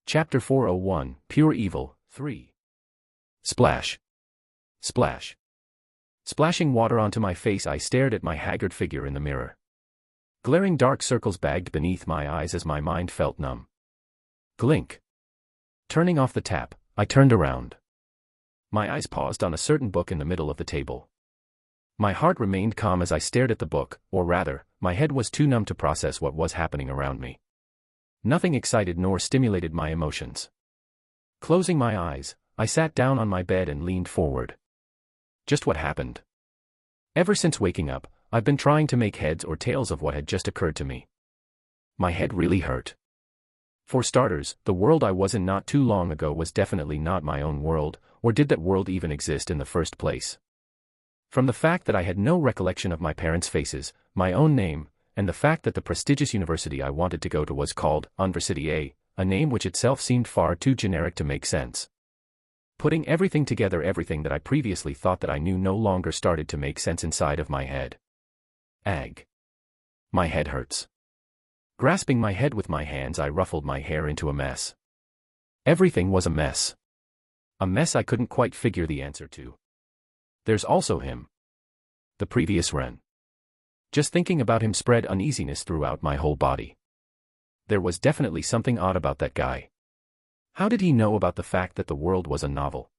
Chapter 401, Pure Evil, 3. Splash. Splash. Splashing water onto my face, I stared at my haggard figure in the mirror. Glaring dark circles bagged beneath my eyes as my mind felt numb. Glink. Turning off the tap, I turned around. My eyes paused on a certain book in the middle of the table. My heart remained calm as I stared at the book, or rather, my head was too numb to process what was happening around me. Nothing excited nor stimulated my emotions. Closing my eyes, I sat down on my bed and leaned forward. Just what happened? Ever since waking up, I've been trying to make heads or tails of what had just occurred to me. My head really hurt. For starters, the world I was in not too long ago was definitely not my own world, or did that world even exist in the first place? From the fact that I had no recollection of my parents' faces, my own name, and the fact that the prestigious university I wanted to go to was called University a name which itself seemed far too generic to make sense. Putting everything together, everything that I previously thought that I knew no longer started to make sense inside of my head. Ag. My head hurts. Grasping my head with my hands, I ruffled my hair into a mess. Everything was a mess. A mess I couldn't quite figure the answer to. There's also him. The previous Ren. Just thinking about him spread uneasiness throughout my whole body. There was definitely something odd about that guy. How did he know about the fact that the world was a novel?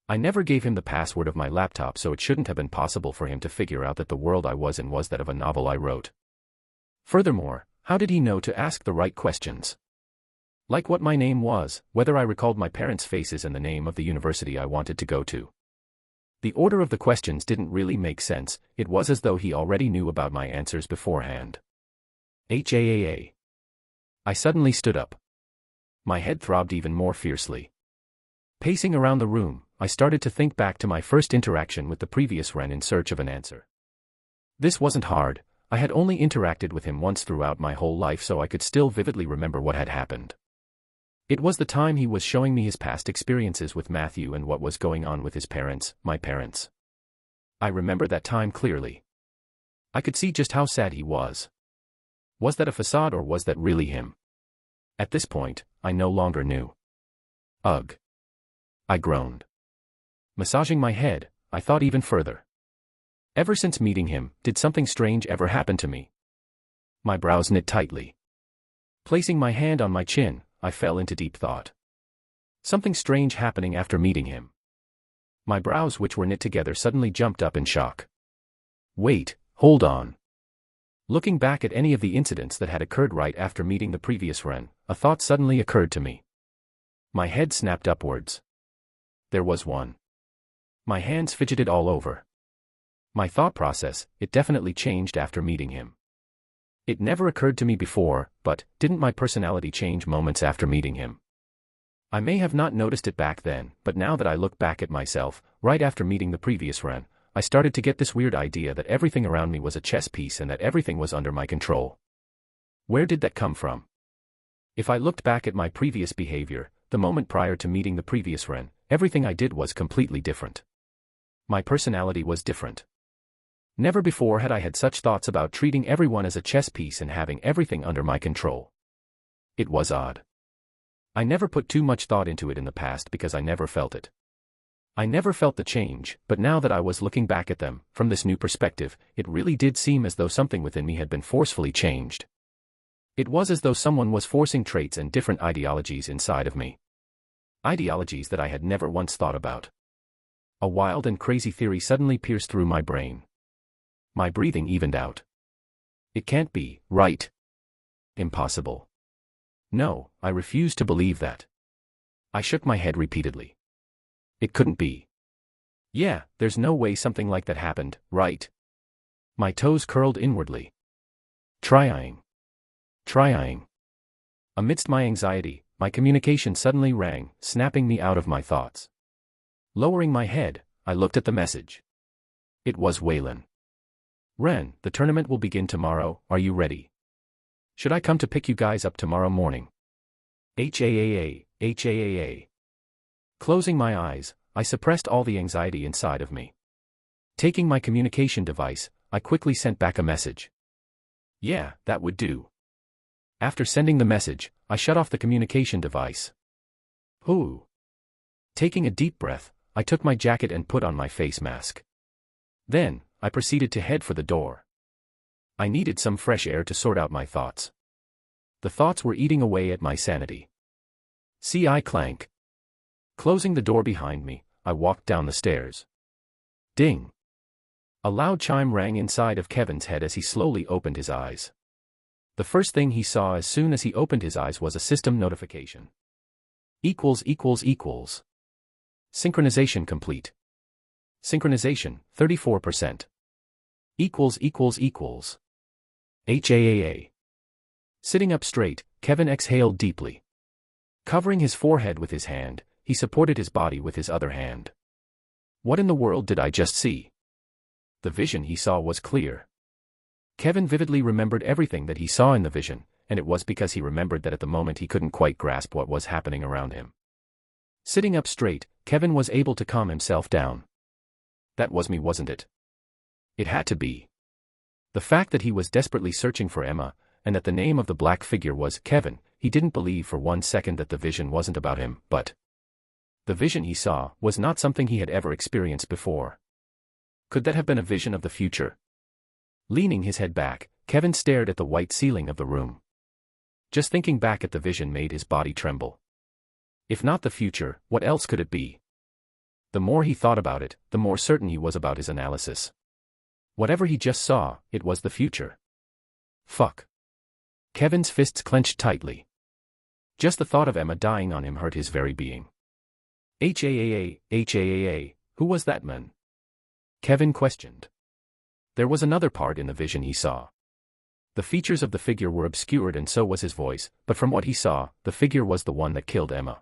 I never gave him the password of my laptop, so it shouldn't have been possible for him to figure out that the world I was in was that of a novel I wrote. Furthermore, how did he know to ask the right questions? Like what my name was, whether I recalled my parents' faces, and the name of the university I wanted to go to. The order of the questions didn't really make sense. It was as though he already knew about my answers beforehand. I suddenly stood up. My head throbbed even more fiercely. Pacing around the room, I started to think back to my first interaction with the previous Ren in search of an answer. This wasn't hard. I had only interacted with him once throughout my whole life, so I could still vividly remember what had happened. It was the time he was showing me his past experiences with Matthew and what was going on with his parents, my parents. I remember that time clearly. I could see just how sad he was. Was that a facade, or was that really him? At this point, I no longer knew. Ugh. I groaned. Massaging my head, I thought even further. Ever since meeting him, did something strange ever happen to me? My brows knit tightly. Placing my hand on my chin, I fell into deep thought. Something strange happening after meeting him. My brows, which were knit together, suddenly jumped up in shock. Wait, hold on. Looking back at any of the incidents that had occurred right after meeting the previous Ren, a thought suddenly occurred to me. My head snapped upwards. There was one. My hands fidgeted all over. My thought process, it definitely changed after meeting him. It never occurred to me before, but didn't my personality change moments after meeting him? I may have not noticed it back then, but now that I look back at myself, right after meeting the previous Ren, I started to get this weird idea that everything around me was a chess piece and that everything was under my control. Where did that come from? If I looked back at my previous behavior, the moment prior to meeting the previous Ren, everything I did was completely different. My personality was different. Never before had I had such thoughts about treating everyone as a chess piece and having everything under my control. It was odd. I never put too much thought into it in the past because I never felt it. I never felt the change, but now that I was looking back at them, from this new perspective, it really did seem as though something within me had been forcefully changed. It was as though someone was forcing traits and different ideologies inside of me. Ideologies that I had never once thought about. A wild and crazy theory suddenly pierced through my brain. My breathing evened out. It can't be, right? Impossible. No, I refused to believe that. I shook my head repeatedly. It couldn't be. Yeah, there's no way something like that happened, right? My toes curled inwardly. Trying. Amidst my anxiety, my communication suddenly rang, snapping me out of my thoughts. Lowering my head, I looked at the message. It was Waylon. Ren, the tournament will begin tomorrow, are you ready? Should I come to pick you guys up tomorrow morning? Closing my eyes, I suppressed all the anxiety inside of me. Taking my communication device, I quickly sent back a message. Yeah, that would do. After sending the message, I shut off the communication device. Ooh. Taking a deep breath, I took my jacket and put on my face mask. Then, I proceeded to head for the door. I needed some fresh air to sort out my thoughts. The thoughts were eating away at my sanity. I clank. Closing the door behind me, I walked down the stairs. Ding. A loud chime rang inside of Kevin's head as he slowly opened his eyes. The first thing he saw as soon as he opened his eyes was a system notification. Synchronization complete. Synchronization, 34%. HAAA. Sitting up straight, Kevin exhaled deeply. Covering his forehead with his hand, he supported his body with his other hand. What in the world did I just see? The vision he saw was clear. Kevin vividly remembered everything that he saw in the vision, and it was because he remembered that at the moment he couldn't quite grasp what was happening around him. Sitting up straight, Kevin was able to calm himself down. That was me, wasn't it? It had to be. The fact that he was desperately searching for Emma, and that the name of the black figure was Kevin, he didn't believe for one second that the vision wasn't about him, but the vision he saw was not something he had ever experienced before. Could that have been a vision of the future? Leaning his head back, Kevin stared at the white ceiling of the room. Just thinking back at the vision made his body tremble. If not the future, what else could it be? The more he thought about it, the more certain he was about his analysis. Whatever he just saw, it was the future. Fuck. Kevin's fists clenched tightly. Just the thought of Emma dying on him hurt his very being. HAAA, who was that man? Kevin questioned. There was another part in the vision he saw. The features of the figure were obscured and so was his voice, but from what he saw, the figure was the one that killed Emma.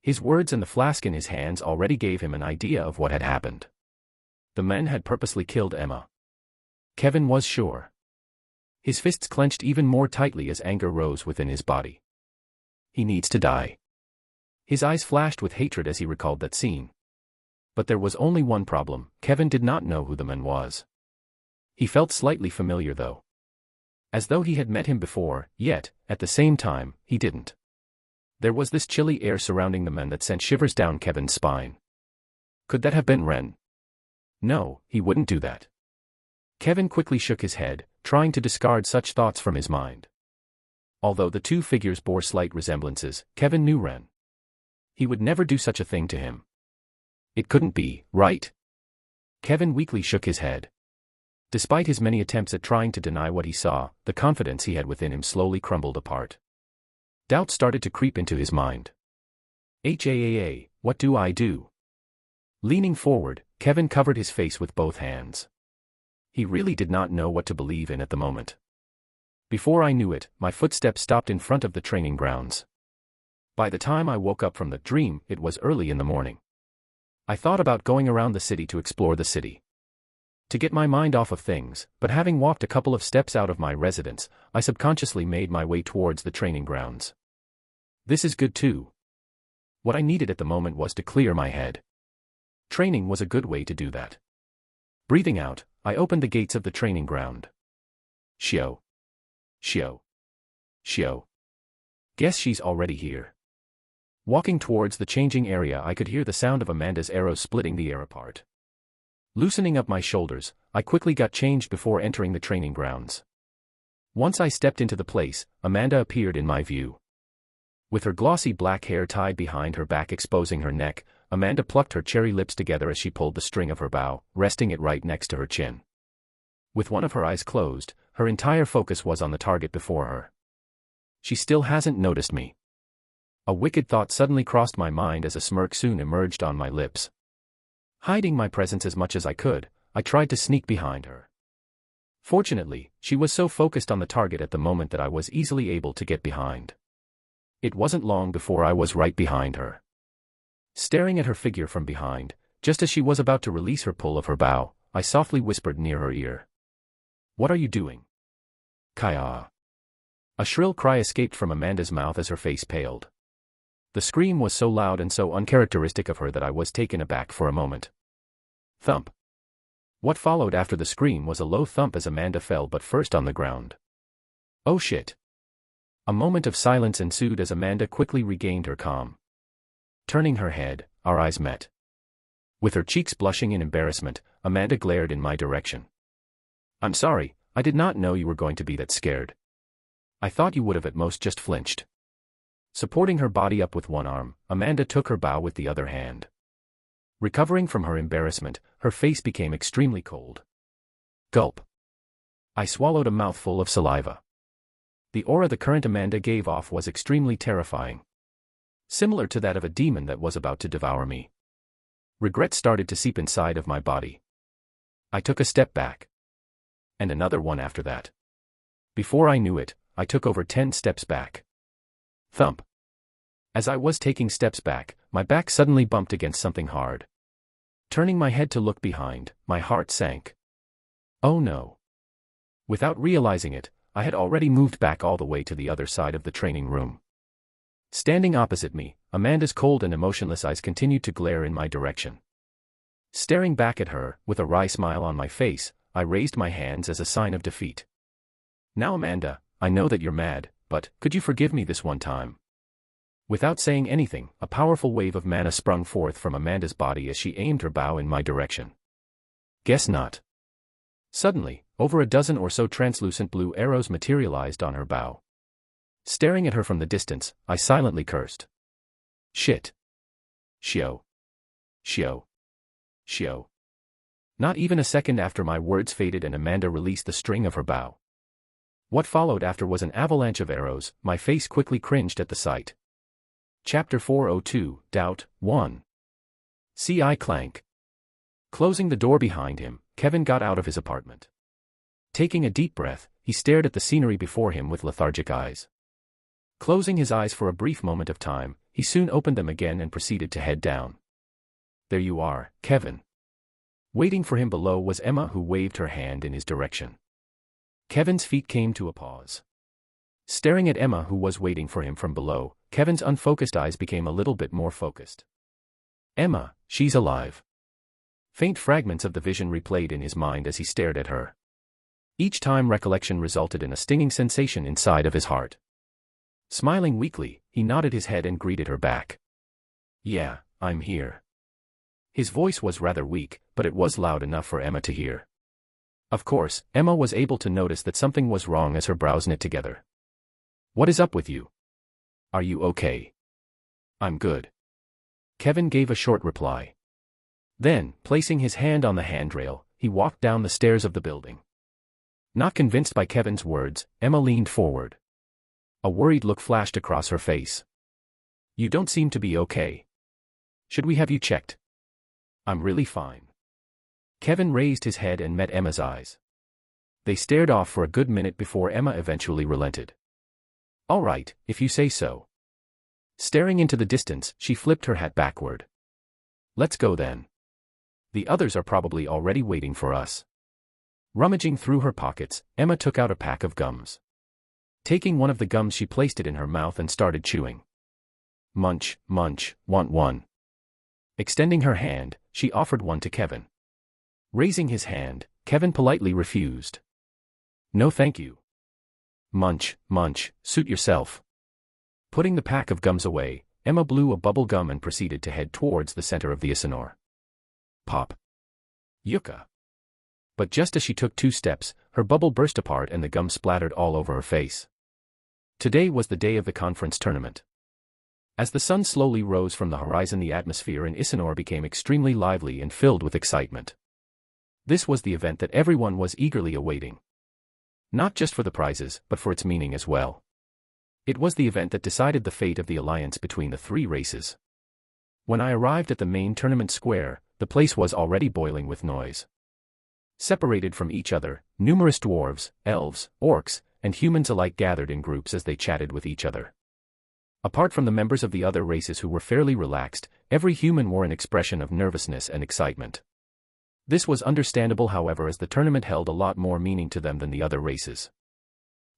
His words and the flask in his hands already gave him an idea of what had happened. The men had purposely killed Emma. Kevin was sure. His fists clenched even more tightly as anger rose within his body. He needs to die. His eyes flashed with hatred as he recalled that scene. But there was only one problem: Kevin did not know who the man was. He felt slightly familiar though. As though he had met him before, yet, at the same time, he didn't. There was this chilly air surrounding the man that sent shivers down Kevin's spine. Could that have been Ren? No, he wouldn't do that. Kevin quickly shook his head, trying to discard such thoughts from his mind. Although the two figures bore slight resemblances, Kevin knew Ren. He would never do such a thing to him. It couldn't be, right? Kevin weakly shook his head. Despite his many attempts at trying to deny what he saw, the confidence he had within him slowly crumbled apart. Doubt started to creep into his mind. HAAA, what do I do? Leaning forward, Kevin covered his face with both hands. He really did not know what to believe in at the moment. Before I knew it, my footsteps stopped in front of the training grounds. By the time I woke up from the dream, it was early in the morning. I thought about going around the city to explore the city, to get my mind off of things, but having walked a couple of steps out of my residence, I subconsciously made my way towards the training grounds. This is good too. What I needed at the moment was to clear my head. Training was a good way to do that. Breathing out, I opened the gates of the training ground. Shio. Guess she's already here. Walking towards the changing area, I could hear the sound of Amanda's arrows splitting the air apart. Loosening up my shoulders, I quickly got changed before entering the training grounds. Once I stepped into the place, Amanda appeared in my view. With her glossy black hair tied behind her back exposing her neck, Amanda plucked her cherry lips together as she pulled the string of her bow, resting it right next to her chin. With one of her eyes closed, her entire focus was on the target before her. She still hasn't noticed me. A wicked thought suddenly crossed my mind as a smirk soon emerged on my lips. Hiding my presence as much as I could, I tried to sneak behind her. Fortunately, she was so focused on the target at the moment that I was easily able to get behind. It wasn't long before I was right behind her. Staring at her figure from behind, just as she was about to release her pull of her bow, I softly whispered near her ear. "What are you doing?" "Kaya." A shrill cry escaped from Amanda's mouth as her face paled. The scream was so loud and so uncharacteristic of her that I was taken aback for a moment. Thump. What followed after the scream was a low thump as Amanda fell but first on the ground. "Oh shit." A moment of silence ensued as Amanda quickly regained her calm. Turning her head, our eyes met. With her cheeks blushing in embarrassment, Amanda glared in my direction. "I'm sorry, I did not know you were going to be that scared. I thought you would have at most just flinched." Supporting her body up with one arm, Amanda took her bow with the other hand. Recovering from her embarrassment, her face became extremely cold. Gulp. I swallowed a mouthful of saliva. The aura the current Amanda gave off was extremely terrifying. Similar to that of a demon that was about to devour me. Regret started to seep inside of my body. I took a step back. And another one after that. Before I knew it, I took over 10 steps back. Thump. As I was taking steps back, my back suddenly bumped against something hard. Turning my head to look behind, my heart sank. Oh no. Without realizing it, I had already moved back all the way to the other side of the training room. Standing opposite me, Amanda's cold and emotionless eyes continued to glare in my direction. Staring back at her, with a wry smile on my face, I raised my hands as a sign of defeat. "Now Amanda, I know that you're mad, but could you forgive me this one time?" Without saying anything, a powerful wave of mana sprung forth from Amanda's body as she aimed her bow in my direction. Guess not. Suddenly, over a dozen or so translucent blue arrows materialized on her bow. Staring at her from the distance, I silently cursed. Shit. Shio. Shio. Shio. Not even a second after my words faded and Amanda released the string of her bow. What followed after was an avalanche of arrows. My face quickly cringed at the sight. Chapter 402, Doubt, 1. C.I. Clank. Closing the door behind him, Kevin got out of his apartment. Taking a deep breath, he stared at the scenery before him with lethargic eyes. Closing his eyes for a brief moment of time, he soon opened them again and proceeded to head down. "There you are, Kevin." Waiting for him below was Emma, who waved her hand in his direction. Kevin's feet came to a pause. Staring at Emma, who was waiting for him from below, Kevin's unfocused eyes became a little bit more focused. "Emma, she's alive." Faint fragments of the vision replayed in his mind as he stared at her. Each time recollection resulted in a stinging sensation inside of his heart. Smiling weakly, he nodded his head and greeted her back. "Yeah, I'm here." His voice was rather weak, but it was loud enough for Emma to hear. Of course, Emma was able to notice that something was wrong as her brows knit together. "What is up with you? Are you okay?" "I'm good." Kevin gave a short reply. Then, placing his hand on the handrail, he walked down the stairs of the building. Not convinced by Kevin's words, Emma leaned forward. A worried look flashed across her face. "You don't seem to be okay. Should we have you checked?" "I'm really fine." Kevin raised his head and met Emma's eyes. They stared off for a good minute before Emma eventually relented. "All right, if you say so." Staring into the distance, she flipped her hat backward. "Let's go then. The others are probably already waiting for us." Rummaging through her pockets, Emma took out a pack of gums. Taking one of the gums, she placed it in her mouth and started chewing. "Munch, munch, want one." Extending her hand, she offered one to Kevin. Raising his hand, Kevin politely refused. "No thank you." "Munch, munch, suit yourself." Putting the pack of gums away, Emma blew a bubble gum and proceeded to head towards the center of the Isanor. Pop. Yucca. But just as she took 2 steps, her bubble burst apart and the gum splattered all over her face. Today was the day of the conference tournament. As the sun slowly rose from the horizon, the atmosphere in Isanor became extremely lively and filled with excitement. This was the event that everyone was eagerly awaiting. Not just for the prizes, but for its meaning as well. It was the event that decided the fate of the alliance between the 3 races. When I arrived at the main tournament square, the place was already boiling with noise. Separated from each other, numerous dwarves, elves, orcs, and humans alike gathered in groups as they chatted with each other. Apart from the members of the other races who were fairly relaxed, every human wore an expression of nervousness and excitement. This was understandable, however, as the tournament held a lot more meaning to them than the other races.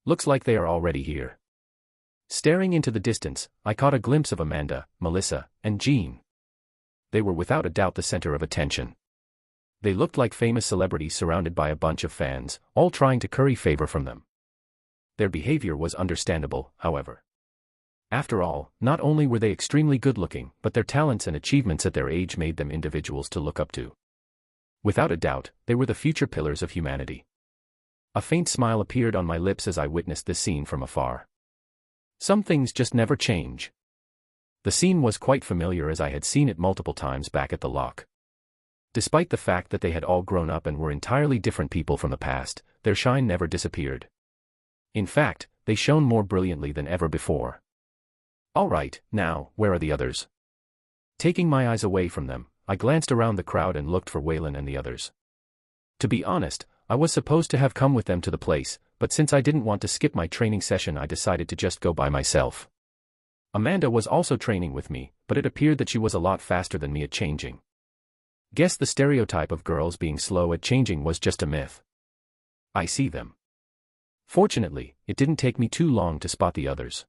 "Looks like they are already here." Staring into the distance, I caught a glimpse of Amanda, Melissa, and Jean. They were without a doubt the center of attention. They looked like famous celebrities surrounded by a bunch of fans, all trying to curry favor from them. Their behavior was understandable, however. After all, not only were they extremely good-looking, but their talents and achievements at their age made them individuals to look up to. Without a doubt, they were the future pillars of humanity. A faint smile appeared on my lips as I witnessed this scene from afar. Some things just never change. The scene was quite familiar as I had seen it multiple times back at the lock. Despite the fact that they had all grown up and were entirely different people from the past, their shine never disappeared. In fact, they shone more brilliantly than ever before. All right, now, where are the others? Taking my eyes away from them, I glanced around the crowd and looked for Waylon and the others. To be honest, I was supposed to have come with them to the place, but since I didn't want to skip my training session, I decided to just go by myself. Amanda was also training with me, but it appeared that she was a lot faster than me at changing. Guess the stereotype of girls being slow at changing was just a myth. I see them. Fortunately, it didn't take me too long to spot the others.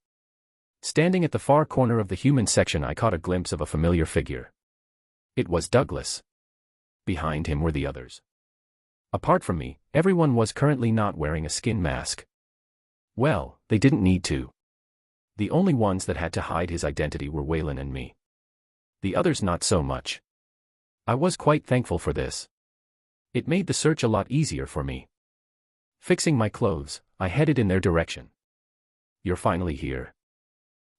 Standing at the far corner of the human section, I caught a glimpse of a familiar figure. It was Douglas. Behind him were the others. Apart from me, everyone was currently not wearing a skin mask. Well, they didn't need to. The only ones that had to hide his identity were Waylon and me. The others not so much. I was quite thankful for this. It made the search a lot easier for me. Fixing my clothes, I headed in their direction. You're finally here.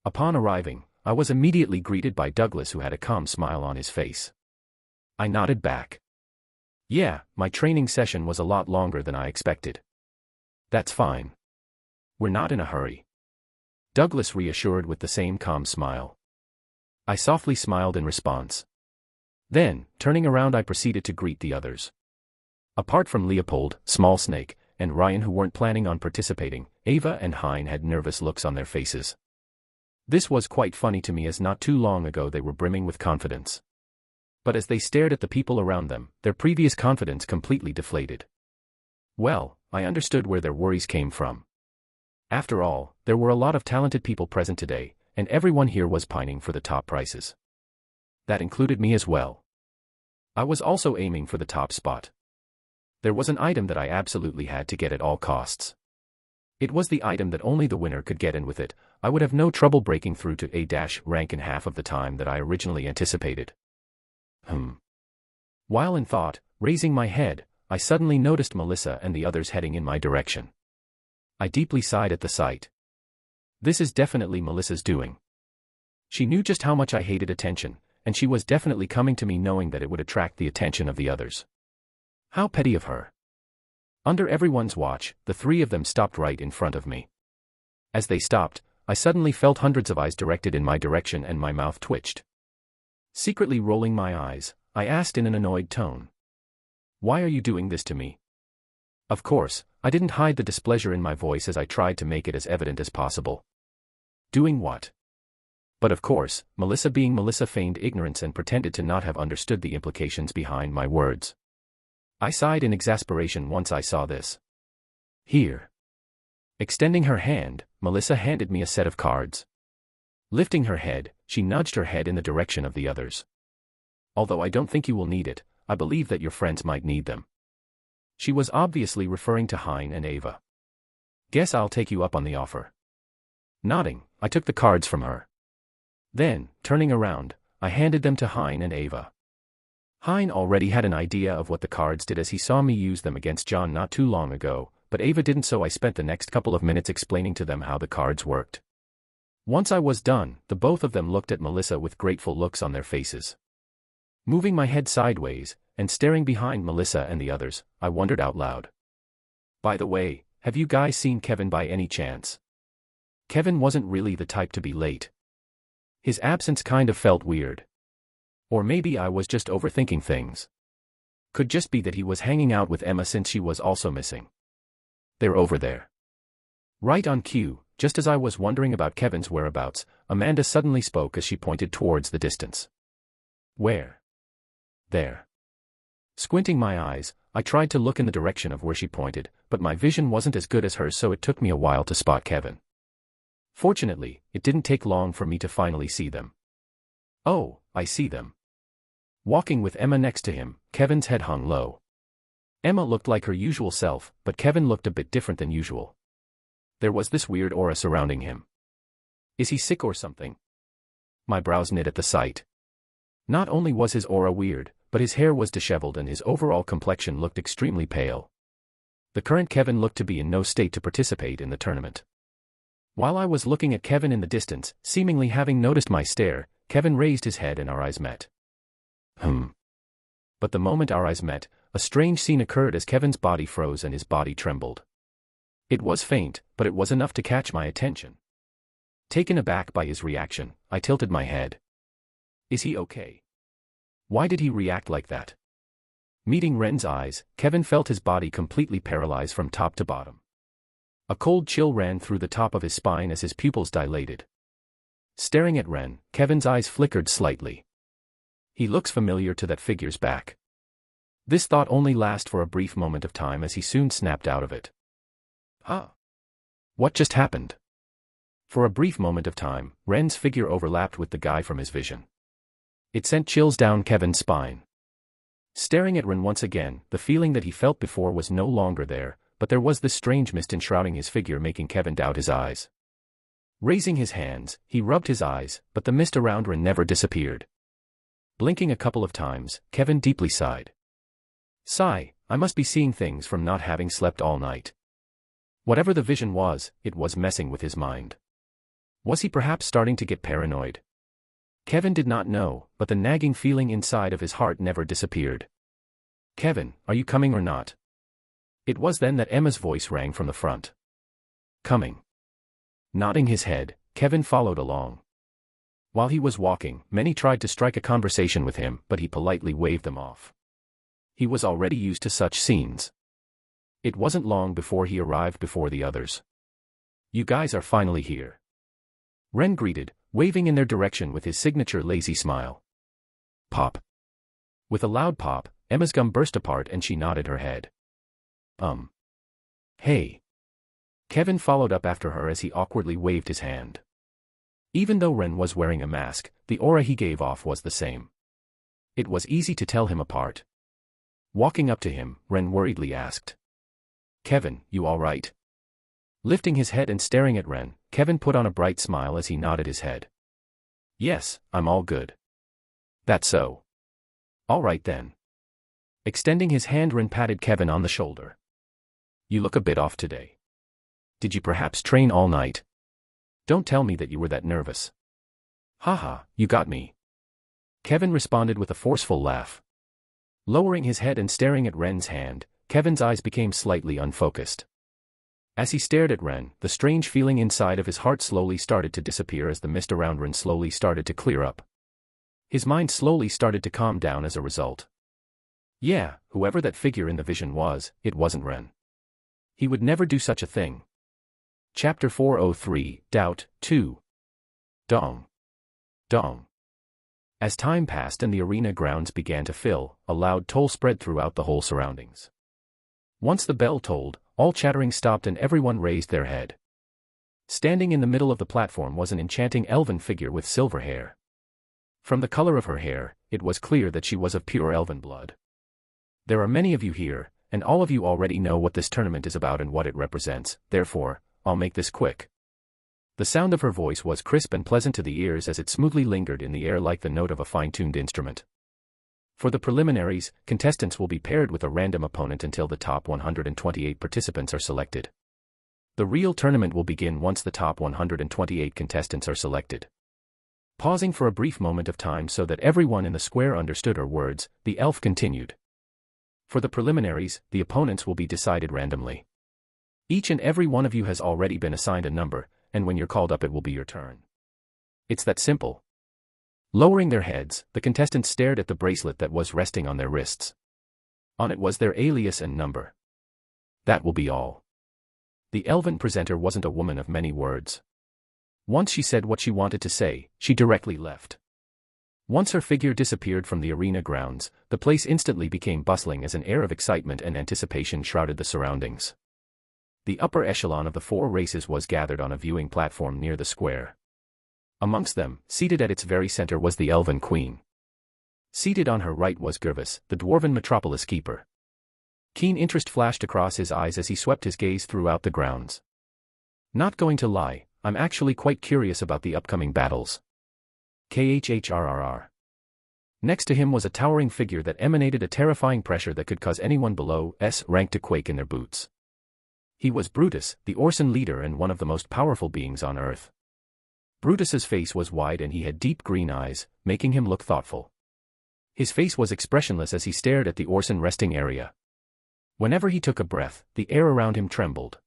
Upon arriving, I was immediately greeted by Douglas, who had a calm smile on his face. I nodded back. Yeah, my training session was a lot longer than I expected. That's fine. We're not in a hurry. Douglas reassured with the same calm smile. I softly smiled in response. Then, turning around, I proceeded to greet the others. Apart from Leopold, Small Snake, and Ryan, who weren't planning on participating, Ava and Hein had nervous looks on their faces. This was quite funny to me, as not too long ago they were brimming with confidence. But as they stared at the people around them, their previous confidence completely deflated. Well, I understood where their worries came from. After all, there were a lot of talented people present today, and everyone here was pining for the top prices. That included me as well. I was also aiming for the top spot. There was an item that I absolutely had to get at all costs. It was the item that only the winner could get, and with it, I would have no trouble breaking through to A- rank in half of the time that I originally anticipated. While in thought, raising my head, I suddenly noticed Melissa and the others heading in my direction. I deeply sighed at the sight. This is definitely Melissa's doing. She knew just how much I hated attention, and she was definitely coming to me knowing that it would attract the attention of the others. How petty of her. Under everyone's watch, the three of them stopped right in front of me. As they stopped, I suddenly felt hundreds of eyes directed in my direction and my mouth twitched. Secretly rolling my eyes, I asked in an annoyed tone. Why are you doing this to me? Of course, I didn't hide the displeasure in my voice as I tried to make it as evident as possible. Doing what? But of course, Melissa being Melissa feigned ignorance and pretended to not have understood the implications behind my words. I sighed in exasperation once I saw this. Here. Extending her hand, Melissa handed me a set of cards. Lifting her head, she nudged her head in the direction of the others. Although I don't think you will need it, I believe that your friends might need them. She was obviously referring to Hein and Ava. Guess I'll take you up on the offer. Nodding, I took the cards from her. Then, turning around, I handed them to Hein and Ava. Hein already had an idea of what the cards did as he saw me use them against John not too long ago, but Ava didn't, so I spent the next couple of minutes explaining to them how the cards worked. Once I was done, the both of them looked at Melissa with grateful looks on their faces. Moving my head sideways, and staring behind Melissa and the others, I wondered out loud. By the way, have you guys seen Kevin by any chance? Kevin wasn't really the type to be late. His absence kind of felt weird. Or maybe I was just overthinking things. Could just be that he was hanging out with Emma since she was also missing. They're over there. Right on cue, just as I was wondering about Kevin's whereabouts, Amanda suddenly spoke as she pointed towards the distance. Where? There. Squinting my eyes, I tried to look in the direction of where she pointed, but my vision wasn't as good as hers, so it took me a while to spot Kevin. Fortunately, it didn't take long for me to finally see them. Oh, I see them. Walking with Emma next to him, Kevin's head hung low. Emma looked like her usual self, but Kevin looked a bit different than usual. There was this weird aura surrounding him. Is he sick or something? My brows knit at the sight. Not only was his aura weird, but his hair was disheveled and his overall complexion looked extremely pale. The current Kevin looked to be in no state to participate in the tournament. While I was looking at Kevin in the distance, seemingly having noticed my stare, Kevin raised his head and our eyes met. But the moment our eyes met, a strange scene occurred as Kevin's body froze and his body trembled. It was faint, but it was enough to catch my attention. Taken aback by his reaction, I tilted my head. Is he okay? Why did he react like that? Meeting Ren's eyes, Kevin felt his body completely paralyzed from top to bottom. A cold chill ran through the top of his spine as his pupils dilated. Staring at Ren, Kevin's eyes flickered slightly. He looks familiar to that figure's back. This thought only lasted for a brief moment of time as he soon snapped out of it. What just happened? For a brief moment of time, Ren's figure overlapped with the guy from his vision. It sent chills down Kevin's spine. Staring at Ren once again, the feeling that he felt before was no longer there, but there was this strange mist enshrouding his figure making Kevin doubt his eyes. Raising his hands, he rubbed his eyes, but the mist around Ren never disappeared. Blinking a couple of times, Kevin deeply sighed. Sigh, I must be seeing things from not having slept all night. Whatever the vision was, it was messing with his mind. Was he perhaps starting to get paranoid? Kevin did not know, but the nagging feeling inside of his heart never disappeared. Kevin, are you coming or not? It was then that Emma's voice rang from the front. Coming. Nodding his head, Kevin followed along. While he was walking, many tried to strike a conversation with him, but he politely waved them off. He was already used to such scenes. It wasn't long before he arrived before the others. You guys are finally here. Ren greeted, waving in their direction with his signature lazy smile. Pop. With a loud pop, Emma's gum burst apart and she nodded her head. Hey. Kevin followed up after her as he awkwardly waved his hand. Even though Ren was wearing a mask, the aura he gave off was the same. It was easy to tell him apart. Walking up to him, Ren worriedly asked. Kevin, you all right? Lifting his head and staring at Ren, Kevin put on a bright smile as he nodded his head. Yes, I'm all good. That's so. All right then. Extending his hand, Ren patted Kevin on the shoulder. You look a bit off today. Did you perhaps train all night? Don't tell me that you were that nervous. Haha, you got me. Kevin responded with a forceful laugh. Lowering his head and staring at Ren's hand, Kevin's eyes became slightly unfocused. As he stared at Ren, the strange feeling inside of his heart slowly started to disappear as the mist around Ren slowly started to clear up. His mind slowly started to calm down as a result. Yeah, whoever that figure in the vision was, it wasn't Ren. He would never do such a thing. Chapter 403, Doubt, 2. Dong. Dong. As time passed and the arena grounds began to fill, a loud toll spread throughout the whole surroundings. Once the bell tolled, all chattering stopped and everyone raised their head. Standing in the middle of the platform was an enchanting elven figure with silver hair. From the color of her hair, it was clear that she was of pure elven blood. There are many of you here, and all of you already know what this tournament is about and what it represents, therefore, I'll make this quick. The sound of her voice was crisp and pleasant to the ears as it smoothly lingered in the air like the note of a fine-tuned instrument. For the preliminaries, contestants will be paired with a random opponent until the top 128 participants are selected. The real tournament will begin once the top 128 contestants are selected. Pausing for a brief moment of time so that everyone in the square understood her words, the elf continued. For the preliminaries, the opponents will be decided randomly. Each and every one of you has already been assigned a number, and when you're called up it will be your turn. It's that simple. Lowering their heads, the contestants stared at the bracelet that was resting on their wrists. On it was their alias and number. That will be all. The elven presenter wasn't a woman of many words. Once she said what she wanted to say, she directly left. Once her figure disappeared from the arena grounds, the place instantly became bustling as an air of excitement and anticipation shrouded the surroundings. The upper echelon of the four races was gathered on a viewing platform near the square. Amongst them, seated at its very center was the Elven Queen. Seated on her right was Gervis, the Dwarven Metropolis Keeper. Keen interest flashed across his eyes as he swept his gaze throughout the grounds. Not going to lie, I'm actually quite curious about the upcoming battles. KHHRRR. Next to him was a towering figure that emanated a terrifying pressure that could cause anyone below S rank to quake in their boots. He was Brutus, the Orson leader and one of the most powerful beings on Earth. Brutus's face was wide and he had deep green eyes, making him look thoughtful. His face was expressionless as he stared at the Orson resting area. Whenever he took a breath, the air around him trembled.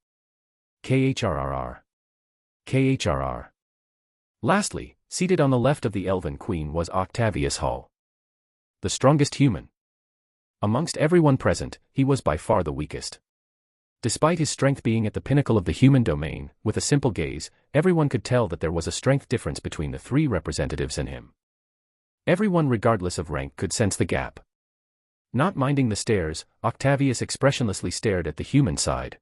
KHRRR. KHRR. Lastly, seated on the left of the Elven Queen was Octavius Hall. The strongest human. Amongst everyone present, he was by far the weakest. Despite his strength being at the pinnacle of the human domain, with a simple gaze, everyone could tell that there was a strength difference between the three representatives and him. Everyone regardless of rank could sense the gap. Not minding the stares, Octavius expressionlessly stared at the human side.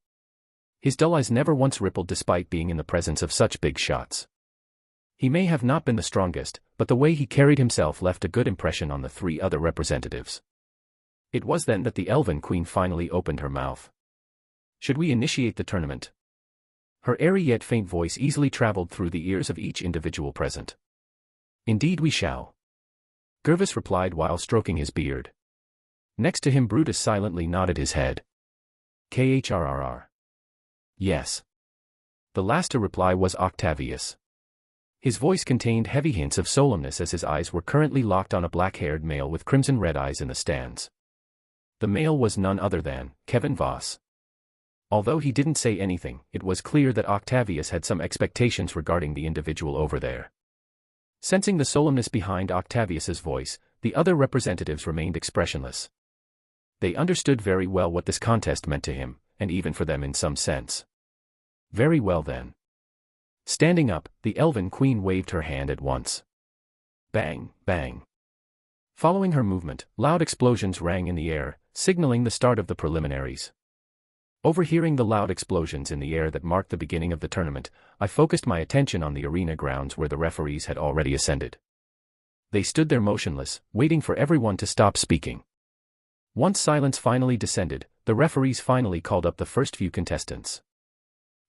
His dull eyes never once rippled despite being in the presence of such big shots. He may have not been the strongest, but the way he carried himself left a good impression on the three other representatives. It was then that the Elven Queen finally opened her mouth. Should we initiate the tournament? Her airy yet faint voice easily traveled through the ears of each individual present. Indeed we shall. Gervas replied while stroking his beard. Next to him Brutus silently nodded his head. KHRRR. Yes. The last to reply was Octavius. His voice contained heavy hints of solemnness as his eyes were currently locked on a black-haired male with crimson-red eyes in the stands. The male was none other than Kevin Voss. Although he didn't say anything, it was clear that Octavius had some expectations regarding the individual over there. Sensing the solemnness behind Octavius's voice, the other representatives remained expressionless. They understood very well what this contest meant to him, and even for them in some sense. Very well then. Standing up, the Elven Queen waved her hand at once. Bang, bang. Following her movement, loud explosions rang in the air, signaling the start of the preliminaries. Overhearing the loud explosions in the air that marked the beginning of the tournament, I focused my attention on the arena grounds where the referees had already ascended. They stood there motionless, waiting for everyone to stop speaking. Once silence finally descended, the referees finally called up the first few contestants.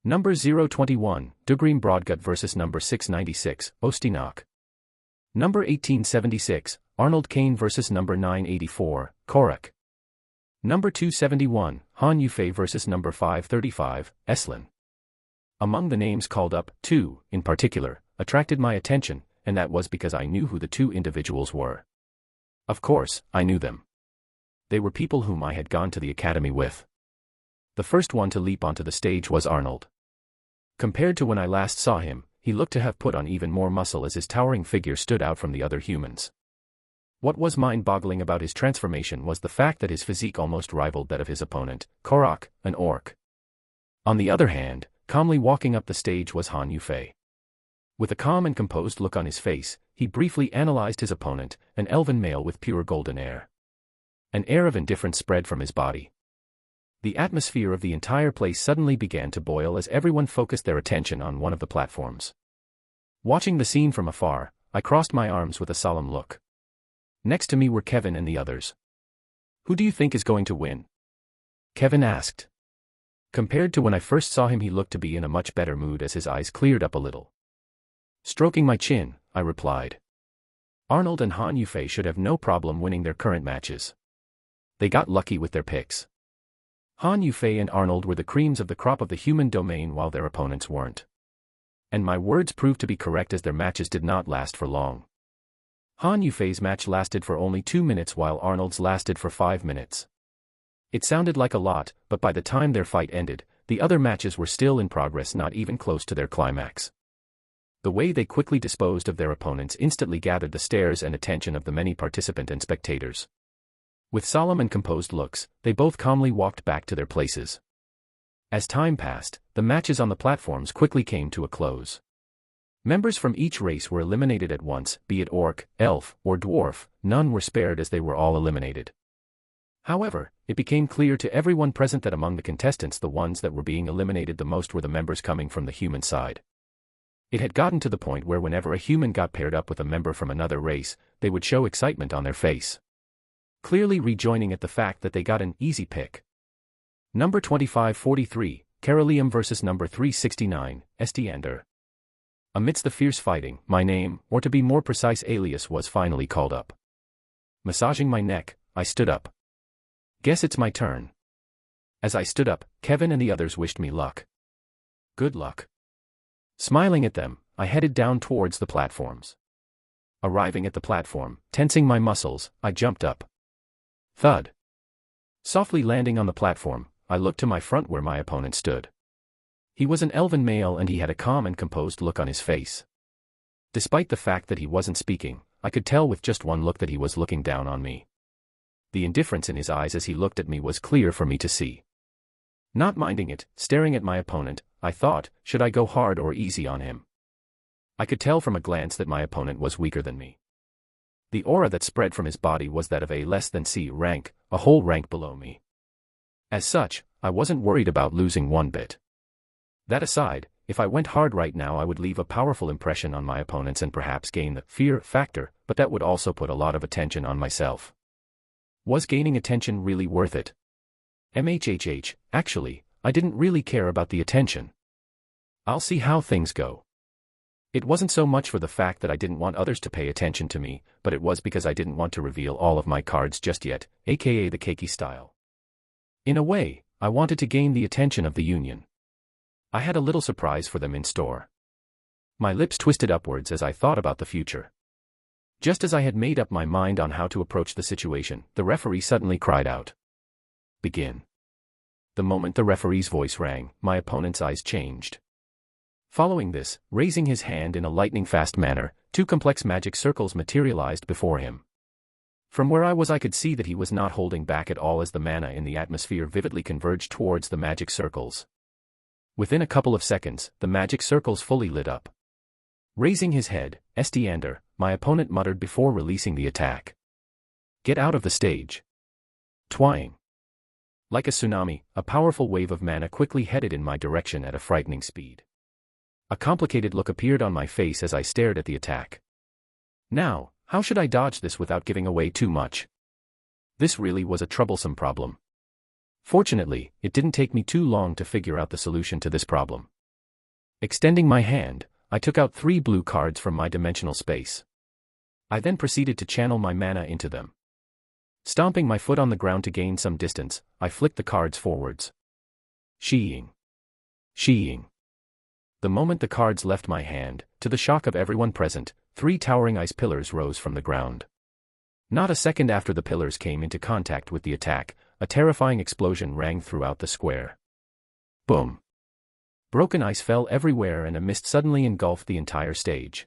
Number 021, Dugrim Broadgut vs. Number 696, Ostinok. Number 1876, Arnold Kane vs. Number 984, Korak. Number 271, Han Yufei vs. Number 535, Eslin. Among the names called up, two, in particular, attracted my attention, and that was because I knew who the two individuals were. Of course, I knew them. They were people whom I had gone to the academy with. The first one to leap onto the stage was Arnold. Compared to when I last saw him, he looked to have put on even more muscle as his towering figure stood out from the other humans. What was mind-boggling about his transformation was the fact that his physique almost rivaled that of his opponent, Korak, an orc. On the other hand, calmly walking up the stage was Han Yufei. With a calm and composed look on his face, he briefly analyzed his opponent, an elven male with pure golden hair. An air of indifference spread from his body. The atmosphere of the entire place suddenly began to boil as everyone focused their attention on one of the platforms. Watching the scene from afar, I crossed my arms with a solemn look. Next to me were Kevin and the others. Who do you think is going to win? Kevin asked. Compared to when I first saw him, he looked to be in a much better mood as his eyes cleared up a little. Stroking my chin, I replied. Arnold and Han Yufei should have no problem winning their current matches. They got lucky with their picks. Han Yufei and Arnold were the creams of the crop of the human domain while their opponents weren't. And my words proved to be correct as their matches did not last for long. Han Yufei's match lasted for only 2 minutes while Arnold's lasted for 5 minutes. It sounded like a lot, but by the time their fight ended, the other matches were still in progress, not even close to their climax. The way they quickly disposed of their opponents instantly gathered the stares and attention of the many participants and spectators. With solemn and composed looks, they both calmly walked back to their places. As time passed, the matches on the platforms quickly came to a close. Members from each race were eliminated at once, be it orc, elf, or dwarf, none were spared as they were all eliminated. However, it became clear to everyone present that among the contestants the ones that were being eliminated the most were the members coming from the human side. It had gotten to the point where whenever a human got paired up with a member from another race, they would show excitement on their face, clearly rejoining at the fact that they got an easy pick. Number 2543, Keralium vs. number 369, Estiander. Amidst the fierce fighting, my name, or to be more precise alias, was finally called up. Massaging my neck, I stood up. Guess it's my turn. As I stood up, Kevin and the others wished me luck. Good luck. Smiling at them, I headed down towards the platforms. Arriving at the platform, tensing my muscles, I jumped up. Thud. Softly landing on the platform, I looked to my front where my opponent stood. He was an elven male and he had a calm and composed look on his face. Despite the fact that he wasn't speaking, I could tell with just one look that he was looking down on me. The indifference in his eyes as he looked at me was clear for me to see. Not minding it, staring at my opponent, I thought, should I go hard or easy on him? I could tell from a glance that my opponent was weaker than me. The aura that spread from his body was that of a less than C rank, a whole rank below me. As such, I wasn't worried about losing one bit. That aside, if I went hard right now I would leave a powerful impression on my opponents and perhaps gain the fear factor, but that would also put a lot of attention on myself. Was gaining attention really worth it? Actually, I didn't really care about the attention. I'll see how things go. It wasn't so much for the fact that I didn't want others to pay attention to me, but it was because I didn't want to reveal all of my cards just yet, aka the cakey style. In a way, I wanted to gain the attention of the Union. I had a little surprise for them in store. My lips twisted upwards as I thought about the future. Just as I had made up my mind on how to approach the situation, the referee suddenly cried out. Begin. The moment the referee's voice rang, my opponent's eyes changed. Following this, raising his hand in a lightning-fast manner, 2 complex magic circles materialized before him. From where I was I could see that he was not holding back at all as the mana in the atmosphere vividly converged towards the magic circles. Within a couple of seconds, the magic circles fully lit up. Raising his head, Estiander, my opponent muttered before releasing the attack. Get out of the stage. Twang. Like a tsunami, a powerful wave of mana quickly headed in my direction at a frightening speed. A complicated look appeared on my face as I stared at the attack. Now, how should I dodge this without giving away too much? This really was a troublesome problem. Fortunately, it didn't take me too long to figure out the solution to this problem. Extending my hand, I took out 3 blue cards from my dimensional space. I then proceeded to channel my mana into them. Stomping my foot on the ground to gain some distance, I flicked the cards forwards. Sheeing. Sheeing. The moment the cards left my hand, to the shock of everyone present, 3 towering ice pillars rose from the ground. Not a second after the pillars came into contact with the attack, a terrifying explosion rang throughout the square. Boom. Broken ice fell everywhere and a mist suddenly engulfed the entire stage.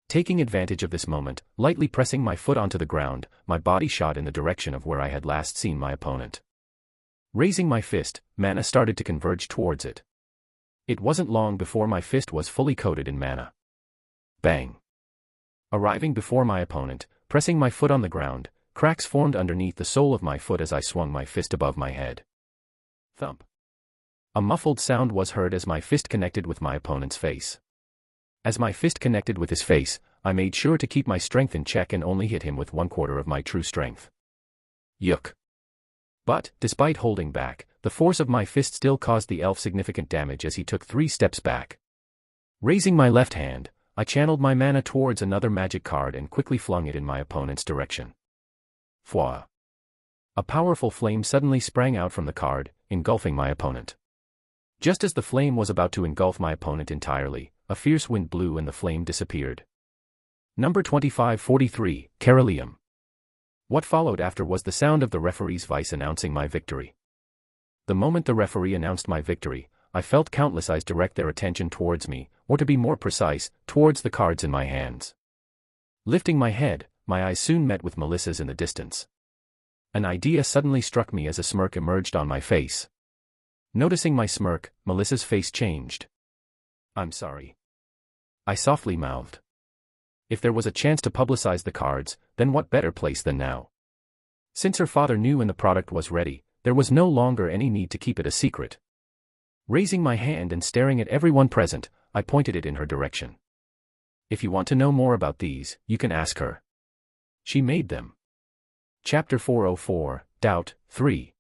Taking advantage of this moment, lightly pressing my foot onto the ground, my body shot in the direction of where I had last seen my opponent. Raising my fist, mana started to converge towards it. It wasn't long before my fist was fully coated in mana. Bang. Arriving before my opponent, pressing my foot on the ground, cracks formed underneath the sole of my foot as I swung my fist above my head. Thump. A muffled sound was heard as my fist connected with my opponent's face. As my fist connected with his face, I made sure to keep my strength in check and only hit him with 1/4 of my true strength. Yuck. But, despite holding back, the force of my fist still caused the elf significant damage as he took 3 steps back. Raising my left hand, I channeled my mana towards another magic card and quickly flung it in my opponent's direction. Fwa. A powerful flame suddenly sprang out from the card, engulfing my opponent. Just as the flame was about to engulf my opponent entirely, a fierce wind blew and the flame disappeared. Number 2543, Keralium. What followed after was the sound of the referee's voice announcing my victory. The moment the referee announced my victory, I felt countless eyes direct their attention towards me, or to be more precise, towards the cards in my hands. Lifting my head, my eyes soon met with Melissa's in the distance. An idea suddenly struck me as a smirk emerged on my face. Noticing my smirk, Melissa's face changed. I'm sorry. I softly mouthed. If there was a chance to publicize the cards, then what better place than now? Since her father knew and the product was ready, there was no longer any need to keep it a secret. Raising my hand and staring at everyone present, I pointed it in her direction. If you want to know more about these, you can ask her. She made them. Chapter 404, Doubt, 3.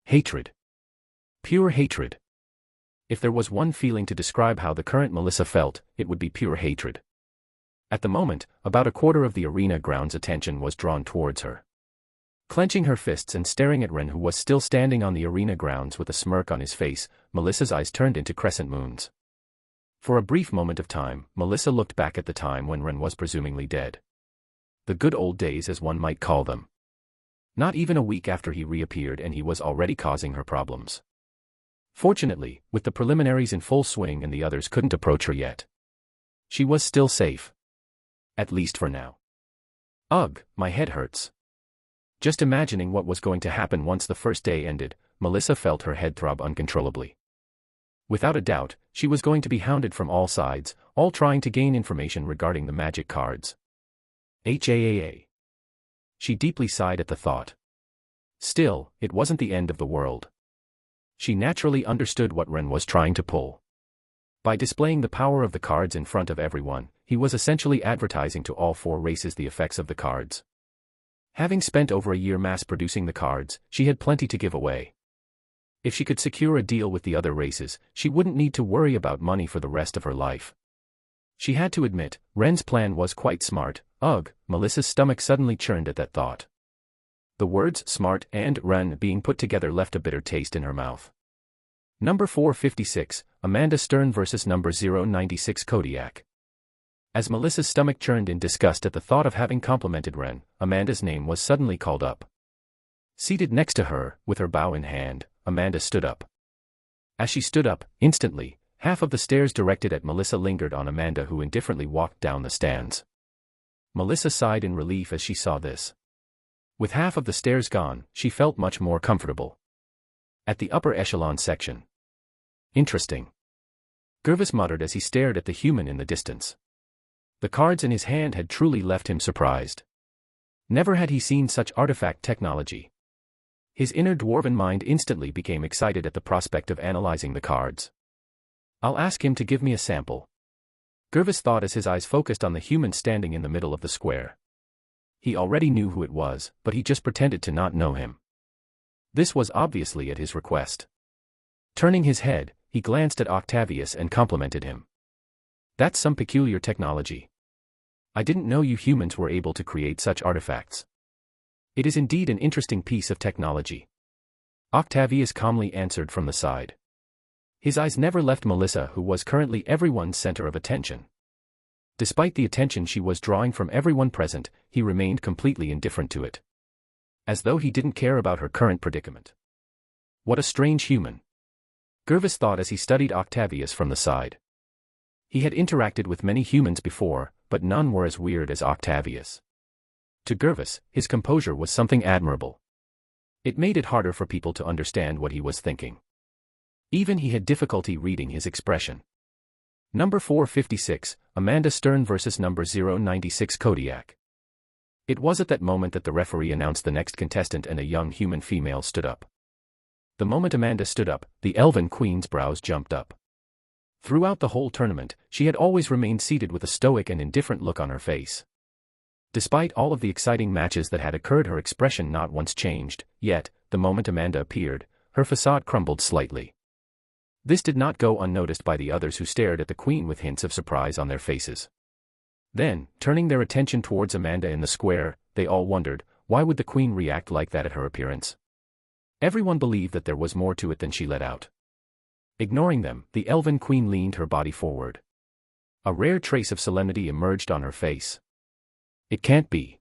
Hatred. Pure hatred. If there was one feeling to describe how the current Melissa felt, it would be pure hatred. At the moment, about a quarter of the arena ground's attention was drawn towards her. Clenching her fists and staring at Ren, who was still standing on the arena grounds with a smirk on his face, Melissa's eyes turned into crescent moons. For a brief moment of time, Melissa looked back at the time when Ren was presumably dead. The good old days, as one might call them. Not even a week after he reappeared and he was already causing her problems. Fortunately, with the preliminaries in full swing and the others couldn't approach her yet, she was still safe. At least for now. Ugh, my head hurts. Just imagining what was going to happen once the first day ended, Melissa felt her head throb uncontrollably. Without a doubt, she was going to be hounded from all sides, all trying to gain information regarding the magic cards. HAAA. She deeply sighed at the thought. Still, it wasn't the end of the world. She naturally understood what Ren was trying to pull. By displaying the power of the cards in front of everyone, he was essentially advertising to all four races the effects of the cards. Having spent over a year mass-producing the cards, she had plenty to give away. If she could secure a deal with the other races, she wouldn't need to worry about money for the rest of her life. She had to admit, Ren's plan was quite smart. Ugh, Melissa's stomach suddenly churned at that thought. The words smart and Ren being put together left a bitter taste in her mouth. Number 456, Amanda Stern vs. number 096 Kodiak. As Melissa's stomach churned in disgust at the thought of having complimented Ren, Amanda's name was suddenly called up. Seated next to her, with her bow in hand, Amanda stood up. As she stood up, instantly, half of the stares directed at Melissa lingered on Amanda, who indifferently walked down the stands. Melissa sighed in relief as she saw this. With half of the stares gone, she felt much more comfortable. At the upper echelon section. Interesting. Gervis muttered as he stared at the human in the distance. The cards in his hand had truly left him surprised. Never had he seen such artifact technology. His inner dwarven mind instantly became excited at the prospect of analyzing the cards. I'll ask him to give me a sample. Gervis thought as his eyes focused on the human standing in the middle of the square. He already knew who it was, but he just pretended to not know him. This was obviously at his request. Turning his head, he glanced at Octavius and complimented him. That's some peculiar technology. I didn't know you humans were able to create such artifacts. It is indeed an interesting piece of technology. Octavius calmly answered from the side. His eyes never left Melissa, who was currently everyone's center of attention. Despite the attention she was drawing from everyone present, he remained completely indifferent to it. As though he didn't care about her current predicament. What a strange human. Gervis thought as he studied Octavius from the side. He had interacted with many humans before, but none were as weird as Octavius. To Gervis, his composure was something admirable. It made it harder for people to understand what he was thinking. Even he had difficulty reading his expression. Number 456, Amanda Stern vs. number 096 Kodiak. It was at that moment that the referee announced the next contestant and a young human female stood up. The moment Amanda stood up, the Elven Queen's brows jumped up. Throughout the whole tournament, she had always remained seated with a stoic and indifferent look on her face. Despite all of the exciting matches that had occurred, her expression not once changed, yet, the moment Amanda appeared, her facade crumbled slightly. This did not go unnoticed by the others, who stared at the Queen with hints of surprise on their faces. Then, turning their attention towards Amanda in the square, they all wondered, why would the Queen react like that at her appearance? Everyone believed that there was more to it than she let out. Ignoring them, the Elven Queen leaned her body forward. A rare trace of solemnity emerged on her face. It can't be.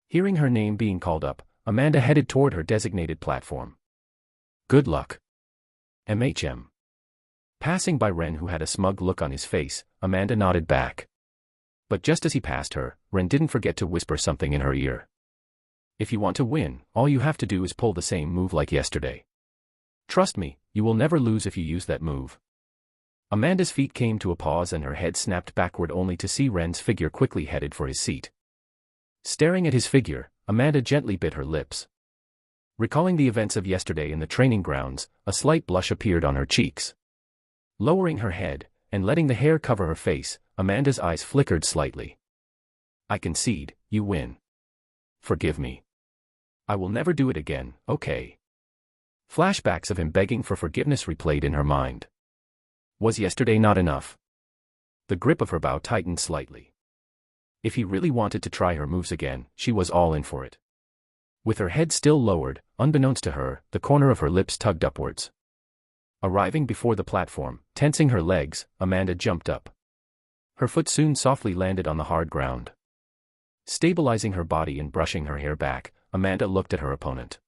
Hearing her name being called up, Amanda headed toward her designated platform. Good luck. MHM. Passing by Ren, who had a smug look on his face, Amanda nodded back. But just as he passed her, Ren didn't forget to whisper something in her ear. If you want to win, all you have to do is pull the same move like yesterday. Trust me, you will never lose if you use that move. Amanda's feet came to a pause and her head snapped backward, only to see Ren's figure quickly headed for his seat. Staring at his figure, Amanda gently bit her lips. Recalling the events of yesterday in the training grounds, a slight blush appeared on her cheeks. Lowering her head, and letting the hair cover her face, Amanda's eyes flickered slightly. I concede, you win. Forgive me. I will never do it again, okay? Flashbacks of him begging for forgiveness replayed in her mind. Was yesterday not enough? The grip of her bow tightened slightly. If he really wanted to try her moves again, she was all in for it. With her head still lowered, unbeknownst to her, the corner of her lips tugged upwards. Arriving before the platform, tensing her legs, Amanda jumped up. Her foot soon softly landed on the hard ground. Stabilizing her body and brushing her hair back, Amanda looked at her opponent.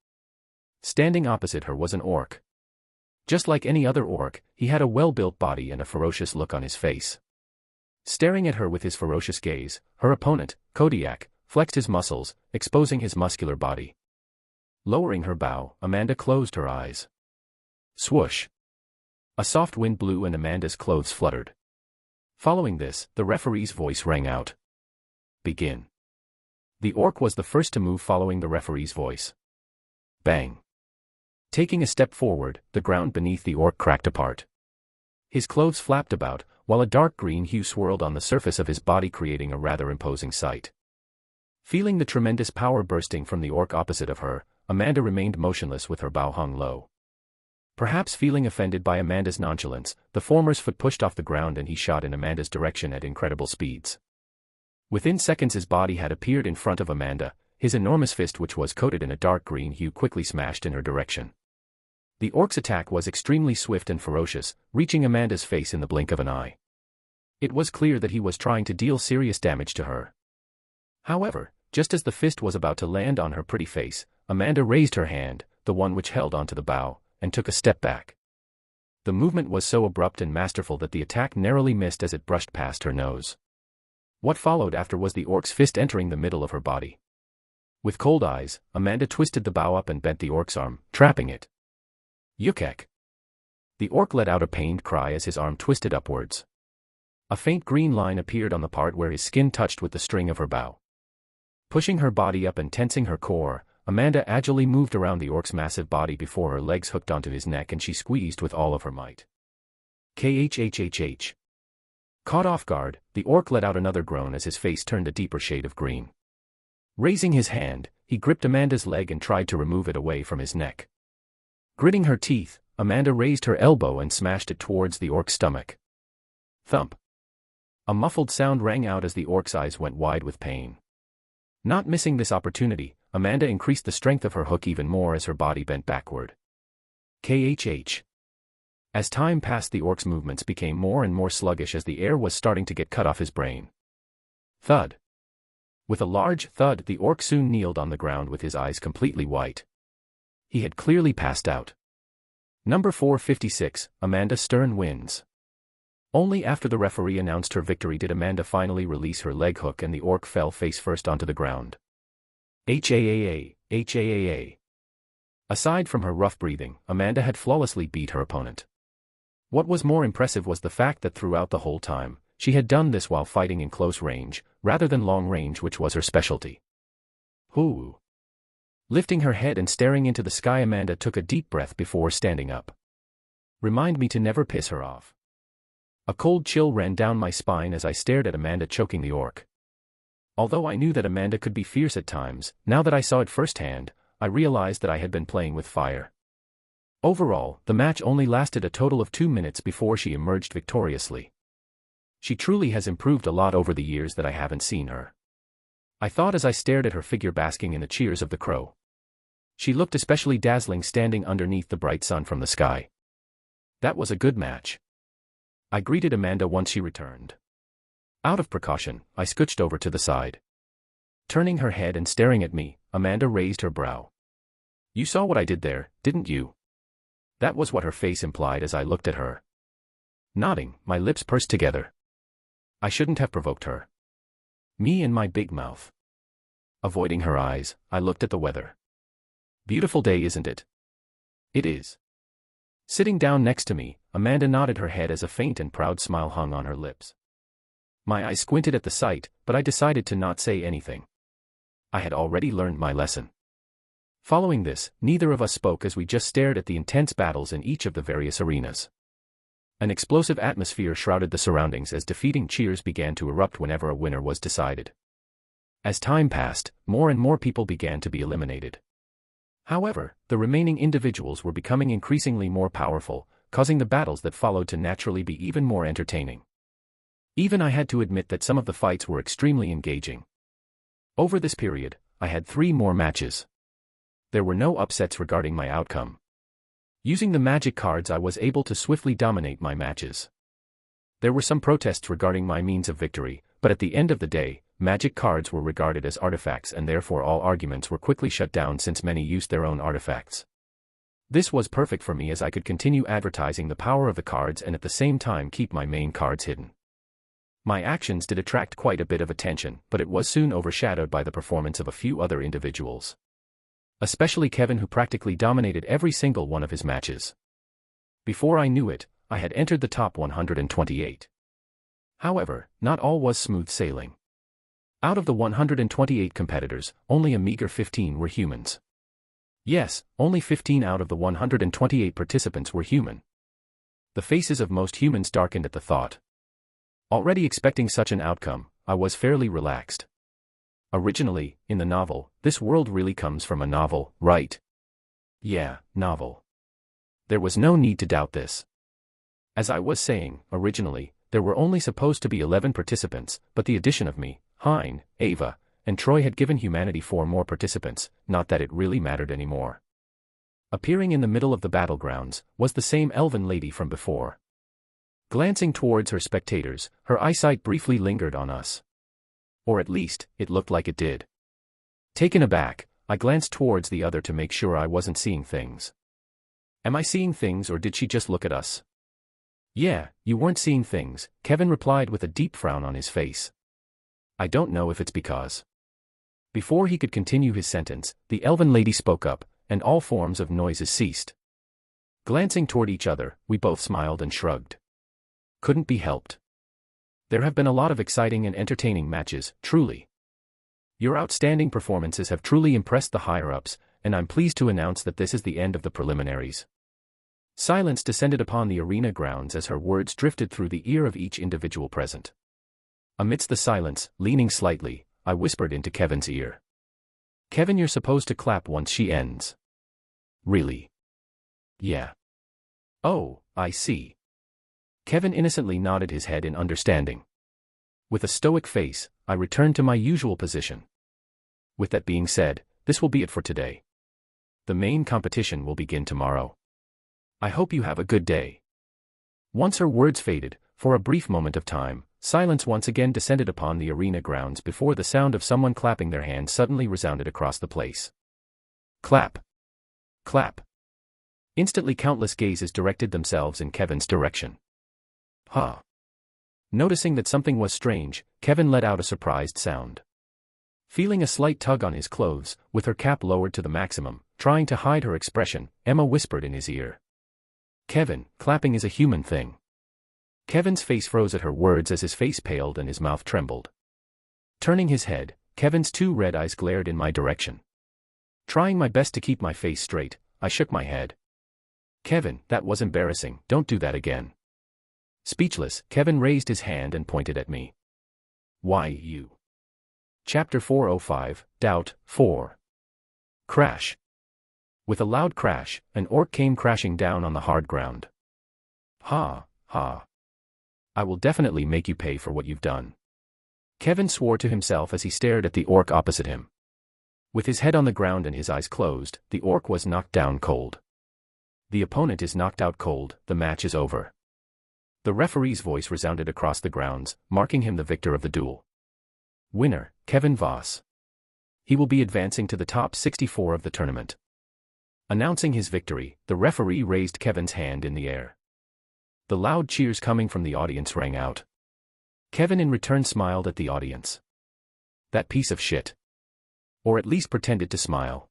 Standing opposite her was an orc. Just like any other orc, he had a well-built body and a ferocious look on his face. Staring at her with his ferocious gaze, her opponent, Kodiak, flexed his muscles, exposing his muscular body. Lowering her bow, Amanda closed her eyes. Swoosh! A soft wind blew and Amanda's clothes fluttered. Following this, the referee's voice rang out. Begin. The orc was the first to move following the referee's voice. Bang! Taking a step forward, the ground beneath the orc cracked apart. His clothes flapped about, while a dark green hue swirled on the surface of his body, creating a rather imposing sight. Feeling the tremendous power bursting from the orc opposite of her, Amanda remained motionless with her bow hung low. Perhaps feeling offended by Amanda's nonchalance, the former's foot pushed off the ground and he shot in Amanda's direction at incredible speeds. Within seconds his body had appeared in front of Amanda, his enormous fist, which was coated in a dark green hue, quickly smashed in her direction. The orc's attack was extremely swift and ferocious, reaching Amanda's face in the blink of an eye. It was clear that he was trying to deal serious damage to her. However, just as the fist was about to land on her pretty face, Amanda raised her hand, the one which held onto the bow, and took a step back. The movement was so abrupt and masterful that the attack narrowly missed as it brushed past her nose. What followed after was the orc's fist entering the middle of her body. With cold eyes, Amanda twisted the bow up and bent the orc's arm, trapping it. Yukek! The orc let out a pained cry as his arm twisted upwards. A faint green line appeared on the part where his skin touched with the string of her bow. Pushing her body up and tensing her core, Amanda agilely moved around the orc's massive body before her legs hooked onto his neck and she squeezed with all of her might. Khhhh. Caught off guard, the orc let out another groan as his face turned a deeper shade of green. Raising his hand, he gripped Amanda's leg and tried to remove it away from his neck. Gritting her teeth, Amanda raised her elbow and smashed it towards the orc's stomach. Thump! A muffled sound rang out as the orc's eyes went wide with pain. Not missing this opportunity, Amanda increased the strength of her hook even more as her body bent backward. Khh. As time passed, the orc's movements became more and more sluggish as the air was starting to get cut off his brain. Thud. With a large thud, the orc soon kneeled on the ground with his eyes completely white. He had clearly passed out. Number 456, Amanda Stern wins. Only after the referee announced her victory did Amanda finally release her leg hook and the orc fell face first onto the ground. HAAA. Aside from her rough breathing, Amanda had flawlessly beat her opponent. What was more impressive was the fact that throughout the whole time, she had done this while fighting in close range, rather than long range, which was her specialty. Hoo! Lifting her head and staring into the sky, Amanda took a deep breath before standing up. Remind me to never piss her off. A cold chill ran down my spine as I stared at Amanda choking the orc. Although I knew that Amanda could be fierce at times, now that I saw it firsthand, I realized that I had been playing with fire. Overall, the match only lasted a total of 2 minutes before she emerged victoriously. She truly has improved a lot over the years that I haven't seen her. I thought as I stared at her figure basking in the cheers of the crow. She looked especially dazzling standing underneath the bright sun from the sky. That was a good match. I greeted Amanda once she returned. Out of precaution, I scooched over to the side. Turning her head and staring at me, Amanda raised her brow. You saw what I did there, didn't you? That was what her face implied as I looked at her. Nodding, my lips pursed together. I shouldn't have provoked her. Me and my big mouth. Avoiding her eyes, I looked at the weather. Beautiful day, isn't it? It is. Sitting down next to me, Amanda nodded her head as a faint and proud smile hung on her lips. My eyes squinted at the sight, but I decided to not say anything. I had already learned my lesson. Following this, neither of us spoke as we just stared at the intense battles in each of the various arenas. An explosive atmosphere shrouded the surroundings as defeating cheers began to erupt whenever a winner was decided. As time passed, more and more people began to be eliminated. However, the remaining individuals were becoming increasingly more powerful, causing the battles that followed to naturally be even more entertaining. Even I had to admit that some of the fights were extremely engaging. Over this period, I had 3 more matches. There were no upsets regarding my outcome. Using the magic cards, I was able to swiftly dominate my matches. There were some protests regarding my means of victory, but at the end of the day, magic cards were regarded as artifacts and therefore all arguments were quickly shut down since many used their own artifacts. This was perfect for me as I could continue advertising the power of the cards and at the same time keep my main cards hidden. My actions did attract quite a bit of attention, but it was soon overshadowed by the performance of a few other individuals. Especially Kevin, who practically dominated every single one of his matches. Before I knew it, I had entered the top 128. However, not all was smooth sailing. Out of the 128 competitors, only a meager 15 were humans. Yes, only 15 out of the 128 participants were human. The faces of most humans darkened at the thought. Already expecting such an outcome, I was fairly relaxed. Originally, in the novel, this world really comes from a novel, right? Yeah, novel. There was no need to doubt this. As I was saying, originally, there were only supposed to be 11 participants, but the addition of me, Hein, Ava, and Troy had given humanity 4 more participants, not that it really mattered anymore. Appearing in the middle of the battlegrounds, was the same elven lady from before. Glancing towards her spectators, her eyesight briefly lingered on us. Or at least, it looked like it did. Taken aback, I glanced towards the other to make sure I wasn't seeing things. Am I seeing things or did she just look at us? Yeah, you weren't seeing things, Kevin replied with a deep frown on his face. I don't know if it's because. Before he could continue his sentence, the elven lady spoke up, and all forms of noises ceased. Glancing toward each other, we both smiled and shrugged. Couldn't be helped. There have been a lot of exciting and entertaining matches, truly. Your outstanding performances have truly impressed the higher-ups, and I'm pleased to announce that this is the end of the preliminaries. Silence descended upon the arena grounds as her words drifted through the ear of each individual present. Amidst the silence, leaning slightly, I whispered into Kevin's ear. Kevin, you're supposed to clap once she ends. Really? Yeah. Oh, I see. Kevin innocently nodded his head in understanding. With a stoic face, I returned to my usual position. With that being said, this will be it for today. The main competition will begin tomorrow. I hope you have a good day. Once her words faded, for a brief moment of time, silence once again descended upon the arena grounds before the sound of someone clapping their hands suddenly resounded across the place. Clap. Clap. Instantly countless gazes directed themselves in Kevin's direction. Huh. Noticing that something was strange, Kevin let out a surprised sound. Feeling a slight tug on his clothes, with her cap lowered to the maximum, trying to hide her expression, Emma whispered in his ear. Kevin, clapping is a human thing. Kevin's face froze at her words as his face paled and his mouth trembled. Turning his head, Kevin's 2 red eyes glared in my direction. Trying my best to keep my face straight, I shook my head. Kevin, that was embarrassing, don't do that again. Speechless, Kevin raised his hand and pointed at me. Why you? Chapter 405, Doubt, 4. Crash. With a loud crash, an orc came crashing down on the hard ground. Ha, ha. I will definitely make you pay for what you've done. Kevin swore to himself as he stared at the orc opposite him. With his head on the ground and his eyes closed, the orc was knocked down cold. The opponent is knocked out cold, the match is over. The referee's voice resounded across the grounds, marking him the victor of the duel. Winner, Kevin Voss. He will be advancing to the top 64 of the tournament. Announcing his victory, the referee raised Kevin's hand in the air. The loud cheers coming from the audience rang out. Kevin in return smiled at the audience. That piece of shit. Or at least pretended to smile.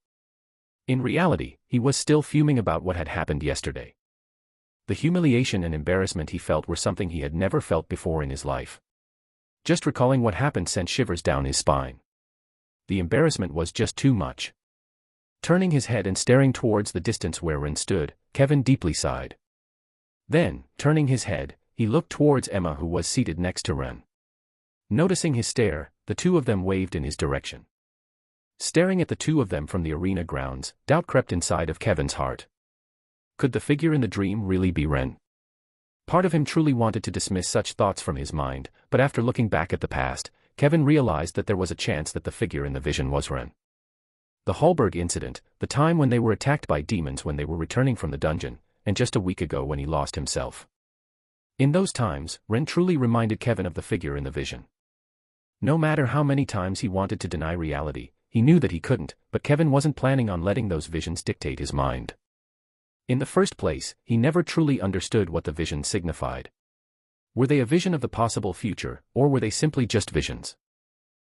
In reality, he was still fuming about what had happened yesterday. The humiliation and embarrassment he felt were something he had never felt before in his life. Just recalling what happened sent shivers down his spine. The embarrassment was just too much. Turning his head and staring towards the distance where Ren stood, Kevin deeply sighed. Then, turning his head, he looked towards Emma, who was seated next to Ren. Noticing his stare, the 2 of them waved in his direction. Staring at the 2 of them from the arena grounds, doubt crept inside of Kevin's heart. Could the figure in the dream really be Ren? Part of him truly wanted to dismiss such thoughts from his mind, but after looking back at the past, Kevin realized that there was a chance that the figure in the vision was Ren. The Hallberg incident, the time when they were attacked by demons when they were returning from the dungeon, and just a week ago when he lost himself. In those times, Ren truly reminded Kevin of the figure in the vision. No matter how many times he wanted to deny reality, he knew that he couldn't, but Kevin wasn't planning on letting those visions dictate his mind. In the first place, he never truly understood what the visions signified. Were they a vision of the possible future, or were they simply just visions?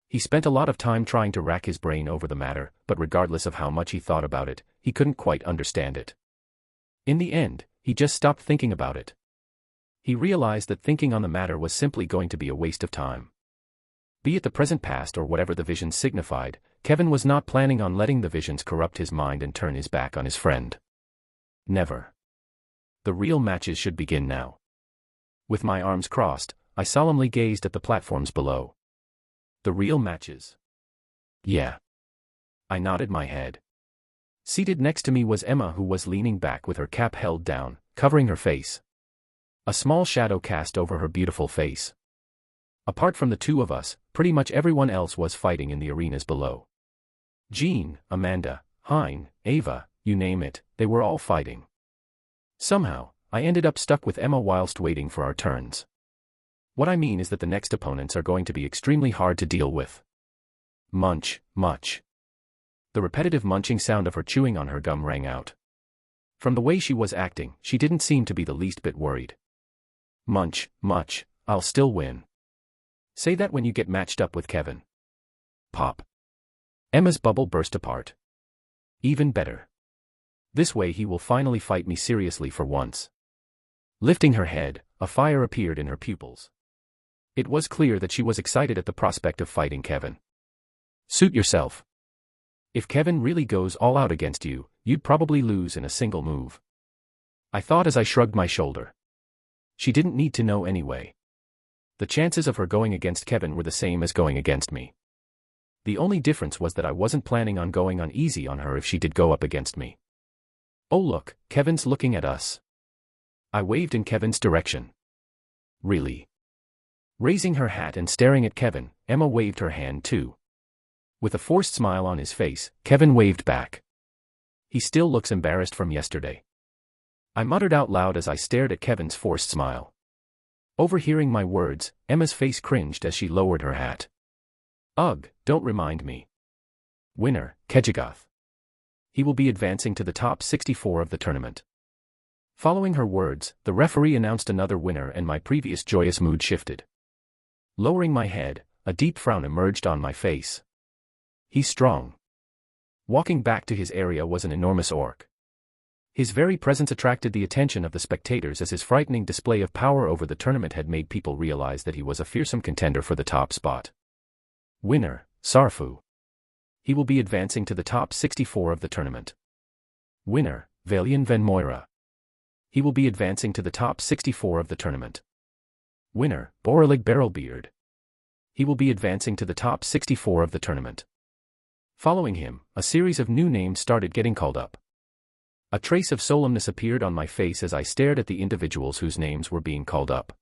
He spent a lot of time trying to rack his brain over the matter, but regardless of how much he thought about it, he couldn't quite understand it. In the end, he just stopped thinking about it. He realized that thinking on the matter was simply going to be a waste of time. Be it the present past or whatever the visions signified, Kevin was not planning on letting the visions corrupt his mind and turn his back on his friend. Never. The real matches should begin now. With my arms crossed, I solemnly gazed at the platforms below. The real matches? Yeah. I nodded my head. Seated next to me was Emma, who was leaning back with her cap held down, covering her face. A small shadow cast over her beautiful face. Apart from the two of us, pretty much everyone else was fighting in the arenas below. Jean, Amanda, Hein, Ava, you name it, they were all fighting. Somehow, I ended up stuck with Emma whilst waiting for our turns. What I mean is that the next opponents are going to be extremely hard to deal with. Munch, much. The repetitive munching sound of her chewing on her gum rang out. From the way she was acting, she didn't seem to be the least bit worried. Munch, much, I'll still win. Say that when you get matched up with Kevin. Pop. Emma's bubble burst apart. Even better. This way he will finally fight me seriously for once. Lifting her head, a fire appeared in her pupils. It was clear that she was excited at the prospect of fighting Kevin. Suit yourself. If Kevin really goes all out against you, you'd probably lose in a single move. I thought as I shrugged my shoulder. She didn't need to know anyway. The chances of her going against Kevin were the same as going against me. The only difference was that I wasn't planning on going on easy on her if she did go up against me. Oh look, Kevin's looking at us. I waved in Kevin's direction. Really? Raising her hat and staring at Kevin, Emma waved her hand too. With a forced smile on his face, Kevin waved back. He still looks embarrassed from yesterday. I muttered out loud as I stared at Kevin's forced smile. Overhearing my words, Emma's face cringed as she lowered her hat. Ugh, don't remind me. Winner, Kejigoth. He will be advancing to the top 64 of the tournament. Following her words, the referee announced another winner and my previous joyous mood shifted. Lowering my head, a deep frown emerged on my face. He's strong. Walking back to his area was an enormous orc. His very presence attracted the attention of the spectators as his frightening display of power over the tournament had made people realize that he was a fearsome contender for the top spot. Winner, Sarfu. He will be advancing to the top 64 of the tournament. Winner, Valian Van Moira. He will be advancing to the top 64 of the tournament. Winner, Borelig Barrelbeard. He will be advancing to the top 64 of the tournament. Following him, a series of new names started getting called up. A trace of solemnness appeared on my face as I stared at the individuals whose names were being called up.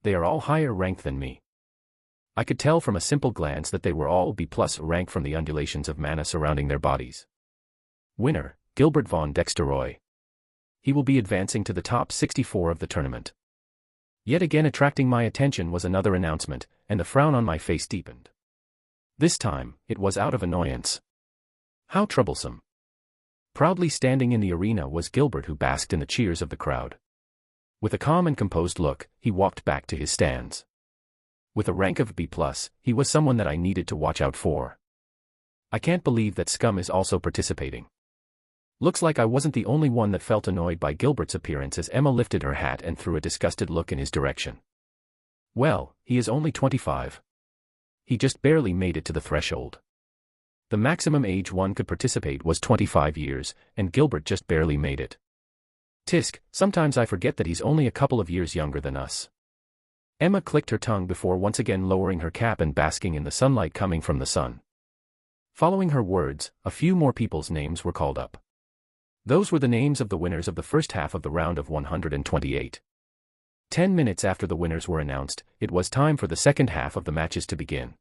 They are all higher rank than me. I could tell from a simple glance that they were all B+ rank from the undulations of mana surrounding their bodies. Winner, Gilbert von Dexteroy. He will be advancing to the top 64 of the tournament. Yet again attracting my attention was another announcement, and the frown on my face deepened. This time, it was out of annoyance. How troublesome. Proudly standing in the arena was Gilbert, who basked in the cheers of the crowd. With a calm and composed look, he walked back to his stands. With a rank of B+, he was someone that I needed to watch out for. I can't believe that Scum is also participating. Looks like I wasn't the only one that felt annoyed by Gilbert's appearance as Emma lifted her hat and threw a disgusted look in his direction. Well, he is only 25. He just barely made it to the threshold. The maximum age one could participate was 25 years, and Gilbert just barely made it. Tisk, sometimes I forget that he's only a couple of years younger than us. Emma clicked her tongue before once again lowering her cap and basking in the sunlight coming from the sun. Following her words, a few more people's names were called up. Those were the names of the winners of the first half of the round of 128. 10 minutes after the winners were announced, it was time for the second half of the matches to begin.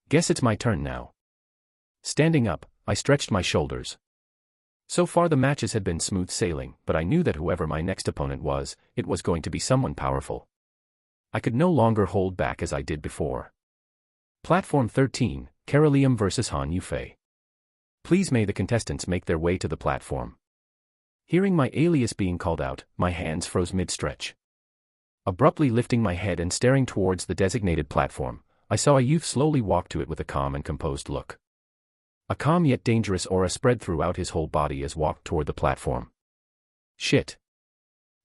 Guess it's my turn now. Standing up, I stretched my shoulders. So far the matches had been smooth sailing, but I knew that whoever my next opponent was, it was going to be someone powerful. I could no longer hold back as I did before. Platform 13, Caroleum vs. Han Yufei. Please may the contestants make their way to the platform. Hearing my alias being called out, my hands froze mid-stretch. Abruptly lifting my head and staring towards the designated platform, I saw a youth slowly walk to it with a calm and composed look. A calm yet dangerous aura spread throughout his whole body as walked toward the platform. Shit.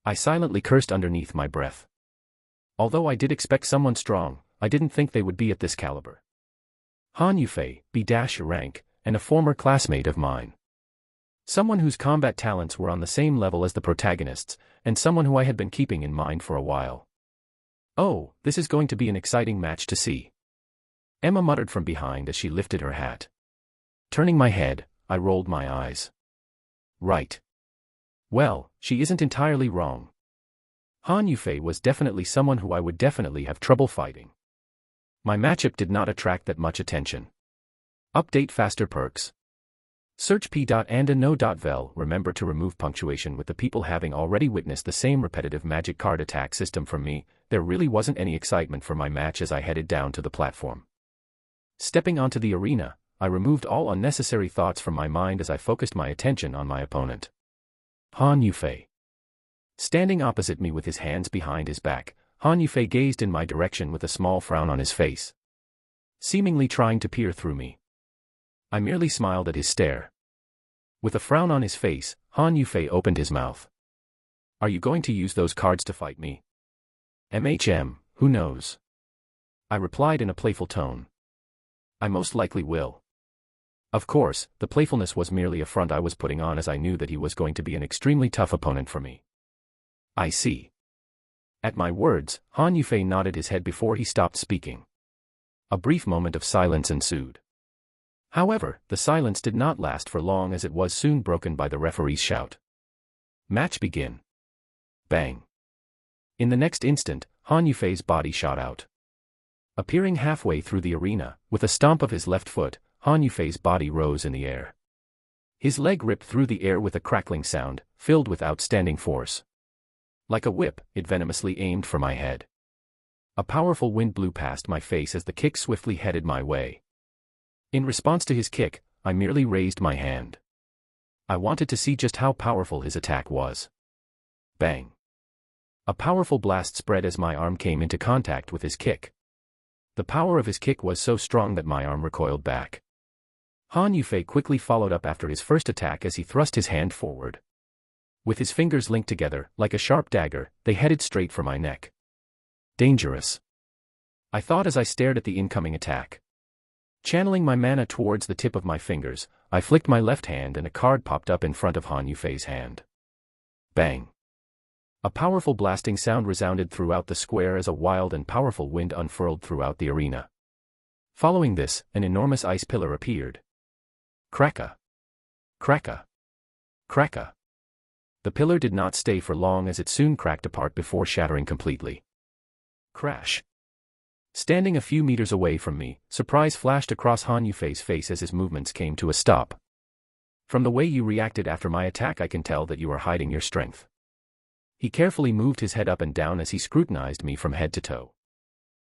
I silently cursed underneath my breath. Although I did expect someone strong, I didn't think they would be at this caliber. Han Yufei, B-rank, and a former classmate of mine. Someone whose combat talents were on the same level as the protagonists, and someone who I had been keeping in mind for a while. Oh, this is going to be an exciting match to see. Emma muttered from behind as she lifted her hat. Turning my head, I rolled my eyes. Right. Well, she isn't entirely wrong. Han Yufei was definitely someone who I would definitely have trouble fighting. My matchup did not attract that much attention. Update faster perks. Search p.and.no.vel. Remember to remove punctuation with the people having already witnessed the same repetitive magic card attack system from me. There really wasn't any excitement for my match as I headed down to the platform. Stepping onto the arena, I removed all unnecessary thoughts from my mind as I focused my attention on my opponent. Han Yufei. Standing opposite me with his hands behind his back, Han Yufei gazed in my direction with a small frown on his face, seemingly trying to peer through me. I merely smiled at his stare. With a frown on his face, Han Yufei opened his mouth. Are you going to use those cards to fight me? Who knows? I replied in a playful tone. I most likely will. Of course, the playfulness was merely a front I was putting on as I knew that he was going to be an extremely tough opponent for me. I see. At my words, Han Yufei nodded his head before he stopped speaking. A brief moment of silence ensued. However, the silence did not last for long as it was soon broken by the referee's shout. Match begin. Bang. In the next instant, Han Yufei's body shot out. Appearing halfway through the arena, with a stomp of his left foot, Han Yufei's body rose in the air. His leg ripped through the air with a crackling sound, filled with outstanding force. Like a whip, it venomously aimed for my head. A powerful wind blew past my face as the kick swiftly headed my way. In response to his kick, I merely raised my hand. I wanted to see just how powerful his attack was. Bang. A powerful blast spread as my arm came into contact with his kick. The power of his kick was so strong that my arm recoiled back. Han Yufei quickly followed up after his first attack as he thrust his hand forward. With his fingers linked together, like a sharp dagger, they headed straight for my neck. Dangerous. I thought as I stared at the incoming attack. Channeling my mana towards the tip of my fingers, I flicked my left hand and a card popped up in front of Han Yufei's hand. Bang. A powerful blasting sound resounded throughout the square as a wild and powerful wind unfurled throughout the arena. Following this, an enormous ice pillar appeared. Cracka. Cracka. Cracka. The pillar did not stay for long as it soon cracked apart before shattering completely. Crash. Standing a few meters away from me, surprise flashed across Han Yufei's face as his movements came to a stop. From the way you reacted after my attack, I can tell that you are hiding your strength. He carefully moved his head up and down as he scrutinized me from head to toe.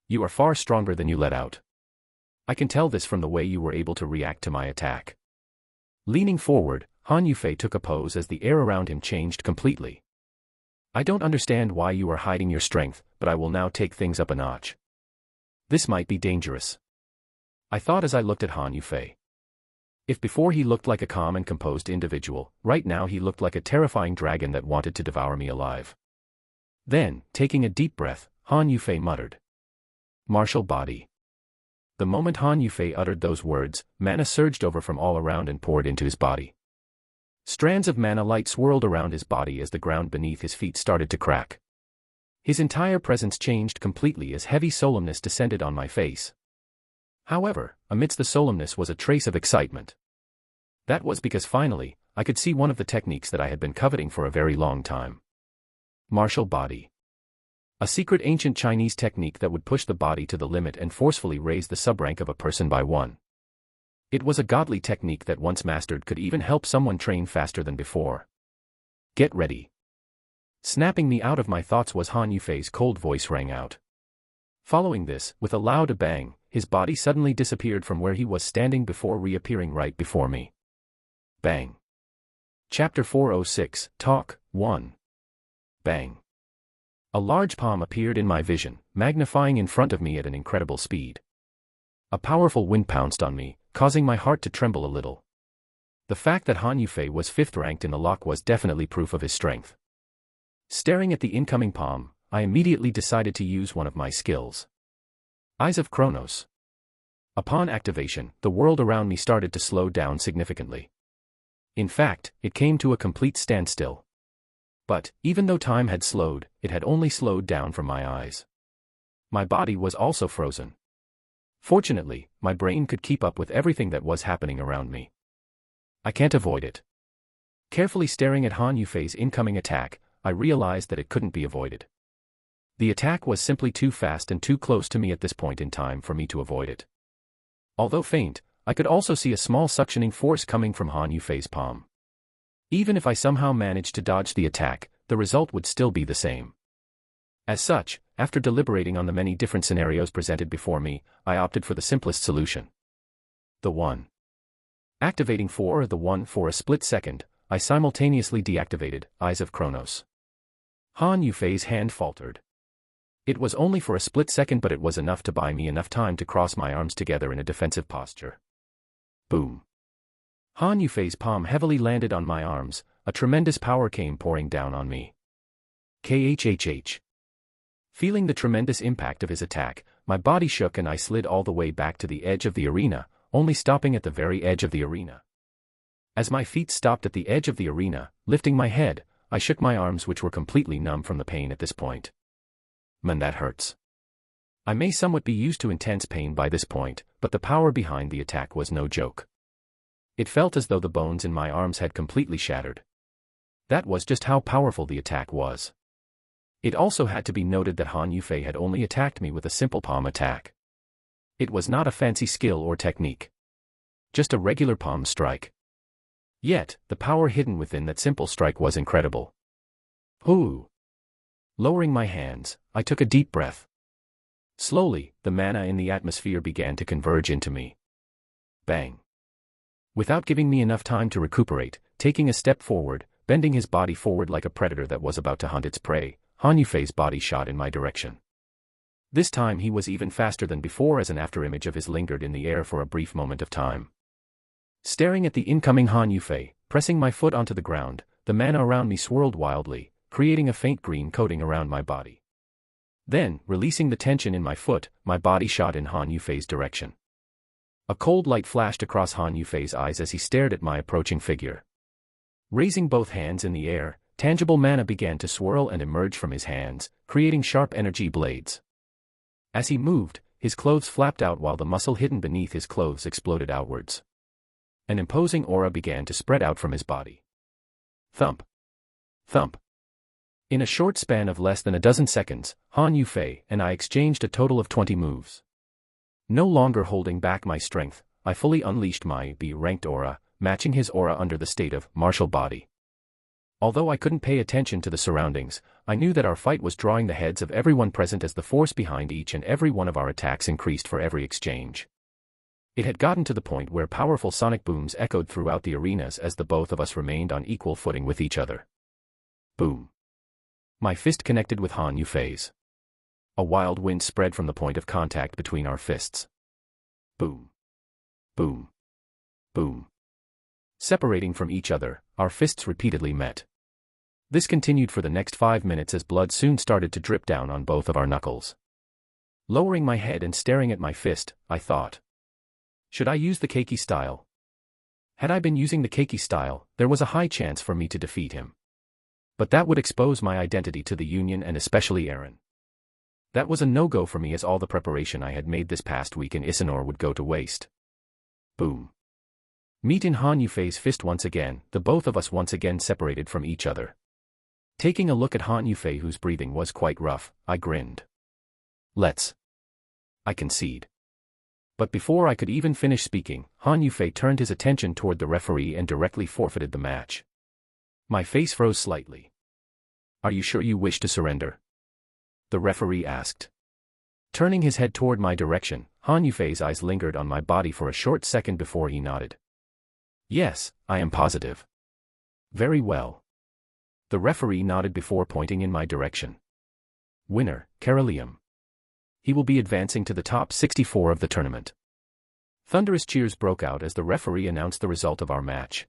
You are far stronger than you let out. I can tell this from the way you were able to react to my attack. Leaning forward, Han Yufei took a pose as the air around him changed completely. I don't understand why you are hiding your strength, but I will now take things up a notch. This might be dangerous. I thought as I looked at Han Yufei. If before he looked like a calm and composed individual, right now he looked like a terrifying dragon that wanted to devour me alive. Then, taking a deep breath, Han Yufei muttered. Martial body. The moment Han Yufei uttered those words, mana surged over from all around and poured into his body. Strands of mana light swirled around his body as the ground beneath his feet started to crack. His entire presence changed completely as heavy solemnness descended on my face. However, amidst the solemnness was a trace of excitement. That was because finally, I could see one of the techniques that I had been coveting for a very long time. Martial body. A secret ancient Chinese technique that would push the body to the limit and forcefully raise the sub-rank of a person by one. It was a godly technique that once mastered could even help someone train faster than before. Get ready. Snapping me out of my thoughts was Han Yufei's cold voice rang out. Following this, with a loud bang, his body suddenly disappeared from where he was standing before reappearing right before me. Bang. Chapter 406, Talk, 1. Bang. A large palm appeared in my vision, magnifying in front of me at an incredible speed. A powerful wind pounced on me, causing my heart to tremble a little. The fact that Han Yufei was 5th ranked in the lock was definitely proof of his strength. Staring at the incoming palm, I immediately decided to use one of my skills. Eyes of Chronos. Upon activation, the world around me started to slow down significantly. In fact, it came to a complete standstill. But, even though time had slowed, it had only slowed down from my eyes. My body was also frozen. Fortunately, my brain could keep up with everything that was happening around me. I can't avoid it. Carefully staring at Han Yufei's incoming attack, I realized that it couldn't be avoided. The attack was simply too fast and too close to me at this point in time for me to avoid it. Although faint, I could also see a small suctioning force coming from Han Yufei's palm. Even if I somehow managed to dodge the attack, the result would still be the same. As such, after deliberating on the many different scenarios presented before me, I opted for the simplest solution. The 1. Activating the 1 for a split second, I simultaneously deactivated Eyes of Chronos. Han Yufei's hand faltered. It was only for a split second, but it was enough to buy me enough time to cross my arms together in a defensive posture. Boom. Han Yufei's palm heavily landed on my arms, a tremendous power came pouring down on me. KHHH. Feeling the tremendous impact of his attack, my body shook and I slid all the way back to the edge of the arena, only stopping at the very edge of the arena. As my feet stopped at the edge of the arena, lifting my head, I shook my arms, which were completely numb from the pain at this point. Man, that hurts. I may somewhat be used to intense pain by this point, but the power behind the attack was no joke. It felt as though the bones in my arms had completely shattered. That was just how powerful the attack was. It also had to be noted that Han Yufei had only attacked me with a simple palm attack. It was not a fancy skill or technique. Just a regular palm strike. Yet, the power hidden within that simple strike was incredible. Ooh. Lowering my hands, I took a deep breath. Slowly, the mana in the atmosphere began to converge into me. Bang. Without giving me enough time to recuperate, taking a step forward, bending his body forward like a predator that was about to hunt its prey, Han Yufei's body shot in my direction. This time he was even faster than before, as an afterimage of his lingered in the air for a brief moment of time. Staring at the incoming Han Yufei, pressing my foot onto the ground, the mana around me swirled wildly, creating a faint green coating around my body. Then, releasing the tension in my foot, my body shot in Han Yufei's direction. A cold light flashed across Han Yufei's eyes as he stared at my approaching figure. Raising both hands in the air, tangible mana began to swirl and emerge from his hands, creating sharp energy blades. As he moved, his clothes flapped out while the muscle hidden beneath his clothes exploded outwards. An imposing aura began to spread out from his body. Thump. Thump. In a short span of less than a dozen seconds, Han Yufei and I exchanged a total of 20 moves. No longer holding back my strength, I fully unleashed my B-ranked aura, matching his aura under the state of martial body. Although I couldn't pay attention to the surroundings, I knew that our fight was drawing the heads of everyone present as the force behind each and every one of our attacks increased for every exchange. It had gotten to the point where powerful sonic booms echoed throughout the arenas as the both of us remained on equal footing with each other. Boom. My fist connected with Han Yufei's. A wild wind spread from the point of contact between our fists. Boom. Boom. Boom. Separating from each other, our fists repeatedly met. This continued for the next 5 minutes as blood soon started to drip down on both of our knuckles. Lowering my head and staring at my fist, I thought. Should I use the keiki style? Had I been using the keiki style, there was a high chance for me to defeat him. But that would expose my identity to the Union and especially Eren. That was a no-go for me, as all the preparation I had made this past week in Isanor would go to waste. Boom. Meeting Han Yufei's fist once again, the both of us once again separated from each other. Taking a look at Han Yufei, whose breathing was quite rough, I grinned. Let's. I concede. But before I could even finish speaking, Han Yufei turned his attention toward the referee and directly forfeited the match. My face froze slightly. Are you sure you wish to surrender? The referee asked. Turning his head toward my direction, Han Yufei's eyes lingered on my body for a short second before he nodded. Yes, I am positive. Very well. The referee nodded before pointing in my direction. Winner, Karalium. He will be advancing to the top 64 of the tournament. Thunderous cheers broke out as the referee announced the result of our match.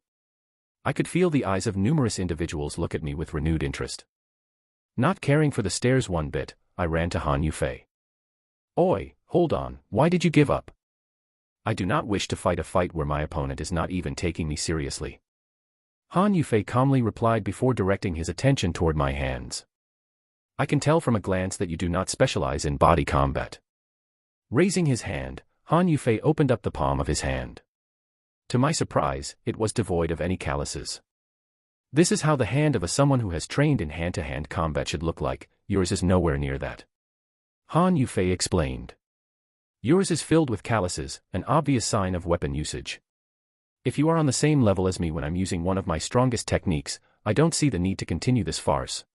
I could feel the eyes of numerous individuals look at me with renewed interest. Not caring for the stares one bit, I ran to Han Yufei. Oi, hold on, why did you give up? I do not wish to fight a fight where my opponent is not even taking me seriously. Han Yufei calmly replied before directing his attention toward my hands. I can tell from a glance that you do not specialize in body combat. Raising his hand, Han Yufei opened up the palm of his hand. To my surprise, it was devoid of any calluses. This is how the hand of someone who has trained in hand-to-hand combat should look like. Yours is nowhere near that. Han Yufei explained. Yours is filled with calluses, an obvious sign of weapon usage. If you are on the same level as me when I'm using one of my strongest techniques, I don't see the need to continue this farce.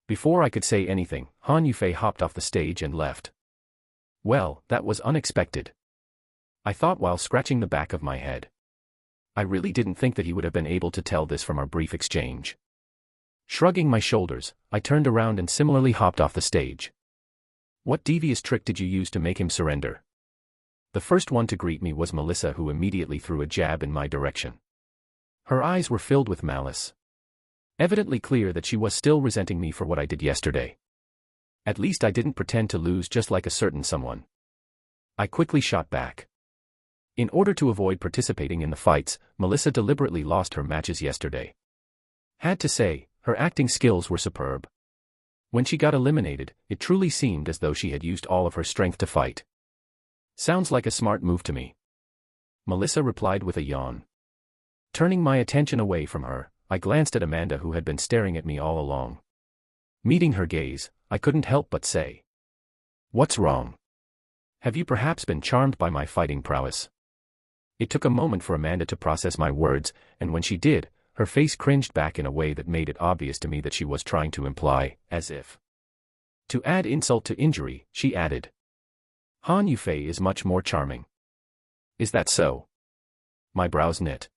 Before I could say anything, Han Yufei hopped off the stage and left. Well, that was unexpected. I thought while scratching the back of my head. I really didn't think that he would have been able to tell this from our brief exchange. Shrugging my shoulders, I turned around and similarly hopped off the stage. What devious trick did you use to make him surrender? The first one to greet me was Melissa, who immediately threw a jab in my direction. Her eyes were filled with malice. Evidently clear that she was still resenting me for what I did yesterday. At least I didn't pretend to lose just like a certain someone. I quickly shot back. In order to avoid participating in the fights, Melissa deliberately lost her matches yesterday. Had to say, her acting skills were superb. When she got eliminated, it truly seemed as though she had used all of her strength to fight. Sounds like a smart move to me. Melissa replied with a yawn. Turning my attention away from her, I glanced at Amanda, who had been staring at me all along. Meeting her gaze, I couldn't help but say. What's wrong? Have you perhaps been charmed by my fighting prowess? It took a moment for Amanda to process my words, and when she did, her face cringed back in a way that made it obvious to me that she was trying to imply, as if to add insult to injury, she added. Han Yufei is much more charming. Is that so? My brows knit.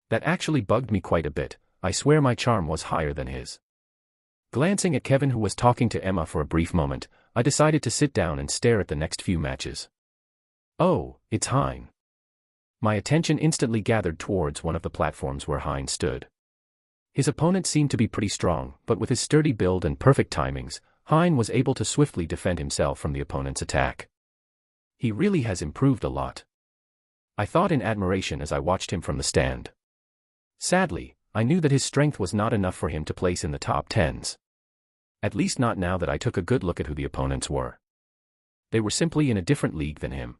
That actually bugged me quite a bit. I swear my charm was higher than his. Glancing at Kevin, who was talking to Emma for a brief moment, I decided to sit down and stare at the next few matches. Oh, it's Hein. My attention instantly gathered towards one of the platforms where Hein stood. His opponent seemed to be pretty strong, but with his sturdy build and perfect timings, Hein was able to swiftly defend himself from the opponent's attack. He really has improved a lot. I thought in admiration as I watched him from the stand. Sadly, I knew that his strength was not enough for him to place in the top 10s. At least not now that I took a good look at who the opponents were. They were simply in a different league than him.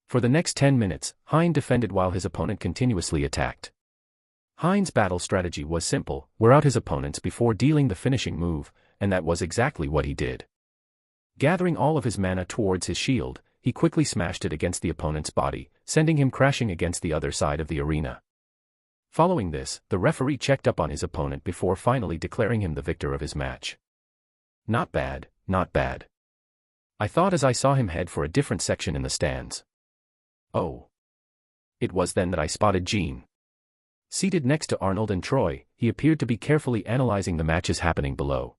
For the next 10 minutes, Hein defended while his opponent continuously attacked. Hein's battle strategy was simple: wear out his opponents before dealing the finishing move, and that was exactly what he did. Gathering all of his mana towards his shield, he quickly smashed it against the opponent's body, sending him crashing against the other side of the arena. Following this, the referee checked up on his opponent before finally declaring him the victor of his match. Not bad, not bad. I thought as I saw him head for a different section in the stands. Oh. It was then that I spotted Jean. Seated next to Arnold and Troy, he appeared to be carefully analyzing the matches happening below.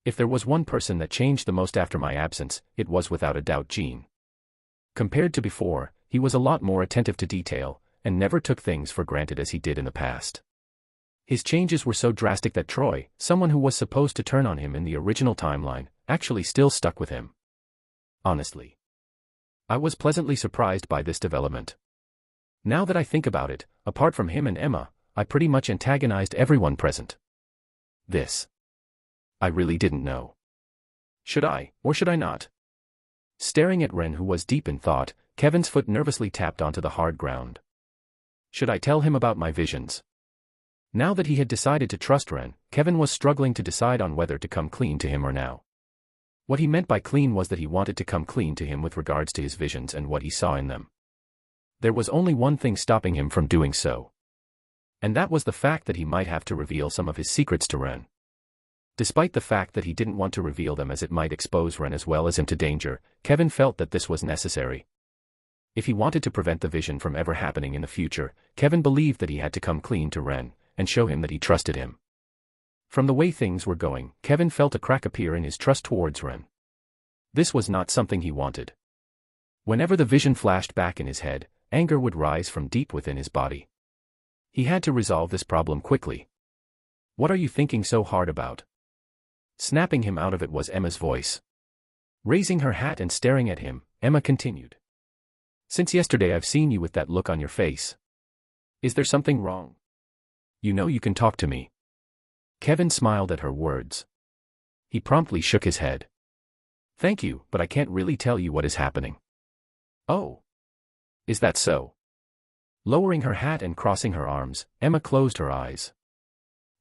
If there was one person that changed the most after my absence, it was without a doubt Jean. Compared to before, he was a lot more attentive to detail, and never took things for granted as he did in the past. His changes were so drastic that Troy, someone who was supposed to turn on him in the original timeline, actually still stuck with him. Honestly, I was pleasantly surprised by this development. Now that I think about it, apart from him and Emma, I pretty much antagonized everyone present. This. I really didn't know. Should I, or should I not? Staring at Ren, who was deep in thought, Kevin's foot nervously tapped onto the hard ground. Should I tell him about my visions? Now that he had decided to trust Ren, Kevin was struggling to decide on whether to come clean to him or now. What he meant by clean was that he wanted to come clean to him with regards to his visions and what he saw in them. There was only one thing stopping him from doing so. And that was the fact that he might have to reveal some of his secrets to Ren. Despite the fact that he didn't want to reveal them as it might expose Ren as well as him to danger, Kevin felt that this was necessary. If he wanted to prevent the vision from ever happening in the future, Kevin believed that he had to come clean to Ren and show him that he trusted him. From the way things were going, Kevin felt a crack appear in his trust towards Ren. This was not something he wanted. Whenever the vision flashed back in his head, anger would rise from deep within his body. He had to resolve this problem quickly. "What are you thinking so hard about?" Snapping him out of it was Emma's voice. Raising her hat and staring at him, Emma continued. "Since yesterday I've seen you with that look on your face. Is there something wrong? You know you can talk to me." Kevin smiled at her words. He promptly shook his head. "Thank you, but I can't really tell you what is happening." "Oh. Is that so?" Lowering her hat and crossing her arms, Emma closed her eyes.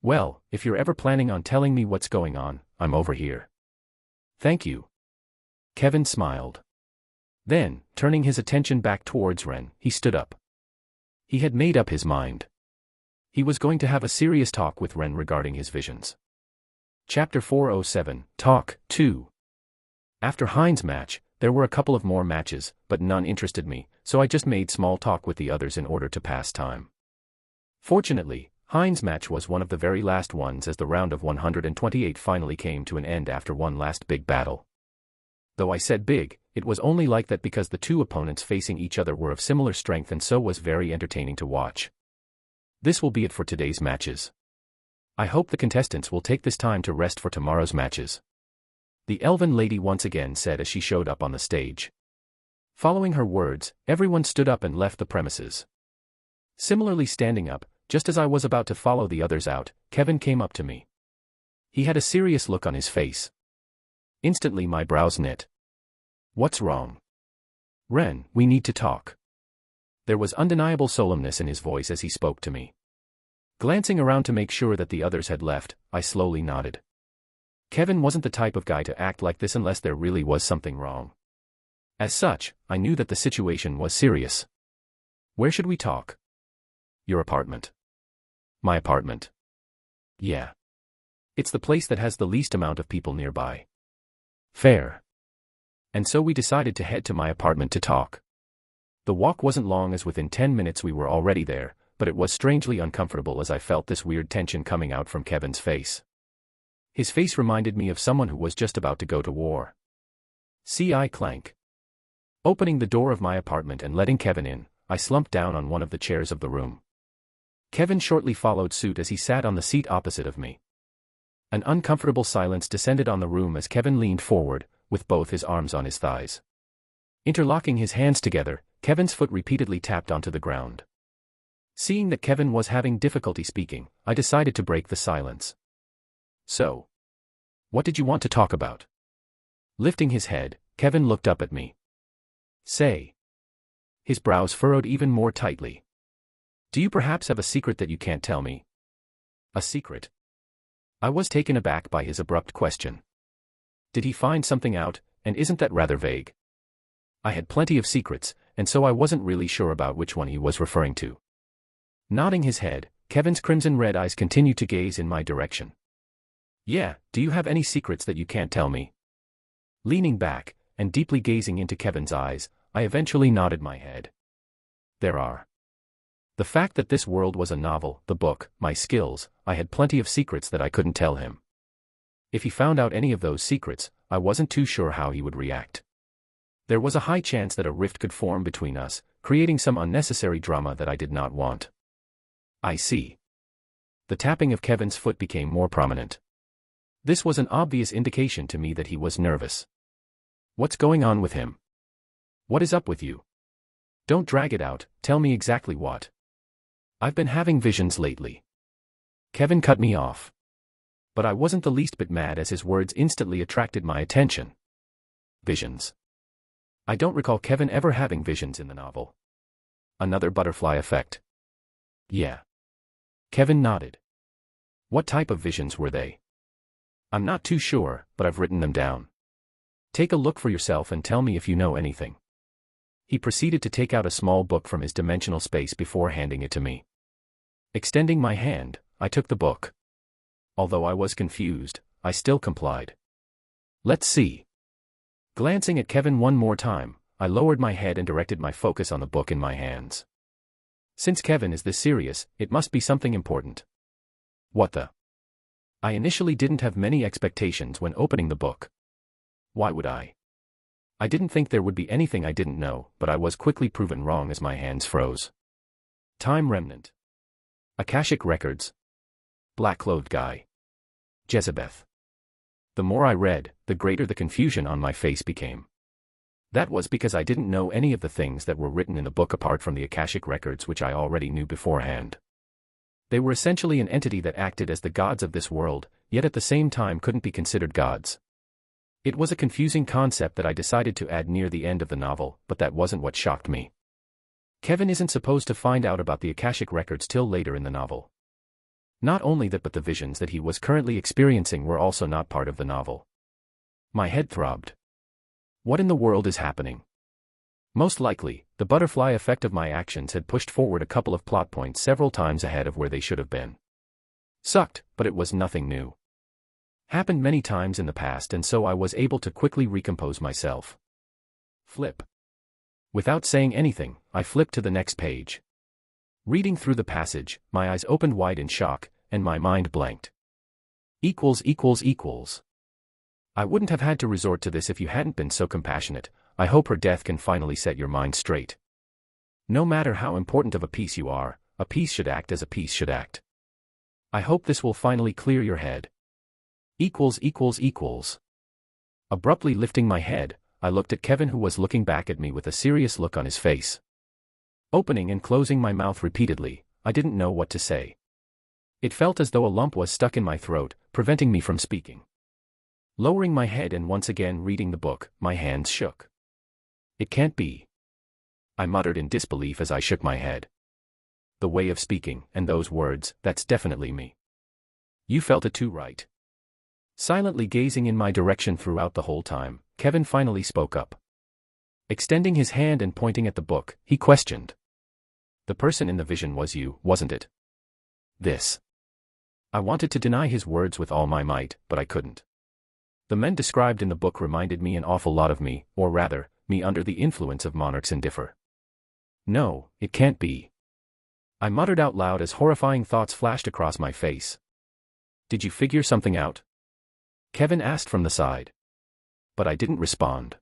"Well, if you're ever planning on telling me what's going on, I'm over here." "Thank you." Kevin smiled. Then, turning his attention back towards Ren, he stood up. He had made up his mind. He was going to have a serious talk with Ren regarding his visions. Chapter 407, Talk 2. After Hein's match, there were a couple of more matches, but none interested me, so I just made small talk with the others in order to pass time. Fortunately, Hein's match was one of the very last ones as the round of 128 finally came to an end after one last big battle. Though I said big, it was only like that because the two opponents facing each other were of similar strength and so was very entertaining to watch. This will be it for today's matches. I hope the contestants will take this time to rest for tomorrow's matches. The elven lady once again said as she showed up on the stage. Following her words, everyone stood up and left the premises. Similarly standing up, just as I was about to follow the others out, Kevin came up to me. He had a serious look on his face. Instantly my brows knit. "What's wrong?" "Ren, we need to talk." There was undeniable solemnness in his voice as he spoke to me. Glancing around to make sure that the others had left, I slowly nodded. Kevin wasn't the type of guy to act like this unless there really was something wrong. As such, I knew that the situation was serious. "Where should we talk?" "Your apartment." "My apartment?" "Yeah. It's the place that has the least amount of people nearby." "Fair." And so we decided to head to my apartment to talk. The walk wasn't long as within 10 minutes we were already there, but it was strangely uncomfortable as I felt this weird tension coming out from Kevin's face. His face reminded me of someone who was just about to go to war. C.I. clank. Opening the door of my apartment and letting Kevin in, I slumped down on one of the chairs of the room. Kevin shortly followed suit as he sat on the seat opposite of me. An uncomfortable silence descended on the room as Kevin leaned forward, with both his arms on his thighs. Interlocking his hands together, Kevin's foot repeatedly tapped onto the ground. Seeing that Kevin was having difficulty speaking, I decided to break the silence. "So, what did you want to talk about?" Lifting his head, Kevin looked up at me. "Say." His brows furrowed even more tightly. "Do you perhaps have a secret that you can't tell me?" "A secret?" I was taken aback by his abrupt question. Did he find something out, and isn't that rather vague? I had plenty of secrets, and so I wasn't really sure about which one he was referring to. Nodding his head, Kevin's crimson-red eyes continued to gaze in my direction. "Yeah, do you have any secrets that you can't tell me?" Leaning back, and deeply gazing into Kevin's eyes, I eventually nodded my head. "There are." The fact that this world was a novel, the book, my skills, I had plenty of secrets that I couldn't tell him. If he found out any of those secrets, I wasn't too sure how he would react. There was a high chance that a rift could form between us, creating some unnecessary drama that I did not want. "I see." The tapping of Kevin's foot became more prominent. This was an obvious indication to me that he was nervous. "What's going on with him? What is up with you? Don't drag it out, tell me exactly what." "I've been having visions lately." Kevin cut me off. But I wasn't the least bit mad as his words instantly attracted my attention. Visions. I don't recall Kevin ever having visions in the novel. Another butterfly effect. Yeah. Kevin nodded. What type of visions were they? I'm not too sure, but I've written them down. Take a look for yourself and tell me if you know anything. He proceeded to take out a small book from his dimensional space before handing it to me. Extending my hand, I took the book. Although I was confused, I still complied. Let's see. Glancing at Kevin one more time, I lowered my head and directed my focus on the book in my hands. Since Kevin is this serious, it must be something important. What the? I initially didn't have many expectations when opening the book. Why would I? I didn't think there would be anything I didn't know, but I was quickly proven wrong as my hands froze. Time Remnant. Akashic Records. Black-clothed guy. Jezebeth. The more I read, the greater the confusion on my face became. That was because I didn't know any of the things that were written in the book apart from the Akashic Records, which I already knew beforehand. They were essentially an entity that acted as the gods of this world, yet at the same time couldn't be considered gods. It was a confusing concept that I decided to add near the end of the novel, but that wasn't what shocked me. Kevin isn't supposed to find out about the Akashic Records till later in the novel. Not only that, but the visions that he was currently experiencing were also not part of the novel. My head throbbed. What in the world is happening? Most likely, the butterfly effect of my actions had pushed forward a couple of plot points several times ahead of where they should have been. Sucked, but it was nothing new. Happened many times in the past, and so I was able to quickly recompose myself. Flip. Without saying anything, I flipped to the next page. Reading through the passage, my eyes opened wide in shock, and my mind blanked. I wouldn't have had to resort to this if you hadn't been so compassionate. I hope her death can finally set your mind straight. No matter how important of a piece you are, a piece should act as a piece should act. I hope this will finally clear your head. Abruptly lifting my head, I looked at Kevin, who was looking back at me with a serious look on his face. Opening and closing my mouth repeatedly, I didn't know what to say. It felt as though a lump was stuck in my throat, preventing me from speaking. Lowering my head and once again reading the book, my hands shook. It can't be. I muttered in disbelief as I shook my head. The way of speaking, and those words, that's definitely me. You felt it too, right? Silently gazing in my direction throughout the whole time, Kevin finally spoke up. Extending his hand and pointing at the book, he questioned. The person in the vision was you, wasn't it? This. I wanted to deny his words with all my might, but I couldn't. The men described in the book reminded me an awful lot of me, or rather, me under the influence of monarchs in differ. No, it can't be. I muttered out loud as horrifying thoughts flashed across my face. Did you figure something out? Kevin asked from the side. But I didn't respond.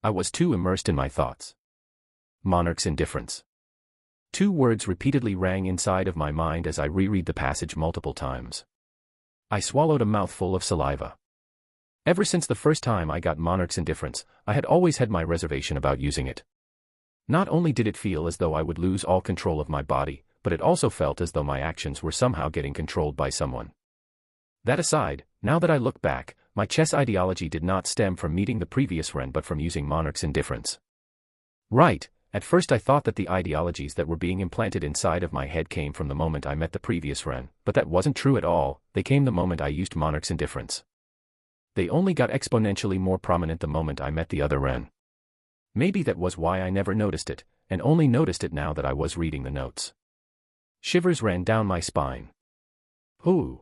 I was too immersed in my thoughts. Monarch's indifference. Two words repeatedly rang inside of my mind as I reread the passage multiple times. I swallowed a mouthful of saliva. Ever since the first time I got monarch's indifference, I had always had my reservation about using it. Not only did it feel as though I would lose all control of my body, but it also felt as though my actions were somehow getting controlled by someone. That aside, now that I look back, my chess ideology did not stem from meeting the previous Ren but from using monarch's indifference. Right, at first I thought that the ideologies that were being implanted inside of my head came from the moment I met the previous Ren, but that wasn't true at all. They came the moment I used monarch's indifference. They only got exponentially more prominent the moment I met the other Ren. Maybe that was why I never noticed it, and only noticed it now that I was reading the notes. Shivers ran down my spine. Ooh.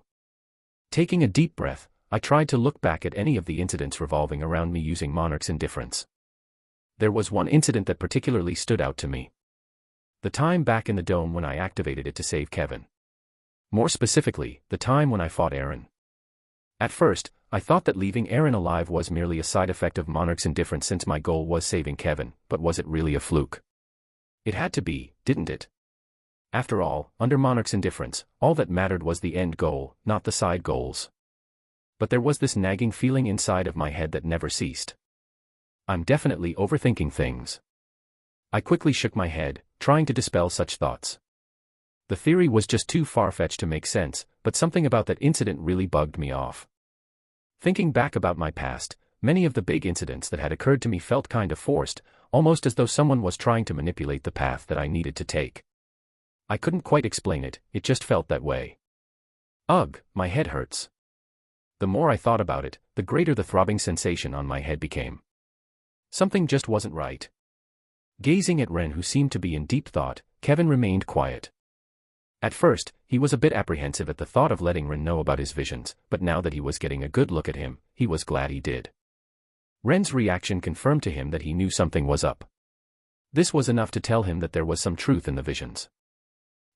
Taking a deep breath, I tried to look back at any of the incidents revolving around me using monarch's indifference. There was one incident that particularly stood out to me. The time back in the dome when I activated it to save Kevin. More specifically, the time when I fought Aaron. At first, I thought that leaving Aaron alive was merely a side effect of monarch's indifference since my goal was saving Kevin, but was it really a fluke? It had to be, didn't it? After all, under monarch's indifference, all that mattered was the end goal, not the side goals. But there was this nagging feeling inside of my head that never ceased. I'm definitely overthinking things. I quickly shook my head, trying to dispel such thoughts. The theory was just too far-fetched to make sense, but something about that incident really bugged me off. Thinking back about my past, many of the big incidents that had occurred to me felt kind of forced, almost as though someone was trying to manipulate the path that I needed to take. I couldn't quite explain it, it just felt that way. Ugh, my head hurts. The more I thought about it, the greater the throbbing sensation on my head became. Something just wasn't right. Gazing at Ren, who seemed to be in deep thought, Kevin remained quiet. At first, he was a bit apprehensive at the thought of letting Ren know about his visions, but now that he was getting a good look at him, he was glad he did. Ren's reaction confirmed to him that he knew something was up. This was enough to tell him that there was some truth in the visions.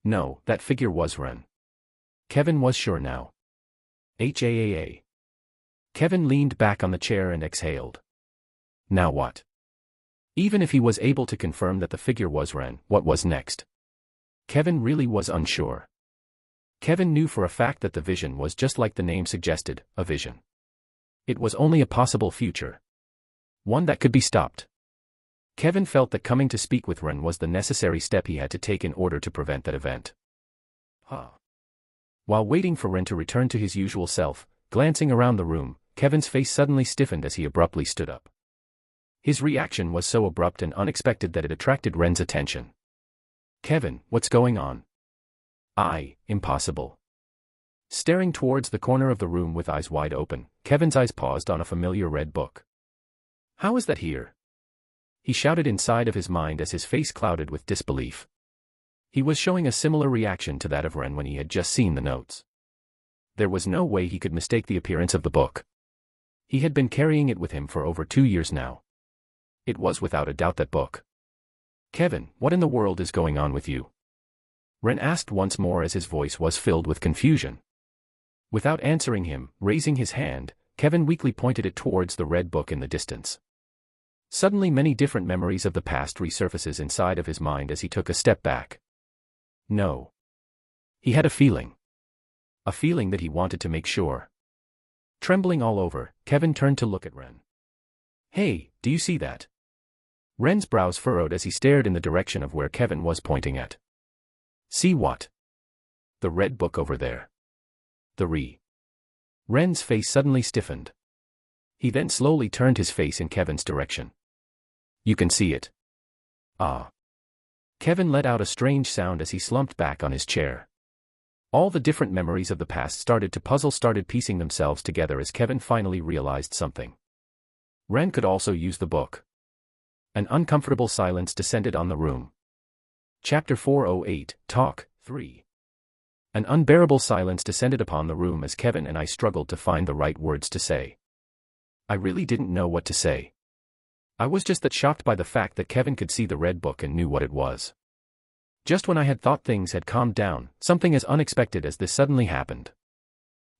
No, that figure was Ren. Kevin was sure now. HAAA. Kevin leaned back on the chair and exhaled. Now what? Even if he was able to confirm that the figure was Ren, what was next? Kevin really was unsure. Kevin knew for a fact that the vision was just like the name suggested, a vision. It was only a possible future. One that could be stopped. Kevin felt that coming to speak with Ren was the necessary step he had to take in order to prevent that event. While waiting for Ren to return to his usual self, glancing around the room, Kevin's face suddenly stiffened as he abruptly stood up. His reaction was so abrupt and unexpected that it attracted Ren's attention. Kevin, what's going on? Impossible. Staring towards the corner of the room with eyes wide open, Kevin's eyes paused on a familiar red book. How is that here? He shouted inside of his mind as his face clouded with disbelief. He was showing a similar reaction to that of Ren when he had just seen the notes. There was no way he could mistake the appearance of the book. He had been carrying it with him for over 2 years now. It was without a doubt that book. Kevin, what in the world is going on with you? Ren asked once more as his voice was filled with confusion. Without answering him, raising his hand, Kevin weakly pointed it towards the red book in the distance. Suddenly many different memories of the past resurfaces inside of his mind as he took a step back. No. He had a feeling. A feeling that he wanted to make sure. Trembling all over, Kevin turned to look at Ren. Hey, do you see that? Ren's brows furrowed as he stared in the direction of where Kevin was pointing at. See what? The red book over there. Ren's face suddenly stiffened. He then slowly turned his face in Kevin's direction. You can see it. Ah. Kevin let out a strange sound as he slumped back on his chair. All the different memories of the past started piecing themselves together as Kevin finally realized something. Ren could also use the book. An uncomfortable silence descended on the room. Chapter 408, Talk 3. An unbearable silence descended upon the room as Kevin and I struggled to find the right words to say. I really didn't know what to say. I was just that shocked by the fact that Kevin could see the red book and knew what it was. Just when I had thought things had calmed down, something as unexpected as this suddenly happened.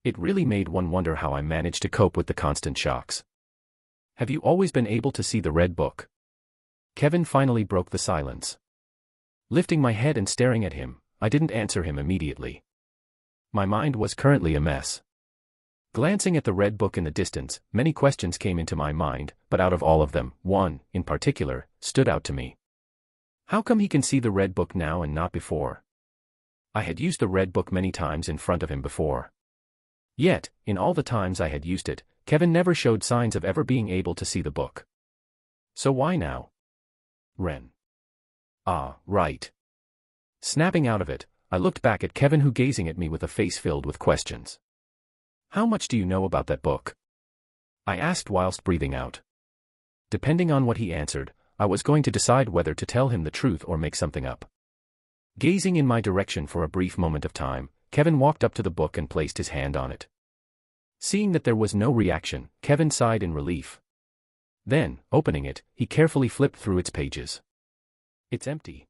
It really made one wonder how I managed to cope with the constant shocks. Have you always been able to see the red book? Kevin finally broke the silence. Lifting my head and staring at him, I didn't answer him immediately. My mind was currently a mess. Glancing at the red book in the distance, many questions came into my mind, but out of all of them, one, in particular, stood out to me. How come he can see the red book now and not before? I had used the red book many times in front of him before. Yet, in all the times I had used it, Kevin never showed signs of ever being able to see the book. So why now? Ren. Ah, right. Snapping out of it, I looked back at Kevin, who gazing at me with a face filled with questions. How much do you know about that book? I asked whilst breathing out. Depending on what he answered, I was going to decide whether to tell him the truth or make something up. Gazing in my direction for a brief moment of time, Kevin walked up to the book and placed his hand on it. Seeing that there was no reaction, Kevin sighed in relief. Then, opening it, he carefully flipped through its pages. It's empty.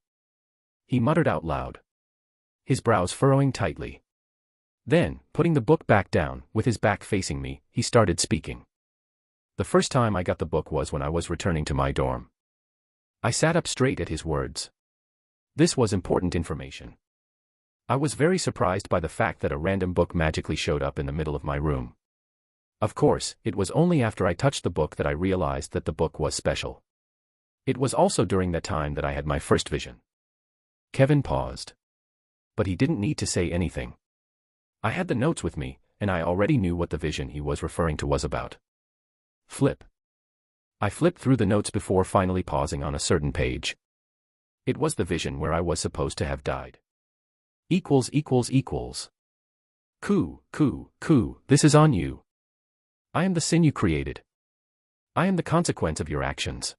He muttered out loud. His brows furrowing tightly. Then, putting the book back down, with his back facing me, he started speaking. The first time I got the book was when I was returning to my dorm. I sat up straight at his words. This was important information. I was very surprised by the fact that a random book magically showed up in the middle of my room. Of course, it was only after I touched the book that I realized that the book was special. It was also during that time that I had my first vision. Kevin paused. But he didn't need to say anything. I had the notes with me, and I already knew what the vision he was referring to was about. Flip. I flipped through the notes before finally pausing on a certain page. It was the vision where I was supposed to have died. Equals equals equals. Ku, this is on you. I am the sin you created. I am the consequence of your actions.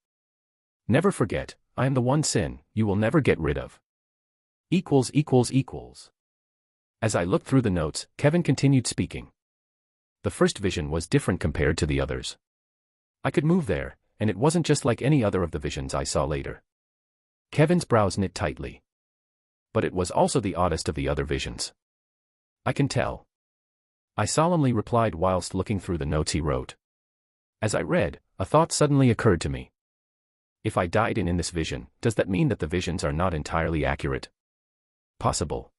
Never forget, I am the one sin you will never get rid of. Equals equals equals. As I looked through the notes, Kevin continued speaking. The first vision was different compared to the others. I could move there, and it wasn't just like any other of the visions I saw later. Kevin's brows knit tightly. But it was also the oddest of the other visions. I can tell. I solemnly replied whilst looking through the notes he wrote. As I read, a thought suddenly occurred to me. If I died in this vision, does that mean that the visions are not entirely accurate? Possible.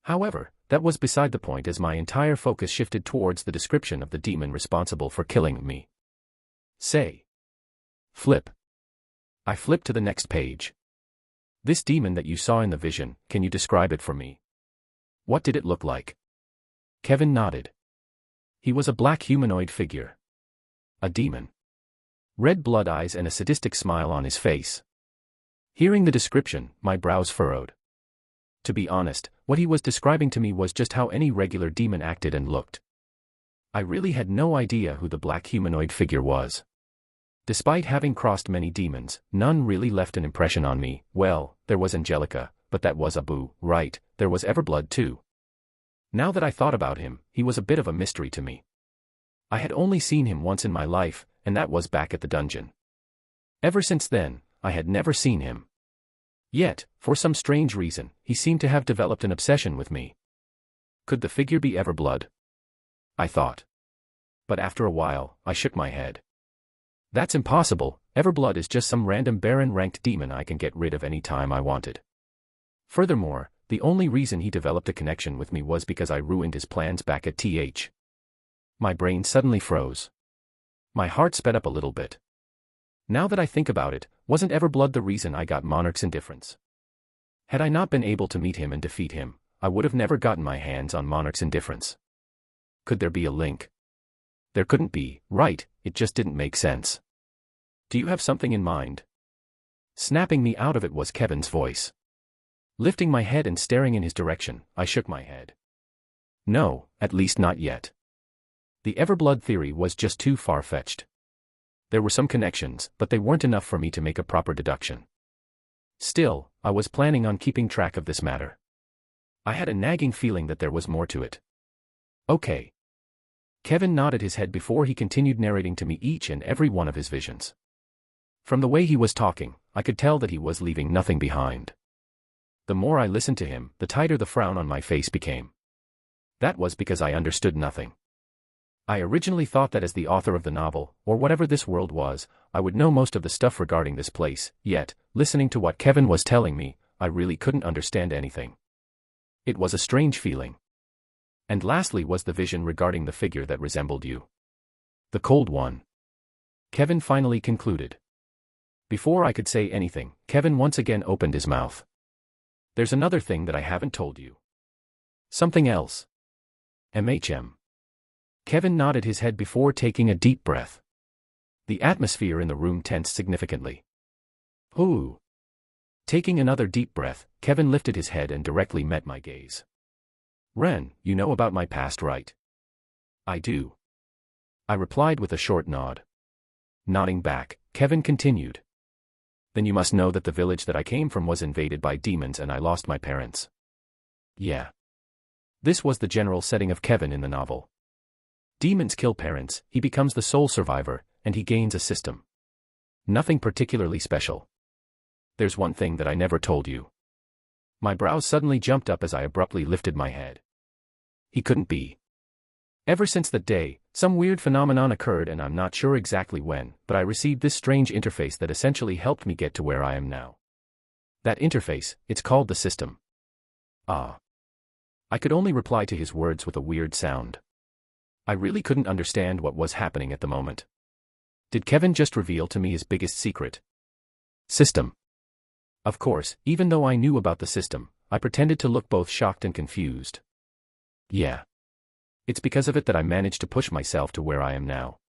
However, that was beside the point as my entire focus shifted towards the description of the demon responsible for killing me. Say. Flip. I flipped to the next page. This demon that you saw in the vision, can you describe it for me? What did it look like? Kevin nodded. He was a black humanoid figure. A demon. Red blood eyes and a sadistic smile on his face. Hearing the description, my brows furrowed. To be honest, what he was describing to me was just how any regular demon acted and looked. I really had no idea who the black humanoid figure was. Despite having crossed many demons, none really left an impression on me. Well, there was Angelica, but that was Abu, right? There was Everblood too. Now that I thought about him, he was a bit of a mystery to me. I had only seen him once in my life, and that was back at the dungeon. Ever since then, I had never seen him. Yet, for some strange reason, he seemed to have developed an obsession with me. Could the figure be Everblood? I thought. But after a while, I shook my head. That's impossible. Everblood is just some random Baron-ranked demon I can get rid of any time I wanted. Furthermore, the only reason he developed a connection with me was because I ruined his plans back at TH. My brain suddenly froze. My heart sped up a little bit. Now that I think about it, wasn't Everblood the reason I got Monarch's indifference? Had I not been able to meet him and defeat him, I would have never gotten my hands on Monarch's indifference. Could there be a link? There couldn't be, right? It just didn't make sense. Do you have something in mind? Snapping me out of it was Kevin's voice. Lifting my head and staring in his direction, I shook my head. No, at least not yet. The Everblood theory was just too far-fetched. There were some connections, but they weren't enough for me to make a proper deduction. Still, I was planning on keeping track of this matter. I had a nagging feeling that there was more to it. Okay. Kevin nodded his head before he continued narrating to me each and every one of his visions. From the way he was talking, I could tell that he was leaving nothing behind. The more I listened to him, the tighter the frown on my face became. That was because I understood nothing. I originally thought that as the author of the novel, or whatever this world was, I would know most of the stuff regarding this place, yet, listening to what Kevin was telling me, I really couldn't understand anything. It was a strange feeling. And lastly was the vision regarding the figure that resembled you. The cold one. Kevin finally concluded. Before I could say anything, Kevin once again opened his mouth. There's another thing that I haven't told you. Something else. MHM. Kevin nodded his head before taking a deep breath. The atmosphere in the room tensed significantly. Ooh. Taking another deep breath, Kevin lifted his head and directly met my gaze. Ren, you know about my past, right? I do. I replied with a short nod. Nodding back, Kevin continued. Then you must know that the village that I came from was invaded by demons and I lost my parents. Yeah. This was the general setting of Kevin in the novel. Demons kill parents, he becomes the sole survivor, and he gains a system. Nothing particularly special. There's one thing that I never told you. My brows suddenly jumped up as I abruptly lifted my head. He couldn't be. Ever since that day, some weird phenomenon occurred and I'm not sure exactly when, but I received this strange interface that essentially helped me get to where I am now. That interface, it's called the system. Ah. I could only reply to his words with a weird sound. I really couldn't understand what was happening at the moment. Did Kevin just reveal to me his biggest secret? System. Of course, even though I knew about the system, I pretended to look both shocked and confused. Yeah. It's because of it that I managed to push myself to where I am now.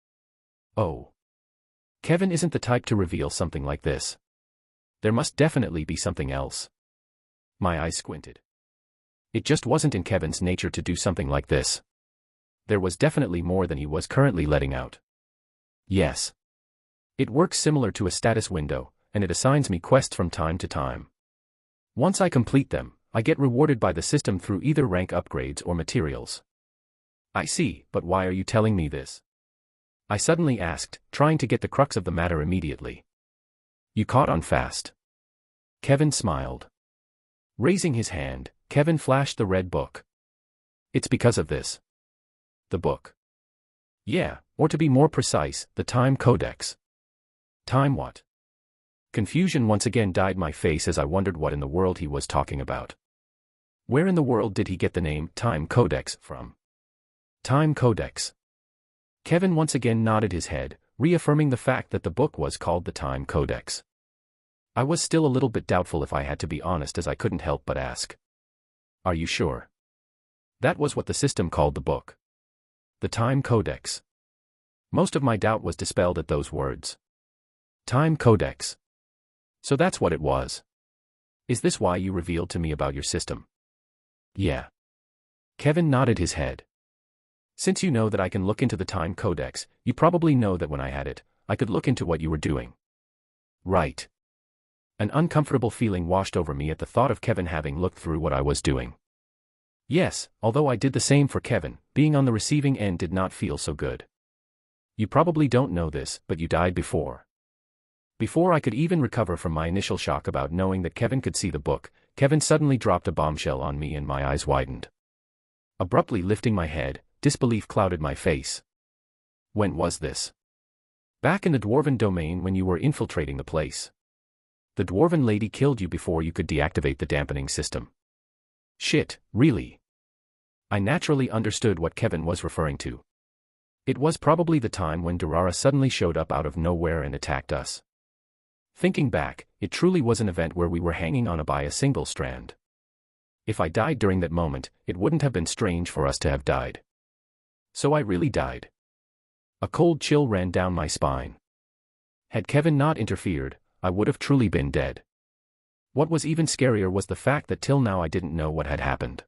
Oh. Kevin isn't the type to reveal something like this. There must definitely be something else. My eyes squinted. It just wasn't in Kevin's nature to do something like this. There was definitely more than he was currently letting out. Yes. It works similar to a status window, and it assigns me quests from time to time. Once I complete them, I get rewarded by the system through either rank upgrades or materials. I see, but why are you telling me this? I suddenly asked, trying to get the crux of the matter immediately. You caught on fast. Kevin smiled. Raising his hand, Kevin flashed the red book. It's because of this. The book. Yeah, or to be more precise, the Time Codex. Time what? Confusion once again dyed my face as I wondered what in the world he was talking about. Where in the world did he get the name Time Codex from? Time Codex. Kevin once again nodded his head, reaffirming the fact that the book was called the Time Codex. I was still a little bit doubtful if I had to be honest, as I couldn't help but ask. Are you sure? That was what the system called the book. The Time Codex. Most of my doubt was dispelled at those words. Time Codex. So that's what it was. Is this why you revealed to me about your system? Yeah. Kevin nodded his head. Since you know that I can look into the Time Codex, you probably know that when I had it, I could look into what you were doing. Right. An uncomfortable feeling washed over me at the thought of Kevin having looked through what I was doing. Yes, although I did the same for Kevin, being on the receiving end did not feel so good. You probably don't know this, but you died before. Before I could even recover from my initial shock about knowing that Kevin could see the book, Kevin suddenly dropped a bombshell on me and my eyes widened. Abruptly lifting my head, disbelief clouded my face. When was this? Back in the Dwarven domain when you were infiltrating the place. The Dwarven lady killed you before you could deactivate the dampening system. Shit, really? I naturally understood what Kevin was referring to. It was probably the time when Durara suddenly showed up out of nowhere and attacked us. Thinking back, it truly was an event where we were hanging on by a single strand. If I died during that moment, it wouldn't have been strange for us to have died. So I really died. A cold chill ran down my spine. Had Kevin not interfered, I would have truly been dead. What was even scarier was the fact that till now I didn't know what had happened.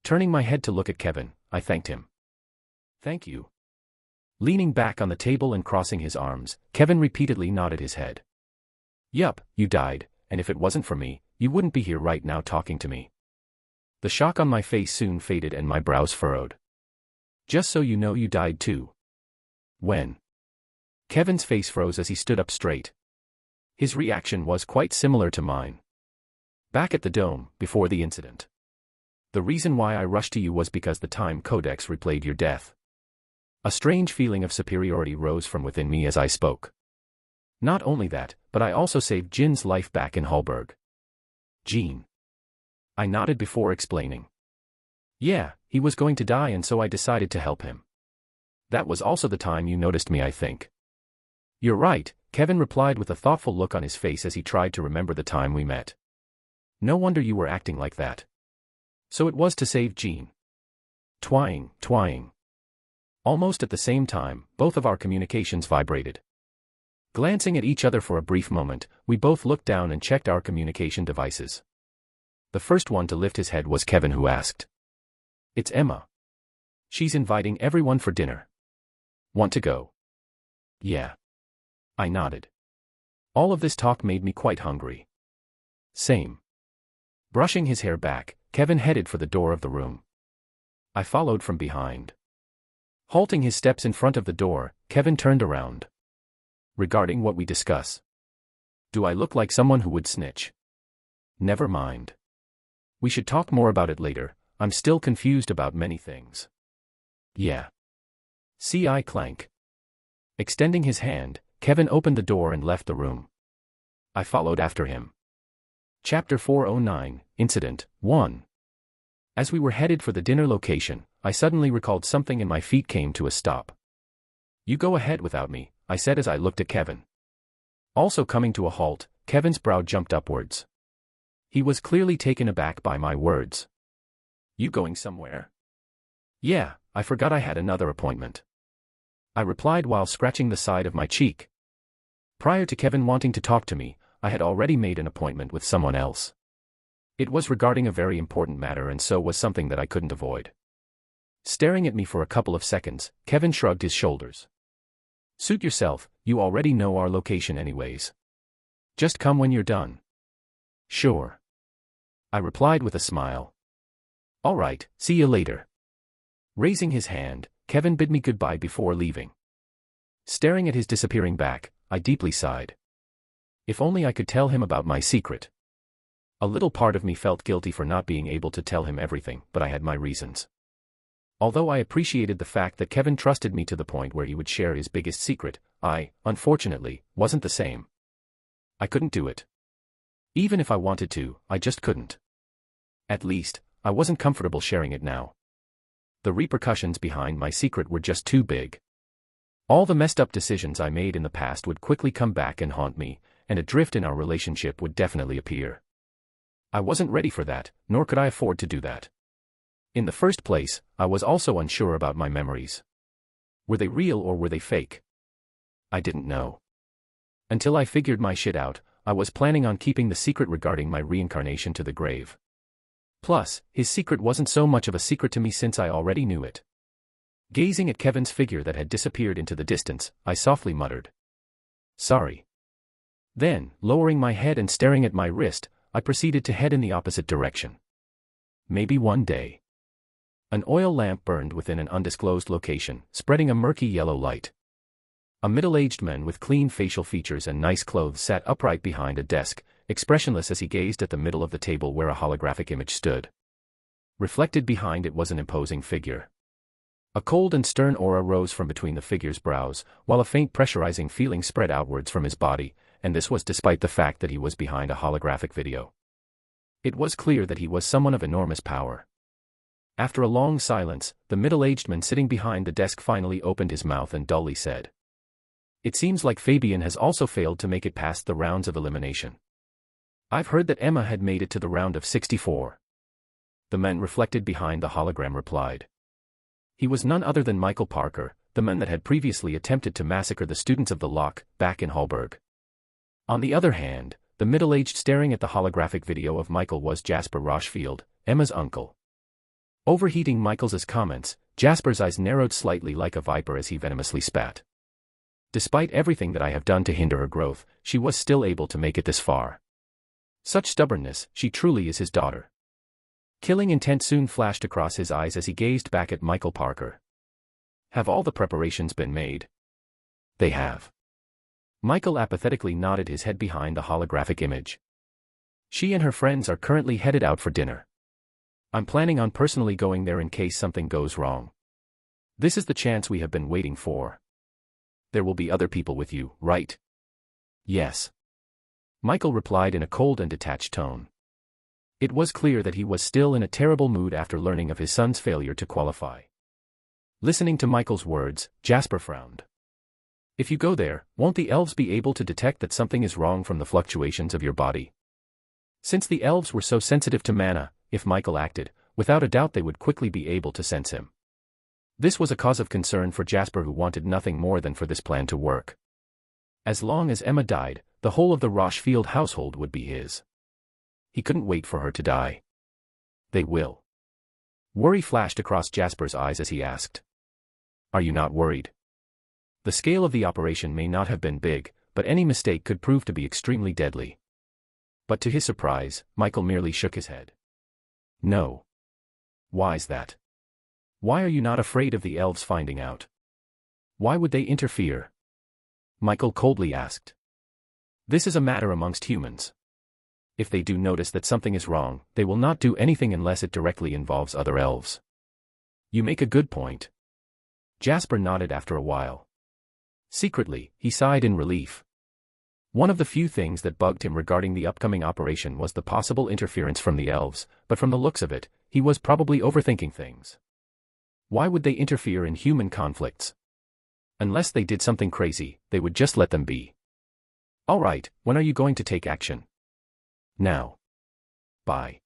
Turning my head to look at Kevin, I thanked him. Thank you. Leaning back on the table and crossing his arms, Kevin repeatedly nodded his head. Yup, you died, and if it wasn't for me, you wouldn't be here right now talking to me. The shock on my face soon faded and my brows furrowed. Just so you know, you died too. When? Kevin's face froze as he stood up straight. His reaction was quite similar to mine. Back at the dome, before the incident. The reason why I rushed to you was because the Time Codex replayed your death. A strange feeling of superiority rose from within me as I spoke. Not only that, but I also saved Jin's life back in Hallberg. Jean. I nodded before explaining. Yeah, he was going to die and so I decided to help him. That was also the time you noticed me, I think. You're right, Kevin replied with a thoughtful look on his face as he tried to remember the time we met. No wonder you were acting like that. So it was to save Jean. Twang. Almost at the same time, both of our communications vibrated. Glancing at each other for a brief moment, we both looked down and checked our communication devices. The first one to lift his head was Kevin, who asked. It's Emma. She's inviting everyone for dinner. Want to go? Yeah. I nodded. All of this talk made me quite hungry. Same. Brushing his hair back, Kevin headed for the door of the room. I followed from behind. Halting his steps in front of the door, Kevin turned around. Regarding what we discuss. Do I look like someone who would snitch? Never mind. We should talk more about it later, I'm still confused about many things. Yeah. C.I. clank. Extending his hand, Kevin opened the door and left the room. I followed after him. Chapter 409, Incident 1. As we were headed for the dinner location, I suddenly recalled something and my feet came to a stop. You go ahead without me, I said as I looked at Kevin. Also coming to a halt, Kevin's brow jumped upwards. He was clearly taken aback by my words. You going somewhere? Yeah, I forgot I had another appointment. I replied while scratching the side of my cheek. Prior to Kevin wanting to talk to me, I had already made an appointment with someone else. It was regarding a very important matter and so was something that I couldn't avoid. Staring at me for a couple of seconds, Kevin shrugged his shoulders. Suit yourself, you already know our location anyways. Just come when you're done. Sure. I replied with a smile. All right, see you later. Raising his hand, Kevin bid me goodbye before leaving. Staring at his disappearing back, I deeply sighed. If only I could tell him about my secret. A little part of me felt guilty for not being able to tell him everything, but I had my reasons. Although I appreciated the fact that Kevin trusted me to the point where he would share his biggest secret, I, unfortunately, wasn't the same. I couldn't do it. Even if I wanted to, I just couldn't. At least, I wasn't comfortable sharing it now. The repercussions behind my secret were just too big. All the messed up decisions I made in the past would quickly come back and haunt me, and a drift in our relationship would definitely appear. I wasn't ready for that, nor could I afford to do that. In the first place, I was also unsure about my memories. Were they real or were they fake? I didn't know. Until I figured my shit out, I was planning on keeping the secret regarding my reincarnation to the grave. Plus, his secret wasn't so much of a secret to me since I already knew it. Gazing at Kevin's figure that had disappeared into the distance, I softly muttered. Sorry. Then, lowering my head and staring at my wrist, I proceeded to head in the opposite direction. Maybe one day. An oil lamp burned within an undisclosed location, spreading a murky yellow light. A middle-aged man with clean facial features and nice clothes sat upright behind a desk, expressionless as he gazed at the middle of the table where a holographic image stood. Reflected behind it was an imposing figure. A cold and stern aura rose from between the figure's brows, while a faint pressurizing feeling spread outwards from his body, and this was despite the fact that he was behind a holographic video. It was clear that he was someone of enormous power. After a long silence, the middle-aged man sitting behind the desk finally opened his mouth and dully said, "It seems like Fabian has also failed to make it past the rounds of elimination. I've heard that Emma had made it to the round of 64. The man reflected behind the hologram replied. He was none other than Michael Parker, the man that had previously attempted to massacre the students of the Lock, back in Hallberg. On the other hand, the middle-aged staring at the holographic video of Michael was Jasper Rochefield, Emma's uncle. Overheating Michael's comments, Jasper's eyes narrowed slightly like a viper as he venomously spat. Despite everything that I have done to hinder her growth, she was still able to make it this far. Such stubbornness, she truly is his daughter. Killing intent soon flashed across his eyes as he gazed back at Michael Parker. Have all the preparations been made? They have. Michael apathetically nodded his head behind the holographic image. She and her friends are currently headed out for dinner. I'm planning on personally going there in case something goes wrong. This is the chance we have been waiting for. There will be other people with you, right? Yes. Michael replied in a cold and detached tone. It was clear that he was still in a terrible mood after learning of his son's failure to qualify. Listening to Michael's words, Jasper frowned. If you go there, won't the elves be able to detect that something is wrong from the fluctuations of your body? Since the elves were so sensitive to mana, if Michael acted, without a doubt they would quickly be able to sense him. This was a cause of concern for Jasper, who wanted nothing more than for this plan to work. As long as Emma died, the whole of the Rochefield household would be his. He couldn't wait for her to die. They will. Worry flashed across Jasper's eyes as he asked. Are you not worried? The scale of the operation may not have been big, but any mistake could prove to be extremely deadly. But to his surprise, Michael merely shook his head. No. Why's that? Why are you not afraid of the elves finding out? Why would they interfere? Michael coldly asked. This is a matter amongst humans. If they do notice that something is wrong, they will not do anything unless it directly involves other elves. You make a good point. Jasper nodded after a while. Secretly, he sighed in relief. One of the few things that bugged him regarding the upcoming operation was the possible interference from the elves, but from the looks of it, he was probably overthinking things. Why would they interfere in human conflicts? Unless they did something crazy, they would just let them be. All right, when are you going to take action? Now. Bye.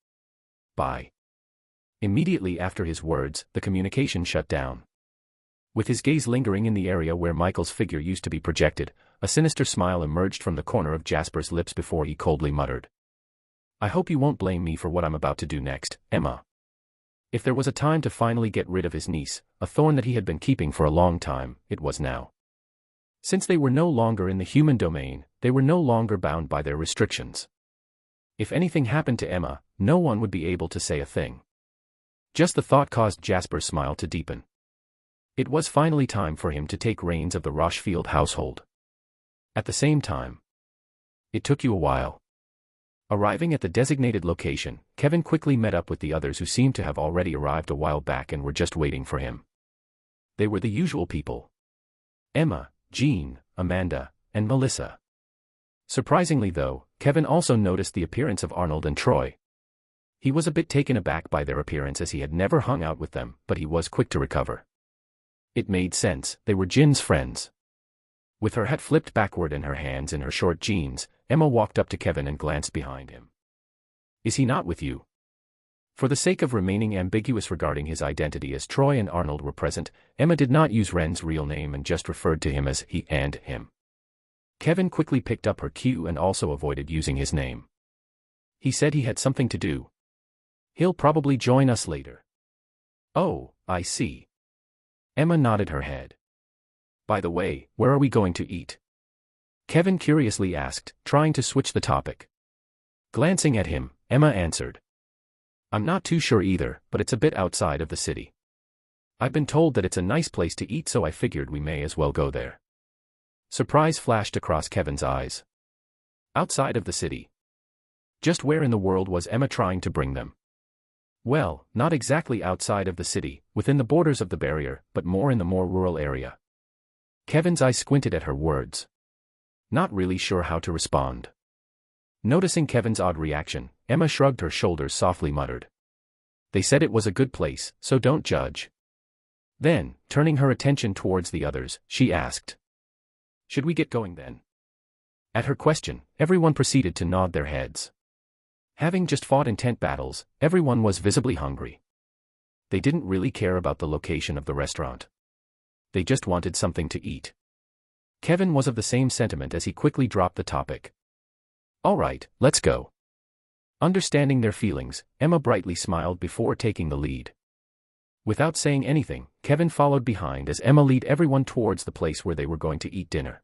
Bye. Immediately after his words, the communication shut down. With his gaze lingering in the area where Michael's figure used to be projected, a sinister smile emerged from the corner of Jasper's lips before he coldly muttered. I hope you won't blame me for what I'm about to do next, Emma. If there was a time to finally get rid of his niece, a thorn that he had been keeping for a long time, it was now. Since they were no longer in the human domain, they were no longer bound by their restrictions. If anything happened to Emma, no one would be able to say a thing. Just the thought caused Jasper's smile to deepen. It was finally time for him to take reins of the Rochefield household. At the same time, it took you a while. Arriving at the designated location, Kevin quickly met up with the others who seemed to have already arrived a while back and were just waiting for him. They were the usual people: Emma, Jean, Amanda, and Melissa. Surprisingly though, Kevin also noticed the appearance of Arnold and Troy. He was a bit taken aback by their appearance as he had never hung out with them, but he was quick to recover. It made sense, they were Jin's friends. With her hat flipped backward and her hands in her short jeans, Emma walked up to Kevin and glanced behind him. Is he not with you? For the sake of remaining ambiguous regarding his identity as Troy and Arnold were present, Emma did not use Ren's real name and just referred to him as he and him. Kevin quickly picked up her cue and also avoided using his name. He said he had something to do. He'll probably join us later. Oh, I see. Emma nodded her head. By the way, where are we going to eat? Kevin curiously asked, trying to switch the topic. Glancing at him, Emma answered. I'm not too sure either, but it's a bit outside of the city. I've been told that it's a nice place to eat, so I figured we may as well go there. Surprise flashed across Kevin's eyes. Outside of the city? Just where in the world was Emma trying to bring them? Well, not exactly outside of the city, within the borders of the barrier, but more in the more rural area. Kevin's eyes squinted at her words. Not really sure how to respond. Noticing Kevin's odd reaction, Emma shrugged her shoulders, softly muttered. They said it was a good place, so don't judge. Then, turning her attention towards the others, she asked. Should we get going then? At her question, everyone proceeded to nod their heads. Having just fought in tent battles, everyone was visibly hungry. They didn't really care about the location of the restaurant. They just wanted something to eat. Kevin was of the same sentiment as he quickly dropped the topic. All right, let's go. Understanding their feelings, Emma brightly smiled before taking the lead. Without saying anything, Kevin followed behind as Emma led everyone towards the place where they were going to eat dinner.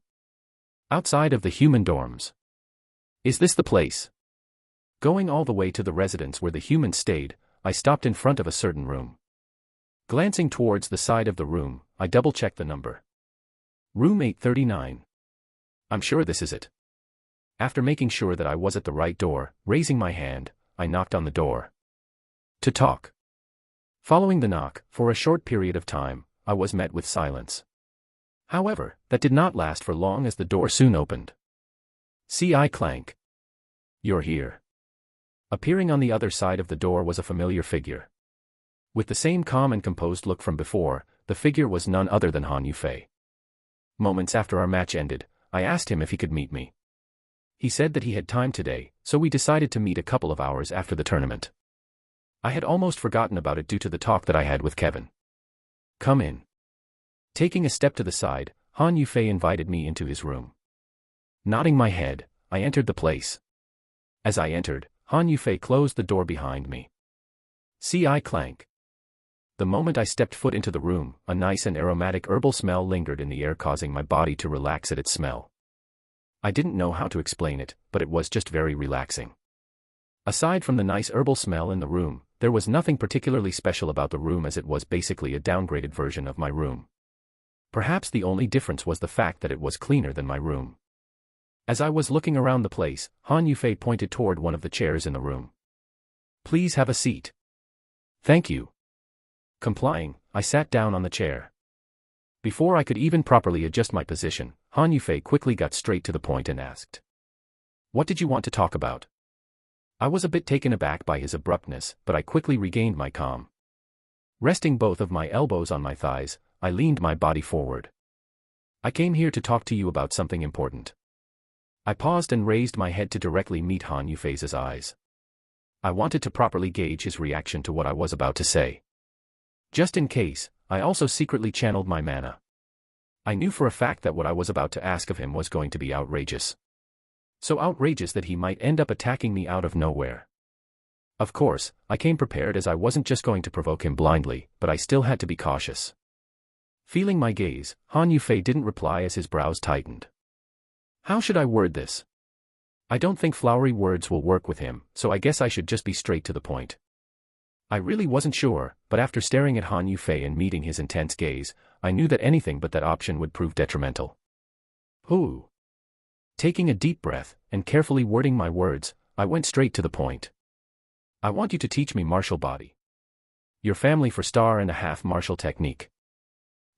Outside of the human dorms. Is this the place? Going all the way to the residence where the humans stayed, I stopped in front of a certain room. Glancing towards the side of the room, I double-checked the number. Room 839. I'm sure this is it. After making sure that I was at the right door, raising my hand, I knocked on the door. To talk. Following the knock, for a short period of time, I was met with silence. However, that did not last for long as the door soon opened. C.I. clank. You're here. Appearing on the other side of the door was a familiar figure. With the same calm and composed look from before, the figure was none other than Han Yufei. Moments after our match ended, I asked him if he could meet me. He said that he had time today, so we decided to meet a couple of hours after the tournament. I had almost forgotten about it due to the talk that I had with Kevin. Come in. Taking a step to the side, Han Yufei invited me into his room. Nodding my head, I entered the place. As I entered, Han Yufei closed the door behind me. C.I. clank. The moment I stepped foot into the room, a nice and aromatic herbal smell lingered in the air, causing my body to relax at its smell. I didn't know how to explain it, but it was just very relaxing. Aside from the nice herbal smell in the room, there was nothing particularly special about the room, as it was basically a downgraded version of my room. Perhaps the only difference was the fact that it was cleaner than my room. As I was looking around the place, Han Yufei pointed toward one of the chairs in the room. Please have a seat. Thank you. Complying, I sat down on the chair. Before I could even properly adjust my position, Han Yufei quickly got straight to the point and asked. What did you want to talk about? I was a bit taken aback by his abruptness, but I quickly regained my calm. Resting both of my elbows on my thighs, I leaned my body forward. I came here to talk to you about something important. I paused and raised my head to directly meet Han Yufei's eyes. I wanted to properly gauge his reaction to what I was about to say. Just in case, I also secretly channeled my mana. I knew for a fact that what I was about to ask of him was going to be outrageous. So outrageous that he might end up attacking me out of nowhere. Of course, I came prepared as I wasn't just going to provoke him blindly, but I still had to be cautious. Feeling my gaze, Han Yufei didn't reply as his brows tightened. How should I word this? I don't think flowery words will work with him, so I guess I should just be straight to the point. I really wasn't sure, but after staring at Han Yufei and meeting his intense gaze, I knew that anything but that option would prove detrimental. Ooh. Taking a deep breath, and carefully wording my words, I went straight to the point. I want you to teach me martial body. Your family for star and a half martial technique.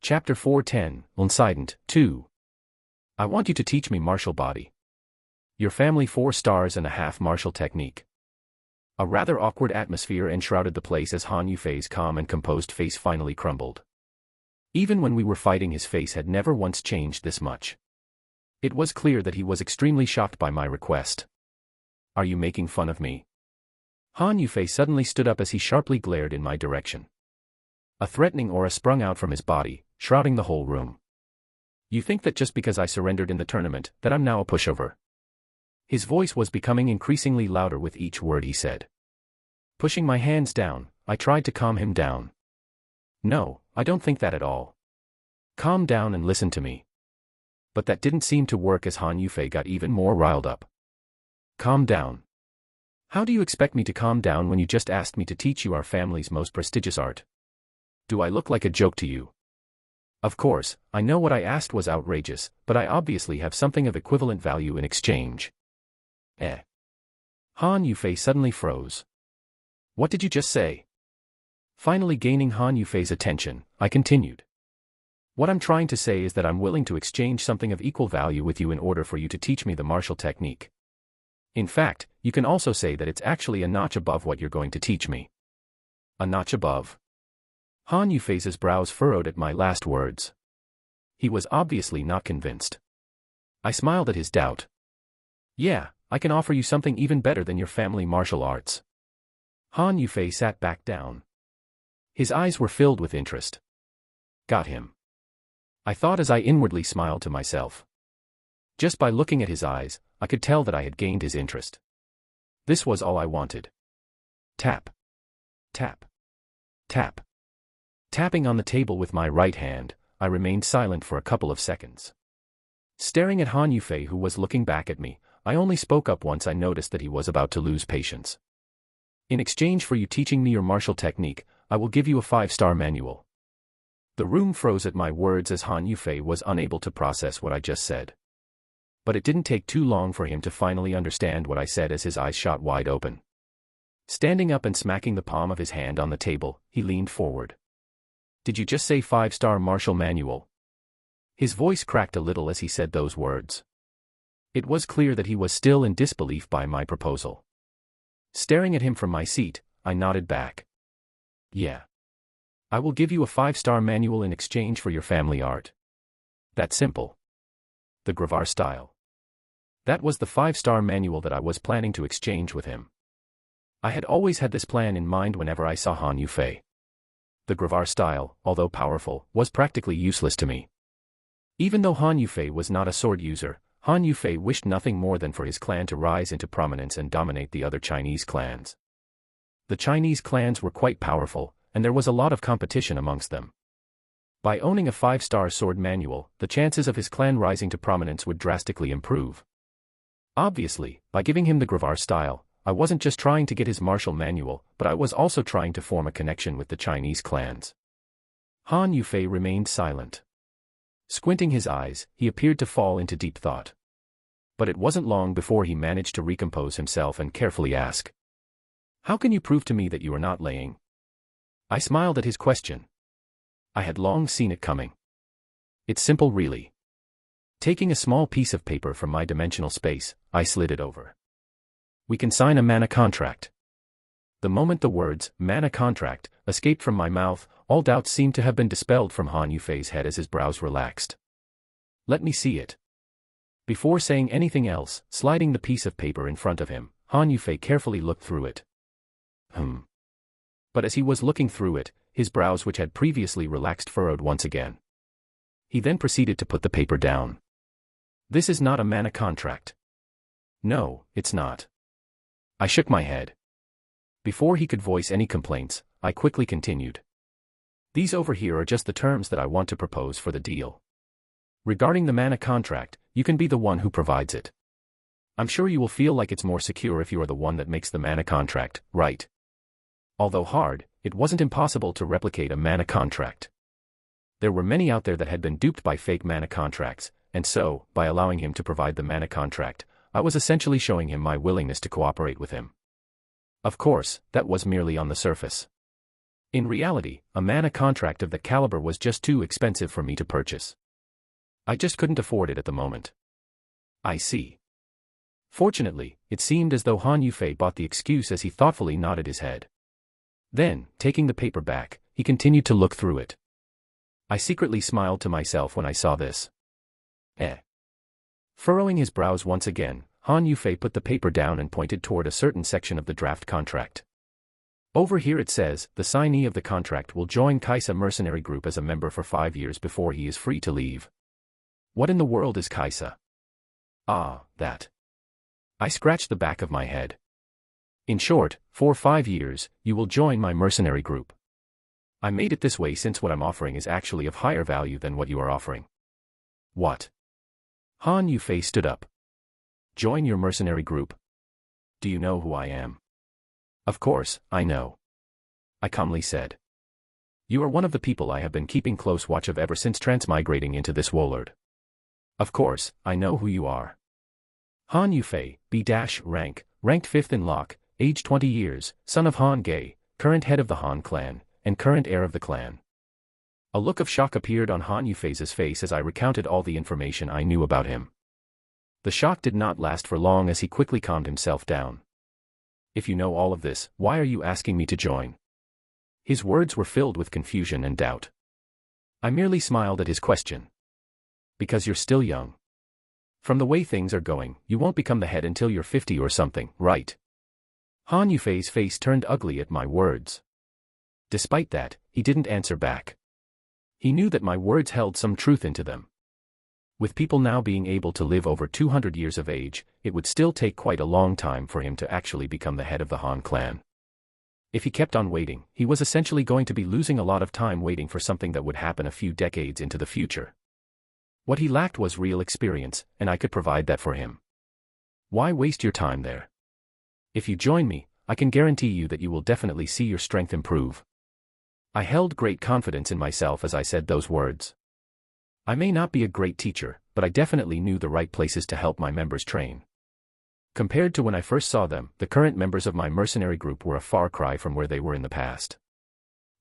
Chapter 410, Incident 2. I want you to teach me martial body. Your family 4 stars and a half martial technique. A rather awkward atmosphere enshrouded the place as Han Yufei's calm and composed face finally crumbled. Even when we were fighting, his face had never once changed this much. It was clear that he was extremely shocked by my request. Are you making fun of me? Han Yufei suddenly stood up as he sharply glared in my direction. A threatening aura sprung out from his body, shrouding the whole room. You think that just because I surrendered in the tournament, that I'm now a pushover? His voice was becoming increasingly louder with each word he said. Pushing my hands down, I tried to calm him down. No, I don't think that at all. Calm down and listen to me. But that didn't seem to work as Han Yufei got even more riled up. Calm down. How do you expect me to calm down when you just asked me to teach you our family's most prestigious art? Do I look like a joke to you? Of course, I know what I asked was outrageous, but I obviously have something of equivalent value in exchange. Han Yufei suddenly froze. What did you just say? Finally gaining Han Yufei's attention, I continued. What I'm trying to say is that I'm willing to exchange something of equal value with you in order for you to teach me the martial technique. In fact, you can also say that it's actually a notch above what you're going to teach me. A notch above? Han Yufei's brows furrowed at my last words. He was obviously not convinced. I smiled at his doubt. Yeah, I can offer you something even better than your family martial arts. Han Yufei sat back down. His eyes were filled with interest. Got him. I thought as I inwardly smiled to myself. Just by looking at his eyes, I could tell that I had gained his interest. This was all I wanted. Tap. Tap. Tap. Tapping on the table with my right hand, I remained silent for a couple of seconds. Staring at Han Yufei, who was looking back at me, I only spoke up once I noticed that he was about to lose patience. In exchange for you teaching me your martial technique, I will give you a 5-star manual. The room froze at my words as Han Yufei was unable to process what I just said. But it didn't take too long for him to finally understand what I said as his eyes shot wide open. Standing up and smacking the palm of his hand on the table, he leaned forward. Did you just say 5-star martial manual? His voice cracked a little as he said those words. It was clear that he was still in disbelief by my proposal. Staring at him from my seat, I nodded back. Yeah. I will give you a 5-star manual in exchange for your family art. That's simple. The Gravar style. That was the 5-star manual that I was planning to exchange with him. I had always had this plan in mind whenever I saw Han Yufei. The Gravar style, although powerful, was practically useless to me. Even though Han Yufei was not a sword user, Han Yufei wished nothing more than for his clan to rise into prominence and dominate the other Chinese clans. The Chinese clans were quite powerful, and there was a lot of competition amongst them. By owning a 5-star sword manual, the chances of his clan rising to prominence would drastically improve. Obviously, by giving him the Gravar style, I wasn't just trying to get his martial manual, but I was also trying to form a connection with the Chinese clans. Han Yufei remained silent. Squinting his eyes, he appeared to fall into deep thought. But it wasn't long before he managed to recompose himself and carefully ask, "How can you prove to me that you are not lying?" I smiled at his question. I had long seen it coming. It's simple really. Taking a small piece of paper from my dimensional space, I slid it over. We can sign a mana contract. The moment the words, mana contract, escaped from my mouth, all doubts seemed to have been dispelled from Han Yufei's head as his brows relaxed. Let me see it. Before saying anything else, sliding the piece of paper in front of him, Han Yufei carefully looked through it. But as he was looking through it, his brows which had previously relaxed furrowed once again. He then proceeded to put the paper down. This is not a mana contract. No, it's not. I shook my head. Before he could voice any complaints, I quickly continued. These over here are just the terms that I want to propose for the deal. Regarding the mana contract, you can be the one who provides it. I'm sure you will feel like it's more secure if you are the one that makes the mana contract, right? Although hard, it wasn't impossible to replicate a mana contract. There were many out there that had been duped by fake mana contracts, and so, by allowing him to provide the mana contract, I was essentially showing him my willingness to cooperate with him. Of course, that was merely on the surface. In reality, a mana contract of that caliber was just too expensive for me to purchase. I just couldn't afford it at the moment. I see. Fortunately, it seemed as though Han Yufei bought the excuse as he thoughtfully nodded his head. Then, taking the paper back, he continued to look through it. I secretly smiled to myself when I saw this. Furrowing his brows once again, Han Yufei put the paper down and pointed toward a certain section of the draft contract. Over here it says, the signee of the contract will join Kaisa mercenary group as a member for 5 years before he is free to leave. What in the world is Kaisa? Ah, that. I scratched the back of my head. In short, for 5 years, you will join my mercenary group. I made it this way since what I'm offering is actually of higher value than what you are offering. What? Han Yufei stood up. Join your mercenary group? Do you know who I am? Of course, I know. I calmly said. You are one of the people I have been keeping close watch of ever since transmigrating into this world. Of course, I know who you are. Han Yufei, B-rank, ranked 5th in Locke, age 20 years, son of Han Gei, current head of the Han clan, and current heir of the clan. A look of shock appeared on Han Yufei's face as I recounted all the information I knew about him. The shock did not last for long as he quickly calmed himself down. If you know all of this, why are you asking me to join? His words were filled with confusion and doubt. I merely smiled at his question. Because you're still young. From the way things are going, you won't become the head until you're 50 or something, right? Han Yufei's face turned ugly at my words. Despite that, he didn't answer back. He knew that my words held some truth into them. With people now being able to live over 200 years of age, it would still take quite a long time for him to actually become the head of the Han clan. If he kept on waiting, he was essentially going to be losing a lot of time waiting for something that would happen a few decades into the future. What he lacked was real experience, and I could provide that for him. Why waste your time there? If you join me, I can guarantee you that you will definitely see your strength improve. I held great confidence in myself as I said those words. I may not be a great teacher, but I definitely knew the right places to help my members train. Compared to when I first saw them, the current members of my mercenary group were a far cry from where they were in the past.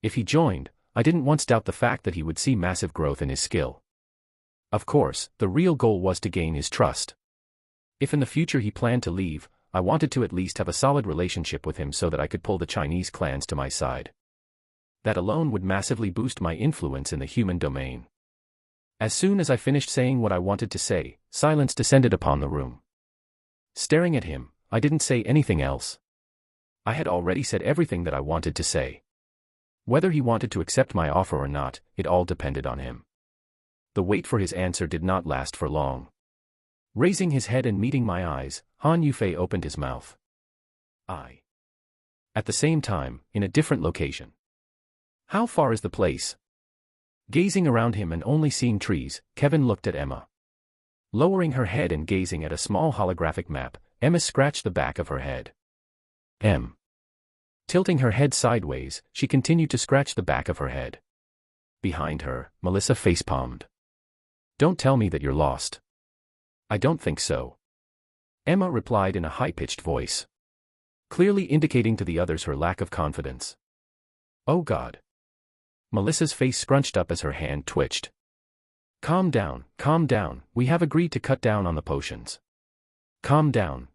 If he joined, I didn't once doubt the fact that he would see massive growth in his skill. Of course, the real goal was to gain his trust. If in the future he planned to leave, I wanted to at least have a solid relationship with him so that I could pull the Chinese clans to my side. That alone would massively boost my influence in the human domain. As soon as I finished saying what I wanted to say, silence descended upon the room. Staring at him, I didn't say anything else. I had already said everything that I wanted to say. Whether he wanted to accept my offer or not, it all depended on him. The wait for his answer did not last for long. Raising his head and meeting my eyes, Han Yufei opened his mouth. At the same time, in a different location. How far is the place? Gazing around him and only seeing trees, Kevin looked at Emma. Lowering her head and gazing at a small holographic map, Emma scratched the back of her head. Tilting her head sideways, she continued to scratch the back of her head. Behind her, Melissa facepalmed. Don't tell me that you're lost. I don't think so. Emma replied in a high-pitched voice, clearly indicating to the others her lack of confidence. Oh God. Melissa's face scrunched up as her hand twitched. Calm down, we have agreed to cut down on the potions. Calm down.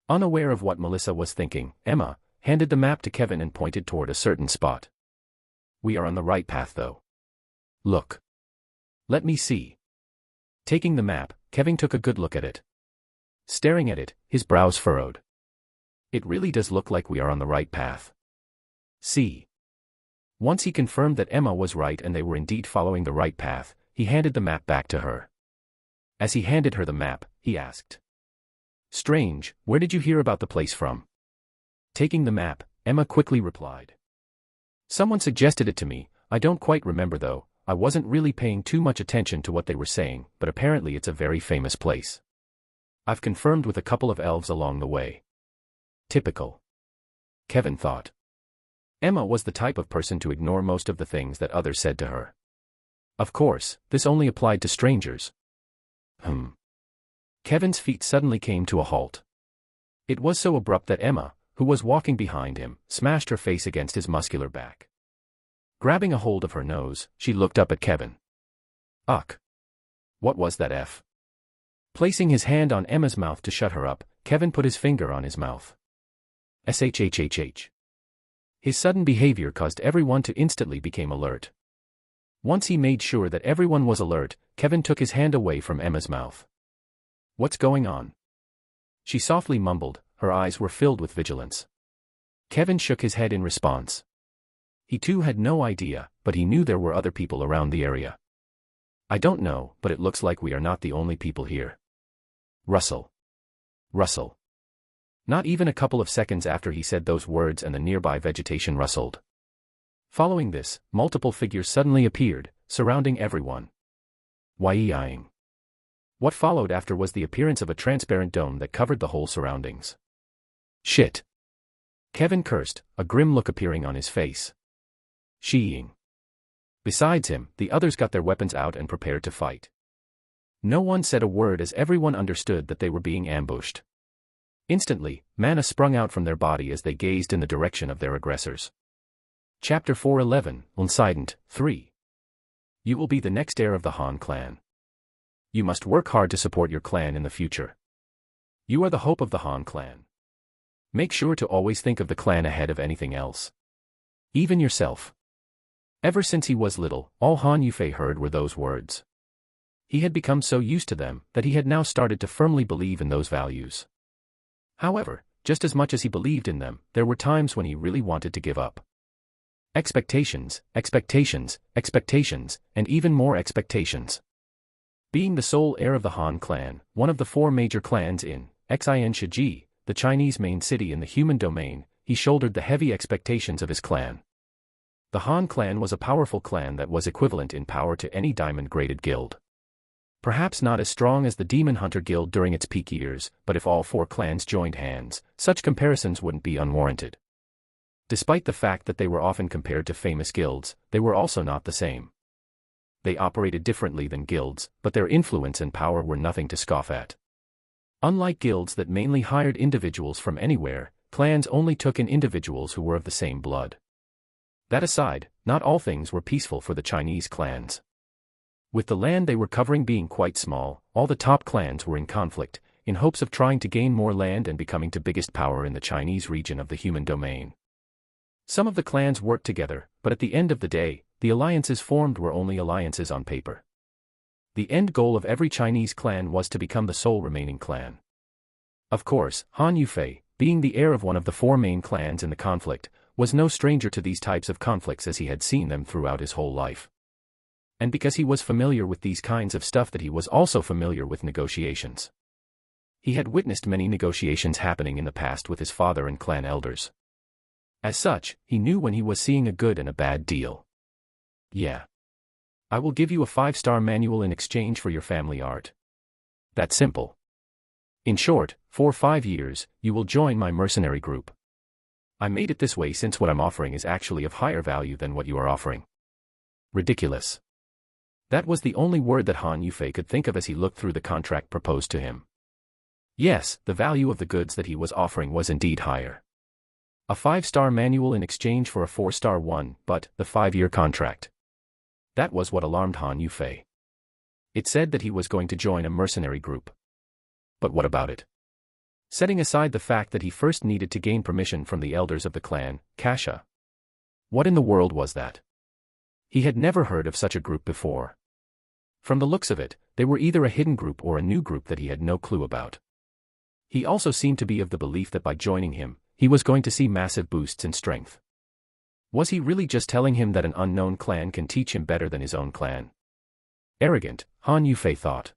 Unaware of what Melissa was thinking, Emma handed the map to Kevin and pointed toward a certain spot. We are on the right path though. Look. Let me see. Taking the map, Kevin took a good look at it. Staring at it, his brows furrowed. It really does look like we are on the right path. See. Once he confirmed that Emma was right and they were indeed following the right path, he handed the map back to her. As he handed her the map, he asked. Strange, where did you hear about the place from? Taking the map, Emma quickly replied. Someone suggested it to me, I don't quite remember though, I wasn't really paying too much attention to what they were saying, but apparently it's a very famous place. I've confirmed with a couple of elves along the way. Typical. Kevin thought. Emma was the type of person to ignore most of the things that others said to her. Of course, this only applied to strangers. Kevin's feet suddenly came to a halt. It was so abrupt that Emma, who was walking behind him, smashed her face against his muscular back. Grabbing a hold of her nose, she looked up at Kevin. Ugh. What was that F? Placing his hand on Emma's mouth to shut her up, Kevin put his finger on his mouth. SHHHH. His sudden behavior caused everyone to instantly become alert. Once he made sure that everyone was alert, Kevin took his hand away from Emma's mouth. What's going on? She softly mumbled, her eyes were filled with vigilance. Kevin shook his head in response. He too had no idea, but he knew there were other people around the area. I don't know, but it looks like we are not the only people here. Rustle. Rustle. Not even a couple of seconds after he said those words and the nearby vegetation rustled. Following this, multiple figures suddenly appeared, surrounding everyone. Why-eyeing. What followed after was the appearance of a transparent dome that covered the whole surroundings. Shit. Kevin cursed, a grim look appearing on his face. Sheeing. Besides him, the others got their weapons out and prepared to fight. No one said a word as everyone understood that they were being ambushed. Instantly, mana sprung out from their body as they gazed in the direction of their aggressors. Chapter 411, Unsident, 3. You will be the next heir of the Han clan. You must work hard to support your clan in the future. You are the hope of the Han clan. Make sure to always think of the clan ahead of anything else. Even yourself. Ever since he was little, all Han Yufei heard were those words. He had become so used to them that he had now started to firmly believe in those values. However, just as much as he believed in them, there were times when he really wanted to give up. Expectations, expectations, expectations, and even more expectations. Being the sole heir of the Han clan, one of the four major clans in Xin Shiji, the Chinese main city in the human domain, he shouldered the heavy expectations of his clan. The Han clan was a powerful clan that was equivalent in power to any diamond-graded guild. Perhaps not as strong as the Demon Hunter Guild during its peak years, but if all four clans joined hands, such comparisons wouldn't be unwarranted. Despite the fact that they were often compared to famous guilds, they were also not the same. They operated differently than guilds, but their influence and power were nothing to scoff at. Unlike guilds that mainly hired individuals from anywhere, clans only took in individuals who were of the same blood. That aside, not all things were peaceful for the Chinese clans. With the land they were covering being quite small, all the top clans were in conflict, in hopes of trying to gain more land and becoming the biggest power in the Chinese region of the human domain. Some of the clans worked together, but at the end of the day, the alliances formed were only alliances on paper. The end goal of every Chinese clan was to become the sole remaining clan. Of course, Han Yufei, being the heir of one of the four main clans in the conflict, was no stranger to these types of conflicts as he had seen them throughout his whole life. And because he was familiar with these kinds of stuff that he was also familiar with negotiations. He had witnessed many negotiations happening in the past with his father and clan elders. As such, he knew when he was seeing a good and a bad deal. Yeah. I will give you a 5-star manual in exchange for your family art. That's simple. In short, for 5 years, you will join my mercenary group. I made it this way since what I'm offering is actually of higher value than what you are offering. Ridiculous. That was the only word that Han Yufei could think of as he looked through the contract proposed to him. Yes, the value of the goods that he was offering was indeed higher. A 5-star manual in exchange for a 4-star one, but the 5-year contract. That was what alarmed Han Yufei. It said that he was going to join a mercenary group. But what about it? Setting aside the fact that he first needed to gain permission from the elders of the clan, Kasha. What in the world was that? He had never heard of such a group before. From the looks of it, they were either a hidden group or a new group that he had no clue about. He also seemed to be of the belief that by joining him, he was going to see massive boosts in strength. Was he really just telling him that an unknown clan can teach him better than his own clan? Arrogant, Han Yufei thought.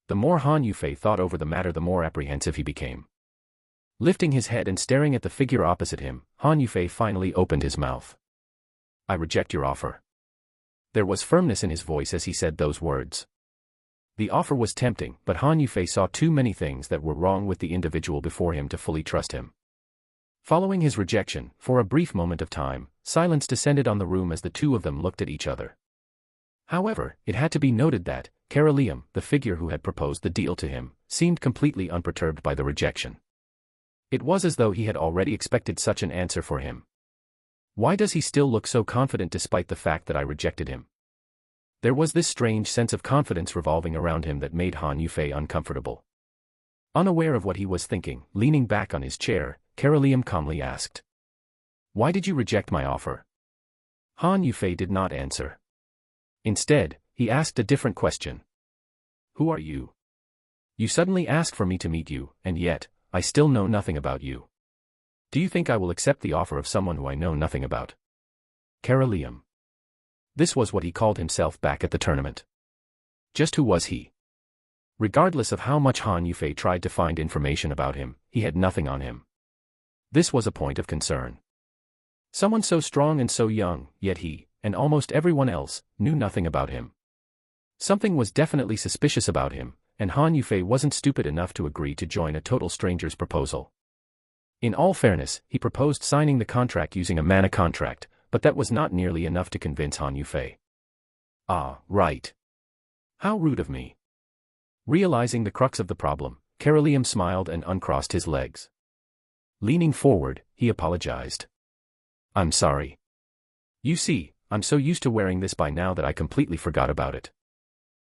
The more Han Yufei thought over the matter, the more apprehensive he became. Lifting his head and staring at the figure opposite him, Han Yufei finally opened his mouth. "I reject your offer." There was firmness in his voice as he said those words. The offer was tempting, but Han Yufei saw too many things that were wrong with the individual before him to fully trust him. Following his rejection, for a brief moment of time, silence descended on the room as the two of them looked at each other. However, it had to be noted that Carolium, the figure who had proposed the deal to him, seemed completely unperturbed by the rejection. It was as though he had already expected such an answer for him. Why does he still look so confident despite the fact that I rejected him? There was this strange sense of confidence revolving around him that made Han Yufei uncomfortable. Unaware of what he was thinking, leaning back on his chair, Carolium calmly asked, "Why did you reject my offer?" Han Yufei did not answer. Instead, he asked a different question. "Who are you? You suddenly asked for me to meet you, and yet, I still know nothing about you. Do you think I will accept the offer of someone who I know nothing about?" Carolium. This was what he called himself back at the tournament. Just who was he? Regardless of how much Han Yufei tried to find information about him, he had nothing on him. This was a point of concern. Someone so strong and so young, yet he, and almost everyone else, knew nothing about him. Something was definitely suspicious about him, and Han Yufei wasn't stupid enough to agree to join a total stranger's proposal. In all fairness, he proposed signing the contract using a mana contract, but that was not nearly enough to convince Han Yufei. "Ah, right. How rude of me." Realizing the crux of the problem, Carolium smiled and uncrossed his legs. Leaning forward, he apologized. "I'm sorry. You see, I'm so used to wearing this by now that I completely forgot about it."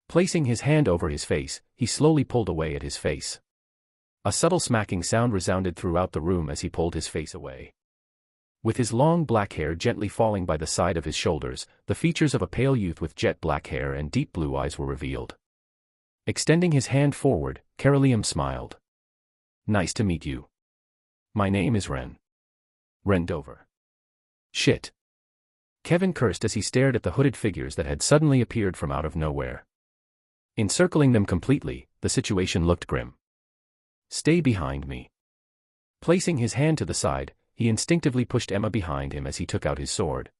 Placing his hand over his face, he slowly pulled away at his face. A subtle smacking sound resounded throughout the room as he pulled his face away. With his long black hair gently falling by the side of his shoulders, the features of a pale youth with jet black hair and deep blue eyes were revealed. Extending his hand forward, Carolium smiled. "Nice to meet you. My name is Ren. Ren Dover." "Shit." Kevin cursed as he stared at the hooded figures that had suddenly appeared from out of nowhere. Encircling them completely, the situation looked grim. "Stay behind me." Placing his hand to the side, he instinctively pushed Emma behind him as he took out his sword.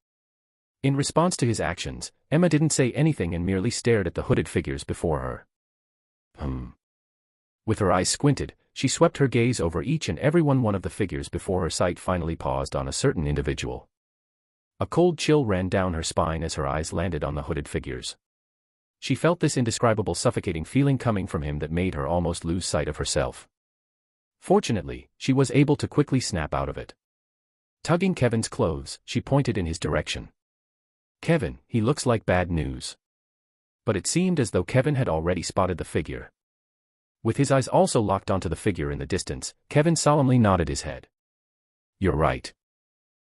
In response to his actions, Emma didn't say anything and merely stared at the hooded figures before her. With her eyes squinted, she swept her gaze over each and every one of the figures before her sight finally paused on a certain individual. A cold chill ran down her spine as her eyes landed on the hooded figures. She felt this indescribable suffocating feeling coming from him that made her almost lose sight of herself. Fortunately, she was able to quickly snap out of it. Tugging Kevin's clothes, she pointed in his direction. "Kevin, he looks like bad news." But it seemed as though Kevin had already spotted the figure. With his eyes also locked onto the figure in the distance, Kevin solemnly nodded his head. "You're right."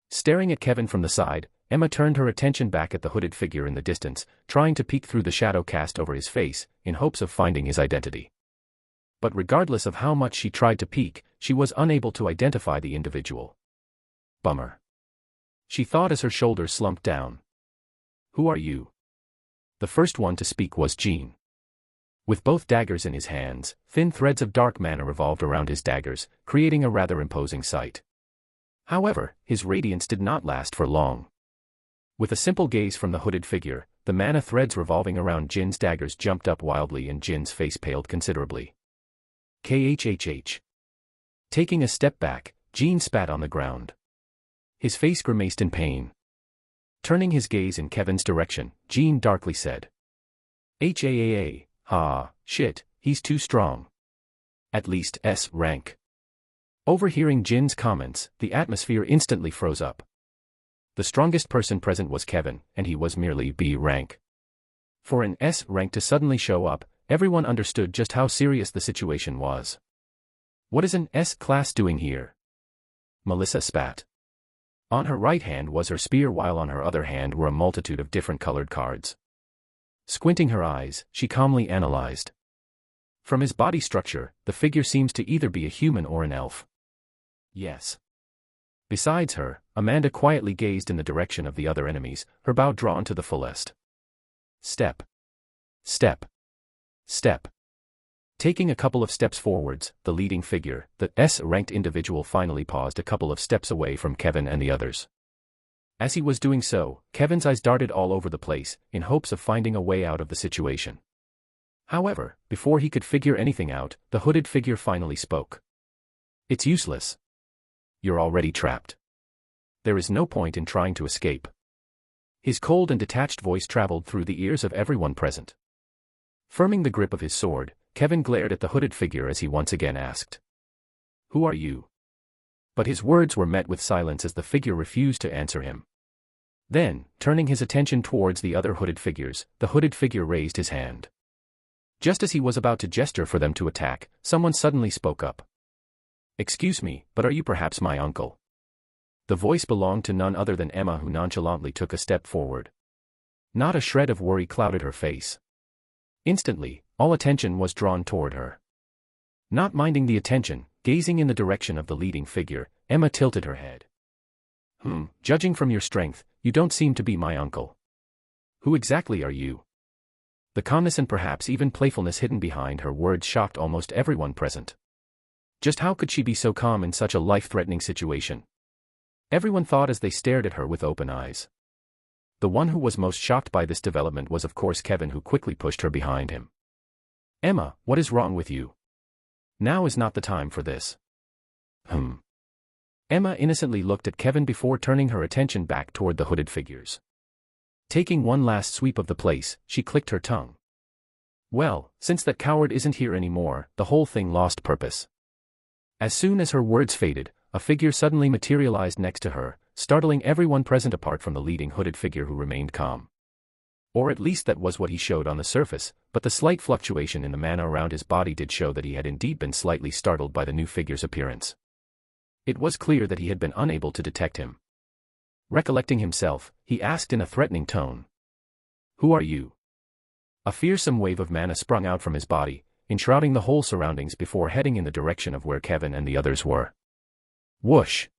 Staring at Kevin from the side, Emma turned her attention back at the hooded figure in the distance, trying to peek through the shadow cast over his face, in hopes of finding his identity. But regardless of how much she tried to peek, she was unable to identify the individual. Bummer. She thought as her shoulders slumped down. "Who are you?" The first one to speak was Jean. With both daggers in his hands, thin threads of dark mana revolved around his daggers, creating a rather imposing sight. However, his radiance did not last for long. With a simple gaze from the hooded figure, the mana threads revolving around Jin's daggers jumped up wildly and Jin's face paled considerably. KHHH. Taking a step back, Jin spat on the ground. His face grimaced in pain. Turning his gaze in Kevin's direction, Jin darkly said, "HAAA, shit, he's too strong. At least S rank." Overhearing Jin's comments, the atmosphere instantly froze up. The strongest person present was Kevin, and he was merely B rank. For an S rank to suddenly show up, everyone understood just how serious the situation was. "What is an S class doing here?" Melissa spat. On her right hand was her spear while on her other hand were a multitude of different colored cards. Squinting her eyes, she calmly analyzed. From his body structure, the figure seems to either be a human or an elf. Yes. Besides her, Amanda quietly gazed in the direction of the other enemies, her bow drawn to the fullest. Step. Step. Step. Taking a couple of steps forwards, the leading figure, the S-ranked individual, finally paused a couple of steps away from Kevin and the others. As he was doing so, Kevin's eyes darted all over the place, in hopes of finding a way out of the situation. However, before he could figure anything out, the hooded figure finally spoke. "It's useless. You're already trapped. There is no point in trying to escape." His cold and detached voice traveled through the ears of everyone present. Firming the grip of his sword, Kevin glared at the hooded figure as he once again asked, "Who are you?" But his words were met with silence as the figure refused to answer him. Then, turning his attention towards the other hooded figures, the hooded figure raised his hand. Just as he was about to gesture for them to attack, someone suddenly spoke up. "Excuse me, but are you perhaps my uncle?" The voice belonged to none other than Emma, who nonchalantly took a step forward. Not a shred of worry clouded her face. Instantly, all attention was drawn toward her. Not minding the attention, gazing in the direction of the leading figure, Emma tilted her head. Judging from your strength, you don't seem to be my uncle. Who exactly are you?" The calmness and perhaps even playfulness hidden behind her words shocked almost everyone present. Just how could she be so calm in such a life-threatening situation? Everyone thought as they stared at her with open eyes. The one who was most shocked by this development was of course Kevin, who quickly pushed her behind him. "Emma, what is wrong with you? Now is not the time for this." Emma innocently looked at Kevin before turning her attention back toward the hooded figures. Taking one last sweep of the place, she clicked her tongue. "Well, since that coward isn't here anymore, the whole thing lost purpose." As soon as her words faded, a figure suddenly materialized next to her, startling everyone present apart from the leading hooded figure, who remained calm. Or at least that was what he showed on the surface, but the slight fluctuation in the mana around his body did show that he had indeed been slightly startled by the new figure's appearance. It was clear that he had been unable to detect him. Recollecting himself, he asked in a threatening tone, "Who are you?" A fearsome wave of mana sprung out from his body, enshrouding the whole surroundings before heading in the direction of where Kevin and the others were. Whoosh!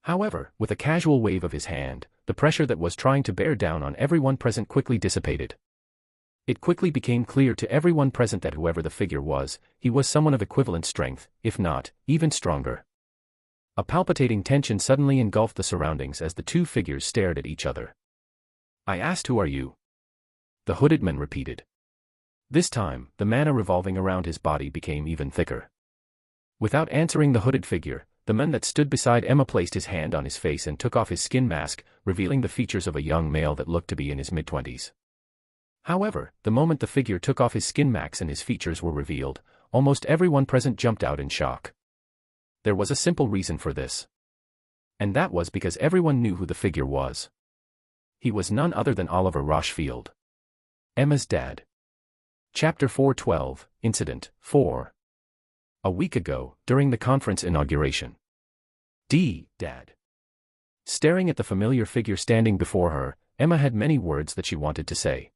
However, with a casual wave of his hand, the pressure that was trying to bear down on everyone present quickly dissipated. It quickly became clear to everyone present that whoever the figure was, he was someone of equivalent strength, if not, even stronger. A palpitating tension suddenly engulfed the surroundings as the two figures stared at each other. "I asked, who are you?" the hooded man repeated. This time, the mana revolving around his body became even thicker. Without answering the hooded figure, the man that stood beside Emma placed his hand on his face and took off his skin mask, revealing the features of a young male that looked to be in his mid-20s. However, the moment the figure took off his skin mask and his features were revealed, almost everyone present jumped out in shock. There was a simple reason for this. And that was because everyone knew who the figure was. He was none other than Oliver Rochefield, Emma's dad. Chapter 412, Incident 4. A week ago, during the conference inauguration. Dad. Staring at the familiar figure standing before her, Emma had many words that she wanted to say.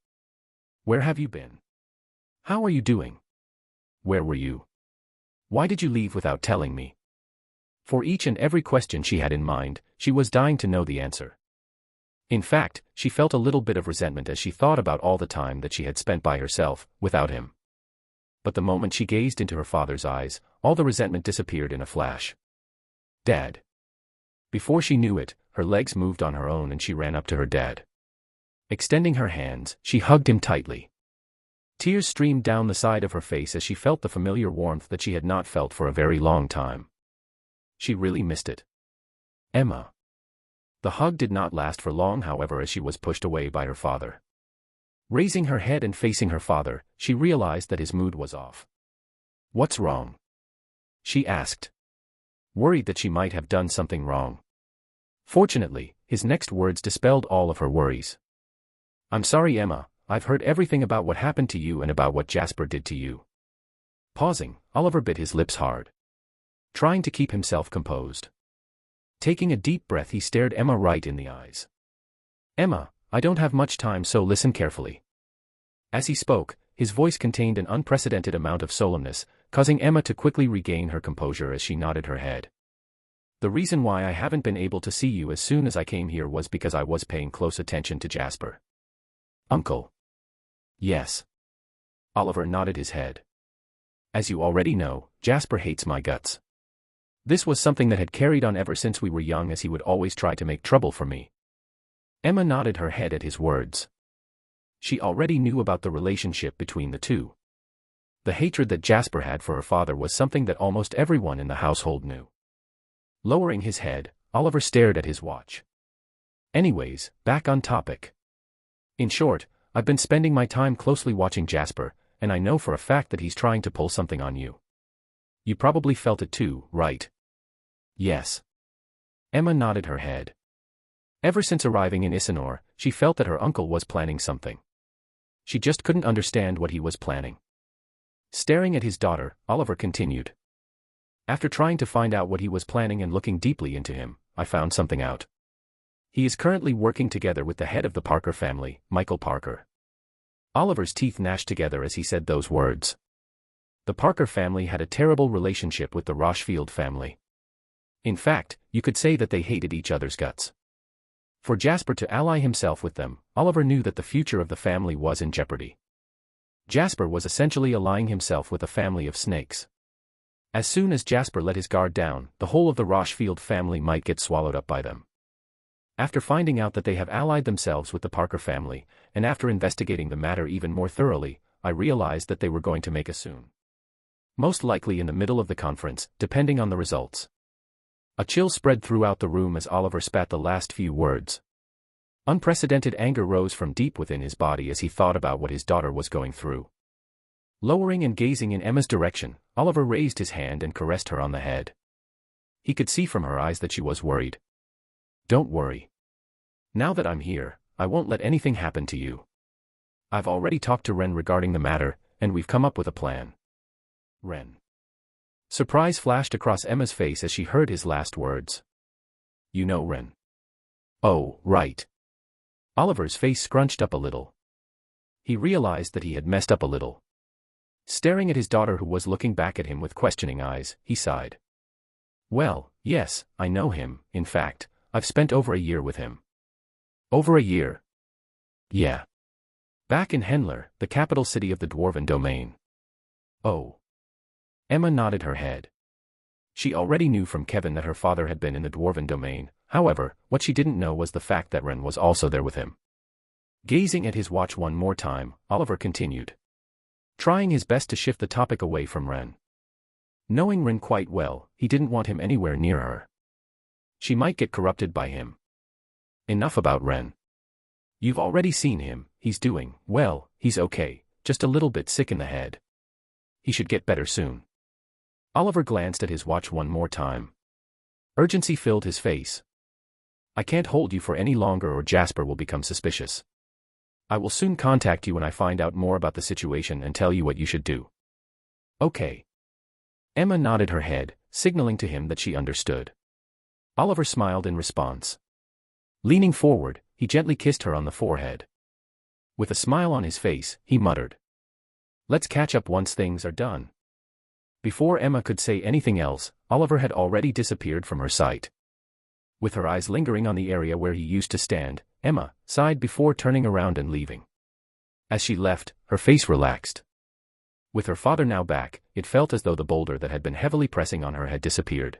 Where have you been? How are you doing? Where were you? Why did you leave without telling me? For each and every question she had in mind, she was dying to know the answer. In fact, she felt a little bit of resentment as she thought about all the time that she had spent by herself, without him. But the moment she gazed into her father's eyes, all the resentment disappeared in a flash. Dad. Before she knew it, her legs moved on her own and she ran up to her dad. Extending her hands, she hugged him tightly. Tears streamed down the side of her face as she felt the familiar warmth that she had not felt for a very long time. She really missed it. Emma. The hug did not last for long, however, as she was pushed away by her father. Raising her head and facing her father, she realized that his mood was off. What's wrong? She asked. Worried that she might have done something wrong. Fortunately, his next words dispelled all of her worries. I'm sorry, Emma, I've heard everything about what happened to you and about what Jasper did to you. Pausing, Oliver bit his lips hard, trying to keep himself composed. Taking a deep breath, he stared Emma right in the eyes. Emma, I don't have much time, so listen carefully. As he spoke, his voice contained an unprecedented amount of solemnness, causing Emma to quickly regain her composure as she nodded her head. The reason why I haven't been able to see you as soon as I came here was because I was paying close attention to Jasper. Uncle. Yes. Oliver nodded his head. As you already know, Jasper hates my guts. This was something that had carried on ever since we were young, as he would always try to make trouble for me. Emma nodded her head at his words. She already knew about the relationship between the two. The hatred that Jasper had for her father was something that almost everyone in the household knew. Lowering his head, Oliver stared at his watch. Anyways, back on topic. In short, I've been spending my time closely watching Jasper, and I know for a fact that he's trying to pull something on you. You probably felt it too, right? Yes. Emma nodded her head. Ever since arriving in Isanor, she felt that her uncle was planning something. She just couldn't understand what he was planning. Staring at his daughter, Oliver continued. After trying to find out what he was planning and looking deeply into him, I found something out. He is currently working together with the head of the Parker family, Michael Parker. Oliver's teeth gnashed together as he said those words. The Parker family had a terrible relationship with the Rochefield family. In fact, you could say that they hated each other's guts. For Jasper to ally himself with them, Oliver knew that the future of the family was in jeopardy. Jasper was essentially allying himself with a family of snakes. As soon as Jasper let his guard down, the whole of the Rochefield family might get swallowed up by them. After finding out that they have allied themselves with the Parker family, and after investigating the matter even more thoroughly, I realized that they were going to make a soon. Most likely in the middle of the conference, depending on the results. A chill spread throughout the room as Oliver spat the last few words. Unprecedented anger rose from deep within his body as he thought about what his daughter was going through. Lowering and gazing in Emma's direction, Oliver raised his hand and caressed her on the head. He could see from her eyes that she was worried. Don't worry. Now that I'm here, I won't let anything happen to you. I've already talked to Ren regarding the matter, and we've come up with a plan. Ren. Surprise flashed across Emma's face as she heard his last words. You know Ren. Oh, right. Oliver's face scrunched up a little. He realized that he had messed up a little. Staring at his daughter who was looking back at him with questioning eyes, he sighed. Well, yes, I know him. In fact, I've spent over a year with him. Over a year? Yeah. Back in Henler, the capital city of the Dwarven domain. Oh. Emma nodded her head. She already knew from Kevin that her father had been in the Dwarven domain, however, what she didn't know was the fact that Ren was also there with him. Gazing at his watch one more time, Oliver continued. Trying his best to shift the topic away from Ren. Knowing Ren quite well, he didn't want him anywhere near her. She might get corrupted by him. Enough about Ren. You've already seen him, he's doing, well, he's okay, just a little bit sick in the head. He should get better soon. Oliver glanced at his watch one more time. Urgency filled his face. I can't hold you for any longer or Jasper will become suspicious. I will soon contact you when I find out more about the situation and tell you what you should do. Okay. Emma nodded her head, signaling to him that she understood. Oliver smiled in response. Leaning forward, he gently kissed her on the forehead. With a smile on his face, he muttered. Let's catch up once things are done. Before Emma could say anything else, Oliver had already disappeared from her sight. With her eyes lingering on the area where he used to stand, Emma sighed before turning around and leaving. As she left, her face relaxed. With her father now back, it felt as though the boulder that had been heavily pressing on her had disappeared.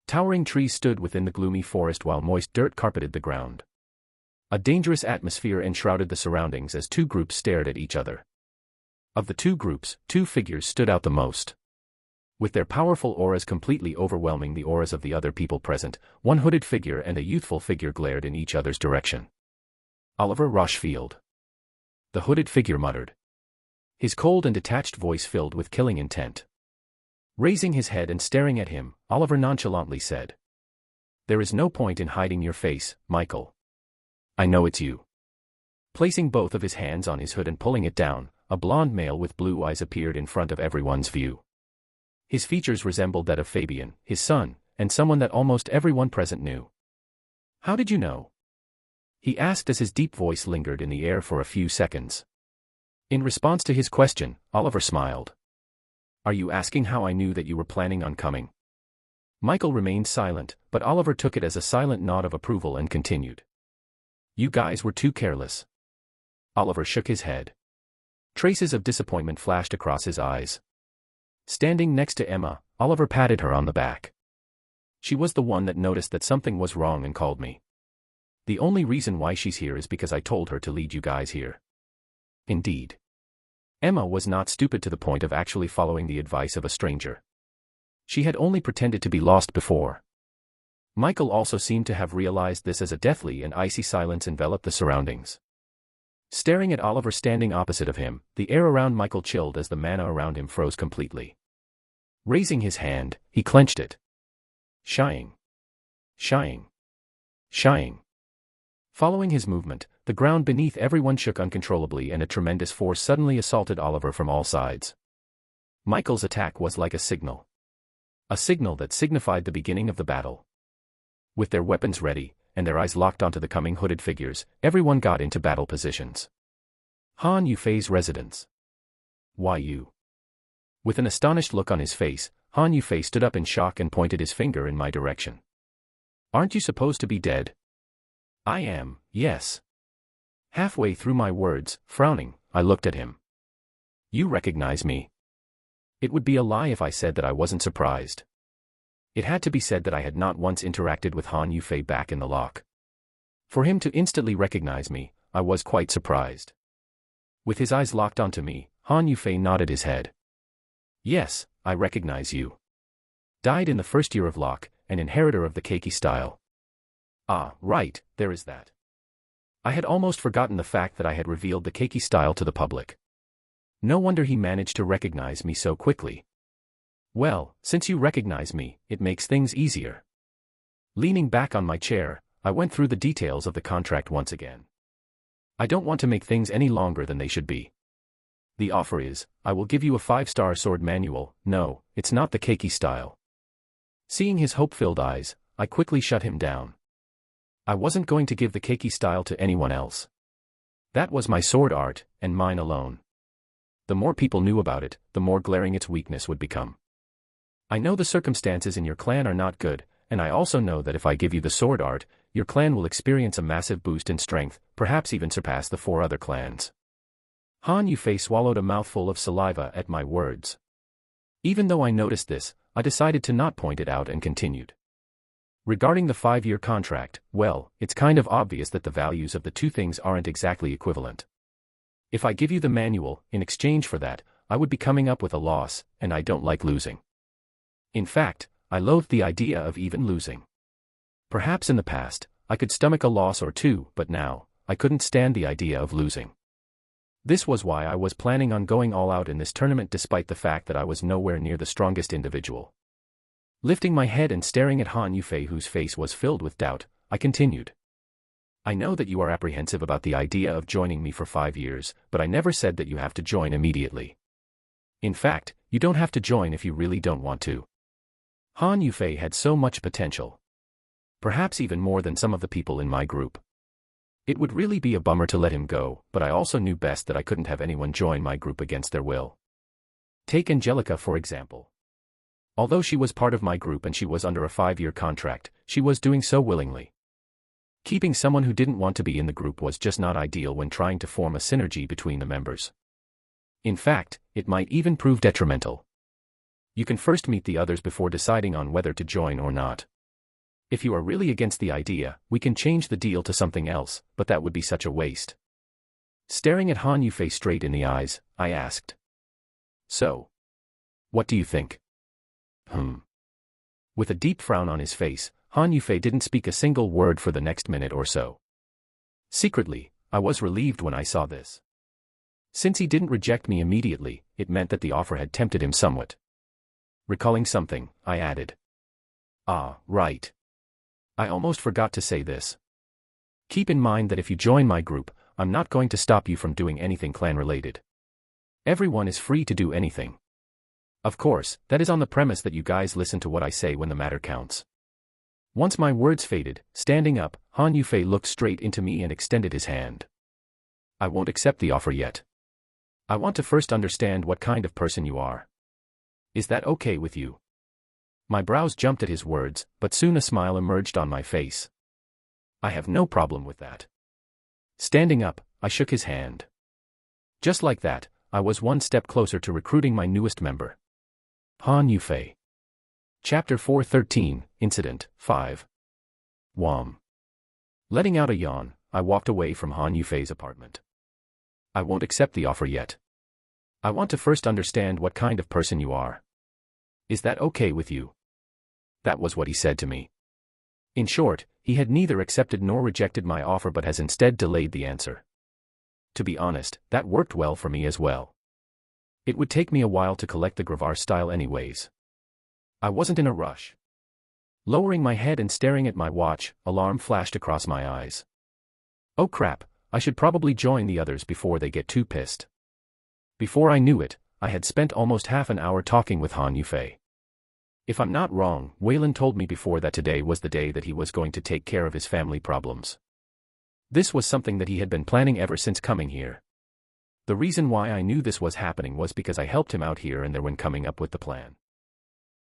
Towering trees stood within the gloomy forest while moist dirt carpeted the ground. A dangerous atmosphere enshrouded the surroundings as two groups stared at each other. Of the two groups, two figures stood out the most. With their powerful auras completely overwhelming the auras of the other people present, one hooded figure and a youthful figure glared in each other's direction. Oliver Rochefield. The hooded figure muttered. His cold and detached voice filled with killing intent. Raising his head and staring at him, Oliver nonchalantly said. There is no point in hiding your face, Michael. I know it's you. Placing both of his hands on his hood and pulling it down, a blond male with blue eyes appeared in front of everyone's view. His features resembled that of Fabian, his son, and someone that almost everyone present knew. How did you know? He asked as his deep voice lingered in the air for a few seconds. In response to his question, Oliver smiled. Are you asking how I knew that you were planning on coming? Michael remained silent, but Oliver took it as a silent nod of approval and continued. You guys were too careless. Oliver shook his head. Traces of disappointment flashed across his eyes. Standing next to Emma, Oliver patted her on the back. She was the one that noticed that something was wrong and called me. The only reason why she's here is because I told her to lead you guys here. Indeed. Emma was not stupid to the point of actually following the advice of a stranger. She had only pretended to be lost before. Michael also seemed to have realized this as a deathly and icy silence enveloped the surroundings. Staring at Oliver standing opposite of him, the air around Michael chilled as the mana around him froze completely. Raising his hand, he clenched it. Shying. Shying. Shying. Following his movement, the ground beneath everyone shook uncontrollably and a tremendous force suddenly assaulted Oliver from all sides. Michael's attack was like a signal. A signal that signified the beginning of the battle. With their weapons ready, and their eyes locked onto the coming hooded figures, everyone got into battle positions. Han Yufei's residence. Why you? With an astonished look on his face, Han Yufei stood up in shock and pointed his finger in my direction. Aren't you supposed to be dead? I am, yes. Halfway through my words, frowning, I looked at him. You recognize me? It would be a lie if I said that I wasn't surprised. It had to be said that I had not once interacted with Han Yufei back in the lock. For him to instantly recognize me, I was quite surprised. With his eyes locked onto me, Han Yufei nodded his head. Yes, I recognize you. Died in the first year of lock, an inheritor of the keiki style. Ah, right, there is that. I had almost forgotten the fact that I had revealed the keiki style to the public. No wonder he managed to recognize me so quickly. Well, since you recognize me, it makes things easier. Leaning back on my chair, I went through the details of the contract once again. I don't want to make things any longer than they should be. The offer is, I will give you a 5-star sword manual. No, it's not the keiki style. Seeing his hope-filled eyes, I quickly shut him down. I wasn't going to give the keiki style to anyone else. That was my sword art, and mine alone. The more people knew about it, the more glaring its weakness would become. I know the circumstances in your clan are not good, and I also know that if I give you the sword art, your clan will experience a massive boost in strength, perhaps even surpass the 4 other clans. Han Yufei swallowed a mouthful of saliva at my words. Even though I noticed this, I decided to not point it out and continued. Regarding the 5-year contract, well, it's kind of obvious that the values of the two things aren't exactly equivalent. If I give you the manual, in exchange for that, I would be coming up with a loss, and I don't like losing. In fact, I loathe the idea of even losing. Perhaps in the past, I could stomach a loss or two, but now, I couldn't stand the idea of losing. This was why I was planning on going all out in this tournament despite the fact that I was nowhere near the strongest individual. Lifting my head and staring at Han Yufei, whose face was filled with doubt, I continued. I know that you are apprehensive about the idea of joining me for 5 years, but I never said that you have to join immediately. In fact, you don't have to join if you really don't want to. Han Yufei had so much potential. Perhaps even more than some of the people in my group. It would really be a bummer to let him go, but I also knew best that I couldn't have anyone join my group against their will. Take Angelica for example. Although she was part of my group and she was under a 5-year contract, she was doing so willingly. Keeping someone who didn't want to be in the group was just not ideal when trying to form a synergy between the members. In fact, it might even prove detrimental. You can first meet the others before deciding on whether to join or not. If you are really against the idea, we can change the deal to something else, but that would be such a waste. Staring at Han Yufei straight in the eyes, I asked. So, what do you think? With a deep frown on his face, Han Yufei didn't speak a single word for the next minute or so. Secretly, I was relieved when I saw this. Since he didn't reject me immediately, it meant that the offer had tempted him somewhat. Recalling something, I added. Ah, right. I almost forgot to say this. Keep in mind that if you join my group, I'm not going to stop you from doing anything clan-related. Everyone is free to do anything. Of course, that is on the premise that you guys listen to what I say when the matter counts. Once my words faded, standing up, Han Yufei looked straight into me and extended his hand. I won't accept the offer yet. I want to first understand what kind of person you are. Is that okay with you? My brows jumped at his words, but soon a smile emerged on my face. I have no problem with that. Standing up, I shook his hand. Just like that, I was one step closer to recruiting my newest member. Han Yufei. Chapter 413, Incident 5. Wham. Letting out a yawn, I walked away from Han Yufei's apartment. I won't accept the offer yet. I want to first understand what kind of person you are. Is that okay with you? That was what he said to me. In short, he had neither accepted nor rejected my offer but has instead delayed the answer. To be honest, that worked well for me as well. It would take me a while to collect the Gravar style anyways. I wasn't in a rush. Lowering my head and staring at my watch, alarm flashed across my eyes. Oh crap, I should probably join the others before they get too pissed. Before I knew it, I had spent almost half an hour talking with Han Yufei. If I'm not wrong, Waylon told me before that today was the day that he was going to take care of his family problems. This was something that he had been planning ever since coming here. The reason why I knew this was happening was because I helped him out here and there when coming up with the plan.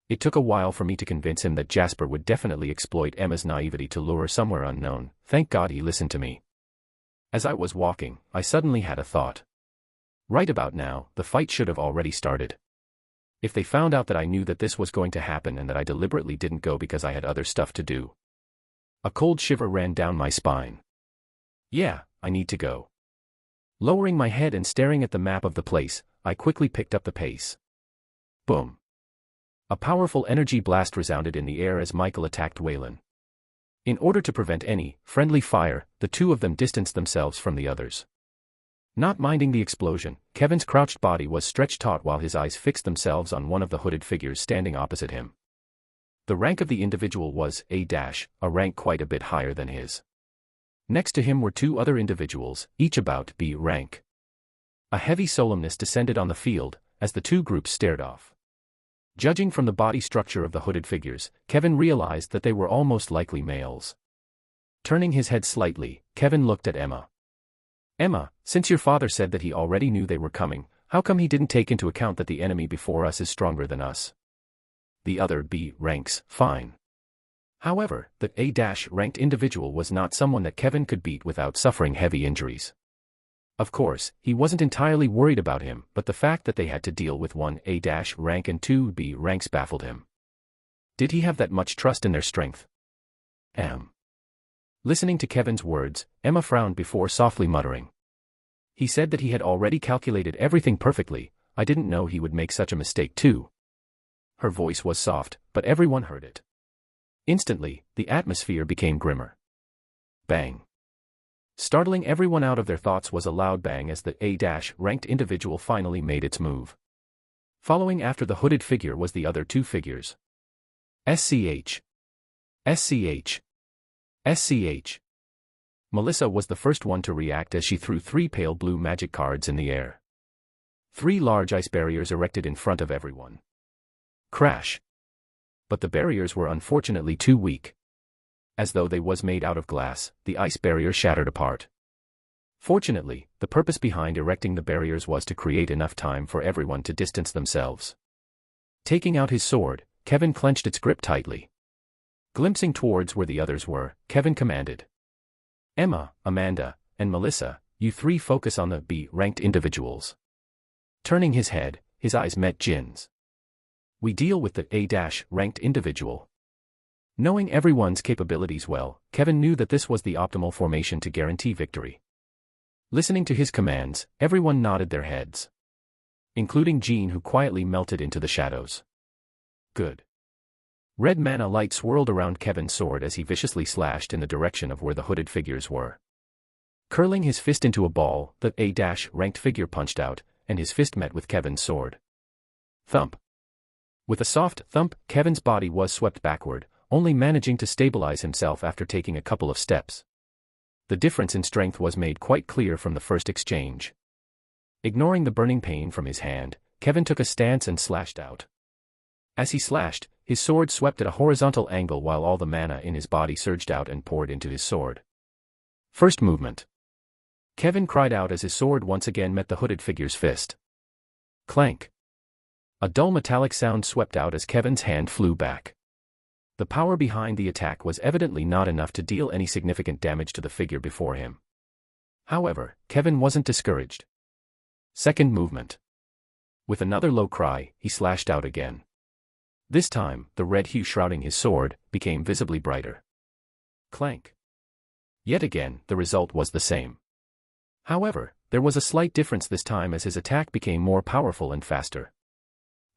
It took a while for me to convince him that Jasper would definitely exploit Emma's naivety to lure her somewhere unknown. Thank God he listened to me. As I was walking, I suddenly had a thought. Right about now, the fight should have already started. If they found out that I knew that this was going to happen and that I deliberately didn't go because I had other stuff to do. A cold shiver ran down my spine. Yeah, I need to go. Lowering my head and staring at the map of the place, I quickly picked up the pace. Boom. A powerful energy blast resounded in the air as Michael attacked Waylon. In order to prevent any friendly fire, the two of them distanced themselves from the others. Not minding the explosion, Kevin's crouched body was stretched taut while his eyes fixed themselves on one of the hooded figures standing opposite him. The rank of the individual was a rank quite a bit higher than his. Next to him were two other individuals, each about B rank. A heavy solemnness descended on the field, as the two groups stared off. Judging from the body structure of the hooded figures, Kevin realized that they were almost likely males. Turning his head slightly, Kevin looked at Emma. Emma, since your father said that he already knew they were coming, how come he didn't take into account that the enemy before us is stronger than us? The other B ranks, fine. However, the A-ranked individual was not someone that Kevin could beat without suffering heavy injuries. Of course, he wasn't entirely worried about him, but the fact that they had to deal with one A-rank and two B ranks baffled him. Did he have that much trust in their strength? Listening to Kevin's words, Emma frowned before softly muttering. He said that he had already calculated everything perfectly. I didn't know he would make such a mistake too. Her voice was soft, but everyone heard it. Instantly, the atmosphere became grimmer. Bang. Startling everyone out of their thoughts was a loud bang as the A-ranked individual finally made its move. Following after the hooded figure was the other two figures. SCH. Melissa was the first one to react as she threw 3 pale blue magic cards in the air. 3 large ice barriers erected in front of everyone. Crash. But the barriers were unfortunately too weak. As though they was made out of glass, the ice barrier shattered apart. Fortunately, the purpose behind erecting the barriers was to create enough time for everyone to distance themselves. Taking out his sword, Kevin clenched its grip tightly. Glimpsing towards where the others were, Kevin commanded. Emma, Amanda, and Melissa, you 3 focus on the B-ranked individuals. Turning his head, his eyes met Jin's. We deal with the A-ranked individual. Knowing everyone's capabilities well, Kevin knew that this was the optimal formation to guarantee victory. Listening to his commands, everyone nodded their heads. Including Jean, who quietly melted into the shadows. Good. Red mana light swirled around Kevin's sword as he viciously slashed in the direction of where the hooded figures were. Curling his fist into a ball, the A-ranked figure punched out, and his fist met with Kevin's sword. Thump. With a soft thump, Kevin's body was swept backward, only managing to stabilize himself after taking a couple of steps. The difference in strength was made quite clear from the first exchange. Ignoring the burning pain from his hand, Kevin took a stance and slashed out. As he slashed, his sword swept at a horizontal angle while all the mana in his body surged out and poured into his sword. First movement. Kevin cried out as his sword once again met the hooded figure's fist. Clank. A dull metallic sound swept out as Kevin's hand flew back. The power behind the attack was evidently not enough to deal any significant damage to the figure before him. However, Kevin wasn't discouraged. Second movement. With another low cry, he slashed out again. This time, the red hue shrouding his sword became visibly brighter. Clank. Yet again, the result was the same. However, there was a slight difference this time as his attack became more powerful and faster.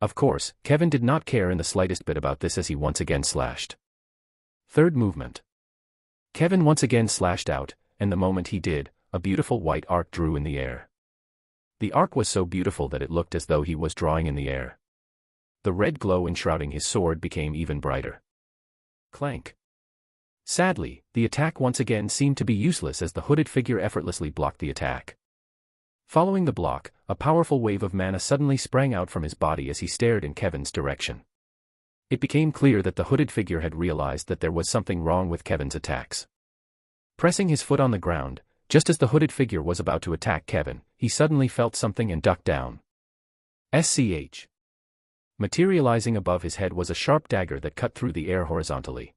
Of course, Kevin did not care in the slightest bit about this as he once again slashed. Third movement. Kevin once again slashed out, and the moment he did, a beautiful white arc drew in the air. The arc was so beautiful that it looked as though he was drawing in the air. The red glow enshrouding his sword became even brighter. Clank. Sadly, the attack once again seemed to be useless as the hooded figure effortlessly blocked the attack. Following the block, a powerful wave of mana suddenly sprang out from his body as he stared in Kevin's direction. It became clear that the hooded figure had realized that there was something wrong with Kevin's attacks. Pressing his foot on the ground, just as the hooded figure was about to attack Kevin, he suddenly felt something and ducked down. SCH. Materializing above his head was a sharp dagger that cut through the air horizontally.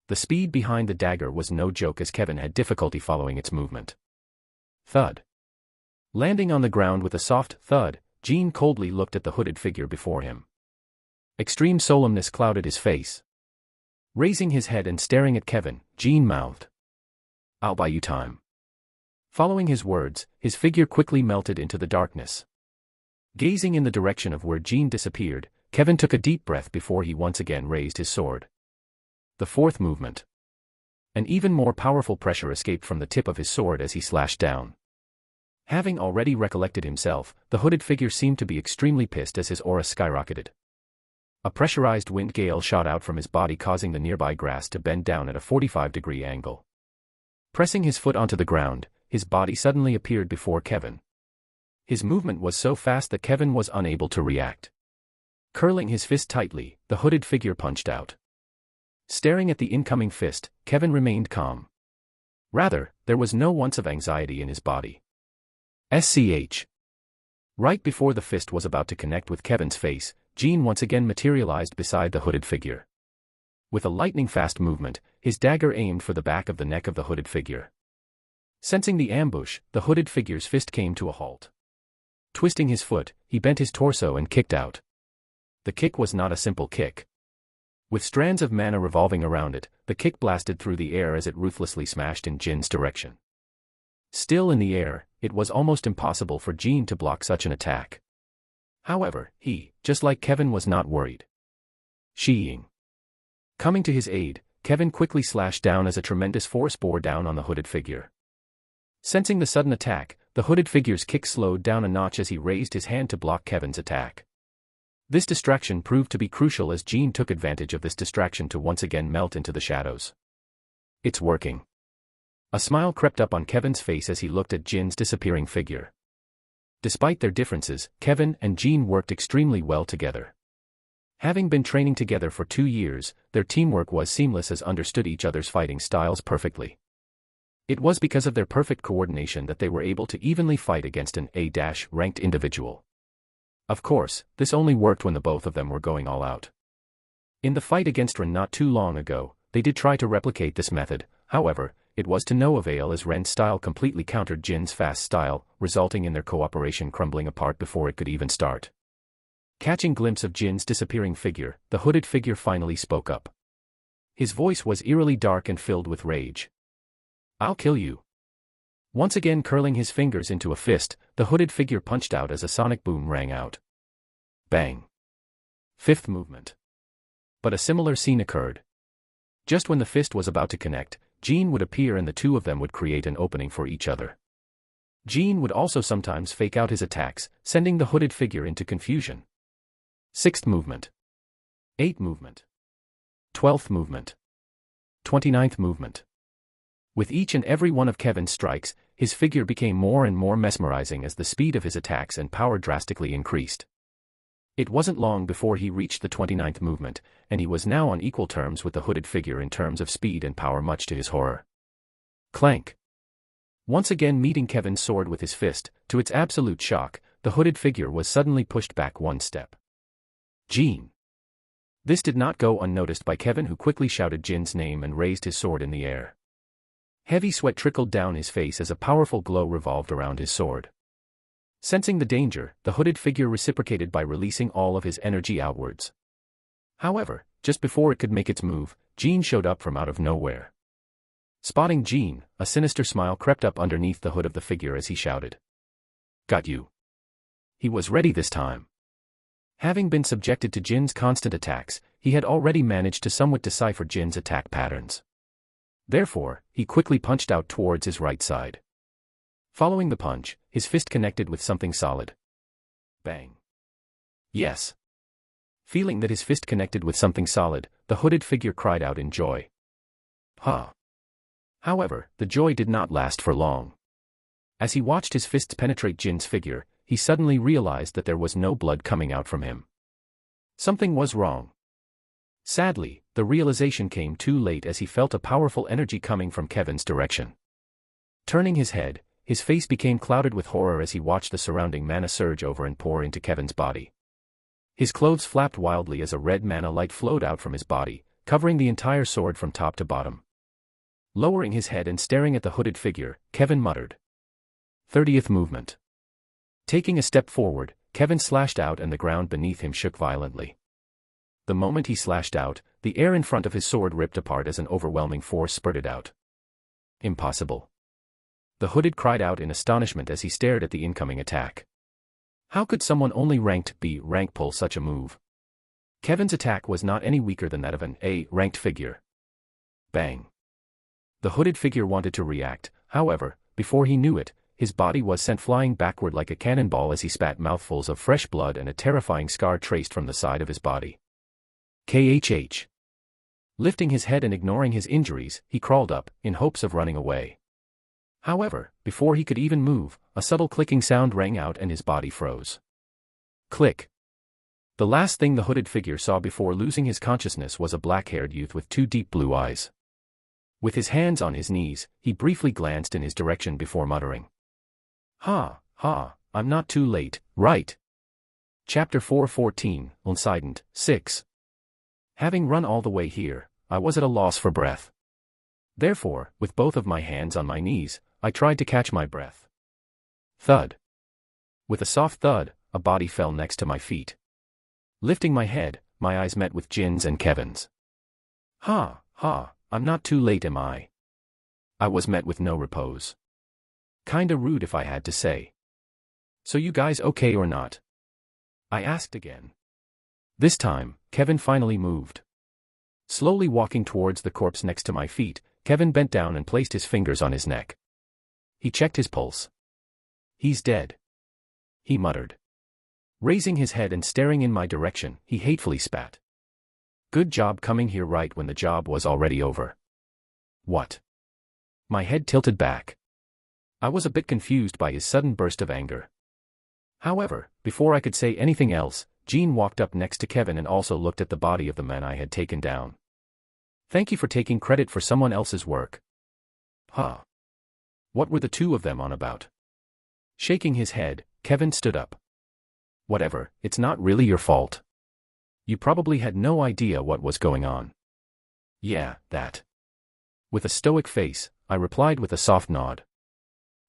The speed behind the dagger was no joke as Kevin had difficulty following its movement. Thud. Landing on the ground with a soft thud, Gene coldly looked at the hooded figure before him. Extreme solemnness clouded his face. Raising his head and staring at Kevin, Gene mouthed, "I'll buy you time." Following his words, his figure quickly melted into the darkness. Gazing in the direction of where Gene disappeared, Kevin took a deep breath before he once again raised his sword. The fourth movement. An even more powerful pressure escaped from the tip of his sword as he slashed down. Having already recollected himself, the hooded figure seemed to be extremely pissed as his aura skyrocketed. A pressurized wind gale shot out from his body causing the nearby grass to bend down at a 45-degree angle. Pressing his foot onto the ground, his body suddenly appeared before Kevin. His movement was so fast that Kevin was unable to react. Curling his fist tightly, the hooded figure punched out. Staring at the incoming fist, Kevin remained calm. Rather, there was no ounce of anxiety in his body. SCH. Right before the fist was about to connect with Kevin's face, Gene once again materialized beside the hooded figure. With a lightning-fast movement, his dagger aimed for the back of the neck of the hooded figure. Sensing the ambush, the hooded figure's fist came to a halt. Twisting his foot, he bent his torso and kicked out. The kick was not a simple kick. With strands of mana revolving around it, the kick blasted through the air as it ruthlessly smashed in Jin's direction. Still in the air, it was almost impossible for Gene to block such an attack. However, he, just like Kevin, was not worried. Sheeing. Coming to his aid, Kevin quickly slashed down as a tremendous force bore down on the hooded figure. Sensing the sudden attack, the hooded figure's kick slowed down a notch as he raised his hand to block Kevin's attack. This distraction proved to be crucial as Gene took advantage of this distraction to once again melt into the shadows. It's working. A smile crept up on Kevin's face as he looked at Jin's disappearing figure. Despite their differences, Kevin and Gene worked extremely well together. Having been training together for 2 years, their teamwork was seamless as understood each other's fighting styles perfectly. It was because of their perfect coordination that they were able to evenly fight against an A-ranked individual. Of course, this only worked when the both of them were going all out. In the fight against Ren not too long ago, they did try to replicate this method, however, it was to no avail as Ren's style completely countered Jin's fast style, resulting in their cooperation crumbling apart before it could even start. Catching a glimpse of Jin's disappearing figure, the hooded figure finally spoke up. His voice was eerily dark and filled with rage. "I'll kill you." Once again curling his fingers into a fist, the hooded figure punched out as a sonic boom rang out. Bang. Fifth movement. But a similar scene occurred. Just when the fist was about to connect, Gene would appear and the two of them would create an opening for each other. Gene would also sometimes fake out his attacks, sending the hooded figure into confusion. Sixth movement. 8th movement. 12th movement. 29th movement. With each and every one of Kevin's strikes, his figure became more and more mesmerizing as the speed of his attacks and power drastically increased. It wasn't long before he reached the 29th movement, and he was now on equal terms with the hooded figure in terms of speed and power, much to his horror. Clank. Once again meeting Kevin's sword with his fist, to its absolute shock, the hooded figure was suddenly pushed back one step. Gene. This did not go unnoticed by Kevin, who quickly shouted Jin's name and raised his sword in the air. Heavy sweat trickled down his face as a powerful glow revolved around his sword. Sensing the danger, the hooded figure reciprocated by releasing all of his energy outwards. However, just before it could make its move, Jean showed up from out of nowhere. Spotting Jean, a sinister smile crept up underneath the hood of the figure as he shouted. "Got you." He was ready this time. Having been subjected to Jin's constant attacks, he had already managed to somewhat decipher Jin's attack patterns. Therefore, he quickly punched out towards his right side. Following the punch, his fist connected with something solid. Bang. Yes. Feeling that his fist connected with something solid, the hooded figure cried out in joy. However, the joy did not last for long. As he watched his fists penetrate Jin's figure, he suddenly realized that there was no blood coming out from him. Something was wrong. Sadly, the realization came too late as he felt a powerful energy coming from Kevin's direction. Turning his head, his face became clouded with horror as he watched the surrounding mana surge over and pour into Kevin's body. His clothes flapped wildly as a red mana light flowed out from his body, covering the entire sword from top to bottom. Lowering his head and staring at the hooded figure, Kevin muttered. 30th movement. Taking a step forward, Kevin slashed out and the ground beneath him shook violently. The moment he slashed out, the air in front of his sword ripped apart as an overwhelming force spurted out. Impossible. The hooded cried out in astonishment as he stared at the incoming attack. How could someone only ranked B rank pull such a move? Kevin's attack was not any weaker than that of an A ranked figure. Bang. The hooded figure wanted to react, however, before he knew it, his body was sent flying backward like a cannonball as he spat mouthfuls of fresh blood and a terrifying scar traced from the side of his body. KHH. Lifting his head and ignoring his injuries, he crawled up, in hopes of running away. However, before he could even move, a subtle clicking sound rang out and his body froze. Click. The last thing the hooded figure saw before losing his consciousness was a black-haired youth with two deep blue eyes. With his hands on his knees, he briefly glanced in his direction before muttering. I'm not too late, right? Chapter 4:14, Unsident, 6. Having run all the way here, I was at a loss for breath. Therefore, with both of my hands on my knees, I tried to catch my breath. Thud. With a soft thud, a body fell next to my feet. Lifting my head, my eyes met with Jin's and Kevin's. I'm not too late, am I? I was met with no repose. Kinda rude if I had to say. So you guys okay or not? I asked again. This time, Kevin finally moved. Slowly walking towards the corpse next to my feet, Kevin bent down and placed his fingers on his neck. He checked his pulse. He's dead. He muttered. Raising his head and staring in my direction, he hatefully spat. Good job coming here right when the job was already over. What? My head tilted back. I was a bit confused by his sudden burst of anger. However, before I could say anything else, Jean walked up next to Kevin and also looked at the body of the man I had taken down. Thank you for taking credit for someone else's work. What were the two of them on about? Shaking his head, Kevin stood up. Whatever, it's not really your fault. You probably had no idea what was going on. Yeah, that. With a stoic face, I replied with a soft nod.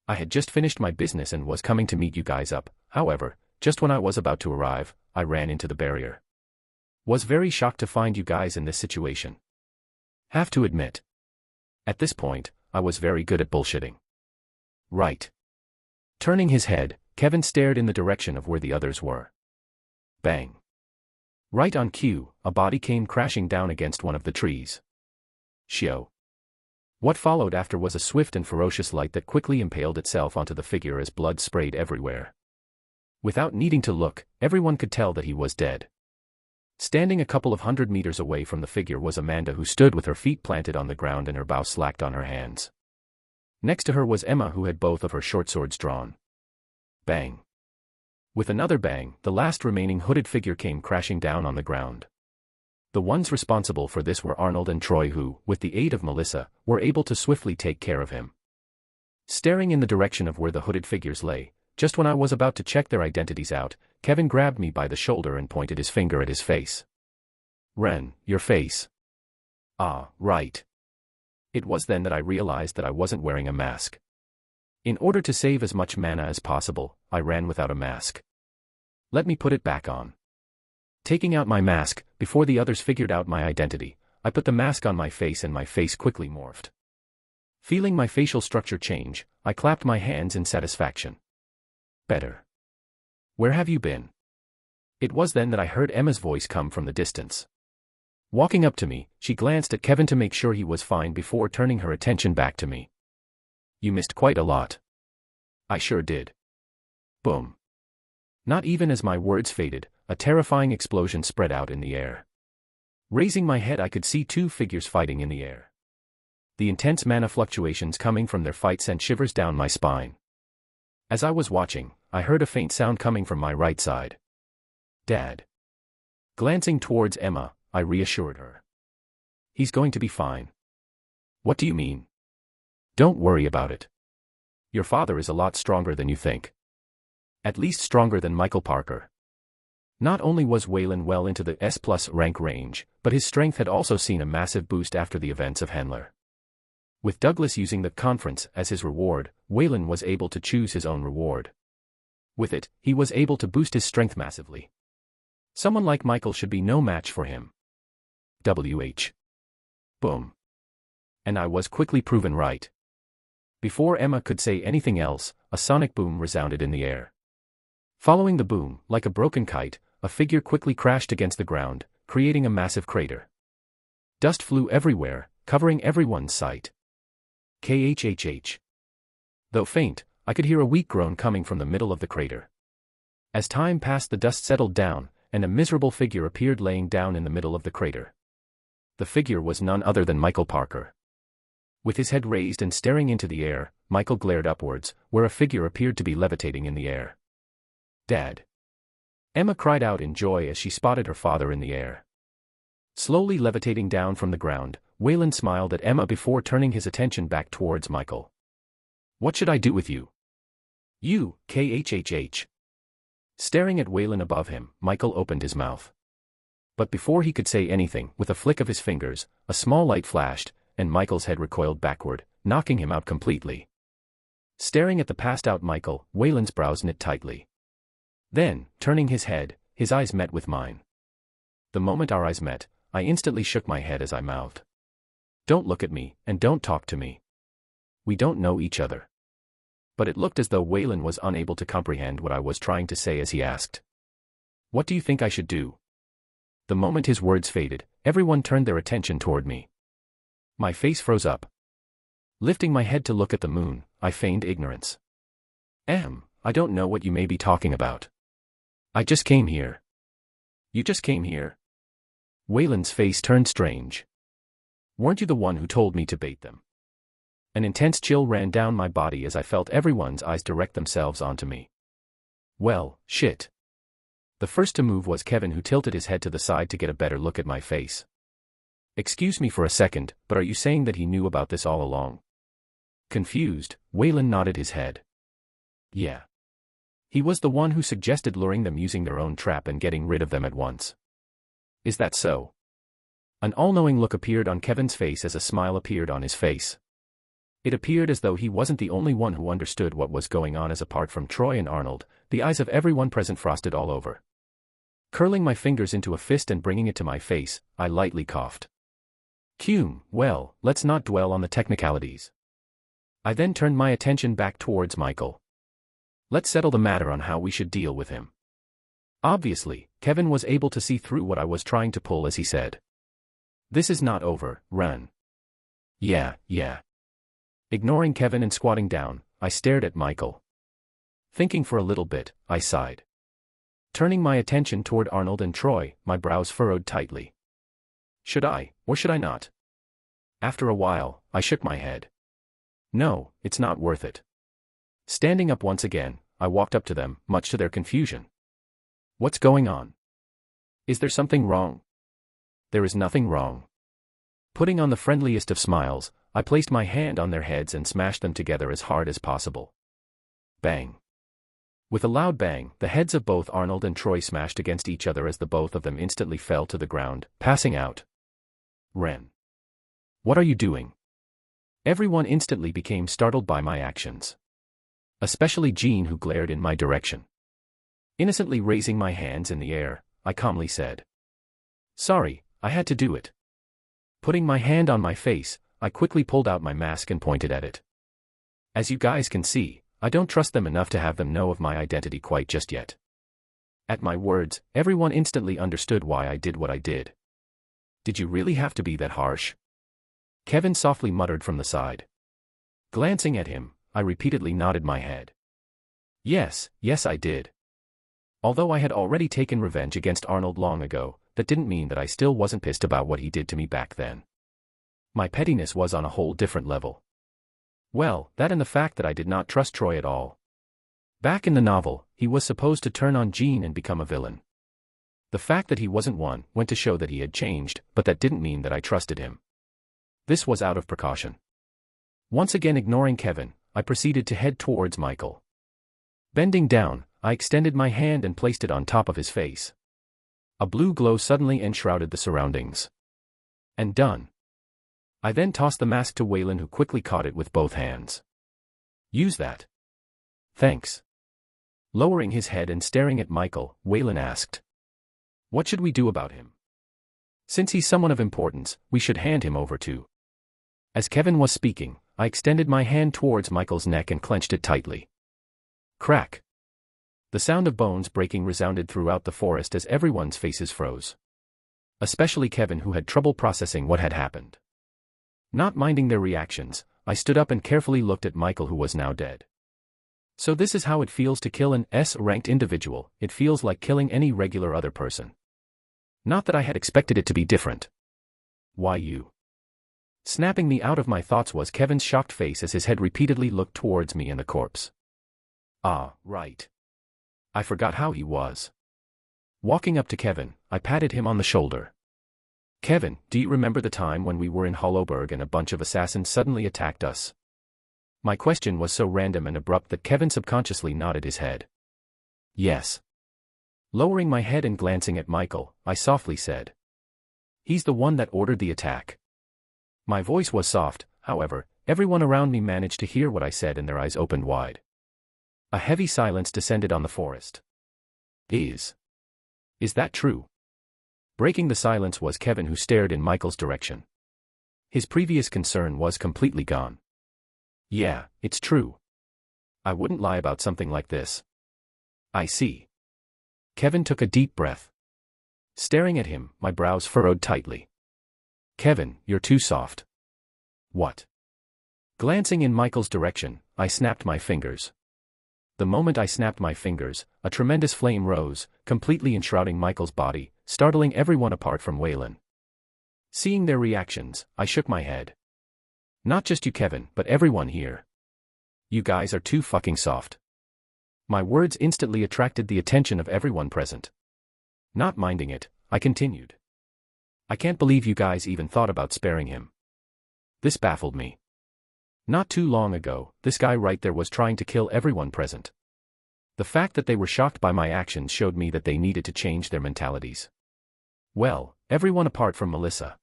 I had just finished my business and was coming to meet you guys up, however, just when I was about to arrive, I ran into the barrier. Was very shocked to find you guys in this situation. Have to admit. At this point, I was very good at bullshitting. Right. Turning his head, Kevin stared in the direction of where the others were. Bang. Right on cue, a body came crashing down against one of the trees. Shio. What followed after was a swift and ferocious light that quickly impaled itself onto the figure as blood sprayed everywhere. Without needing to look, everyone could tell that he was dead. Standing a couple of 100 meters away from the figure was Amanda, who stood with her feet planted on the ground and her bow slacked on her hands. Next to her was Emma, who had both of her short swords drawn. Bang. With another bang, the last remaining hooded figure came crashing down on the ground. The ones responsible for this were Arnold and Troy, who, with the aid of Melissa, were able to swiftly take care of him. Staring in the direction of where the hooded figures lay, just when I was about to check their identities out, Kevin grabbed me by the shoulder and pointed his finger at his face. Ren, your face. Ah, right. It was then that I realized that I wasn't wearing a mask. In order to save as much mana as possible, I ran without a mask. Let me put it back on. Taking out my mask, before the others figured out my identity, I put the mask on my face and my face quickly morphed. Feeling my facial structure change, I clapped my hands in satisfaction. Better. Where have you been? It was then that I heard Emma's voice come from the distance. Walking up to me, she glanced at Kevin to make sure he was fine before turning her attention back to me. You missed quite a lot. I sure did. Boom. Not even as my words faded, a terrifying explosion spread out in the air. Raising my head, I could see two figures fighting in the air. The intense mana fluctuations coming from their fight sent shivers down my spine. As I was watching, I heard a faint sound coming from my right side. Dad. Glancing towards Emma, I reassured her. He's going to be fine. What do you mean? Don't worry about it. Your father is a lot stronger than you think. At least stronger than Michael Parker. Not only was Waylon well into the S+ rank range, but his strength had also seen a massive boost after the events of Handler. With Douglas using the conference as his reward, Waylon was able to choose his own reward. With it, he was able to boost his strength massively. Someone like Michael should be no match for him. Boom. And I was quickly proven right. Before Emma could say anything else, a sonic boom resounded in the air. Following the boom, like a broken kite, a figure quickly crashed against the ground, creating a massive crater. Dust flew everywhere, covering everyone's sight. KHHH. Though faint, I could hear a weak groan coming from the middle of the crater. As time passed, the dust settled down, and a miserable figure appeared laying down in the middle of the crater. The figure was none other than Michael Parker. With his head raised and staring into the air, Michael glared upwards, where a figure appeared to be levitating in the air. Dad. Emma cried out in joy as she spotted her father in the air. Slowly levitating down from the ground, Waylon smiled at Emma before turning his attention back towards Michael. What should I do with you? You, KHHH. Staring at Waylon above him, Michael opened his mouth. But before he could say anything, with a flick of his fingers, a small light flashed, and Michael's head recoiled backward, knocking him out completely. Staring at the passed-out Michael, Waylon's brows knit tightly. Then, turning his head, his eyes met with mine. The moment our eyes met, I instantly shook my head as I mouthed. Don't look at me, and don't talk to me. We don't know each other. But it looked as though Waylon was unable to comprehend what I was trying to say as he asked. What do you think I should do? The moment his words faded, everyone turned their attention toward me. My face froze up. Lifting my head to look at the moon, I feigned ignorance. I don't know what you may be talking about. I just came here. You just came here? Waylon's face turned strange. Weren't you the one who told me to bait them? An intense chill ran down my body as I felt everyone's eyes direct themselves onto me. Well, shit. The first to move was Kevin, who tilted his head to the side to get a better look at my face. Excuse me for a second, but are you saying that he knew about this all along? Confused, Waylon nodded his head. Yeah. He was the one who suggested luring them using their own trap and getting rid of them at once. Is that so? An all-knowing look appeared on Kevin's face as a smile appeared on his face. It appeared as though he wasn't the only one who understood what was going on, as apart from Troy and Arnold, the eyes of everyone present frosted all over. Curling my fingers into a fist and bringing it to my face, I lightly coughed. Well, let's not dwell on the technicalities. I then turned my attention back towards Michael. Let's settle the matter on how we should deal with him. Obviously, Kevin was able to see through what I was trying to pull as he said. This is not over, run. Yeah. Ignoring Kevin and squatting down, I stared at Michael. Thinking for a little bit, I sighed. Turning my attention toward Arnold and Troy, my brows furrowed tightly. Should I, or should I not? After a while, I shook my head. No, it's not worth it. Standing up once again, I walked up to them, much to their confusion. What's going on? Is there something wrong? There is nothing wrong. Putting on the friendliest of smiles, I placed my hand on their heads and smashed them together as hard as possible. Bang. With a loud bang, the heads of both Arnold and Troy smashed against each other as the both of them instantly fell to the ground, passing out. Ren. What are you doing? Everyone instantly became startled by my actions. Especially Jean, who glared in my direction. Innocently raising my hands in the air, I calmly said. Sorry, I had to do it. Putting my hand on my face, I quickly pulled out my mask and pointed at it. As you guys can see, I don't trust them enough to have them know of my identity quite just yet. At my words, everyone instantly understood why I did what I did. Did you really have to be that harsh? Kevin softly muttered from the side. Glancing at him, I repeatedly nodded my head. Yes, I did. Although I had already taken revenge against Arnold long ago, that didn't mean that I still wasn't pissed about what he did to me back then. My pettiness was on a whole different level. Well, that and the fact that I did not trust Troy at all. Back in the novel, he was supposed to turn on Jean and become a villain. The fact that he wasn't one went to show that he had changed, but that didn't mean that I trusted him. This was out of precaution. Once again ignoring Kevin, I proceeded to head towards Michael. Bending down, I extended my hand and placed it on top of his face. A blue glow suddenly enshrouded the surroundings. And done. I then tossed the mask to Waylon, who quickly caught it with both hands. Use that. Thanks. Lowering his head and staring at Michael, Waylon asked. What should we do about him? Since he's someone of importance, we should hand him over to. As Kevin was speaking, I extended my hand towards Michael's neck and clenched it tightly. Crack. The sound of bones breaking resounded throughout the forest as everyone's faces froze. Especially Kevin, who had trouble processing what had happened. Not minding their reactions, I stood up and carefully looked at Michael, who was now dead. So this is how it feels to kill an S-ranked individual. It feels like killing any regular other person. Not that I had expected it to be different. Why you? Snapping me out of my thoughts was Kevin's shocked face as his head repeatedly looked towards me and the corpse. Ah, right. I forgot how he was. Walking up to Kevin, I patted him on the shoulder. Kevin, do you remember the time when we were in Hollowburg and a bunch of assassins suddenly attacked us? My question was so random and abrupt that Kevin subconsciously nodded his head. Yes. Lowering my head and glancing at Michael, I softly said. He's the one that ordered the attack. My voice was soft, however, everyone around me managed to hear what I said and their eyes opened wide. A heavy silence descended on the forest. Is that true? Breaking the silence was Kevin, who stared in Michael's direction. His previous concern was completely gone. Yeah, it's true. I wouldn't lie about something like this. I see. Kevin took a deep breath. Staring at him, my brows furrowed tightly. Kevin, you're too soft. What? Glancing in Michael's direction, I snapped my fingers. The moment I snapped my fingers, a tremendous flame rose, completely enshrouding Michael's body, startling everyone apart from Waylon. Seeing their reactions, I shook my head. Not just you, Kevin, but everyone here. You guys are too fucking soft. My words instantly attracted the attention of everyone present. Not minding it, I continued. I can't believe you guys even thought about sparing him. This baffled me. Not too long ago, this guy right there was trying to kill everyone present. The fact that they were shocked by my actions showed me that they needed to change their mentalities. Well, everyone apart from Melissa.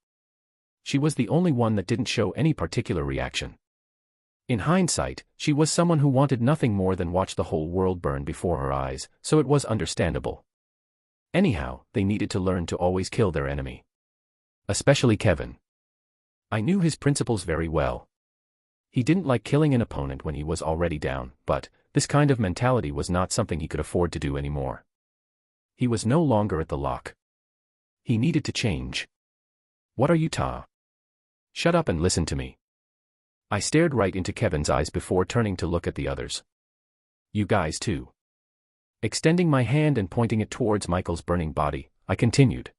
She was the only one that didn't show any particular reaction. In hindsight, she was someone who wanted nothing more than watch the whole world burn before her eyes, so it was understandable. Anyhow, they needed to learn to always kill their enemy. Especially Kevin. I knew his principles very well. He didn't like killing an opponent when he was already down, but this kind of mentality was not something he could afford to do anymore. He was no longer at the lock. He needed to change. What are you Shut up and listen to me. I stared right into Kevin's eyes before turning to look at the others. You guys too. Extending my hand and pointing it towards Michael's burning body, I continued.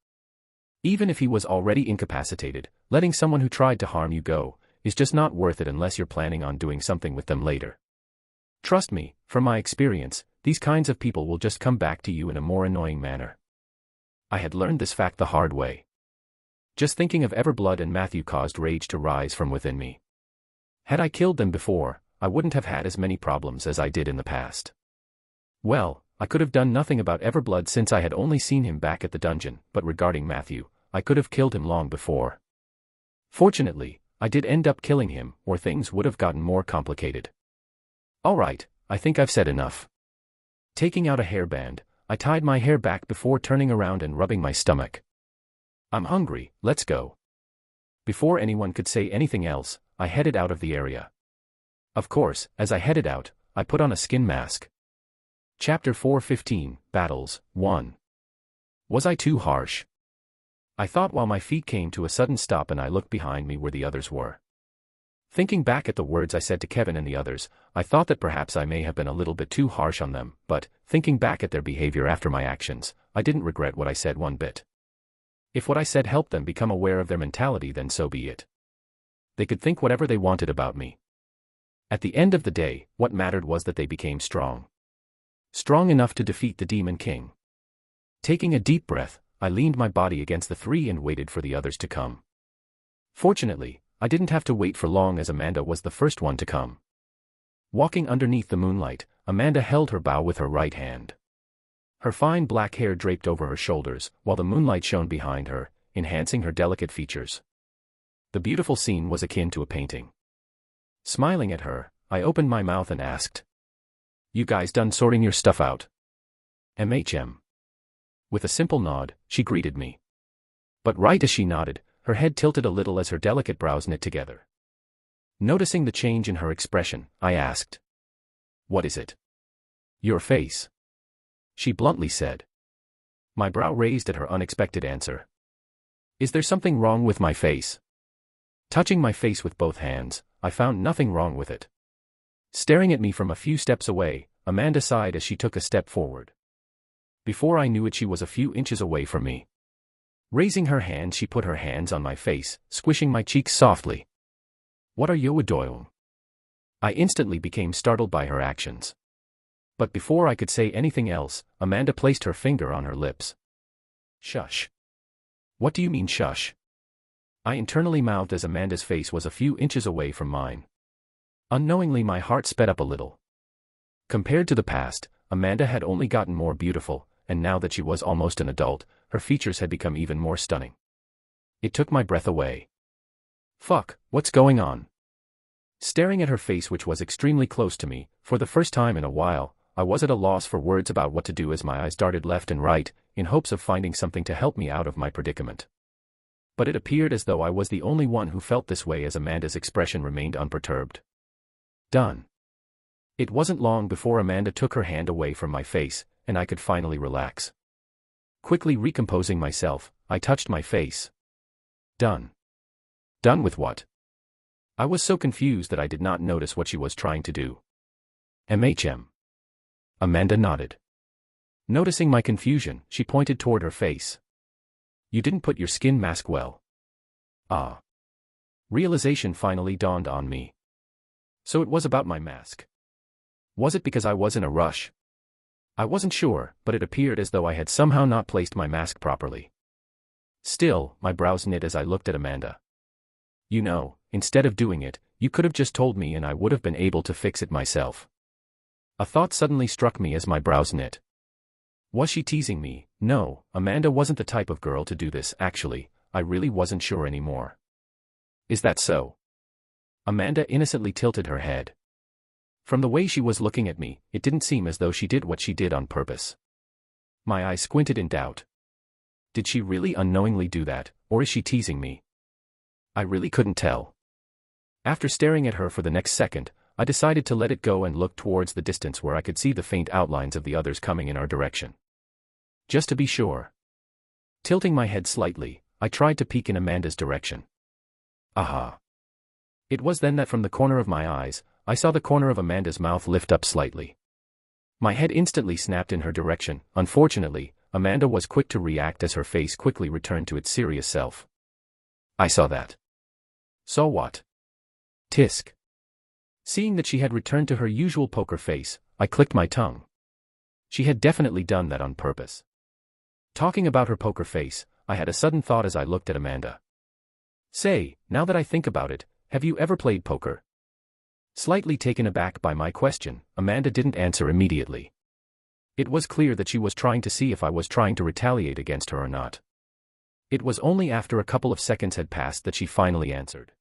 Even if he was already incapacitated, letting someone who tried to harm you go is just not worth it unless you're planning on doing something with them later. Trust me, from my experience, these kinds of people will just come back to you in a more annoying manner. I had learned this fact the hard way. Just thinking of Everblood and Matthew caused rage to rise from within me. Had I killed them before, I wouldn't have had as many problems as I did in the past. Well, I could have done nothing about Everblood since I had only seen him back at the dungeon, but regarding Matthew, I could have killed him long before. Fortunately, I did end up killing him, or things would have gotten more complicated. Alright, I think I've said enough. Taking out a hairband, I tied my hair back before turning around and rubbing my stomach. I'm hungry, let's go. Before anyone could say anything else, I headed out of the area. Of course, as I headed out, I put on a skin mask. Chapter 4:15, Battles, 1. Was I too harsh? I thought while my feet came to a sudden stop and I looked behind me where the others were. Thinking back at the words I said to Kevin and the others, I thought that perhaps I may have been a little bit too harsh on them, but, thinking back at their behavior after my actions, I didn't regret what I said one bit. If what I said helped them become aware of their mentality, then so be it. They could think whatever they wanted about me. At the end of the day, what mattered was that they became strong. Strong enough to defeat the Demon King. Taking a deep breath, I leaned my body against the three and waited for the others to come. Fortunately, I didn't have to wait for long as Amanda was the first one to come. Walking underneath the moonlight, Amanda held her bow with her right hand. Her fine black hair draped over her shoulders, while the moonlight shone behind her, enhancing her delicate features. The beautiful scene was akin to a painting. Smiling at her, I opened my mouth and asked, "You guys done sorting your stuff out?" "MHM." With a simple nod, she greeted me. But right as she nodded, her head tilted a little as her delicate brows knit together. Noticing the change in her expression, I asked, "What is it?" "Your face," she bluntly said. My brow raised at her unexpected answer. "Is there something wrong with my face?" Touching my face with both hands, I found nothing wrong with it. Staring at me from a few steps away, Amanda sighed as she took a step forward. Before I knew it, she was a few inches away from me. Raising her hand, she put her hands on my face, squishing my cheeks softly. "What are you doing?" I instantly became startled by her actions. But before I could say anything else, Amanda placed her finger on her lips. "Shush." "What do you mean shush?" I internally mouthed as Amanda's face was a few inches away from mine. Unknowingly, my heart sped up a little. Compared to the past, Amanda had only gotten more beautiful, and now that she was almost an adult, her features had become even more stunning. It took my breath away. Fuck, what's going on? Staring at her face, which was extremely close to me, for the first time in a while, I was at a loss for words about what to do as my eyes darted left and right, in hopes of finding something to help me out of my predicament. But it appeared as though I was the only one who felt this way, as Amanda's expression remained unperturbed. Done. It wasn't long before Amanda took her hand away from my face, and I could finally relax. Quickly recomposing myself, I touched my face. Done. Done with what? I was so confused that I did not notice what she was trying to do. MHM. Amanda nodded. Noticing my confusion, she pointed toward her face. You didn't put your skin mask well. Ah. Realization finally dawned on me. So it was about my mask. Was it because I was in a rush? I wasn't sure, but it appeared as though I had somehow not placed my mask properly. Still, my brows knit as I looked at Amanda. You know, instead of doing it, you could have just told me and I would have been able to fix it myself. A thought suddenly struck me as my brows knit. Was she teasing me? No, Amanda wasn't the type of girl to do this. Actually, I really wasn't sure anymore. Is that so? Amanda innocently tilted her head. From the way she was looking at me, it didn't seem as though she did what she did on purpose. My eyes squinted in doubt. Did she really unknowingly do that, or is she teasing me? I really couldn't tell. After staring at her for the next second, I decided to let it go and look towards the distance where I could see the faint outlines of the others coming in our direction. Just to be sure. Tilting my head slightly, I tried to peek in Amanda's direction. Aha. It was then that from the corner of my eyes, I saw the corner of Amanda's mouth lift up slightly. My head instantly snapped in her direction. Unfortunately, Amanda was quick to react as her face quickly returned to its serious self. I saw that. Saw what? Tisk. Seeing that she had returned to her usual poker face, I clicked my tongue. She had definitely done that on purpose. Talking about her poker face, I had a sudden thought as I looked at Amanda. Say, now that I think about it, have you ever played poker? Slightly taken aback by my question, Amanda didn't answer immediately. It was clear that she was trying to see if I was trying to retaliate against her or not. It was only after a couple of seconds had passed that she finally answered.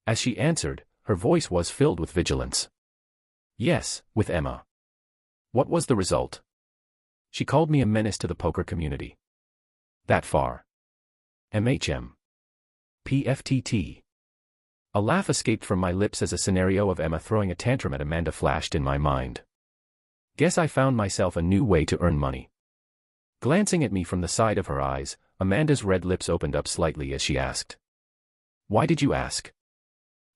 As she answered, her voice was filled with vigilance. Yes, with Emma. What was the result? She called me a menace to the poker community. That far. MHM. PFTT. A laugh escaped from my lips as a scenario of Emma throwing a tantrum at Amanda flashed in my mind. Guess I found myself a new way to earn money. Glancing at me from the side of her eyes, Amanda's red lips opened up slightly as she asked. Why did you ask?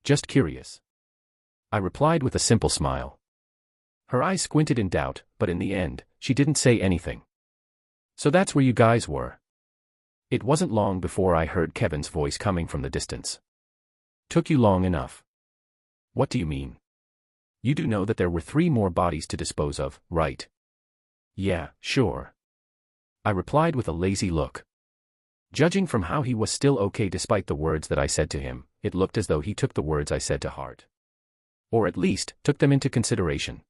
Just curious. I replied with a simple smile. Her eyes squinted in doubt, but in the end, she didn't say anything. So that's where you guys were. It wasn't long before I heard Kevin's voice coming from the distance. Took you long enough. What do you mean? You do know that there were 3 more bodies to dispose of, right? Yeah, sure. I replied with a lazy look. Judging from how he was still okay despite the words that I said to him, it looked as though he took the words I said to heart. Or at least, took them into consideration.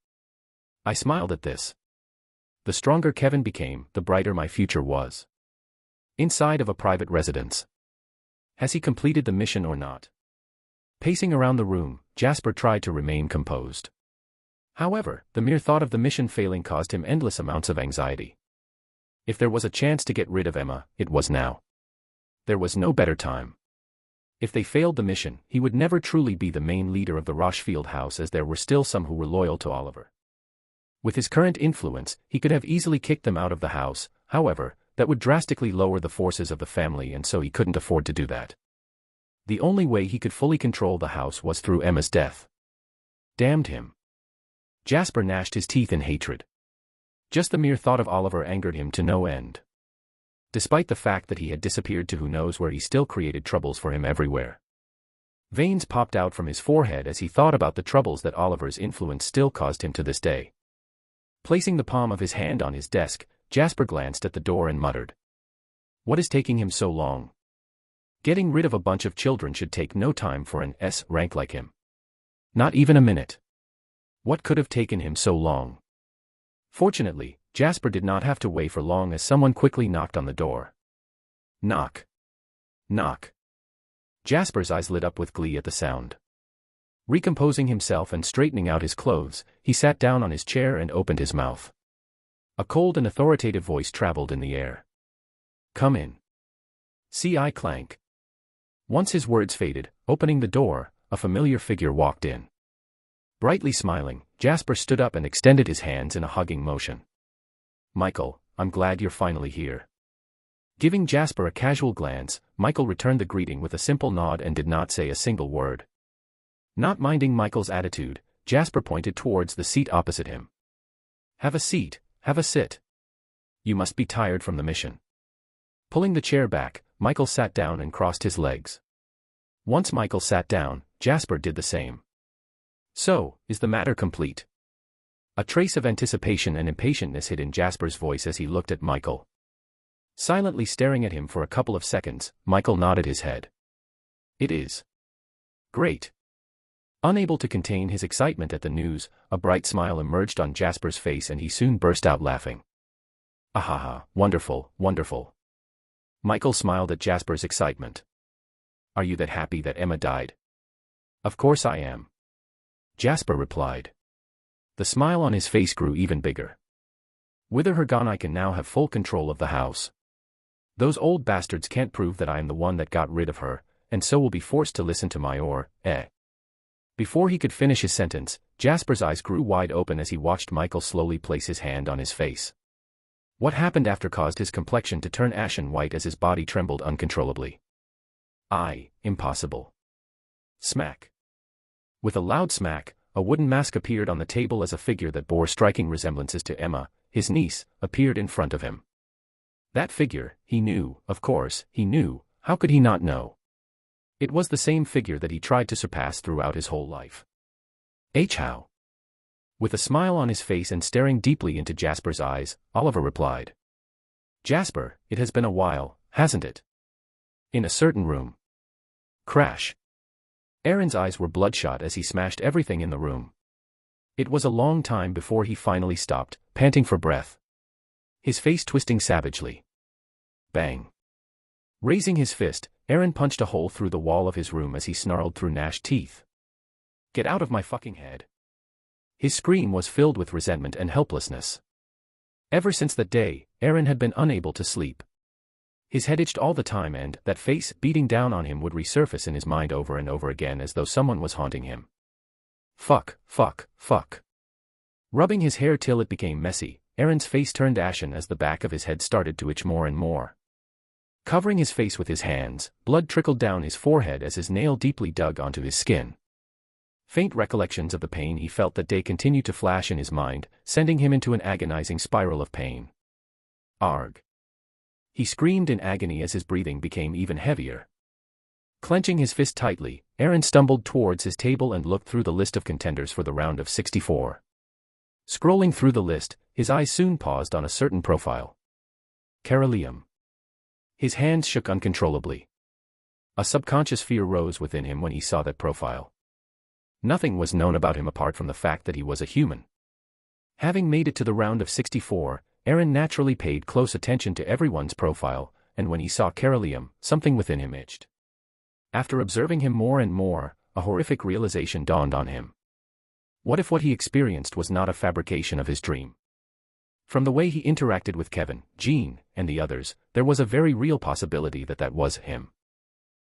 I smiled at this. The stronger Kevin became, the brighter my future was. Inside of a private residence. Has he completed the mission or not? Pacing around the room, Jasper tried to remain composed. However, the mere thought of the mission failing caused him endless amounts of anxiety. If there was a chance to get rid of Emma, it was now. There was no better time. If they failed the mission, he would never truly be the main leader of the Rochefield house, as there were still some who were loyal to Oliver. With his current influence, he could have easily kicked them out of the house. However, that would drastically lower the forces of the family, and so he couldn't afford to do that. The only way he could fully control the house was through Emma's death. Damned him. Jasper gnashed his teeth in hatred. Just the mere thought of Oliver angered him to no end. Despite the fact that he had disappeared to who knows where, he still created troubles for him everywhere. Veins popped out from his forehead as he thought about the troubles that Oliver's influence still caused him to this day. Placing the palm of his hand on his desk, Jasper glanced at the door and muttered. What is taking him so long? Getting rid of a bunch of children should take no time for an S rank like him. Not even a minute. What could have taken him so long? Fortunately, Jasper did not have to wait for long as someone quickly knocked on the door. Knock. Knock. Jasper's eyes lit up with glee at the sound. Recomposing himself and straightening out his clothes, he sat down on his chair and opened his mouth. A cold and authoritative voice traveled in the air. Come in. C.I. clank. Once his words faded, opening the door, a familiar figure walked in. Brightly smiling, Jasper stood up and extended his hands in a hugging motion. Michael, I'm glad you're finally here. Giving Jasper a casual glance, Michael returned the greeting with a simple nod and did not say a single word. Not minding Michael's attitude, Jasper pointed towards the seat opposite him. Have a seat, have a sit. You must be tired from the mission. Pulling the chair back, Michael sat down and crossed his legs. Once Michael sat down, Jasper did the same. So, is the matter complete? A trace of anticipation and impatientness hid in Jasper's voice as he looked at Michael. Silently staring at him for a couple of seconds, Michael nodded his head. It is. Great. Unable to contain his excitement at the news, a bright smile emerged on Jasper's face and he soon burst out laughing. Ahaha, wonderful, wonderful. Michael smiled at Jasper's excitement. Are you that happy that Emma died? Of course I am. Jasper replied. The smile on his face grew even bigger. With her gone, I can now have full control of the house. Those old bastards can't prove that I am the one that got rid of her, and so will be forced to listen to my Before he could finish his sentence, Jasper's eyes grew wide open as he watched Michael slowly place his hand on his face. What happened after caused his complexion to turn ashen white as his body trembled uncontrollably. Impossible. Smack. With a loud smack, a wooden mask appeared on the table as a figure that bore striking resemblances to Emma, his niece, appeared in front of him. That figure, he knew, of course, he knew, how could he not know? It was the same figure that he tried to surpass throughout his whole life. How? With a smile on his face and staring deeply into Jasper's eyes, Oliver replied. Jasper, it has been a while, hasn't it? In a certain room. Crash. Aaron's eyes were bloodshot as he smashed everything in the room. It was a long time before he finally stopped, panting for breath. His face twisting savagely. Bang. Raising his fist, Aaron punched a hole through the wall of his room as he snarled through gnashed teeth. Get out of my fucking head. His scream was filled with resentment and helplessness. Ever since that day, Aaron had been unable to sleep. His head itched all the time and that face beating down on him would resurface in his mind over and over again as though someone was haunting him. Fuck, fuck, fuck. Rubbing his hair till it became messy, Aaron's face turned ashen as the back of his head started to itch more and more. Covering his face with his hands, blood trickled down his forehead as his nail deeply dug onto his skin. Faint recollections of the pain he felt that day continued to flash in his mind, sending him into an agonizing spiral of pain. Arg. He screamed in agony as his breathing became even heavier. Clenching his fist tightly, Aaron stumbled towards his table and looked through the list of contenders for the round of 64. Scrolling through the list, his eyes soon paused on a certain profile. Carolium. His hands shook uncontrollably. A subconscious fear rose within him when he saw that profile. Nothing was known about him apart from the fact that he was a human. Having made it to the round of 64, Aaron naturally paid close attention to everyone's profile, and when he saw Carolium, something within him itched. After observing him more and more, a horrific realization dawned on him. What if what he experienced was not a fabrication of his dream? From the way he interacted with Kevin, Jean, and the others, there was a very real possibility that that was him.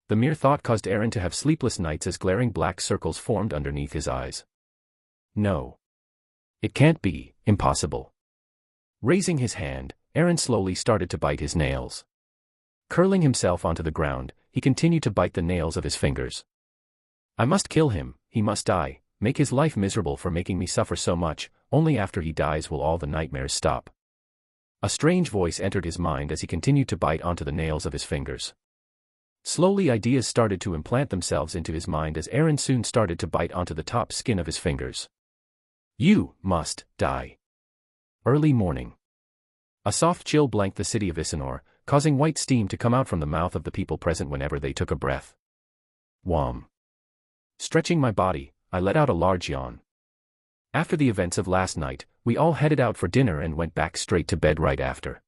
The mere thought caused Aaron to have sleepless nights as glaring black circles formed underneath his eyes. No. It can't be, impossible. Raising his hand, Aaron slowly started to bite his nails. Curling himself onto the ground, he continued to bite the nails of his fingers. I must kill him, he must die, make his life miserable for making me suffer so much, only after he dies will all the nightmares stop. A strange voice entered his mind as he continued to bite onto the nails of his fingers. Slowly ideas started to implant themselves into his mind as Aaron soon started to bite onto the top skin of his fingers. You must die. Early morning. A soft chill blanked the city of Isanor, causing white steam to come out from the mouth of the people present whenever they took a breath. Wham. Stretching my body, I let out a large yawn. After the events of last night, we all headed out for dinner and went back straight to bed right after.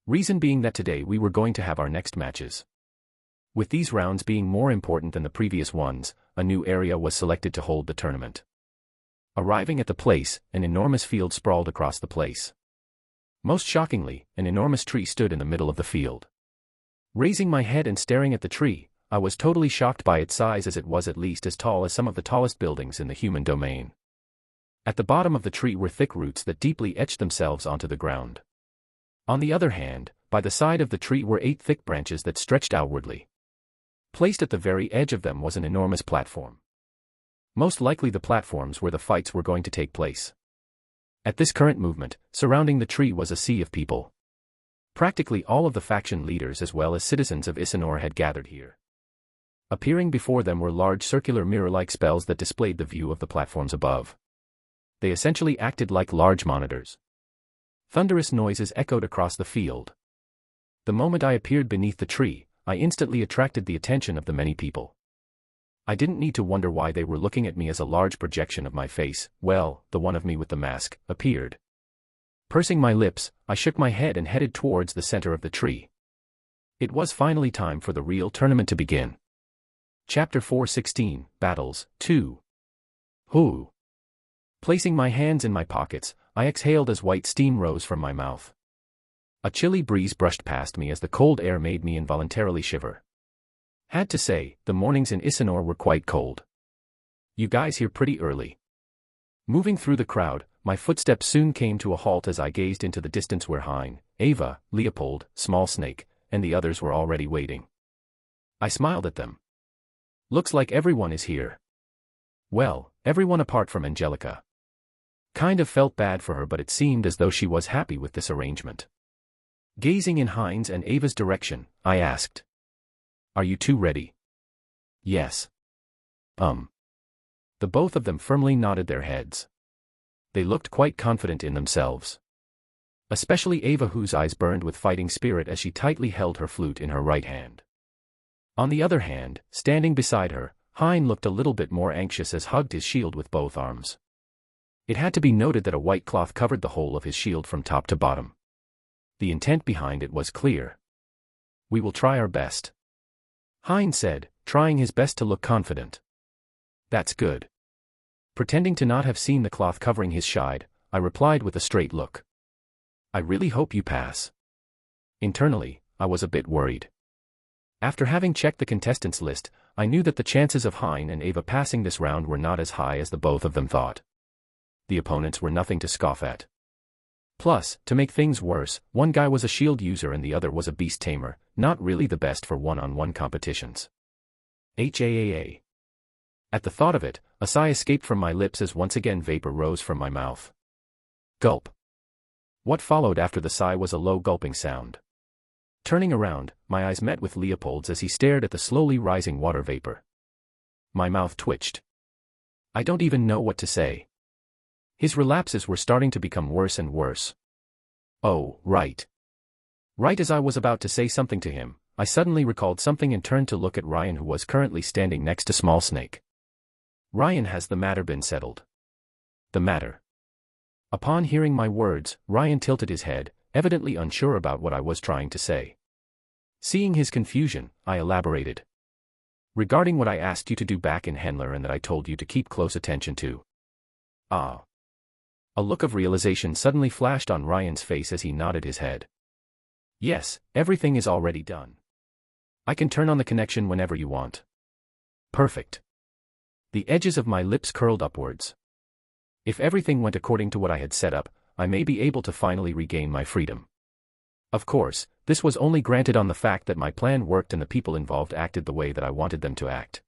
Reason being that today we were going to have our next matches. With these rounds being more important than the previous ones, a new area was selected to hold the tournament. Arriving at the place, an enormous field sprawled across the place. Most shockingly, an enormous tree stood in the middle of the field. Raising my head and staring at the tree, I was totally shocked by its size as it was at least as tall as some of the tallest buildings in the human domain. At the bottom of the tree were thick roots that deeply etched themselves onto the ground. On the other hand, by the side of the tree were 8 thick branches that stretched outwardly. Placed at the very edge of them was an enormous platform. Most likely the platforms where the fights were going to take place. At this current movement, surrounding the tree was a sea of people. Practically all of the faction leaders as well as citizens of Isanor had gathered here. Appearing before them were large circular mirror-like spells that displayed the view of the platforms above. They essentially acted like large monitors. Thunderous noises echoed across the field. The moment I appeared beneath the tree, I instantly attracted the attention of the many people. I didn't need to wonder why they were looking at me as a large projection of my face. Well, the one of me with the mask appeared. Pursing my lips, I shook my head and headed towards the center of the tree. It was finally time for the real tournament to begin. Chapter 416, Battles, 2. Whoo! Placing my hands in my pockets, I exhaled as white steam rose from my mouth. A chilly breeze brushed past me as the cold air made me involuntarily shiver. Had to say, the mornings in Isanor were quite cold. You guys here pretty early. Moving through the crowd, my footsteps soon came to a halt as I gazed into the distance where Hein, Ava, Leopold, Small Snake, and the others were already waiting. I smiled at them. Looks like everyone is here. Well, everyone apart from Angelica. Kind of felt bad for her, but it seemed as though she was happy with this arrangement. Gazing in Hein's and Ava's direction, I asked. Are you two ready? Yes. The both of them firmly nodded their heads. They looked quite confident in themselves. Especially Ava, whose eyes burned with fighting spirit as she tightly held her flute in her right hand. On the other hand, standing beside her, Hein looked a little bit more anxious as hugged his shield with both arms. It had to be noted that a white cloth covered the whole of his shield from top to bottom. The intent behind it was clear. We will try our best. Hein said, trying his best to look confident. That's good. Pretending to not have seen the cloth covering his shield, I replied with a straight look. I really hope you pass. Internally, I was a bit worried. After having checked the contestants list, I knew that the chances of Hein and Ava passing this round were not as high as the both of them thought. The opponents were nothing to scoff at. Plus, to make things worse, one guy was a shield user and the other was a beast tamer, not really the best for one-on-one competitions. HAAA. At the thought of it, a sigh escaped from my lips as once again vapor rose from my mouth. Gulp. What followed after the sigh was a low gulping sound. Turning around, my eyes met with Leopold's as he stared at the slowly rising water vapor. My mouth twitched. I don't even know what to say. His relapses were starting to become worse and worse. Oh, right. Right as I was about to say something to him, I suddenly recalled something and turned to look at Ryan, who was currently standing next to Small Snake. Ryan, has the matter been settled? The matter. Upon hearing my words, Ryan tilted his head, evidently unsure about what I was trying to say. Seeing his confusion, I elaborated. Regarding what I asked you to do back in Henler and that I told you to keep close attention to. Ah. A look of realization suddenly flashed on Ryan's face as he nodded his head. Yes, everything is already done. I can turn on the connection whenever you want. Perfect. The edges of my lips curled upwards. If everything went according to what I had set up, I may be able to finally regain my freedom. Of course, this was only granted on the fact that my plan worked and the people involved acted the way that I wanted them to act.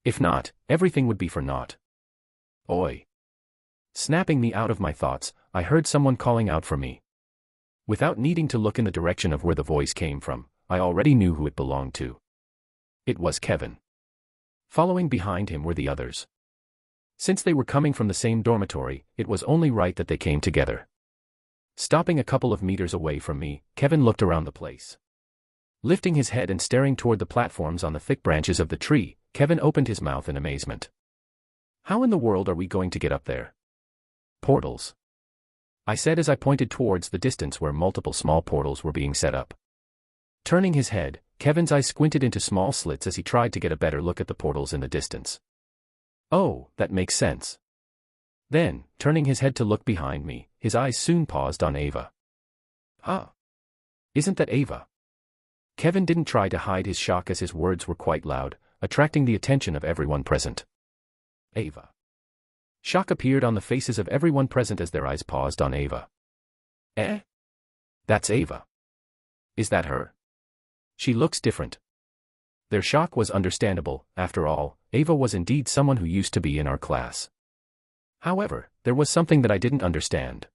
If not, everything would be for naught. Oi. Snapping me out of my thoughts, I heard someone calling out for me. Without needing to look in the direction of where the voice came from, I already knew who it belonged to. It was Kevin. Following behind him were the others. Since they were coming from the same dormitory, it was only right that they came together. Stopping a couple of meters away from me, Kevin looked around the place. Lifting his head and staring toward the platforms on the thick branches of the tree, Kevin opened his mouth in amazement. How in the world are we going to get up there? Portals. I said as I pointed towards the distance where multiple small portals were being set up. Turning his head, Kevin's eyes squinted into small slits as he tried to get a better look at the portals in the distance. Oh, that makes sense. Then, turning his head to look behind me, his eyes soon paused on Ava. Huh? Isn't that Ava? Kevin didn't try to hide his shock as his words were quite loud, attracting the attention of everyone present. Ava. Shock appeared on the faces of everyone present as their eyes paused on Ava. Eh? That's Ava. Is that her? She looks different. Their shock was understandable. After all, Ava was indeed someone who used to be in our class. However, there was something that I didn't understand.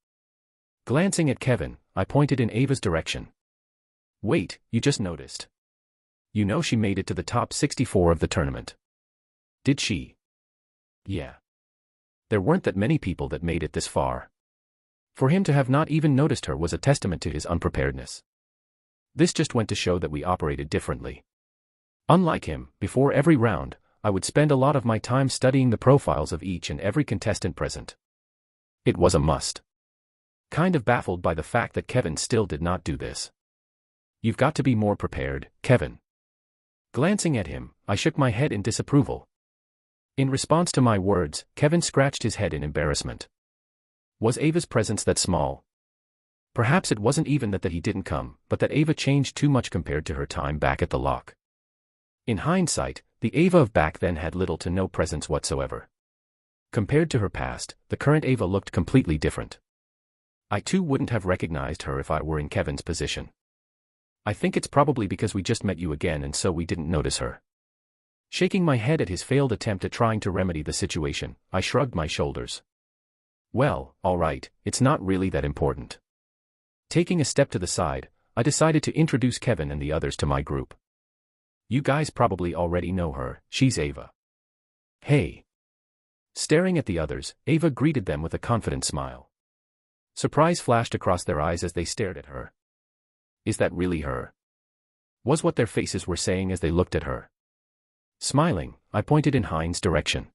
Glancing at Kevin, I pointed in Ava's direction. Wait, you just noticed. You know she made it to the top 64 of the tournament. Did she? Yeah. There weren't that many people that made it this far. For him to have not even noticed her was a testament to his unpreparedness. This just went to show that we operated differently. Unlike him, before every round, I would spend a lot of my time studying the profiles of each and every contestant present. It was a must. Kind of baffled by the fact that Kevin still did not do this. You've got to be more prepared, Kevin. Glancing at him, I shook my head in disapproval. In response to my words, Kevin scratched his head in embarrassment. Was Ava's presence that small? Perhaps it wasn't even that he didn't come, but that Ava changed too much compared to her time back at the lock. In hindsight, the Ava of back then had little to no presence whatsoever. Compared to her past, the current Ava looked completely different. I too wouldn't have recognized her if I were in Kevin's position. I think it's probably because we just met you again and so we didn't notice her. Shaking my head at his failed attempt at trying to remedy the situation, I shrugged my shoulders. Well, all right, it's not really that important. Taking a step to the side, I decided to introduce Kevin and the others to my group. You guys probably already know her, she's Ava. Hey. Staring at the others, Ava greeted them with a confident smile. Surprise flashed across their eyes as they stared at her. Is that really her? Was what their faces were saying as they looked at her. Smiling, I pointed in Hein's direction.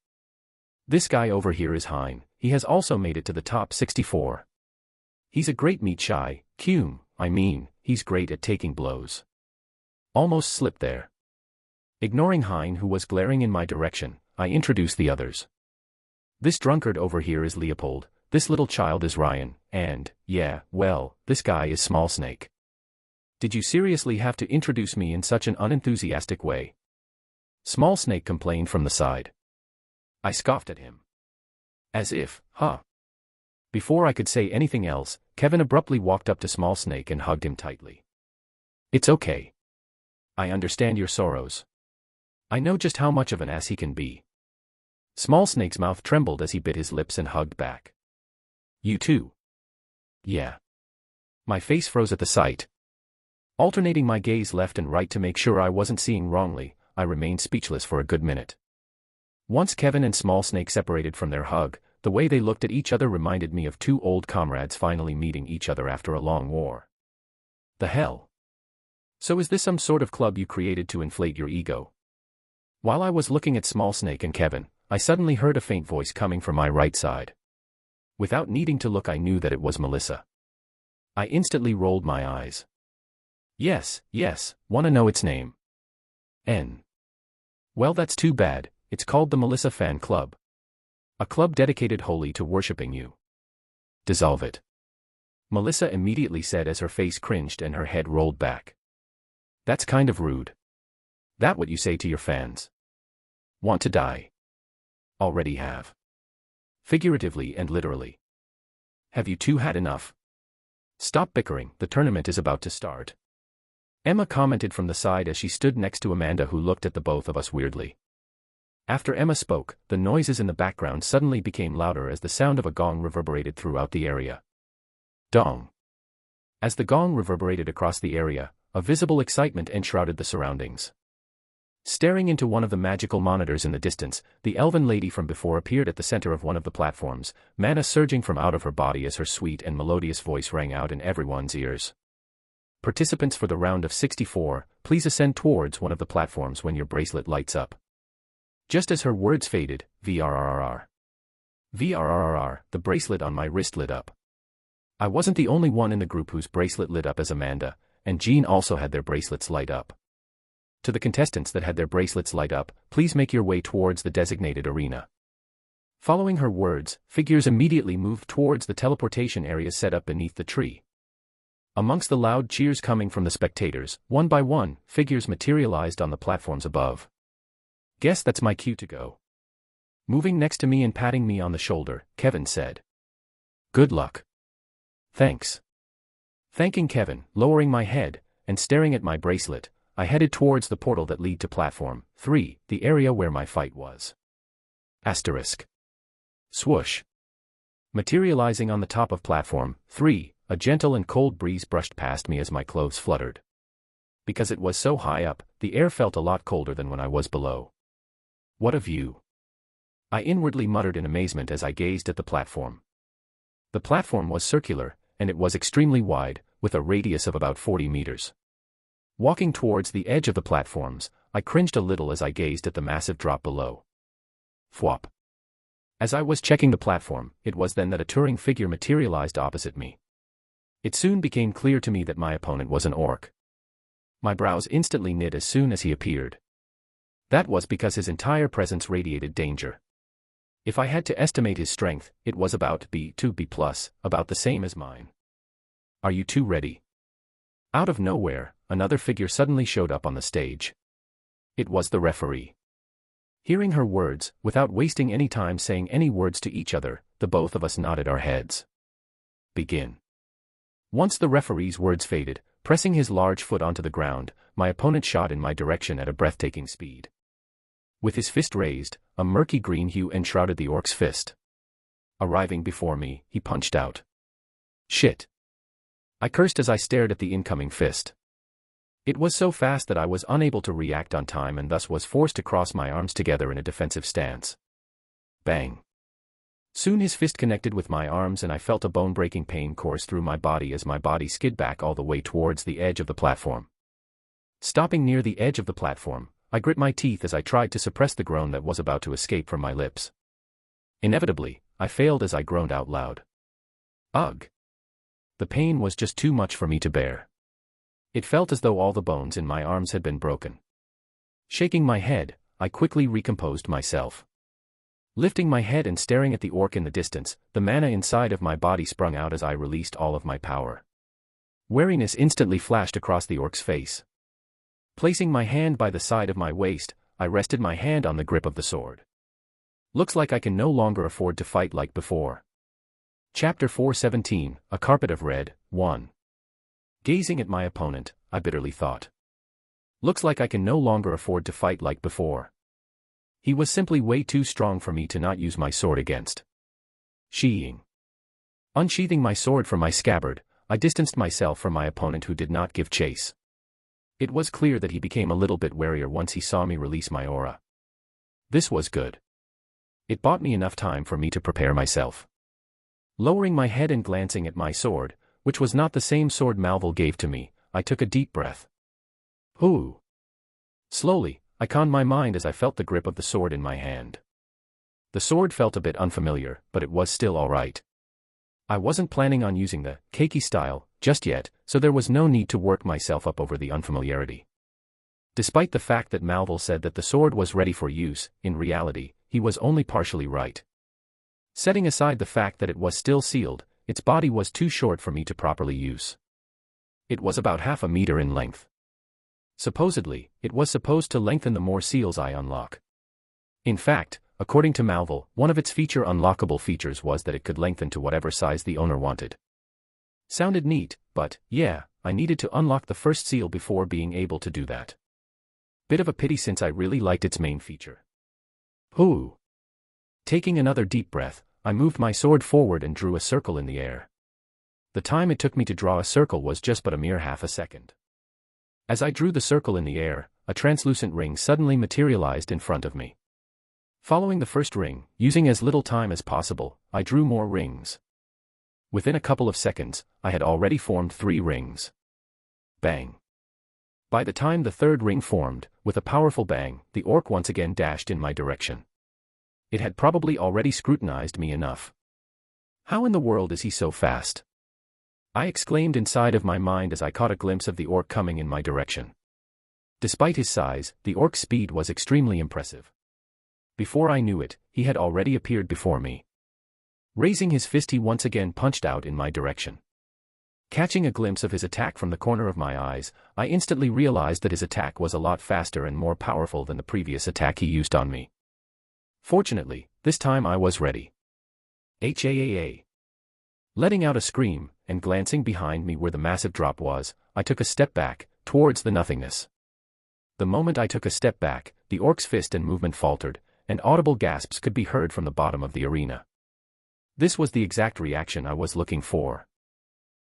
This guy over here is Hein, he has also made it to the top 64. He's a great meat shy, he's great at taking blows. Almost slipped there. Ignoring Hein, who was glaring in my direction, I introduced the others. This drunkard over here is Leopold, this little child is Ryan, and, yeah, well, this guy is Small Snake. Did you seriously have to introduce me in such an unenthusiastic way? Small Snake complained from the side. I scoffed at him. As if, huh? Before I could say anything else, Kevin abruptly walked up to Small Snake and hugged him tightly. It's okay. I understand your sorrows. I know just how much of an ass he can be. Small Snake's mouth trembled as he bit his lips and hugged back. You too. Yeah. My face froze at the sight. Alternating my gaze left and right to make sure I wasn't seeing wrongly, I remained speechless for a good minute. Once Kevin and Small Snake separated from their hug, the way they looked at each other reminded me of two old comrades finally meeting each other after a long war. The hell? So is this some sort of club you created to inflate your ego? While I was looking at Small Snake and Kevin, I suddenly heard a faint voice coming from my right side. Without needing to look, I knew that it was Melissa. I instantly rolled my eyes. Yes, wanna know its name? N. Well, that's too bad, it's called the Melissa Fan Club. A club dedicated wholly to worshipping you. Dissolve it. Melissa immediately said as her face cringed and her head rolled back. That's kind of rude. That what you say to your fans? Want to die? Already have. Figuratively and literally. Have you two had enough? Stop bickering, the tournament is about to start. Emma commented from the side as she stood next to Amanda, who looked at the both of us weirdly. After Emma spoke, the noises in the background suddenly became louder as the sound of a gong reverberated throughout the area. Dong. As the gong reverberated across the area, a visible excitement enshrouded the surroundings. Staring into one of the magical monitors in the distance, the elven lady from before appeared at the center of one of the platforms, mana surging from out of her body as her sweet and melodious voice rang out in everyone's ears. Participants for the round of 64, please ascend towards one of the platforms when your bracelet lights up. Just as her words faded, VRRR, the bracelet on my wrist lit up. I wasn't the only one in the group whose bracelet lit up, as Amanda and Jean also had their bracelets light up. To the contestants that had their bracelets light up, please make your way towards the designated arena. Following her words, figures immediately moved towards the teleportation area set up beneath the tree. Amongst the loud cheers coming from the spectators, one by one, figures materialized on the platforms above. Guess that's my cue to go. Moving next to me and patting me on the shoulder, Kevin said. Good luck. Thanks. Thanking Kevin, lowering my head, and staring at my bracelet, I headed towards the portal that lead to platform 3, the area where my fight was. Asterisk. Swoosh. Materializing on the top of platform 3, a gentle and cold breeze brushed past me as my clothes fluttered. Because it was so high up, the air felt a lot colder than when I was below. What a view. I inwardly muttered in amazement as I gazed at the platform. The platform was circular, and it was extremely wide, with a radius of about 40 meters. Walking towards the edge of the platforms, I cringed a little as I gazed at the massive drop below. Thwop. As I was checking the platform, it was then that a touring figure materialized opposite me. It soon became clear to me that my opponent was an orc. My brows instantly knit as soon as he appeared. That was because his entire presence radiated danger. If I had to estimate his strength, it was about B to B+, about the same as mine. Are you two ready? Out of nowhere, another figure suddenly showed up on the stage. It was the referee. Hearing her words, without wasting any time saying any words to each other, the both of us nodded our heads. Begin. Once the referee's words faded, pressing his large foot onto the ground, my opponent shot in my direction at a breathtaking speed. With his fist raised, a murky green hue enshrouded the orc's fist. Arriving before me, he punched out. Shit. I cursed as I stared at the incoming fist. It was so fast that I was unable to react on time and thus was forced to cross my arms together in a defensive stance. Bang. Soon his fist connected with my arms and I felt a bone-breaking pain course through my body as my body skid back all the way towards the edge of the platform. Stopping near the edge of the platform, I grit my teeth as I tried to suppress the groan that was about to escape from my lips. Inevitably, I failed as I groaned out loud. Ugh. The pain was just too much for me to bear. It felt as though all the bones in my arms had been broken. Shaking my head, I quickly recomposed myself. Lifting my head and staring at the orc in the distance, the mana inside of my body sprung out as I released all of my power. Wariness instantly flashed across the orc's face. Placing my hand by the side of my waist, I rested my hand on the grip of the sword. Looks like I can no longer afford to fight like before. Chapter 417, A Carpet of Red, 1. Gazing at my opponent, I bitterly thought. Looks like I can no longer afford to fight like before. He was simply way too strong for me to not use my sword against. Sheeing. Unsheathing my sword from my scabbard, I distanced myself from my opponent who did not give chase. It was clear that he became a little bit warier once he saw me release my aura. This was good. It bought me enough time for me to prepare myself. Lowering my head and glancing at my sword, which was not the same sword Malval gave to me, I took a deep breath. Ooh. Slowly, I calmed my mind as I felt the grip of the sword in my hand. The sword felt a bit unfamiliar, but it was still alright. I wasn't planning on using the keiki style just yet, so there was no need to work myself up over the unfamiliarity. Despite the fact that Malval said that the sword was ready for use, in reality, he was only partially right. Setting aside the fact that it was still sealed, its body was too short for me to properly use. It was about half a meter in length. Supposedly, it was supposed to lengthen the more seals I unlock. In fact, according to Malval, one of its feature unlockable features was that it could lengthen to whatever size the owner wanted. Sounded neat, but, yeah, I needed to unlock the first seal before being able to do that. Bit of a pity since I really liked its main feature. Ooh. Taking another deep breath, I moved my sword forward and drew a circle in the air. The time it took me to draw a circle was just but a mere half a second. As I drew the circle in the air, a translucent ring suddenly materialized in front of me. Following the first ring, using as little time as possible, I drew more rings. Within a couple of seconds, I had already formed 3 rings. Bang. By the time the third ring formed, with a powerful bang, the orc once again dashed in my direction. It had probably already scrutinized me enough. How in the world is he so fast? I exclaimed inside of my mind as I caught a glimpse of the orc coming in my direction. Despite his size, the orc's speed was extremely impressive. Before I knew it, he had already appeared before me. Raising his fist, he once again punched out in my direction. Catching a glimpse of his attack from the corner of my eyes, I instantly realized that his attack was a lot faster and more powerful than the previous attack he used on me. Fortunately, this time I was ready. HAAA. Letting out a scream, and glancing behind me where the massive drop was, I took a step back, towards the nothingness. The moment I took a step back, the orc's fist and movement faltered, and audible gasps could be heard from the bottom of the arena. This was the exact reaction I was looking for.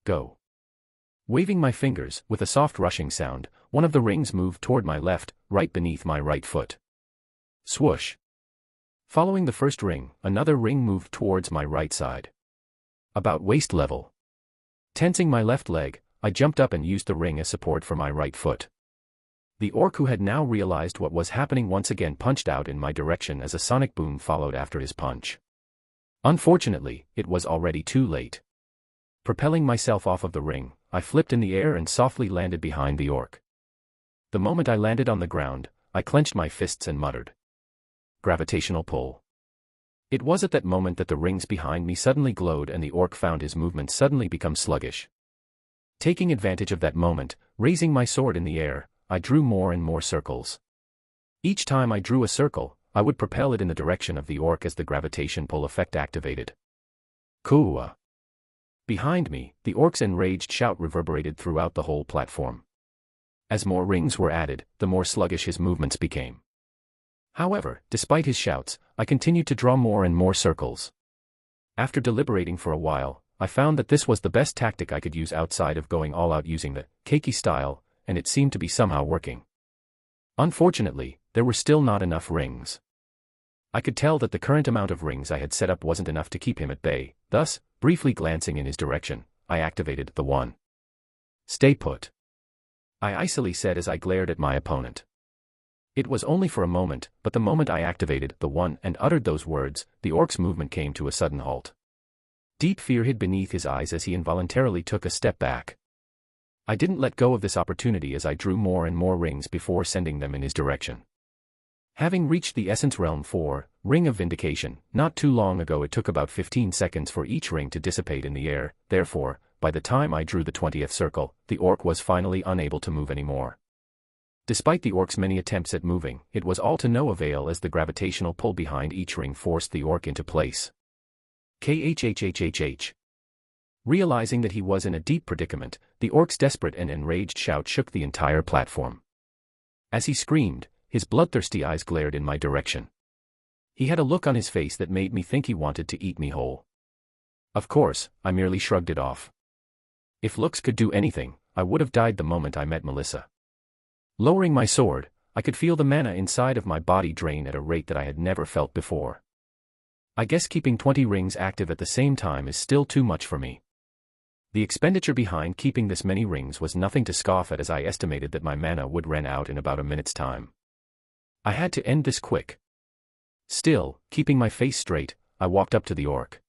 Go. Waving my fingers, with a soft rushing sound, one of the rings moved toward my left, right beneath my right foot. Swoosh. Following the first ring, another ring moved towards my right side. About waist level. Tensing my left leg, I jumped up and used the ring as support for my right foot. The orc, who had now realized what was happening, once again punched out in my direction as a sonic boom followed after his punch. Unfortunately, it was already too late. Propelling myself off of the ring, I flipped in the air and softly landed behind the orc. The moment I landed on the ground, I clenched my fists and muttered. Gravitational pull. It was at that moment that the rings behind me suddenly glowed and the orc found his movement suddenly become sluggish. Taking advantage of that moment, raising my sword in the air, I drew more and more circles. Each time I drew a circle, I would propel it in the direction of the orc as the gravitation pull effect activated. Kua. Behind me, the orc's enraged shout reverberated throughout the whole platform. As more rings were added, the more sluggish his movements became. However, despite his shouts, I continued to draw more and more circles. After deliberating for a while, I found that this was the best tactic I could use outside of going all out using the keiki style, and it seemed to be somehow working. Unfortunately, there were still not enough rings. I could tell that the current amount of rings I had set up wasn't enough to keep him at bay, thus, briefly glancing in his direction, I activated the 1. Stay put. I icily said as I glared at my opponent. It was only for a moment, but the moment I activated the 1 and uttered those words, the orc's movement came to a sudden halt. Deep fear hid beneath his eyes as he involuntarily took a step back. I didn't let go of this opportunity as I drew more and more rings before sending them in his direction. Having reached the Essence Realm 4, Ring of Vindication, not too long ago it took about 15 seconds for each ring to dissipate in the air, therefore, by the time I drew the 20th circle, the orc was finally unable to move anymore. Despite the orc's many attempts at moving, it was all to no avail as the gravitational pull behind each ring forced the orc into place. KHHHHH. Realizing that he was in a deep predicament, the orc's desperate and enraged shout shook the entire platform. As he screamed, his bloodthirsty eyes glared in my direction. He had a look on his face that made me think he wanted to eat me whole. Of course, I merely shrugged it off. If looks could do anything, I would have died the moment I met Melissa. Lowering my sword, I could feel the mana inside of my body drain at a rate that I had never felt before. I guess keeping 20 rings active at the same time is still too much for me. The expenditure behind keeping this many rings was nothing to scoff at, as I estimated that my mana would run out in about a minute's time. I had to end this quick. Still, keeping my face straight, I walked up to the orc.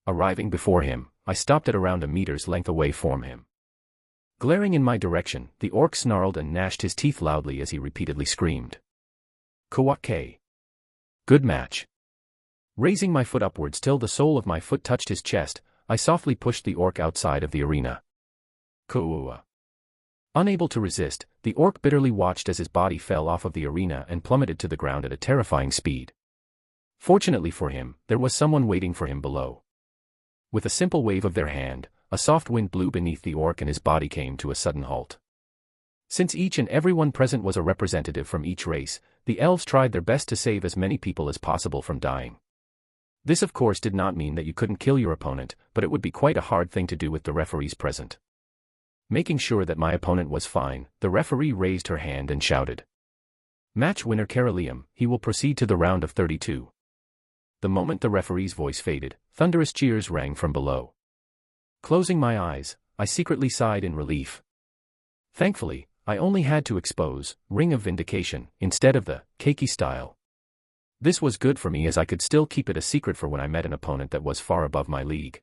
Arriving before him, I stopped at around a meter's length away from him. Glaring in my direction, the orc snarled and gnashed his teeth loudly as he repeatedly screamed. Kwak. Good match. Raising my foot upwards till the sole of my foot touched his chest, I softly pushed the orc outside of the arena. Kua. Unable to resist, the orc bitterly watched as his body fell off of the arena and plummeted to the ground at a terrifying speed. Fortunately for him, there was someone waiting for him below. With a simple wave of their hand, a soft wind blew beneath the orc and his body came to a sudden halt. Since each and everyone present was a representative from each race, the elves tried their best to save as many people as possible from dying. This of course did not mean that you couldn't kill your opponent, but it would be quite a hard thing to do with the referees present. Making sure that my opponent was fine, the referee raised her hand and shouted. Match winner Karalium, he will proceed to the round of 32. The moment the referee's voice faded, thunderous cheers rang from below. Closing my eyes, I secretly sighed in relief. Thankfully, I only had to expose Ring of Vindication instead of the Keiki style. This was good for me as I could still keep it a secret for when I met an opponent that was far above my league.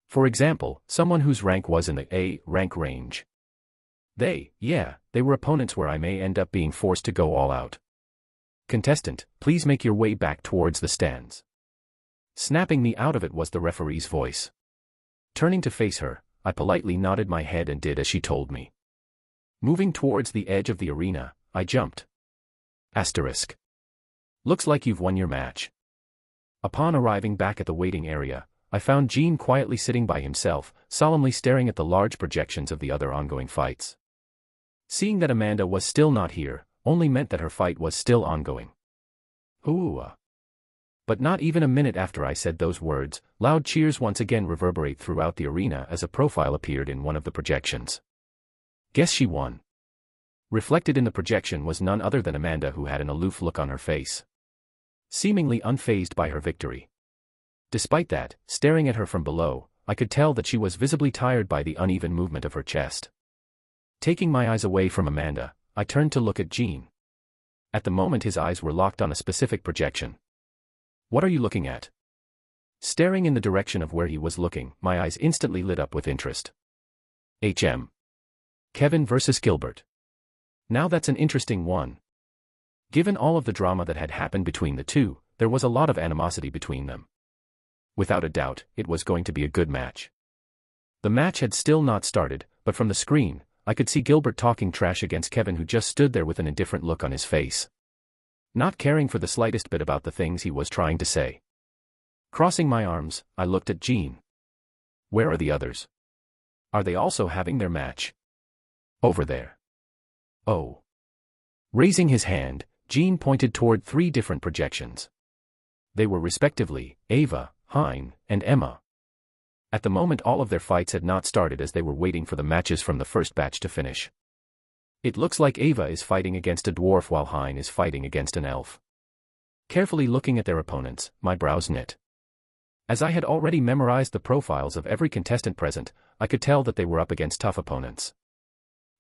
For example, someone whose rank was in the A rank range. They were opponents where I may end up being forced to go all out. Contestant, please make your way back towards the stands. Snapping me out of it was the referee's voice. Turning to face her, I politely nodded my head and did as she told me. Moving towards the edge of the arena, I jumped. Asterisk. Looks like you've won your match. Upon arriving back at the waiting area, I found Gene quietly sitting by himself, solemnly staring at the large projections of the other ongoing fights. Seeing that Amanda was still not here, only meant that her fight was still ongoing. Ooh. But not even a minute after I said those words, loud cheers once again reverberate throughout the arena as a profile appeared in one of the projections. Guess she won. Reflected in the projection was none other than Amanda, who had an aloof look on her face, seemingly unfazed by her victory. Despite that, staring at her from below, I could tell that she was visibly tired by the uneven movement of her chest. Taking my eyes away from Amanda, I turned to look at Gene. At the moment his eyes were locked on a specific projection. What are you looking at? Staring in the direction of where he was looking, my eyes instantly lit up with interest. Kevin versus Gilbert. Now that's an interesting one. Given all of the drama that had happened between the two, there was a lot of animosity between them. Without a doubt, it was going to be a good match. The match had still not started, but from the screen, I could see Gilbert talking trash against Kevin, who just stood there with an indifferent look on his face, not caring for the slightest bit about the things he was trying to say. Crossing my arms, I looked at Gene. Where are the others? Are they also having their match? Over there. Oh. Raising his hand, Gene pointed toward 3 different projections. They were respectively Ava, Hein, and Emma. At the moment all of their fights had not started, as they were waiting for the matches from the first batch to finish. It looks like Ava is fighting against a dwarf while Hein is fighting against an elf. Carefully looking at their opponents, my brows knit. As I had already memorized the profiles of every contestant present, I could tell that they were up against tough opponents.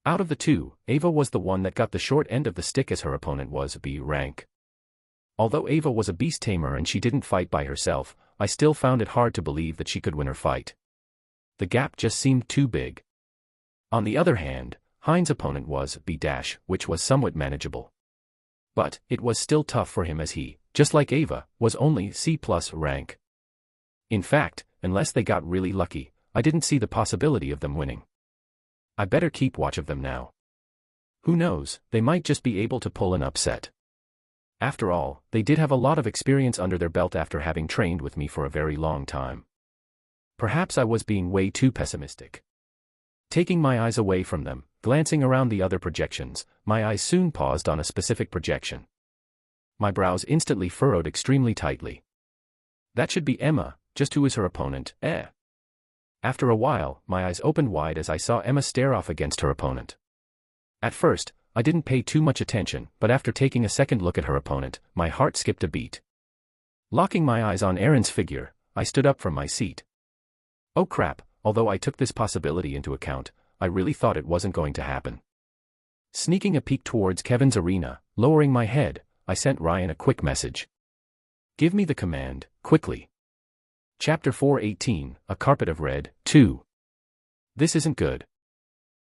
Out of the 2, Ava was the one that got the short end of the stick, as her opponent was B rank. Although Ava was a beast tamer and she didn't fight by herself, I still found it hard to believe that she could win her fight. The gap just seemed too big. On the other hand, Hein's opponent was B-, which was somewhat manageable. But it was still tough for him, as he, just like Ava, was only C+ rank. In fact, unless they got really lucky, I didn't see the possibility of them winning. I better keep watch of them now. Who knows, they might just be able to pull an upset. After all, they did have a lot of experience under their belt after having trained with me for a very long time. Perhaps I was being way too pessimistic. Taking my eyes away from them, glancing around the other projections, my eyes soon paused on a specific projection. My brows instantly furrowed extremely tightly. That should be Emma, just who is her opponent, eh? After a while, my eyes opened wide as I saw Emma stare off against her opponent. At first, I didn't pay too much attention, but after taking a second look at her opponent, my heart skipped a beat. Locking my eyes on Erin's figure, I stood up from my seat. Oh crap, although I took this possibility into account, I really thought it wasn't going to happen. Sneaking a peek towards Kevin's arena, lowering my head, I sent Ryan a quick message. Give me the command, quickly. Chapter 4:18, A Carpet of Red, 2. This isn't good.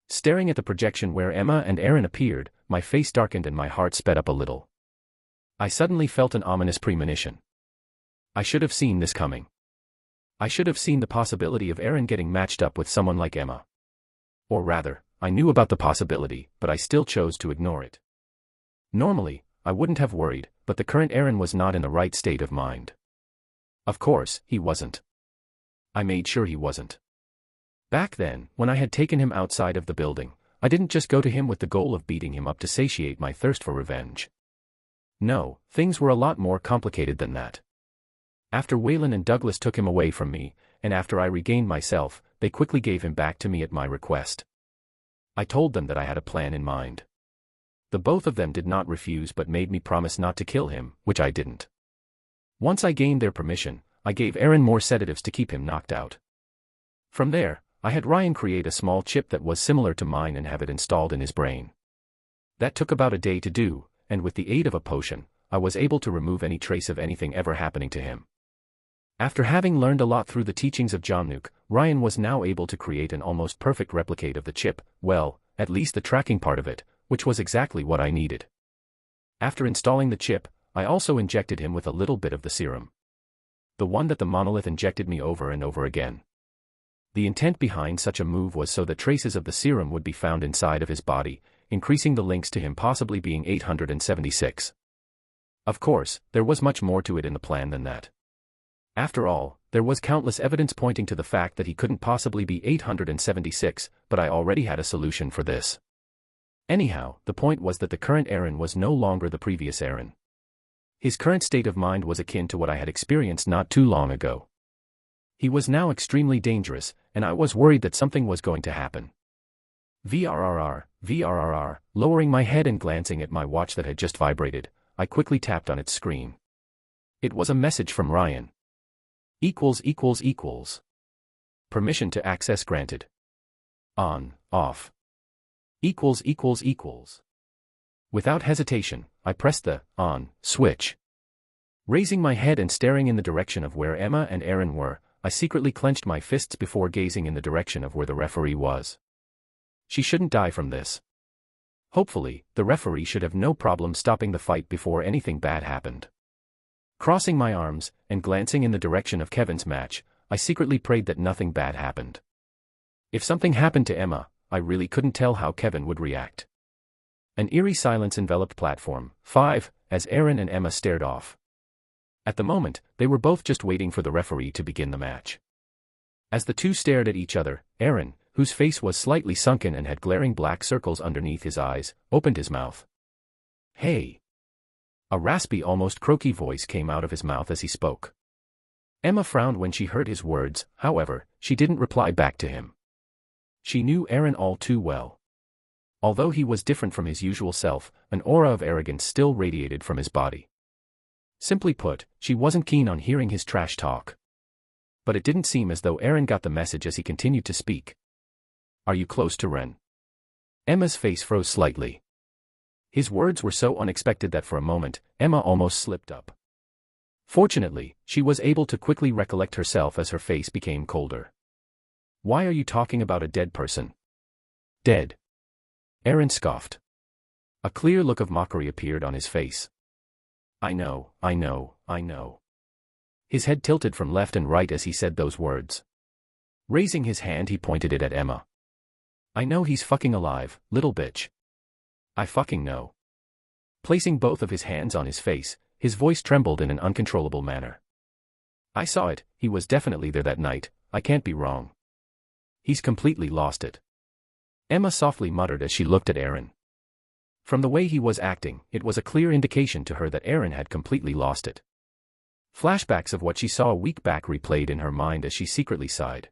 Staring at the projection where Emma and Erin appeared, my face darkened and my heart sped up a little. I suddenly felt an ominous premonition. I should have seen this coming. I should have seen the possibility of Erin getting matched up with someone like Emma. Or rather, I knew about the possibility, but I still chose to ignore it. Normally, I wouldn't have worried, but the current Erin was not in the right state of mind. Of course, he wasn't. I made sure he wasn't. Back then, when I had taken him outside of the building, I didn't just go to him with the goal of beating him up to satiate my thirst for revenge. No, things were a lot more complicated than that. After Waylon and Douglas took him away from me, and after I regained myself, they quickly gave him back to me at my request. I told them that I had a plan in mind. The both of them did not refuse but made me promise not to kill him, which I didn't. Once I gained their permission, I gave Erin more sedatives to keep him knocked out. From there, I had Ryan create a small chip that was similar to mine and have it installed in his brain. That took about a day to do, and with the aid of a potion, I was able to remove any trace of anything ever happening to him. After having learned a lot through the teachings of Jomnuk, Ryan was now able to create an almost perfect replicate of the chip, well, at least the tracking part of it, which was exactly what I needed. After installing the chip, I also injected him with a little bit of the serum. The one that the monolith injected me over and over again. The intent behind such a move was so that traces of the serum would be found inside of his body, increasing the links to him possibly being 876. Of course, there was much more to it in the plan than that. After all, there was countless evidence pointing to the fact that he couldn't possibly be 876, but I already had a solution for this. Anyhow, the point was that the current Erin was no longer the previous Erin. His current state of mind was akin to what I had experienced not too long ago. He was now extremely dangerous, and I was worried that something was going to happen. VRRR, lowering my head and glancing at my watch that had just vibrated, I quickly tapped on its screen. It was a message from Ryan. == Permission to access granted. On, off. == Without hesitation, I pressed the on switch. Raising my head and staring in the direction of where Emma and Erin were, I secretly clenched my fists before gazing in the direction of where the referee was. She shouldn't die from this. Hopefully, the referee should have no problem stopping the fight before anything bad happened. Crossing my arms, and glancing in the direction of Kevin's match, I secretly prayed that nothing bad happened. If something happened to Emma, I really couldn't tell how Kevin would react. An eerie silence enveloped platform 5, as Erin and Emma stared off. At the moment, they were both just waiting for the referee to begin the match. As the two stared at each other, Erin, whose face was slightly sunken and had glaring black circles underneath his eyes, opened his mouth. Hey! A raspy, almost croaky voice came out of his mouth as he spoke. Emma frowned when she heard his words, however, she didn't reply back to him. She knew Erin all too well. Although he was different from his usual self, an aura of arrogance still radiated from his body. Simply put, she wasn't keen on hearing his trash talk. But it didn't seem as though Erin got the message as he continued to speak. Are you close to Ren? Emma's face froze slightly. His words were so unexpected that for a moment, Emma almost slipped up. Fortunately, she was able to quickly recollect herself as her face became colder. Why are you talking about a dead person? Dead. Erin scoffed. A clear look of mockery appeared on his face. I know. His head tilted from left and right as he said those words. Raising his hand, he pointed it at Emma. I know he's fucking alive, little bitch. I fucking know. Placing both of his hands on his face, his voice trembled in an uncontrollable manner. I saw it, he was definitely there that night, I can't be wrong. He's completely lost it. Emma softly muttered as she looked at Aaron. From the way he was acting, it was a clear indication to her that Aaron had completely lost it. Flashbacks of what she saw a week back replayed in her mind as she secretly sighed.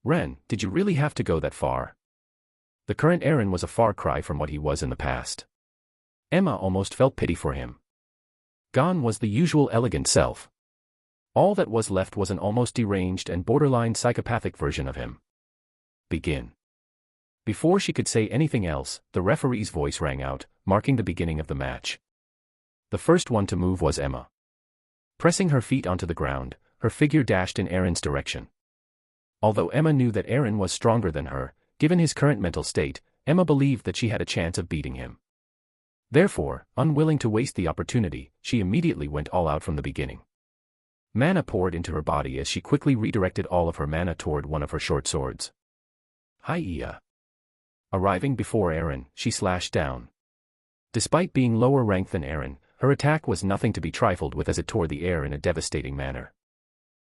Ren, did you really have to go that far? The current Aaron was a far cry from what he was in the past. Emma almost felt pity for him. Gone was the usual elegant self. All that was left was an almost deranged and borderline psychopathic version of him. Begin. Before she could say anything else, the referee's voice rang out, marking the beginning of the match. The first one to move was Emma. Pressing her feet onto the ground, her figure dashed in Aaron's direction. Although Emma knew that Aaron was stronger than her, given his current mental state, Emma believed that she had a chance of beating him. Therefore, unwilling to waste the opportunity, she immediately went all out from the beginning. Mana poured into her body as she quickly redirected all of her mana toward one of her short swords. Hi-ya! Arriving before Aaron, she slashed down. Despite being lower ranked than Aaron, her attack was nothing to be trifled with as it tore the air in a devastating manner.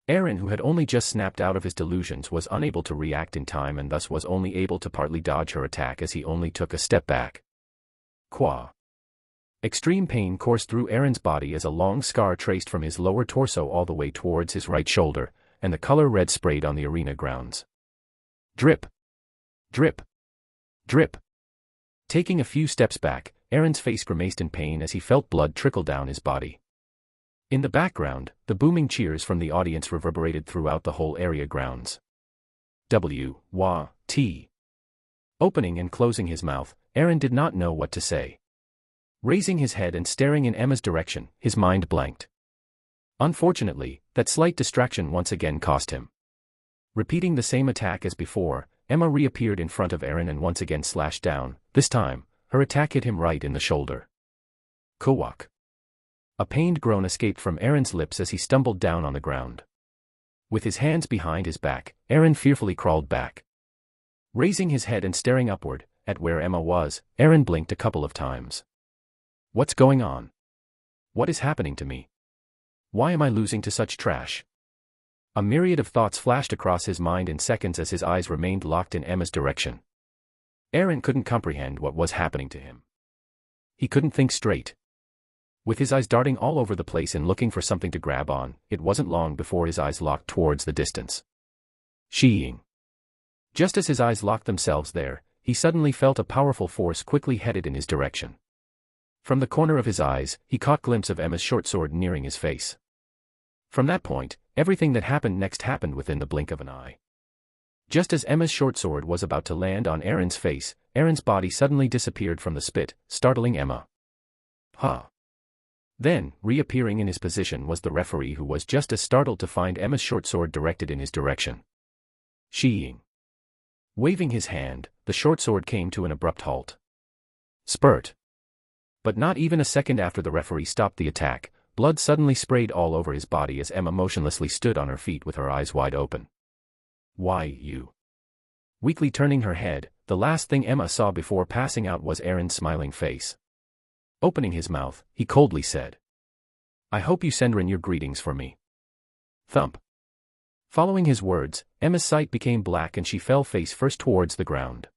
Aaron, who had only just snapped out of his delusions, was unable to react in time and thus was only able to partly dodge her attack as he only took a step back. Qua. Extreme pain coursed through Aaron's body as a long scar traced from his lower torso all the way towards his right shoulder, and the color red sprayed on the arena grounds. Drip. Drip. Drip. Taking a few steps back, Aaron's face grimaced in pain as he felt blood trickle down his body. In the background, the booming cheers from the audience reverberated throughout the whole area grounds. W-wa-t. Opening and closing his mouth, Aaron did not know what to say. Raising his head and staring in Emma's direction, his mind blanked. Unfortunately, that slight distraction once again cost him. Repeating the same attack as before, Emma reappeared in front of Aaron and once again slashed down. This time, her attack hit him right in the shoulder. Kowak. A pained groan escaped from Aaron's lips as he stumbled down on the ground. With his hands behind his back, Aaron fearfully crawled back. Raising his head and staring upward, at where Emma was, Aaron blinked a couple of times. What's going on? What is happening to me? Why am I losing to such trash? A myriad of thoughts flashed across his mind in seconds as his eyes remained locked in Emma's direction. Aaron couldn't comprehend what was happening to him. He couldn't think straight. With his eyes darting all over the place and looking for something to grab on, it wasn't long before his eyes locked towards the distance. Sheeing. Just as his eyes locked themselves there, he suddenly felt a powerful force quickly headed in his direction. From the corner of his eyes, he caught a glimpse of Emma's short sword nearing his face. From that point, everything that happened next happened within the blink of an eye. Just as Emma's short sword was about to land on Aaron's face, Aaron's body suddenly disappeared from the spit, startling Emma. Huh. Then, reappearing in his position was the referee, who was just as startled to find Emma's short sword directed in his direction. Sheeing. Waving his hand, the short sword came to an abrupt halt. Spurt. But not even a second after the referee stopped the attack, blood suddenly sprayed all over his body as Emma motionlessly stood on her feet with her eyes wide open. Why, you? Weakly turning her head, the last thing Emma saw before passing out was Aaron's smiling face. Opening his mouth, he coldly said, I hope you send Ren your greetings for me. Thump. Following his words, Emma's sight became black and she fell face first towards the ground.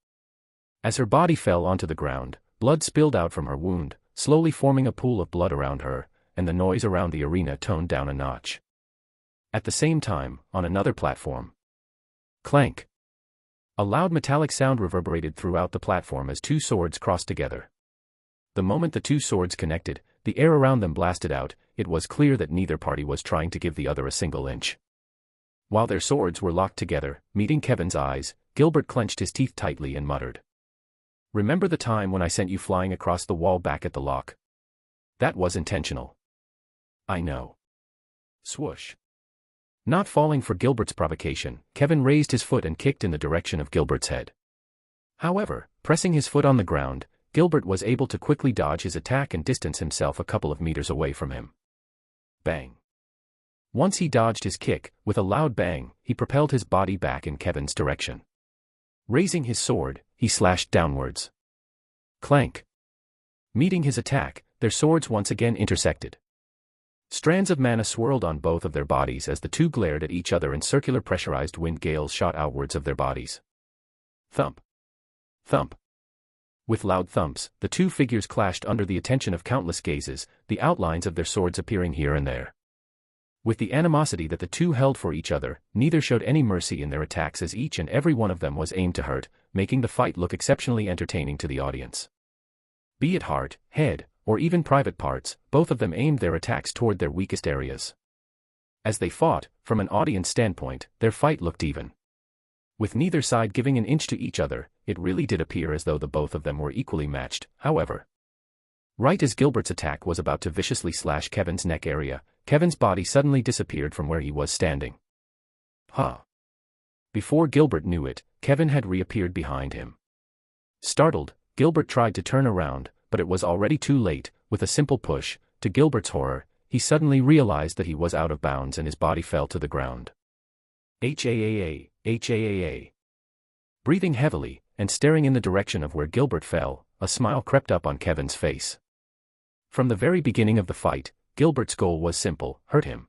As her body fell onto the ground, blood spilled out from her wound, slowly forming a pool of blood around her, and the noise around the arena toned down a notch. At the same time, on another platform. Clank. A loud metallic sound reverberated throughout the platform as two swords crossed together. The moment the two swords connected, the air around them blasted out. It was clear that neither party was trying to give the other a single inch. While their swords were locked together, meeting Kevin's eyes, Gilbert clenched his teeth tightly and muttered. Remember the time when I sent you flying across the wall back at the lock? That was intentional. I know. Swoosh. Not falling for Gilbert's provocation, Kevin raised his foot and kicked in the direction of Gilbert's head. However, pressing his foot on the ground, Gilbert was able to quickly dodge his attack and distance himself a couple of meters away from him. Bang. Once he dodged his kick, with a loud bang, he propelled his body back in Kevin's direction. Raising his sword, he slashed downwards. Clank. Meeting his attack, their swords once again intersected. Strands of mana swirled on both of their bodies as the two glared at each other and circular pressurized wind gales shot outwards of their bodies. Thump. Thump. With loud thumps, the two figures clashed under the attention of countless gazes, the outlines of their swords appearing here and there. With the animosity that the two held for each other, neither showed any mercy in their attacks as each and every one of them was aimed to hurt, making the fight look exceptionally entertaining to the audience. Be it heart, head, or even private parts, both of them aimed their attacks toward their weakest areas. As they fought, from an audience standpoint, their fight looked even. With neither side giving an inch to each other, it really did appear as though the both of them were equally matched, however. Right as Gilbert's attack was about to viciously slash Kevin's neck area, Kevin's body suddenly disappeared from where he was standing. Ha! Before Gilbert knew it, Kevin had reappeared behind him. Startled, Gilbert tried to turn around, but it was already too late. With a simple push, to Gilbert's horror, he suddenly realized that he was out of bounds and his body fell to the ground. H-A-A-A, H-A-A-A. Breathing heavily, and staring in the direction of where Gilbert fell, a smile crept up on Kevin's face. From the very beginning of the fight, Gilbert's goal was simple: hurt him.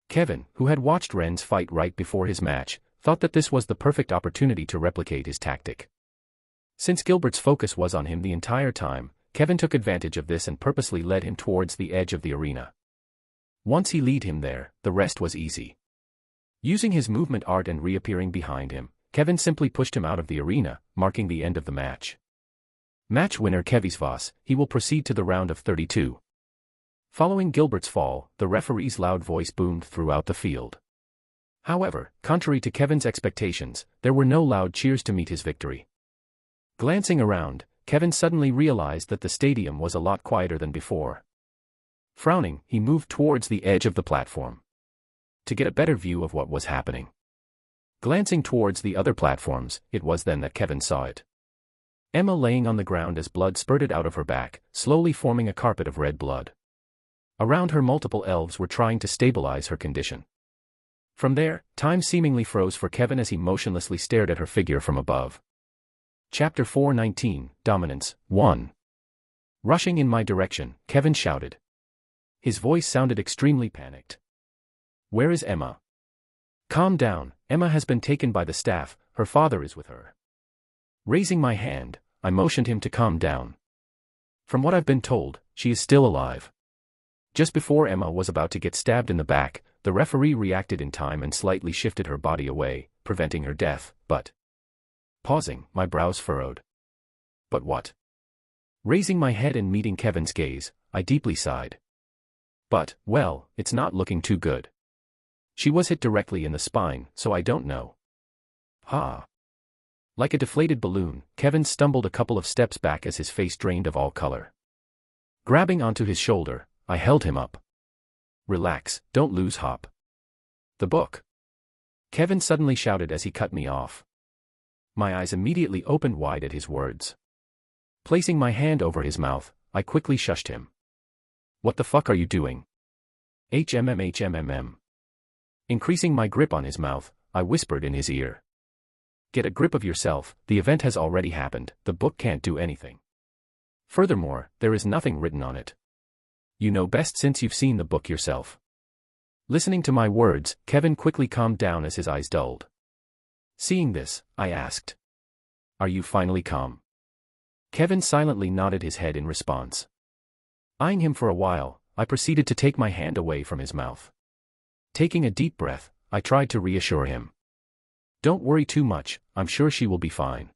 Kevin, who had watched Ren's fight right before his match, thought that this was the perfect opportunity to replicate his tactic. Since Gilbert's focus was on him the entire time, Kevin took advantage of this and purposely led him towards the edge of the arena. Once he led him there, the rest was easy. Using his movement art and reappearing behind him, Kevin simply pushed him out of the arena, marking the end of the match. Match winner Kevisvas, he will proceed to the round of 32. Following Gilbert's fall, the referee's loud voice boomed throughout the field. However, contrary to Kevin's expectations, there were no loud cheers to meet his victory. Glancing around, Kevin suddenly realized that the stadium was a lot quieter than before. Frowning, he moved towards the edge of the platform to get a better view of what was happening. Glancing towards the other platforms, it was then that Kevin saw it. Emma laying on the ground as blood spurted out of her back, slowly forming a carpet of red blood. Around her, multiple elves were trying to stabilize her condition. From there, time seemingly froze for Kevin as he motionlessly stared at her figure from above. Chapter 419, Dominance, 1. Rushing in my direction, Kevin shouted. His voice sounded extremely panicked. Where is Emma? Calm down, Emma has been taken by the staff, her father is with her. Raising my hand, I motioned him to calm down. From what I've been told, she is still alive. Just before Emma was about to get stabbed in the back, the referee reacted in time and slightly shifted her body away, preventing her death, but... Pausing, my brows furrowed. But what? Raising my head and meeting Kevin's gaze, I deeply sighed. But, well, it's not looking too good. She was hit directly in the spine, so I don't know. Ha! Like a deflated balloon, Kevin stumbled a couple of steps back as his face drained of all color. Grabbing onto his shoulder, I held him up. Relax, don't lose hope. The book. Kevin suddenly shouted as he cut me off. My eyes immediately opened wide at his words. Placing my hand over his mouth, I quickly shushed him. What the fuck are you doing? HMM. Increasing my grip on his mouth, I whispered in his ear. Get a grip of yourself, the event has already happened, the book can't do anything. Furthermore, there is nothing written on it. You know best since you've seen the book yourself. Listening to my words, Kevin quickly calmed down as his eyes dulled. Seeing this, I asked. Are you finally calm? Kevin silently nodded his head in response. Eyeing him for a while, I proceeded to take my hand away from his mouth. Taking a deep breath, I tried to reassure him. Don't worry too much, I'm sure she will be fine.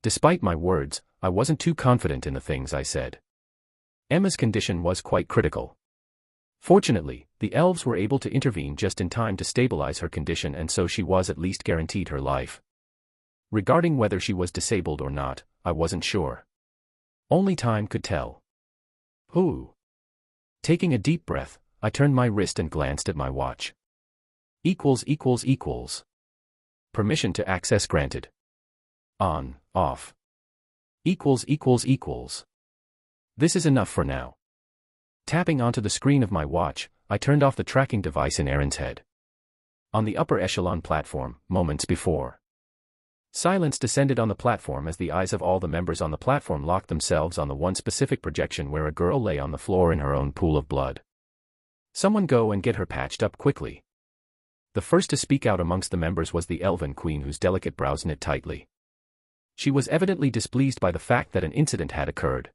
Despite my words, I wasn't too confident in the things I said. Emma's condition was quite critical. Fortunately, the elves were able to intervene just in time to stabilize her condition, and so she was at least guaranteed her life. Regarding whether she was disabled or not, I wasn't sure. Only time could tell. Ooh. Taking a deep breath, I turned my wrist and glanced at my watch. == Permission to access granted. On, off. == This is enough for now. Tapping onto the screen of my watch, I turned off the tracking device in Aaron's head. On the upper echelon platform, moments before. Silence descended on the platform as the eyes of all the members on the platform locked themselves on the one specific projection where a girl lay on the floor in her own pool of blood. Someone go and get her patched up quickly. The first to speak out amongst the members was the Elven Queen, whose delicate brows knit tightly. She was evidently displeased by the fact that an incident had occurred.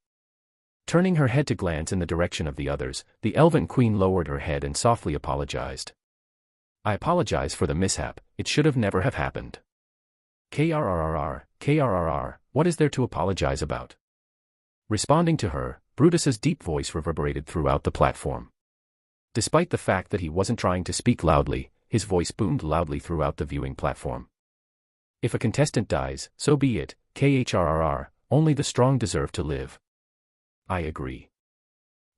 Turning her head to glance in the direction of the others, the Elven Queen lowered her head and softly apologized. I apologize for the mishap, it should have never have happened. KRRR, what is there to apologize about? Responding to her, Brutus's deep voice reverberated throughout the platform. Despite the fact that he wasn't trying to speak loudly, his voice boomed loudly throughout the viewing platform. If a contestant dies, so be it, KHRRR, only the strong deserve to live. I agree.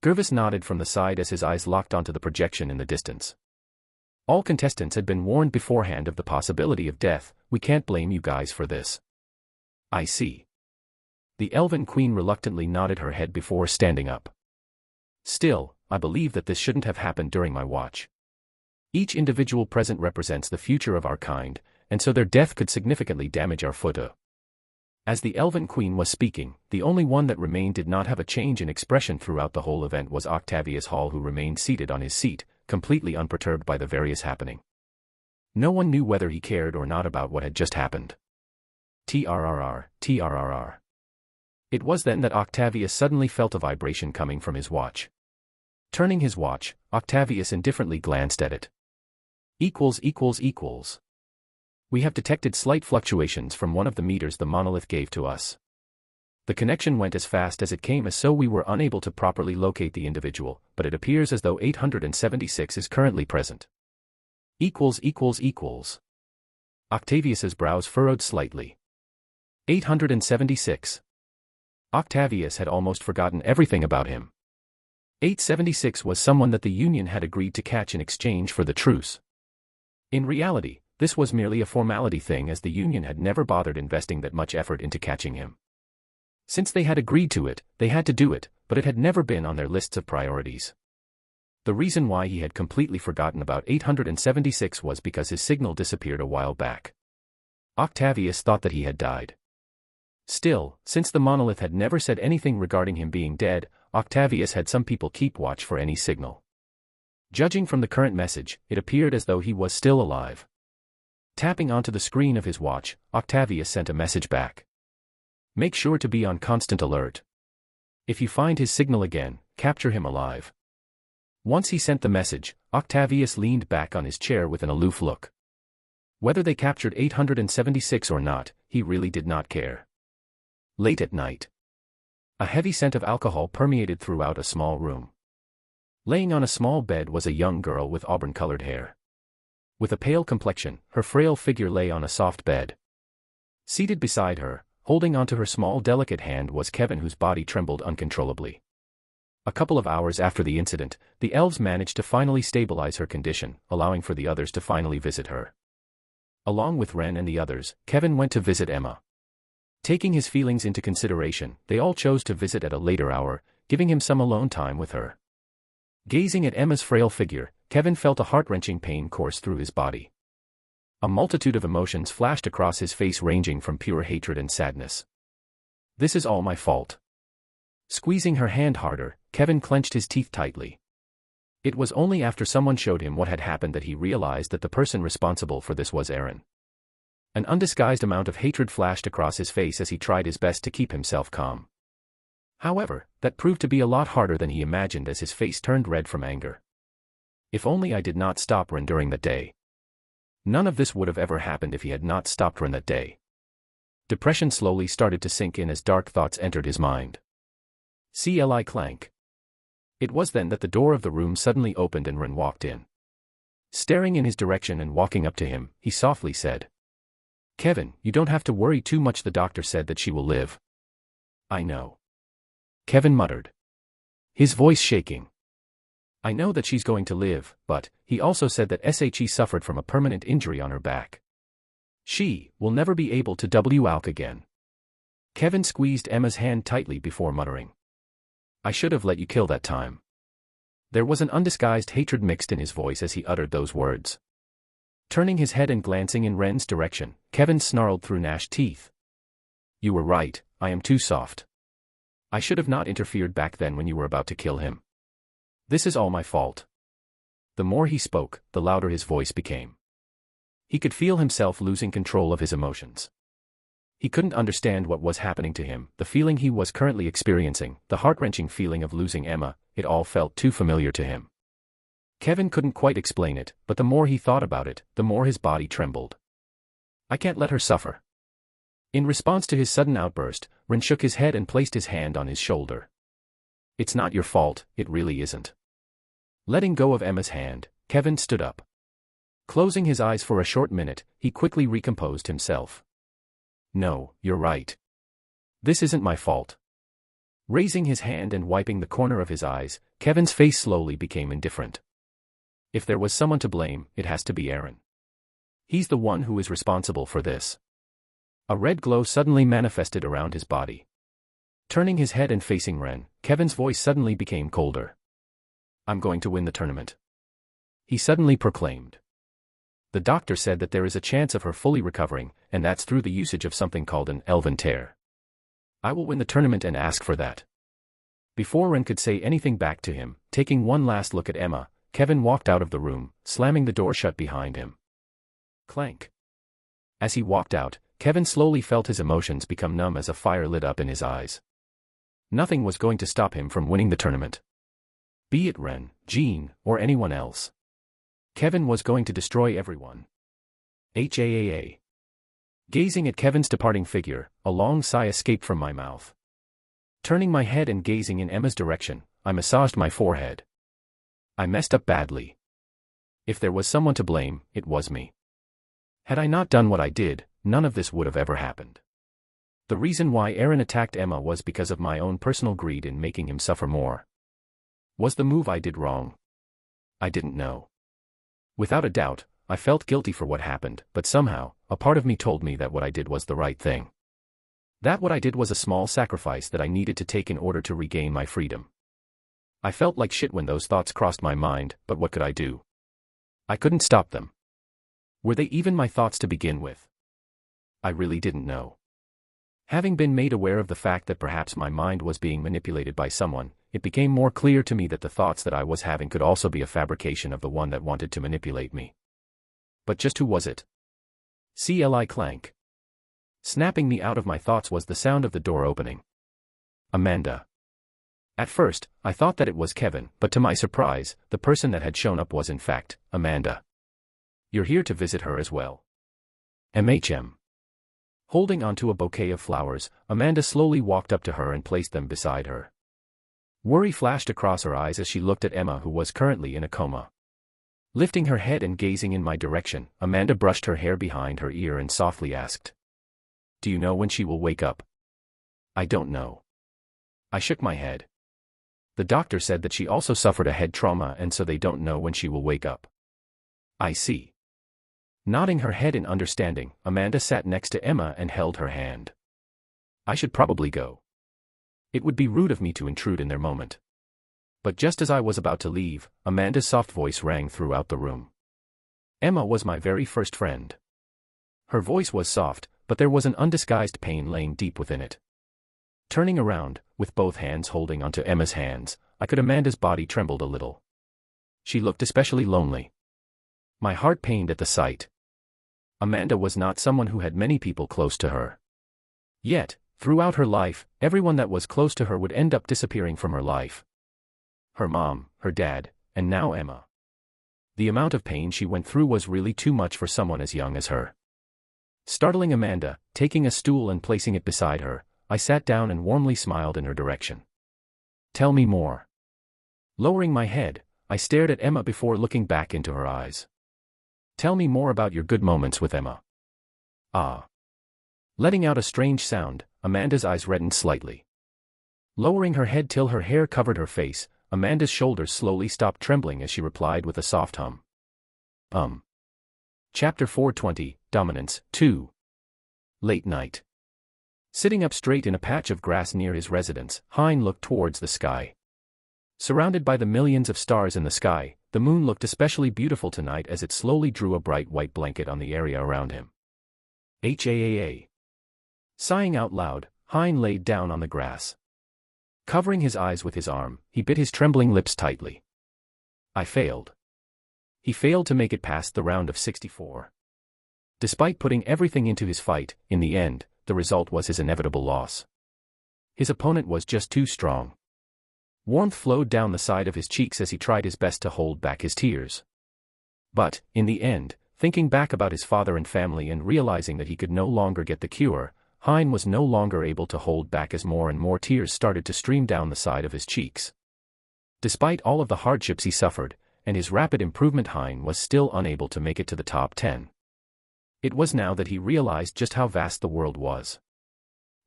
Gervis nodded from the side as his eyes locked onto the projection in the distance. All contestants had been warned beforehand of the possibility of death, we can't blame you guys for this. I see. The Elven Queen reluctantly nodded her head before standing up. Still, I believe that this shouldn't have happened during my watch. Each individual present represents the future of our kind, and so their death could significantly damage our photo. As the Elven Queen was speaking, the only one that remained did not have a change in expression throughout the whole event was Octavius Hall, who remained seated on his seat, completely unperturbed by the various happening. No one knew whether he cared or not about what had just happened. TRRR. It was then that Octavius suddenly felt a vibration coming from his watch. Turning his watch, Octavius indifferently glanced at it. ===. We have detected slight fluctuations from one of the meters the monolith gave to us. The connection went as fast as it came, as so we were unable to properly locate the individual, but it appears as though 876 is currently present. ===. Octavius's brows furrowed slightly. 876. Octavius had almost forgotten everything about him. 876 was someone that the Union had agreed to catch in exchange for the truce. In reality, this was merely a formality thing, as the Union had never bothered investing that much effort into catching him. Since they had agreed to it, they had to do it, but it had never been on their lists of priorities. The reason why he had completely forgotten about 876 was because his signal disappeared a while back. Octavius thought that he had died. Still, since the monolith had never said anything regarding him being dead, Octavius had some people keep watch for any signal. Judging from the current message, it appeared as though he was still alive. Tapping onto the screen of his watch, Octavius sent a message back. Make sure to be on constant alert. If you find his signal again, capture him alive. Once he sent the message, Octavius leaned back on his chair with an aloof look. Whether they captured 876 or not, he really did not care. Late at night. A heavy scent of alcohol permeated throughout a small room. Laying on a small bed was a young girl with auburn-colored hair. With a pale complexion, her frail figure lay on a soft bed. Seated beside her, holding onto her small delicate hand, was Kevin, whose body trembled uncontrollably. A couple of hours after the incident, the elves managed to finally stabilize her condition, allowing for the others to finally visit her. Along with Ren and the others, Kevin went to visit Emma. Taking his feelings into consideration, they all chose to visit at a later hour, giving him some alone time with her. Gazing at Emma's frail figure, Kevin felt a heart-wrenching pain course through his body. A multitude of emotions flashed across his face, ranging from pure hatred and sadness. This is all my fault. Squeezing her hand harder, Kevin clenched his teeth tightly. It was only after someone showed him what had happened that he realized that the person responsible for this was Aaron. An undisguised amount of hatred flashed across his face as he tried his best to keep himself calm. However, that proved to be a lot harder than he imagined as his face turned red from anger. If only I did not stop Ren during that day. None of this would have ever happened if he had not stopped Ren that day. Depression slowly started to sink in as dark thoughts entered his mind. CLI clank. It was then that the door of the room suddenly opened and Ren walked in. Staring in his direction and walking up to him, he softly said, Kevin, you don't have to worry too much, the doctor said that she will live. I know. Kevin muttered, his voice shaking. I know that she's going to live, but he also said that she suffered from a permanent injury on her back. She will never be able to walk again. Kevin squeezed Emma's hand tightly before muttering, I should have let you kill that time. There was an undisguised hatred mixed in his voice as he uttered those words. Turning his head and glancing in Ren's direction, Kevin snarled through gnashed teeth. You were right, I am too soft. I should have not interfered back then when you were about to kill him. This is all my fault. The more he spoke, the louder his voice became. He could feel himself losing control of his emotions. He couldn't understand what was happening to him, the feeling he was currently experiencing, the heart-wrenching feeling of losing Emma, it all felt too familiar to him. Kevin couldn't quite explain it, but the more he thought about it, the more his body trembled. I can't let her suffer. In response to his sudden outburst, Ren shook his head and placed his hand on his shoulder. It's not your fault, it really isn't. Letting go of Emma's hand, Kevin stood up. Closing his eyes for a short minute, he quickly recomposed himself. No, you're right. This isn't my fault. Raising his hand and wiping the corner of his eyes, Kevin's face slowly became indifferent. If there was someone to blame, it has to be Aaron. He's the one who is responsible for this. A red glow suddenly manifested around his body. Turning his head and facing Ren, Kevin's voice suddenly became colder. I'm going to win the tournament. He suddenly proclaimed. The doctor said that there is a chance of her fully recovering, and that's through the usage of something called an elven tear. I will win the tournament and ask for that. Before Ren could say anything back to him, taking one last look at Emma, Kevin walked out of the room, slamming the door shut behind him. Clank. As he walked out, Kevin slowly felt his emotions become numb as a fire lit up in his eyes. Nothing was going to stop him from winning the tournament. Be it Ren, Jean, or anyone else. Kevin was going to destroy everyone. HAAA. Gazing at Kevin's departing figure, a long sigh escaped from my mouth. Turning my head and gazing in Emma's direction, I massaged my forehead. I messed up badly. If there was someone to blame, it was me. Had I not done what I did, none of this would have ever happened. The reason why Aaron attacked Emma was because of my own personal greed in making him suffer more. Was the move I did wrong? I didn't know. Without a doubt, I felt guilty for what happened, but somehow, a part of me told me that what I did was the right thing. That what I did was a small sacrifice that I needed to take in order to regain my freedom. I felt like shit when those thoughts crossed my mind, but what could I do? I couldn't stop them. Were they even my thoughts to begin with? I really didn't know. Having been made aware of the fact that perhaps my mind was being manipulated by someone, it became more clear to me that the thoughts that I was having could also be a fabrication of the one that wanted to manipulate me. But just who was it? CLI clank. Snapping me out of my thoughts was the sound of the door opening. Amanda. At first, I thought that it was Kevin, but to my surprise, the person that had shown up was in fact, Amanda. You're here to visit her as well. MHM. Holding onto a bouquet of flowers, Amanda slowly walked up to her and placed them beside her. Worry flashed across her eyes as she looked at Emma, who was currently in a coma. Lifting her head and gazing in my direction, Amanda brushed her hair behind her ear and softly asked, "Do you know when she will wake up?" "I don't know." I shook my head. The doctor said that she also suffered a head trauma and so they don't know when she will wake up. I see. Nodding her head in understanding, Amanda sat next to Emma and held her hand. I should probably go. It would be rude of me to intrude in their moment. But just as I was about to leave, Amanda's soft voice rang throughout the room. Emma was my very first friend. Her voice was soft, but there was an undisguised pain laying deep within it. Turning around, with both hands holding onto Emma's hands, I could Amanda's body trembled a little. She looked especially lonely. My heart pained at the sight. Amanda was not someone who had many people close to her. Yet, throughout her life, everyone that was close to her would end up disappearing from her life. Her mom, her dad, and now Emma. The amount of pain she went through was really too much for someone as young as her. Startling Amanda, taking a stool and placing it beside her, I sat down and warmly smiled in her direction. "Tell me more." Lowering my head, I stared at Emma before looking back into her eyes. "Tell me more about your good moments with Emma." "Ah." Letting out a strange sound, Amanda's eyes reddened slightly. Lowering her head till her hair covered her face, Amanda's shoulders slowly stopped trembling as she replied with a soft hum. Chapter 420, Dominance, 2. Late night. Sitting up straight in a patch of grass near his residence, Hein looked towards the sky. Surrounded by the millions of stars in the sky, the moon looked especially beautiful tonight as it slowly drew a bright white blanket on the area around him. HAAA. Sighing out loud, Hein laid down on the grass. Covering his eyes with his arm, he bit his trembling lips tightly. I failed. He failed to make it past the round of 64. Despite putting everything into his fight, in the end, the result was his inevitable loss. His opponent was just too strong. Warmth flowed down the side of his cheeks as he tried his best to hold back his tears. But, in the end, thinking back about his father and family and realizing that he could no longer get the cure, Hein was no longer able to hold back as more and more tears started to stream down the side of his cheeks. Despite all of the hardships he suffered, and his rapid improvement, Hein was still unable to make it to the top 10. It was now that he realized just how vast the world was.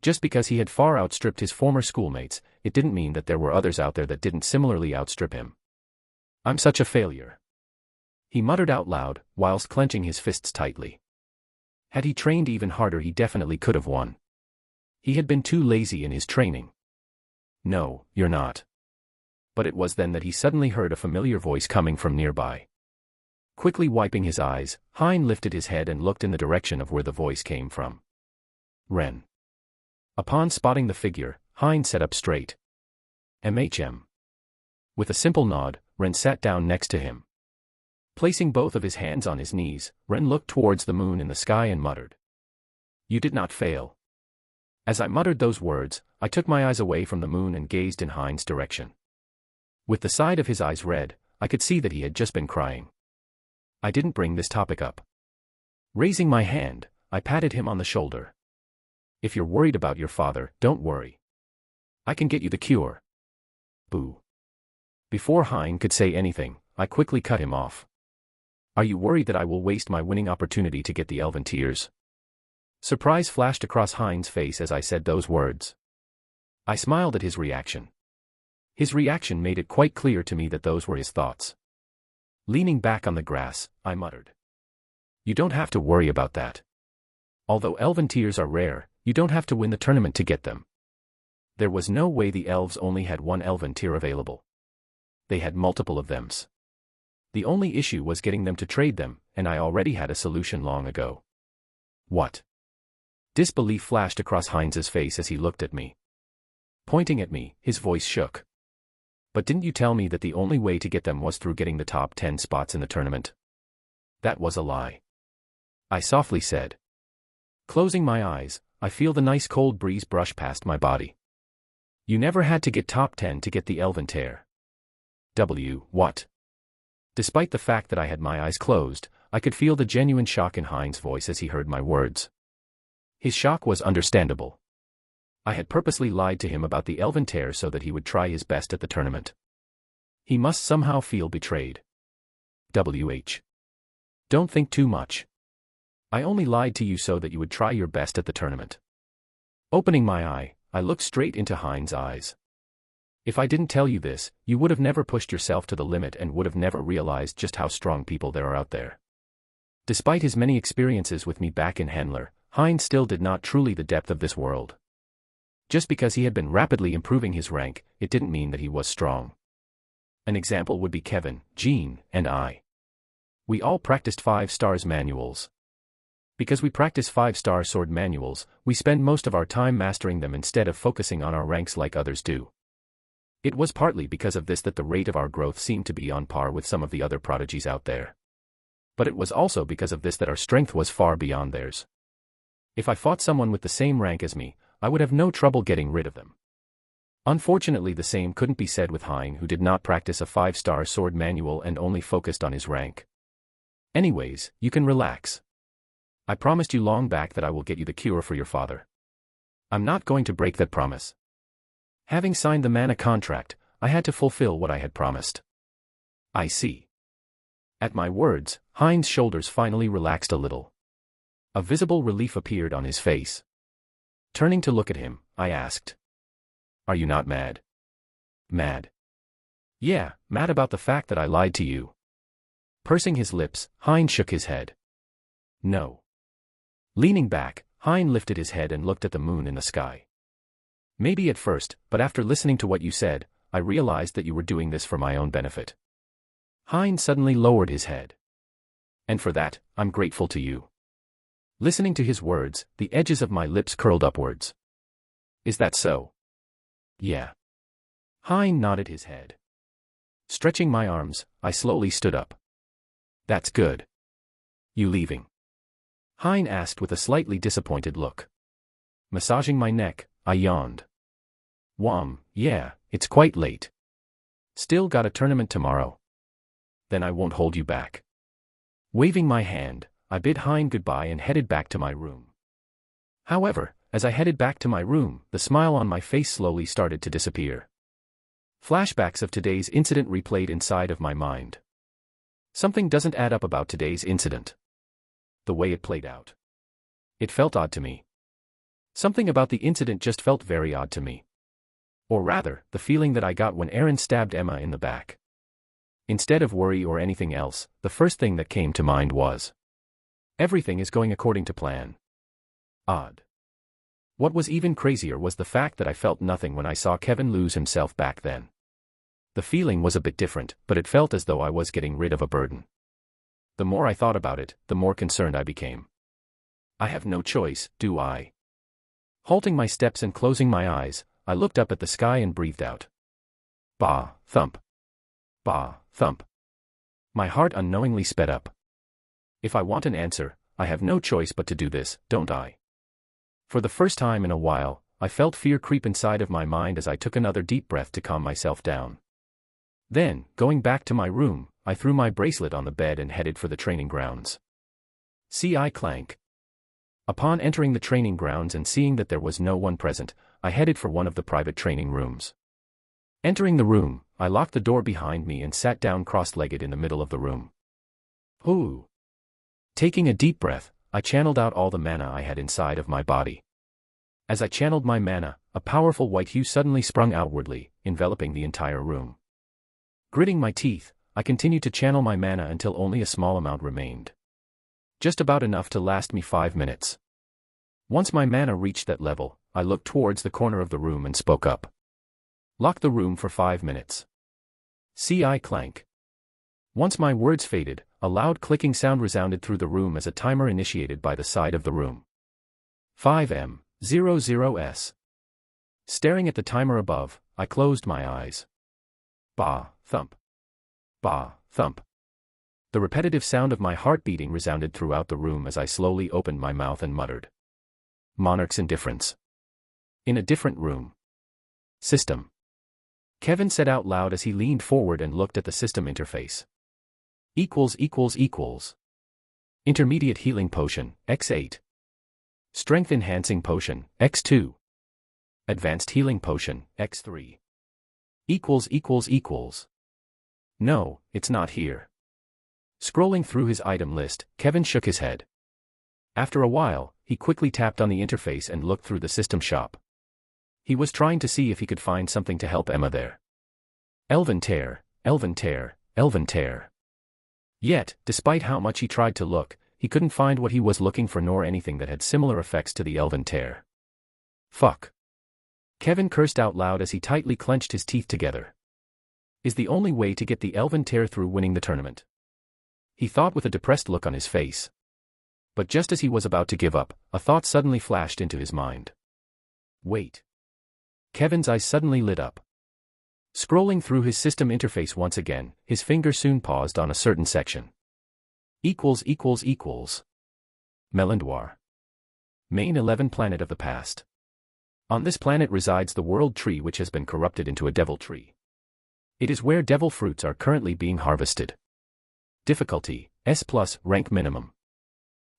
Just because he had far outstripped his former schoolmates, it didn't mean that there were others out there that didn't similarly outstrip him. I'm such a failure. He muttered out loud, whilst clenching his fists tightly. Had he trained even harder, he definitely could have won. He had been too lazy in his training. No, you're not. But it was then that he suddenly heard a familiar voice coming from nearby. Quickly wiping his eyes, Hein lifted his head and looked in the direction of where the voice came from. Ren. Upon spotting the figure, Hein sat up straight. MHM. With a simple nod, Ren sat down next to him. Placing both of his hands on his knees, Ren looked towards the moon in the sky and muttered. You did not fail. As I muttered those words, I took my eyes away from the moon and gazed in Hein's direction. With the side of his eyes red, I could see that he had just been crying. I didn't bring this topic up. Raising my hand, I patted him on the shoulder. If you're worried about your father, don't worry. I can get you the cure. Boo. Before Hein could say anything, I quickly cut him off. Are you worried that I will waste my winning opportunity to get the elven tears? Surprise flashed across Hein's face as I said those words. I smiled at his reaction. His reaction made it quite clear to me that those were his thoughts. Leaning back on the grass, I muttered. You don't have to worry about that. Although elven tears are rare, you don't have to win the tournament to get them. There was no way the elves only had one elven tear available. They had multiple of them. The only issue was getting them to trade them, and I already had a solution long ago. What? Disbelief flashed across Heinz's face as he looked at me. Pointing at me, his voice shook. But didn't you tell me that the only way to get them was through getting the top 10 spots in the tournament? That was a lie. I softly said. Closing my eyes, I feel the nice cold breeze brush past my body. You never had to get top 10 to get the elven tear. What? Despite the fact that I had my eyes closed, I could feel the genuine shock in Hein's voice as he heard my words. His shock was understandable. I had purposely lied to him about the elven tear so that he would try his best at the tournament. He must somehow feel betrayed. Don't think too much. I only lied to you so that you would try your best at the tournament. Opening my eye, I looked straight into Hein's eyes. If I didn't tell you this, you would have never pushed yourself to the limit and would have never realized just how strong people there are out there. Despite his many experiences with me back in Handler, Hein still did not truly the depth of this world. Just because he had been rapidly improving his rank, it didn't mean that he was strong. An example would be Kevin, Jean, and I. We all practiced 5-star manuals. Because we practice 5-star sword manuals, we spend most of our time mastering them instead of focusing on our ranks like others do. It was partly because of this that the rate of our growth seemed to be on par with some of the other prodigies out there. But it was also because of this that our strength was far beyond theirs. If I fought someone with the same rank as me, I would have no trouble getting rid of them. Unfortunately, the same couldn't be said with Hein, who did not practice a 5-star sword manual and only focused on his rank. Anyways, you can relax. I promised you long back that I will get you the cure for your father. I'm not going to break that promise. Having signed the mana contract, I had to fulfill what I had promised. I see. At my words, Hein's shoulders finally relaxed a little. A visible relief appeared on his face. Turning to look at him, I asked. Are you not mad? Mad? Yeah, mad about the fact that I lied to you. Pursing his lips, Hein shook his head. No. Leaning back, Hein lifted his head and looked at the moon in the sky. Maybe at first, but after listening to what you said, I realized that you were doing this for my own benefit. Hein suddenly lowered his head. And for that, I'm grateful to you. Listening to his words, the edges of my lips curled upwards. Is that so? Yeah. Hein nodded his head. Stretching my arms, I slowly stood up. That's good. You leaving? Hein asked with a slightly disappointed look. Massaging my neck, I yawned. Yeah, it's quite late. Still got a tournament tomorrow. Then I won't hold you back. Waving my hand, I bid Hein goodbye and headed back to my room. However, as I headed back to my room, the smile on my face slowly started to disappear. Flashbacks of today's incident replayed inside of my mind. Something doesn't add up about today's incident. The way it played out. It felt odd to me. Something about the incident just felt very odd to me. Or rather, the feeling that I got when Aaron stabbed Emma in the back. Instead of worry or anything else, the first thing that came to mind was, everything is going according to plan. Odd. What was even crazier was the fact that I felt nothing when I saw Kevin lose himself back then. The feeling was a bit different, but it felt as though I was getting rid of a burden. The more I thought about it, the more concerned I became. I have no choice, do I? Halting my steps and closing my eyes, I looked up at the sky and breathed out. Bah, thump. Bah, thump. My heart unknowingly sped up. If I want an answer, I have no choice but to do this, don't I? For the first time in a while, I felt fear creep inside of my mind as I took another deep breath to calm myself down. Then, going back to my room, I threw my bracelet on the bed and headed for the training grounds. C.I. clank. Upon entering the training grounds and seeing that there was no one present, I headed for one of the private training rooms. Entering the room, I locked the door behind me and sat down cross-legged in the middle of the room. Ooh. Taking a deep breath, I channeled out all the mana I had inside of my body. As I channeled my mana, a powerful white hue suddenly sprung outwardly, enveloping the entire room. Gritting my teeth, I continued to channel my mana until only a small amount remained. Just about enough to last me 5 minutes. Once my mana reached that level, I looked towards the corner of the room and spoke up. Lock the room for 5 minutes. C.I. clank. Once my words faded, a loud clicking sound resounded through the room as a timer initiated by the side of the room. 5M00S. Staring at the timer above, I closed my eyes. Bah, thump. Bah, thump. The repetitive sound of my heart beating resounded throughout the room as I slowly opened my mouth and muttered. Monarch's indifference. In a different room. System. Kevin said out loud as he leaned forward and looked at the system interface. == Intermediate healing potion, X8. Strength enhancing potion, X2. Advanced healing potion, X3. == No, it's not here. Scrolling through his item list, Kevin shook his head. After a while, he quickly tapped on the interface and looked through the system shop. He was trying to see if he could find something to help Emma there. Elven tear, elven tear, elven tear. Yet, despite how much he tried to look, he couldn't find what he was looking for nor anything that had similar effects to the elven tear. Fuck. Kevin cursed out loud as he tightly clenched his teeth together. Is the only way to get the elven tear through winning the tournament? He thought with a depressed look on his face. But just as he was about to give up, a thought suddenly flashed into his mind. Wait. Kevin's eyes suddenly lit up. Scrolling through his system interface once again, his finger soon paused on a certain section. == Melandoir. Main 11 planet of the past. On this planet resides the world tree which has been corrupted into a devil tree. It is where devil fruits are currently being harvested. Difficulty, S+, rank minimum.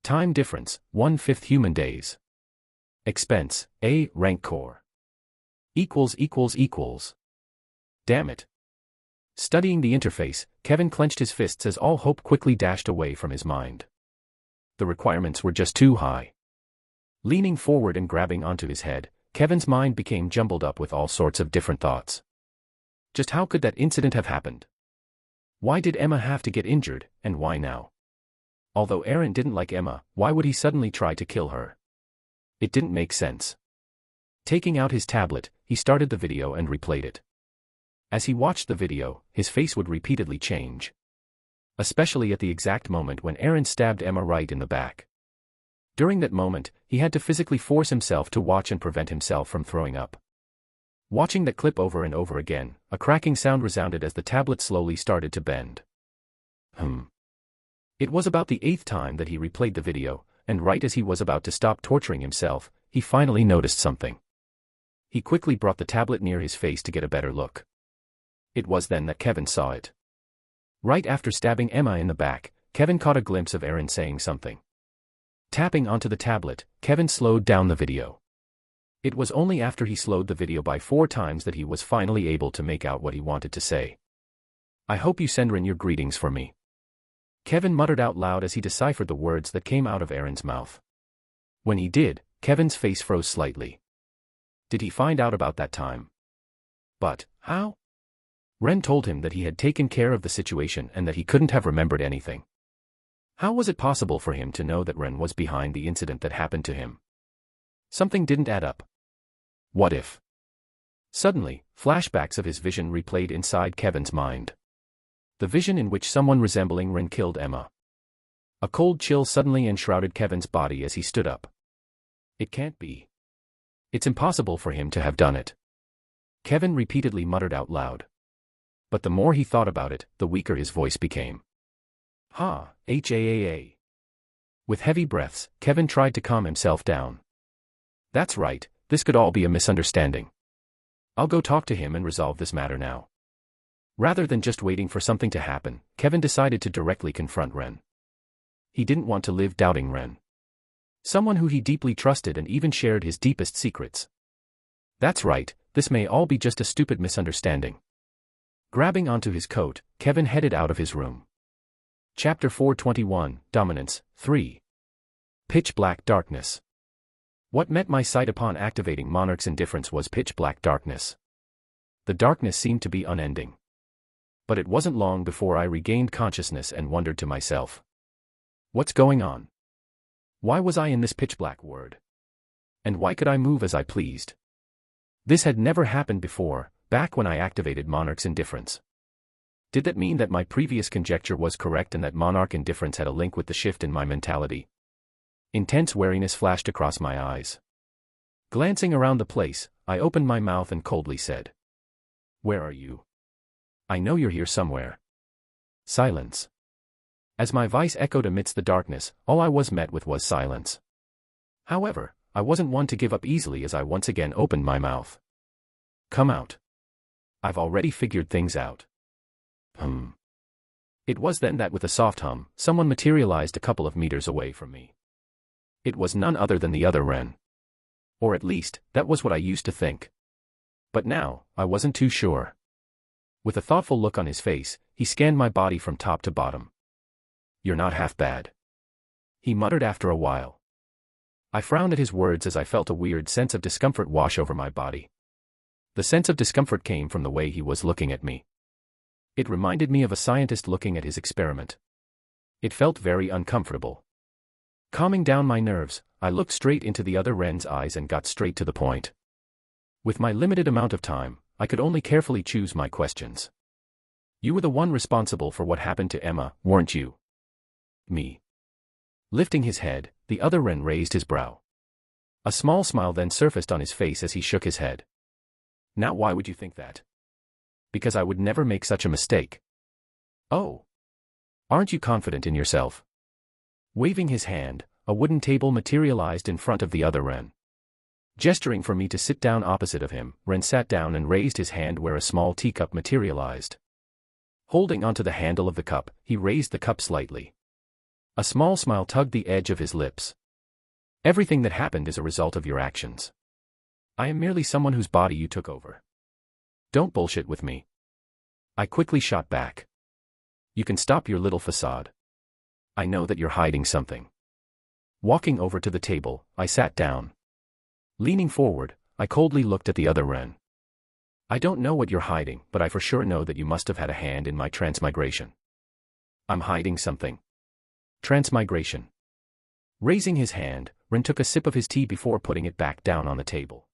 Time difference, 1/5 human days. Expense, A, rank core. == Damn it. Studying the interface, Kevin clenched his fists as all hope quickly dashed away from his mind. The requirements were just too high. Leaning forward and grabbing onto his head, Kevin's mind became jumbled up with all sorts of different thoughts. Just how could that incident have happened? Why did Emma have to get injured, and why now? Although Aaron didn't like Emma, why would he suddenly try to kill her? It didn't make sense. Taking out his tablet, he started the video and replayed it. As he watched the video, his face would repeatedly change. Especially at the exact moment when Aaron stabbed Emma right in the back. During that moment, he had to physically force himself to watch and prevent himself from throwing up. Watching that clip over and over again, a cracking sound resounded as the tablet slowly started to bend. It was about the 8th time that he replayed the video, and right as he was about to stop torturing himself, he finally noticed something. He quickly brought the tablet near his face to get a better look. It was then that Kevin saw it. Right after stabbing Emma in the back, Kevin caught a glimpse of Aaron saying something. Tapping onto the tablet, Kevin slowed down the video. It was only after he slowed the video by 4 times that he was finally able to make out what he wanted to say. "I hope you send Ren your greetings for me." Kevin muttered out loud as he deciphered the words that came out of Aaron's mouth. When he did, Kevin's face froze slightly. Did he find out about that time? But, how? Ren told him that he had taken care of the situation and that he couldn't have remembered anything. How was it possible for him to know that Ren was behind the incident that happened to him? Something didn't add up. What if? Suddenly, flashbacks of his vision replayed inside Kevin's mind. The vision in which someone resembling Ren killed Emma. A cold chill suddenly enshrouded Kevin's body as he stood up. It can't be. It's impossible for him to have done it. Kevin repeatedly muttered out loud. But the more he thought about it, the weaker his voice became. H-A-A-A. With heavy breaths, Kevin tried to calm himself down. That's right, this could all be a misunderstanding. I'll go talk to him and resolve this matter now. Rather than just waiting for something to happen, Kevin decided to directly confront Ren. He didn't want to live doubting Ren. Someone who he deeply trusted and even shared his deepest secrets. That's right, this may all be just a stupid misunderstanding. Grabbing onto his coat, Kevin headed out of his room. Chapter 421, Dominance, 3. Pitch black darkness. What met my sight upon activating Monarch's indifference was pitch black darkness. The darkness seemed to be unending. But it wasn't long before I regained consciousness and wondered to myself. What's going on? Why was I in this pitch black world? And why could I move as I pleased? This had never happened before, back when I activated Monarch's indifference. Did that mean that my previous conjecture was correct and that Monarch indifference had a link with the shift in my mentality? Intense wariness flashed across my eyes. Glancing around the place, I opened my mouth and coldly said, "Where are you? I know you're here somewhere." Silence. As my voice echoed amidst the darkness, all I was met with was silence. However, I wasn't one to give up easily as I once again opened my mouth. "Come out. I've already figured things out." It was then that with a soft hum, someone materialized a couple of meters away from me. It was none other than the other Ren. Or at least, that was what I used to think. But now, I wasn't too sure. With a thoughtful look on his face, he scanned my body from top to bottom. "You're not half bad," he muttered after a while. I frowned at his words as I felt a weird sense of discomfort wash over my body. The sense of discomfort came from the way he was looking at me. It reminded me of a scientist looking at his experiment. It felt very uncomfortable. Calming down my nerves, I looked straight into the other Ren's eyes and got straight to the point. With my limited amount of time, I could only carefully choose my questions. "You were the one responsible for what happened to Emma, weren't you?" "Me." Lifting his head, the other Ren raised his brow. A small smile then surfaced on his face as he shook his head. "Now why would you think that?" "Because I would never make such a mistake." "Oh. Aren't you confident in yourself?" Waving his hand, a wooden table materialized in front of the other Ren. Gesturing for me to sit down opposite of him, Ren sat down and raised his hand where a small teacup materialized. Holding onto the handle of the cup, he raised the cup slightly. A small smile tugged the edge of his lips. "Everything that happened is a result of your actions. I am merely someone whose body you took over. Don't bullshit with me." I quickly shot back. "You can stop your little facade. I know that you're hiding something." Walking over to the table, I sat down. Leaning forward, I coldly looked at the other Ren. "I don't know what you're hiding, but I for sure know that you must have had a hand in my transmigration." "I'm hiding something." "Transmigration." Raising his hand, Ren took a sip of his tea before putting it back down on the table.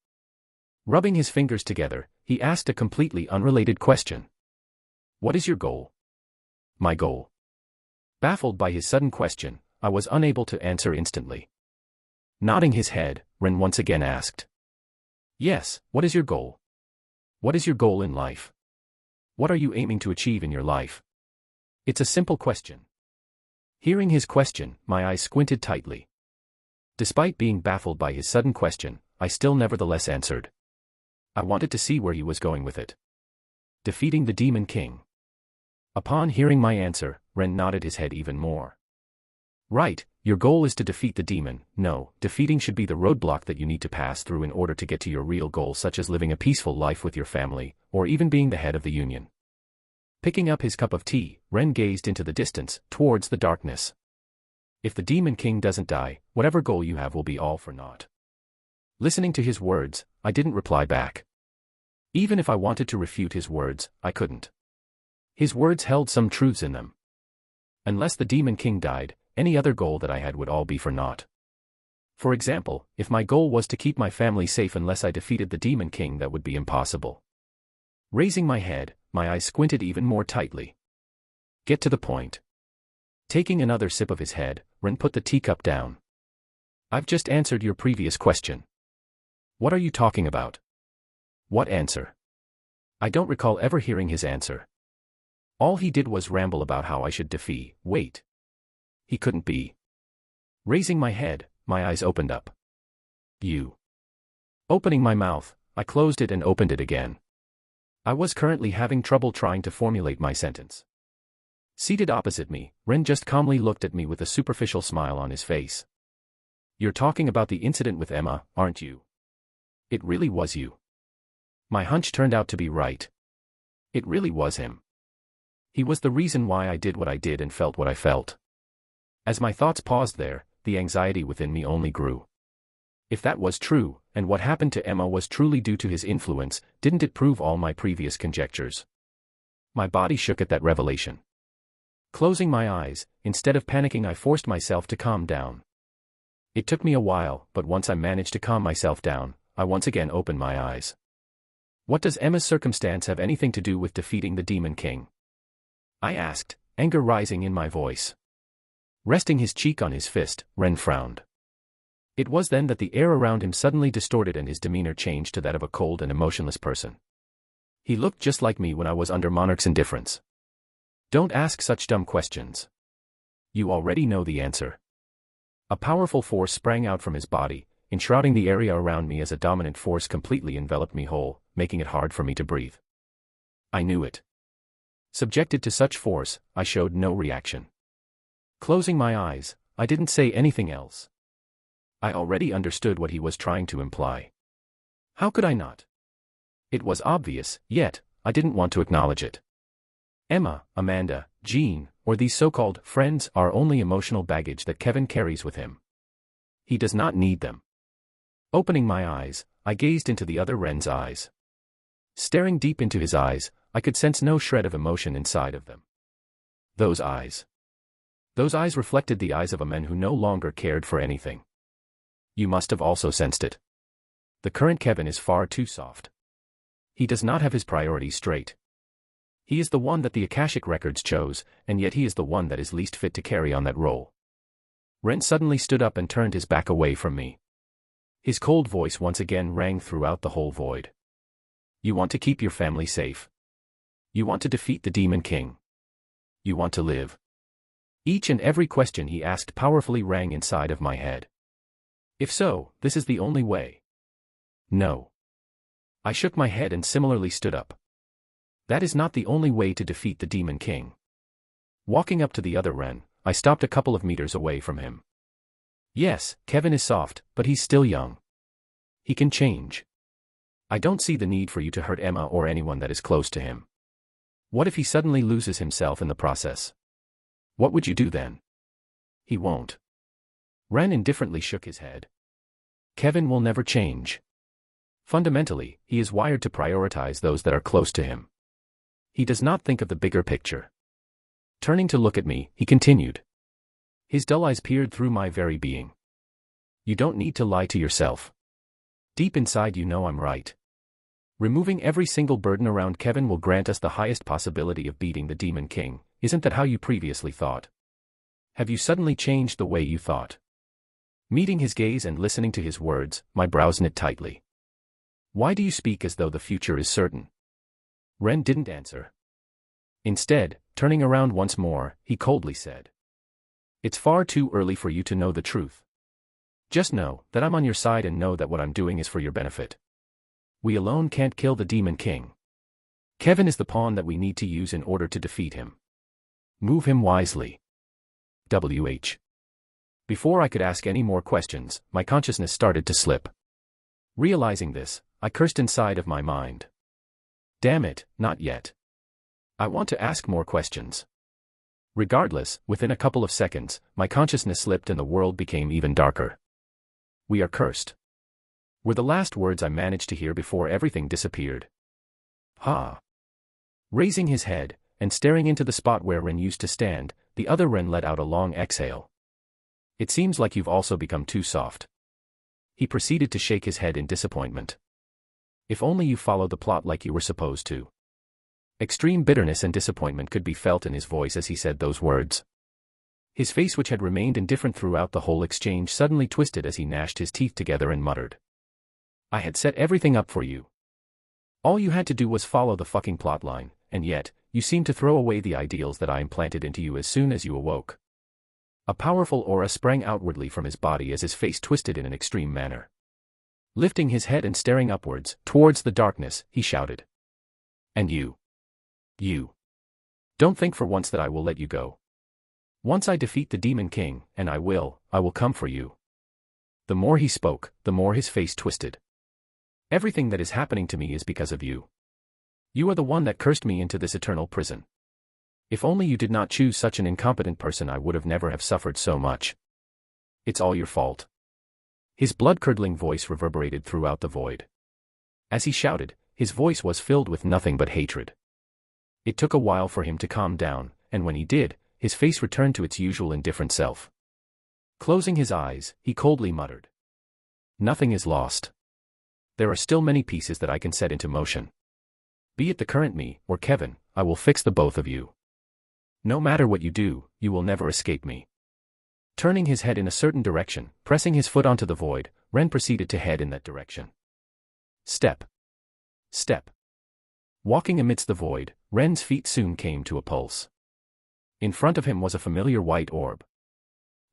Rubbing his fingers together, he asked a completely unrelated question. What is your goal? My goal. Baffled by his sudden question, I was unable to answer instantly. Nodding his head, Ren once again asked. Yes, what is your goal? What is your goal in life? What are you aiming to achieve in your life? It's a simple question. Hearing his question, my eyes squinted tightly. Despite being baffled by his sudden question, I still nevertheless answered. I wanted to see where he was going with it. Defeating the Demon King. Upon hearing my answer, Ren nodded his head even more. Right, your goal is to defeat the demon. No, defeating should be the roadblock that you need to pass through in order to get to your real goal, such as living a peaceful life with your family, or even being the head of the union. Picking up his cup of tea, Ren gazed into the distance, towards the darkness. If the Demon King doesn't die, whatever goal you have will be all for naught. Listening to his words, I didn't reply back. Even if I wanted to refute his words, I couldn't. His words held some truths in them. Unless the Demon King died, any other goal that I had would all be for naught. For example, if my goal was to keep my family safe unless I defeated the Demon King, that would be impossible. Raising my head, my eyes squinted even more tightly. Get to the point. Taking another sip of his head, Ren put the teacup down. I've just answered your previous question. What are you talking about? What answer? I don't recall ever hearing his answer. All he did was ramble about how I should defeat. Wait. He couldn't be. Raising my head, my eyes opened up. You. Opening my mouth, I closed it and opened it again. I was currently having trouble trying to formulate my sentence. Seated opposite me, Ren just calmly looked at me with a superficial smile on his face. You're talking about the incident with Emma, aren't you? It really was you. My hunch turned out to be right. It really was him. He was the reason why I did what I did and felt what I felt. As my thoughts paused there, the anxiety within me only grew. If that was true, and what happened to Emma was truly due to his influence, didn't it prove all my previous conjectures? My body shook at that revelation. Closing my eyes, instead of panicking, I forced myself to calm down. It took me a while, but once I managed to calm myself down, I once again opened my eyes. What does Emma's circumstance have anything to do with defeating the Demon King? I asked, anger rising in my voice. Resting his cheek on his fist, Ren frowned. It was then that the air around him suddenly distorted and his demeanor changed to that of a cold and emotionless person. He looked just like me when I was under Monarch's indifference. Don't ask such dumb questions. You already know the answer. A powerful force sprang out from his body, enshrouding the area around me as a dominant force completely enveloped me whole, making it hard for me to breathe. I knew it. Subjected to such force, I showed no reaction. Closing my eyes, I didn't say anything else. I already understood what he was trying to imply. How could I not? It was obvious, yet, I didn't want to acknowledge it. Emma, Amanda, Jean, or these so-called friends are only emotional baggage that Kevin carries with him. He does not need them. Opening my eyes, I gazed into the other Ren's eyes. Staring deep into his eyes, I could sense no shred of emotion inside of them. Those eyes reflected the eyes of a man who no longer cared for anything. You must have also sensed it. The current Kevin is far too soft. He does not have his priorities straight. He is the one that the Akashic records chose, and yet he is the one that is least fit to carry on that role. Ren suddenly stood up and turned his back away from me. His cold voice once again rang throughout the whole void. You want to keep your family safe. You want to defeat the Demon King. You want to live. Each and every question he asked powerfully rang inside of my head. If so, this is the only way. No. I shook my head and similarly stood up. That is not the only way to defeat the Demon King. Walking up to the other Ren, I stopped a couple of meters away from him. Yes, Kevin is soft, but he's still young. He can change. I don't see the need for you to hurt Emma or anyone that is close to him. What if he suddenly loses himself in the process? What would you do then? He won't. Ren indifferently shook his head. Kevin will never change. Fundamentally, he is wired to prioritize those that are close to him. He does not think of the bigger picture. Turning to look at me, he continued. His dull eyes peered through my very being. You don't need to lie to yourself. Deep inside you know I'm right. Removing every single burden around Kevin will grant us the highest possibility of beating the Demon King. Isn't that how you previously thought? Have you suddenly changed the way you thought? Meeting his gaze and listening to his words, my brows knit tightly. Why do you speak as though the future is certain? Ren didn't answer. Instead, turning around once more, he coldly said, "It's far too early for you to know the truth. Just know that I'm on your side and know that what I'm doing is for your benefit. We alone can't kill the Demon King. Kevin is the pawn that we need to use in order to defeat him. Move him wisely. WH." Before I could ask any more questions, my consciousness started to slip. Realizing this, I cursed inside of my mind. Damn it, not yet. I want to ask more questions. Regardless, within a couple of seconds, my consciousness slipped and the world became even darker. "We are cursed," were the last words I managed to hear before everything disappeared. Ha! Raising his head, and staring into the spot where Ren used to stand, the other Ren let out a long exhale. "It seems like you've also become too soft." He proceeded to shake his head in disappointment. "If only you followed the plot like you were supposed to." Extreme bitterness and disappointment could be felt in his voice as he said those words. His face, which had remained indifferent throughout the whole exchange, suddenly twisted as he gnashed his teeth together and muttered, "I had set everything up for you. All you had to do was follow the fucking plotline, and yet, you seemed to throw away the ideals that I implanted into you as soon as you awoke." A powerful aura sprang outwardly from his body as his face twisted in an extreme manner. Lifting his head and staring upwards, towards the darkness, he shouted, "And you. Don't think for once that I will let you go. Once I defeat the Demon King, and I will come for you." The more he spoke, the more his face twisted. "Everything that is happening to me is because of you. You are the one that cursed me into this eternal prison. If only you did not choose such an incompetent person, I would have never have suffered so much. It's all your fault." His blood-curdling voice reverberated throughout the void. As he shouted, his voice was filled with nothing but hatred. It took a while for him to calm down, and when he did, his face returned to its usual indifferent self. Closing his eyes, he coldly muttered, "Nothing is lost. There are still many pieces that I can set into motion. Be it the current me, or Kevin, I will fix the both of you. No matter what you do, you will never escape me." Turning his head in a certain direction, pressing his foot onto the void, Ren proceeded to head in that direction. Step. Step. Walking amidst the void, Ren's feet soon came to a pulse. In front of him was a familiar white orb.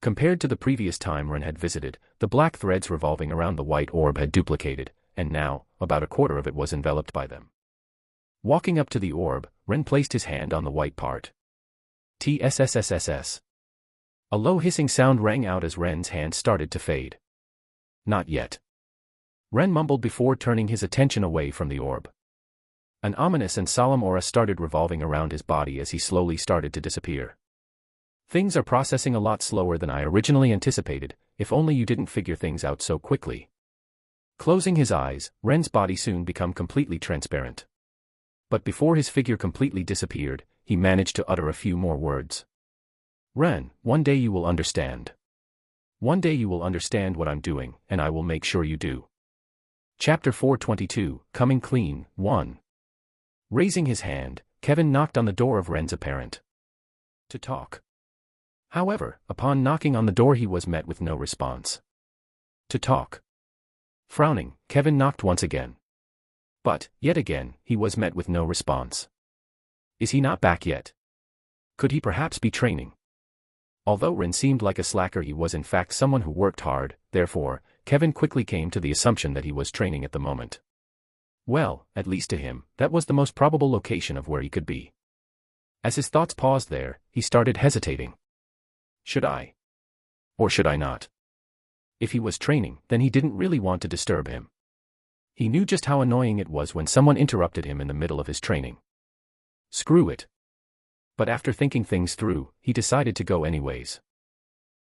Compared to the previous time Ren had visited, the black threads revolving around the white orb had duplicated, and now, about a quarter of it was enveloped by them. Walking up to the orb, Ren placed his hand on the white part. TSSSSS. A low hissing sound rang out as Ren's hand started to fade. "Not yet." Ren mumbled before turning his attention away from the orb. An ominous and solemn aura started revolving around his body as he slowly started to disappear. "Things are processing a lot slower than I originally anticipated, if only you didn't figure things out so quickly." Closing his eyes, Ren's body soon became completely transparent. But before his figure completely disappeared, he managed to utter a few more words. "Ren, one day you will understand. One day you will understand what I'm doing, and I will make sure you do." Chapter 422, Coming Clean, 1. Raising his hand, Kevin knocked on the door of Ren's apparent. To talk. However, upon knocking on the door he was met with no response. To talk. Frowning, Kevin knocked once again. But, yet again, he was met with no response. Is he not back yet? Could he perhaps be training? Although Ren seemed like a slacker, he was in fact someone who worked hard, therefore, Kevin quickly came to the assumption that he was training at the moment. Well, at least to him, that was the most probable location of where he could be. As his thoughts paused there, he started hesitating. Should I? Or should I not? If he was training, then he didn't really want to disturb him. He knew just how annoying it was when someone interrupted him in the middle of his training. Screw it. But after thinking things through, he decided to go anyways.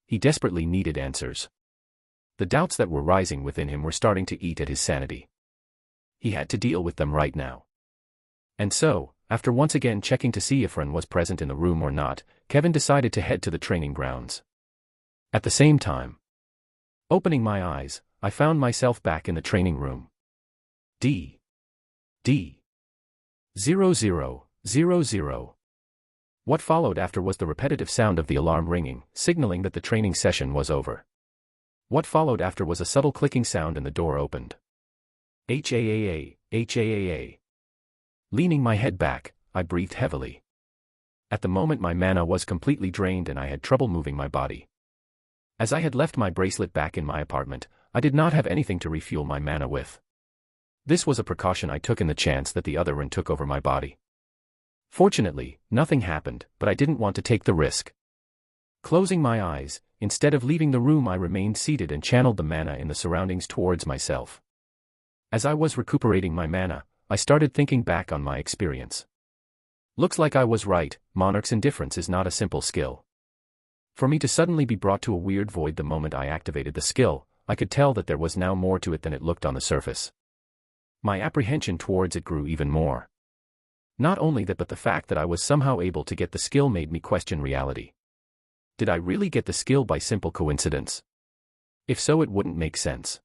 He desperately needed answers. The doubts that were rising within him were starting to eat at his sanity. He had to deal with them right now. And so, after once again checking to see if Ren was present in the room or not, Kevin decided to head to the training grounds. At the same time, opening my eyes, I found myself back in the training room. D. 0000. What followed after was the repetitive sound of the alarm ringing, signaling that the training session was over. What followed after was a subtle clicking sound and the door opened. HAAA, HAAA. Leaning my head back, I breathed heavily. At the moment my mana was completely drained and I had trouble moving my body. As I had left my bracelet back in my apartment, I did not have anything to refuel my mana with. This was a precaution I took in the chance that the other Ren took over my body. Fortunately, nothing happened, but I didn't want to take the risk. Closing my eyes, instead of leaving the room I remained seated and channeled the mana in the surroundings towards myself. As I was recuperating my mana, I started thinking back on my experience. Looks like I was right, Monarch's indifference is not a simple skill. For me to suddenly be brought to a weird void the moment I activated the skill, I could tell that there was now more to it than it looked on the surface. My apprehension towards it grew even more. Not only that, but the fact that I was somehow able to get the skill made me question reality. Did I really get the skill by simple coincidence? If so, it wouldn't make sense.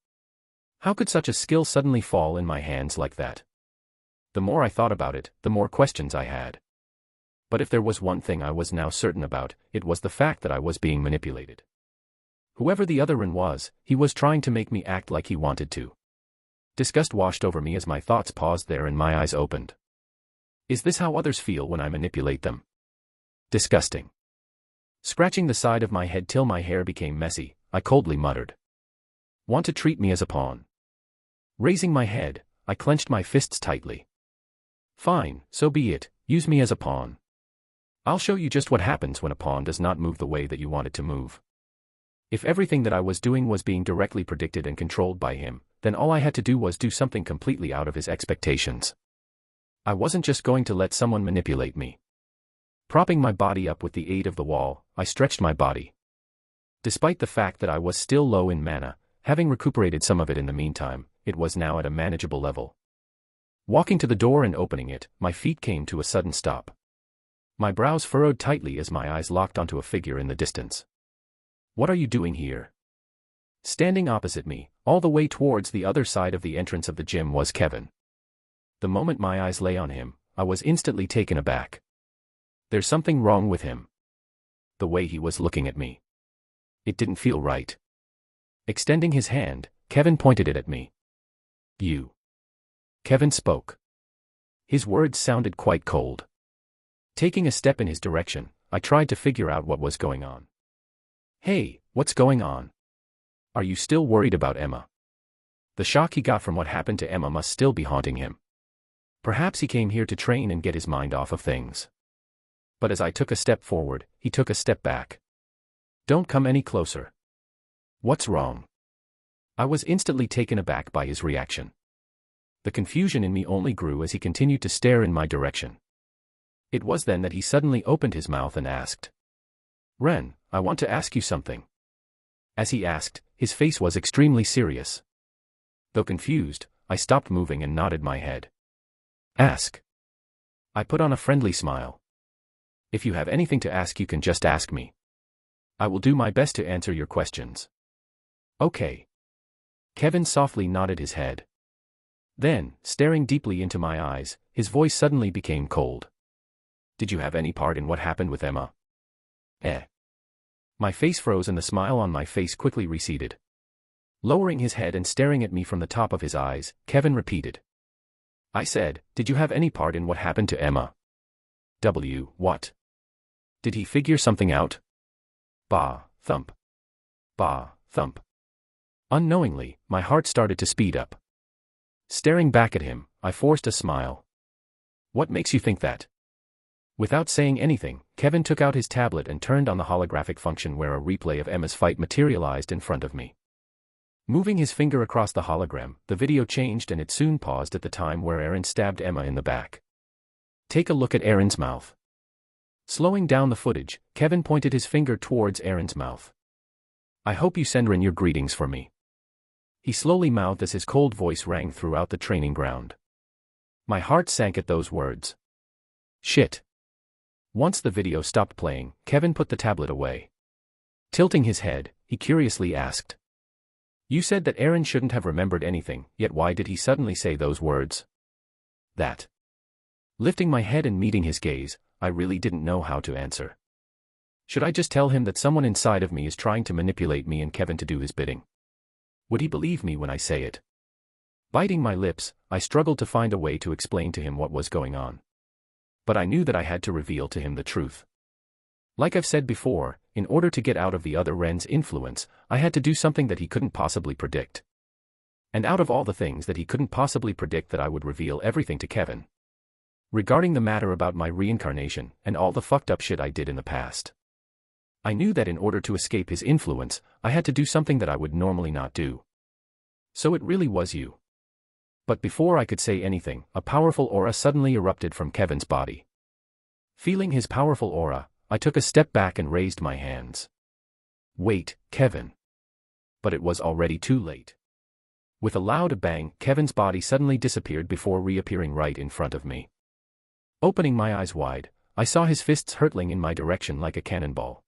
How could such a skill suddenly fall in my hands like that? The more I thought about it, the more questions I had. But if there was one thing I was now certain about, it was the fact that I was being manipulated. Whoever the other Ren was, he was trying to make me act like he wanted to. Disgust washed over me as my thoughts paused there and my eyes opened. Is this how others feel when I manipulate them? Disgusting. Scratching the side of my head till my hair became messy, I coldly muttered. Want to treat me as a pawn? Raising my head, I clenched my fists tightly. Fine, so be it, use me as a pawn. I'll show you just what happens when a pawn does not move the way that you want it to move. If everything that I was doing was being directly predicted and controlled by him, then all I had to do was do something completely out of his expectations. I wasn't just going to let someone manipulate me. Propping my body up with the aid of the wall, I stretched my body. Despite the fact that I was still low in mana, having recuperated some of it in the meantime, it was now at a manageable level. Walking to the door and opening it, my feet came to a sudden stop. My brows furrowed tightly as my eyes locked onto a figure in the distance. What are you doing here? Standing opposite me, all the way towards the other side of the entrance of the gym was Kevin. The moment my eyes lay on him, I was instantly taken aback. There's something wrong with him. The way he was looking at me. It didn't feel right. Extending his hand, Kevin pointed it at me. You. Kevin spoke. His words sounded quite cold. Taking a step in his direction, I tried to figure out what was going on. Hey, what's going on? Are you still worried about Emma? The shock he got from what happened to Emma must still be haunting him. Perhaps he came here to train and get his mind off of things. But as I took a step forward, he took a step back. Don't come any closer. What's wrong? I was instantly taken aback by his reaction. The confusion in me only grew as he continued to stare in my direction. It was then that he suddenly opened his mouth and asked. Ren, I want to ask you something. As he asked, his face was extremely serious. Though confused, I stopped moving and nodded my head. Ask. I put on a friendly smile. If you have anything to ask, you can just ask me. I will do my best to answer your questions. Okay. Kevin softly nodded his head. Then, staring deeply into my eyes, his voice suddenly became cold. Did you have any part in what happened with Emma? My face froze and the smile on my face quickly receded. Lowering his head and staring at me from the top of his eyes, Kevin repeated. I said, did you have any part in what happened to Emma? What? Did he figure something out? Bah, thump. Bah, thump. Unknowingly, my heart started to speed up. Staring back at him, I forced a smile. What makes you think that? Without saying anything, Kevin took out his tablet and turned on the holographic function where a replay of Emma's fight materialized in front of me. Moving his finger across the hologram, the video changed and it soon paused at the time where Aaron stabbed Emma in the back. Take a look at Aaron's mouth. Slowing down the footage, Kevin pointed his finger towards Aaron's mouth. I hope you send Ren your greetings for me. He slowly mouthed as his cold voice rang throughout the training ground. My heart sank at those words. Shit. Once the video stopped playing, Kevin put the tablet away. Tilting his head, he curiously asked. You said that Aaron shouldn't have remembered anything, yet why did he suddenly say those words? That. Lifting my head and meeting his gaze, I really didn't know how to answer. Should I just tell him that someone inside of me is trying to manipulate me and Kevin to do his bidding? Would he believe me when I say it? Biting my lips, I struggled to find a way to explain to him what was going on. But I knew that I had to reveal to him the truth. Like I've said before, in order to get out of the other Ren's influence, I had to do something that he couldn't possibly predict. And out of all the things that he couldn't possibly predict, that I would reveal everything to Kevin. Regarding the matter about my reincarnation and all the fucked up shit I did in the past. I knew that in order to escape his influence, I had to do something that I would normally not do. So it really was you. But before I could say anything, a powerful aura suddenly erupted from Kevin's body. Feeling his powerful aura, I took a step back and raised my hands. Wait, Kevin. But it was already too late. With a loud bang, Kevin's body suddenly disappeared before reappearing right in front of me. Opening my eyes wide, I saw his fists hurtling in my direction like a cannonball.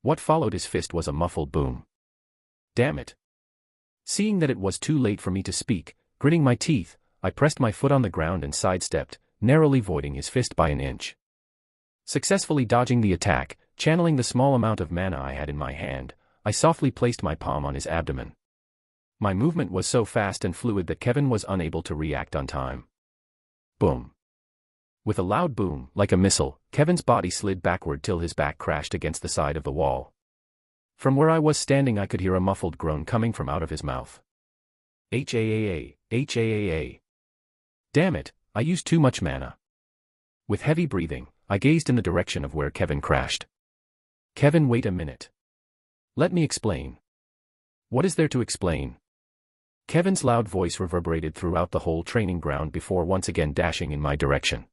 What followed his fist was a muffled boom. Damn it. Seeing that it was too late for me to speak, gritting my teeth, I pressed my foot on the ground and sidestepped, narrowly voiding his fist by an inch. Successfully dodging the attack, channeling the small amount of mana I had in my hand, I softly placed my palm on his abdomen. My movement was so fast and fluid that Kevin was unable to react on time. Boom. With a loud boom, like a missile, Kevin's body slid backward till his back crashed against the side of the wall. From where I was standing, I could hear a muffled groan coming from out of his mouth. H-A-A-A, H-A-A-A. Damn it, I used too much mana. With heavy breathing, I gazed in the direction of where Kevin crashed. Kevin, wait a minute. Let me explain. What is there to explain? Kevin's loud voice reverberated throughout the whole training ground before once again dashing in my direction.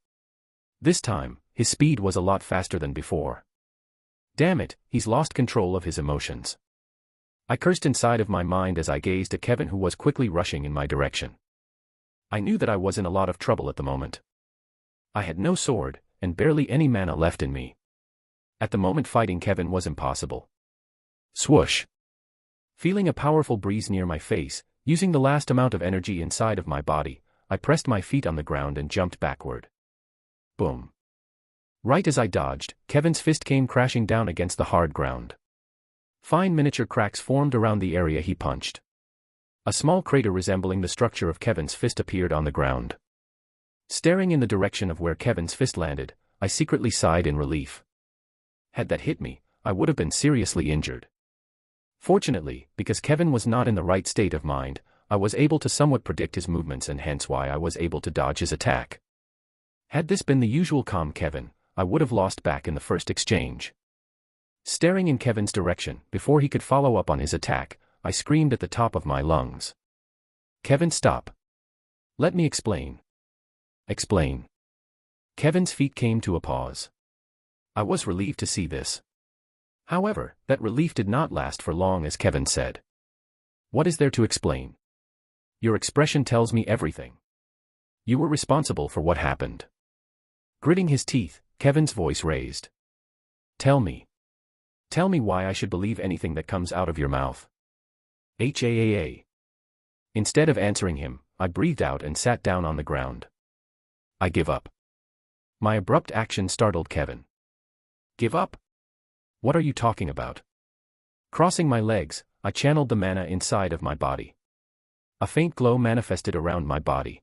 This time, his speed was a lot faster than before. Damn it, he's lost control of his emotions. I cursed inside of my mind as I gazed at Kevin, who was quickly rushing in my direction. I knew that I was in a lot of trouble at the moment. I had no sword, and barely any mana left in me. At the moment, fighting Kevin was impossible. Swoosh. Feeling a powerful breeze near my face, using the last amount of energy inside of my body, I pressed my feet on the ground and jumped backward. Boom. Right as I dodged, Kevin's fist came crashing down against the hard ground. Fine miniature cracks formed around the area he punched. A small crater resembling the structure of Kevin's fist appeared on the ground. Staring in the direction of where Kevin's fist landed, I secretly sighed in relief. Had that hit me, I would have been seriously injured. Fortunately, because Kevin was not in the right state of mind, I was able to somewhat predict his movements, and hence why I was able to dodge his attack. Had this been the usual calm Kevin, I would have lost back in the first exchange. Staring in Kevin's direction, before he could follow up on his attack, I screamed at the top of my lungs. Kevin, stop. Let me explain. Explain. Kevin's feet came to a pause. I was relieved to see this. However, that relief did not last for long as Kevin said. What is there to explain? Your expression tells me everything. You were responsible for what happened. Gritting his teeth, Kevin's voice raised. Tell me. Tell me why I should believe anything that comes out of your mouth. H-A-A-A. Instead of answering him, I breathed out and sat down on the ground. I give up. My abrupt action startled Kevin. Give up? What are you talking about? Crossing my legs, I channeled the mana inside of my body. A faint glow manifested around my body.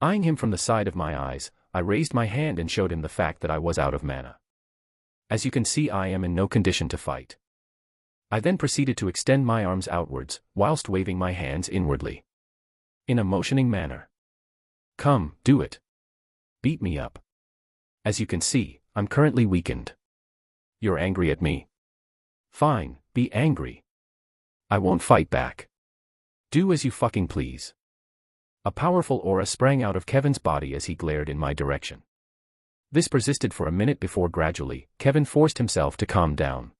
Eyeing him from the side of my eyes, I raised my hand and showed him the fact that I was out of mana. As you can see, I am in no condition to fight. I then proceeded to extend my arms outwards, whilst waving my hands inwardly. In a motioning manner. Come, do it. Beat me up. As you can see, I'm currently weakened. You're angry at me? Fine, be angry. I won't fight back. Do as you fucking please. A powerful aura sprang out of Kevin's body as he glared in my direction. This persisted for a minute before gradually, Kevin forced himself to calm down.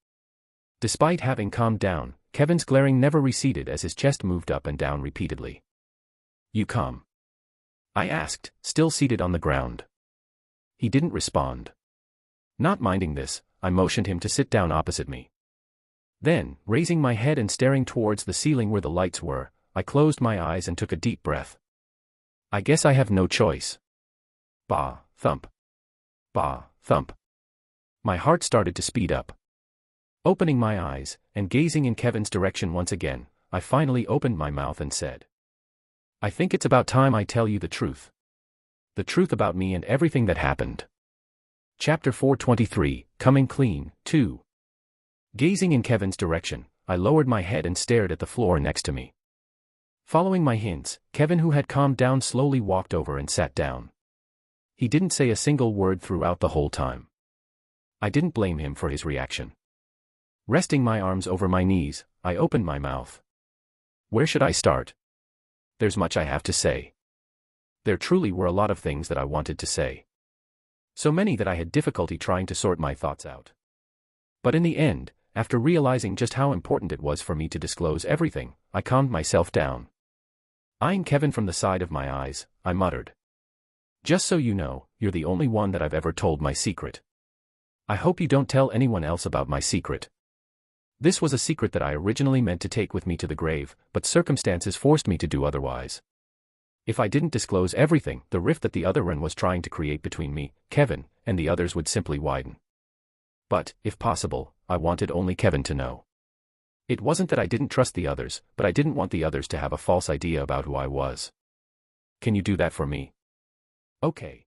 Despite having calmed down, Kevin's glaring never receded as his chest moved up and down repeatedly. You calm? I asked, still seated on the ground. He didn't respond. Not minding this, I motioned him to sit down opposite me. Then, raising my head and staring towards the ceiling where the lights were, I closed my eyes and took a deep breath. I guess I have no choice. Bah, thump. Bah, thump. My heart started to speed up. Opening my eyes, and gazing in Kevin's direction once again, I finally opened my mouth and said, I think it's about time I tell you the truth. The truth about me and everything that happened. Chapter 423, Coming Clean, 2. Gazing in Kevin's direction, I lowered my head and stared at the floor next to me. Following my hints, Kevin, who had calmed down, slowly walked over and sat down. He didn't say a single word throughout the whole time. I didn't blame him for his reaction. Resting my arms over my knees, I opened my mouth. Where should I start? There's much I have to say. There truly were a lot of things that I wanted to say. So many that I had difficulty trying to sort my thoughts out. But in the end, after realizing just how important it was for me to disclose everything, I calmed myself down. Eyeing Kevin from the side of my eyes, I muttered. Just so you know, you're the only one that I've ever told my secret. I hope you don't tell anyone else about my secret. This was a secret that I originally meant to take with me to the grave, but circumstances forced me to do otherwise. If I didn't disclose everything, the rift that the other one was trying to create between me, Kevin, and the others would simply widen. But, if possible, I wanted only Kevin to know. It wasn't that I didn't trust the others, but I didn't want the others to have a false idea about who I was. Can you do that for me? Okay.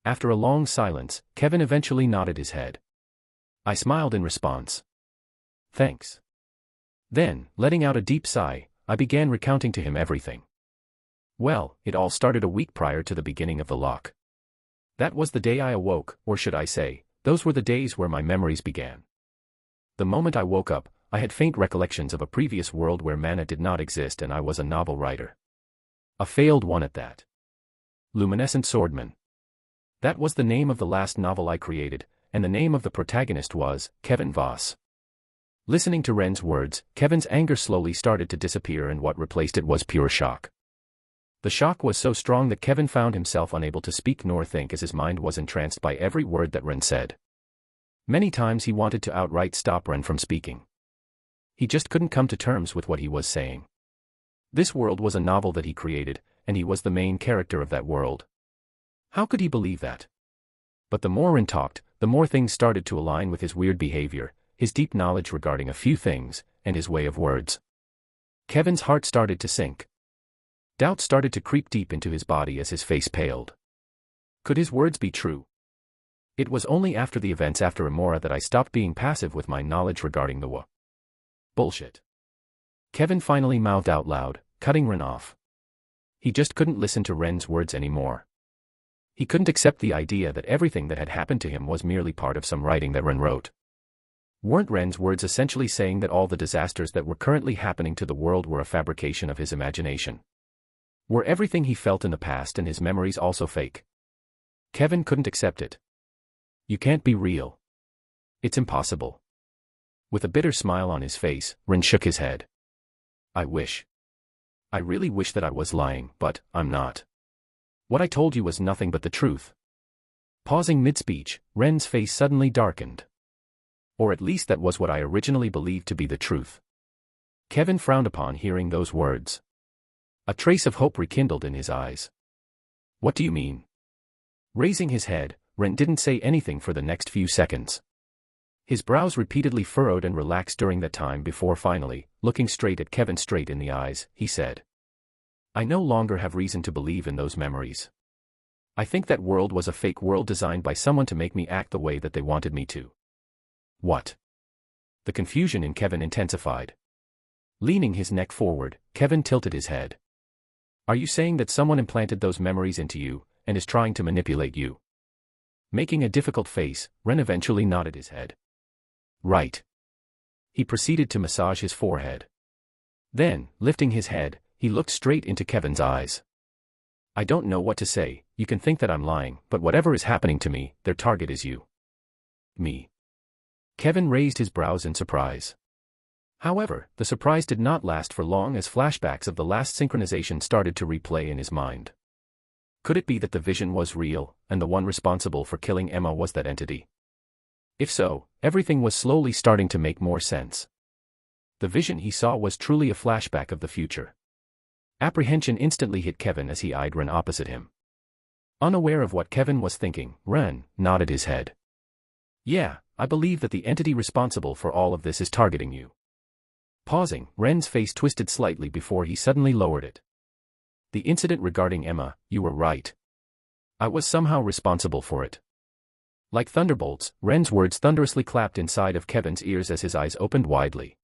After a long silence, Kevin eventually nodded his head. I smiled in response. Thanks. Then, letting out a deep sigh, I began recounting to him everything. Well, it all started a week prior to the beginning of the lock. That was the day I awoke, or should I say, those were the days where my memories began. The moment I woke up, I had faint recollections of a previous world where mana did not exist and I was a novel writer. A failed one at that. Luminescent Swordman. That was the name of the last novel I created, and the name of the protagonist was Kevin Voss. Listening to Ren's words, Kevin's anger slowly started to disappear and what replaced it was pure shock. The shock was so strong that Kevin found himself unable to speak nor think as his mind was entranced by every word that Ren said. Many times he wanted to outright stop Ren from speaking. He just couldn't come to terms with what he was saying. This world was a novel that he created, and he was the main character of that world. How could he believe that? But the more Ren talked, the more things started to align with his weird behavior, his deep knowledge regarding a few things, and his way of words. Kevin's heart started to sink. Doubt started to creep deep into his body as his face paled. Could his words be true? It was only after the events after Amora that I stopped being passive with my knowledge regarding the bullshit. Kevin finally mouthed out loud, cutting Ren off. He just couldn't listen to Ren's words anymore. He couldn't accept the idea that everything that had happened to him was merely part of some writing that Ren wrote. Weren't Ren's words essentially saying that all the disasters that were currently happening to the world were a fabrication of his imagination? Were everything he felt in the past and his memories also fake? Kevin couldn't accept it. You can't be real. It's impossible. With a bitter smile on his face, Ren shook his head. I wish. I really wish that I was lying, but I'm not. What I told you was nothing but the truth. Pausing mid-speech, Ren's face suddenly darkened. Or at least that was what I originally believed to be the truth. Kevin frowned upon hearing those words. A trace of hope rekindled in his eyes. What do you mean? Raising his head, Ren didn't say anything for the next few seconds. His brows repeatedly furrowed and relaxed during that time before finally, looking straight at Kevin straight in the eyes, he said. I no longer have reason to believe in those memories. I think that world was a fake world designed by someone to make me act the way that they wanted me to. What? The confusion in Kevin intensified. Leaning his neck forward, Kevin tilted his head. Are you saying that someone implanted those memories into you, and is trying to manipulate you? Making a difficult face, Ren eventually nodded his head. Right. He proceeded to massage his forehead. Then, lifting his head, he looked straight into Kevin's eyes. I don't know what to say, you can think that I'm lying, but whatever is happening to me, their target is you. Me. Kevin raised his brows in surprise. However, the surprise did not last for long as flashbacks of the last synchronization started to replay in his mind. Could it be that the vision was real, and the one responsible for killing Emma was that entity? If so, everything was slowly starting to make more sense. The vision he saw was truly a flashback of the future. Apprehension instantly hit Kevin as he eyed Ren opposite him. Unaware of what Kevin was thinking, Ren nodded his head. Yeah, I believe that the entity responsible for all of this is targeting you. Pausing, Ren's face twisted slightly before he suddenly lowered it. The incident regarding Emma, you were right. I was somehow responsible for it. Like thunderbolts, Ren's words thunderously clapped inside of Kevin's ears as his eyes opened widely.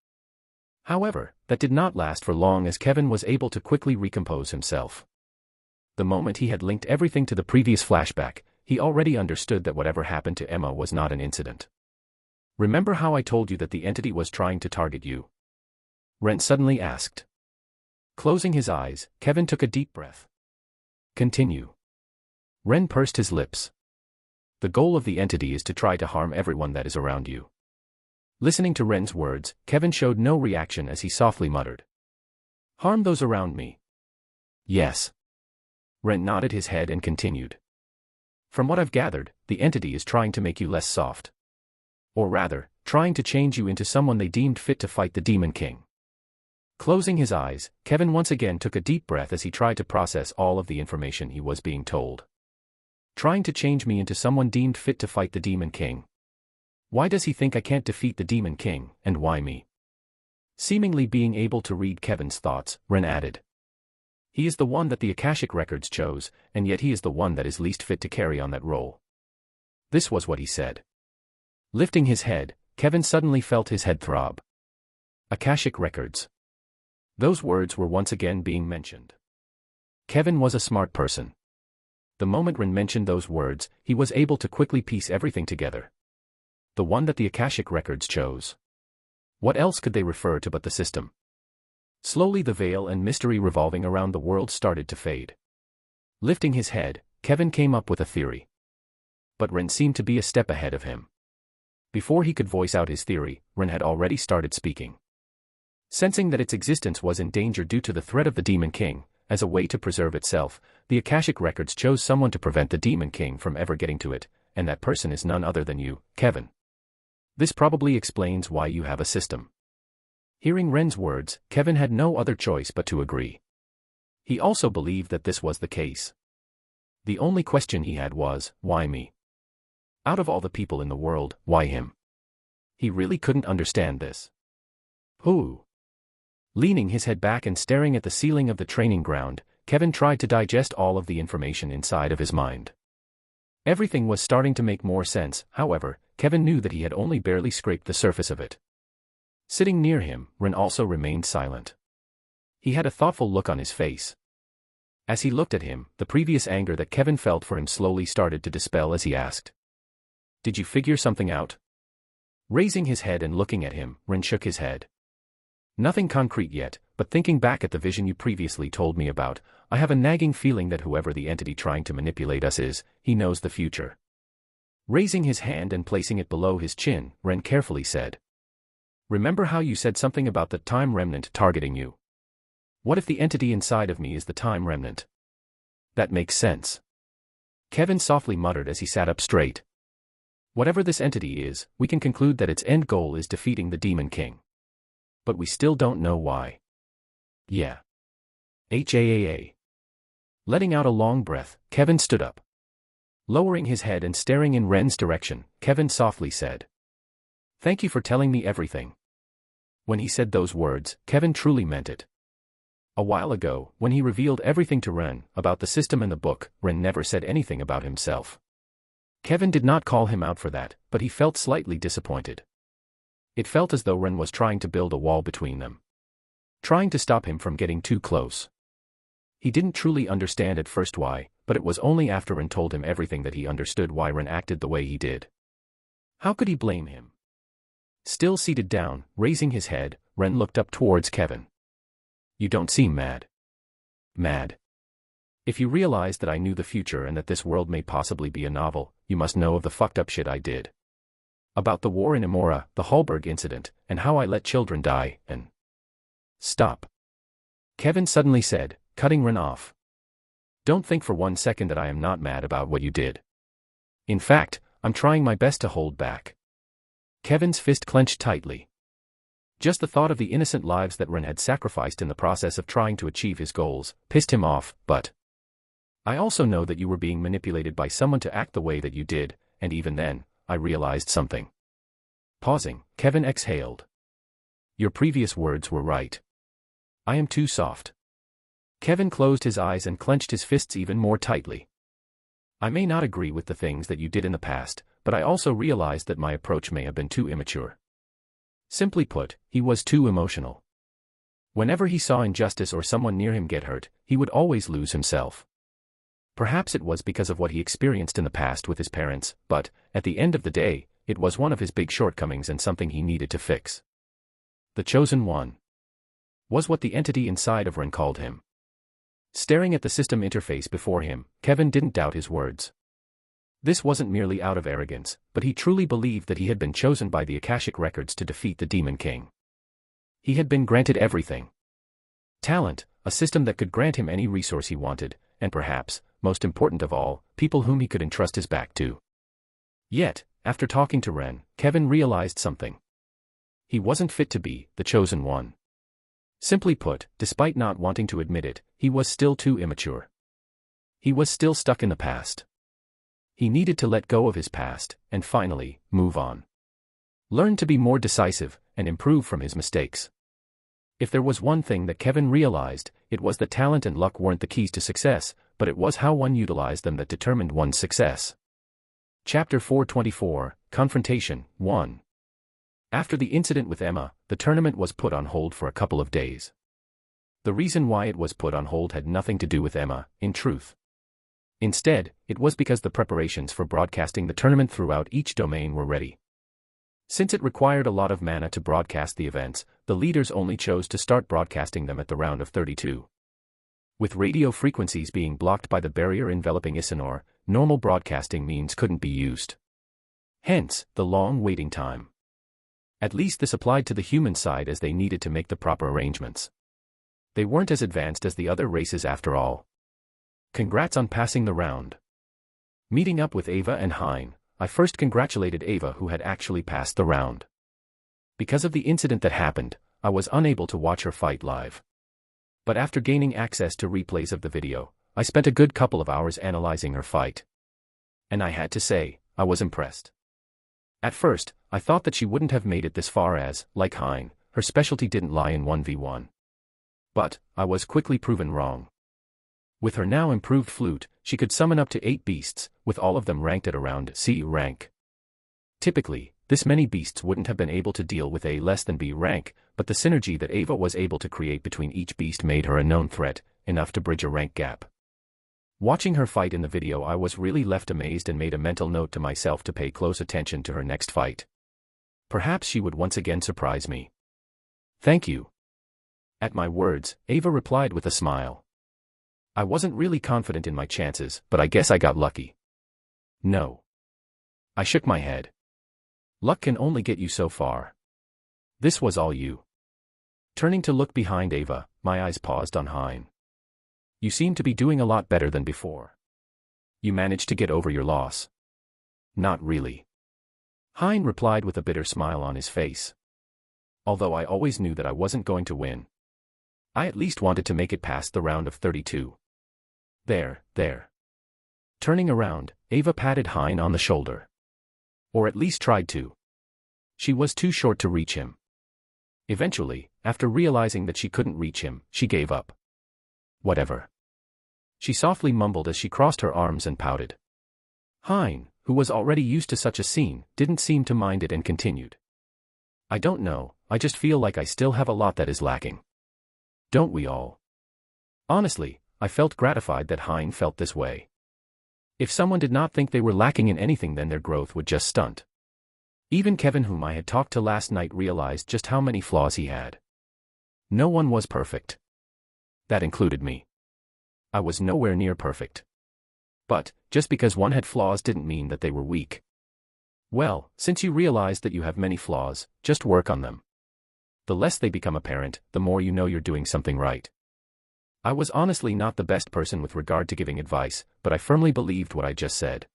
However, that did not last for long as Kevin was able to quickly recompose himself. The moment he had linked everything to the previous flashback, he already understood that whatever happened to Emma was not an incident. Remember how I told you that the entity was trying to target you? Ren suddenly asked. Closing his eyes, Kevin took a deep breath. Continue. Ren pursed his lips. The goal of the entity is to try to harm everyone that is around you. Listening to Ren's words, Kevin showed no reaction as he softly muttered. Harm those around me. Yes. Ren nodded his head and continued. From what I've gathered, the entity is trying to make you less soft. Or rather, trying to change you into someone they deemed fit to fight the Demon King. Closing his eyes, Kevin once again took a deep breath as he tried to process all of the information he was being told. Trying to change me into someone deemed fit to fight the Demon King. Why does he think I can't defeat the Demon King, and why me? Seemingly being able to read Kevin's thoughts, Ren added. He is the one that the Akashic records chose, and yet he is the one that is least fit to carry on that role. This was what he said. Lifting his head, Kevin suddenly felt his head throb. Akashic records. Those words were once again being mentioned. Kevin was a smart person. The moment Ren mentioned those words, he was able to quickly piece everything together. The one that the Akashic records chose. What else could they refer to but the system? Slowly the veil and mystery revolving around the world started to fade. Lifting his head, Kevin came up with a theory. But Ren seemed to be a step ahead of him. Before he could voice out his theory, Ren had already started speaking. Sensing that its existence was in danger due to the threat of the Demon King, as a way to preserve itself, the Akashic records chose someone to prevent the Demon King from ever getting to it, and that person is none other than you, Kevin. This probably explains why you have a system. Hearing Ren's words, Kevin had no other choice but to agree. He also believed that this was the case. The only question he had was, why me? Out of all the people in the world, why him? He really couldn't understand this. Who? Leaning his head back and staring at the ceiling of the training ground, Kevin tried to digest all of the information inside of his mind. Everything was starting to make more sense, however, Kevin knew that he had only barely scraped the surface of it. Sitting near him, Ren also remained silent. He had a thoughtful look on his face. As he looked at him, the previous anger that Kevin felt for him slowly started to dispel as he asked. Did you figure something out? Raising his head and looking at him, Ren shook his head. Nothing concrete yet, but thinking back at the vision you previously told me about, I have a nagging feeling that whoever the entity trying to manipulate us is, he knows the future. Raising his hand and placing it below his chin, Ren carefully said. Remember how you said something about the time remnant targeting you? What if the entity inside of me is the time remnant? That makes sense. Kevin softly muttered as he sat up straight. Whatever this entity is, we can conclude that its end goal is defeating the Demon King. But we still don't know why. Yeah. HAAA. Letting out a long breath, Kevin stood up. Lowering his head and staring in Ren's direction, Kevin softly said. Thank you for telling me everything. When he said those words, Kevin truly meant it. A while ago, when he revealed everything to Ren about the system and the book, Ren never said anything about himself. Kevin did not call him out for that, but he felt slightly disappointed. It felt as though Ren was trying to build a wall between them. Trying to stop him from getting too close. He didn't truly understand at first why, but it was only after Ren told him everything that he understood why Ren acted the way he did. How could he blame him? Still seated down, raising his head, Ren looked up towards Kevin. You don't seem mad. Mad? If you realize that I knew the future and that this world may possibly be a novel, you must know of the fucked up shit I did. About the war in Amora, the Hallberg incident, and how I let children die, and... Stop. Kevin suddenly said, cutting Ren off. Don't think for 1 second that I am not mad about what you did. In fact, I'm trying my best to hold back. Kevin's fist clenched tightly. Just the thought of the innocent lives that Ren had sacrificed in the process of trying to achieve his goals pissed him off, but I also know that you were being manipulated by someone to act the way that you did, and even then, I realized something. Pausing, Kevin exhaled. Your previous words were right. I am too soft. Kevin closed his eyes and clenched his fists even more tightly. I may not agree with the things that you did in the past, but I also realized that my approach may have been too immature. Simply put, he was too emotional. Whenever he saw injustice or someone near him get hurt, he would always lose himself. Perhaps it was because of what he experienced in the past with his parents, but, at the end of the day, it was one of his big shortcomings and something he needed to fix. The Chosen One was what the entity inside of Ren called him. Staring at the system interface before him, Kevin didn't doubt his words. This wasn't merely out of arrogance, but he truly believed that he had been chosen by the Akashic Records to defeat the Demon King. He had been granted everything. Talent, a system that could grant him any resource he wanted, and perhaps, most important of all, people whom he could entrust his back to. Yet, after talking to Ren, Kevin realized something. He wasn't fit to be the Chosen One. Simply put, despite not wanting to admit it, he was still too immature. He was still stuck in the past. He needed to let go of his past, and finally, move on. Learn to be more decisive, and improve from his mistakes. If there was one thing that Kevin realized, it was that talent and luck weren't the keys to success, but it was how one utilized them that determined one's success. Chapter 424, Confrontation, 1. After the incident with Emma, the tournament was put on hold for a couple of days. The reason why it was put on hold had nothing to do with Emma, in truth. Instead, it was because the preparations for broadcasting the tournament throughout each domain were ready. Since it required a lot of mana to broadcast the events, the leaders only chose to start broadcasting them at the round of 32. With radio frequencies being blocked by the barrier enveloping Isanor, normal broadcasting means couldn't be used. Hence, the long waiting time. At least this applied to the human side, as they needed to make the proper arrangements. They weren't as advanced as the other races after all. Congrats on passing the round. Meeting up with Ava and Hein, I first congratulated Ava, who had actually passed the round. Because of the incident that happened, I was unable to watch her fight live. But after gaining access to replays of the video, I spent a good couple of hours analyzing her fight. And I had to say, I was impressed. At first, I thought that she wouldn't have made it this far as, like Hein, her specialty didn't lie in 1v1. But, I was quickly proven wrong. With her now improved flute, she could summon up to 8 beasts, with all of them ranked at around C rank. Typically, this many beasts wouldn't have been able to deal with A less than B rank, but the synergy that Ava was able to create between each beast made her a known threat, enough to bridge a rank gap. Watching her fight in the video, I was really left amazed and made a mental note to myself to pay close attention to her next fight. Perhaps she would once again surprise me. Thank you. At my words, Ava replied with a smile. I wasn't really confident in my chances, but I guess I got lucky. No. I shook my head. Luck can only get you so far. This was all you. Turning to look behind Ava, my eyes paused on Hein. You seem to be doing a lot better than before. You managed to get over your loss. Not really. Hein replied with a bitter smile on his face. Although I always knew that I wasn't going to win, I at least wanted to make it past the round of 32. There. Turning around, Ava patted Hein on the shoulder. Or at least tried to. She was too short to reach him. Eventually, after realizing that she couldn't reach him, she gave up. Whatever. She softly mumbled as she crossed her arms and pouted. Hein, who was already used to such a scene, didn't seem to mind it and continued. I don't know, I just feel like I still have a lot that is lacking. Don't we all? Honestly, I felt gratified that Hein felt this way. If someone did not think they were lacking in anything, then their growth would just stunt. Even Kevin, whom I had talked to last night, realized just how many flaws he had. No one was perfect. That included me. I was nowhere near perfect. But, just because one had flaws didn't mean that they were weak. Well, since you realize that you have many flaws, just work on them. The less they become apparent, the more you know you're doing something right. I was honestly not the best person with regard to giving advice, but I firmly believed what I just said.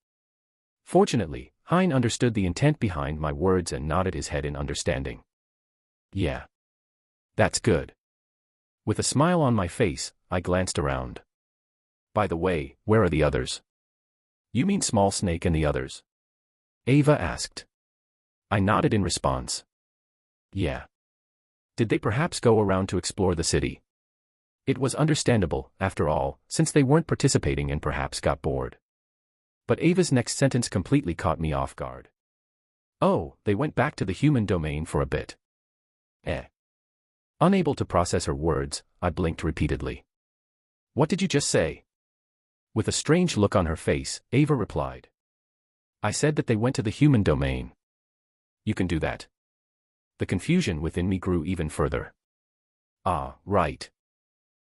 Fortunately, Hein understood the intent behind my words and nodded his head in understanding. Yeah. That's good. With a smile on my face, I glanced around. By the way, where are the others? You mean Small Snake and the others? Ava asked. I nodded in response. Yeah. Did they perhaps go around to explore the city? It was understandable, after all, since they weren't participating and perhaps got bored. But Ava's next sentence completely caught me off guard. Oh, they went back to the human domain for a bit. Unable to process her words, I blinked repeatedly. What did you just say? With a strange look on her face, Ava replied. I said that they went to the human domain. You can do that. The confusion within me grew even further. Ah, right.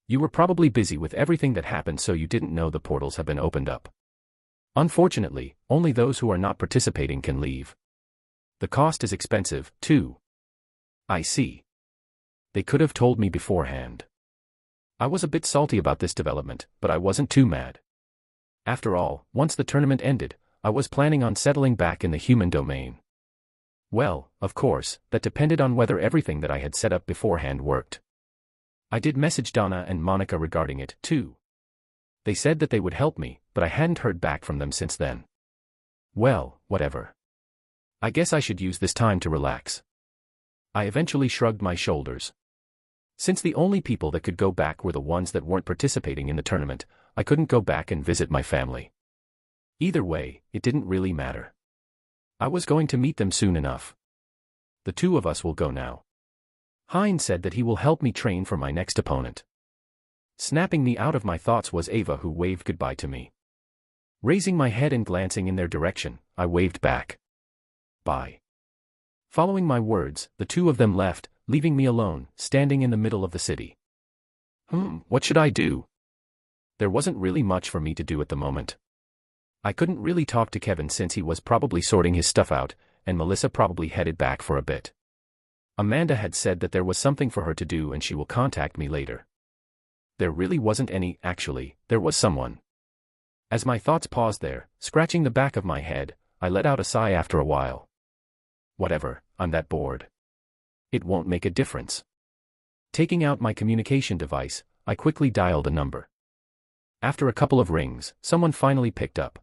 You were probably busy with everything that happened, so you didn't know the portals have been opened up. Unfortunately, only those who are not participating can leave. The cost is expensive, too. I see. They could have told me beforehand. I was a bit salty about this development, but I wasn't too mad. After all, once the tournament ended, I was planning on settling back in the human domain. Well, of course, that depended on whether everything that I had set up beforehand worked. I did message Donna and Monica regarding it, too. They said that they would help me, but I hadn't heard back from them since then. Well, whatever. I guess I should use this time to relax. I eventually shrugged my shoulders. Since the only people that could go back were the ones that weren't participating in the tournament, I couldn't go back and visit my family. Either way, it didn't really matter. I was going to meet them soon enough. The two of us will go now. Hein said that he will help me train for my next opponent. Snapping me out of my thoughts was Ava, who waved goodbye to me. Raising my head and glancing in their direction, I waved back. Bye. Following my words, the two of them left, leaving me alone, standing in the middle of the city. What should I do? There wasn't really much for me to do at the moment. I couldn't really talk to Kevin since he was probably sorting his stuff out, and Melissa probably headed back for a bit. Amanda had said that there was something for her to do and she will contact me later. There really wasn't any, actually, there was someone. As my thoughts paused there, scratching the back of my head, I let out a sigh after a while. Whatever, I'm that bored. It won't make a difference. Taking out my communication device, I quickly dialed a number. After a couple of rings, someone finally picked up.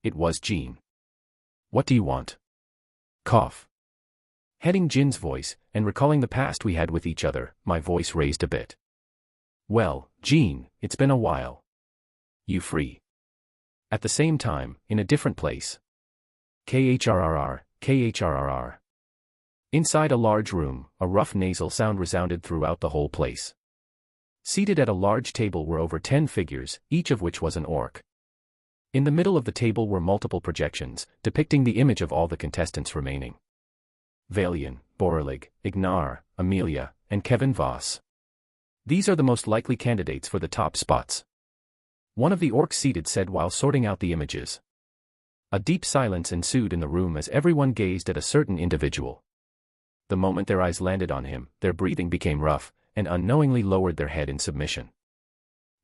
It was Jean. What do you want? Cough. Heading Jin's voice, and recalling the past we had with each other, my voice raised a bit. Well, Jean, it's been a while. You free? At the same time, in a different place. KHRRR. Inside a large room, a rough nasal sound resounded throughout the whole place. Seated at a large table were over 10 figures, each of which was an orc. In the middle of the table were multiple projections, depicting the image of all the contestants remaining. Valian, Borelig, Ignar, Amelia, and Kevin Voss. These are the most likely candidates for the top spots. One of the orcs seated said while sorting out the images. A deep silence ensued in the room as everyone gazed at a certain individual. The moment their eyes landed on him, their breathing became rough, and unknowingly lowered their head in submission.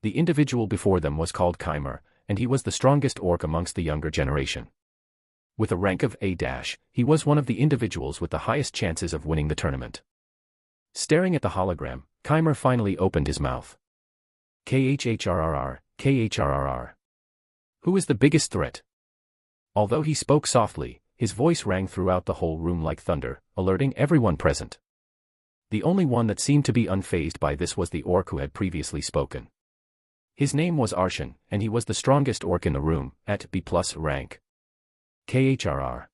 The individual before them was called Khymer, and he was the strongest orc amongst the younger generation. With a rank of A-, he was one of the individuals with the highest chances of winning the tournament. Staring at the hologram, Khymer finally opened his mouth. KHRRR. Who is the biggest threat? Although he spoke softly, his voice rang throughout the whole room like thunder, alerting everyone present. The only one that seemed to be unfazed by this was the orc who had previously spoken. His name was Arshan, and he was the strongest orc in the room, at B+ rank. KHRR.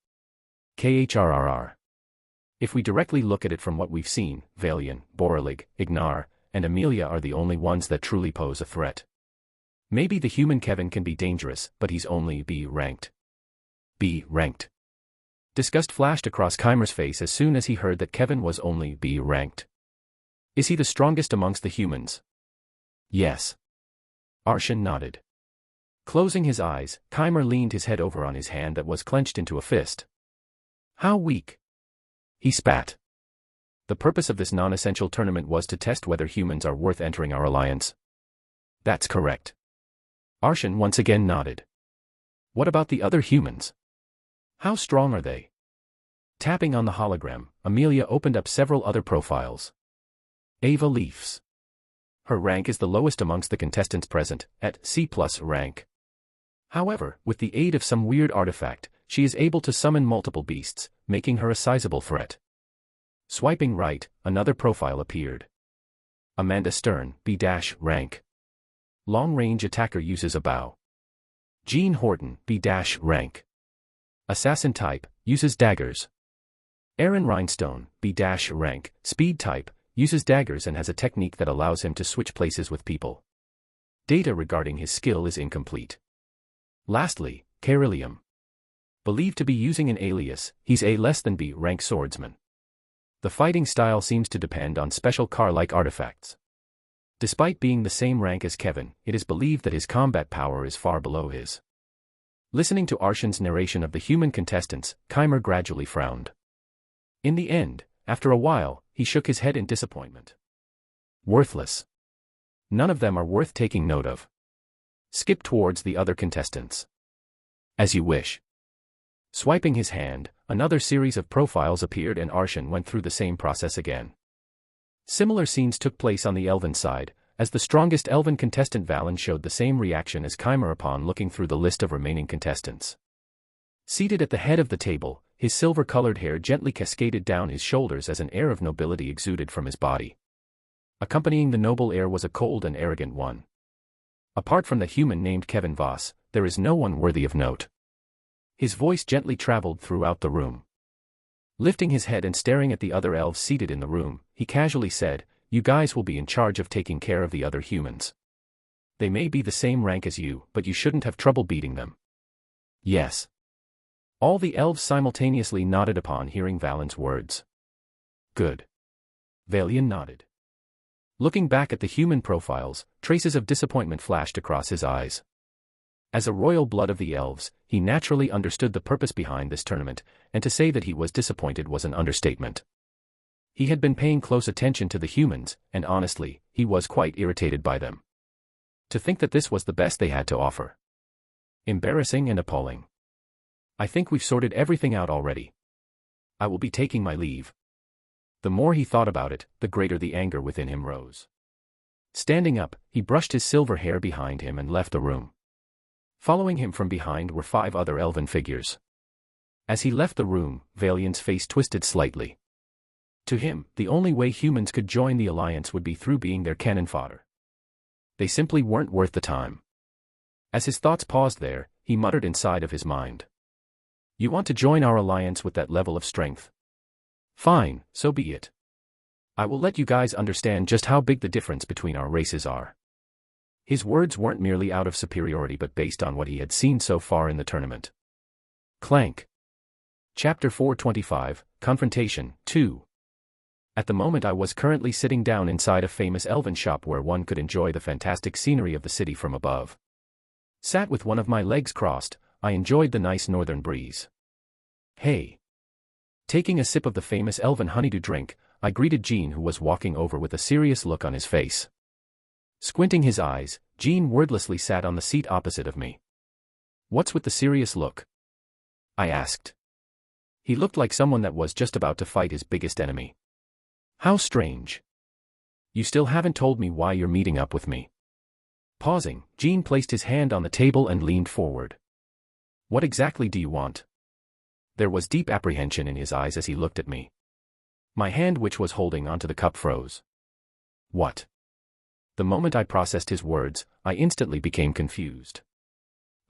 If we directly look at it from what we've seen, Valian, Borelig, Ignar, and Amelia are the only ones that truly pose a threat. Maybe the human Kevin can be dangerous, but he's only B ranked. B ranked. Disgust flashed across Khymer's face as soon as he heard that Kevin was only B ranked. Is he the strongest amongst the humans? Yes. Arshan nodded. Closing his eyes, Khymer leaned his head over on his hand that was clenched into a fist. How weak? He spat. The purpose of this non-essential tournament was to test whether humans are worth entering our alliance. That's correct. Arshan once again nodded. What about the other humans? How strong are they? Tapping on the hologram, Amelia opened up several other profiles. Ava Leafs. Her rank is the lowest amongst the contestants present, at C+ rank. However, with the aid of some weird artifact, she is able to summon multiple beasts, making her a sizable threat. Swiping right, another profile appeared. Amanda Stern, B- rank. Long-range attacker uses a bow. Jean Horton, B- rank. Assassin type, uses daggers. Aaron Rhinestone, B- rank, speed type, uses daggers and has a technique that allows him to switch places with people. Data regarding his skill is incomplete. Lastly, Carillium. Believed to be using an alias, he's A less than B rank swordsman. The fighting style seems to depend on special car-like artifacts. Despite being the same rank as Kevin, it is believed that his combat power is far below his. Listening to Arshan's narration of the human contestants, Keimer gradually frowned. In the end, after a while, he shook his head in disappointment. Worthless. None of them are worth taking note of. Skip towards the other contestants. As you wish. Swiping his hand, another series of profiles appeared and Arshan went through the same process again. Similar scenes took place on the Elven side, as the strongest Elven contestant Valen showed the same reaction as Keimer upon looking through the list of remaining contestants. Seated at the head of the table, his silver-colored hair gently cascaded down his shoulders as an air of nobility exuded from his body. Accompanying the noble air was a cold and arrogant one. Apart from the human named Kevin Voss, there is no one worthy of note. His voice gently traveled throughout the room. Lifting his head and staring at the other elves seated in the room, he casually said, "You guys will be in charge of taking care of the other humans. They may be the same rank as you, but you shouldn't have trouble beating them." Yes. All the elves simultaneously nodded upon hearing Valen's words. Good. Valian nodded. Looking back at the human profiles, traces of disappointment flashed across his eyes. As a royal blood of the elves, he naturally understood the purpose behind this tournament, and to say that he was disappointed was an understatement. He had been paying close attention to the humans, and honestly, he was quite irritated by them. To think that this was the best they had to offer. Embarrassing and appalling. I think we've sorted everything out already. I will be taking my leave. The more he thought about it, the greater the anger within him rose. Standing up, he brushed his silver hair behind him and left the room. Following him from behind were 5 other elven figures. As he left the room, Valian's face twisted slightly. To him, the only way humans could join the alliance would be through being their cannon fodder. They simply weren't worth the time. As his thoughts paused there, he muttered inside of his mind. You want to join our alliance with that level of strength? Fine, so be it. I will let you guys understand just how big the difference between our races are. His words weren't merely out of superiority but based on what he had seen so far in the tournament. Clank. Chapter 425, Confrontation, 2. At the moment I was currently sitting down inside a famous elven shop where one could enjoy the fantastic scenery of the city from above. Sat with one of my legs crossed, I enjoyed the nice northern breeze. Hey. Taking a sip of the famous elven honeydew drink, I greeted Jean, who was walking over with a serious look on his face. Squinting his eyes, Jean wordlessly sat on the seat opposite of me. What's with the serious look? I asked. He looked like someone that was just about to fight his biggest enemy. How strange. You still haven't told me why you're meeting up with me. Pausing, Jean placed his hand on the table and leaned forward. What exactly do you want? There was deep apprehension in his eyes as he looked at me. My hand, which was holding onto the cup, froze. What? The moment I processed his words, I instantly became confused.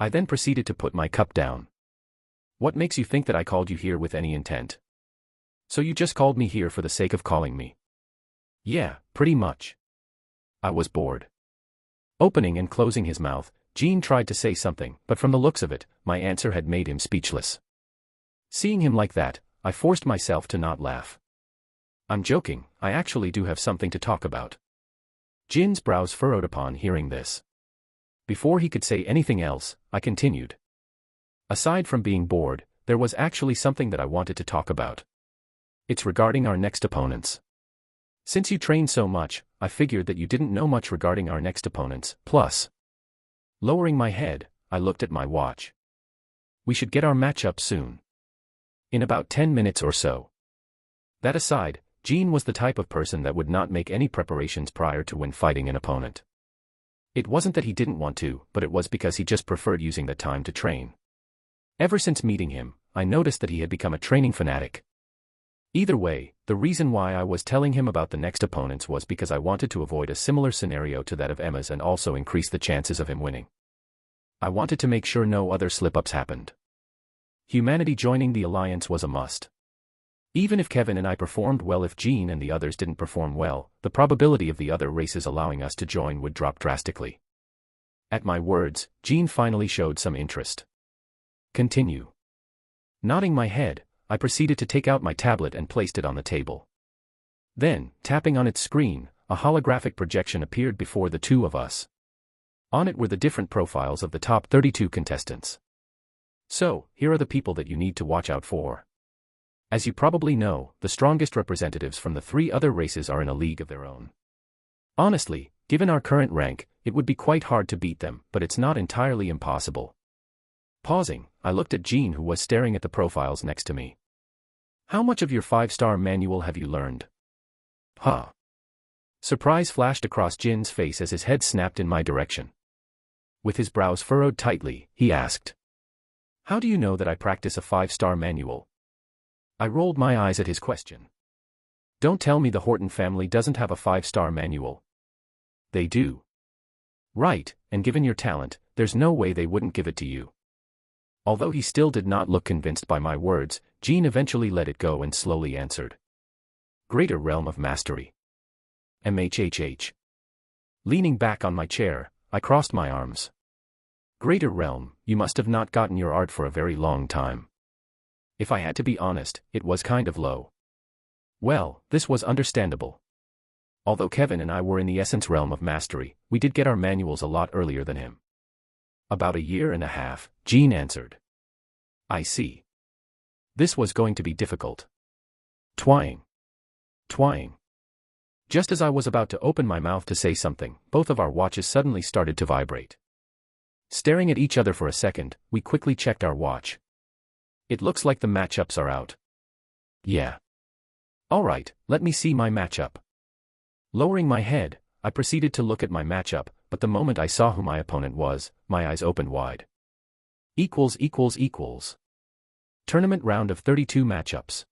I then proceeded to put my cup down. What makes you think that I called you here with any intent? So you just called me here for the sake of calling me? Yeah, pretty much. I was bored. Opening and closing his mouth, Jean tried to say something, but from the looks of it, my answer had made him speechless. Seeing him like that, I forced myself to not laugh. I'm joking, I actually do have something to talk about. Jin's brows furrowed upon hearing this. Before he could say anything else, I continued. Aside from being bored, there was actually something that I wanted to talk about. It's regarding our next opponents. Since you train so much, I figured that you didn't know much regarding our next opponents, plus. Lowering my head, I looked at my watch. We should get our match up soon. In about 10 minutes or so. That aside, Jean was the type of person that would not make any preparations prior to when fighting an opponent. It wasn't that he didn't want to, but it was because he just preferred using that time to train. Ever since meeting him, I noticed that he had become a training fanatic. Either way, the reason why I was telling him about the next opponents was because I wanted to avoid a similar scenario to that of Emma's and also increase the chances of him winning. I wanted to make sure no other slip-ups happened. Humanity joining the alliance was a must. Even if Kevin and I performed well, if Jean and the others didn't perform well, the probability of the other races allowing us to join would drop drastically. At my words, Jean finally showed some interest. Continue. Nodding my head, I proceeded to take out my tablet and placed it on the table. Then, tapping on its screen, a holographic projection appeared before the two of us. On it were the different profiles of the top 32 contestants. So, here are the people that you need to watch out for. As you probably know, the strongest representatives from the 3 other races are in a league of their own. Honestly, given our current rank, it would be quite hard to beat them, but it's not entirely impossible. Pausing, I looked at Jean, who was staring at the profiles next to me. How much of your 5-star manual have you learned? Huh. Surprise flashed across Jin's face as his head snapped in my direction. With his brows furrowed tightly, he asked, "How do you know that I practice a 5-star manual?" I rolled my eyes at his question. Don't tell me the Horton family doesn't have a 5-star manual. They do. Right, and given your talent, there's no way they wouldn't give it to you. Although he still did not look convinced by my words, Jean eventually let it go and slowly answered. Greater Realm of Mastery. MHHH. Leaning back on my chair, I crossed my arms. Greater Realm, you must have not gotten your art for a very long time. If I had to be honest, it was kind of low. Well, this was understandable. Although Kevin and I were in the Essence Realm of Mastery, we did get our manuals a lot earlier than him. About 1.5 years, Jean answered. I see. This was going to be difficult. Twang. Twang. Just as I was about to open my mouth to say something, both of our watches suddenly started to vibrate. Staring at each other for a second, we quickly checked our watch. It looks like the matchups are out. Yeah. Alright, let me see my matchup. Lowering my head, I proceeded to look at my matchup, but the moment I saw who my opponent was, my eyes opened wide. Tournament round of 32 matchups.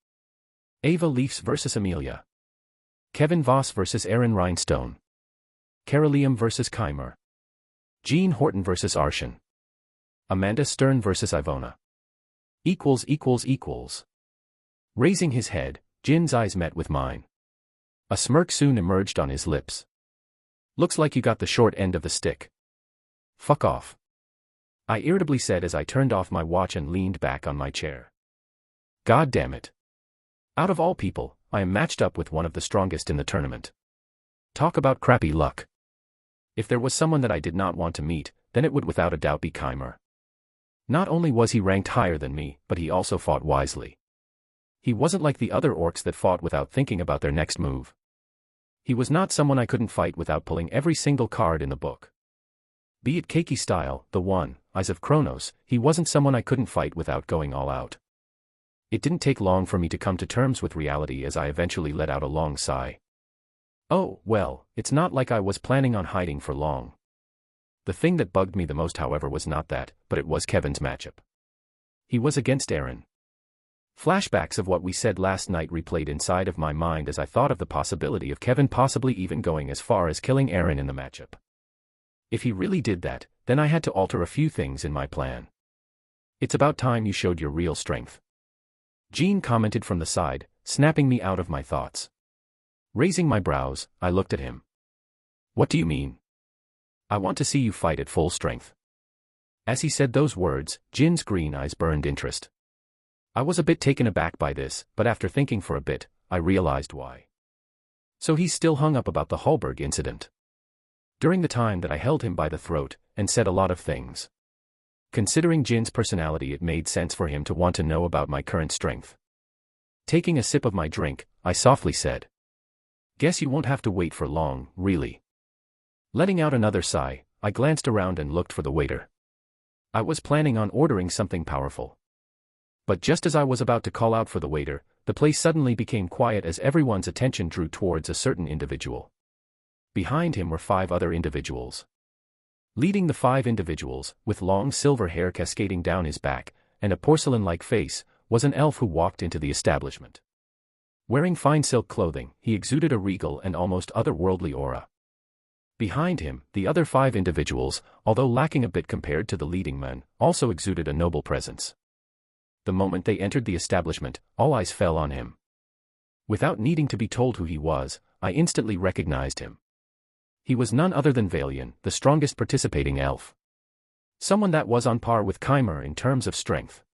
Ava Leafs vs Amelia. Kevin Voss vs Aaron Rhinestone. Carolium vs Keimer. Jean Horton vs Arshan. Amanda Stern vs Ivona. Raising his head, Jin's eyes met with mine. A smirk soon emerged on his lips. Looks like you got the short end of the stick. Fuck off. I irritably said as I turned off my watch and leaned back on my chair. God damn it. Out of all people, I am matched up with one of the strongest in the tournament. Talk about crappy luck. If there was someone that I did not want to meet, then it would without a doubt be Keimer. Not only was he ranked higher than me, but he also fought wisely. He wasn't like the other orcs that fought without thinking about their next move. He was not someone I couldn't fight without pulling every single card in the book. Be it Keiki style, the one, Eyes of Kronos, he wasn't someone I couldn't fight without going all out. It didn't take long for me to come to terms with reality as I eventually let out a long sigh. Oh, well, it's not like I was planning on hiding for long. The thing that bugged me the most, however, was not that, but it was Kevin's matchup. He was against Aaron. Flashbacks of what we said last night replayed inside of my mind as I thought of the possibility of Kevin possibly even going as far as killing Aaron in the matchup. If he really did that, then I had to alter a few things in my plan. It's about time you showed your real strength. Jean commented from the side, snapping me out of my thoughts. Raising my brows, I looked at him. What do you mean? I want to see you fight at full strength. As he said those words, Jin's green eyes burned interest. I was a bit taken aback by this, but after thinking for a bit, I realized why. So he's still hung up about the Hallberg incident. During the time that I held him by the throat, and said a lot of things. Considering Jin's personality, it made sense for him to want to know about my current strength. Taking a sip of my drink, I softly said. Guess you won't have to wait for long, really. Letting out another sigh, I glanced around and looked for the waiter. I was planning on ordering something powerful. But just as I was about to call out for the waiter, the place suddenly became quiet as everyone's attention drew towards a certain individual. Behind him were 5 other individuals. Leading the 5 individuals, with long silver hair cascading down his back, and a porcelain-like face, was an elf who walked into the establishment. Wearing fine silk clothing, he exuded a regal and almost otherworldly aura. Behind him, the other 5 individuals, although lacking a bit compared to the leading man, also exuded a noble presence. The moment they entered the establishment, all eyes fell on him. Without needing to be told who he was, I instantly recognized him. He was none other than Valian, the strongest participating elf. Someone that was on par with Chimer in terms of strength.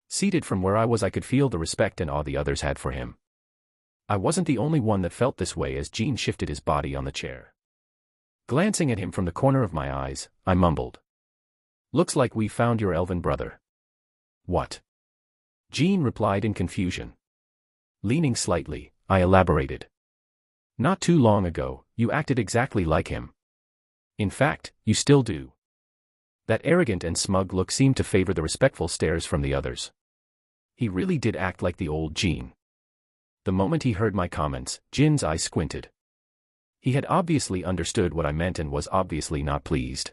Seated from where I was, I could feel the respect and awe the others had for him. I wasn't the only one that felt this way as Jean shifted his body on the chair. Glancing at him from the corner of my eyes, I mumbled. "Looks like we found your elven brother." "What?" Jean replied in confusion. Leaning slightly, I elaborated. "Not too long ago, you acted exactly like him. In fact, you still do." That arrogant and smug look seemed to favor the respectful stares from the others. He really did act like the old Jean. The moment he heard my comments, Jin's eyes squinted. He had obviously understood what I meant and was obviously not pleased.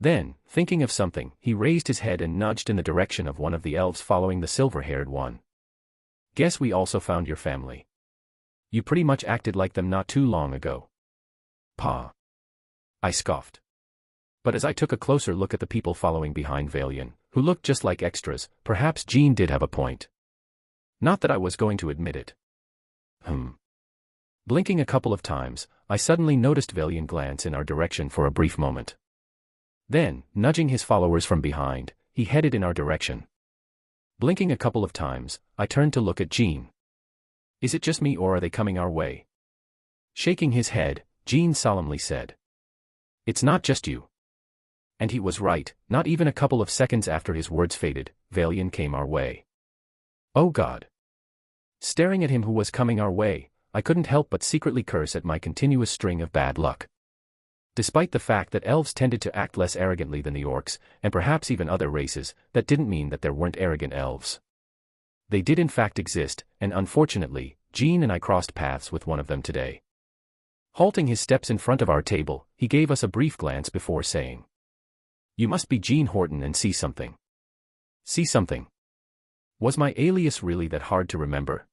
Then, thinking of something, he raised his head and nudged in the direction of one of the elves following the silver-haired one. "Guess we also found your family. You pretty much acted like them not too long ago." "Pa." I scoffed. But as I took a closer look at the people following behind Valian, who looked just like extras, perhaps Jean did have a point. Not that I was going to admit it. Blinking a couple of times, I suddenly noticed Valian glance in our direction for a brief moment. Then, nudging his followers from behind, he headed in our direction. Blinking a couple of times, I turned to look at Jean. "Is it just me or are they coming our way?" Shaking his head, Jean solemnly said. "It's not just you." And he was right. Not even a couple of seconds after his words faded, Valian came our way. Oh God. Staring at him who was coming our way, I couldn't help but secretly curse at my continuous string of bad luck. Despite the fact that elves tended to act less arrogantly than the orcs, and perhaps even other races, that didn't mean that there weren't arrogant elves. They did in fact exist, and unfortunately, Jean and I crossed paths with one of them today. Halting his steps in front of our table, he gave us a brief glance before saying, "You must be Jean Horton and see something." See something? Was my alias really that hard to remember?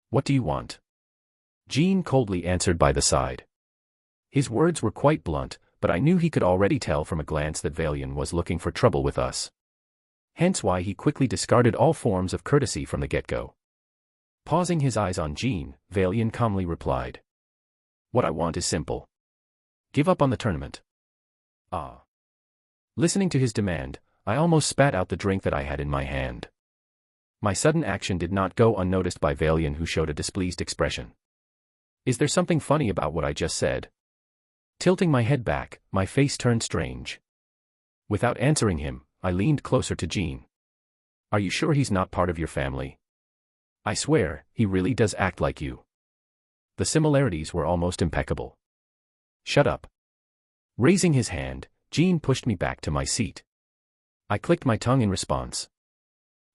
"What do you want?" Jean coldly answered by the side. His words were quite blunt, but I knew he could already tell from a glance that Valian was looking for trouble with us. Hence why he quickly discarded all forms of courtesy from the get-go. Pausing his eyes on Jean, Valian calmly replied. "What I want is simple. Give up on the tournament." Ah. Listening to his demand, I almost spat out the drink that I had in my hand. My sudden action did not go unnoticed by Valian, who showed a displeased expression. "Is there something funny about what I just said?" Tilting my head back, my face turned strange. Without answering him, I leaned closer to Jean. "Are you sure he's not part of your family? I swear, he really does act like you." The similarities were almost impeccable. "Shut up." Raising his hand, Jean pushed me back to my seat. I clicked my tongue in response.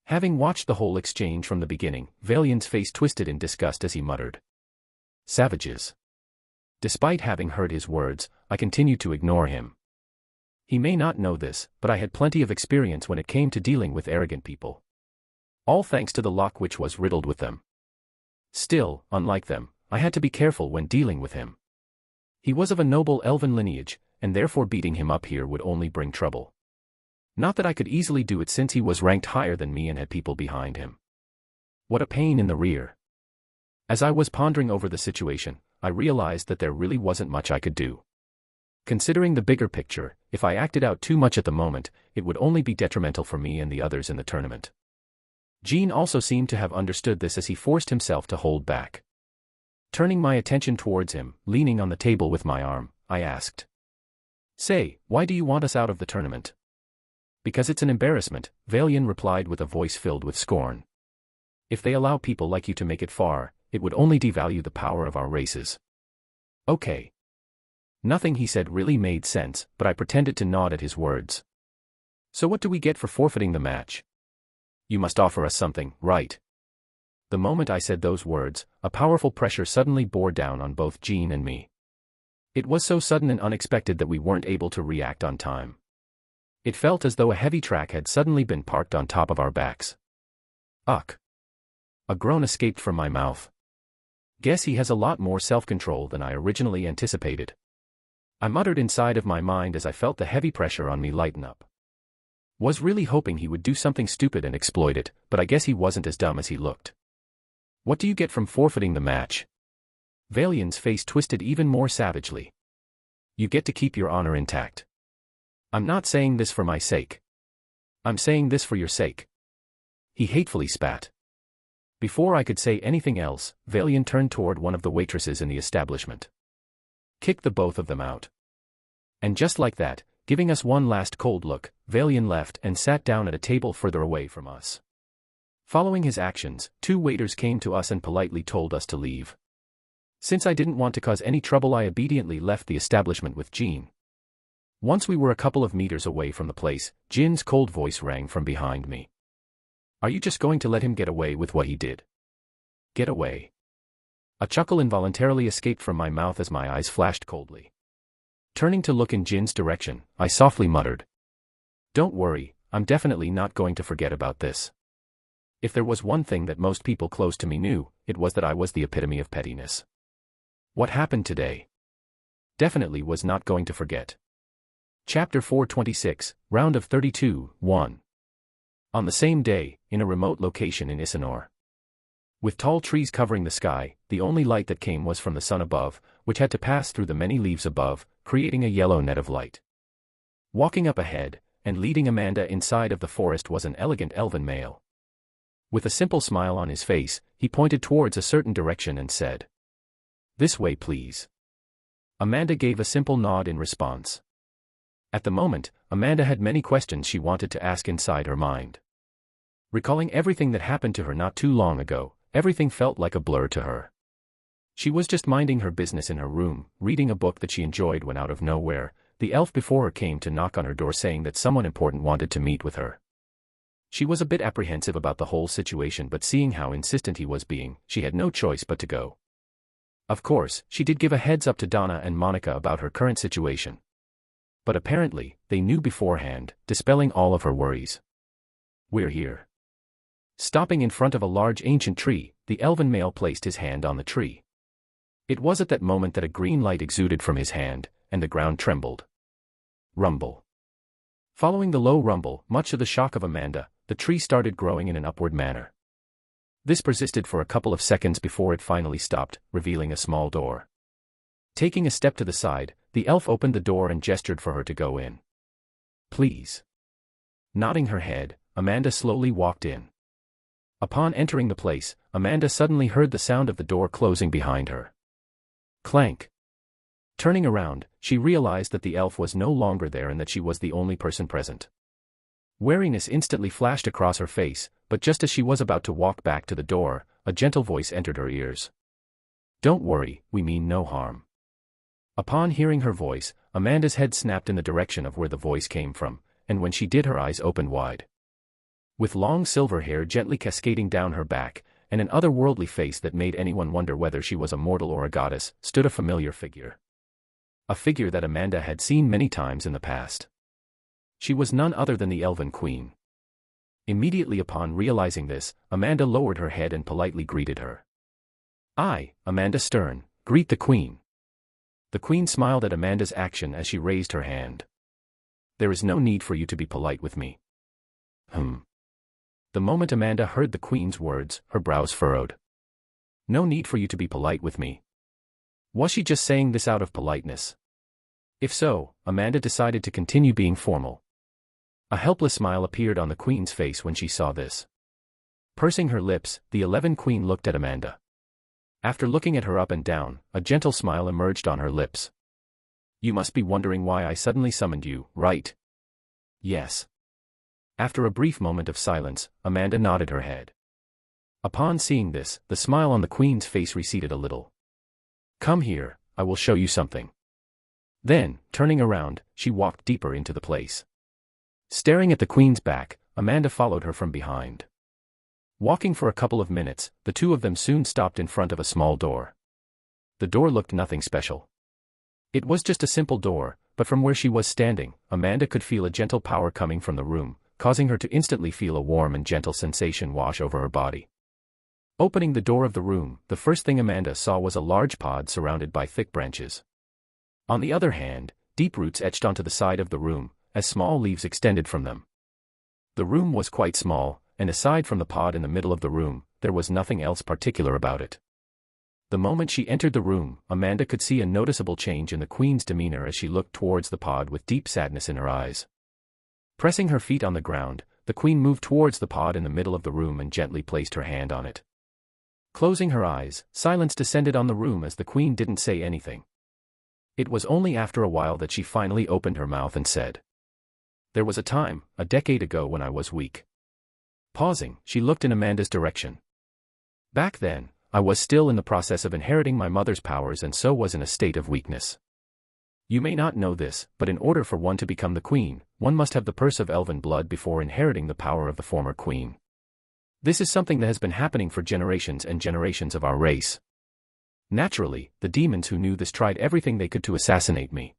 Having watched the whole exchange from the beginning, Valian's face twisted in disgust as he muttered, "Savages." Despite having heard his words, I continued to ignore him. He may not know this, but I had plenty of experience when it came to dealing with arrogant people. All thanks to the luck which was riddled with them. Still, unlike them, I had to be careful when dealing with him. He was of a noble elven lineage, and therefore beating him up here would only bring trouble. Not that I could easily do it since he was ranked higher than me and had people behind him. What a pain in the rear. As I was pondering over the situation, I realized that there really wasn't much I could do. Considering the bigger picture, if I acted out too much at the moment, it would only be detrimental for me and the others in the tournament. Jean also seemed to have understood this as he forced himself to hold back. Turning my attention towards him, leaning on the table with my arm, I asked, "Say, why do you want us out of the tournament?" "Because it's an embarrassment," Valian replied with a voice filled with scorn. "If they allow people like you to make it far, it would only devalue the power of our races." Okay. Nothing he said really made sense, but I pretended to nod at his words. "So what do we get for forfeiting the match?" You must offer us something, right? The moment I said those words, a powerful pressure suddenly bore down on both Jean and me. It was so sudden and unexpected that we weren't able to react on time. It felt as though a heavy track had suddenly been parked on top of our backs. Ugh! A groan escaped from my mouth. Guess he has a lot more self-control than I originally anticipated. I muttered inside of my mind as I felt the heavy pressure on me lighten up. Was really hoping he would do something stupid and exploit it, but I guess he wasn't as dumb as he looked. What do you get from forfeiting the match? Valian's face twisted even more savagely. You get to keep your honor intact. I'm not saying this for my sake. I'm saying this for your sake. He hatefully spat. Before I could say anything else, Valian turned toward one of the waitresses in the establishment. Kicked the both of them out. And just like that, giving us one last cold look, Valian left and sat down at a table further away from us. Following his actions, 2 waiters came to us and politely told us to leave. Since I didn't want to cause any trouble, I obediently left the establishment with Jean. Once we were a couple of meters away from the place, Jin's cold voice rang from behind me. Are you just going to let him get away with what he did? Get away. A chuckle involuntarily escaped from my mouth as my eyes flashed coldly. Turning to look in Jin's direction, I softly muttered. Don't worry, I'm definitely not going to forget about this. If there was one thing that most people close to me knew, it was that I was the epitome of pettiness. What happened today? Definitely was not going to forget. Chapter 426, Round of 32, 1. On the same day, in a remote location in Isanor. With tall trees covering the sky, the only light that came was from the sun above, which had to pass through the many leaves above, creating a yellow net of light. Walking up ahead, and leading Amanda inside of the forest was an elegant elven male. With a simple smile on his face, he pointed towards a certain direction and said, "This way, please." Amanda gave a simple nod in response. At the moment, Amanda had many questions she wanted to ask inside her mind. Recalling everything that happened to her not too long ago, everything felt like a blur to her. She was just minding her business in her room, reading a book that she enjoyed when out of nowhere, the elf before her came to knock on her door saying that someone important wanted to meet with her. She was a bit apprehensive about the whole situation, but seeing how insistent he was being, she had no choice but to go. Of course, she did give a heads up to Donna and Monica about her current situation. But apparently, they knew beforehand, dispelling all of her worries. We're here. Stopping in front of a large ancient tree, the elven male placed his hand on the tree. It was at that moment that a green light exuded from his hand, and the ground trembled. Rumble. Following the low rumble, much to the shock of Amanda, the tree started growing in an upward manner. This persisted for a couple of seconds before it finally stopped, revealing a small door. Taking a step to the side, the elf opened the door and gestured for her to go in. Please. Nodding her head, Amanda slowly walked in. Upon entering the place, Amanda suddenly heard the sound of the door closing behind her. Clank. Turning around, she realized that the elf was no longer there and that she was the only person present. Wariness instantly flashed across her face, but just as she was about to walk back to the door, a gentle voice entered her ears. Don't worry, we mean no harm. Upon hearing her voice, Amanda's head snapped in the direction of where the voice came from, and when she did, her eyes opened wide. With long silver hair gently cascading down her back, and an otherworldly face that made anyone wonder whether she was a mortal or a goddess, stood a familiar figure. A figure that Amanda had seen many times in the past. She was none other than the Elven Queen. Immediately upon realizing this, Amanda lowered her head and politely greeted her. I, Amanda Stern, greet the Queen. The Queen smiled at Amanda's action as she raised her hand. There is no need for you to be polite with me. The moment Amanda heard the Queen's words, her brows furrowed. No need for you to be polite with me. Was she just saying this out of politeness? If so, Amanda decided to continue being formal. A helpless smile appeared on the Queen's face when she saw this. Pursing her lips, the Elven Queen looked at Amanda. After looking at her up and down, a gentle smile emerged on her lips. You must be wondering why I suddenly summoned you, right? Yes. After a brief moment of silence, Amanda nodded her head. Upon seeing this, the smile on the Queen's face receded a little. Come here, I will show you something. Then, turning around, she walked deeper into the place. Staring at the Queen's back, Amanda followed her from behind. Walking for a couple of minutes, the two of them soon stopped in front of a small door. The door looked nothing special. It was just a simple door, but from where she was standing, Amanda could feel a gentle power coming from the room, causing her to instantly feel a warm and gentle sensation wash over her body. Opening the door of the room, the first thing Amanda saw was a large pod surrounded by thick branches. On the other hand, deep roots etched onto the side of the room, as small leaves extended from them. The room was quite small, and aside from the pod in the middle of the room, there was nothing else particular about it. The moment she entered the room, Amanda could see a noticeable change in the Queen's demeanor as she looked towards the pod with deep sadness in her eyes. Pressing her feet on the ground, the Queen moved towards the pod in the middle of the room and gently placed her hand on it. Closing her eyes, silence descended on the room as the Queen didn't say anything. It was only after a while that she finally opened her mouth and said, "There was a time, a decade ago, when I was weak." Pausing, she looked in Amanda's direction. "Back then, I was still in the process of inheriting my mother's powers and so was in a state of weakness. You may not know this, but in order for one to become the Queen, one must have the purse of elven blood before inheriting the power of the former Queen. This is something that has been happening for generations and generations of our race. Naturally, the demons who knew this tried everything they could to assassinate me.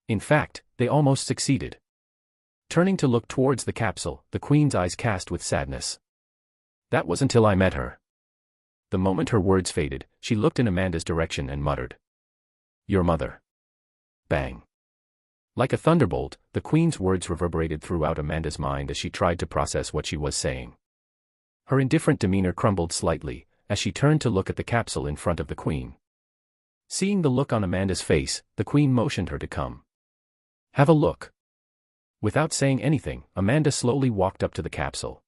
In fact, they almost succeeded." Turning to look towards the capsule, the Queen's eyes cast with sadness. "That was until I met her." The moment her words faded, she looked in Amanda's direction and muttered, "Your mother." Bang. Like a thunderbolt, the Queen's words reverberated throughout Amanda's mind as she tried to process what she was saying. Her indifferent demeanor crumbled slightly, as she turned to look at the capsule in front of the Queen. Seeing the look on Amanda's face, the Queen motioned her to come. "Have a look." Without saying anything, Amanda slowly walked up to the capsule.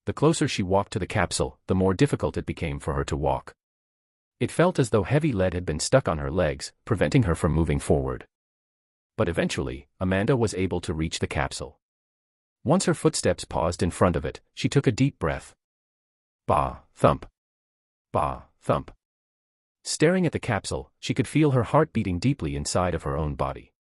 The closer she walked to the capsule, the more difficult it became for her to walk. It felt as though heavy lead had been stuck on her legs, preventing her from moving forward. But eventually, Amanda was able to reach the capsule. Once her footsteps paused in front of it, she took a deep breath. Bah, thump. Bah, thump. Staring at the capsule, she could feel her heart beating deeply inside of her own body.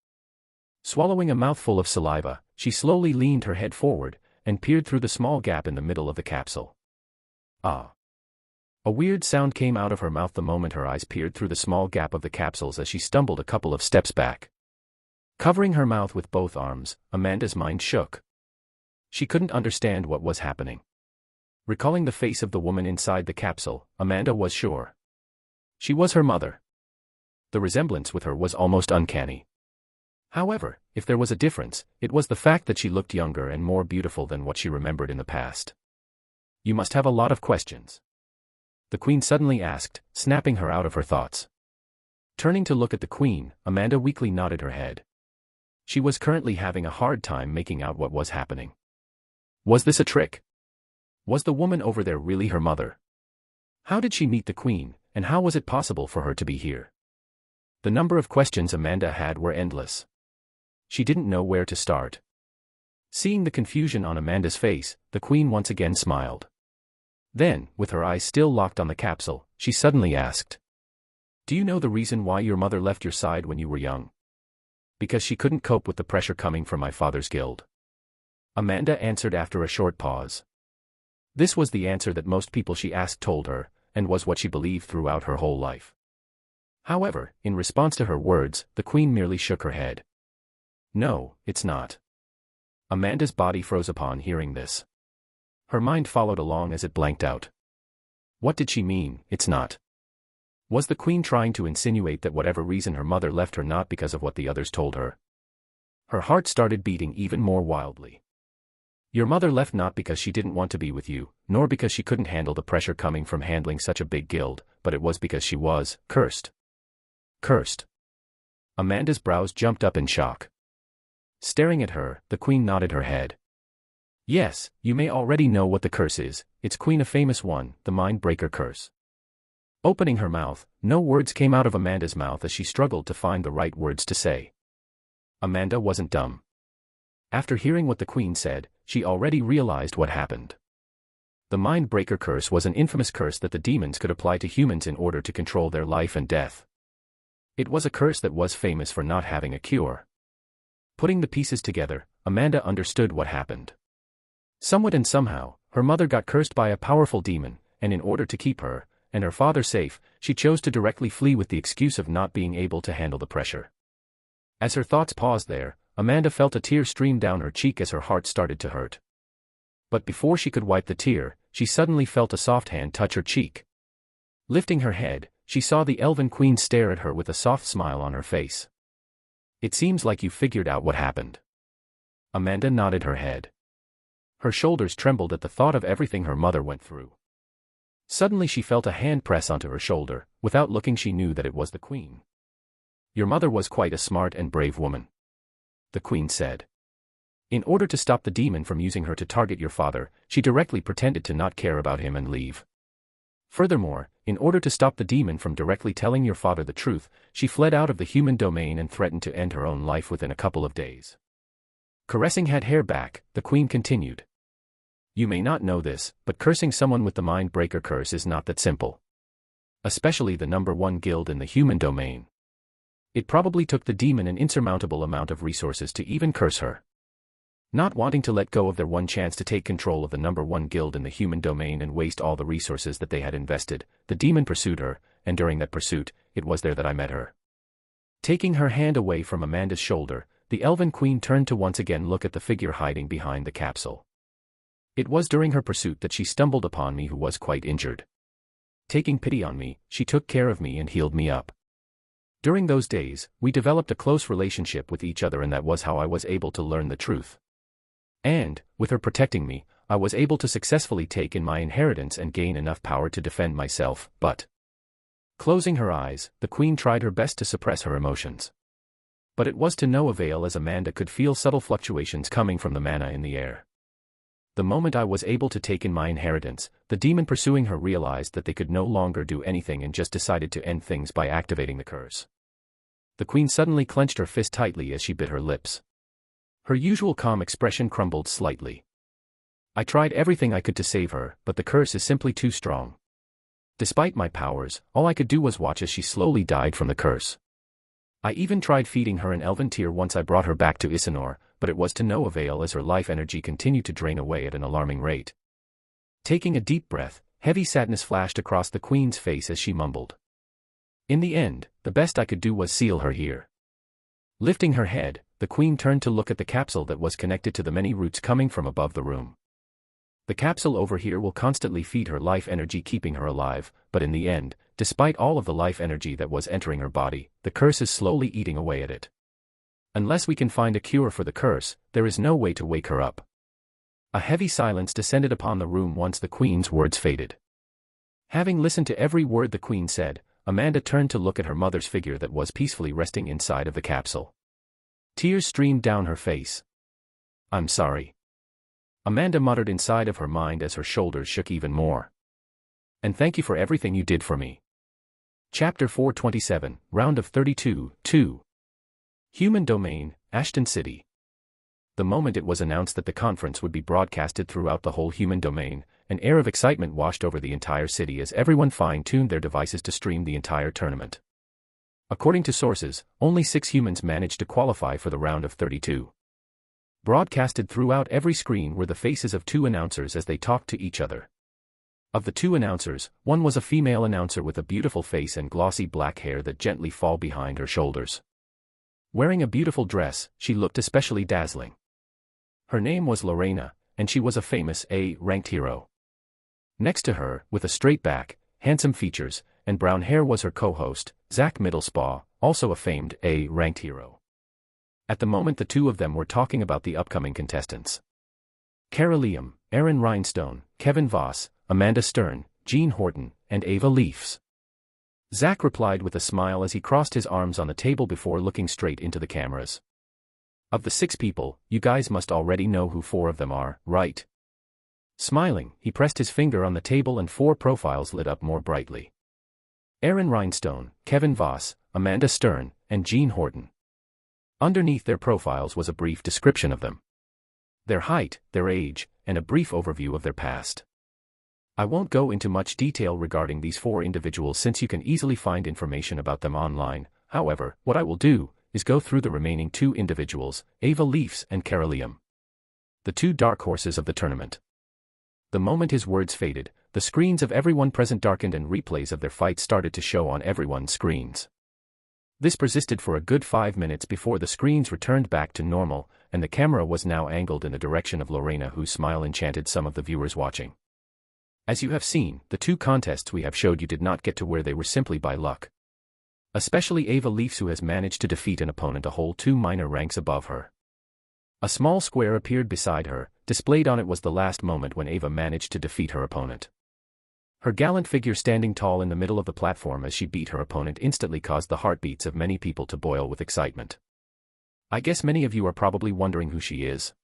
Swallowing a mouthful of saliva, she slowly leaned her head forward and peered through the small gap in the middle of the capsule. Ah. A weird sound came out of her mouth the moment her eyes peered through the small gap of the capsules as she stumbled a couple of steps back. Covering her mouth with both arms, Amanda's mind shook. She couldn't understand what was happening. Recalling the face of the woman inside the capsule, Amanda was sure. She was her mother. The resemblance with her was almost uncanny. However, if there was a difference, it was the fact that she looked younger and more beautiful than what she remembered in the past. "You must have a lot of questions," the Queen suddenly asked, snapping her out of her thoughts. Turning to look at the Queen, Amanda weakly nodded her head. She was currently having a hard time making out what was happening. Was this a trick? Was the woman over there really her mother? How did she meet the Queen, and how was it possible for her to be here? The number of questions Amanda had were endless. She didn't know where to start. Seeing the confusion on Amanda's face, the Queen once again smiled. Then, with her eyes still locked on the capsule, she suddenly asked, "Do you know the reason why your mother left your side when you were young?" "Because she couldn't cope with the pressure coming from my father's guild," Amanda answered after a short pause. This was the answer that most people she asked told her, and was what she believed throughout her whole life. However, in response to her words, the Queen merely shook her head. "No, it's not." Amanda's body froze upon hearing this. Her mind followed along as it blanked out. What did she mean, "it's not"? Was the Queen trying to insinuate that whatever reason her mother left her not because of what the others told her? Her heart started beating even more wildly. "Your mother left not because she didn't want to be with you, nor because she couldn't handle the pressure coming from handling such a big guild, but it was because she was cursed." Cursed? Amanda's brows jumped up in shock. Staring at her, the Queen nodded her head. "Yes, you may already know what the curse is. It's quite a famous one, the Mind-Breaker curse." Opening her mouth, no words came out of Amanda's mouth as she struggled to find the right words to say. Amanda wasn't dumb. After hearing what the Queen said, she already realized what happened. The Mind-Breaker curse was an infamous curse that the demons could apply to humans in order to control their life and death. It was a curse that was famous for not having a cure. Putting the pieces together, Amanda understood what happened. Somewhat and somehow, Her mother got cursed by a powerful demon, and in order to keep her and her father safe, she chose to directly flee with the excuse of not being able to handle the pressure. As her thoughts paused there, Amanda felt a tear stream down her cheek as her heart started to hurt. But before she could wipe the tear, she suddenly felt a soft hand touch her cheek. Lifting her head, she saw the Elven Queen stare at her with a soft smile on her face. "It seems like you figured out what happened." Amanda nodded her head. Her shoulders trembled at the thought of everything her mother went through. Suddenly she felt a hand press onto her shoulder. Without looking, she knew that it was the Queen. "Your mother was quite a smart and brave woman," the Queen said. "In order to stop the demon from using her to target your father, she directly pretended to not care about him and leave. Furthermore, in order to stop the demon from directly telling your father the truth, she fled out of the human domain and threatened to end her own life within a couple of days." Caressing her hair back, the Queen continued. "You may not know this, but cursing someone with the Mind Breaker curse is not that simple. Especially the number 1 guild in the human domain. It probably took the demon an insurmountable amount of resources to even curse her." Not wanting to let go of their one chance to take control of the number 1 guild in the human domain and waste all the resources that they had invested, the demon pursued her, and during that pursuit, it was there that I met her. Taking her hand away from Amanda's shoulder, the Elven Queen turned to once again look at the figure hiding behind the capsule. "It was during her pursuit that she stumbled upon me, who was quite injured. Taking pity on me, she took care of me and healed me up. During those days, we developed a close relationship with each other, and that was how I was able to learn the truth. And, with her protecting me, I was able to successfully take in my inheritance and gain enough power to defend myself, but..." Closing her eyes, the Queen tried her best to suppress her emotions. But it was to no avail, as Amanda could feel subtle fluctuations coming from the mana in the air. "The moment I was able to take in my inheritance, the demon pursuing her realized that they could no longer do anything and just decided to end things by activating the curse." The Queen suddenly clenched her fist tightly as she bit her lips. Her usual calm expression crumbled slightly. "I tried everything I could to save her, but the curse is simply too strong. Despite my powers, all I could do was watch as she slowly died from the curse. I even tried feeding her an elven tear once I brought her back to Isanor, but it was to no avail as her life energy continued to drain away at an alarming rate." Taking a deep breath, heavy sadness flashed across the Queen's face as she mumbled. "In the end, the best I could do was seal her here." Lifting her head, the Queen turned to look at the capsule that was connected to the many roots coming from above the room. "The capsule over here will constantly feed her life energy, keeping her alive, but in the end, despite all of the life energy that was entering her body, the curse is slowly eating away at it. Unless we can find a cure for the curse, there is no way to wake her up." A heavy silence descended upon the room once the Queen's words faded. Having listened to every word the Queen said, Amanda turned to look at her mother's figure that was peacefully resting inside of the capsule. Tears streamed down her face. "I'm sorry," Amanda muttered inside of her mind as her shoulders shook even more. "And thank you for everything you did for me." Chapter 427, Round of 32, 2. Human Domain, Ashton City. The moment it was announced that the conference would be broadcasted throughout the whole human domain, an air of excitement washed over the entire city as everyone fine-tuned their devices to stream the entire tournament. According to sources, only 6 humans managed to qualify for the round of 32. Broadcasted throughout every screen were the faces of 2 announcers as they talked to each other. Of the 2 announcers, one was a female announcer with a beautiful face and glossy black hair that gently fall behind her shoulders. Wearing a beautiful dress, she looked especially dazzling. Her name was Lorena, and she was a famous A-ranked hero. Next to her, with a straight back, handsome features, and brown hair was her co-host, Zach Middlespaw, also a famed A-ranked hero. At the moment the 2 of them were talking about the upcoming contestants. Cara Liam, Aaron Rhinestone, Kevin Voss, Amanda Stern, Jean Horton, and Ava Leafs. Zach replied with a smile as he crossed his arms on the table before looking straight into the cameras. "Of the 6 people, you guys must already know who 4 of them are, right?" Smiling, he pressed his finger on the table and 4 profiles lit up more brightly. Aaron Rhinestone, Kevin Voss, Amanda Stern, and Jean Horton. Underneath their profiles was a brief description of them. Their height, their age, and a brief overview of their past. I won't go into much detail regarding these 4 individuals since you can easily find information about them online. However, what I will do is go through the remaining 2 individuals, Ava Leafs and Cara Liam. The 2 dark horses of the tournament. The moment his words faded, the screens of everyone present darkened and replays of their fight started to show on everyone's screens. This persisted for a good 5 minutes before the screens returned back to normal, and the camera was now angled in the direction of Lorena, whose smile enchanted some of the viewers watching. As you have seen, the 2 contests we have showed you did not get to where they were simply by luck. Especially Ava Leafs, who has managed to defeat an opponent a whole 2 minor ranks above her. A small square appeared beside her. Displayed on it was the last moment when Ava managed to defeat her opponent. Her gallant figure standing tall in the middle of the platform as she beat her opponent instantly caused the heartbeats of many people to boil with excitement. I guess many of you are probably wondering who she is.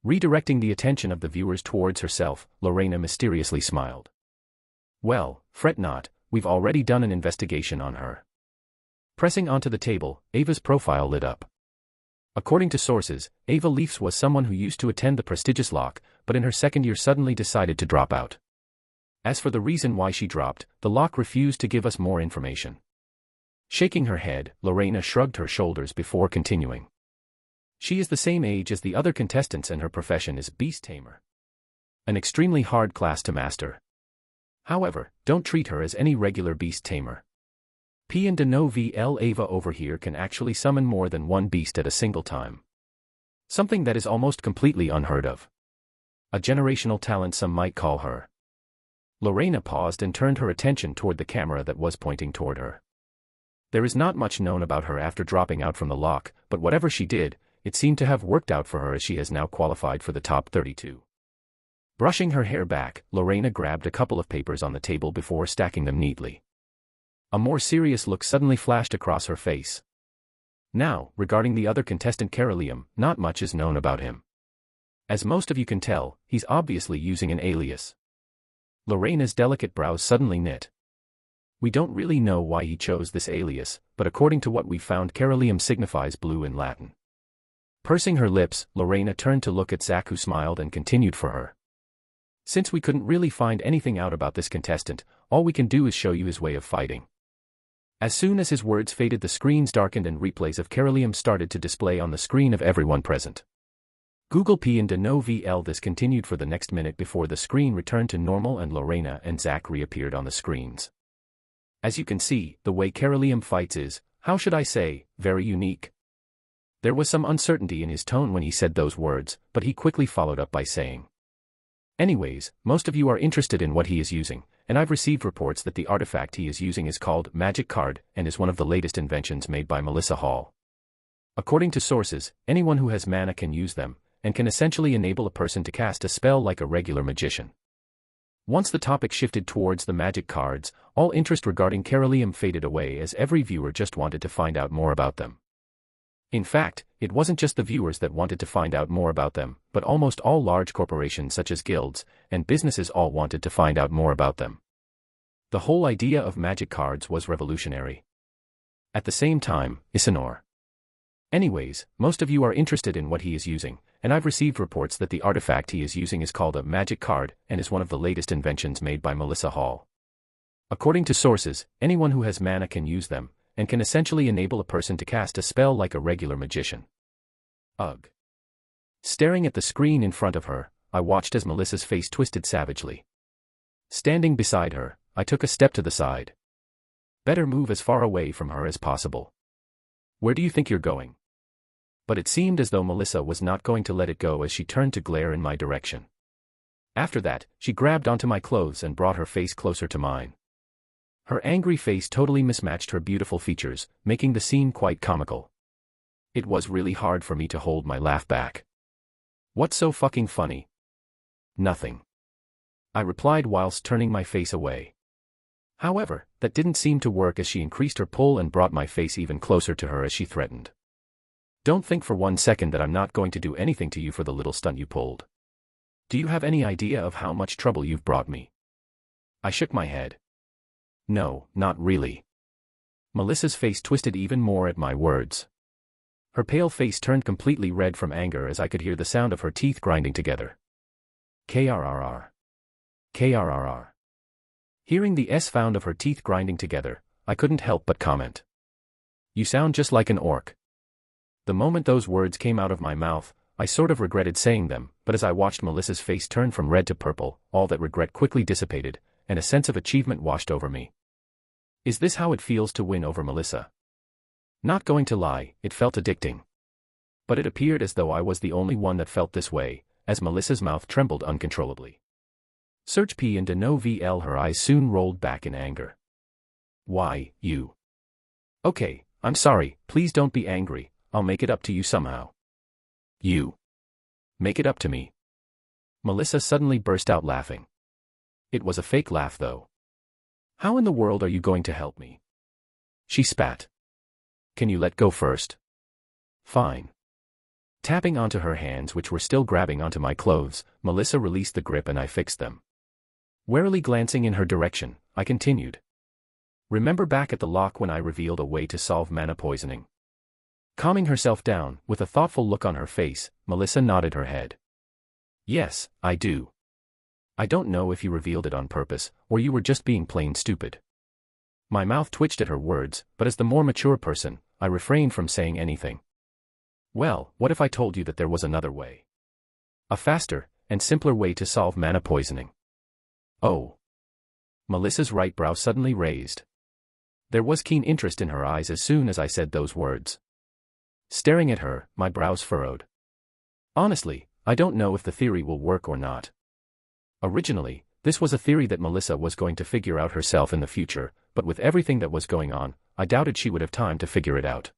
Redirecting the attention of the viewers towards herself, Lorena mysteriously smiled. Well, fret not, we've already done an investigation on her. Pressing onto the table, Ava's profile lit up. According to sources, Ava Leafs was someone who used to attend the prestigious Lock, but in her second year suddenly decided to drop out. As for the reason why she dropped, the Lock refused to give us more information. Shaking her head, Lorena shrugged her shoulders before continuing. She is the same age as the other contestants and her profession is beast tamer. An extremely hard class to master. However, don't treat her as any regular beast tamer. De Novo Ava over here can actually summon more than 1 beast at a single time. Something that is almost completely unheard of. A generational talent, some might call her. Lorena paused and turned her attention toward the camera that was pointing toward her. There is not much known about her after dropping out from the Lock, but whatever she did, it seemed to have worked out for her, as she has now qualified for the top 32. Brushing her hair back, Lorena grabbed a couple of papers on the table before stacking them neatly. A more serious look suddenly flashed across her face. Now, regarding the other contestant Carolium, not much is known about him. As most of you can tell, he's obviously using an alias. Lorena's delicate brows suddenly knit. We don't really know why he chose this alias, but according to what we found, Carolium signifies blue in Latin. Pursing her lips, Lorena turned to look at Zach, who smiled and continued for her. Since we couldn't really find anything out about this contestant, all we can do is show you his way of fighting. As soon as his words faded, the screens darkened and replays of Carolium started to display on the screen of everyone present. Google De Novo this continued for the next minute before the screen returned to normal and Lorena and Zach reappeared on the screens. As you can see, the way Carolium fights is, how should I say, very unique. There was some uncertainty in his tone when he said those words, but he quickly followed up by saying, anyways, most of you are interested in what he is using, and I've received reports that the artifact he is using is called Magic Card and is one of the latest inventions made by Melissa Hall. According to sources, anyone who has mana can use them, and can essentially enable a person to cast a spell like a regular magician. Once the topic shifted towards the magic cards, all interest regarding Carolium faded away as every viewer just wanted to find out more about them. In fact, it wasn't just the viewers that wanted to find out more about them, but almost all large corporations such as guilds and businesses all wanted to find out more about them. The whole idea of magic cards was revolutionary. At the same time, Isanor. Anyways, most of you are interested in what he is using, and I've received reports that the artifact he is using is called a magic card and is one of the latest inventions made by Melissa Hall. According to sources, anyone who has mana can use them, and can essentially enable a person to cast a spell like a regular magician. Ugh. Staring at the screen in front of her, I watched as Melissa's face twisted savagely. Standing beside her, I took a step to the side. Better move as far away from her as possible. Where do you think you're going? But it seemed as though Melissa was not going to let it go as she turned to glare in my direction. After that, she grabbed onto my clothes and brought her face closer to mine. Her angry face totally mismatched her beautiful features, making the scene quite comical. It was really hard for me to hold my laugh back. What's so fucking funny? Nothing. I replied whilst turning my face away. However, that didn't seem to work as she increased her pull and brought my face even closer to her as she threatened. Don't think for 1 second that I'm not going to do anything to you for the little stunt you pulled. Do you have any idea of how much trouble you've brought me? I shook my head. No, not really. Melissa's face twisted even more at my words. Her pale face turned completely red from anger as I could hear the sound of her teeth grinding together. Krrr. Krrr. Hearing the sound of her teeth grinding together, I couldn't help but comment. You sound just like an orc. The moment those words came out of my mouth, I sort of regretted saying them, but as I watched Melissa's face turn from red to purple, all that regret quickly dissipated, and a sense of achievement washed over me. Is this how it feels to win over Melissa? Not going to lie, it felt addicting. But it appeared as though I was the only one that felt this way, as Melissa's mouth trembled uncontrollably. Search P and no VL, her eyes soon rolled back in anger. Why, you? Okay, I'm sorry, please don't be angry, I'll make it up to you somehow. You. Make it up to me. Melissa suddenly burst out laughing. It was a fake laugh though. How in the world are you going to help me? She spat. Can you let go first? Fine. Tapping onto her hands which were still grabbing onto my clothes, Melissa released the grip and I fixed them. Warily glancing in her direction, I continued. Remember back at the lock when I revealed a way to solve mana poisoning? Calming herself down, with a thoughtful look on her face, Melissa nodded her head. Yes, I do. I don't know if you revealed it on purpose, or you were just being plain stupid. My mouth twitched at her words, but as the more mature person, I refrained from saying anything. Well, what if I told you that there was another way? A faster, and simpler way to solve mana poisoning. Oh. Melissa's right brow suddenly raised. There was keen interest in her eyes as soon as I said those words. Staring at her, my brows furrowed. Honestly, I don't know if the theory will work or not. Originally, this was a theory that Melissa was going to figure out herself in the future, but with everything that was going on, I doubted she would have time to figure it out.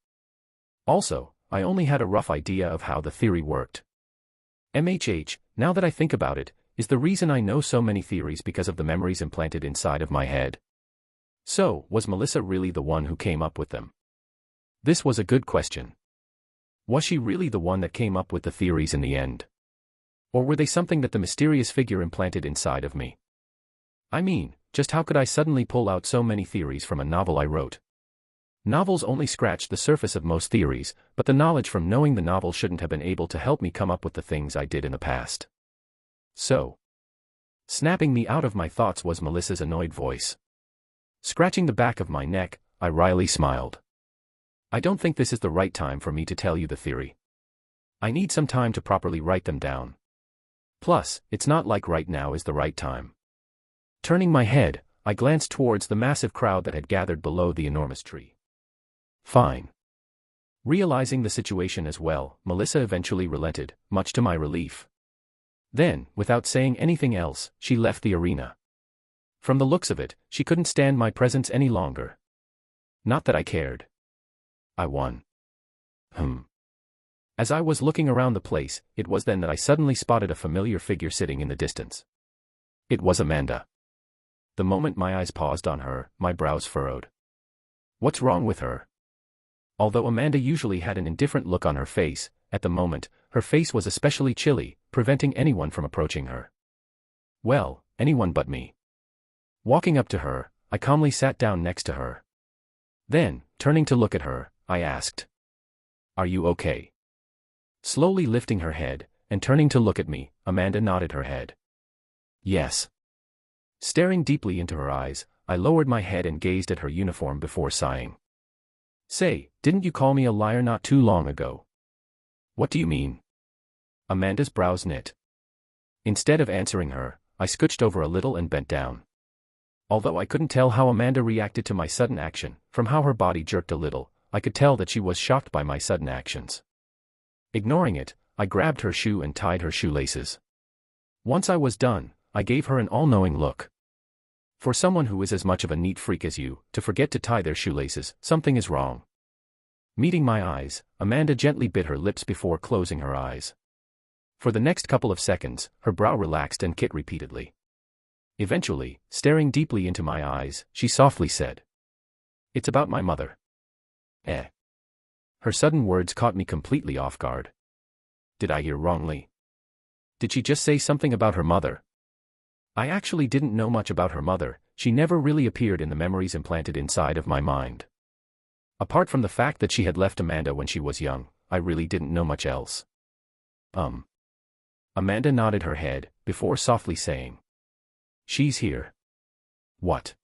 Also, I only had a rough idea of how the theory worked. MHH, now that I think about it, is the reason I know so many theories because of the memories implanted inside of my head. So, was Melissa really the one who came up with them? This was a good question. Was she really the one that came up with the theories in the end? Or were they something that the mysterious figure implanted inside of me? I mean, just how could I suddenly pull out so many theories from a novel I wrote? Novels only scratch the surface of most theories, but the knowledge from knowing the novel shouldn't have been able to help me come up with the things I did in the past. So. Snapping me out of my thoughts was Melissa's annoyed voice. Scratching the back of my neck, I wryly smiled. I don't think this is the right time for me to tell you the theory. I need some time to properly write them down. Plus, it's not like right now is the right time. Turning my head, I glanced towards the massive crowd that had gathered below the enormous tree. Fine. Realizing the situation as well, Melissa eventually relented, much to my relief. Then, without saying anything else, she left the arena. From the looks of it, she couldn't stand my presence any longer. Not that I cared. I won. As I was looking around the place, it was then that I suddenly spotted a familiar figure sitting in the distance. It was Amanda. The moment my eyes paused on her, my brows furrowed. What's wrong with her? Although Amanda usually had an indifferent look on her face, at the moment, her face was especially chilly, preventing anyone from approaching her. Well, anyone but me. Walking up to her, I calmly sat down next to her. Then, turning to look at her, I asked, "Are you okay?" Slowly lifting her head, and turning to look at me, Amanda nodded her head. Yes. Staring deeply into her eyes, I lowered my head and gazed at her uniform before sighing. Say, didn't you call me a liar not too long ago? What do you mean? Amanda's brows knit. Instead of answering her, I scooched over a little and bent down. Although I couldn't tell how Amanda reacted to my sudden action, from how her body jerked a little, I could tell that she was shocked by my sudden actions. Ignoring it, I grabbed her shoe and tied her shoelaces. Once I was done, I gave her an all-knowing look. For someone who is as much of a neat freak as you, to forget to tie their shoelaces, something is wrong. Meeting my eyes, Amanda gently bit her lips before closing her eyes. For the next couple of seconds, her brow relaxed and kit repeatedly. Eventually, staring deeply into my eyes, she softly said, "It's about my mother." Eh. Her sudden words caught me completely off guard. Did I hear wrongly? Did she just say something about her mother? I actually didn't know much about her mother, she never really appeared in the memories implanted inside of my mind. Apart from the fact that she had left Amanda when she was young, I really didn't know much else. Amanda nodded her head, before softly saying, "She's here." What?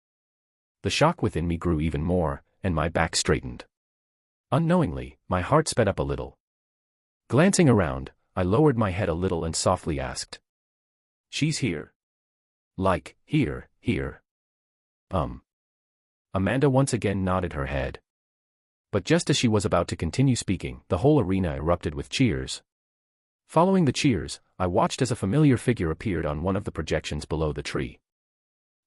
The shock within me grew even more, and my back straightened. Unknowingly, my heart sped up a little. Glancing around, I lowered my head a little and softly asked. She's here. Like, here. Amanda once again nodded her head. But just as she was about to continue speaking, the whole arena erupted with cheers. Following the cheers, I watched as a familiar figure appeared on one of the projections below the tree.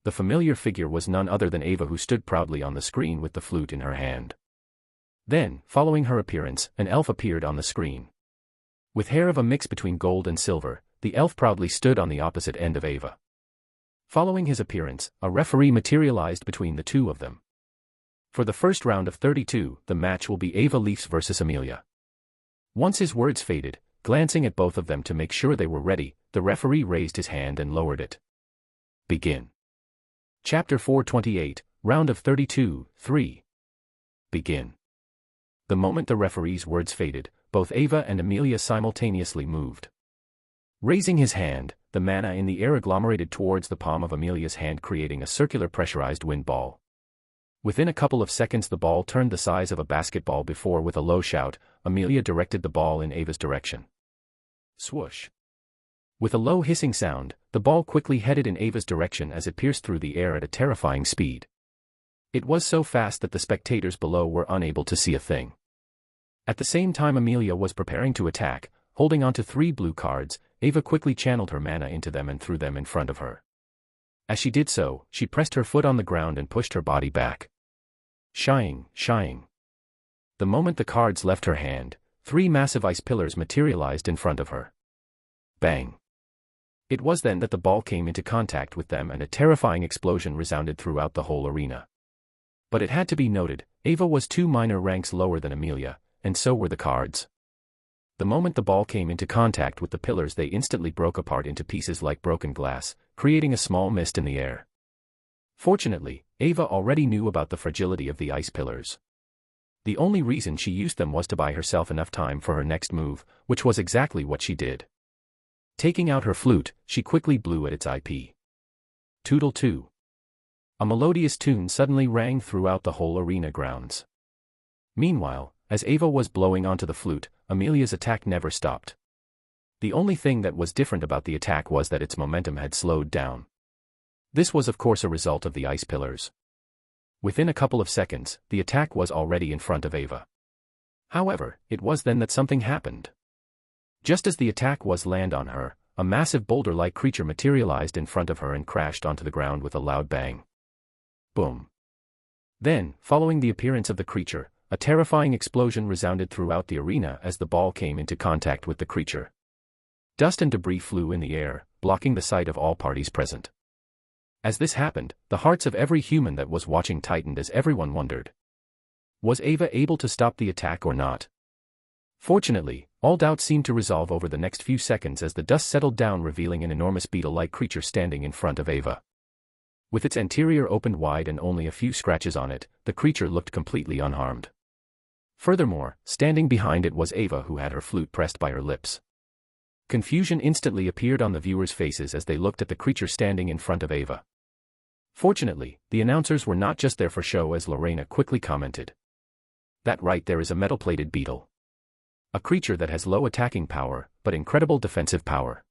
The familiar figure was none other than Ava, who stood proudly on the screen with the flute in her hand. Then, following her appearance, an elf appeared on the screen. With hair of a mix between gold and silver, the elf proudly stood on the opposite end of Ava. Following his appearance, a referee materialized between the two of them. For the first round of 32, the match will be Ava Leafs versus Amelia. Once his words faded, glancing at both of them to make sure they were ready, the referee raised his hand and lowered it. Begin. Chapter 428, Round of 32, 3. Begin. The moment the referee's words faded, both Ava and Amelia simultaneously moved. Raising his hand, the mana in the air agglomerated towards the palm of Amelia's hand, creating a circular pressurized wind ball. Within a couple of seconds the ball turned the size of a basketball before, with a low shout, Amelia directed the ball in Ava's direction. Swoosh. With a low hissing sound, the ball quickly headed in Ava's direction as it pierced through the air at a terrifying speed. It was so fast that the spectators below were unable to see a thing. At the same time Amelia was preparing to attack, holding onto 3 blue cards, Ava quickly channeled her mana into them and threw them in front of her. As she did so, she pressed her foot on the ground and pushed her body back. Shying. The moment the cards left her hand, 3 massive ice pillars materialized in front of her. Bang. It was then that the ball came into contact with them and a terrifying explosion resounded throughout the whole arena. But it had to be noted, Ava was 2 minor ranks lower than Amelia, and so were the cards. The moment the ball came into contact with the pillars, they instantly broke apart into pieces like broken glass, creating a small mist in the air. Fortunately, Ava already knew about the fragility of the ice pillars. The only reason she used them was to buy herself enough time for her next move, which was exactly what she did. Taking out her flute, she quickly blew at its IP. Toodle 2. A melodious tune suddenly rang throughout the whole arena grounds. Meanwhile, as Ava was blowing onto the flute, Amelia's attack never stopped. The only thing that was different about the attack was that its momentum had slowed down. This was of course a result of the ice pillars. Within a couple of seconds, the attack was already in front of Ava. However, it was then that something happened. Just as the attack was land on her, a massive boulder-like creature materialized in front of her and crashed onto the ground with a loud bang. Boom. Then, following the appearance of the creature, a terrifying explosion resounded throughout the arena as the ball came into contact with the creature. Dust and debris flew in the air, blocking the sight of all parties present. As this happened, the hearts of every human that was watching tightened as everyone wondered. Was Ava able to stop the attack or not? Fortunately, all doubts seemed to resolve over the next few seconds as the dust settled down, revealing an enormous beetle-like creature standing in front of Ava. With its anterior opened wide and only a few scratches on it, the creature looked completely unharmed. Furthermore, standing behind it was Ava, who had her flute pressed by her lips. Confusion instantly appeared on the viewers' faces as they looked at the creature standing in front of Ava. Fortunately, the announcers were not just there for show, as Lorena quickly commented. That right there is a metal-plated beetle. A creature that has low attacking power, but incredible defensive power.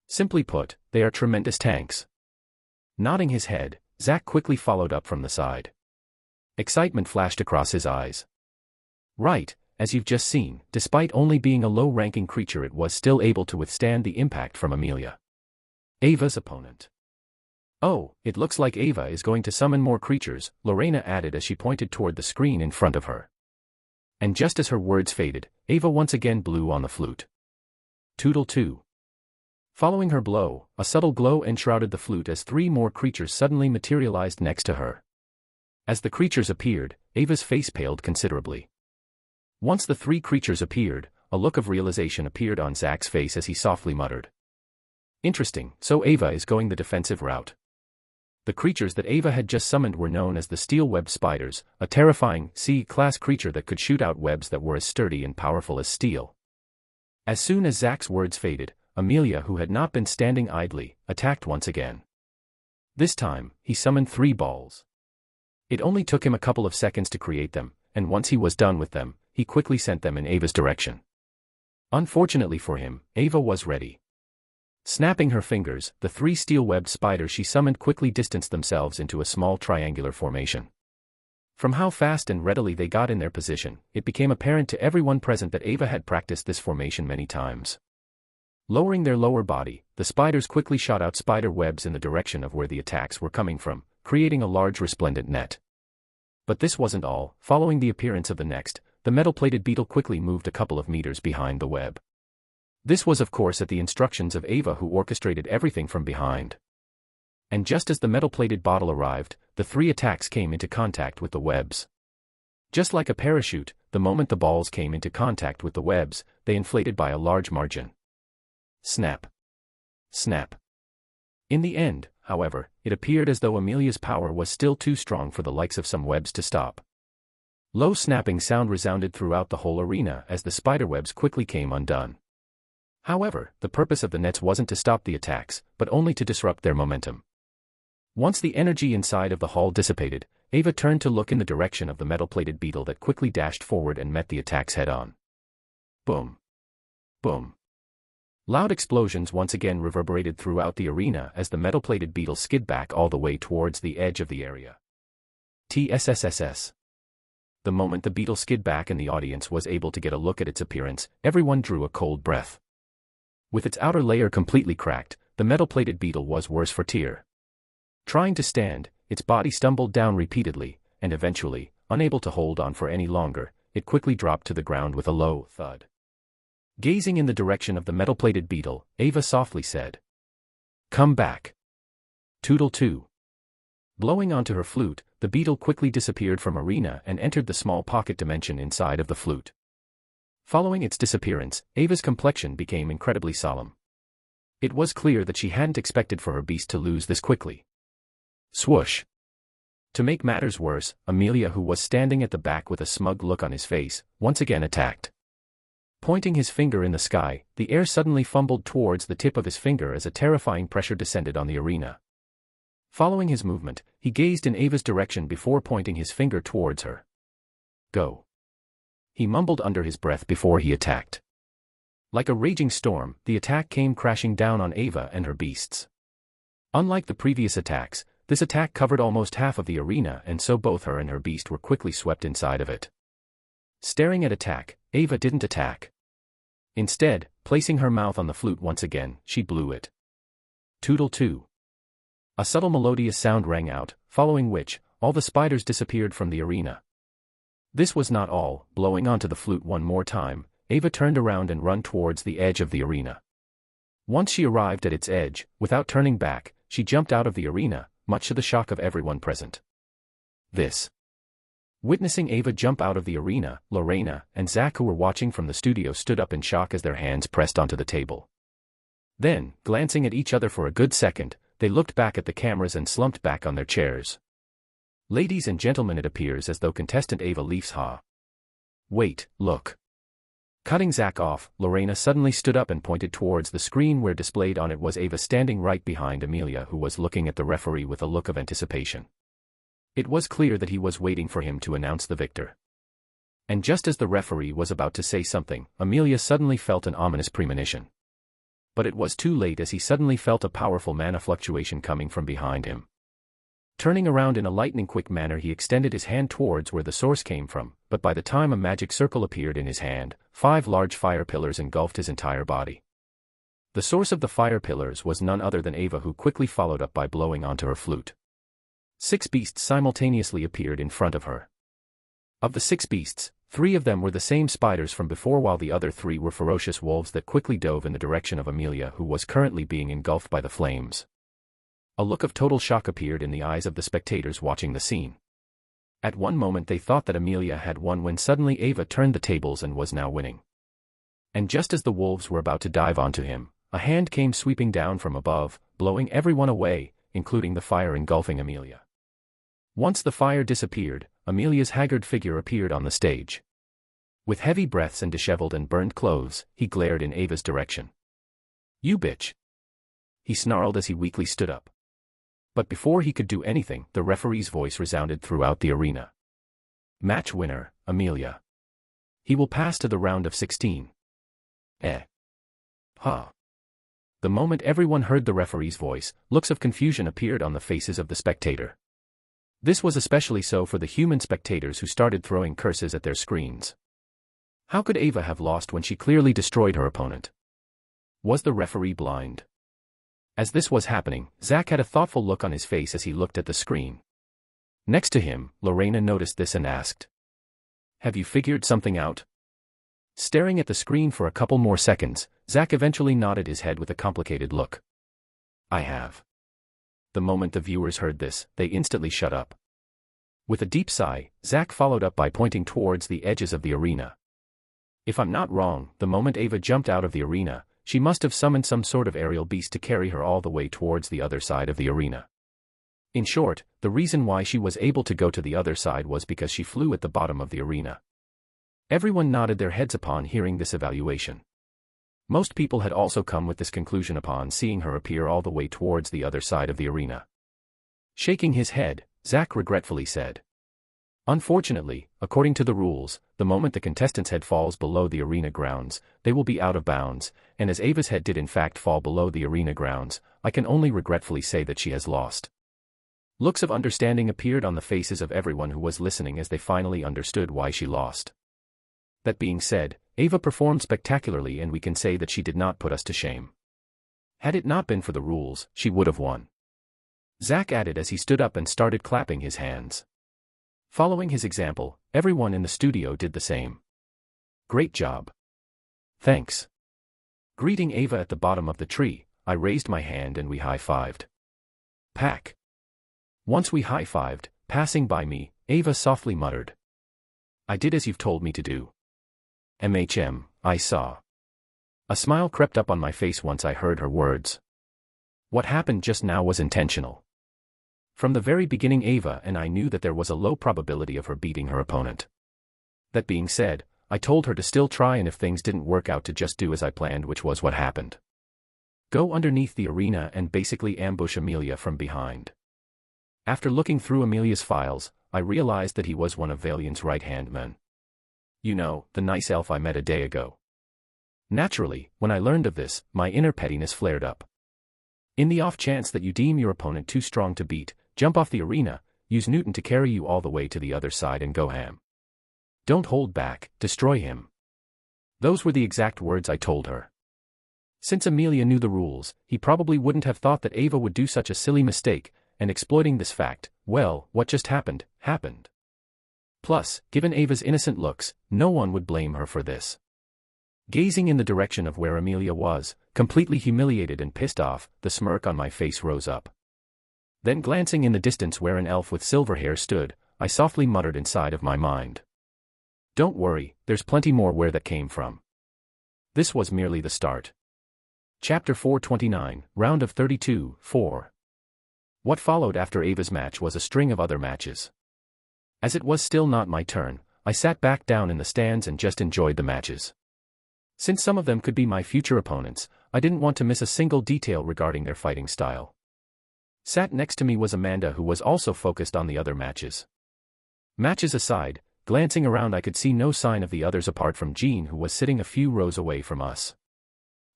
Simply put, they are tremendous tanks. Nodding his head, Zack quickly followed up from the side. Excitement flashed across his eyes. Right, as you've just seen, despite only being a low-ranking creature, it was still able to withstand the impact from Amelia, Ava's opponent. Oh, it looks like Ava is going to summon more creatures, Lorena added as she pointed toward the screen in front of her. And just as her words faded, Ava once again blew on the flute. Toodle 2. Following her blow, a subtle glow enshrouded the flute as 3 more creatures suddenly materialized next to her. As the creatures appeared, Ava's face paled considerably. Once the 3 creatures appeared, a look of realization appeared on Zack's face as he softly muttered. Interesting, so Ava is going the defensive route. The creatures that Ava had just summoned were known as the steel-webbed spiders, a terrifying C-class creature that could shoot out webs that were as sturdy and powerful as steel. As soon as Zack's words faded, Amelia, who had not been standing idly, attacked once again. This time, he summoned 3 balls. It only took him a couple of seconds to create them, and once he was done with them, he quickly sent them in Ava's direction. Unfortunately for him, Ava was ready. Snapping her fingers, the 3 steel-webbed spiders she summoned quickly distanced themselves into a small triangular formation. From how fast and readily they got in their position, it became apparent to everyone present that Ava had practiced this formation many times. Lowering their lower body, the spiders quickly shot out spider webs in the direction of where the attacks were coming from, creating a large resplendent net. But this wasn't all. Following the appearance of the next, the metal-plated beetle quickly moved a couple of meters behind the web. This was of course at the instructions of Ava, who orchestrated everything from behind. And just as the metal-plated bottle arrived, the 3 attacks came into contact with the webs. Just like a parachute, the moment the balls came into contact with the webs, they inflated by a large margin. Snap. Snap. In the end, however, it appeared as though Amelia's power was still too strong for the likes of some webs to stop. Low snapping sound resounded throughout the whole arena as the spiderwebs quickly came undone. However, the purpose of the nets wasn't to stop the attacks, but only to disrupt their momentum. Once the energy inside of the hall dissipated, Ava turned to look in the direction of the metal-plated beetle that quickly dashed forward and met the attacks head-on. Boom. Boom. Loud explosions once again reverberated throughout the arena as the metal-plated beetle skid back all the way towards the edge of the area. TSSSS. The moment the beetle skid back and the audience was able to get a look at its appearance, everyone drew a cold breath. With its outer layer completely cracked, the metal-plated beetle was worse for tear. Trying to stand, its body stumbled down repeatedly, and eventually, unable to hold on for any longer, it quickly dropped to the ground with a low thud. Gazing in the direction of the metal-plated beetle, Ava softly said, "Come back. Toodle 2. Blowing onto her flute, the beetle quickly disappeared from arena and entered the small pocket dimension inside of the flute. Following its disappearance, Ava's complexion became incredibly solemn. It was clear that she hadn't expected for her beast to lose this quickly. Swoosh. To make matters worse, Amelia, who was standing at the back with a smug look on his face, once again attacked. Pointing his finger in the sky, the air suddenly fumbled towards the tip of his finger as a terrifying pressure descended on the arena. Following his movement, he gazed in Ava's direction before pointing his finger towards her. Go. He mumbled under his breath before he attacked. Like a raging storm, the attack came crashing down on Ava and her beasts. Unlike the previous attacks, this attack covered almost half of the arena, and so both her and her beast were quickly swept inside of it. Staring at attack, Ava didn't attack. Instead, placing her mouth on the flute once again, she blew it. Toodle 2. A subtle melodious sound rang out, following which, all the spiders disappeared from the arena. This was not all. Blowing onto the flute one more time, Ava turned around and ran towards the edge of the arena. Once she arrived at its edge, without turning back, she jumped out of the arena, much to the shock of everyone present. Witnessing Ava jump out of the arena, Lorena and Zach, who were watching from the studio, stood up in shock as their hands pressed onto the table. Then, glancing at each other for a good second, they looked back at the cameras and slumped back on their chairs. Ladies and gentlemen, it appears as though contestant Ava Leafs ha. Wait, look. Cutting Zach off, Lorena suddenly stood up and pointed towards the screen where displayed on it was Ava standing right behind Amelia, who was looking at the referee with a look of anticipation. It was clear that he was waiting for him to announce the victor. And just as the referee was about to say something, Amelia suddenly felt an ominous premonition. But it was too late, as he suddenly felt a powerful mana fluctuation coming from behind him. Turning around in a lightning-quick manner, he extended his hand towards where the source came from, but by the time a magic circle appeared in his hand, 5 large fire pillars engulfed his entire body. The source of the fire pillars was none other than Ava, who quickly followed up by blowing onto her flute. 6 beasts simultaneously appeared in front of her. Of the 6 beasts, 3 of them were the same spiders from before, while the other 3 were ferocious wolves that quickly dove in the direction of Amelia, who was currently being engulfed by the flames. A look of total shock appeared in the eyes of the spectators watching the scene. At one moment they thought that Amelia had won, when suddenly Ava turned the tables and was now winning. And just as the wolves were about to dive onto him, a hand came sweeping down from above, blowing everyone away, including the fire engulfing Amelia. Once the fire disappeared, Amelia's haggard figure appeared on the stage. With heavy breaths and disheveled and burned clothes, he glared in Ava's direction. "You bitch!" he snarled as he weakly stood up. But before he could do anything, the referee's voice resounded throughout the arena. "Match winner, Amelia. He will pass to the round of 16. Eh. Huh. The moment everyone heard the referee's voice, looks of confusion appeared on the faces of the spectator. This was especially so for the human spectators who started throwing curses at their screens. How could Ava have lost when she clearly destroyed her opponent? Was the referee blind? As this was happening, Zach had a thoughtful look on his face as he looked at the screen. Next to him, Lorena noticed this and asked, "Have you figured something out?" Staring at the screen for a couple more seconds, Zach eventually nodded his head with a complicated look. "I have." The moment the viewers heard this, they instantly shut up. With a deep sigh, Zach followed up by pointing towards the edges of the arena. If I'm not wrong, the moment Ava jumped out of the arena, she must have summoned some sort of aerial beast to carry her all the way towards the other side of the arena. In short, the reason why she was able to go to the other side was because she flew at the bottom of the arena. Everyone nodded their heads upon hearing this evaluation. Most people had also come with this conclusion upon seeing her appear all the way towards the other side of the arena. Shaking his head, Zach regretfully said, "Unfortunately, according to the rules, the moment the contestant's head falls below the arena grounds, they will be out of bounds, and as Ava's head did in fact fall below the arena grounds, I can only regretfully say that she has lost." Looks of understanding appeared on the faces of everyone who was listening as they finally understood why she lost. That being said, Ava performed spectacularly and we can say that she did not put us to shame. Had it not been for the rules, she would have won. Zach added as he stood up and started clapping his hands. Following his example, everyone in the studio did the same. "Great job." "Thanks." Greeting Ava at the bottom of the tree, I raised my hand and we high-fived. Pack. Once we high-fived, passing by me, Ava softly muttered, "I did as you've told me to do." I saw. A smile crept up on my face once I heard her words. What happened just now was intentional. From the very beginning Ava and I knew that there was a low probability of her beating her opponent. That being said, I told her to still try and if things didn't work out to just do as I planned, which was what happened. Go underneath the arena and basically ambush Amelia from behind. After looking through Amelia's files, I realized that he was one of Valian's right-hand men. You know, the nice elf I met a day ago. Naturally, when I learned of this, my inner pettiness flared up. In the off chance that you deem your opponent too strong to beat, jump off the arena, use Newton to carry you all the way to the other side and go ham. Don't hold back, destroy him. Those were the exact words I told her. Since Amelia knew the rules, he probably wouldn't have thought that Ava would do such a silly mistake, and exploiting this fact, well, what just happened, happened. Plus, given Ava's innocent looks, no one would blame her for this. Gazing in the direction of where Amelia was, completely humiliated and pissed off, the smirk on my face rose up. Then glancing in the distance where an elf with silver hair stood, I softly muttered inside of my mind. Don't worry, there's plenty more where that came from. This was merely the start. Chapter 429, Round of 32, 4. What followed after Ava's match was a string of other matches. As it was still not my turn, I sat back down in the stands and just enjoyed the matches. Since some of them could be my future opponents, I didn't want to miss a single detail regarding their fighting style. Sat next to me was Amanda, who was also focused on the other matches. Matches aside, glancing around I could see no sign of the others apart from Jean, who was sitting a few rows away from us.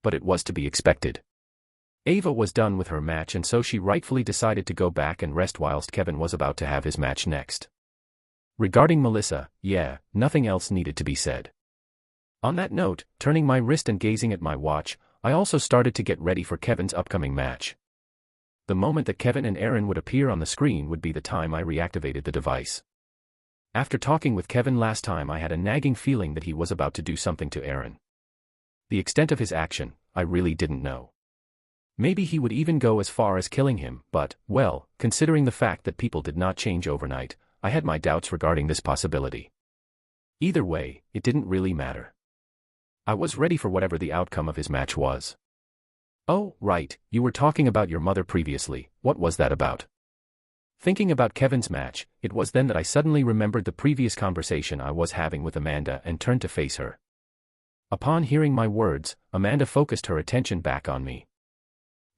But it was to be expected. Ava was done with her match and so she rightfully decided to go back and rest whilst Kevin was about to have his match next. Regarding Melissa, yeah, nothing else needed to be said. On that note, turning my wrist and gazing at my watch, I also started to get ready for Kevin's upcoming match. The moment that Kevin and Aaron would appear on the screen would be the time I reactivated the device. After talking with Kevin last time, I had a nagging feeling that he was about to do something to Aaron. The extent of his action, I really didn't know. Maybe he would even go as far as killing him, but, well, considering the fact that people did not change overnight, I had my doubts regarding this possibility. Either way, it didn't really matter. I was ready for whatever the outcome of his match was. Oh, right, you were talking about your mother previously, what was that about? Thinking about Kevin's match, it was then that I suddenly remembered the previous conversation I was having with Amanda and turned to face her. Upon hearing my words, Amanda focused her attention back on me.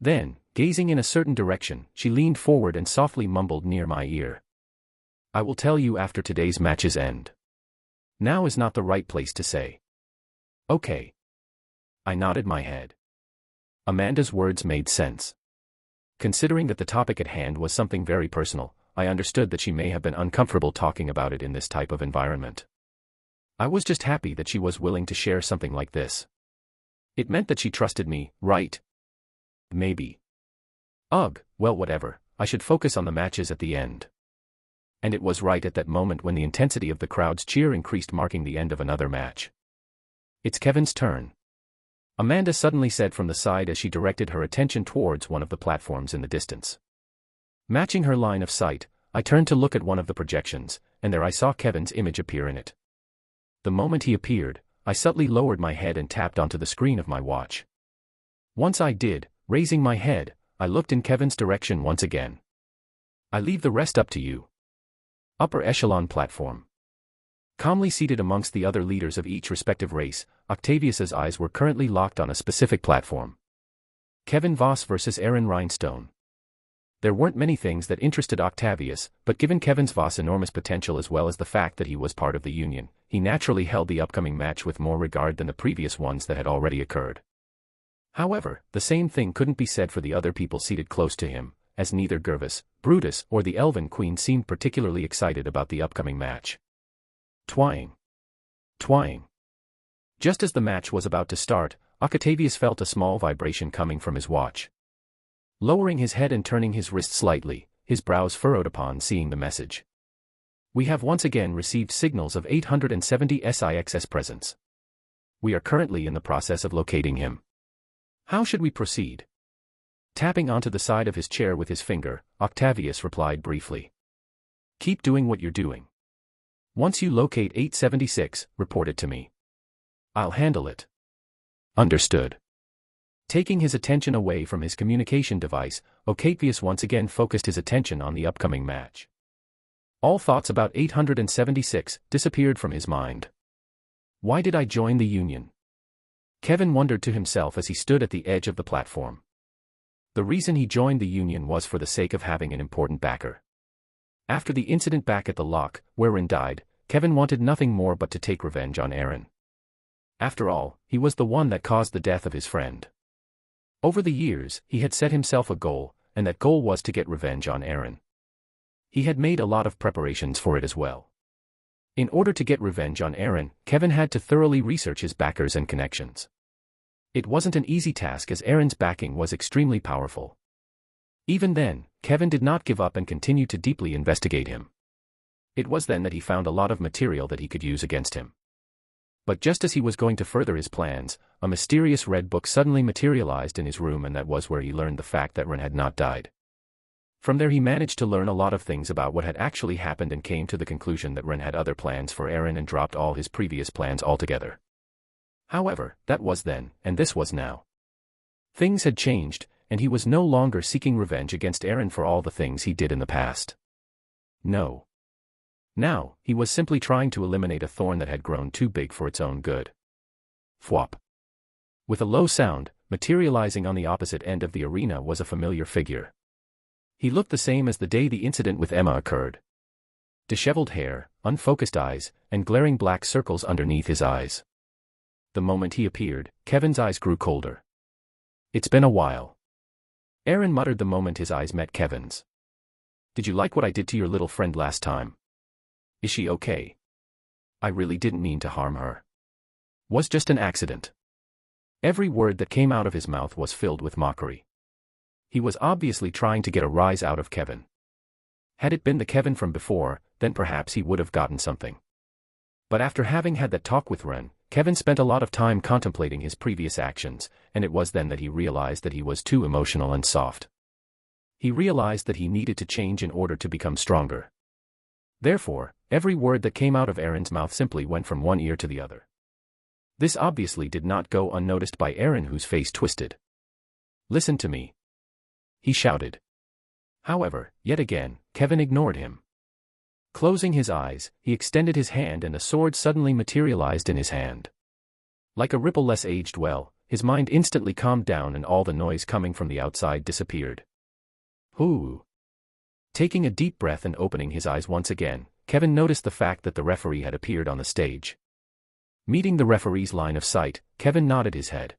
Then, gazing in a certain direction, she leaned forward and softly mumbled near my ear. I will tell you after today's match's end. Now is not the right place to say. Okay. I nodded my head. Amanda's words made sense. Considering that the topic at hand was something very personal, I understood that she may have been uncomfortable talking about it in this type of environment. I was just happy that she was willing to share something like this. It meant that she trusted me, right? Maybe. Ugh, well whatever, I should focus on the matches at the end. And it was right at that moment when the intensity of the crowd's cheer increased, marking the end of another match. It's Kevin's turn. Amanda suddenly said from the side as she directed her attention towards one of the platforms in the distance. Matching her line of sight, I turned to look at one of the projections, and there I saw Kevin's image appear in it. The moment he appeared, I subtly lowered my head and tapped onto the screen of my watch. Once I did, raising my head, I looked in Kevin's direction once again. I leave the rest up to you. Upper echelon platform. Calmly seated amongst the other leaders of each respective race, Octavius's eyes were currently locked on a specific platform. Kevin Voss versus Aaron Rhinestone. There weren't many things that interested Octavius, but given Kevin Voss' enormous potential as well as the fact that he was part of the Union, he naturally held the upcoming match with more regard than the previous ones that had already occurred. However, the same thing couldn't be said for the other people seated close to him, as neither Gervas, Brutus, or the Elven Queen seemed particularly excited about the upcoming match. Twang. Twang. Just as the match was about to start, Octavius felt a small vibration coming from his watch. Lowering his head and turning his wrist slightly, his brows furrowed upon seeing the message. We have once again received signals of 870 SIX's presence. We are currently in the process of locating him. How should we proceed? Tapping onto the side of his chair with his finger, Octavius replied briefly. Keep doing what you're doing. Once you locate 876, report it to me. I'll handle it. Understood. Taking his attention away from his communication device, Octavius once again focused his attention on the upcoming match. All thoughts about 876 disappeared from his mind. Why did I join the Union? Kevin wondered to himself as he stood at the edge of the platform. The reason he joined the Union was for the sake of having an important backer. After the incident back at the lock, where Ren died, Kevin wanted nothing more but to take revenge on Aaron. After all, he was the one that caused the death of his friend. Over the years, he had set himself a goal, and that goal was to get revenge on Aaron. He had made a lot of preparations for it as well. In order to get revenge on Aaron, Kevin had to thoroughly research his backers and connections. It wasn't an easy task as Aaron's backing was extremely powerful. Even then, Kevin did not give up and continued to deeply investigate him. It was then that he found a lot of material that he could use against him. But just as he was going to further his plans, a mysterious red book suddenly materialized in his room, and that was where he learned the fact that Ren had not died. From there he managed to learn a lot of things about what had actually happened and came to the conclusion that Ren had other plans for Aaron and dropped all his previous plans altogether. However, that was then, and this was now. Things had changed, and he was no longer seeking revenge against Aaron for all the things he did in the past. No. Now, he was simply trying to eliminate a thorn that had grown too big for its own good. Thwop. With a low sound, materializing on the opposite end of the arena was a familiar figure. He looked the same as the day the incident with Emma occurred. Disheveled hair, unfocused eyes, and glaring black circles underneath his eyes. The moment he appeared, Kevin's eyes grew colder. It's been a while. Aaron muttered the moment his eyes met Kevin's. Did you like what I did to your little friend last time? Is she okay? I really didn't mean to harm her. Was just an accident. Every word that came out of his mouth was filled with mockery. He was obviously trying to get a rise out of Kevin. Had it been the Kevin from before, then perhaps he would have gotten something. But after having had that talk with Ren, Kevin spent a lot of time contemplating his previous actions, and it was then that he realized that he was too emotional and soft. He realized that he needed to change in order to become stronger. Therefore, every word that came out of Aaron's mouth simply went from one ear to the other. This obviously did not go unnoticed by Aaron, whose face twisted. Listen to me, he shouted. However, yet again, Kevin ignored him. Closing his eyes, he extended his hand and a sword suddenly materialized in his hand. Like a ripple less aged well, his mind instantly calmed down and all the noise coming from the outside disappeared. Ooh. Taking a deep breath and opening his eyes once again, Kevin noticed the fact that the referee had appeared on the stage. Meeting the referee's line of sight, Kevin nodded his head.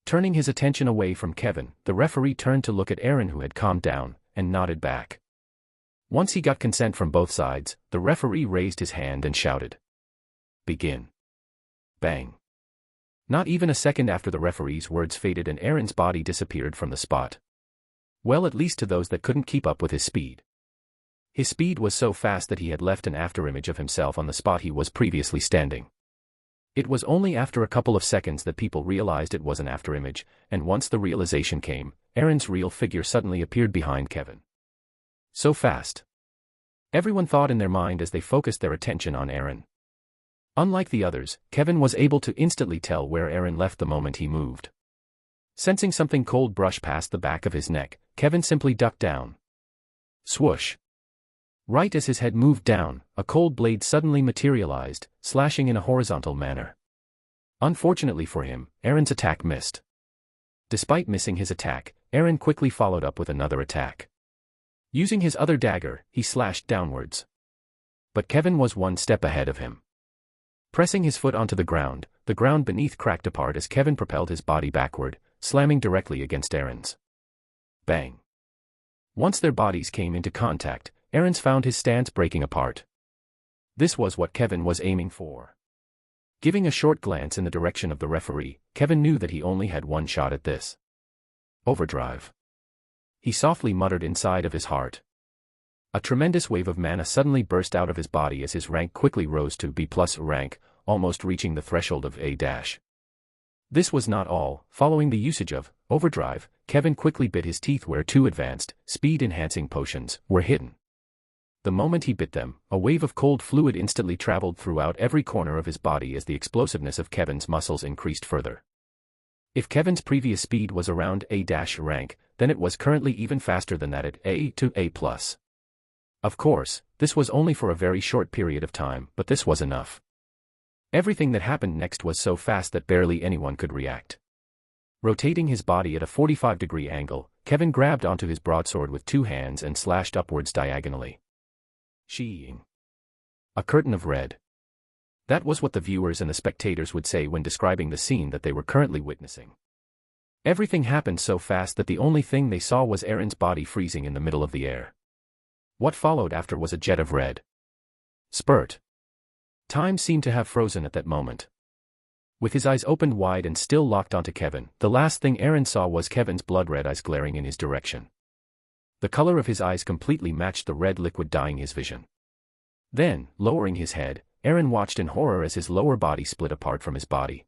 Turning his attention away from Kevin, the referee turned to look at Aaron, who had calmed down, and nodded back. Once he got consent from both sides, the referee raised his hand and shouted, "Begin." Bang. Not even a second after the referee's words faded and Aaron's body disappeared from the spot. Well, at least to those that couldn't keep up with his speed. His speed was so fast that he had left an afterimage of himself on the spot he was previously standing. It was only after a couple of seconds that people realized it was an afterimage, and once the realization came, Aaron's real figure suddenly appeared behind Kevin. So fast. Everyone thought in their mind as they focused their attention on Aaron. Unlike the others, Kevin was able to instantly tell where Aaron left the moment he moved. Sensing something cold brush past the back of his neck, Kevin simply ducked down. Swoosh. Right as his head moved down, a cold blade suddenly materialized, slashing in a horizontal manner. Unfortunately for him, Aaron's attack missed. Despite missing his attack, Aaron quickly followed up with another attack. Using his other dagger, he slashed downwards. But Kevin was one step ahead of him. Pressing his foot onto the ground beneath cracked apart as Kevin propelled his body backward, slamming directly against Aaron's. Bang. Once their bodies came into contact, Aaron's found his stance breaking apart. This was what Kevin was aiming for. Giving a short glance in the direction of the referee, Kevin knew that he only had one shot at this. Overdrive. He softly muttered inside of his heart. A tremendous wave of mana suddenly burst out of his body as his rank quickly rose to B+ rank, almost reaching the threshold of A-. This was not all. Following the usage of overdrive, Kevin quickly bit his teeth where 2 advanced, speed-enhancing potions were hidden. The moment he bit them, a wave of cold fluid instantly traveled throughout every corner of his body as the explosiveness of Kevin's muscles increased further. If Kevin's previous speed was around A- rank, then it was currently even faster than that at A to A+. Of course, this was only for a very short period of time, but this was enough. Everything that happened next was so fast that barely anyone could react. Rotating his body at a 45-degree angle, Kevin grabbed onto his broadsword with 2 hands and slashed upwards diagonally. Sheeing. A curtain of red. That was what the viewers and the spectators would say when describing the scene that they were currently witnessing. Everything happened so fast that the only thing they saw was Aaron's body freezing in the middle of the air. What followed after was a jet of red. Spurt. Time seemed to have frozen at that moment. With his eyes opened wide and still locked onto Kevin, the last thing Aaron saw was Kevin's blood-red eyes glaring in his direction. The color of his eyes completely matched the red liquid dyeing his vision. Then, lowering his head, Aaron watched in horror as his lower body split apart from his body.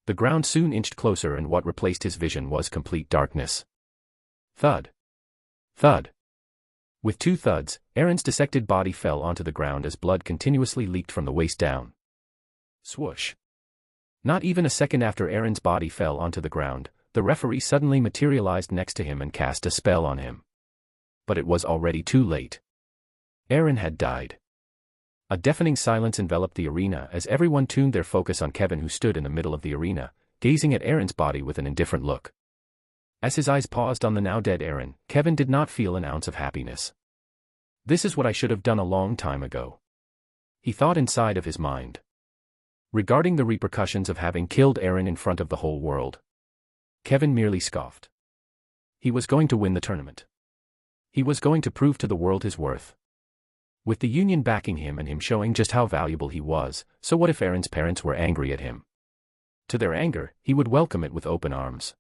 The ground soon inched closer and what replaced his vision was complete darkness. Thud. Thud. With 2 thuds, Aaron's dissected body fell onto the ground as blood continuously leaked from the waist down. Swoosh. Not even a second after Aaron's body fell onto the ground, the referee suddenly materialized next to him and cast a spell on him. But it was already too late. Aaron had died. A deafening silence enveloped the arena as everyone tuned their focus on Kevin, who stood in the middle of the arena, gazing at Aaron's body with an indifferent look. As his eyes paused on the now dead Aaron, Kevin did not feel an ounce of happiness. This is what I should have done a long time ago, he thought inside of his mind. Regarding the repercussions of having killed Aaron in front of the whole world, Kevin merely scoffed. He was going to win the tournament. He was going to prove to the world his worth. With the union backing him and him showing just how valuable he was, so what if Aaron's parents were angry at him? To their anger, he would welcome it with open arms.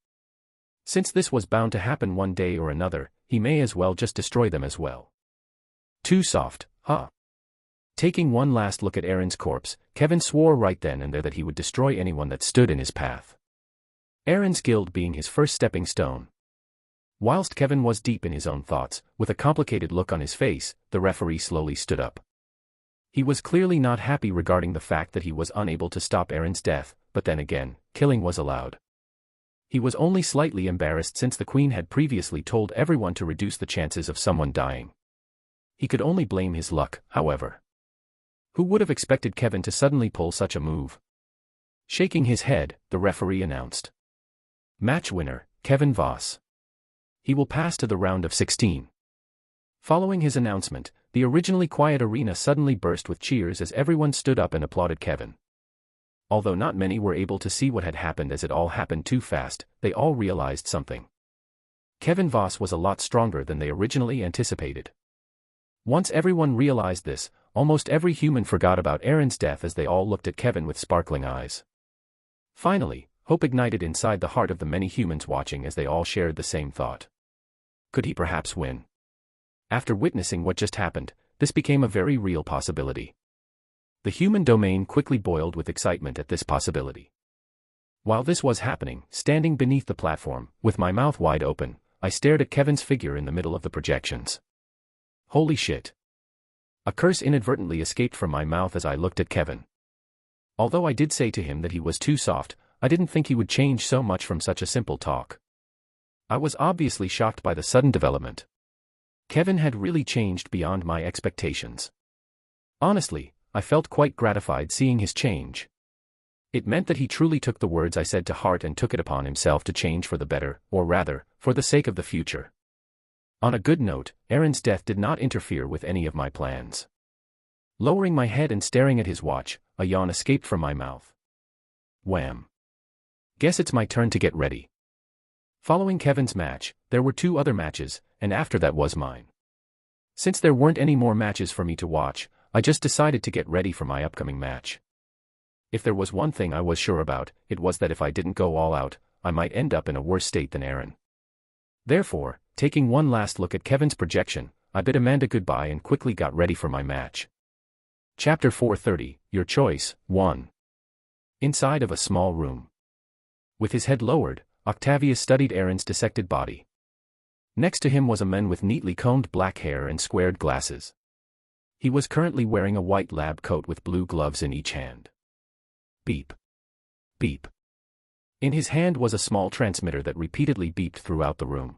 Since this was bound to happen one day or another, he may as well just destroy them as well. Too soft, huh? Taking one last look at Aaron's corpse, Kevin swore right then and there that he would destroy anyone that stood in his path. Aaron's guild being his first stepping stone. Whilst Kevin was deep in his own thoughts, with a complicated look on his face, the referee slowly stood up. He was clearly not happy regarding the fact that he was unable to stop Aaron's death, but then again, killing was allowed. He was only slightly embarrassed since the Queen had previously told everyone to reduce the chances of someone dying. He could only blame his luck, however. Who would have expected Kevin to suddenly pull such a move? Shaking his head, the referee announced. Match winner, Kevin Voss. He will pass to the round of 16. Following his announcement, the originally quiet arena suddenly burst with cheers as everyone stood up and applauded Kevin. Although not many were able to see what had happened as it all happened too fast, they all realized something. Kevin Voss was a lot stronger than they originally anticipated. Once everyone realized this, almost every human forgot about Aaron's death as they all looked at Kevin with sparkling eyes. Finally, hope ignited inside the heart of the many humans watching as they all shared the same thought. Could he perhaps win? After witnessing what just happened, this became a very real possibility. The human domain quickly boiled with excitement at this possibility. While this was happening, standing beneath the platform, with my mouth wide open, I stared at Kevin's figure in the middle of the projections. Holy shit. A curse inadvertently escaped from my mouth as I looked at Kevin. Although I did say to him that he was too soft, I didn't think he would change so much from such a simple talk. I was obviously shocked by the sudden development. Kevin had really changed beyond my expectations. Honestly, I felt quite gratified seeing his change. It meant that he truly took the words I said to heart and took it upon himself to change for the better, or rather, for the sake of the future. On a good note, Aaron's death did not interfere with any of my plans. Lowering my head and staring at his watch, a yawn escaped from my mouth. Wham. Guess it's my turn to get ready. Following Kevin's match, there were 2 other matches, and after that was mine. Since there weren't any more matches for me to watch, I just decided to get ready for my upcoming match. If there was one thing I was sure about, it was that if I didn't go all out, I might end up in a worse state than Aaron. Therefore, taking one last look at Kevin's projection, I bid Amanda goodbye and quickly got ready for my match. Chapter 430, Your Choice, 1. Inside of a small room. With his head lowered, Octavius studied Aaron's dissected body. Next to him was a man with neatly combed black hair and squared glasses. He was currently wearing a white lab coat with blue gloves in each hand. Beep. Beep. In his hand was a small transmitter that repeatedly beeped throughout the room.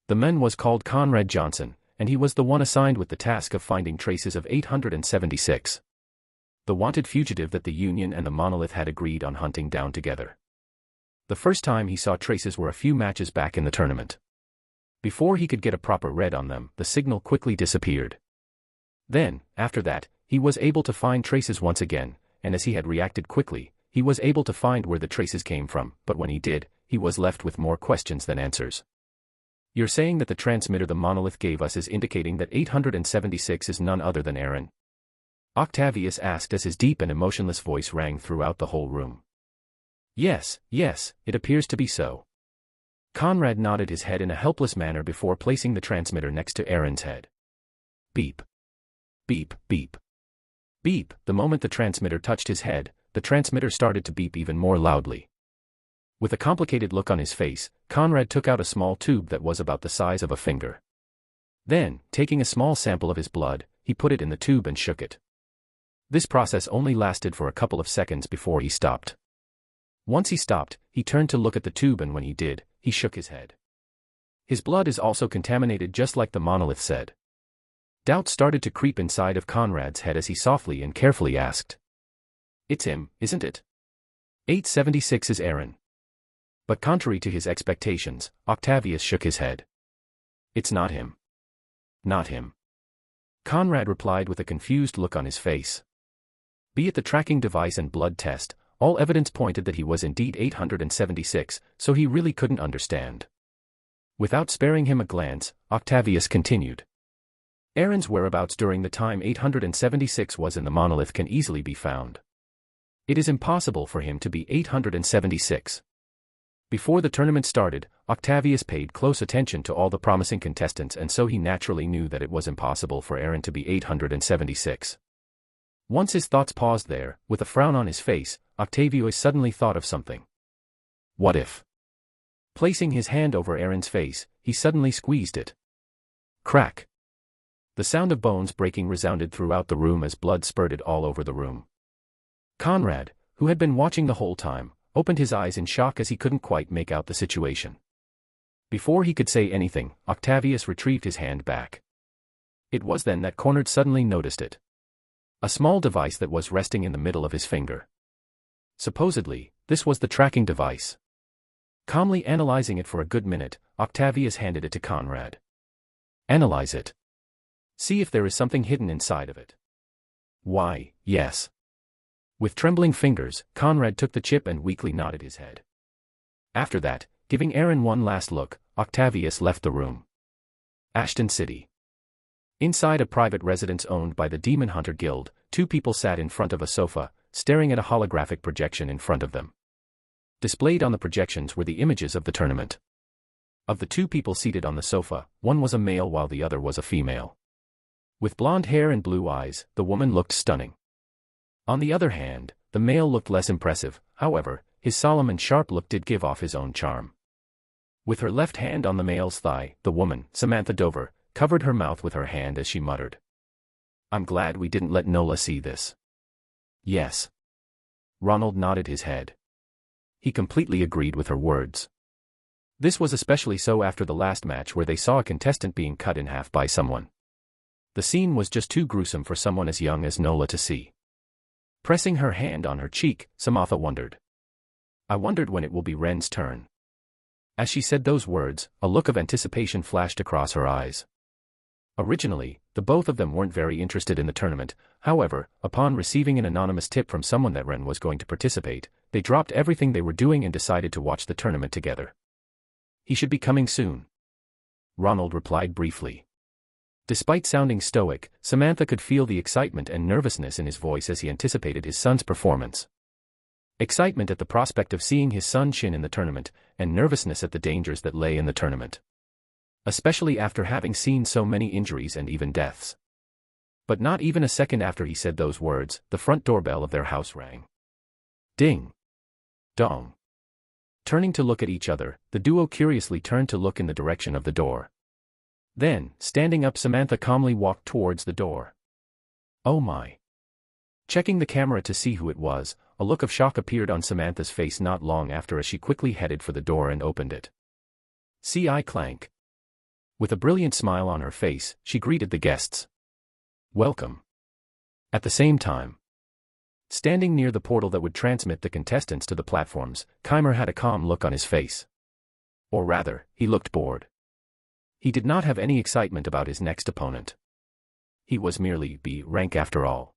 The man was called Conrad Johnson, and he was the one assigned with the task of finding traces of 876. The wanted fugitive that the Union and the Monolith had agreed on hunting down together. The first time he saw traces were a few matches back in the tournament. Before he could get a proper read on them, the signal quickly disappeared. Then, after that, he was able to find traces once again, and as he had reacted quickly, he was able to find where the traces came from, but when he did, he was left with more questions than answers. You're saying that the transmitter the Monolith gave us is indicating that 876 is none other than Aaron? Octavius asked as his deep and emotionless voice rang throughout the whole room. Yes, it appears to be so. Conrad nodded his head in a helpless manner before placing the transmitter next to Aaron's head. Beep. Beep, beep. Beep. The moment the transmitter touched his head, the transmitter started to beep even more loudly. With a complicated look on his face, Conrad took out a small tube that was about the size of a finger. Then, taking a small sample of his blood, he put it in the tube and shook it. This process only lasted for a couple of seconds before he stopped. Once he stopped, he turned to look at the tube, and when he did, he shook his head. His blood is also contaminated, just like the Monolith said. Doubt started to creep inside of Conrad's head as he softly and carefully asked. It's him, isn't it? 876 is Aaron. But contrary to his expectations, Octavius shook his head. It's not him. Not him. Conrad replied with a confused look on his face. Be it the tracking device and blood test, all evidence pointed that he was indeed 876, so he really couldn't understand. Without sparing him a glance, Octavius continued. Aaron's whereabouts during the time 876 was in the Monolith can easily be found. It is impossible for him to be 876. Before the tournament started, Octavius paid close attention to all the promising contestants, and so he naturally knew that it was impossible for Aaron to be 876. Once his thoughts paused there, with a frown on his face, Octavius suddenly thought of something. What if? Placing his hand over Aaron's face, he suddenly squeezed it. Crack! The sound of bones breaking resounded throughout the room as blood spurted all over the room. Conrad, who had been watching the whole time, opened his eyes in shock as he couldn't quite make out the situation. Before he could say anything, Octavius retrieved his hand back. It was then that Conrad suddenly noticed it. A small device that was resting in the middle of his finger. Supposedly, this was the tracking device. Calmly analyzing it for a good minute, Octavius handed it to Conrad. Analyze it. See if there is something hidden inside of it. Why, yes. With trembling fingers, Conrad took the chip and weakly nodded his head. After that, giving Aaron one last look, Octavius left the room. Ashton City. Inside a private residence owned by the Demon Hunter Guild, two people sat in front of a sofa, staring at a holographic projection in front of them. Displayed on the projections were the images of the tournament. Of the two people seated on the sofa, one was a male while the other was a female. With blonde hair and blue eyes, the woman looked stunning. On the other hand, the male looked less impressive, however, his solemn and sharp look did give off his own charm. With her left hand on the male's thigh, the woman, Samantha Dover, covered her mouth with her hand as she muttered. "I'm glad we didn't let Nola see this." "Yes." Ronald nodded his head. He completely agreed with her words. This was especially so after the last match where they saw a contestant being cut in half by someone. The scene was just too gruesome for someone as young as Nola to see. Pressing her hand on her cheek, Samantha wondered. "I wondered when it will be Ren's turn." As she said those words, a look of anticipation flashed across her eyes. Originally, the both of them weren't very interested in the tournament, however, upon receiving an anonymous tip from someone that Ren was going to participate, they dropped everything they were doing and decided to watch the tournament together. "He should be coming soon," Ronald replied briefly. Despite sounding stoic, Samantha could feel the excitement and nervousness in his voice as he anticipated his son's performance. Excitement at the prospect of seeing his son Shin in the tournament, and nervousness at the dangers that lay in the tournament. Especially after having seen so many injuries and even deaths. But not even a second after he said those words, the front doorbell of their house rang. Ding! Dong! Turning to look at each other, the duo curiously turned to look in the direction of the door. Then, standing up, Samantha calmly walked towards the door. "Oh my!" Checking the camera to see who it was, a look of shock appeared on Samantha's face not long after as she quickly headed for the door and opened it. C.I. clank. With a brilliant smile on her face, she greeted the guests. "Welcome." At the same time, standing near the portal that would transmit the contestants to the platforms, Keimer had a calm look on his face. Or rather, he looked bored. He did not have any excitement about his next opponent. He was merely B rank after all.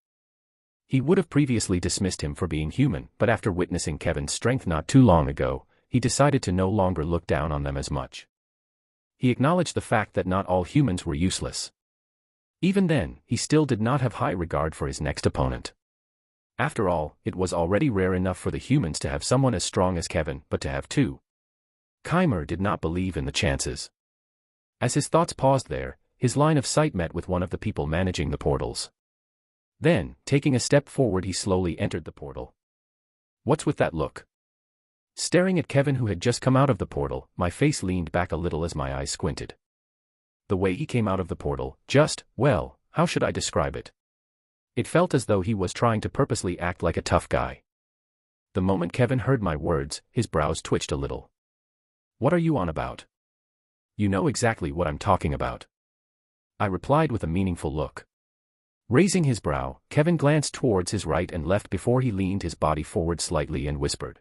He would have previously dismissed him for being human, but after witnessing Kevin's strength not too long ago, he decided to no longer look down on them as much. He acknowledged the fact that not all humans were useless. Even then, he still did not have high regard for his next opponent. After all, it was already rare enough for the humans to have someone as strong as Kevin, but to have two. Keimer did not believe in the chances. As his thoughts paused there, his line of sight met with one of the people managing the portals. Then, taking a step forward, he slowly entered the portal. "What's with that look?" Staring at Kevin, who had just come out of the portal, my face leaned back a little as my eyes squinted. The way he came out of the portal, well, how should I describe it? It felt as though he was trying to purposely act like a tough guy. The moment Kevin heard my words, his brows twitched a little. "What are you on about?" "You know exactly what I'm talking about," I replied with a meaningful look. Raising his brow, Kevin glanced towards his right and left before he leaned his body forward slightly and whispered.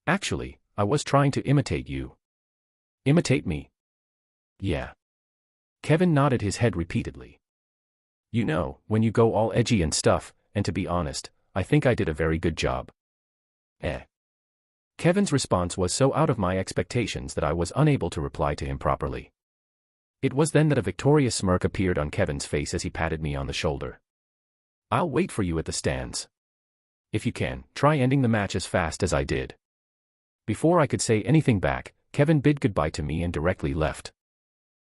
"Actually, I was trying to imitate you." "Imitate me?" "Yeah." Kevin nodded his head repeatedly. "You know, when you go all edgy and stuff, and to be honest, I think I did a very good job." Kevin's response was so out of my expectations that I was unable to reply to him properly. It was then that a victorious smirk appeared on Kevin's face as he patted me on the shoulder. "I'll wait for you at the stands. If you can, try ending the match as fast as I did." Before I could say anything back, Kevin bid goodbye to me and directly left.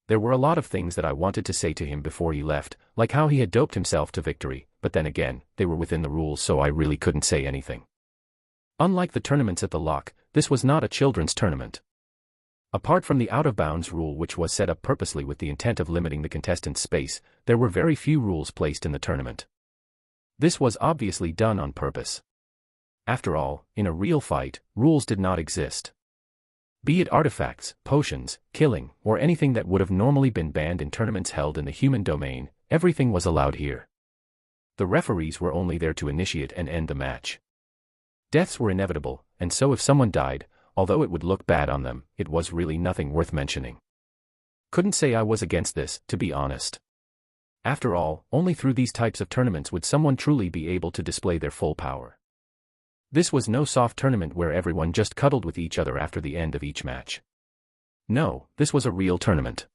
There were a lot of things that I wanted to say to him before he left, like how he had doped himself to victory, but then again, they were within the rules, so I really couldn't say anything. Unlike the tournaments at the Lock, this was not a children's tournament. Apart from the out-of-bounds rule, which was set up purposely with the intent of limiting the contestants' space, there were very few rules placed in the tournament. This was obviously done on purpose. After all, in a real fight, rules did not exist. Be it artifacts, potions, killing, or anything that would have normally been banned in tournaments held in the human domain, everything was allowed here. The referees were only there to initiate and end the match. Deaths were inevitable, and so if someone died, although it would look bad on them, it was really nothing worth mentioning. Couldn't say I was against this, to be honest. After all, only through these types of tournaments would someone truly be able to display their full power. This was no soft tournament where everyone just cuddled with each other after the end of each match. No, this was a real tournament.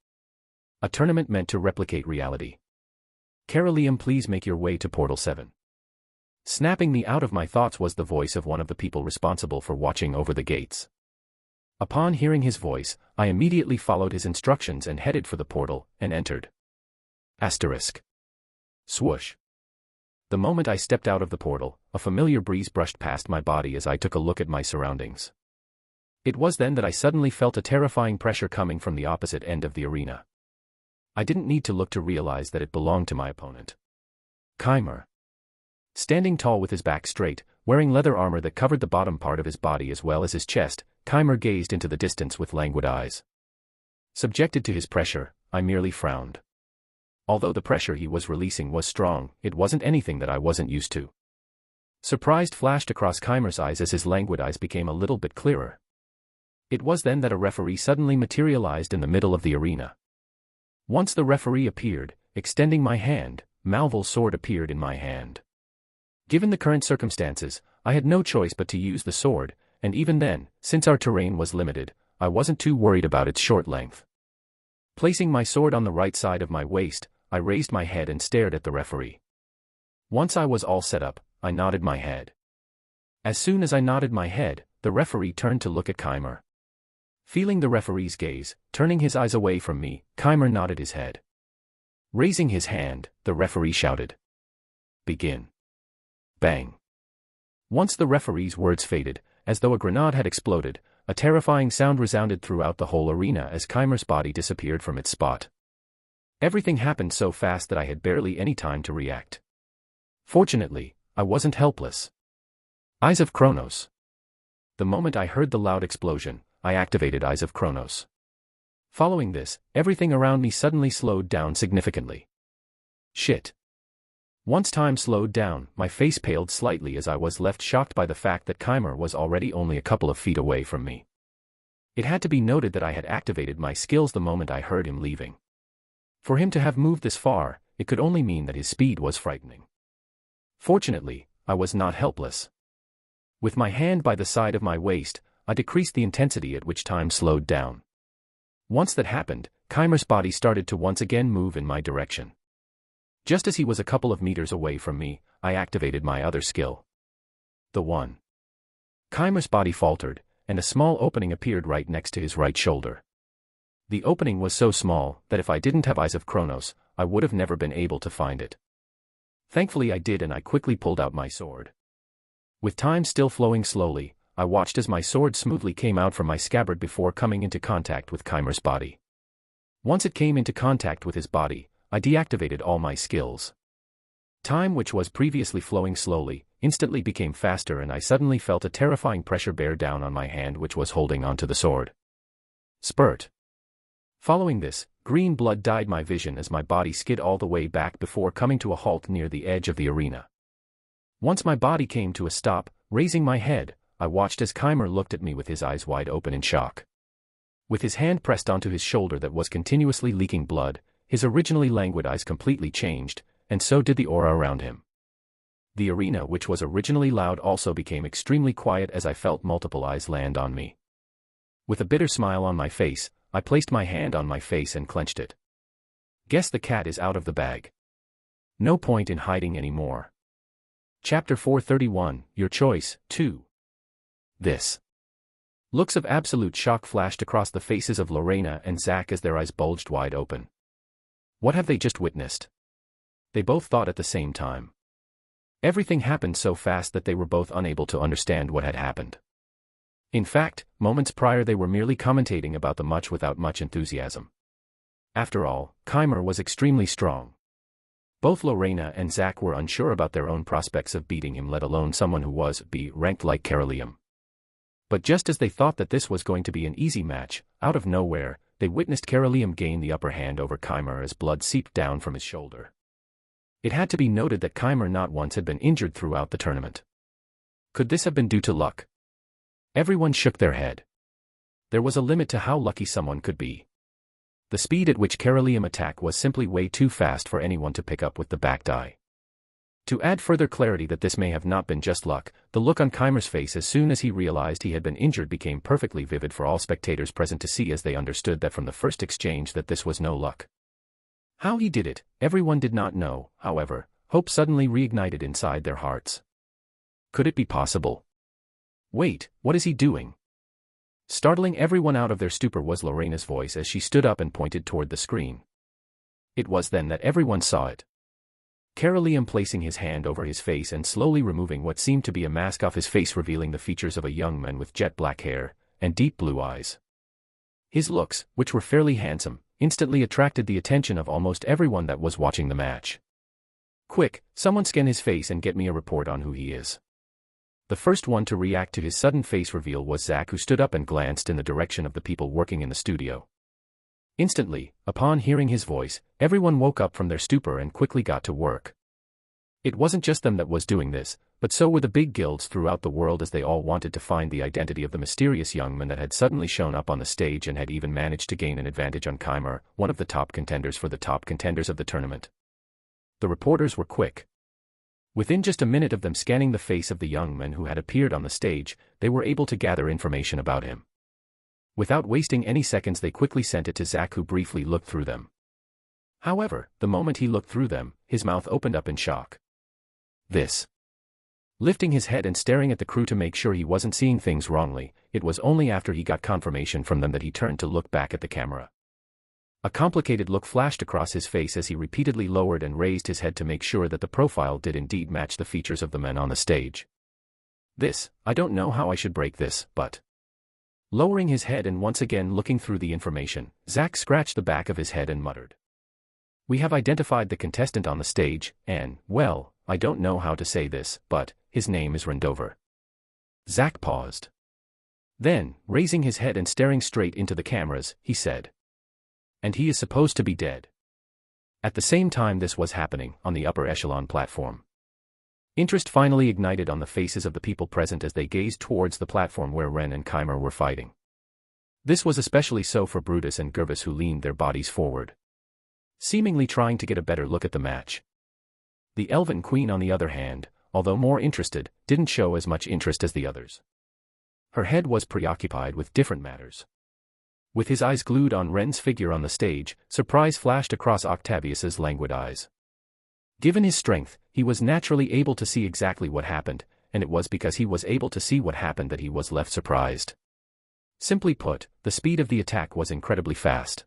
A tournament meant to replicate reality. Carolium, please make your way to Portal 7. Snapping me out of my thoughts was the voice of one of the people responsible for watching over the gates. Upon hearing his voice, I immediately followed his instructions and headed for the portal, and entered. Asterisk. Swoosh. The moment I stepped out of the portal, a familiar breeze brushed past my body as I took a look at my surroundings. It was then that I suddenly felt a terrifying pressure coming from the opposite end of the arena. I didn't need to look to realize that it belonged to my opponent. Keimer. Standing tall with his back straight, wearing leather armor that covered the bottom part of his body as well as his chest, Keimer gazed into the distance with languid eyes. Subjected to his pressure, I merely frowned. Although the pressure he was releasing was strong, it wasn't anything that I wasn't used to. Surprise flashed across Keimer's eyes as his languid eyes became a little bit clearer. It was then that a referee suddenly materialized in the middle of the arena. Once the referee appeared, extending my hand, Malvol's sword appeared in my hand. Given the current circumstances, I had no choice but to use the sword, and even then, since our terrain was limited, I wasn't too worried about its short length. Placing my sword on the right side of my waist, I raised my head and stared at the referee. Once I was all set up, I nodded my head. As soon as I nodded my head, the referee turned to look at Keimer. Feeling the referee's gaze, turning his eyes away from me, Keimer nodded his head. Raising his hand, the referee shouted. Begin. Bang. Once the referee's words faded, as though a grenade had exploded, a terrifying sound resounded throughout the whole arena as Keimer's body disappeared from its spot. Everything happened so fast that I had barely any time to react. Fortunately, I wasn't helpless. Eyes of Kronos. The moment I heard the loud explosion, I activated Eyes of Kronos. Following this, everything around me suddenly slowed down significantly. Shit. Once time slowed down, my face paled slightly as I was left shocked by the fact that Keimer was already only a couple of feet away from me. It had to be noted that I had activated my skills the moment I heard him leaving. For him to have moved this far, it could only mean that his speed was frightening. Fortunately, I was not helpless. With my hand by the side of my waist, I decreased the intensity at which time slowed down. Once that happened, Keimer's body started to once again move in my direction. Just as he was a couple of meters away from me, I activated my other skill. The one. Keimer's body faltered, and a small opening appeared right next to his right shoulder. The opening was so small that if I didn't have Eyes of Kronos, I would have never been able to find it. Thankfully I did, and I quickly pulled out my sword. With time still flowing slowly, I watched as my sword smoothly came out from my scabbard before coming into contact with Keimer's body. Once it came into contact with his body, I deactivated all my skills. Time, which was previously flowing slowly, instantly became faster, and I suddenly felt a terrifying pressure bear down on my hand which was holding onto the sword. Spurt. Following this, green blood dyed my vision as my body skid all the way back before coming to a halt near the edge of the arena. Once my body came to a stop, raising my head, I watched as Keimer looked at me with his eyes wide open in shock. With his hand pressed onto his shoulder that was continuously leaking blood, his originally languid eyes completely changed, and so did the aura around him. The arena, which was originally loud, also became extremely quiet as I felt multiple eyes land on me. With a bitter smile on my face, I placed my hand on my face and clenched it. Guess the cat is out of the bag. No point in hiding anymore. Chapter 431, Your Choice, 2. This. Looks of absolute shock flashed across the faces of Lorena and Zack as their eyes bulged wide open. What have they just witnessed? They both thought at the same time. Everything happened so fast that they were both unable to understand what had happened. In fact, moments prior they were merely commentating about the match without much enthusiasm. After all, Keimer was extremely strong. Both Lorena and Zack were unsure about their own prospects of beating him, let alone someone who was B-ranked like Carolium. But just as they thought that this was going to be an easy match, out of nowhere, they witnessed Carolium gain the upper hand over Keimer as blood seeped down from his shoulder. It had to be noted that Keimer not once had been injured throughout the tournament. Could this have been due to luck? Everyone shook their head. There was a limit to how lucky someone could be. The speed at which Caroleum attacked was simply way too fast for anyone to pick up with the back die. To add further clarity that this may have not been just luck, the look on Keimer's face as soon as he realized he had been injured became perfectly vivid for all spectators present to see, as they understood that from the first exchange that this was no luck. How he did it, everyone did not know. However, hope suddenly reignited inside their hearts. Could it be possible? Wait, what is he doing? Startling everyone out of their stupor was Lorena's voice as she stood up and pointed toward the screen. It was then that everyone saw it. Caroleum placing his hand over his face and slowly removing what seemed to be a mask off his face, revealing the features of a young man with jet black hair and deep blue eyes. His looks, which were fairly handsome, instantly attracted the attention of almost everyone that was watching the match. Quick, someone scan his face and get me a report on who he is. The first one to react to his sudden face reveal was Zach, who stood up and glanced in the direction of the people working in the studio. Instantly, upon hearing his voice, everyone woke up from their stupor and quickly got to work. It wasn't just them that was doing this, but so were the big guilds throughout the world, as they all wanted to find the identity of the mysterious young man that had suddenly shown up on the stage and had even managed to gain an advantage on Keimer, one of the top contenders for the top contenders of the tournament. The reporters were quick. Within just a minute of them scanning the face of the young man who had appeared on the stage, they were able to gather information about him. Without wasting any seconds, they quickly sent it to Zach, who briefly looked through them. However, the moment he looked through them, his mouth opened up in shock. This. Lifting his head and staring at the crew to make sure he wasn't seeing things wrongly, it was only after he got confirmation from them that he turned to look back at the camera. A complicated look flashed across his face as he repeatedly lowered and raised his head to make sure that the profile did indeed match the features of the men on the stage. I don't know how I should break this, but... Lowering his head and once again looking through the information, Zach scratched the back of his head and muttered. We have identified the contestant on the stage, and, well, I don't know how to say this, but his name is Rendover. Zach paused. Then, raising his head and staring straight into the cameras, he said. And he is supposed to be dead. At the same time this was happening, on the upper echelon platform, interest finally ignited on the faces of the people present as they gazed towards the platform where Ren and Keimer were fighting. This was especially so for Brutus and Gervis, who leaned their bodies forward, seemingly trying to get a better look at the match. The Elven Queen, on the other hand, although more interested, didn't show as much interest as the others. Her head was preoccupied with different matters. With his eyes glued on Ren's figure on the stage, surprise flashed across Octavius's languid eyes. Given his strength, he was naturally able to see exactly what happened, and it was because he was able to see what happened that he was left surprised. Simply put, the speed of the attack was incredibly fast.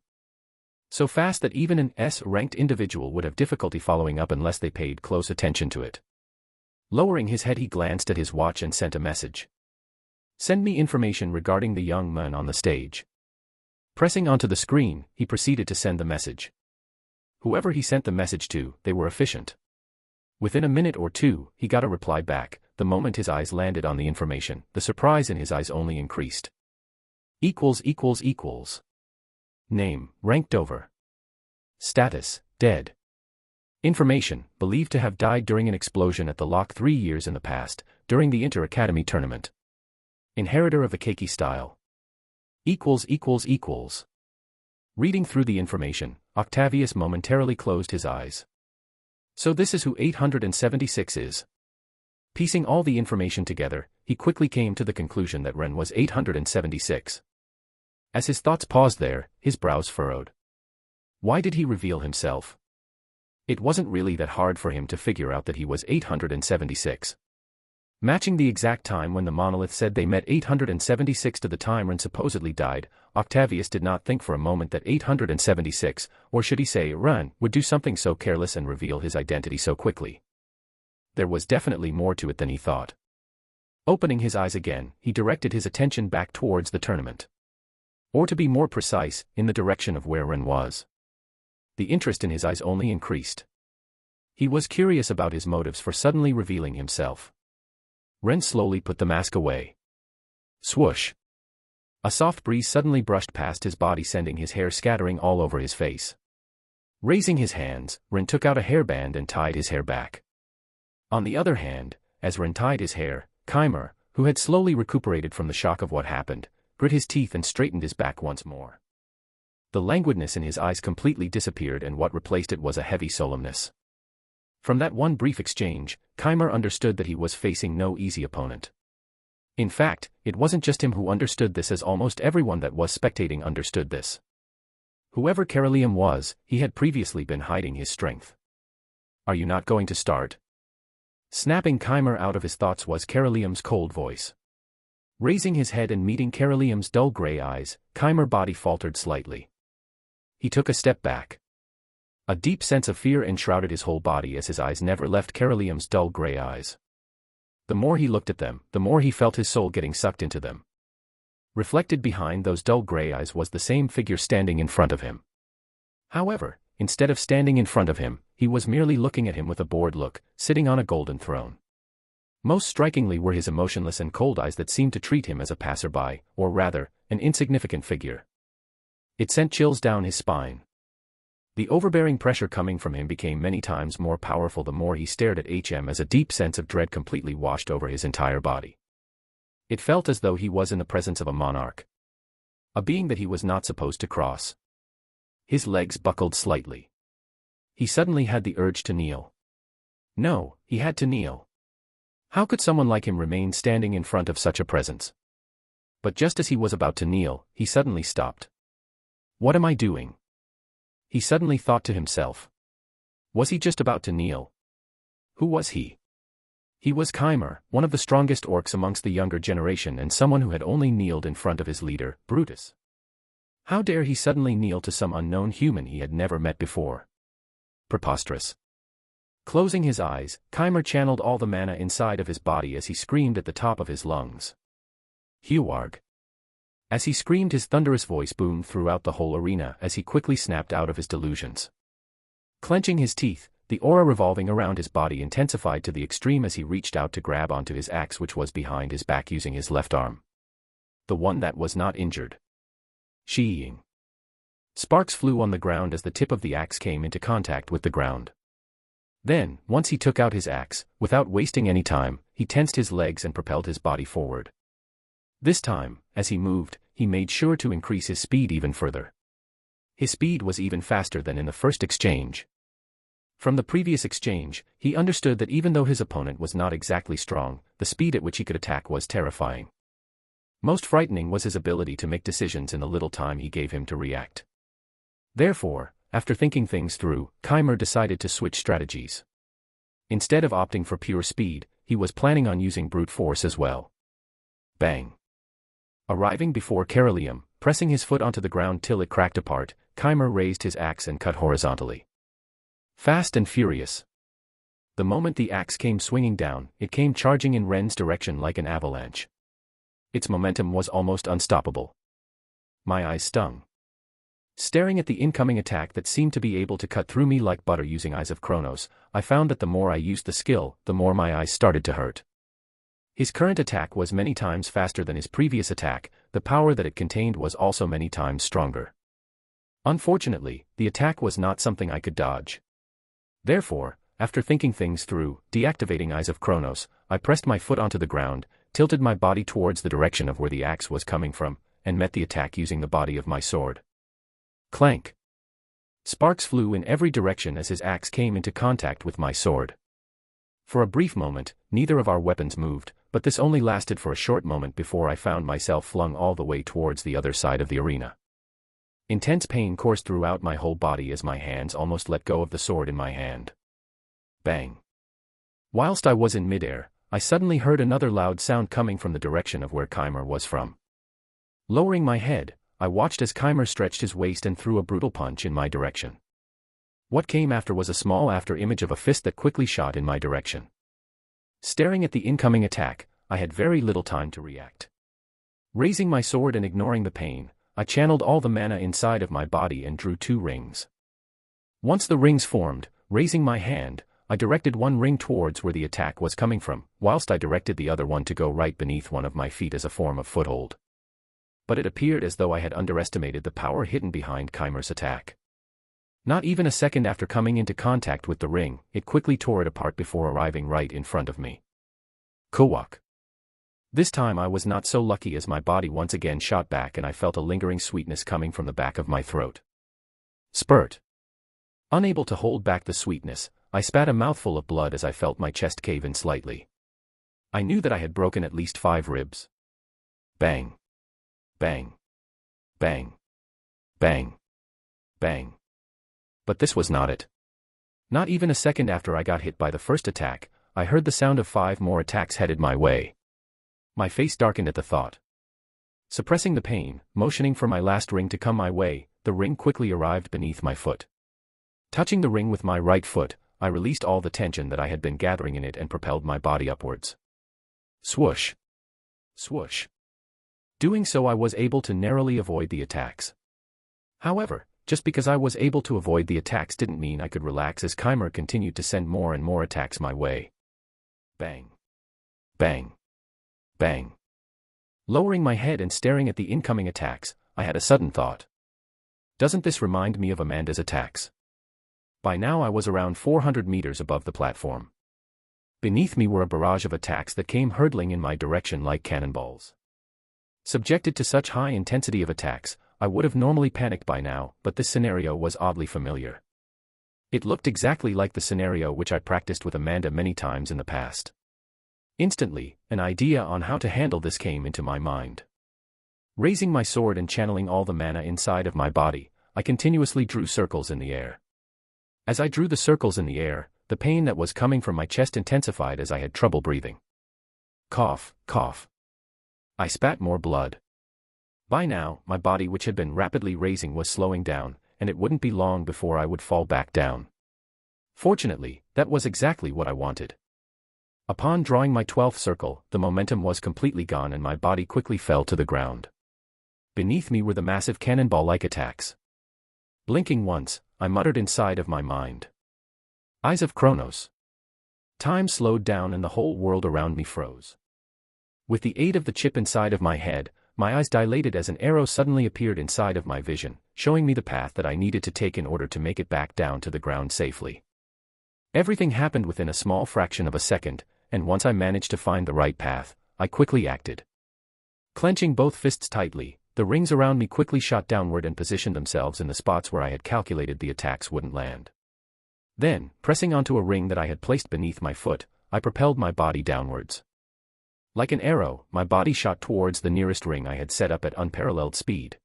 So fast that even an S-ranked individual would have difficulty following up unless they paid close attention to it. Lowering his head, he glanced at his watch and sent a message. Send me information regarding the young man on the stage. Pressing onto the screen, he proceeded to send the message. Whoever he sent the message to, they were efficient. Within a minute or two, he got a reply back. The moment his eyes landed on the information, the surprise in his eyes only increased. Name, ranked over. Status, dead. Information, believed to have died during an explosion at the lock 3 years in the past, during the Inter-Academy tournament. Inheritor of the Keiki style. Reading through the information, Octavius momentarily closed his eyes. So this is who 876 is. Piecing all the information together, he quickly came to the conclusion that Ren was 876. As his thoughts paused there, his brows furrowed. Why did he reveal himself? It wasn't really that hard for him to figure out that he was 876. Matching the exact time when the monolith said they met 876 to the time Ren supposedly died, Octavius did not think for a moment that 876, or should he say Ren, would do something so careless and reveal his identity so quickly. There was definitely more to it than he thought. Opening his eyes again, he directed his attention back towards the tournament. Or to be more precise, in the direction of where Ren was. The interest in his eyes only increased. He was curious about his motives for suddenly revealing himself. Ren slowly put the mask away. Swoosh. A soft breeze suddenly brushed past his body, sending his hair scattering all over his face. Raising his hands, Ren took out a hairband and tied his hair back. On the other hand, as Ren tied his hair, Keimer, who had slowly recuperated from the shock of what happened, grit his teeth and straightened his back once more. The languidness in his eyes completely disappeared, and what replaced it was a heavy solemnness. From that one brief exchange, Keimer understood that he was facing no easy opponent. In fact, it wasn't just him who understood this, as almost everyone that was spectating understood this. Whoever Keralium was, he had previously been hiding his strength. "Are you not going to start?" Snapping Keimer out of his thoughts was Keralium's cold voice. Raising his head and meeting Keralium's dull gray eyes, Keimer's body faltered slightly. He took a step back. A deep sense of fear enshrouded his whole body as his eyes never left Keralium's dull gray eyes. The more he looked at them, the more he felt his soul getting sucked into them. Reflected behind those dull gray eyes was the same figure standing in front of him. However, instead of standing in front of him, he was merely looking at him with a bored look, sitting on a golden throne. Most strikingly were his emotionless and cold eyes that seemed to treat him as a passerby, or rather, an insignificant figure. It sent chills down his spine. The overbearing pressure coming from him became many times more powerful the more he stared at him, as a deep sense of dread completely washed over his entire body. It felt as though he was in the presence of a monarch. A being that he was not supposed to cross. His legs buckled slightly. He suddenly had the urge to kneel. No, he had to kneel. How could someone like him remain standing in front of such a presence? But just as he was about to kneel, he suddenly stopped. "What am I doing?" He suddenly thought to himself. Was he just about to kneel? Who was he? He was Keimer, one of the strongest orcs amongst the younger generation and someone who had only kneeled in front of his leader, Brutus. How dare he suddenly kneel to some unknown human he had never met before? Preposterous. Closing his eyes, Keimer channeled all the mana inside of his body as he screamed at the top of his lungs. Huarg. As he screamed, his thunderous voice boomed throughout the whole arena as he quickly snapped out of his delusions. Clenching his teeth, the aura revolving around his body intensified to the extreme as he reached out to grab onto his axe, which was behind his back, using his left arm. The one that was not injured. Sheeing. Sparks flew on the ground as the tip of the axe came into contact with the ground. Then, once he took out his axe, without wasting any time, he tensed his legs and propelled his body forward. This time, as he moved, he made sure to increase his speed even further. His speed was even faster than in the first exchange. From the previous exchange, he understood that even though his opponent was not exactly strong, the speed at which he could attack was terrifying. Most frightening was his ability to make decisions in the little time he gave him to react. Therefore, after thinking things through, Keimer decided to switch strategies. Instead of opting for pure speed, he was planning on using brute force as well. Bang. Arriving before Keralium, pressing his foot onto the ground till it cracked apart, Keimer raised his axe and cut horizontally. Fast and furious. The moment the axe came swinging down, it came charging in Ren's direction like an avalanche. Its momentum was almost unstoppable. My eyes stung. Staring at the incoming attack that seemed to be able to cut through me like butter using Eyes of Kronos, I found that the more I used the skill, the more my eyes started to hurt. His current attack was many times faster than his previous attack, the power that it contained was also many times stronger. Unfortunately, the attack was not something I could dodge. Therefore, after thinking things through, deactivating Eyes of Kronos, I pressed my foot onto the ground, tilted my body towards the direction of where the axe was coming from, and met the attack using the body of my sword. Clank. Sparks flew in every direction as his axe came into contact with my sword. For a brief moment, neither of our weapons moved, but this only lasted for a short moment before I found myself flung all the way towards the other side of the arena. Intense pain coursed throughout my whole body as my hands almost let go of the sword in my hand. Bang. Whilst I was in midair, I suddenly heard another loud sound coming from the direction of where Keimer was from. Lowering my head, I watched as Keimer stretched his waist and threw a brutal punch in my direction. What came after was a small after-image of a fist that quickly shot in my direction. Staring at the incoming attack, I had very little time to react. Raising my sword and ignoring the pain, I channeled all the mana inside of my body and drew 2 rings. Once the rings formed, raising my hand, I directed one ring towards where the attack was coming from, whilst I directed the other one to go right beneath one of my feet as a form of foothold. But it appeared as though I had underestimated the power hidden behind Keimer's attack. Not even a second after coming into contact with the ring, it quickly tore it apart before arriving right in front of me. Kowak. This time I was not so lucky as my body once again shot back and I felt a lingering sweetness coming from the back of my throat. Spurt. Unable to hold back the sweetness, I spat a mouthful of blood as I felt my chest cave in slightly. I knew that I had broken at least 5 ribs. Bang. Bang. Bang. Bang. Bang. But this was not it. Not even a second after I got hit by the first attack, I heard the sound of 5 more attacks headed my way. My face darkened at the thought. Suppressing the pain, motioning for my last ring to come my way, the ring quickly arrived beneath my foot. Touching the ring with my right foot, I released all the tension that I had been gathering in it and propelled my body upwards. Swoosh. Swoosh. Doing so I was able to narrowly avoid the attacks. However, just because I was able to avoid the attacks didn't mean I could relax as Keimer continued to send more and more attacks my way. Bang. Bang. Bang. Lowering my head and staring at the incoming attacks, I had a sudden thought. Doesn't this remind me of Amanda's attacks? By now I was around 400 meters above the platform. Beneath me were a barrage of attacks that came hurtling in my direction like cannonballs. Subjected to such high intensity of attacks, I would have normally panicked by now, but this scenario was oddly familiar. It looked exactly like the scenario which I practiced with Amanda many times in the past. Instantly, an idea on how to handle this came into my mind. Raising my sword and channeling all the mana inside of my body, I continuously drew circles in the air. As I drew the circles in the air, the pain that was coming from my chest intensified as I had trouble breathing. Cough, cough. I spat more blood. By now, my body which had been rapidly raising was slowing down, and it wouldn't be long before I would fall back down. Fortunately, that was exactly what I wanted. Upon drawing my 12th circle, the momentum was completely gone and my body quickly fell to the ground. Beneath me were the massive cannonball-like attacks. Blinking once, I muttered inside of my mind. Eyes of Kronos. Time slowed down and the whole world around me froze. With the aid of the chip inside of my head, my eyes dilated as an arrow suddenly appeared inside of my vision, showing me the path that I needed to take in order to make it back down to the ground safely. Everything happened within a small fraction of a second, and once I managed to find the right path, I quickly acted. Clenching both fists tightly, the rings around me quickly shot downward and positioned themselves in the spots where I had calculated the attacks wouldn't land. Then, pressing onto a ring that I had placed beneath my foot, I propelled my body downwards. Like an arrow, my body shot towards the nearest ring I had set up at unparalleled speed.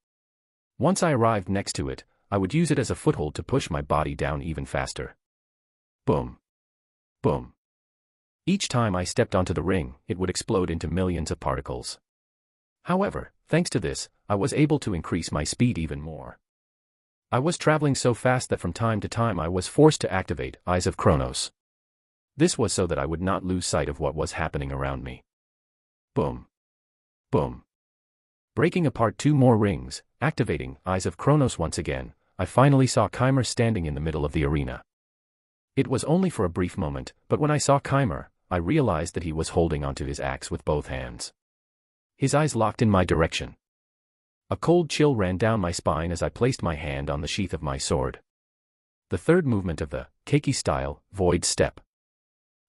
Once I arrived next to it, I would use it as a foothold to push my body down even faster. Boom. Boom. Each time I stepped onto the ring, it would explode into millions of particles. However, thanks to this, I was able to increase my speed even more. I was traveling so fast that from time to time I was forced to activate Eyes of Kronos. This was so that I would not lose sight of what was happening around me. Boom. Boom. Breaking apart 2 more rings, activating Eyes of Kronos once again, I finally saw Keimer standing in the middle of the arena. It was only for a brief moment, but when I saw Keimer, I realized that he was holding onto his axe with both hands. His eyes locked in my direction. A cold chill ran down my spine as I placed my hand on the sheath of my sword. The third movement of the Keiki style, Void Step.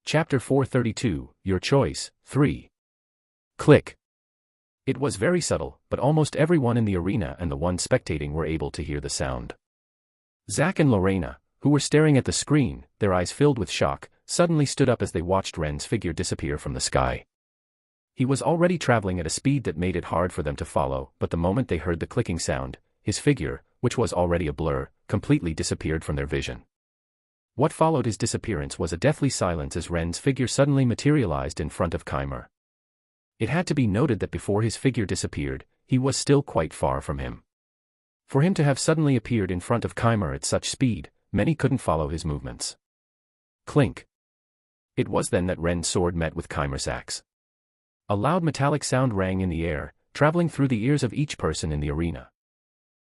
Chapter 432, Your Choice, 3. Click. It was very subtle, but almost everyone in the arena and the one spectating were able to hear the sound. Zach and Lorena, who were staring at the screen, their eyes filled with shock, suddenly stood up as they watched Ren's figure disappear from the sky. He was already traveling at a speed that made it hard for them to follow, but the moment they heard the clicking sound, his figure, which was already a blur, completely disappeared from their vision. What followed his disappearance was a deathly silence as Ren's figure suddenly materialized in front of Keimer. It had to be noted that before his figure disappeared, he was still quite far from him. For him to have suddenly appeared in front of Keimer at such speed, many couldn't follow his movements. Clink. It was then that Ren's sword met with Keimer's axe. A loud metallic sound rang in the air, traveling through the ears of each person in the arena.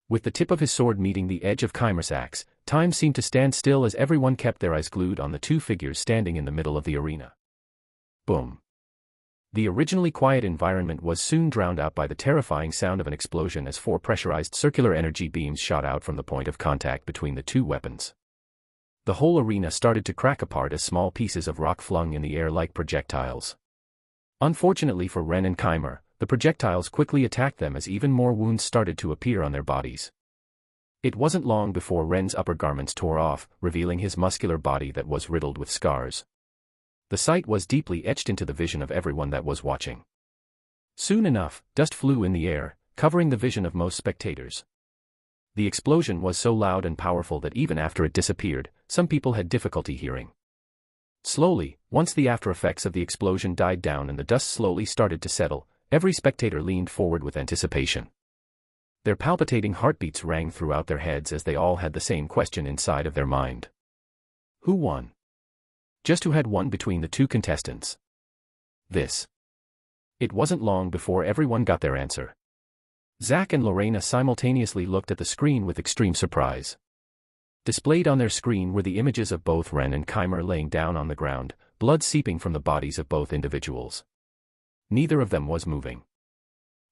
With the tip of his sword meeting the edge of Keimer's axe, time seemed to stand still as everyone kept their eyes glued on the 2 figures standing in the middle of the arena. Boom. The originally quiet environment was soon drowned out by the terrifying sound of an explosion as 4 pressurized circular energy beams shot out from the point of contact between the 2 weapons. The whole arena started to crack apart as small pieces of rock flung in the air like projectiles. Unfortunately for Ren and Keimer, the projectiles quickly attacked them as even more wounds started to appear on their bodies. It wasn't long before Ren's upper garments tore off, revealing his muscular body that was riddled with scars. The sight was deeply etched into the vision of everyone that was watching. Soon enough, dust flew in the air, covering the vision of most spectators. The explosion was so loud and powerful that even after it disappeared, some people had difficulty hearing. Slowly, once the after effects of the explosion died down and the dust slowly started to settle, every spectator leaned forward with anticipation. Their palpitating heartbeats rang throughout their heads as they all had the same question inside of their mind. Who won? Just who had won between the two contestants? This. It wasn't long before everyone got their answer. Zach and Lorena simultaneously looked at the screen with extreme surprise. Displayed on their screen were the images of both Ren and Keimer laying down on the ground, blood seeping from the bodies of both individuals. Neither of them was moving.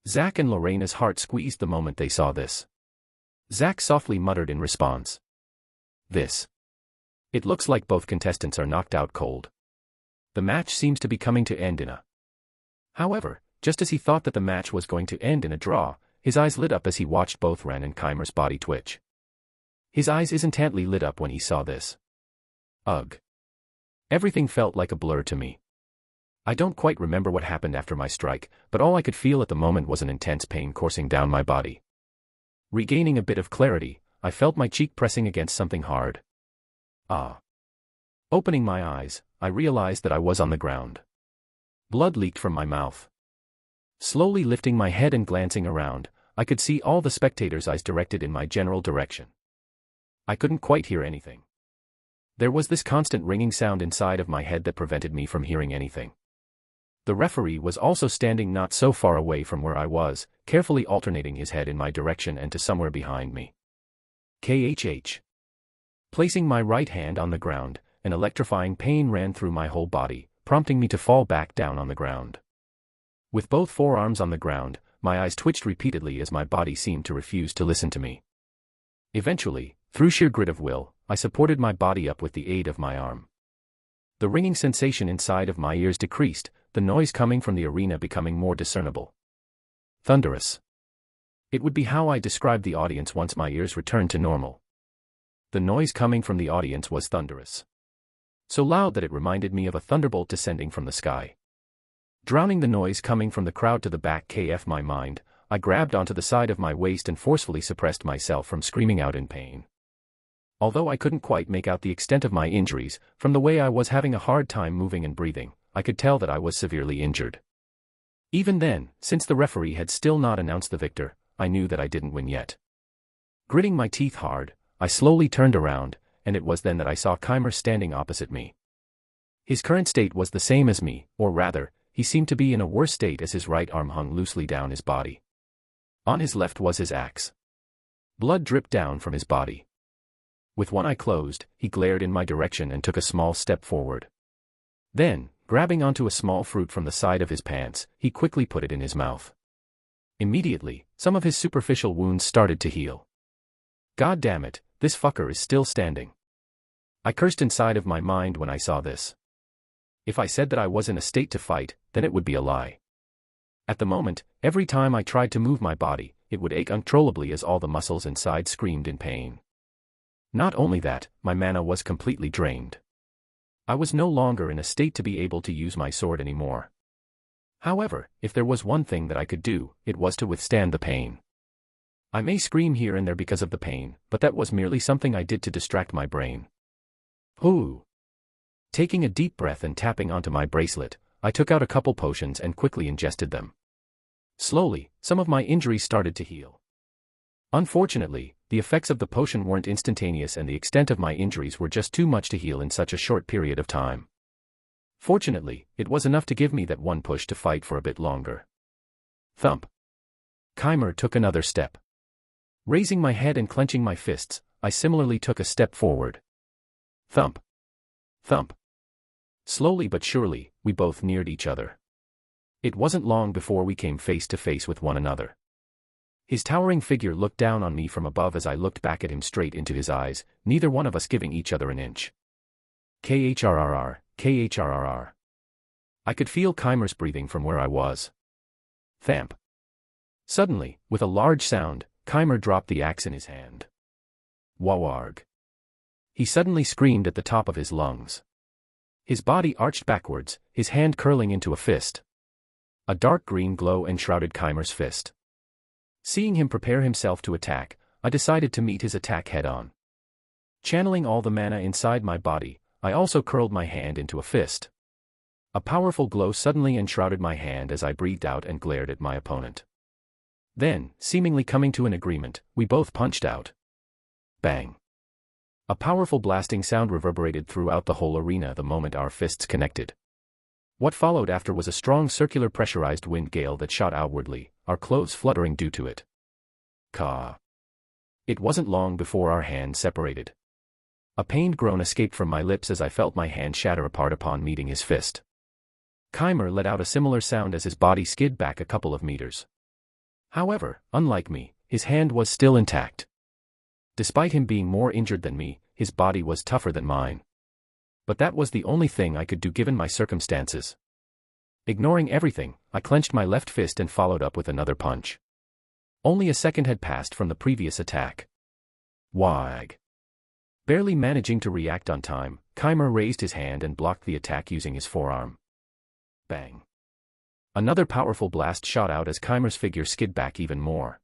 Zach and Lorena's heart squeezed the moment they saw this. Zach softly muttered in response. This. It looks like both contestants are knocked out cold. The match seems to be coming to end in a. However, just as he thought that the match was going to end in a draw, his eyes lit up as he watched both Ren and Keimer's body twitch. His eyes intently lit up when he saw this. Ugh. Everything felt like a blur to me. I don't quite remember what happened after my strike, but all I could feel at the moment was an intense pain coursing down my body. Regaining a bit of clarity, I felt my cheek pressing against something hard. Ah. Opening my eyes, I realized that I was on the ground. Blood leaked from my mouth. Slowly lifting my head and glancing around, I could see all the spectators' eyes directed in my general direction. I couldn't quite hear anything. There was this constant ringing sound inside of my head that prevented me from hearing anything. The referee was also standing not so far away from where I was, carefully alternating his head in my direction and to somewhere behind me. KHH. Placing my right hand on the ground, an electrifying pain ran through my whole body, prompting me to fall back down on the ground. With both forearms on the ground, my eyes twitched repeatedly as my body seemed to refuse to listen to me. Eventually, through sheer grit of will, I supported my body up with the aid of my arm. The ringing sensation inside of my ears decreased, the noise coming from the arena becoming more discernible. Thunderous. It would be how I described the audience once my ears returned to normal. The noise coming from the audience was thunderous. So loud that it reminded me of a thunderbolt descending from the sky. Drowning the noise coming from the crowd to the back of my mind, I grabbed onto the side of my waist and forcefully suppressed myself from screaming out in pain. Although I couldn't quite make out the extent of my injuries, from the way I was having a hard time moving and breathing, I could tell that I was severely injured. Even then, since the referee had still not announced the victor, I knew that I didn't win yet. Gritting my teeth hard, I slowly turned around, and it was then that I saw Keimer standing opposite me. His current state was the same as me, or rather, he seemed to be in a worse state as his right arm hung loosely down his body. On his left was his axe. Blood dripped down from his body. With one eye closed, he glared in my direction and took a small step forward. Then, grabbing onto a small fruit from the side of his pants, he quickly put it in his mouth. Immediately, some of his superficial wounds started to heal. God damn it, this fucker is still standing. I cursed inside of my mind when I saw this. If I said that I was in a state to fight, then it would be a lie. At the moment, every time I tried to move my body, it would ache uncontrollably as all the muscles inside screamed in pain. Not only that, my mana was completely drained. I was no longer in a state to be able to use my sword anymore. However, if there was one thing that I could do, it was to withstand the pain. I may scream here and there because of the pain, but that was merely something I did to distract my brain. Ooh. Taking a deep breath and tapping onto my bracelet, I took out a couple potions and quickly ingested them. Slowly, some of my injuries started to heal. Unfortunately, the effects of the potion weren't instantaneous and the extent of my injuries were just too much to heal in such a short period of time. Fortunately, it was enough to give me that one push to fight for a bit longer. Thump. Keimer took another step. Raising my head and clenching my fists, I similarly took a step forward. Thump. Thump. Slowly but surely, we both neared each other. It wasn't long before we came face to face with one another. His towering figure looked down on me from above as I looked back at him straight into his eyes, neither one of us giving each other an inch. KHRRR, KHRRR. I could feel Keimer's breathing from where I was. Thamp. Suddenly, with a large sound, Keimer dropped the axe in his hand. Wawarg. He suddenly screamed at the top of his lungs. His body arched backwards, his hand curling into a fist. A dark green glow enshrouded Keimer's fist. Seeing him prepare himself to attack, I decided to meet his attack head-on. Channeling all the mana inside my body, I also curled my hand into a fist. A powerful glow suddenly enshrouded my hand as I breathed out and glared at my opponent. Then, seemingly coming to an agreement, we both punched out. Bang. A powerful blasting sound reverberated throughout the whole arena the moment our fists connected. What followed after was a strong circular pressurized wind gale that shot outwardly, our clothes fluttering due to it. Caw. It wasn't long before our hands separated. A pained groan escaped from my lips as I felt my hand shatter apart upon meeting his fist. Keimer let out a similar sound as his body skid back a couple of meters. However, unlike me, his hand was still intact. Despite him being more injured than me, his body was tougher than mine. But that was the only thing I could do given my circumstances. Ignoring everything, I clenched my left fist and followed up with another punch. Only a second had passed from the previous attack. Wag. Barely managing to react on time, Keimer raised his hand and blocked the attack using his forearm. Bang. Another powerful blast shot out as Keimer's figure skid back even more.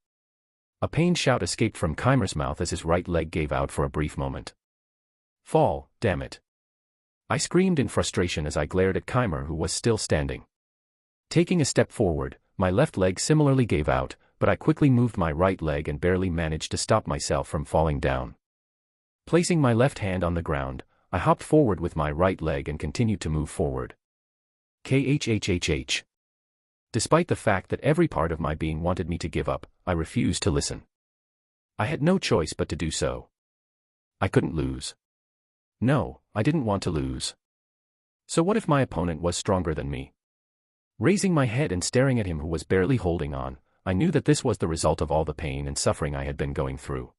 A pained shout escaped from Keimer's mouth as his right leg gave out for a brief moment. Fall, damn it. I screamed in frustration as I glared at Keimer, who was still standing. Taking a step forward, my left leg similarly gave out, but I quickly moved my right leg and barely managed to stop myself from falling down. Placing my left hand on the ground, I hopped forward with my right leg and continued to move forward. KHHHH. Despite the fact that every part of my being wanted me to give up, I refused to listen. I had no choice but to do so. I couldn't lose. No, I didn't want to lose. So what if my opponent was stronger than me? Raising my head and staring at him who was barely holding on, I knew that this was the result of all the pain and suffering I had been going through.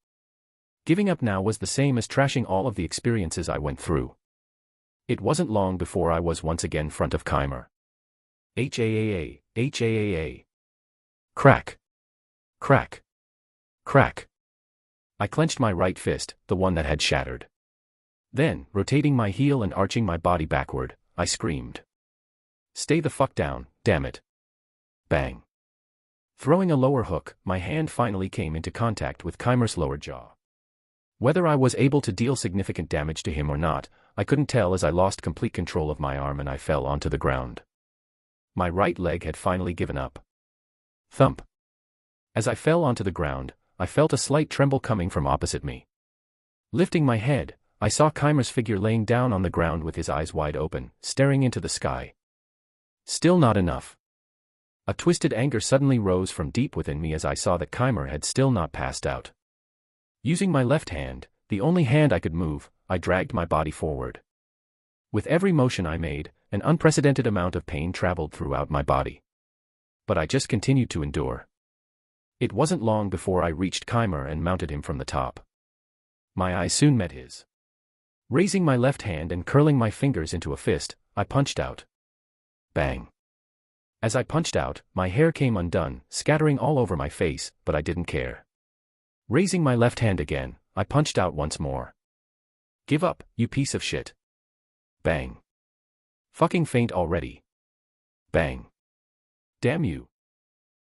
Giving up now was the same as trashing all of the experiences I went through. It wasn't long before I was once again front of Keimer. HAAA, HAAA. Crack. Crack. Crack. I clenched my right fist, the one that had shattered. Then, rotating my heel and arching my body backward, I screamed. Stay the fuck down, damn it. Bang. Throwing a lower hook, my hand finally came into contact with Keimer's lower jaw. Whether I was able to deal significant damage to him or not, I couldn't tell as I lost complete control of my arm and I fell onto the ground. My right leg had finally given up. Thump. As I fell onto the ground, I felt a slight tremble coming from opposite me. Lifting my head, I saw Keimer's figure laying down on the ground with his eyes wide open, staring into the sky. Still not enough. A twisted anger suddenly rose from deep within me as I saw that Keimer had still not passed out. Using my left hand, the only hand I could move, I dragged my body forward. With every motion I made, an unprecedented amount of pain traveled throughout my body. But I just continued to endure. It wasn't long before I reached Keimer and mounted him from the top. My eyes soon met his. Raising my left hand and curling my fingers into a fist, I punched out. Bang. As I punched out, my hair came undone, scattering all over my face, but I didn't care. Raising my left hand again, I punched out once more. Give up, you piece of shit. Bang. Fucking faint already. Bang. Damn you.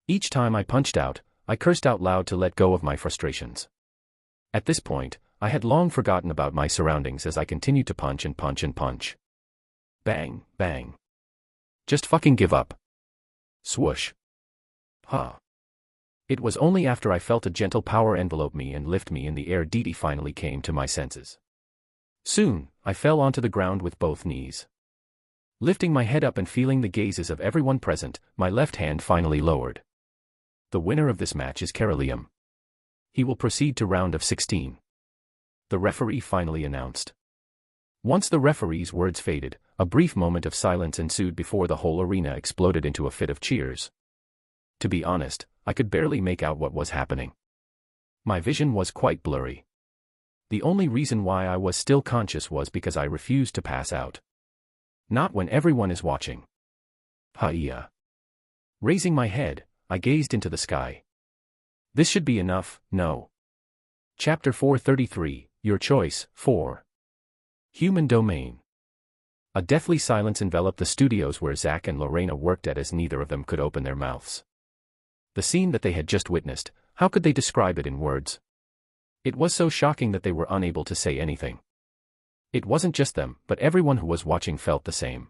Each time I punched out, I cursed out loud to let go of my frustrations. At this point, I had long forgotten about my surroundings as I continued to punch and punch and punch. Bang, bang. Just fucking give up. Swoosh. Huh. It was only after I felt a gentle power envelope me and lift me in the air Didi finally came to my senses. Soon, I fell onto the ground with both knees. Lifting my head up and feeling the gazes of everyone present, my left hand finally lowered. The winner of this match is Karalium. He will proceed to round of 16. The referee finally announced. Once the referee's words faded, a brief moment of silence ensued before the whole arena exploded into a fit of cheers. To be honest, I could barely make out what was happening. My vision was quite blurry. The only reason why I was still conscious was because I refused to pass out. Not when everyone is watching. Ha-ia. Raising my head, I gazed into the sky. This should be enough, no. Chapter 433, Your Choice, 4. Human Domain. A deathly silence enveloped the studios where Zach and Lorena worked at as neither of them could open their mouths. The scene that they had just witnessed, how could they describe it in words? It was so shocking that they were unable to say anything. It wasn't just them, but everyone who was watching felt the same.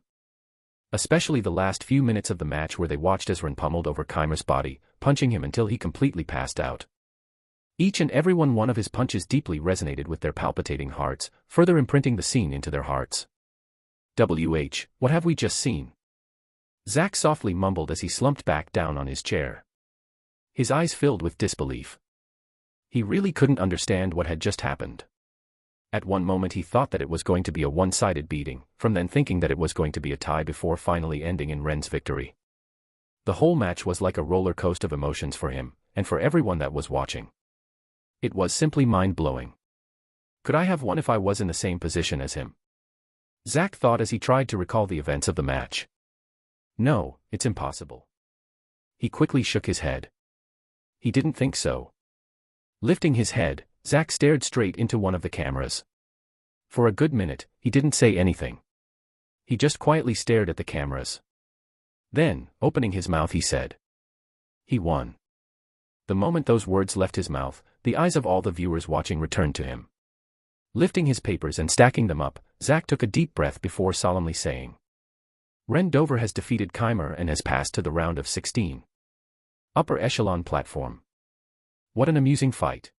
Especially the last few minutes of the match where they watched as Ren pummeled over Khymer's body, punching him until he completely passed out. Each and every one of his punches deeply resonated with their palpitating hearts, further imprinting the scene into their hearts. What have we just seen? Zach softly mumbled as he slumped back down on his chair. His eyes filled with disbelief. He really couldn't understand what had just happened. At one moment he thought that it was going to be a one-sided beating, from then thinking that it was going to be a tie before finally ending in Ren's victory. The whole match was like a roller coaster of emotions for him, and for everyone that was watching. It was simply mind-blowing. Could I have won if I was in the same position as him? Zach thought as he tried to recall the events of the match. No, it's impossible. He quickly shook his head. He didn't think so. Lifting his head, Zach stared straight into one of the cameras. For a good minute, he didn't say anything. He just quietly stared at the cameras. Then, opening his mouth, he said, "He won." The moment those words left his mouth, the eyes of all the viewers watching returned to him. Lifting his papers and stacking them up, Zach took a deep breath before solemnly saying, "Ren Dover has defeated Khymer and has passed to the round of 16. Upper echelon platform. What an amusing fight."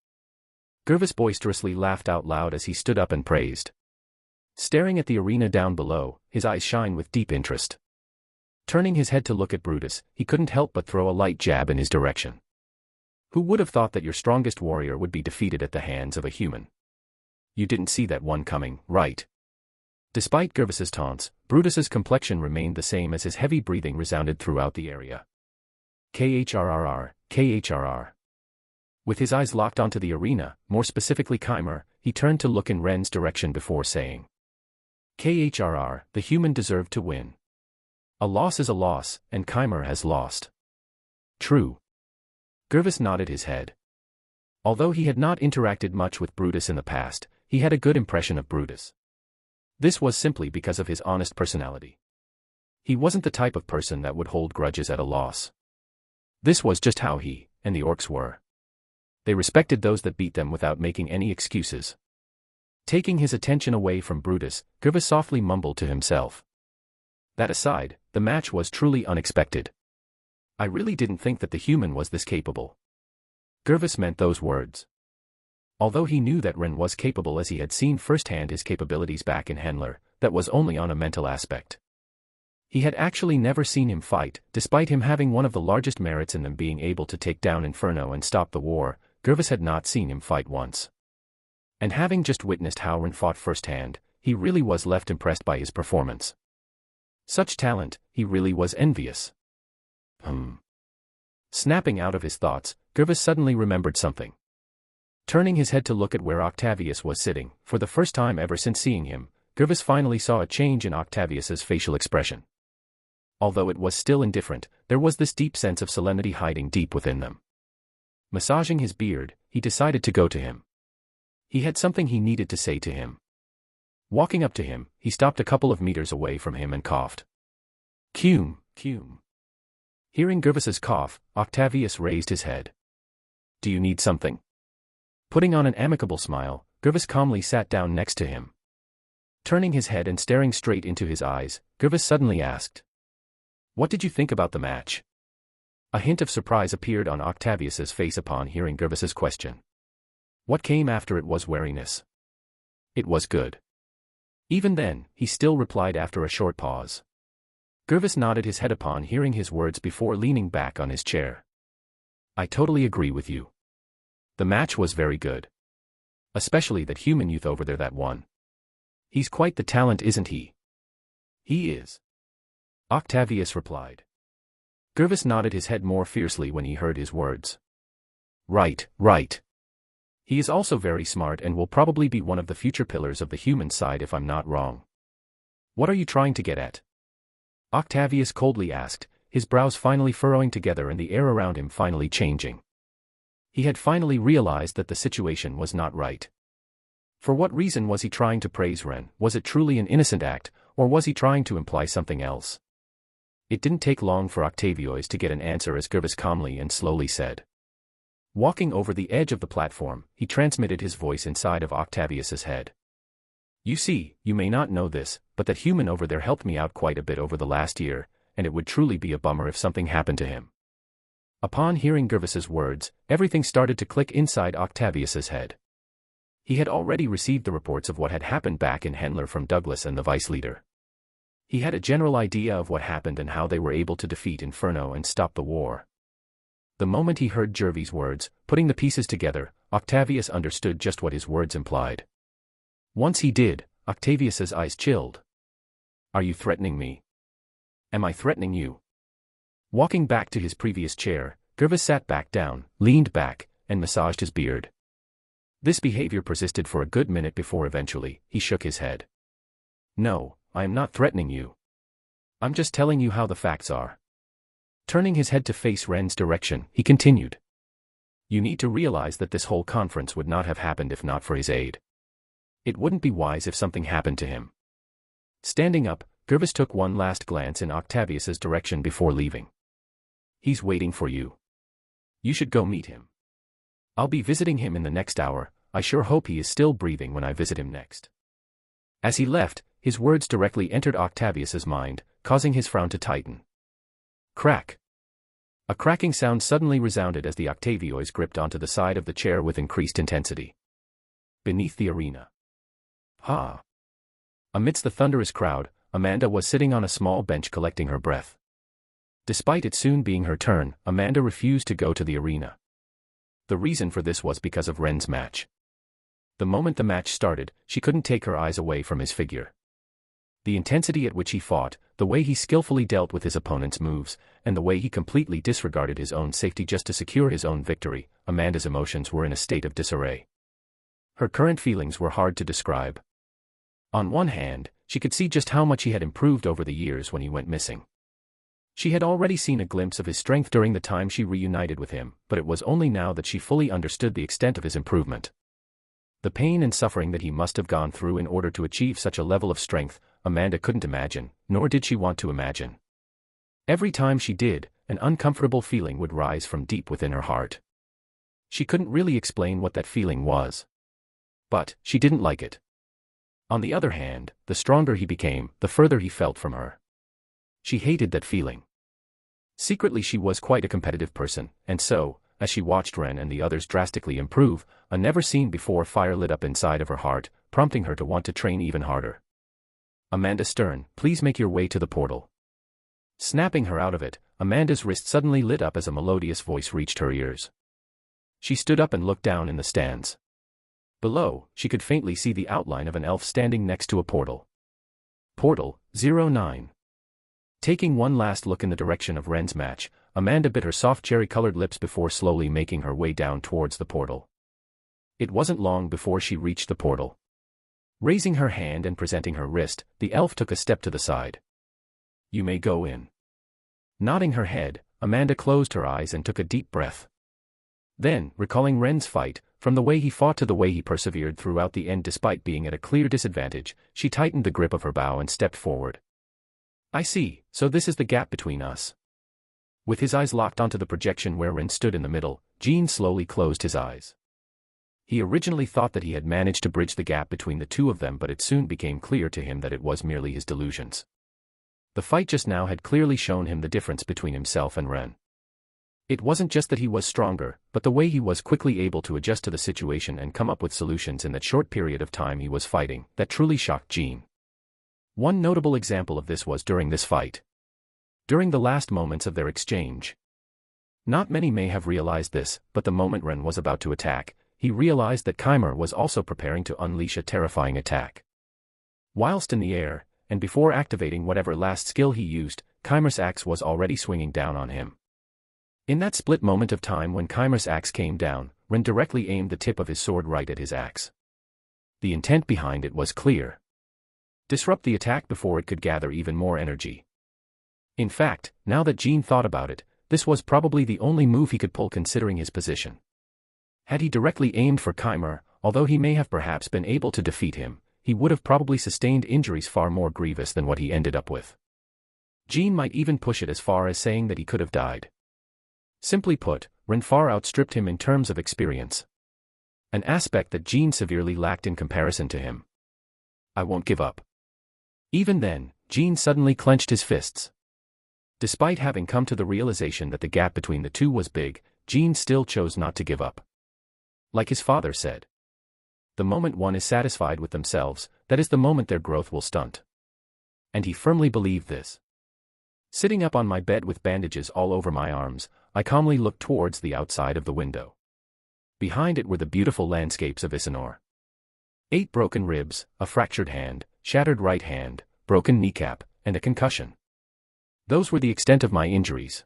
Gervais boisterously laughed out loud as he stood up and praised. Staring at the arena down below, his eyes shine with deep interest. Turning his head to look at Brutus, he couldn't help but throw a light jab in his direction. Who would have thought that your strongest warrior would be defeated at the hands of a human? You didn't see that one coming, right? Despite Gervais's taunts, Brutus's complexion remained the same as his heavy breathing resounded throughout the area. KHRRR, KHRR. With his eyes locked onto the arena, more specifically Khymer, he turned to look in Ren's direction before saying, "KHRR, the human deserved to win. A loss is a loss, and Khymer has lost." True. Gervais nodded his head. Although he had not interacted much with Brutus in the past, he had a good impression of Brutus. This was simply because of his honest personality. He wasn't the type of person that would hold grudges at a loss. This was just how he and the orcs were. They respected those that beat them without making any excuses. Taking his attention away from Brutus, Gervais softly mumbled to himself. That aside, the match was truly unexpected. I really didn't think that the human was this capable. Gervais meant those words. Although he knew that Ren was capable as he had seen firsthand his capabilities back in Hendler, that was only on a mental aspect. He had actually never seen him fight, despite him having one of the largest merits in them being able to take down Inferno and stop the war. Gervais had not seen him fight once. And having just witnessed how Ren fought firsthand, he really was left impressed by his performance. Such talent, he really was envious. Snapping out of his thoughts, Gervais suddenly remembered something. Turning his head to look at where Octavius was sitting, for the first time ever since seeing him, Gervais finally saw a change in Octavius's facial expression. Although it was still indifferent, there was this deep sense of solemnity hiding deep within them. Massaging his beard, he decided to go to him. He had something he needed to say to him. Walking up to him, he stopped a couple of meters away from him and coughed. Cume, cume. Hearing Gervais's cough, Octavius raised his head. Do you need something? Putting on an amicable smile, Gervais calmly sat down next to him. Turning his head and staring straight into his eyes, Gervais suddenly asked, "What did you think about the match?" A hint of surprise appeared on Octavius's face upon hearing Gervais's question. What came after it was wariness. It was good. Even then, he still replied after a short pause. Gervais nodded his head upon hearing his words before leaning back on his chair. I totally agree with you. The match was very good. Especially that human youth over there that won. He's quite the talent, isn't he? He is. Octavius replied. Gervais nodded his head more fiercely when he heard his words. Right, right. He is also very smart and will probably be one of the future pillars of the human side if I'm not wrong. What are you trying to get at? Octavius coldly asked, his brows finally furrowing together and the air around him finally changing. He had finally realized that the situation was not right. For what reason was he trying to praise Ren? Was it truly an innocent act, or was he trying to imply something else? It didn't take long for Octavius to get an answer as Gervais calmly and slowly said. Walking over the edge of the platform, he transmitted his voice inside of Octavius's head. You see, you may not know this, but that human over there helped me out quite a bit over the last year, and it would truly be a bummer if something happened to him. Upon hearing Gervais's words, everything started to click inside Octavius's head. He had already received the reports of what had happened back in Hendler from Douglas and the vice leader. He had a general idea of what happened and how they were able to defeat Inferno and stop the war. The moment he heard Gervais's words, putting the pieces together, Octavius understood just what his words implied. Once he did, Octavius's eyes chilled. Are you threatening me? Am I threatening you? Walking back to his previous chair, Gervais sat back down, leaned back, and massaged his beard. This behavior persisted for a good minute before eventually, he shook his head. No, I am not threatening you. I'm just telling you how the facts are. Turning his head to face Ren's direction, he continued. You need to realize that this whole conference would not have happened if not for his aid. It wouldn't be wise if something happened to him. Standing up, Gervais took one last glance in Octavius's direction before leaving. He's waiting for you. You should go meet him. I'll be visiting him in the next hour. I sure hope he is still breathing when I visit him next. As he left, his words directly entered Octavius's mind, causing his frown to tighten. Crack. A cracking sound suddenly resounded as the Octavius gripped onto the side of the chair with increased intensity. Beneath the arena. Ha! Amidst the thunderous crowd, Amanda was sitting on a small bench collecting her breath. Despite it soon being her turn, Amanda refused to go to the arena. The reason for this was because of Ren's match. The moment the match started, she couldn't take her eyes away from his figure. The intensity at which he fought, the way he skillfully dealt with his opponent's moves, and the way he completely disregarded his own safety just to secure his own victory, Amanda's emotions were in a state of disarray. Her current feelings were hard to describe. On one hand, she could see just how much he had improved over the years when he went missing. She had already seen a glimpse of his strength during the time she reunited with him, but it was only now that she fully understood the extent of his improvement. The pain and suffering that he must have gone through in order to achieve such a level of strength, Amanda couldn't imagine, nor did she want to imagine. Every time she did, an uncomfortable feeling would rise from deep within her heart. She couldn't really explain what that feeling was. But she didn't like it. On the other hand, the stronger he became, the further he felt from her. She hated that feeling. Secretly she was quite a competitive person, and so, as she watched Ren and the others drastically improve, a never-seen-before fire lit up inside of her heart, prompting her to want to train even harder. Amanda Stern, please make your way to the portal. Snapping her out of it, Amanda's wrist suddenly lit up as a melodious voice reached her ears. She stood up and looked down in the stands. Below, she could faintly see the outline of an elf standing next to a portal. Portal 09. Taking one last look in the direction of Ren's match, Amanda bit her soft cherry-colored lips before slowly making her way down towards the portal. It wasn't long before she reached the portal. Raising her hand and presenting her wrist, the elf took a step to the side. You may go in. Nodding her head, Amanda closed her eyes and took a deep breath. Then, recalling Ren's fight, from the way he fought to the way he persevered throughout the end despite being at a clear disadvantage, she tightened the grip of her bow and stepped forward. I see, so this is the gap between us. With his eyes locked onto the projection where Ren stood in the middle, Jean slowly closed his eyes. He originally thought that he had managed to bridge the gap between the two of them, but it soon became clear to him that it was merely his delusions. The fight just now had clearly shown him the difference between himself and Ren. It wasn't just that he was stronger, but the way he was quickly able to adjust to the situation and come up with solutions in that short period of time he was fighting, that truly shocked Jean. One notable example of this was during this fight. During the last moments of their exchange. Not many may have realized this, but the moment Ren was about to attack, he realized that Keimer was also preparing to unleash a terrifying attack. Whilst in the air, and before activating whatever last skill he used, Keimer's axe was already swinging down on him. In that split moment of time when Keimer's axe came down, Ren directly aimed the tip of his sword right at his axe. The intent behind it was clear. Disrupt the attack before it could gather even more energy. In fact, now that Gene thought about it, this was probably the only move he could pull considering his position. Had he directly aimed for Keimer, although he may have perhaps been able to defeat him, he would have probably sustained injuries far more grievous than what he ended up with. Gene might even push it as far as saying that he could have died. Simply put, Ren far outstripped him in terms of experience. An aspect that Gene severely lacked in comparison to him. I won't give up. Even then, Gene suddenly clenched his fists. Despite having come to the realization that the gap between the two was big, Gene still chose not to give up. Like his father said, the moment one is satisfied with themselves, that is the moment their growth will stunt. And he firmly believed this. Sitting up on my bed with bandages all over my arms, I calmly looked towards the outside of the window. Behind it were the beautiful landscapes of Isanor. 8 broken ribs, a fractured hand, shattered right hand, broken kneecap, and a concussion. Those were the extent of my injuries.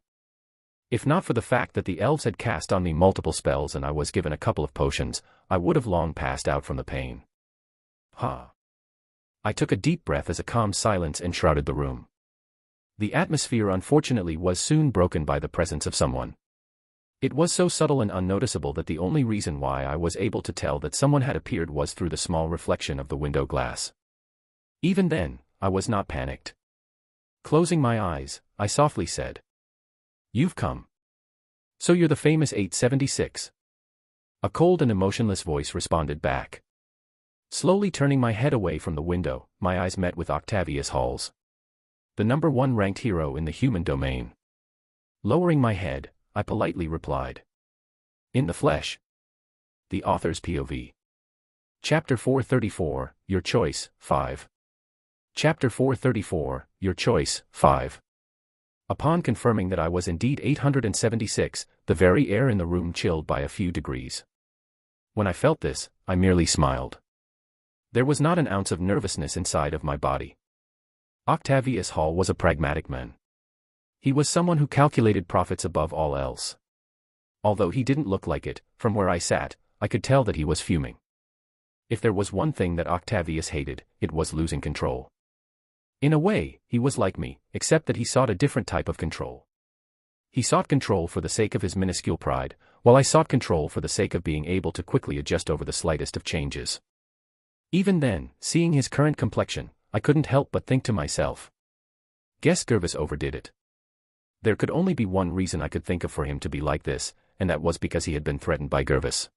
If not for the fact that the elves had cast on me multiple spells and I was given a couple of potions, I would have long passed out from the pain. I took a deep breath as a calm silence enshrouded the room. The atmosphere unfortunately was soon broken by the presence of someone. It was so subtle and unnoticeable that the only reason why I was able to tell that someone had appeared was through the small reflection of the window glass. Even then, I was not panicked. Closing my eyes, I softly said, "You've come. So you're the famous 876. A cold and emotionless voice responded back. Slowly turning my head away from the window, my eyes met with Octavius Hall's. The #1 ranked hero in the human domain. Lowering my head, I politely replied, "In the flesh." The Author's POV. Chapter 434, Your Choice, 5. Chapter 434, Your Choice, 5. Upon confirming that I was indeed 876, the very air in the room chilled by a few degrees. When I felt this, I merely smiled. There was not an ounce of nervousness inside of my body. Octavius Hall was a pragmatic man. He was someone who calculated profits above all else. Although he didn't look like it, from where I sat, I could tell that he was fuming. If there was one thing that Octavius hated, it was losing control. In a way, he was like me, except that he sought a different type of control. He sought control for the sake of his minuscule pride, while I sought control for the sake of being able to quickly adjust over the slightest of changes. Even then, seeing his current complexion, I couldn't help but think to myself, guess Gervis overdid it. There could only be one reason I could think of for him to be like this, and that was because he had been threatened by Gervis.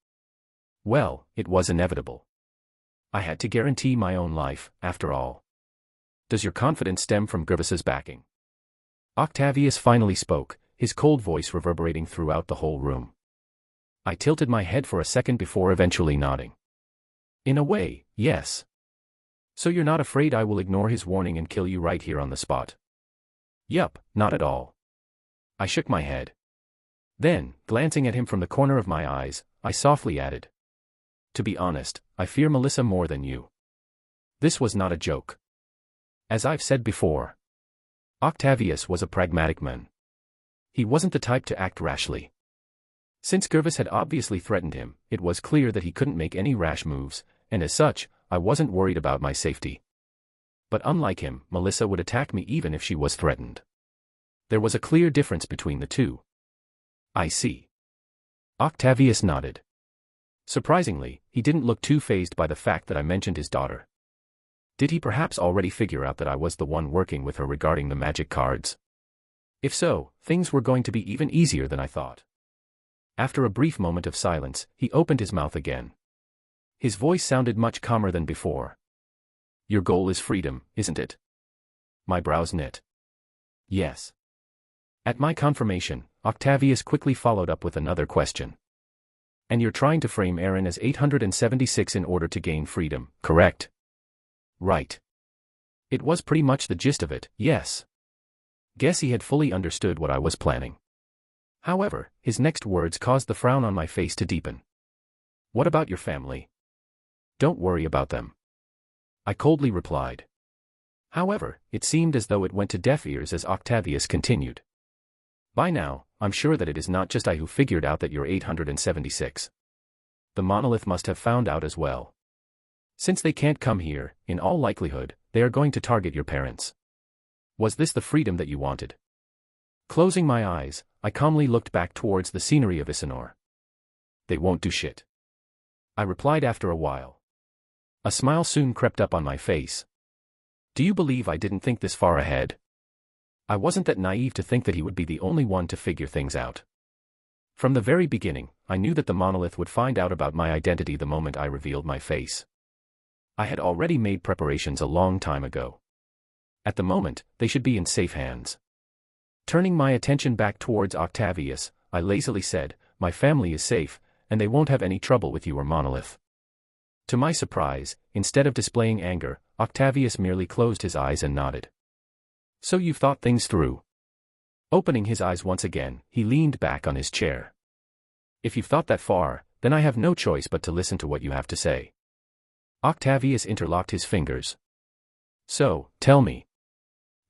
Well, it was inevitable. I had to guarantee my own life, after all. Does your confidence stem from Gervis's backing? Octavius finally spoke, his cold voice reverberating throughout the whole room. I tilted my head for a second before eventually nodding. In a way, yes. So you're not afraid I will ignore his warning and kill you right here on the spot? Yup, not at all. I shook my head. Then, glancing at him from the corner of my eyes, I softly added, "To be honest, I fear Melissa more than you." This was not a joke. As I've said before, Octavius was a pragmatic man. He wasn't the type to act rashly. Since Gervis had obviously threatened him, it was clear that he couldn't make any rash moves, and as such, I wasn't worried about my safety. But unlike him, Melissa would attack me even if she was threatened. There was a clear difference between the two. I see. Octavius nodded. Surprisingly, he didn't look too fazed by the fact that I mentioned his daughter. Did he perhaps already figure out that I was the one working with her regarding the magic cards? If so, things were going to be even easier than I thought. After a brief moment of silence, he opened his mouth again. His voice sounded much calmer than before. Your goal is freedom, isn't it? My brows knit. Yes. At my confirmation, Octavius quickly followed up with another question. And you're trying to frame Aaron as 876 in order to gain freedom, correct? Right. It was pretty much the gist of it, yes. Guess he had fully understood what I was planning. However, his next words caused the frown on my face to deepen. What about your family? Don't worry about them. I coldly replied. However, it seemed as though it went to deaf ears as Octavius continued. By now, I'm sure that it is not just I who figured out that you're 876. The monolith must have found out as well. Since they can't come here, in all likelihood, they are going to target your parents. Was this the freedom that you wanted? Closing my eyes, I calmly looked back towards the scenery of Isanor. They won't do shit, I replied after a while. A smile soon crept up on my face. Do you believe I didn't think this far ahead? I wasn't that naive to think that he would be the only one to figure things out. From the very beginning, I knew that the monolith would find out about my identity the moment I revealed my face. I had already made preparations a long time ago. At the moment, they should be in safe hands. Turning my attention back towards Octavius, I lazily said, my family is safe, and they won't have any trouble with you or Monolith. To my surprise, instead of displaying anger, Octavius merely closed his eyes and nodded. So you've thought things through. Opening his eyes once again, he leaned back on his chair. If you've thought that far, then I have no choice but to listen to what you have to say. Octavius interlocked his fingers. So, tell me.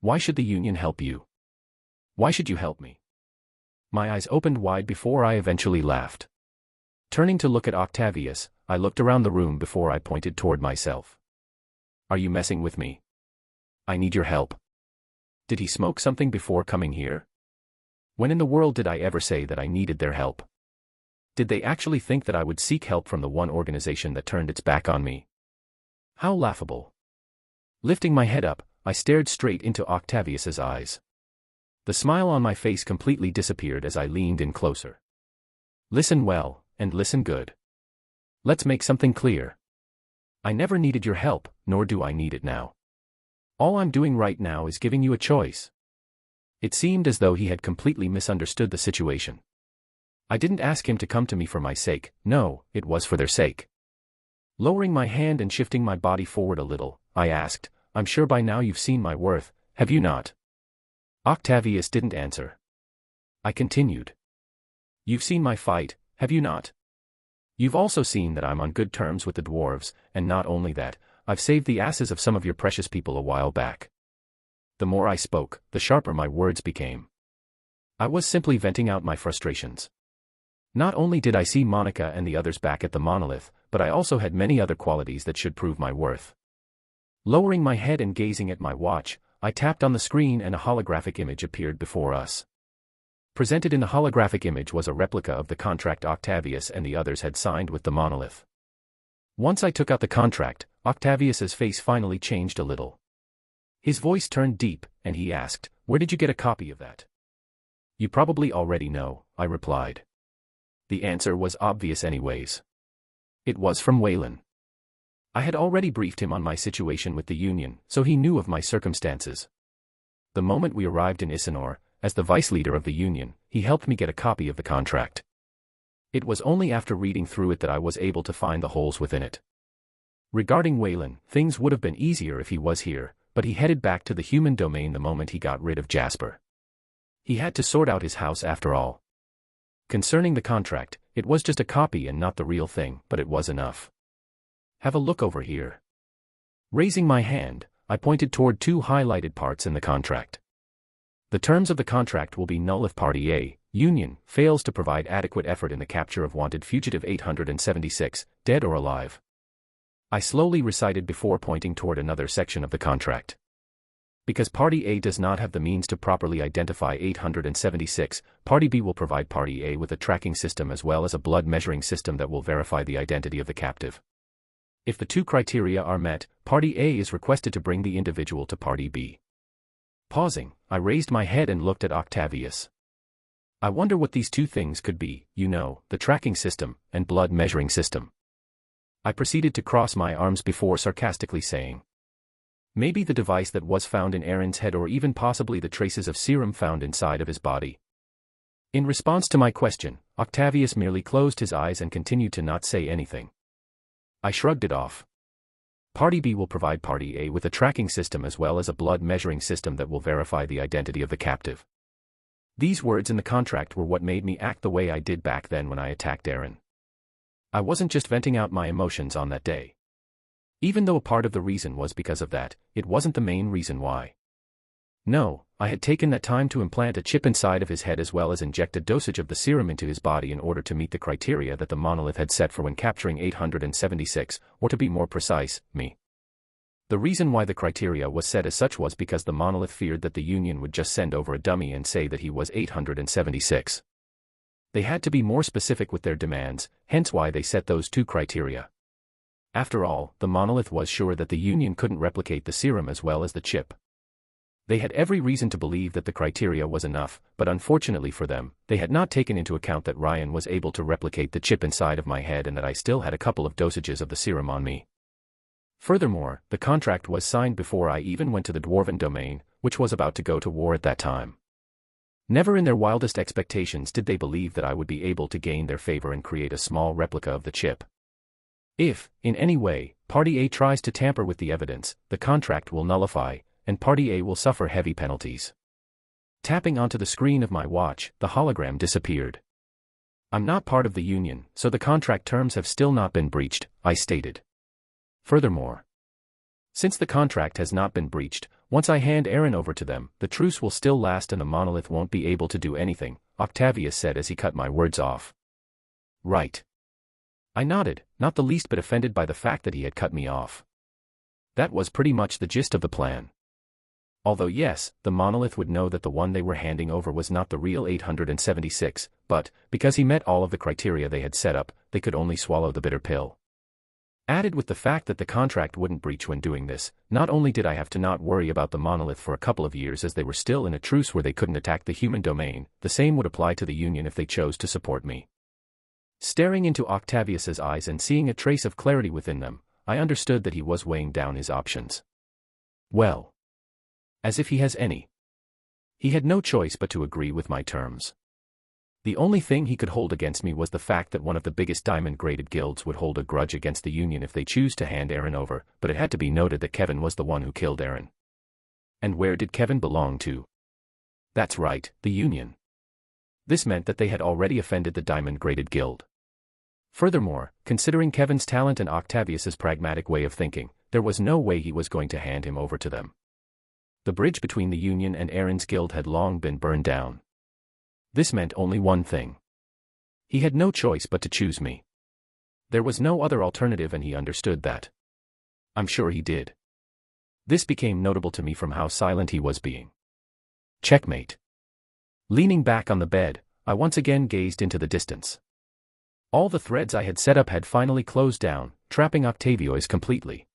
Why should the Union help you? Why should you help me? My eyes opened wide before I eventually laughed. Turning to look at Octavius, I looked around the room before I pointed toward myself. Are you messing with me? I need your help. Did he smoke something before coming here? When in the world did I ever say that I needed their help? Did they actually think that I would seek help from the one organization that turned its back on me? How laughable. Lifting my head up, I stared straight into Octavius's eyes. The smile on my face completely disappeared as I leaned in closer. Listen well, and listen good. Let's make something clear. I never needed your help, nor do I need it now. All I'm doing right now is giving you a choice. It seemed as though he had completely misunderstood the situation. I didn't ask him to come to me for my sake, no, it was for their sake. Lowering my hand and shifting my body forward a little, I asked, I'm sure by now you've seen my worth, have you not? Octavius didn't answer. I continued. You've seen my fight, have you not? You've also seen that I'm on good terms with the dwarves, and not only that, I've saved the asses of some of your precious people a while back. The more I spoke, the sharper my words became. I was simply venting out my frustrations. Not only did I see Monica and the others back at the monolith, but I also had many other qualities that should prove my worth. Lowering my head and gazing at my watch, I tapped on the screen and a holographic image appeared before us. Presented in the holographic image was a replica of the contract Octavius and the others had signed with the monolith. Once I took out the contract, Octavius's face finally changed a little. His voice turned deep, and he asked, where did you get a copy of that? You probably already know, I replied. The answer was obvious anyways. It was from Waylon. I had already briefed him on my situation with the Union, so he knew of my circumstances. The moment we arrived in Isanor, as the vice leader of the Union, he helped me get a copy of the contract. It was only after reading through it that I was able to find the holes within it. Regarding Waylon, things would have been easier if he was here, but he headed back to the human domain the moment he got rid of Jasper. He had to sort out his house after all. Concerning the contract, it was just a copy and not the real thing, but it was enough. Have a look over here. Raising my hand, I pointed toward two highlighted parts in the contract. The terms of the contract will be null if Party A, Union, fails to provide adequate effort in the capture of wanted fugitive 876, dead or alive. I slowly recited before pointing toward another section of the contract. Because Party A does not have the means to properly identify 876, Party B will provide Party A with a tracking system as well as a blood measuring system that will verify the identity of the captive. If the two criteria are met, Party A is requested to bring the individual to Party B. Pausing, I raised my head and looked at Octavius. I wonder what these two things could be, the tracking system and blood measuring system. I proceeded to cross my arms before sarcastically saying, maybe the device that was found in Aaron's head or even possibly the traces of serum found inside of his body. In response to my question, Octavius merely closed his eyes and continued to not say anything. I shrugged it off. Party B will provide Party A with a tracking system as well as a blood measuring system that will verify the identity of the captive. These words in the contract were what made me act the way I did back then when I attacked Aaron. I wasn't just venting out my emotions on that day. Even though a part of the reason was because of that, it wasn't the main reason why. No, I had taken that time to implant a chip inside of his head as well as inject a dosage of the serum into his body in order to meet the criteria that the monolith had set for when capturing 876, or to be more precise, me. The reason why the criteria was set as such was because the monolith feared that the Union would just send over a dummy and say that he was 876. They had to be more specific with their demands, hence why they set those two criteria. After all, the monolith was sure that the Union couldn't replicate the serum as well as the chip. They had every reason to believe that the criteria was enough, but unfortunately for them, they had not taken into account that Ryan was able to replicate the chip inside of my head and that I still had a couple of dosages of the serum on me. Furthermore, the contract was signed before I even went to the Dwarven domain, which was about to go to war at that time. Never in their wildest expectations did they believe that I would be able to gain their favor and create a small replica of the chip. If, in any way, Party A tries to tamper with the evidence, the contract will nullify, and Party A will suffer heavy penalties. Tapping onto the screen of my watch, the hologram disappeared. I'm not part of the Union, so the contract terms have still not been breached, I stated. Furthermore, since the contract has not been breached, once I hand Aaron over to them, the truce will still last and the monolith won't be able to do anything, Octavius said as he cut my words off. Right. I nodded, not the least bit offended by the fact that he had cut me off. That was pretty much the gist of the plan. Although yes, the monolith would know that the one they were handing over was not the real 876, but, because he met all of the criteria they had set up, they could only swallow the bitter pill. Added with the fact that the contract wouldn't breach when doing this, not only did I have to not worry about the monolith for a couple of years as they were still in a truce where they couldn't attack the human domain, the same would apply to the Union if they chose to support me. Staring into Octavius's eyes and seeing a trace of clarity within them, I understood that he was weighing down his options. Well, as if he has any. He had no choice but to agree with my terms. The only thing he could hold against me was the fact that one of the biggest diamond-graded guilds would hold a grudge against the Union if they choose to hand Aaron over, but it had to be noted that Kevin was the one who killed Aaron. And where did Kevin belong to? That's right, the Union. This meant that they had already offended the diamond-graded guild. Furthermore, considering Kevin's talent and Octavius's pragmatic way of thinking, there was no way he was going to hand him over to them. The bridge between the Union and Aaron's guild had long been burned down. This meant only one thing. He had no choice but to choose me. There was no other alternative and he understood that. I'm sure he did. This became notable to me from how silent he was being. Checkmate. Leaning back on the bed, I once again gazed into the distance. All the threads I had set up had finally closed down, trapping Octavius completely.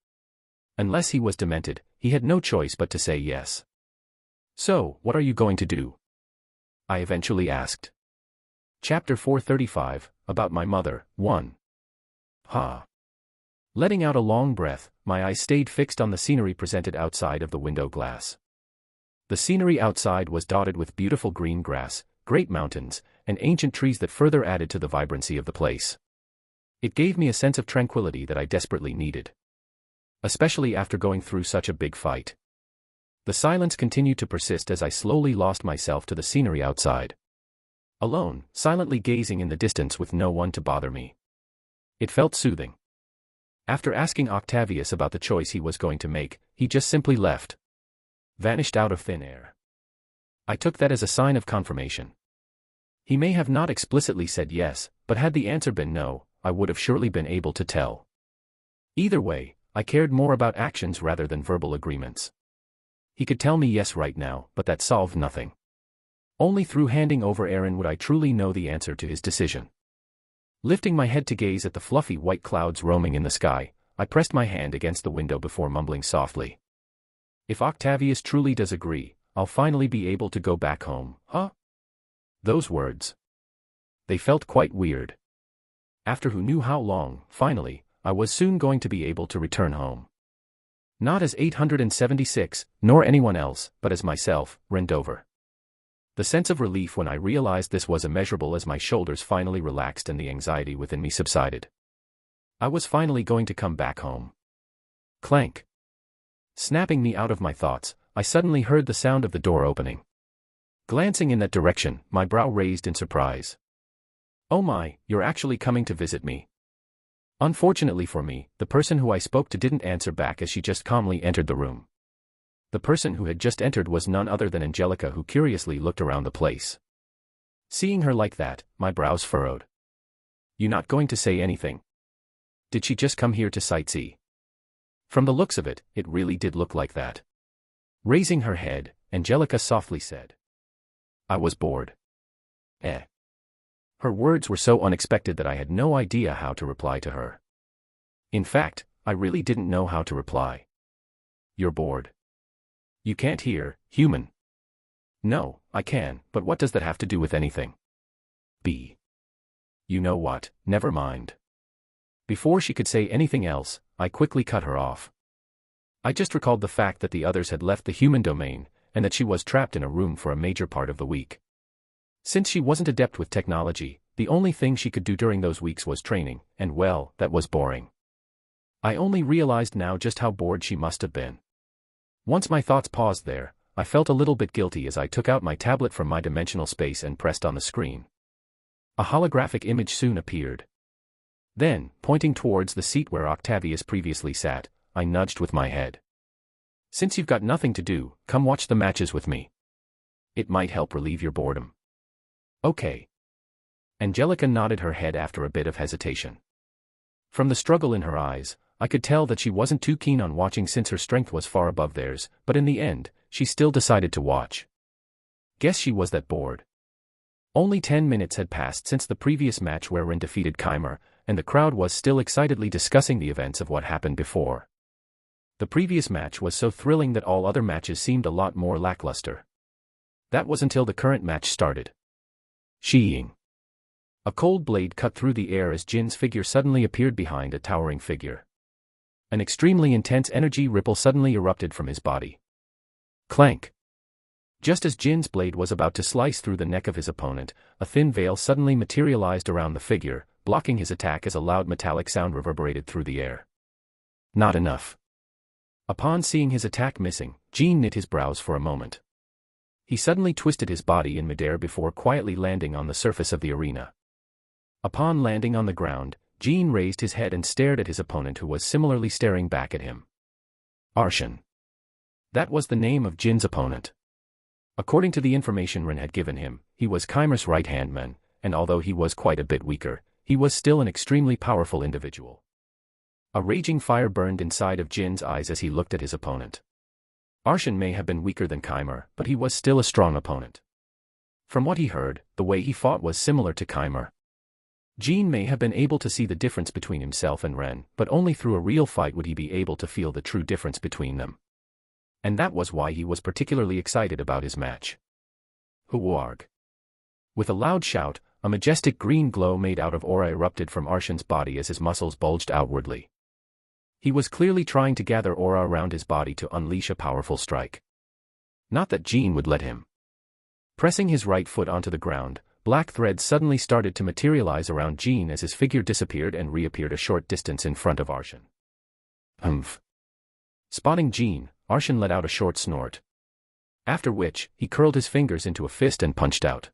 Unless he was demented, he had no choice but to say yes. So, what are you going to do? I eventually asked. Chapter 435, About My Mother, 1. Letting out a long breath, my eyes stayed fixed on the scenery presented outside of the window glass. The scenery outside was dotted with beautiful green grass, great mountains, and ancient trees that further added to the vibrancy of the place. It gave me a sense of tranquility that I desperately needed. Especially after going through such a big fight. The silence continued to persist as I slowly lost myself to the scenery outside. Alone, silently gazing in the distance with no one to bother me. It felt soothing. After asking Octavius about the choice he was going to make, he just simply left. Vanished out of thin air. I took that as a sign of confirmation. He may have not explicitly said yes, but had the answer been no, I would have surely been able to tell. Either way, I cared more about actions rather than verbal agreements. He could tell me yes right now, but that solved nothing. Only through handing over Aaron would I truly know the answer to his decision. Lifting my head to gaze at the fluffy white clouds roaming in the sky, I pressed my hand against the window before mumbling softly. If Octavius truly does agree, I'll finally be able to go back home, huh? Those words. They felt quite weird. After who knew how long, finally, I was soon going to be able to return home. Not as 876, nor anyone else, but as myself, Rendover. The sense of relief when I realized this was immeasurable as my shoulders finally relaxed and the anxiety within me subsided. I was finally going to come back home. Clank. Snapping me out of my thoughts, I suddenly heard the sound of the door opening. Glancing in that direction, my brow raised in surprise. Oh my, you're actually coming to visit me. Unfortunately for me, the person who I spoke to didn't answer back as she just calmly entered the room. The person who had just entered was none other than Angelica, who curiously looked around the place. Seeing her like that, my brows furrowed. You not going to say anything? Did she just come here to sightsee? From the looks of it, it really did look like that. Raising her head, Angelica softly said, "I was bored." Eh. Her words were so unexpected that I had no idea how to reply to her. In fact, I really didn't know how to reply. "You're bored. You can't hear, human." "No, I can, but what does that have to do with anything?" "B. You know what, never mind." Before she could say anything else, I quickly cut her off. I just recalled the fact that the others had left the human domain, and that she was trapped in a room for a major part of the week. Since she wasn't adept with technology, the only thing she could do during those weeks was training, and well, that was boring. I only realized now just how bored she must have been. Once my thoughts paused there, I felt a little bit guilty as I took out my tablet from my dimensional space and pressed on the screen. A holographic image soon appeared. Then, pointing towards the seat where Octavius previously sat, I nudged with my head. "Since you've got nothing to do, come watch the matches with me. It might help relieve your boredom." "Okay." Angelica nodded her head after a bit of hesitation. From the struggle in her eyes, I could tell that she wasn't too keen on watching since her strength was far above theirs, but in the end, she still decided to watch. Guess she was that bored. Only 10 minutes had passed since the previous match where Ren defeated Keimer, and the crowd was still excitedly discussing the events of what happened before. The previous match was so thrilling that all other matches seemed a lot more lackluster. That was until the current match started. Sheeing. A cold blade cut through the air as Jin's figure suddenly appeared behind a towering figure. An extremely intense energy ripple suddenly erupted from his body. Clank. Just as Jin's blade was about to slice through the neck of his opponent, a thin veil suddenly materialized around the figure, blocking his attack as a loud metallic sound reverberated through the air. Not enough. Upon seeing his attack missing, Jin knit his brows for a moment. He suddenly twisted his body in midair before quietly landing on the surface of the arena. Upon landing on the ground, Jin raised his head and stared at his opponent who was similarly staring back at him. Arshan. That was the name of Jin's opponent. According to the information Ren had given him, he was Keimer's right-hand man, and although he was quite a bit weaker, he was still an extremely powerful individual. A raging fire burned inside of Jin's eyes as he looked at his opponent. Arshan may have been weaker than Keimer, but he was still a strong opponent. From what he heard, the way he fought was similar to Keimer. Jin may have been able to see the difference between himself and Ren, but only through a real fight would he be able to feel the true difference between them. And that was why he was particularly excited about his match. Huarg. With a loud shout, a majestic green glow made out of aura erupted from Arshan's body as his muscles bulged outwardly. He was clearly trying to gather aura around his body to unleash a powerful strike. Not that Jin would let him. Pressing his right foot onto the ground, black threads suddenly started to materialize around Jin as his figure disappeared and reappeared a short distance in front of Arshan. Humph. Spotting Jin, Arshan let out a short snort. After which, he curled his fingers into a fist and punched out.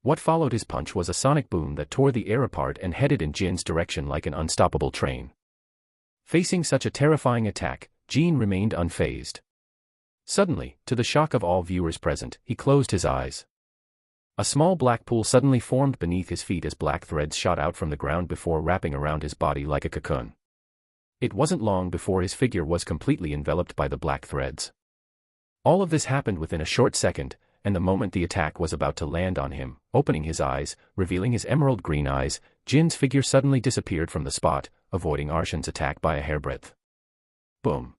What followed his punch was a sonic boom that tore the air apart and headed in Jin's direction like an unstoppable train. Facing such a terrifying attack, Jin remained unfazed. Suddenly, to the shock of all viewers present, he closed his eyes. A small black pool suddenly formed beneath his feet as black threads shot out from the ground before wrapping around his body like a cocoon. It wasn't long before his figure was completely enveloped by the black threads. All of this happened within a short second, and the moment the attack was about to land on him, opening his eyes, revealing his emerald green eyes, Jin's figure suddenly disappeared from the spot, avoiding Arshan's attack by a hairbreadth. Boom.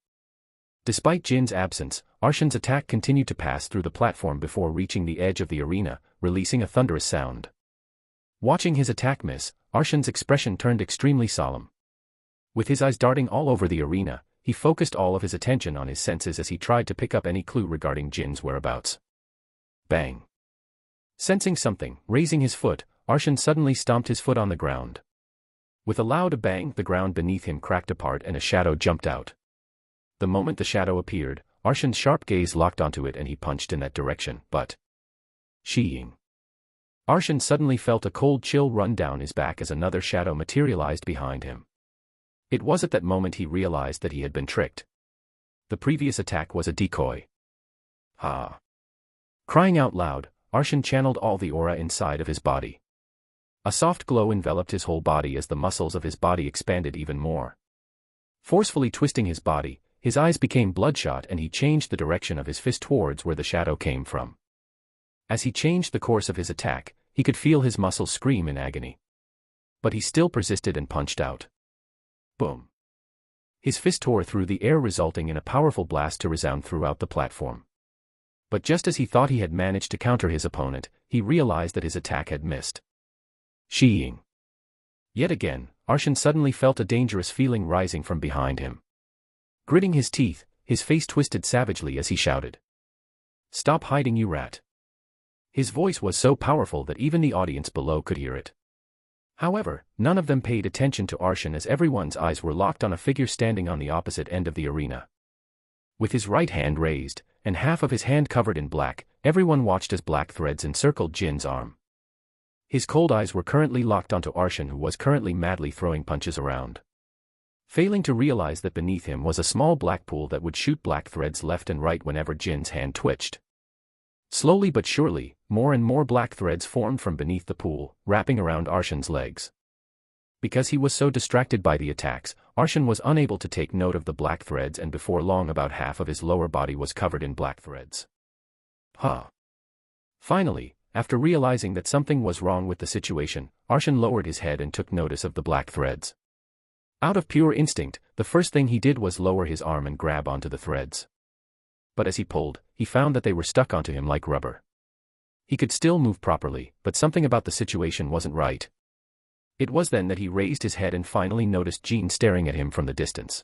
Despite Jin's absence, Arshan's attack continued to pass through the platform before reaching the edge of the arena, releasing a thunderous sound. Watching his attack miss, Arshan's expression turned extremely solemn. With his eyes darting all over the arena, he focused all of his attention on his senses as he tried to pick up any clue regarding Jin's whereabouts. Bang. Sensing something, raising his foot, Arshan suddenly stomped his foot on the ground. With a loud bang, the ground beneath him cracked apart and a shadow jumped out. The moment the shadow appeared, Arshan's sharp gaze locked onto it and he punched in that direction, but... Sheeing. Arshan suddenly felt a cold chill run down his back as another shadow materialized behind him. It was at that moment he realized that he had been tricked. The previous attack was a decoy. Ha! Crying out loud, Arshan channeled all the aura inside of his body. A soft glow enveloped his whole body as the muscles of his body expanded even more. Forcefully twisting his body, his eyes became bloodshot and he changed the direction of his fist towards where the shadow came from. As he changed the course of his attack, he could feel his muscles scream in agony. But he still persisted and punched out. Boom. His fist tore through the air, resulting in a powerful blast to resound throughout the platform. But just as he thought he had managed to counter his opponent, he realized that his attack had missed. Sheeing. Yet again, Arshan suddenly felt a dangerous feeling rising from behind him. Gritting his teeth, his face twisted savagely as he shouted. "Stop hiding, you rat." His voice was so powerful that even the audience below could hear it. However, none of them paid attention to Arshan as everyone's eyes were locked on a figure standing on the opposite end of the arena. With his right hand raised, and half of his hand covered in black, everyone watched as black threads encircled Jin's arm. His cold eyes were currently locked onto Arshan, who was currently madly throwing punches around. Failing to realize that beneath him was a small black pool that would shoot black threads left and right whenever Jin's hand twitched. Slowly but surely, more and more black threads formed from beneath the pool, wrapping around Arshan's legs. Because he was so distracted by the attacks, Arshan was unable to take note of the black threads, and before long about half of his lower body was covered in black threads. Finally, after realizing that something was wrong with the situation, Arshan lowered his head and took notice of the black threads. Out of pure instinct, the first thing he did was lower his arm and grab onto the threads. But as he pulled, he found that they were stuck onto him like rubber. He could still move properly, but something about the situation wasn't right. It was then that he raised his head and finally noticed Jin staring at him from the distance.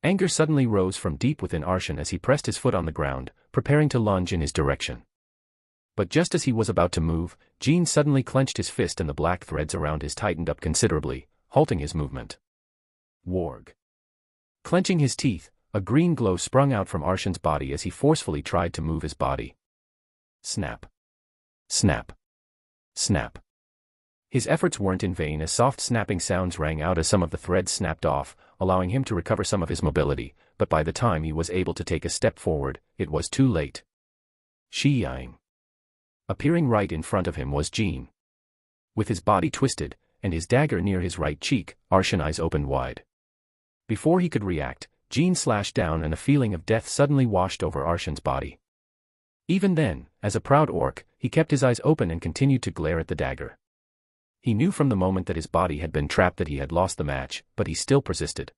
Anger suddenly rose from deep within Arshan as he pressed his foot on the ground, preparing to lunge in his direction. But just as he was about to move, Jin suddenly clenched his fist and the black threads around his tightened up considerably, halting his movement. Warg. Clenching his teeth, a green glow sprung out from Arshan's body as he forcefully tried to move his body. Snap. Snap. Snap. His efforts weren't in vain as soft snapping sounds rang out as some of the threads snapped off, allowing him to recover some of his mobility, but by the time he was able to take a step forward, it was too late. Shi-yang. Appearing right in front of him was Jin. With his body twisted, and his dagger near his right cheek, Arshan's eyes opened wide. Before he could react, Jin slashed down and a feeling of death suddenly washed over Arshan's body. Even then, as a proud orc, he kept his eyes open and continued to glare at the dagger. He knew from the moment that his body had been trapped that he had lost the match, but he still persisted.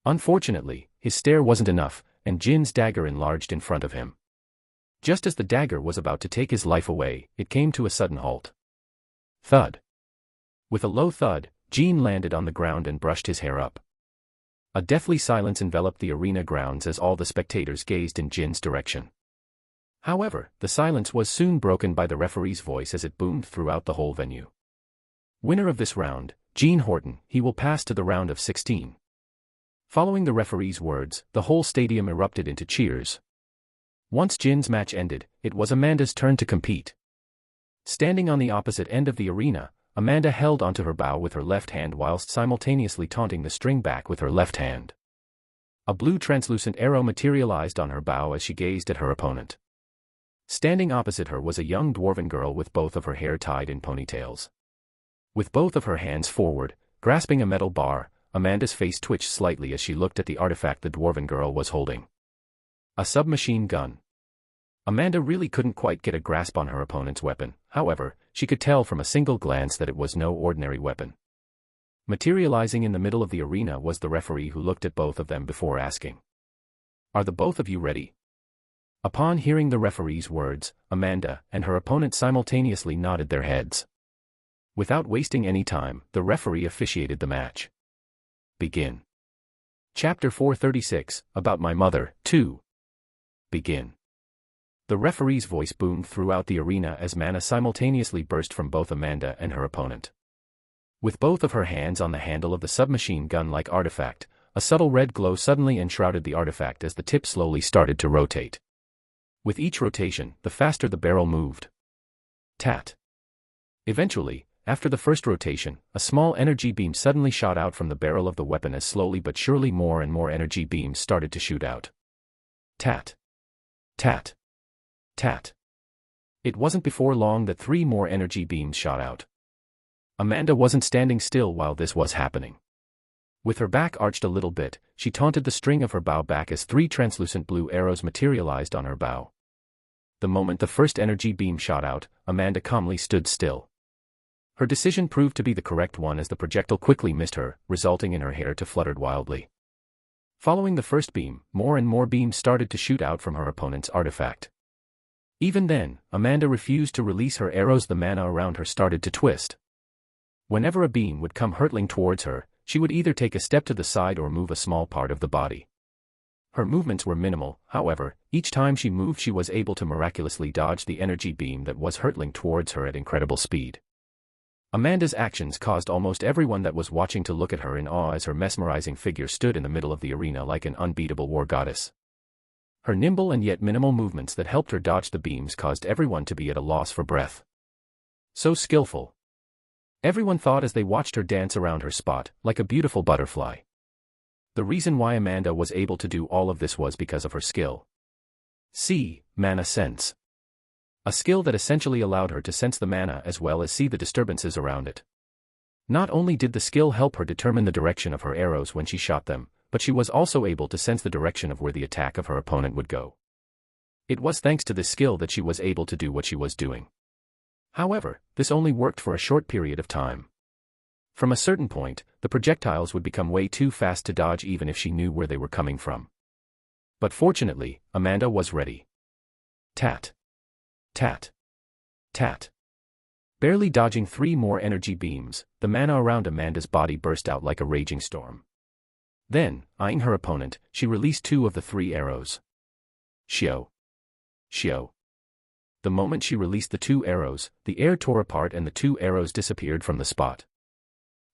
Unfortunately, his stare wasn't enough, and Jin's dagger enlarged in front of him. Just as the dagger was about to take his life away, it came to a sudden halt. Thud. With a low thud, Jin landed on the ground and brushed his hair up. A deathly silence enveloped the arena grounds as all the spectators gazed in Jin's direction. However, the silence was soon broken by the referee's voice as it boomed throughout the whole venue. Winner of this round, Gene Horton, he will pass to the round of 16. Following the referee's words, the whole stadium erupted into cheers. Once Jin's match ended, it was Amanda's turn to compete. Standing on the opposite end of the arena, Amanda held onto her bow with her left hand whilst simultaneously taunting the string back with her left hand. A blue translucent arrow materialized on her bow as she gazed at her opponent. Standing opposite her was a young dwarven girl with both of her hair tied in ponytails. With both of her hands forward, grasping a metal bar, Amanda's face twitched slightly as she looked at the artifact the dwarven girl was holding. A submachine gun. Amanda really couldn't quite get a grasp on her opponent's weapon, however, she could tell from a single glance that it was no ordinary weapon. Materializing in the middle of the arena was the referee, who looked at both of them before asking, "Are the both of you ready?" Upon hearing the referee's words, Amanda and her opponent simultaneously nodded their heads. Without wasting any time, the referee officiated the match. Begin. Chapter 436, About My Mother, 2. Begin. The referee's voice boomed throughout the arena as mana simultaneously burst from both Amanda and her opponent. With both of her hands on the handle of the submachine gun-like artifact, a subtle red glow suddenly enshrouded the artifact as the tip slowly started to rotate. With each rotation, the faster the barrel moved. Tat. Eventually, after the first rotation, a small energy beam suddenly shot out from the barrel of the weapon as slowly but surely more and more energy beams started to shoot out. Tat. Tat. Tat. It wasn't before long that 3 more energy beams shot out. Amanda wasn't standing still while this was happening. With her back arched a little bit, she taunted the string of her bow back as 3 translucent blue arrows materialized on her bow. The moment the first energy beam shot out, Amanda calmly stood still. Her decision proved to be the correct one as the projectile quickly missed her, resulting in her hair to flutter wildly. Following the first beam, more and more beams started to shoot out from her opponent's artifact. Even then, Amanda refused to release her arrows. The mana around her started to twist. Whenever a beam would come hurtling towards her, she would either take a step to the side or move a small part of the body. Her movements were minimal, however. Each time she moved she was able to miraculously dodge the energy beam that was hurtling towards her at incredible speed. Amanda's actions caused almost everyone that was watching to look at her in awe as her mesmerizing figure stood in the middle of the arena like an unbeatable war goddess. Her nimble and yet minimal movements that helped her dodge the beams caused everyone to be at a loss for breath. So skillful. Everyone thought as they watched her dance around her spot, like a beautiful butterfly. The reason why Amanda was able to do all of this was because of her skill. See, mana sense. A skill that essentially allowed her to sense the mana as well as see the disturbances around it. Not only did the skill help her determine the direction of her arrows when she shot them, but she was also able to sense the direction of where the attack of her opponent would go. It was thanks to this skill that she was able to do what she was doing. However, this only worked for a short period of time. From a certain point, the projectiles would become way too fast to dodge even if she knew where they were coming from. But fortunately, Amanda was ready. Tat. Tat. Tat. Barely dodging 3 more energy beams, the mana around Amanda's body burst out like a raging storm. Then, eyeing her opponent, she released 2 of the 3 arrows. Shio. Shio. The moment she released the 2 arrows, the air tore apart and the 2 arrows disappeared from the spot.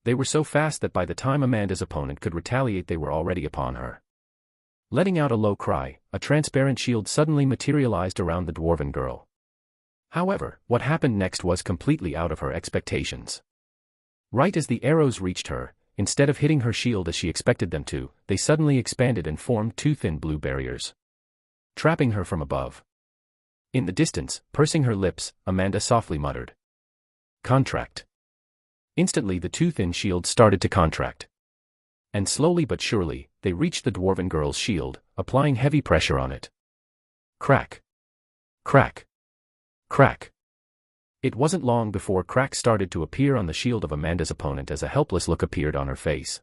They were so fast that by the time Amanda's opponent could retaliate they were already upon her. Letting out a low cry, a transparent shield suddenly materialized around the dwarven girl. However, what happened next was completely out of her expectations. Right as the arrows reached her, instead of hitting her shield as she expected them to, they suddenly expanded and formed 2 thin blue barriers, trapping her from above. In the distance, pursing her lips, Amanda softly muttered, "Contract." Instantly the 2 thin shields started to contract. And slowly but surely, they reached the dwarven girl's shield, applying heavy pressure on it. Crack. Crack. Crack. It wasn't long before cracks started to appear on the shield of Amanda's opponent as a helpless look appeared on her face.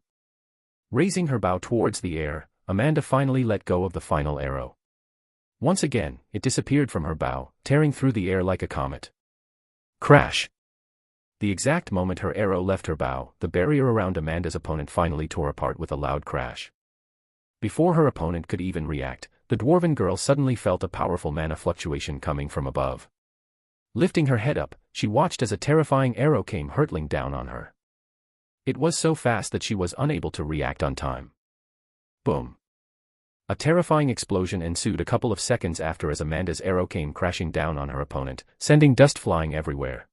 Raising her bow towards the air, Amanda finally let go of the final arrow. Once again, it disappeared from her bow, tearing through the air like a comet. Crash! The exact moment her arrow left her bow, the barrier around Amanda's opponent finally tore apart with a loud crash. Before her opponent could even react, the dwarven girl suddenly felt a powerful mana fluctuation coming from above. Lifting her head up, she watched as a terrifying arrow came hurtling down on her. It was so fast that she was unable to react on time. Boom! A terrifying explosion ensued a couple of seconds after as Amanda's arrow came crashing down on her opponent, sending dust flying everywhere.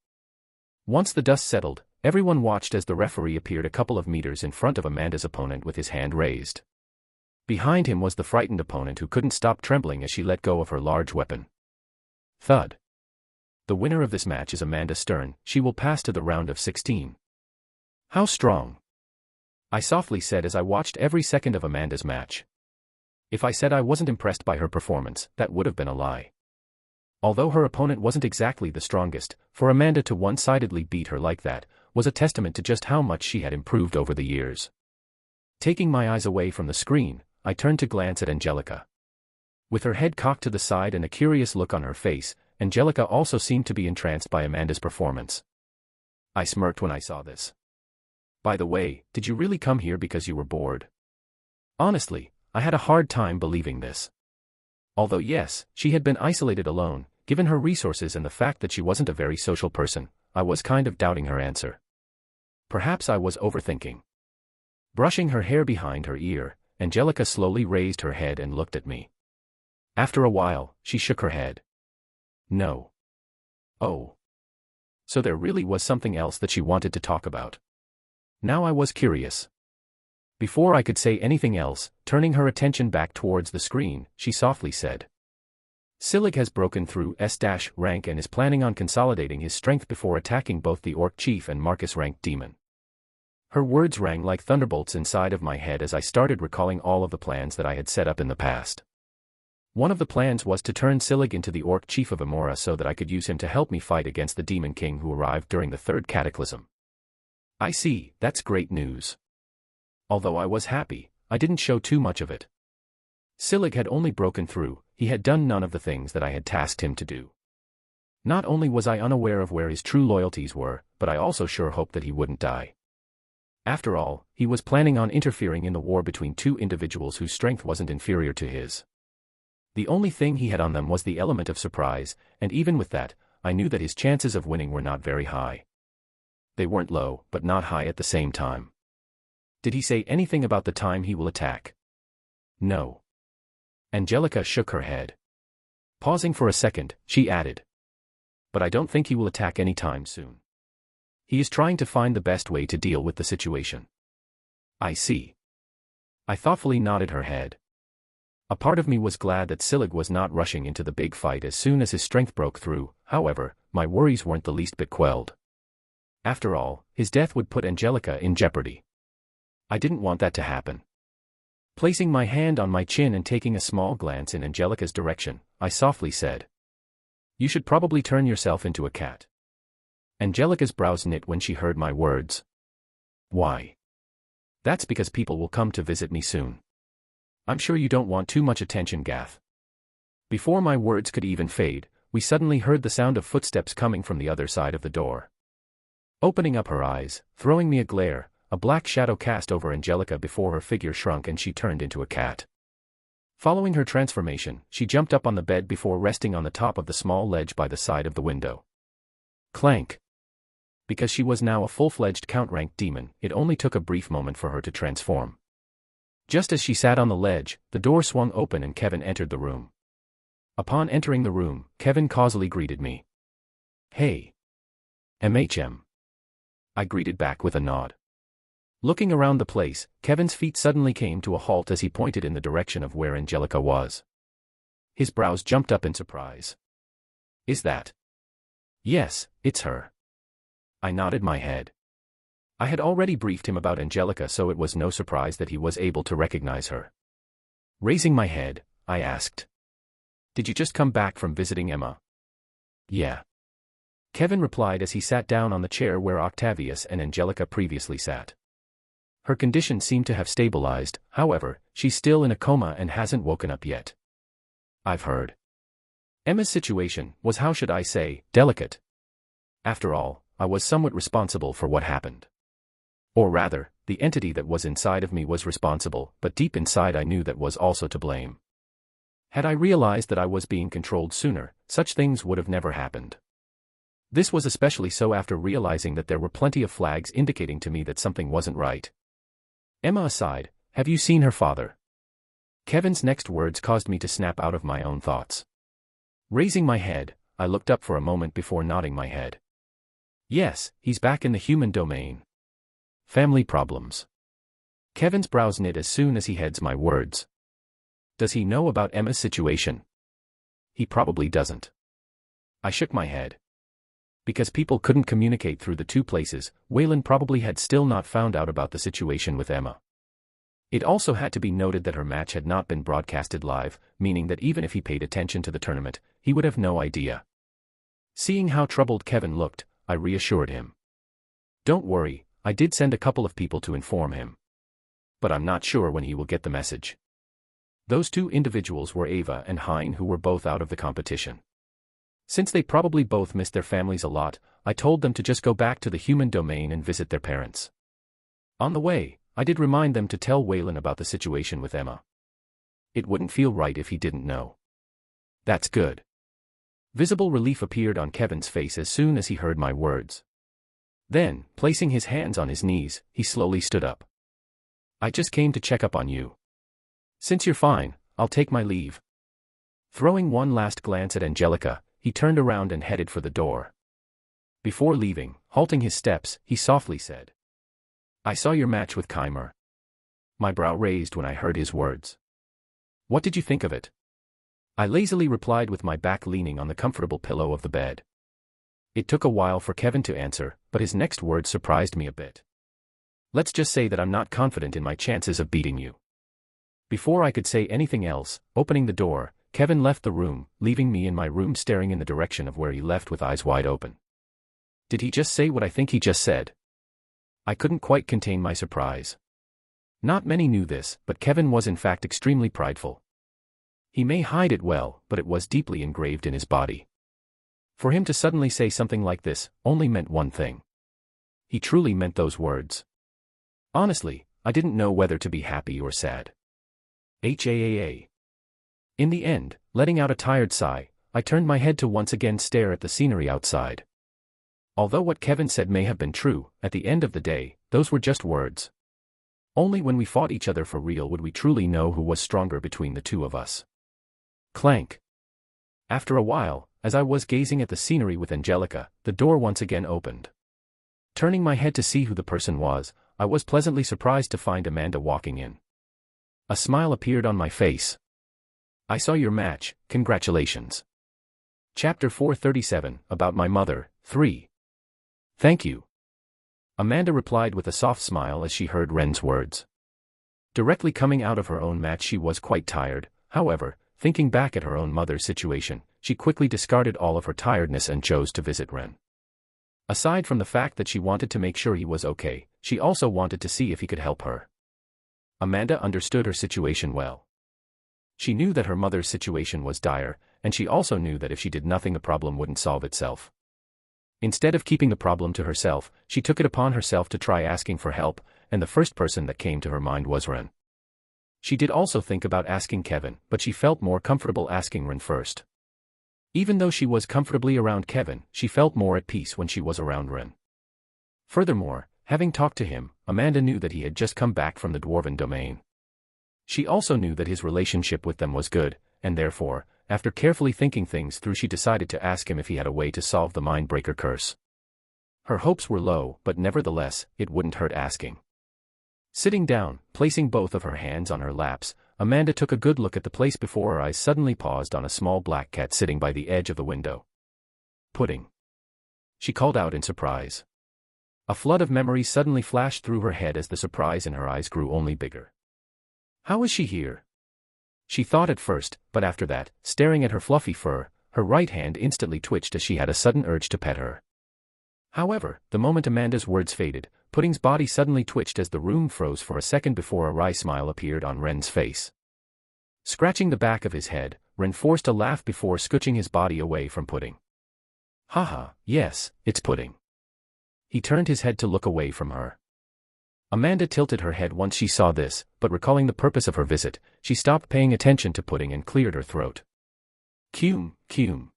Once the dust settled, everyone watched as the referee appeared a couple of meters in front of Amanda's opponent with his hand raised. Behind him was the frightened opponent who couldn't stop trembling as she let go of her large weapon. Thud. The winner of this match is Amanda Stern. She will pass to the round of 16. How strong? I softly said as I watched every second of Amanda's match. If I said I wasn't impressed by her performance, that would have been a lie. Although her opponent wasn't exactly the strongest, for Amanda to one-sidedly beat her like that, was a testament to just how much she had improved over the years. Taking my eyes away from the screen, I turned to glance at Angelica. With her head cocked to the side and a curious look on her face, Angelica also seemed to be entranced by Amanda's performance. I smirked when I saw this. By the way, did you really come here because you were bored? Honestly, I had a hard time believing this. Although yes, she had been isolated alone, given her resources and the fact that she wasn't a very social person, I was kind of doubting her answer. Perhaps I was overthinking. Brushing her hair behind her ear, Angelica slowly raised her head and looked at me. After a while, she shook her head. No. Oh. So there really was something else that she wanted to talk about. Now I was curious. Before I could say anything else, turning her attention back towards the screen, she softly said, Silig has broken through S-rank and is planning on consolidating his strength before attacking both the Orc Chief and Marcus-ranked demon. Her words rang like thunderbolts inside of my head as I started recalling all of the plans that I had set up in the past. One of the plans was to turn Silig into the orc chief of Amora so that I could use him to help me fight against the demon king who arrived during the third cataclysm. I see, that's great news. Although I was happy, I didn't show too much of it. Silig had only broken through, he had done none of the things that I had tasked him to do. Not only was I unaware of where his true loyalties were, but I also sure hoped that he wouldn't die. After all, he was planning on interfering in the war between two individuals whose strength wasn't inferior to his. The only thing he had on them was the element of surprise, and even with that, I knew that his chances of winning were not very high. They weren't low, but not high at the same time. Did he say anything about the time he will attack? No. Angelica shook her head. Pausing for a second, she added. But I don't think he will attack any time soon. He is trying to find the best way to deal with the situation. I see. I thoughtfully nodded her head. A part of me was glad that Silig was not rushing into the big fight as soon as his strength broke through, however, my worries weren't the least bit quelled. After all, his death would put Angelica in jeopardy. I didn't want that to happen. Placing my hand on my chin and taking a small glance in Angelica's direction, I softly said, "You should probably turn yourself into a cat." Angelica's brows knit when she heard my words. Why? That's because people will come to visit me soon. I'm sure you don't want too much attention, Gath. Before my words could even fade, we suddenly heard the sound of footsteps coming from the other side of the door. Opening up her eyes, throwing me a glare, a black shadow cast over Angelica before her figure shrunk and she turned into a cat. Following her transformation, she jumped up on the bed before resting on the top of the small ledge by the side of the window. Clank. Because she was now a full-fledged count-ranked demon, it only took a brief moment for her to transform. Just as she sat on the ledge, the door swung open and Kevin entered the room. Upon entering the room, Kevin causally greeted me. Hey. MHM. I greeted back with a nod. Looking around the place, Kevin's feet suddenly came to a halt as he pointed in the direction of where Angelica was. His brows jumped up in surprise. Is that? Yes, it's her. I nodded my head. I had already briefed him about Angelica, so it was no surprise that he was able to recognize her. Raising my head, I asked, "Did you just come back from visiting Emma?" Yeah. Kevin replied as he sat down on the chair where Octavius and Angelica previously sat. Her condition seemed to have stabilized, however, she's still in a coma and hasn't woken up yet. I've heard. Emma's situation was, how should I say, delicate. After all, I was somewhat responsible for what happened. Or rather, the entity that was inside of me was responsible, but deep inside I knew that was also to blame. Had I realized that I was being controlled sooner, such things would have never happened. This was especially so after realizing that there were plenty of flags indicating to me that something wasn't right. Emma aside, have you seen her father? Kevin's next words caused me to snap out of my own thoughts. Raising my head, I looked up for a moment before nodding my head. Yes, he's back in the human domain. Family problems. Kevin's brows knit as soon as he heard my words. Does he know about Emma's situation? He probably doesn't. I shook my head. Because people couldn't communicate through the two places, Waylon probably had still not found out about the situation with Emma. It also had to be noted that her match had not been broadcasted live, meaning that even if he paid attention to the tournament, he would have no idea. Seeing how troubled Kevin looked, I reassured him. Don't worry, I did send a couple of people to inform him. But I'm not sure when he will get the message. Those two individuals were Ava and Hein, who were both out of the competition. Since they probably both missed their families a lot, I told them to just go back to the human domain and visit their parents. On the way, I did remind them to tell Waylon about the situation with Emma. It wouldn't feel right if he didn't know. That's good. Visible relief appeared on Kevin's face as soon as he heard my words. Then, placing his hands on his knees, he slowly stood up. I just came to check up on you. Since you're fine, I'll take my leave. Throwing one last glance at Angelica, he turned around and headed for the door. Before leaving, halting his steps, he softly said, I saw your match with Keimer. My brow raised when I heard his words. What did you think of it? I lazily replied with my back leaning on the comfortable pillow of the bed. It took a while for Kevin to answer, but his next words surprised me a bit. Let's just say that I'm not confident in my chances of beating you. Before I could say anything else, opening the door, Kevin left the room, leaving me in my room staring in the direction of where he left with eyes wide open. Did he just say what I think he just said? I couldn't quite contain my surprise. Not many knew this, but Kevin was in fact extremely prideful. He may hide it well, but it was deeply engraved in his body. For him to suddenly say something like this only meant one thing. He truly meant those words. Honestly, I didn't know whether to be happy or sad. In the end, letting out a tired sigh, I turned my head to once again stare at the scenery outside. Although what Kevin said may have been true, at the end of the day, those were just words. Only when we fought each other for real would we truly know who was stronger between the two of us. Clank. After a while, as I was gazing at the scenery with Angelica, the door once again opened. Turning my head to see who the person was, I was pleasantly surprised to find Amanda walking in. A smile appeared on my face. I saw your match, congratulations. Chapter 437, About My Mother, 3. Thank you. Amanda replied with a soft smile as she heard Ren's words. Directly coming out of her own match, she was quite tired. However, thinking back at her own mother's situation, she quickly discarded all of her tiredness and chose to visit Ren. Aside from the fact that she wanted to make sure he was okay, she also wanted to see if he could help her. Amanda understood her situation well. She knew that her mother's situation was dire, and she also knew that if she did nothing the problem wouldn't solve itself. Instead of keeping the problem to herself, she took it upon herself to try asking for help, and the first person that came to her mind was Ren. She did also think about asking Kevin, but she felt more comfortable asking Ren first. Even though she was comfortably around Kevin, she felt more at peace when she was around Ren. Furthermore, having talked to him, Amanda knew that he had just come back from the Dwarven domain. She also knew that his relationship with them was good, and therefore, after carefully thinking things through, she decided to ask him if he had a way to solve the Mindbreaker curse. Her hopes were low, but nevertheless, it wouldn't hurt asking. Sitting down, placing both of her hands on her laps, Amanda took a good look at the place before her eyes suddenly paused on a small black cat sitting by the edge of the window. Pudding. She called out in surprise. A flood of memories suddenly flashed through her head as the surprise in her eyes grew only bigger. How is she here? She thought at first, but after that, staring at her fluffy fur, her right hand instantly twitched as she had a sudden urge to pet her. However, the moment Amanda's words faded, Pudding's body suddenly twitched as the room froze for a second before a wry smile appeared on Ren's face. Scratching the back of his head, Ren forced a laugh before scooching his body away from Pudding. Haha, yes, it's Pudding. He turned his head to look away from her. Amanda tilted her head once she saw this, but recalling the purpose of her visit, she stopped paying attention to Pudding and cleared her throat. Cume, cume.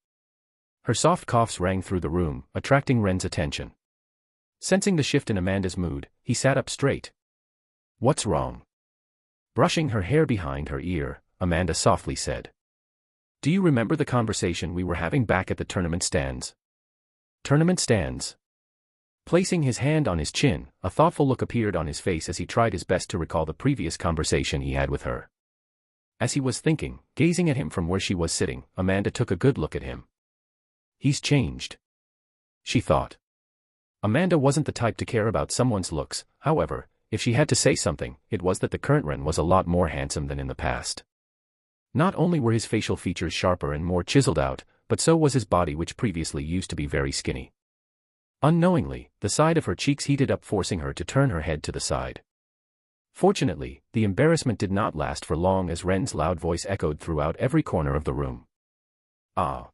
Her soft coughs rang through the room, attracting Ren's attention. Sensing the shift in Amanda's mood, he sat up straight. What's wrong? Brushing her hair behind her ear, Amanda softly said. Do you remember the conversation we were having back at the tournament stands? Tournament stands? Placing his hand on his chin, a thoughtful look appeared on his face as he tried his best to recall the previous conversation he had with her. As he was thinking, gazing at him from where she was sitting, Amanda took a good look at him. He's changed, she thought. Amanda wasn't the type to care about someone's looks, however, if she had to say something, it was that the current Ren was a lot more handsome than in the past. Not only were his facial features sharper and more chiseled out, but so was his body, which previously used to be very skinny. Unknowingly, the side of her cheeks heated up, forcing her to turn her head to the side. Fortunately, the embarrassment did not last for long as Ren's loud voice echoed throughout every corner of the room. Ah.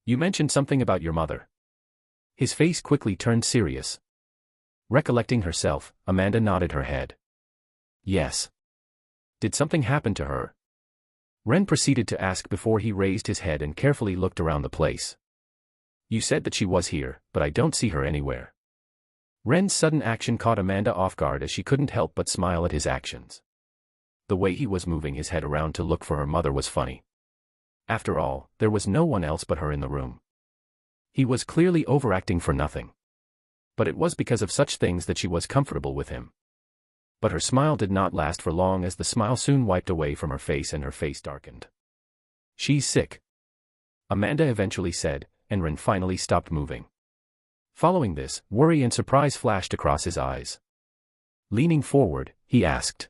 You mentioned something about your mother. His face quickly turned serious. Recollecting herself, Amanda nodded her head. Yes. Did something happen to her? Ren proceeded to ask before he raised his head and carefully looked around the place. You said that she was here, but I don't see her anywhere. Ren's sudden action caught Amanda off guard as she couldn't help but smile at his actions. The way he was moving his head around to look for her mother was funny. After all, there was no one else but her in the room. He was clearly overacting for nothing. But it was because of such things that she was comfortable with him. But her smile did not last for long as the smile soon wiped away from her face and her face darkened. She's sick, Amanda eventually said, and Ren finally stopped moving. Following this, worry and surprise flashed across his eyes. Leaning forward, he asked.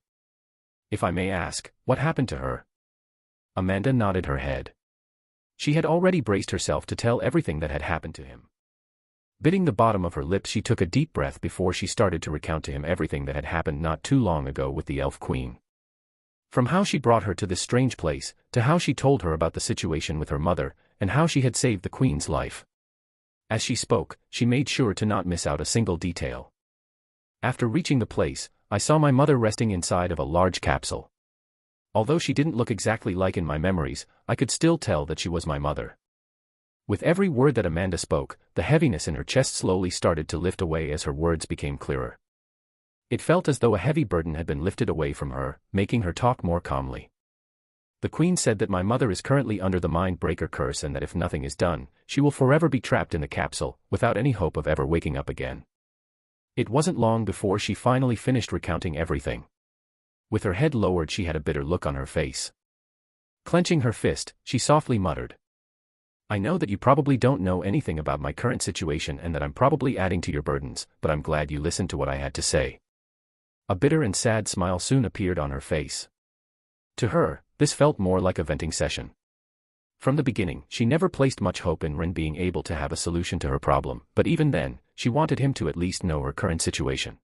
If I may ask, what happened to her? Amanda nodded her head. She had already braced herself to tell everything that had happened to him. Biting the bottom of her lips, she took a deep breath before she started to recount to him everything that had happened not too long ago with the Elf Queen. From how she brought her to this strange place, to how she told her about the situation with her mother, and how she had saved the Queen's life. As she spoke, she made sure to not miss out a single detail. After reaching the place, I saw my mother resting inside of a large capsule. Although she didn't look exactly like in my memories, I could still tell that she was my mother. With every word that Amanda spoke, the heaviness in her chest slowly started to lift away as her words became clearer. It felt as though a heavy burden had been lifted away from her, making her talk more calmly. The Queen said that my mother is currently under the Mind Breaker curse and that if nothing is done, she will forever be trapped in the capsule, without any hope of ever waking up again. It wasn't long before she finally finished recounting everything. With her head lowered, she had a bitter look on her face. Clenching her fist, she softly muttered, I know that you probably don't know anything about my current situation and that I'm probably adding to your burdens, but I'm glad you listened to what I had to say. A bitter and sad smile soon appeared on her face. To her, this felt more like a venting session. From the beginning, she never placed much hope in Ren being able to have a solution to her problem, but even then, she wanted him to at least know her current situation.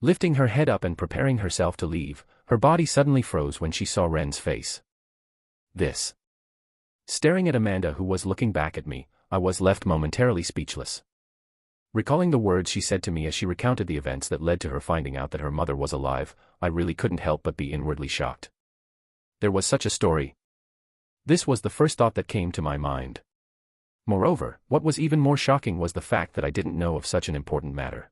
Lifting her head up and preparing herself to leave, her body suddenly froze when she saw Ren's face. This. Staring at Amanda, who was looking back at me, I was left momentarily speechless. Recalling the words she said to me as she recounted the events that led to her finding out that her mother was alive, I really couldn't help but be inwardly shocked. There was such a story. This was the first thought that came to my mind. Moreover, what was even more shocking was the fact that I didn't know of such an important matter.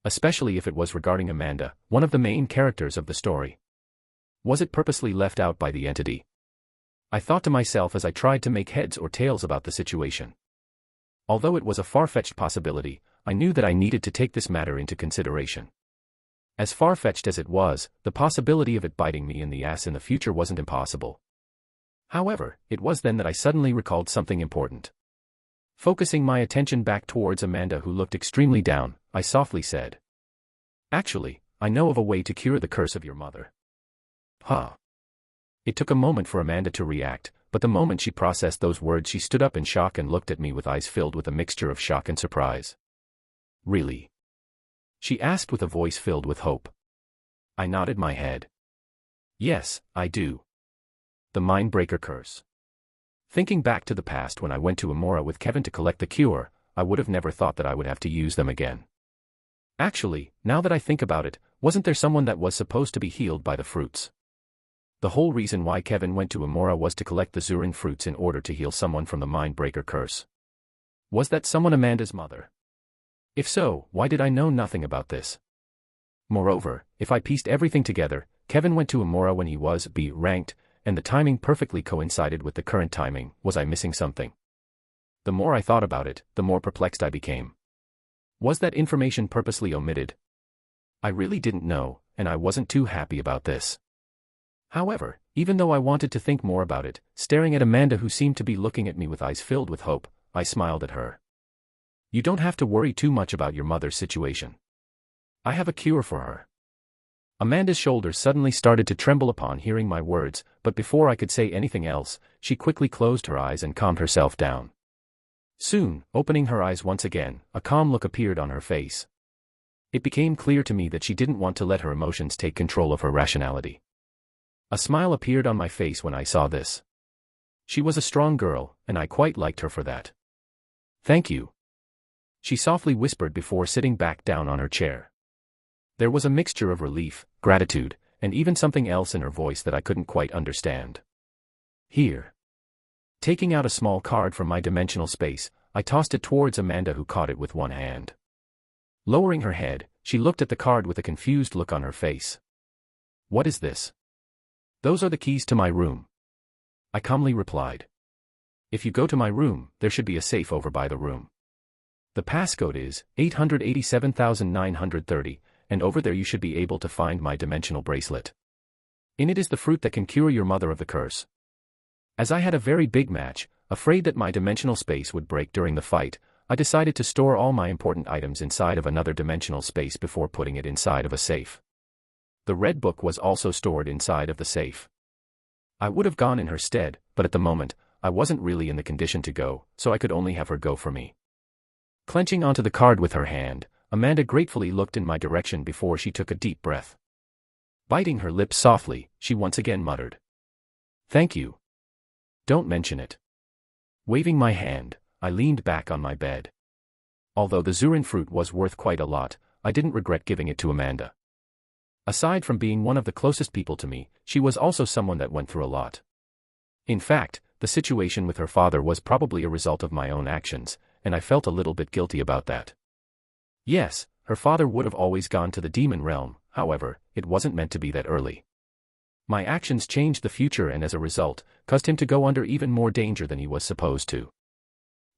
Especially if it was regarding Amanda, one of the main characters of the story. Was it purposely left out by the entity? I thought to myself as I tried to make heads or tails about the situation. Although it was a far-fetched possibility, I knew that I needed to take this matter into consideration. As far-fetched as it was, the possibility of it biting me in the ass in the future wasn't impossible. However, it was then that I suddenly recalled something important. Focusing my attention back towards Amanda, who looked extremely down, I softly said, Actually, I know of a way to cure the curse of your mother. Huh. It took a moment for Amanda to react, but the moment she processed those words, she stood up in shock and looked at me with eyes filled with a mixture of shock and surprise. Really? She asked with a voice filled with hope. I nodded my head. Yes, I do. The Mind Breaker curse. Thinking back to the past when I went to Amora with Kevin to collect the cure, I would have never thought that I would have to use them again. Actually, now that I think about it, wasn't there someone that was supposed to be healed by the fruits? The whole reason why Kevin went to Amora was to collect the Zurin fruits in order to heal someone from the Mind Breaker curse. Was that someone Amanda's mother? If so, why did I know nothing about this? Moreover, if I pieced everything together, Kevin went to Amora when he was B ranked, and the timing perfectly coincided with the current timing. Was I missing something? The more I thought about it, the more perplexed I became. Was that information purposely omitted? I really didn't know, and I wasn't too happy about this. However, even though I wanted to think more about it, staring at Amanda, who seemed to be looking at me with eyes filled with hope, I smiled at her. You don't have to worry too much about your mother's situation. I have a cure for her. Amanda's shoulders suddenly started to tremble upon hearing my words, but before I could say anything else, she quickly closed her eyes and calmed herself down. Soon, opening her eyes once again, a calm look appeared on her face. It became clear to me that she didn't want to let her emotions take control of her rationality. A smile appeared on my face when I saw this. She was a strong girl, and I quite liked her for that. Thank you. She softly whispered before sitting back down on her chair. There was a mixture of relief, gratitude, and even something else in her voice that I couldn't quite understand. Here. Taking out a small card from my dimensional space, I tossed it towards Amanda, who caught it with one hand. Lowering her head, she looked at the card with a confused look on her face. What is this? Those are the keys to my room. I calmly replied. If you go to my room, there should be a safe over by the room. The passcode is 887,930, and over there you should be able to find my dimensional bracelet. In it is the fruit that can cure your mother of the curse. As I had a very big match, afraid that my dimensional space would break during the fight, I decided to store all my important items inside of another dimensional space before putting it inside of a safe. The red book was also stored inside of the safe. I would have gone in her stead, but at the moment, I wasn't really in the condition to go, so I could only have her go for me. Clenching onto the card with her hand, Amanda gratefully looked in my direction before she took a deep breath. Biting her lips softly, she once again muttered, "Thank you. Don't mention it." Waving my hand, I leaned back on my bed. Although the Zurin fruit was worth quite a lot, I didn't regret giving it to Amanda. Aside from being one of the closest people to me, she was also someone that went through a lot. In fact, the situation with her father was probably a result of my own actions, and I felt a little bit guilty about that. Yes, her father would have always gone to the demon realm, however, it wasn't meant to be that early. My actions changed the future and as a result, caused him to go under even more danger than he was supposed to.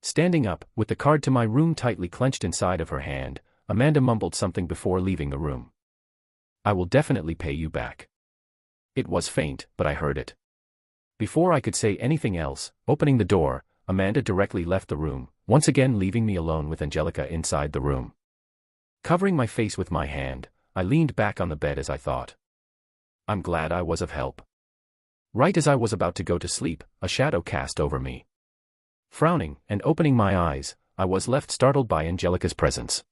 Standing up, with the card to my room tightly clenched inside of her hand, Amanda mumbled something before leaving the room. "I will definitely pay you back." It was faint, but I heard it. Before I could say anything else, opening the door, Amanda directly left the room, once again leaving me alone with Angelica inside the room. Covering my face with my hand, I leaned back on the bed as I thought. I'm glad I was of help. Right as I was about to go to sleep, a shadow cast over me. Frowning and opening my eyes, I was left startled by Angelica's presence.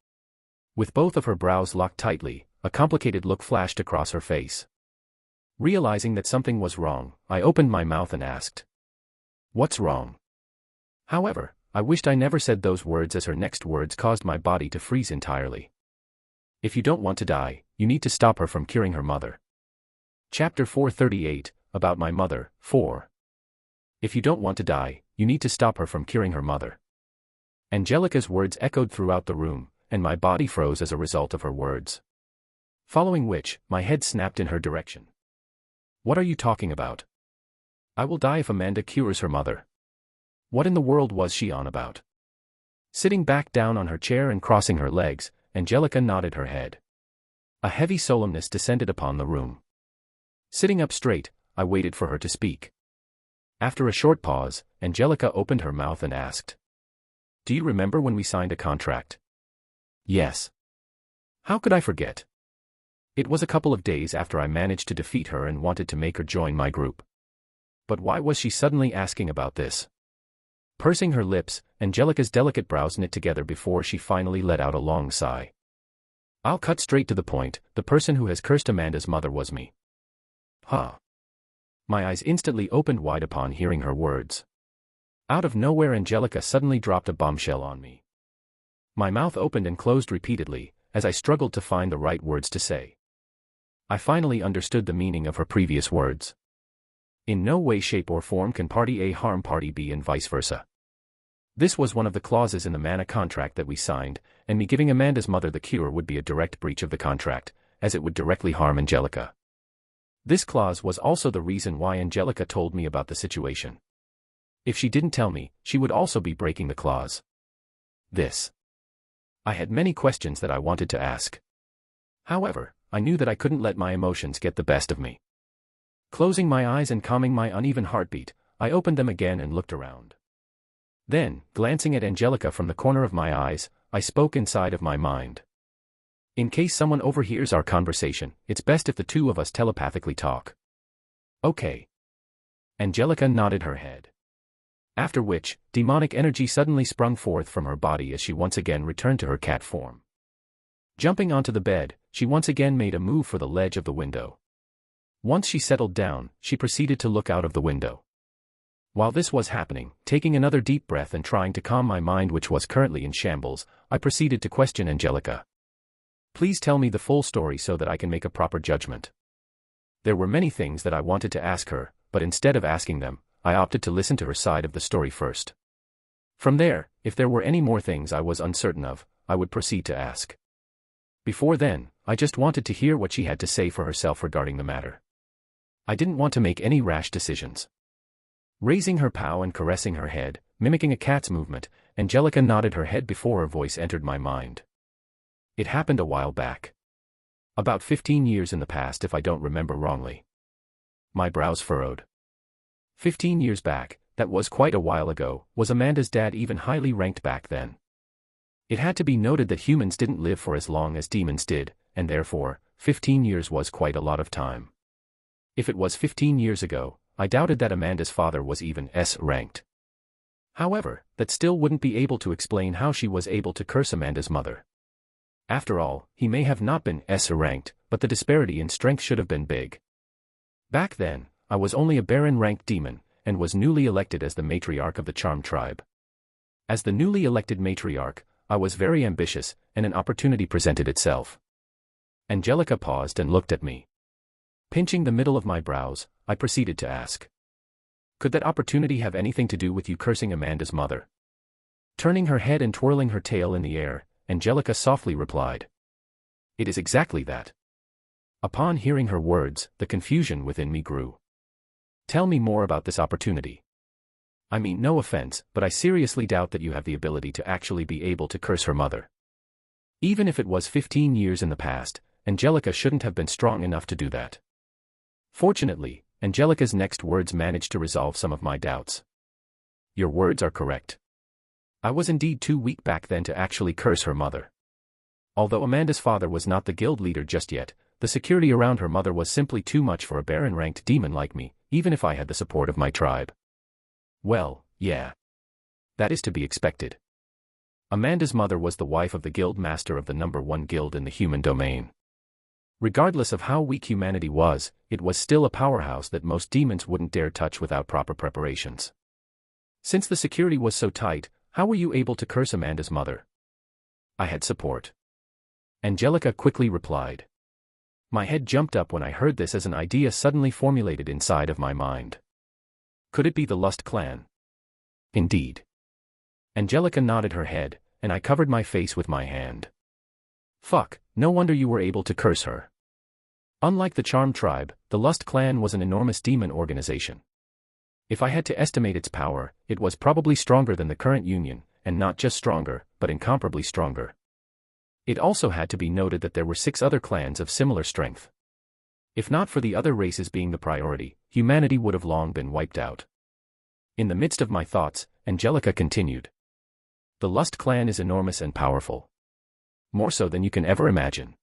With both of her brows locked tightly, a complicated look flashed across her face. Realizing that something was wrong, I opened my mouth and asked, "What's wrong?" However, I wished I never said those words as her next words caused my body to freeze entirely. "If you don't want to die, you need to stop her from curing her mother." Chapter 438, About My Mother, 4. If you don't want to die, you need to stop her from curing her mother. Angelica's words echoed throughout the room, and my body froze as a result of her words. Following which, my head snapped in her direction. "What are you talking about? I will die if Amanda cures her mother." What in the world was she on about? Sitting back down on her chair and crossing her legs, Angelica nodded her head. A heavy solemnness descended upon the room. Sitting up straight, I waited for her to speak. After a short pause, Angelica opened her mouth and asked, "Do you remember when we signed a contract?" "Yes." "How could I forget?" It was a couple of days after I managed to defeat her and wanted to make her join my group. But why was she suddenly asking about this? Pursing her lips, Angelica's delicate brows knit together before she finally let out a long sigh. "I'll cut straight to the point, the person who has cursed Amanda's mother was me." Huh. My eyes instantly opened wide upon hearing her words. Out of nowhere Angelica suddenly dropped a bombshell on me. My mouth opened and closed repeatedly, as I struggled to find the right words to say. I finally understood the meaning of her previous words. In no way, shape or form can Party A harm Party B and vice versa. This was one of the clauses in the mana contract that we signed, and me giving Amanda's mother the cure would be a direct breach of the contract, as it would directly harm Angelica. This clause was also the reason why Angelica told me about the situation. If she didn't tell me, she would also be breaking the clause. I had many questions that I wanted to ask. However, I knew that I couldn't let my emotions get the best of me. Closing my eyes and calming my uneven heartbeat, I opened them again and looked around. Then, glancing at Angelica from the corner of my eyes, I spoke inside of my mind. "In case someone overhears our conversation, it's best if the two of us telepathically talk." "Okay." Angelica nodded her head. After which, demonic energy suddenly sprung forth from her body as she once again returned to her cat form. Jumping onto the bed, she once again made a move for the ledge of the window. Once she settled down, she proceeded to look out of the window. While this was happening, taking another deep breath and trying to calm my mind, which was currently in shambles, I proceeded to question Angelica. "Please tell me the full story so that I can make a proper judgment." There were many things that I wanted to ask her, but instead of asking them, I opted to listen to her side of the story first. From there, if there were any more things I was uncertain of, I would proceed to ask. Before then, I just wanted to hear what she had to say for herself regarding the matter. I didn't want to make any rash decisions. Raising her paw and caressing her head, mimicking a cat's movement, Angelica nodded her head before her voice entered my mind. "It happened a while back. About 15 years in the past, if I don't remember wrongly." My brows furrowed. 15 years back, that was quite a while ago. Was Amanda's dad even highly ranked back then? It had to be noted that humans didn't live for as long as demons did, and therefore, 15 years was quite a lot of time. If it was 15 years ago, I doubted that Amanda's father was even S-ranked. However, that still wouldn't be able to explain how she was able to curse Amanda's mother. After all, he may have not been S-ranked, but the disparity in strength should have been big. Back then, I was only a Baron-ranked demon, and was newly elected as the matriarch of the Charm tribe. As the newly elected matriarch, I was very ambitious, and an opportunity presented itself. Angelica paused and looked at me. Pinching the middle of my brows, I proceeded to ask. Could that opportunity have anything to do with you cursing Amanda's mother? Turning her head and twirling her tail in the air, Angelica softly replied. It is exactly that. Upon hearing her words, the confusion within me grew. Tell me more about this opportunity. I mean no offense, but I seriously doubt that you have the ability to actually be able to curse her mother. Even if it was 15 years in the past, Angelica shouldn't have been strong enough to do that. Fortunately, Angelica's next words managed to resolve some of my doubts. Your words are correct. I was indeed too weak back then to actually curse her mother. Although Amanda's father was not the guild leader just yet, the security around her mother was simply too much for a Baron-ranked demon like me, even if I had the support of my tribe. Well, yeah. That is to be expected. Amanda's mother was the wife of the guild master of the #1 guild in the human domain. Regardless of how weak humanity was, it was still a powerhouse that most demons wouldn't dare touch without proper preparations. Since the security was so tight, how were you able to curse Amanda's mother? I had support. Angelica quickly replied. My head jumped up when I heard this as an idea suddenly formulated inside of my mind. Could it be the Lust clan? Indeed. Angelica nodded her head, and I covered my face with my hand. Fuck, no wonder you were able to curse her. Unlike the Charm tribe, the Lust clan was an enormous demon organization. If I had to estimate its power, it was probably stronger than the current union, and not just stronger, but incomparably stronger. It also had to be noted that there were 6 other clans of similar strength. If not for the other races being the priority, humanity would have long been wiped out. In the midst of my thoughts, Angelica continued. The Lust clan is enormous and powerful. More so than you can ever imagine.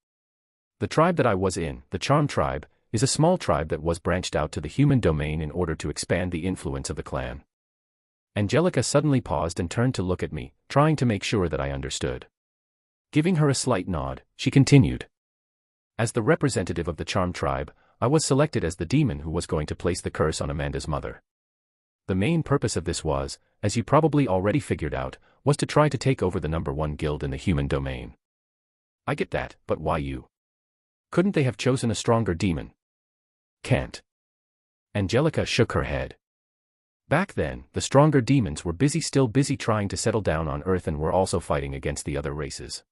The tribe that I was in, the Charm tribe, is a small tribe that was branched out to the human domain in order to expand the influence of the clan. Angelica suddenly paused and turned to look at me, trying to make sure that I understood. Giving her a slight nod, she continued. As the representative of the Charm tribe, I was selected as the demon who was going to place the curse on Amanda's mother. The main purpose of this was, as you probably already figured out, was to try to take over the #1 guild in the human domain. I get that, but why you? Couldn't they have chosen a stronger demon? Can't. Angelica shook her head. Back then, the stronger demons were still busy trying to settle down on Earth and were also fighting against the other races.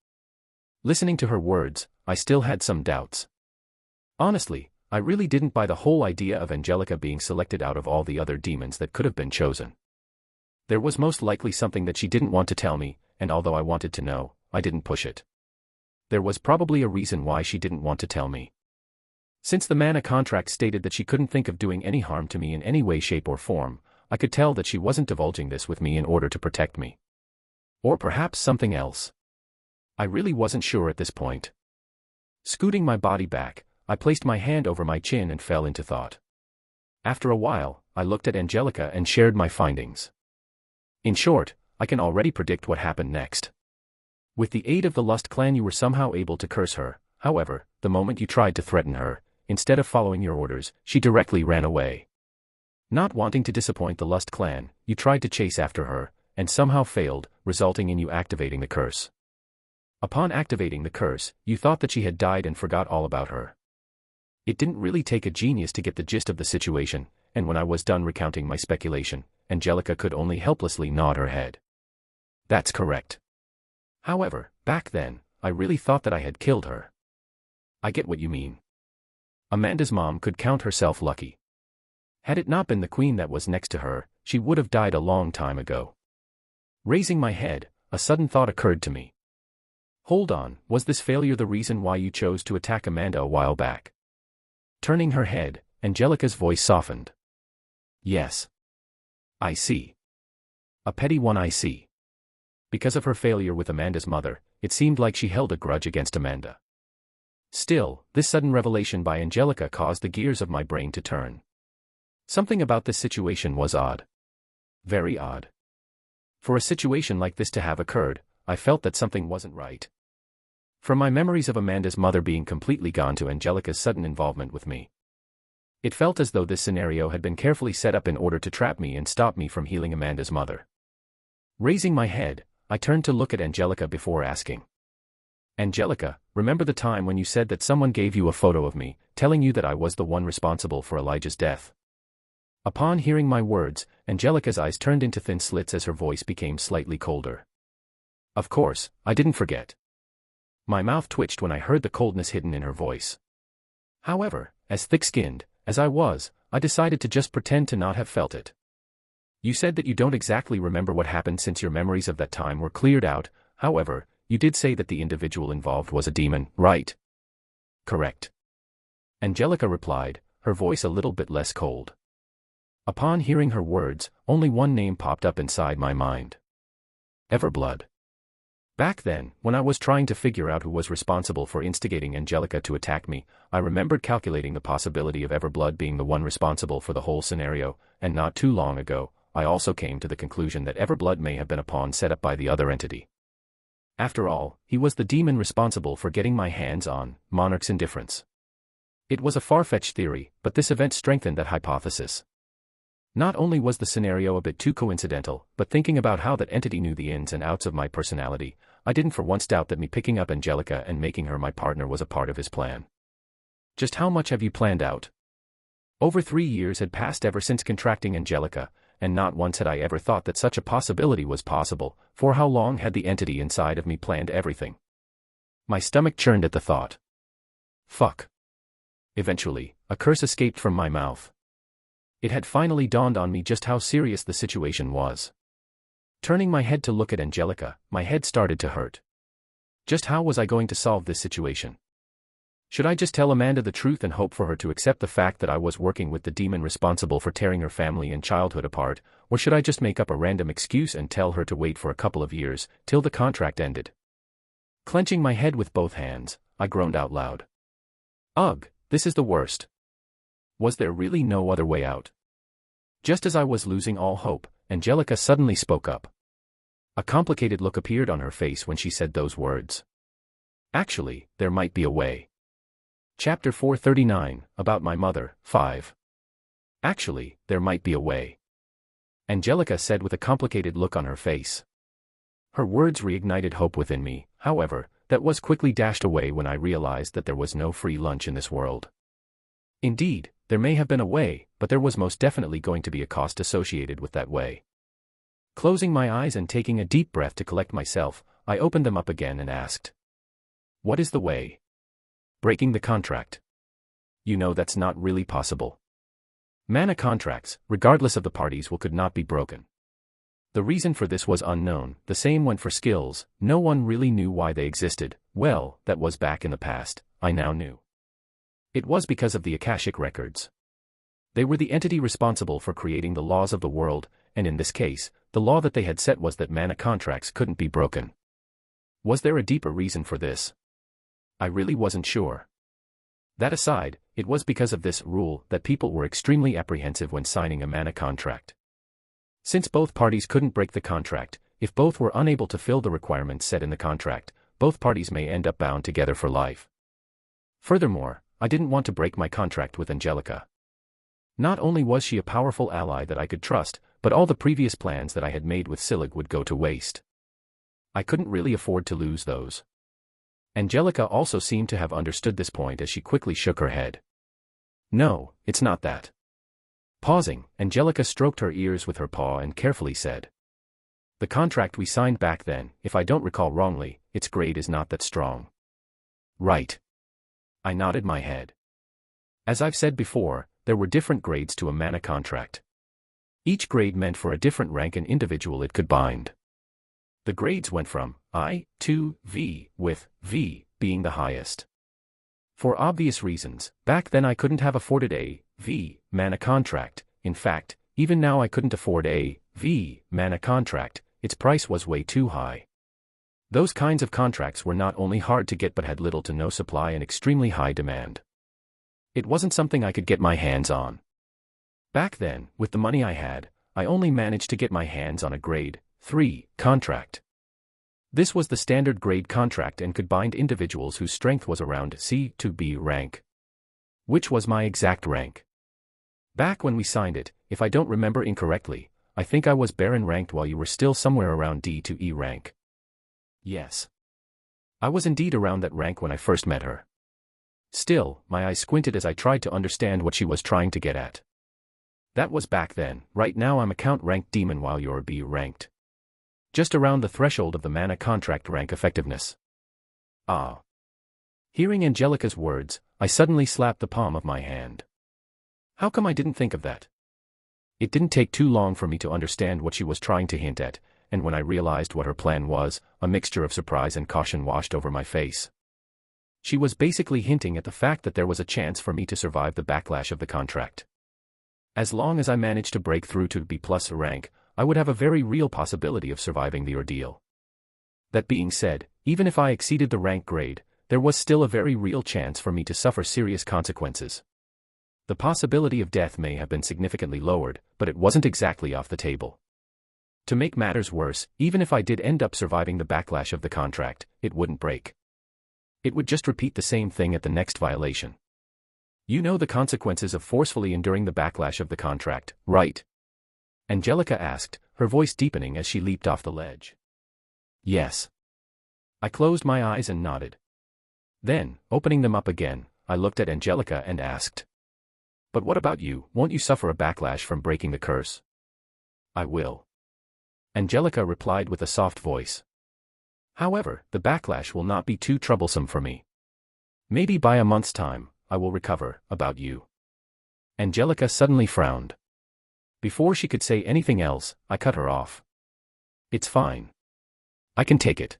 Listening to her words, I still had some doubts. Honestly, I really didn't buy the whole idea of Angelica being selected out of all the other demons that could have been chosen. There was most likely something that she didn't want to tell me, and although I wanted to know, I didn't push it. There was probably a reason why she didn't want to tell me. Since the mana contract stated that she couldn't think of doing any harm to me in any way, shape or form, I could tell that she wasn't divulging this with me in order to protect me. Or perhaps something else. I really wasn't sure at this point. Scooting my body back, I placed my hand over my chin and fell into thought. After a while, I looked at Angelica and shared my findings. In short, I can already predict what happened next. With the aid of the Lust clan you were somehow able to curse her, however, the moment you tried to threaten her, instead of following your orders, she directly ran away. Not wanting to disappoint the Lust clan, you tried to chase after her, and somehow failed, resulting in you activating the curse. Upon activating the curse, you thought that she had died and forgot all about her. It didn't really take a genius to get the gist of the situation, and when I was done recounting my speculation, Angelica could only helplessly nod her head. That's correct. However, back then, I really thought that I had killed her. I get what you mean. Amanda's mom could count herself lucky. Had it not been the queen that was next to her, she would have died a long time ago. Raising my head, a sudden thought occurred to me. Hold on, was this failure the reason why you chose to attack Amanda a while back? Turning her head, Angelica's voice softened. Yes. I see. A petty one I see. Because of her failure with Amanda's mother, it seemed like she held a grudge against Amanda. Still, this sudden revelation by Angelica caused the gears of my brain to turn. Something about this situation was odd. Very odd. For a situation like this to have occurred, I felt that something wasn't right. From my memories of Amanda's mother being completely gone to Angelica's sudden involvement with me, it felt as though this scenario had been carefully set up in order to trap me and stop me from healing Amanda's mother. Raising my head, I turned to look at Angelica before asking. Angelica, remember the time when you said that someone gave you a photo of me, telling you that I was the one responsible for Elijah's death? Upon hearing my words, Angelica's eyes turned into thin slits as her voice became slightly colder. Of course, I didn't forget. My mouth twitched when I heard the coldness hidden in her voice. However, as thick-skinned as I was, I decided to just pretend to not have felt it. You said that you don't exactly remember what happened since your memories of that time were cleared out. However, you did say that the individual involved was a demon, right? Correct. Angelica replied, her voice a little bit less cold. Upon hearing her words, only one name popped up inside my mind. Everblood. Back then, when I was trying to figure out who was responsible for instigating Angelica to attack me, I remembered calculating the possibility of Everblood being the one responsible for the whole scenario, and not too long ago, I also came to the conclusion that Everblood may have been a pawn set up by the other entity. After all, he was the demon responsible for getting my hands on Monarch's indifference. It was a far-fetched theory, but this event strengthened that hypothesis. Not only was the scenario a bit too coincidental, but thinking about how that entity knew the ins and outs of my personality, I didn't for once doubt that me picking up Angelica and making her my partner was a part of his plan. Just how much have you planned out? Over 3 years had passed ever since contracting Angelica, and not once had I ever thought that such a possibility was possible. For how long had the entity inside of me planned everything? My stomach churned at the thought. Fuck. Eventually, a curse escaped from my mouth. It had finally dawned on me just how serious the situation was. Turning my head to look at Angelica, my head started to hurt. Just how was I going to solve this situation? Should I just tell Amanda the truth and hope for her to accept the fact that I was working with the demon responsible for tearing her family and childhood apart, or should I just make up a random excuse and tell her to wait for a couple of years, till the contract ended? Clenching my head with both hands, I groaned out loud. Ugh, this is the worst. Was there really no other way out? Just as I was losing all hope, Angelica suddenly spoke up. A complicated look appeared on her face when she said those words. Actually, there might be a way. Chapter 439, About My Mother, 5. Actually, there might be a way. Angelica said with a complicated look on her face. Her words reignited hope within me, however, that was quickly dashed away when I realized that there was no free lunch in this world. Indeed, there may have been a way, but there was most definitely going to be a cost associated with that way. Closing my eyes and taking a deep breath to collect myself, I opened them up again and asked. What is the way? Breaking the contract. You know that's not really possible. Mana contracts, regardless of the parties, could not be broken. The reason for this was unknown. The same went for skills. No one really knew why they existed. Well, that was back in the past. I now knew. It was because of the Akashic records. They were the entity responsible for creating the laws of the world, and in this case, the law that they had set was that mana contracts couldn't be broken. Was there a deeper reason for this? I really wasn't sure. That aside, it was because of this rule that people were extremely apprehensive when signing a mana contract. Since both parties couldn't break the contract, if both were unable to fill the requirements set in the contract, both parties may end up bound together for life. Furthermore, I didn't want to break my contract with Angelica. Not only was she a powerful ally that I could trust, but all the previous plans that I had made with Silig would go to waste. I couldn't really afford to lose those. Angelica also seemed to have understood this point as she quickly shook her head. No, it's not that. Pausing, Angelica stroked her ears with her paw and carefully said. The contract we signed back then, if I don't recall wrongly, its grade is not that strong. Right. I nodded my head. As I've said before, there were different grades to a mana contract. Each grade meant for a different rank and individual it could bind. The grades went from I to V, with V being the highest. For obvious reasons, back then I couldn't have afforded a V mana contract. In fact, even now I couldn't afford a V mana contract. its price was way too high. Those kinds of contracts were not only hard to get but had little to no supply and extremely high demand. It wasn't something I could get my hands on. Back then, with the money I had, I only managed to get my hands on a grade 3 contract. This was the standard grade contract and could bind individuals whose strength was around C to B rank, which was my exact rank. Back when we signed it, if I don't remember incorrectly, I think I was Baron ranked while you were still somewhere around D to E rank. Yes. I was indeed around that rank when I first met her. Still, my eyes squinted as I tried to understand what she was trying to get at. That was back then. Right now I'm account ranked demon while you're B ranked. Just around the threshold of the mana contract rank effectiveness. Ah. Hearing Angelica's words, I suddenly slapped the palm of my hand. How come I didn't think of that? It didn't take too long for me to understand what she was trying to hint at, and when I realized what her plan was, a mixture of surprise and caution washed over my face. She was basically hinting at the fact that there was a chance for me to survive the backlash of the contract. As long as I managed to break through to B+ rank, I would have a very real possibility of surviving the ordeal. That being said, even if I exceeded the rank grade, there was still a very real chance for me to suffer serious consequences. The possibility of death may have been significantly lowered, but it wasn't exactly off the table. To make matters worse, even if I did end up surviving the backlash of the contract, it wouldn't break. It would just repeat the same thing at the next violation. You know the consequences of forcefully enduring the backlash of the contract, right? Angelica asked, her voice deepening as she leaped off the ledge. Yes. I closed my eyes and nodded. Then, opening them up again, I looked at Angelica and asked. But what about you? Won't you suffer a backlash from breaking the curse? I will. Angelica replied with a soft voice. However, the backlash will not be too troublesome for me. Maybe by a month's time, I will recover. About you. Angelica suddenly frowned. Before she could say anything else, I cut her off. It's fine. I can take it.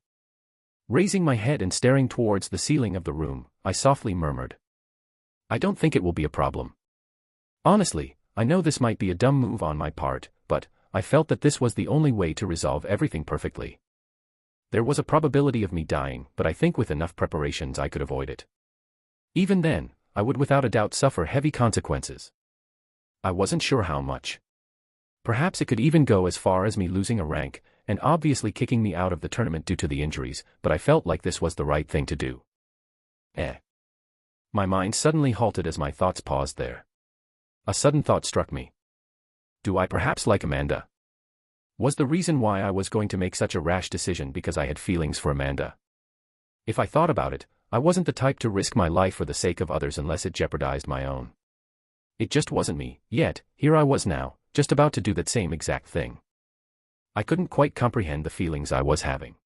Raising my head and staring towards the ceiling of the room, I softly murmured. I don't think it will be a problem. Honestly, I know this might be a dumb move on my part, but I felt that this was the only way to resolve everything perfectly. There was a probability of me dying, but I think with enough preparations I could avoid it. Even then, I would without a doubt suffer heavy consequences. I wasn't sure how much. Perhaps it could even go as far as me losing a rank, and obviously kicking me out of the tournament due to the injuries, but I felt like this was the right thing to do. My mind suddenly halted as my thoughts paused there. A sudden thought struck me. Do I perhaps like Amanda? Was the reason why I was going to make such a rash decision because I had feelings for Amanda? If I thought about it, I wasn't the type to risk my life for the sake of others unless it jeopardized my own. It just wasn't me, yet, here I was now, just about to do that same exact thing. I couldn't quite comprehend the feelings I was having.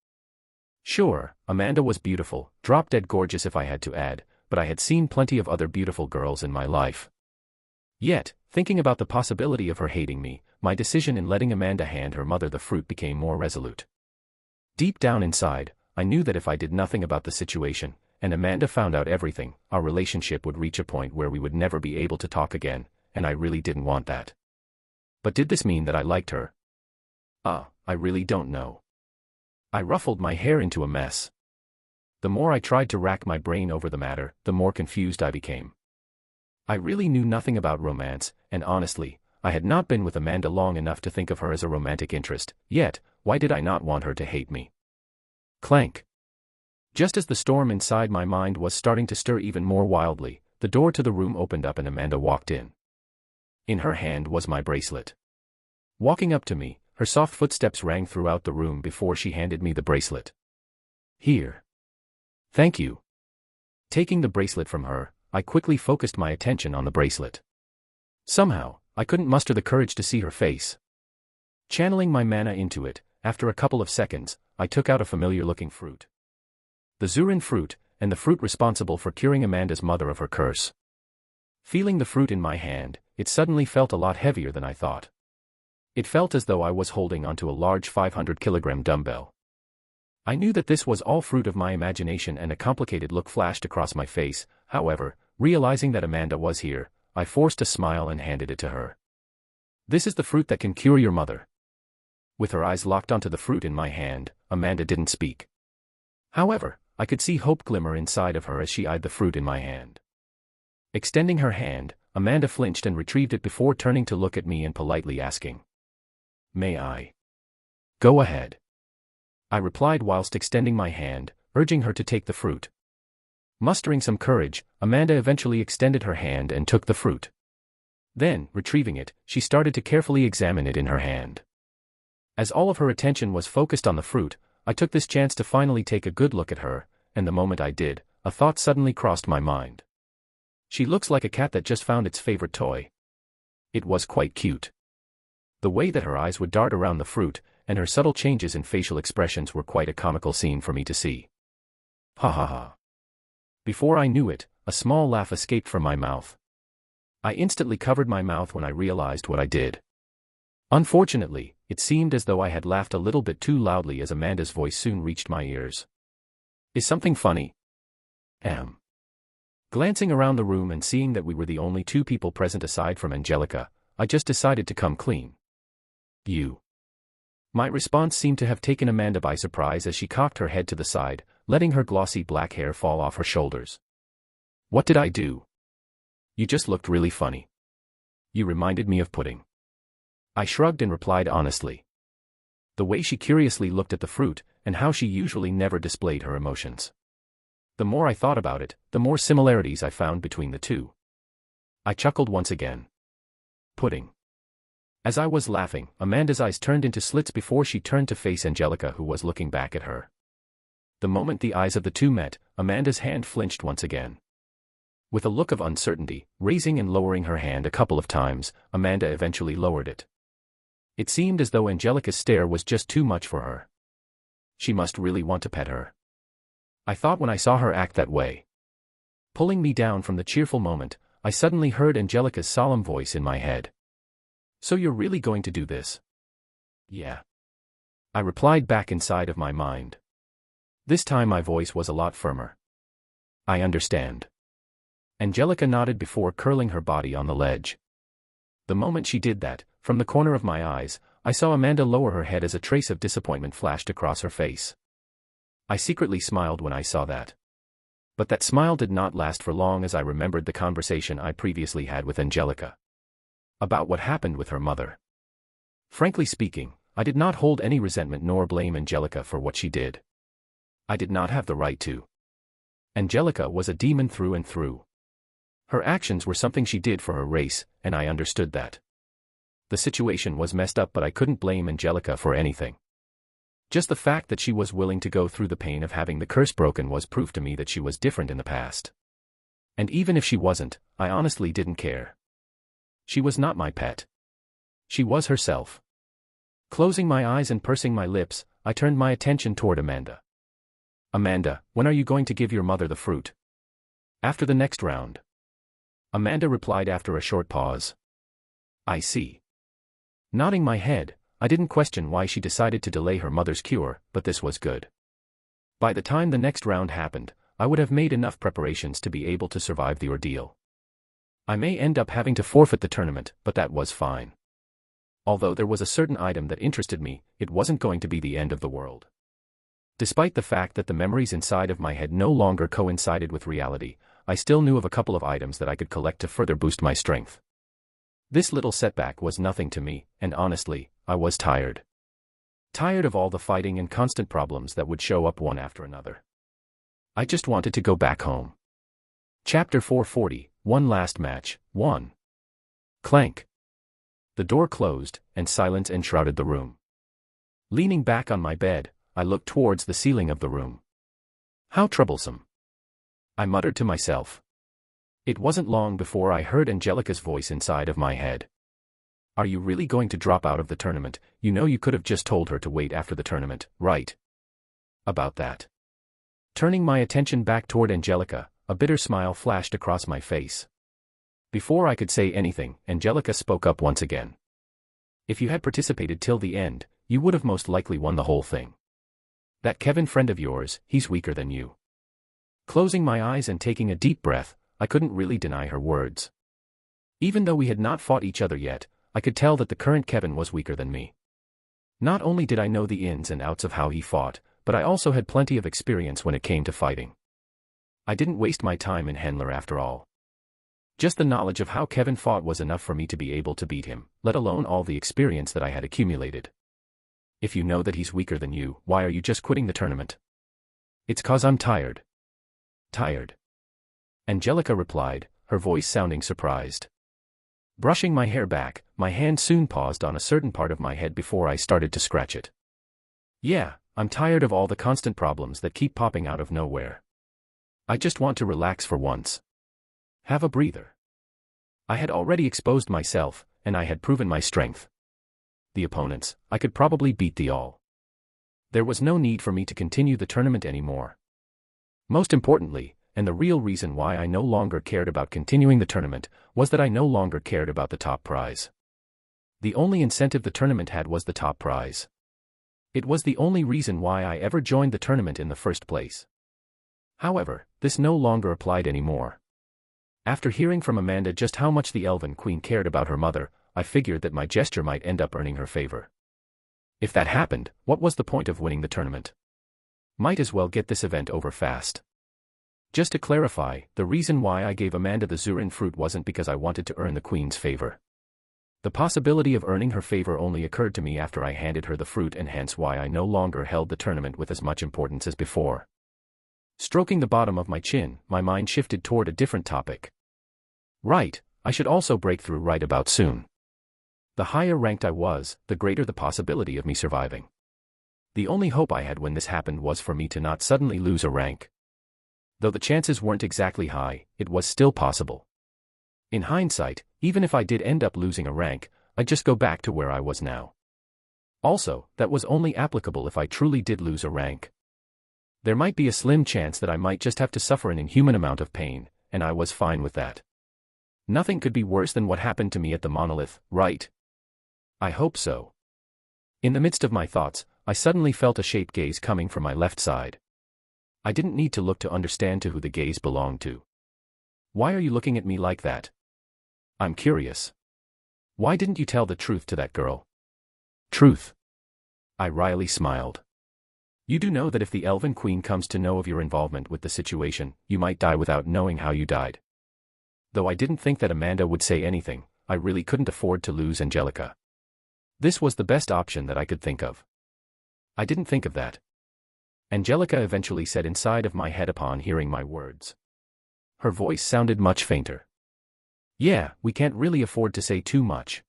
Sure, Amanda was beautiful, drop-dead gorgeous if I had to add, but I had seen plenty of other beautiful girls in my life. Yet, thinking about the possibility of her hating me, my decision in letting Amanda hand her mother the fruit became more resolute. Deep down inside, I knew that if I did nothing about the situation, and Amanda found out everything, our relationship would reach a point where we would never be able to talk again, and I really didn't want that. But did this mean that I liked her? I really don't know. I ruffled my hair into a mess. The more I tried to rack my brain over the matter, the more confused I became. I really knew nothing about romance, and honestly, I had not been with Amanda long enough to think of her as a romantic interest, yet, why did I not want her to hate me? Clank. Just as the storm inside my mind was starting to stir even more wildly, the door to the room opened up and Amanda walked in. In her hand was my bracelet. Walking up to me, her soft footsteps rang throughout the room before she handed me the bracelet. Here. Thank you. Taking the bracelet from her, I quickly focused my attention on the bracelet. Somehow, I couldn't muster the courage to see her face. Channeling my mana into it, after a couple of seconds, I took out a familiar-looking fruit. The Zurin fruit, and the fruit responsible for curing Amanda's mother of her curse. Feeling the fruit in my hand, it suddenly felt a lot heavier than I thought. It felt as though I was holding onto a large 500-kilogram dumbbell. I knew that this was all fruit of my imagination and a complicated look flashed across my face, however, realizing that Amanda was here, I forced a smile and handed it to her. This is the fruit that can cure your mother. With her eyes locked onto the fruit in my hand, Amanda didn't speak. However, I could see hope glimmer inside of her as she eyed the fruit in my hand. Extending her hand, Amanda flinched and retrieved it before turning to look at me and politely asking, "May I?" "Go ahead," I replied whilst extending my hand, urging her to take the fruit. Mustering some courage, Amanda eventually extended her hand and took the fruit. Then, retrieving it, she started to carefully examine it in her hand. As all of her attention was focused on the fruit, I took this chance to finally take a good look at her, and the moment I did, a thought suddenly crossed my mind. She looks like a cat that just found its favorite toy. It was quite cute. The way that her eyes would dart around the fruit, and her subtle changes in facial expressions were quite a comical scene for me to see. Ha ha ha. Before I knew it, a small laugh escaped from my mouth. I instantly covered my mouth when I realized what I did. Unfortunately, it seemed as though I had laughed a little bit too loudly as Amanda's voice soon reached my ears. "Is something funny?" Glancing around the room and seeing that we were the only two people present aside from Angelica, I just decided to come clean. "You." My response seemed to have taken Amanda by surprise as she cocked her head to the side, letting her glossy black hair fall off her shoulders. "What did I do?" "You just looked really funny. You reminded me of pudding." I shrugged and replied honestly. The way she curiously looked at the fruit, and how she usually never displayed her emotions. The more I thought about it, the more similarities I found between the two. I chuckled once again. Pudding. As I was laughing, Amanda's eyes turned into slits before she turned to face Angelica, who was looking back at her. The moment the eyes of the two met, Amanda's hand flinched once again. With a look of uncertainty, raising and lowering her hand a couple of times, Amanda eventually lowered it. It seemed as though Angelica's stare was just too much for her. She must really want to pet her. I thought when I saw her act that way. Pulling me down from the cheerful moment, I suddenly heard Angelica's solemn voice in my head. "So you're really going to do this?" "Yeah," I replied back inside of my mind. This time my voice was a lot firmer. "I understand." Angelica nodded before curling her body on the ledge. The moment she did that, from the corner of my eyes, I saw Amanda lower her head as a trace of disappointment flashed across her face. I secretly smiled when I saw that. But that smile did not last for long as I remembered the conversation I previously had with Angelica. About what happened with her mother. Frankly speaking, I did not hold any resentment nor blame Angelica for what she did. I did not have the right to. Angelica was a demon through and through. Her actions were something she did for her race, and I understood that. The situation was messed up, but I couldn't blame Angelica for anything. Just the fact that she was willing to go through the pain of having the curse broken was proof to me that she was different in the past. And even if she wasn't, I honestly didn't care. She was not my pet. She was herself. Closing my eyes and pursing my lips, I turned my attention toward Amanda. "Amanda, when are you going to give your mother the fruit?" "After the next round," Amanda replied after a short pause. "I see." Nodding my head, I didn't question why she decided to delay her mother's cure, but this was good. By the time the next round happened, I would have made enough preparations to be able to survive the ordeal. I may end up having to forfeit the tournament, but that was fine. Although there was a certain item that interested me, it wasn't going to be the end of the world. Despite the fact that the memories inside of my head no longer coincided with reality, I still knew of a couple of items that I could collect to further boost my strength. This little setback was nothing to me, and honestly, I was tired. Tired of all the fighting and constant problems that would show up one after another. I just wanted to go back home. Chapter 440, One Last Match, 1. Clank. The door closed, and silence enshrouded the room. Leaning back on my bed, I looked towards the ceiling of the room. How troublesome. I muttered to myself. It wasn't long before I heard Angelica's voice inside of my head. "Are you really going to drop out of the tournament? You know you could have just told her to wait after the tournament, right?" About that. Turning my attention back toward Angelica, a bitter smile flashed across my face. Before I could say anything, Angelica spoke up once again. "If you had participated till the end, you would have most likely won the whole thing. That Kevin friend of yours, he's weaker than you." Closing my eyes and taking a deep breath, I couldn't really deny her words. Even though we had not fought each other yet, I could tell that the current Kevin was weaker than me. Not only did I know the ins and outs of how he fought, but I also had plenty of experience when it came to fighting. I didn't waste my time in Handler after all. Just the knowledge of how Kevin fought was enough for me to be able to beat him, let alone all the experience that I had accumulated. If you know that he's weaker than you, why are you just quitting the tournament? It's 'cause I'm tired. Tired. Angelica replied, her voice sounding surprised. Brushing my hair back, my hand soon paused on a certain part of my head before I started to scratch it. Yeah, I'm tired of all the constant problems that keep popping out of nowhere. I just want to relax for once. Have a breather. I had already exposed myself, and I had proven my strength. The opponents, I could probably beat the all. There was no need for me to continue the tournament anymore. Most importantly, and the real reason why I no longer cared about continuing the tournament, was that I no longer cared about the top prize. The only incentive the tournament had was the top prize. It was the only reason why I ever joined the tournament in the first place. However, this no longer applied anymore. After hearing from Amanda just how much the Elven Queen cared about her mother, I figured that my gesture might end up earning her favor. If that happened, what was the point of winning the tournament? Might as well get this event over fast. Just to clarify, the reason why I gave Amanda the Zurin fruit wasn't because I wanted to earn the Queen's favor. The possibility of earning her favor only occurred to me after I handed her the fruit, and hence why I no longer held the tournament with as much importance as before. Stroking the bottom of my chin, my mind shifted toward a different topic. Right, I should also break through right about soon. The higher ranked I was, the greater the possibility of me surviving. The only hope I had when this happened was for me to not suddenly lose a rank. Though the chances weren't exactly high, it was still possible. In hindsight, even if I did end up losing a rank, I'd just go back to where I was now. Also, that was only applicable if I truly did lose a rank. There might be a slim chance that I might just have to suffer an inhuman amount of pain, and I was fine with that. Nothing could be worse than what happened to me at the monolith, right? I hope so. In the midst of my thoughts, I suddenly felt a shape gaze coming from my left side. I didn't need to look to understand to who the gaze belonged to. Why are you looking at me like that? I'm curious. Why didn't you tell the truth to that girl? Truth. I wryly smiled. You do know that if the Elven Queen comes to know of your involvement with the situation, you might die without knowing how you died. Though I didn't think that Amanda would say anything, I really couldn't afford to lose Angelica. This was the best option that I could think of. I didn't think of that. Angelica eventually said inside of my head upon hearing my words. Her voice sounded much fainter. Yeah, we can't really afford to say too much.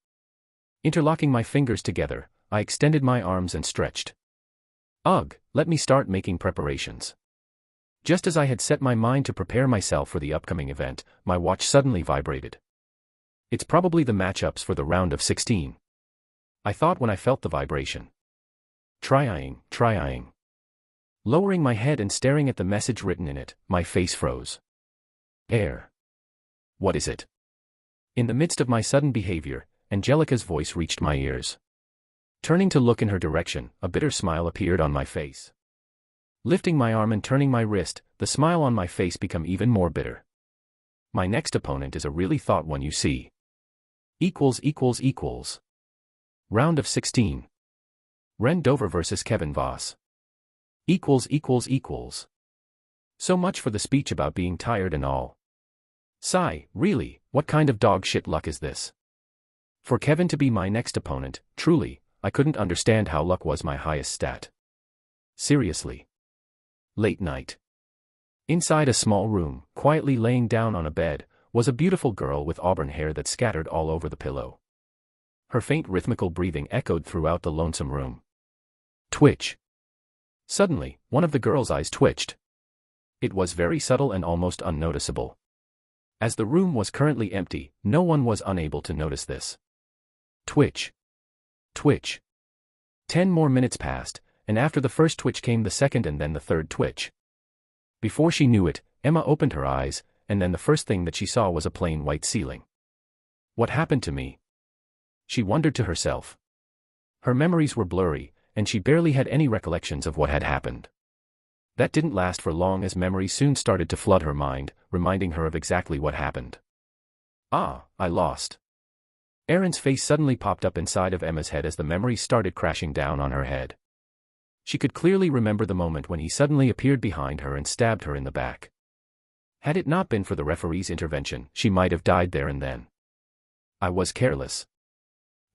Interlocking my fingers together, I extended my arms and stretched. Ugh, let me start making preparations. Just as I had set my mind to prepare myself for the upcoming event, my watch suddenly vibrated. It's probably the matchups for the round of 16. I thought when I felt the vibration. Trying. Lowering my head and staring at the message written in it, my face froze. Air. What is it? In the midst of my sudden behavior, Angelica's voice reached my ears. Turning to look in her direction, a bitter smile appeared on my face. Lifting my arm and turning my wrist, the smile on my face became even more bitter. My next opponent is a really thought one, you see. Equals. Round of 16. Ren Dover versus Kevin Voss. Equals. So much for the speech about being tired and all. Sigh, really, what kind of dog shit luck is this? For Kevin to be my next opponent, truly, I couldn't understand how luck was my highest stat. Seriously. Late night. Inside a small room, quietly laying down on a bed, was a beautiful girl with auburn hair that scattered all over the pillow. Her faint rhythmical breathing echoed throughout the lonesome room. Twitch. Suddenly, one of the girl's eyes twitched. It was very subtle and almost unnoticeable. As the room was currently empty, no one was unable to notice this. Twitch. 10 more minutes passed, and after the first twitch came the second and then the third twitch. Before she knew it, Emma opened her eyes, and then the first thing that she saw was a plain white ceiling. What happened to me? She wondered to herself. Her memories were blurry, and she barely had any recollections of what had happened. That didn't last for long, as memories soon started to flood her mind, reminding her of exactly what happened. I lost. Erin's face suddenly popped up inside of Emma's head as the memories started crashing down on her head. She could clearly remember the moment when he suddenly appeared behind her and stabbed her in the back. Had it not been for the referee's intervention, she might have died there and then. I was careless.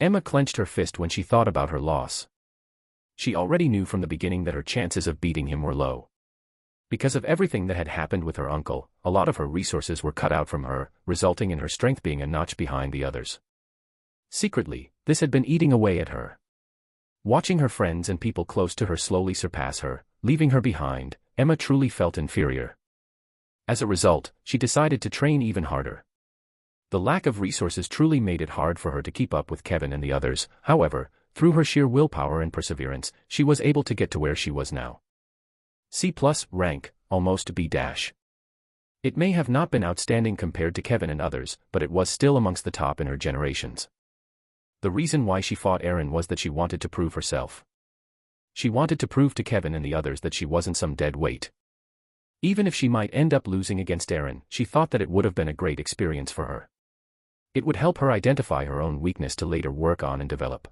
Emma clenched her fist when she thought about her loss. She already knew from the beginning that her chances of beating him were low. Because of everything that had happened with her uncle, a lot of her resources were cut out from her, resulting in her strength being a notch behind the others. Secretly, this had been eating away at her. Watching her friends and people close to her slowly surpass her, leaving her behind, Emma truly felt inferior. As a result, she decided to train even harder. The lack of resources truly made it hard for her to keep up with Kevin and the others. However, through her sheer willpower and perseverance, she was able to get to where she was now. C+ rank, almost B-. It may have not been outstanding compared to Kevin and others, but it was still amongst the top in her generations. The reason why she fought Erin was that she wanted to prove herself. She wanted to prove to Kevin and the others that she wasn't some dead weight. Even if she might end up losing against Erin, she thought that it would have been a great experience for her. It would help her identify her own weakness to later work on and develop.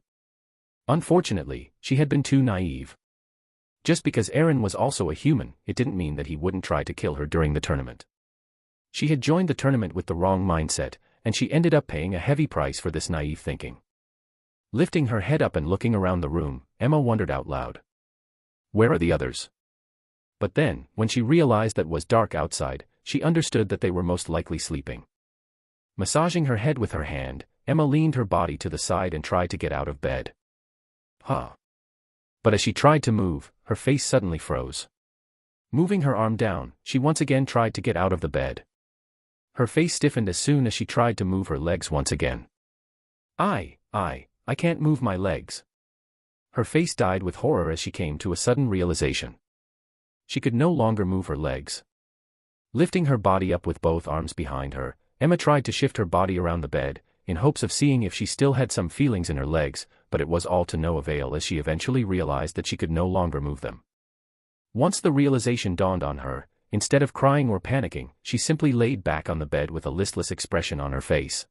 Unfortunately, she had been too naive. Just because Erin was also a human, it didn't mean that he wouldn't try to kill her during the tournament. She had joined the tournament with the wrong mindset, and she ended up paying a heavy price for this naive thinking. Lifting her head up and looking around the room, Emma wondered out loud. Where are the others? But then, when she realized that it was dark outside, she understood that they were most likely sleeping. Massaging her head with her hand, Emma leaned her body to the side and tried to get out of bed. But as she tried to move, her face suddenly froze. Moving her arm down, she once again tried to get out of the bed. Her face stiffened as soon as she tried to move her legs once again. I can't move my legs. Her face died with horror as she came to a sudden realization. She could no longer move her legs. Lifting her body up with both arms behind her, Emma tried to shift her body around the bed, in hopes of seeing if she still had some feelings in her legs, but it was all to no avail as she eventually realized that she could no longer move them. Once the realization dawned on her, instead of crying or panicking, she simply laid back on the bed with a listless expression on her face.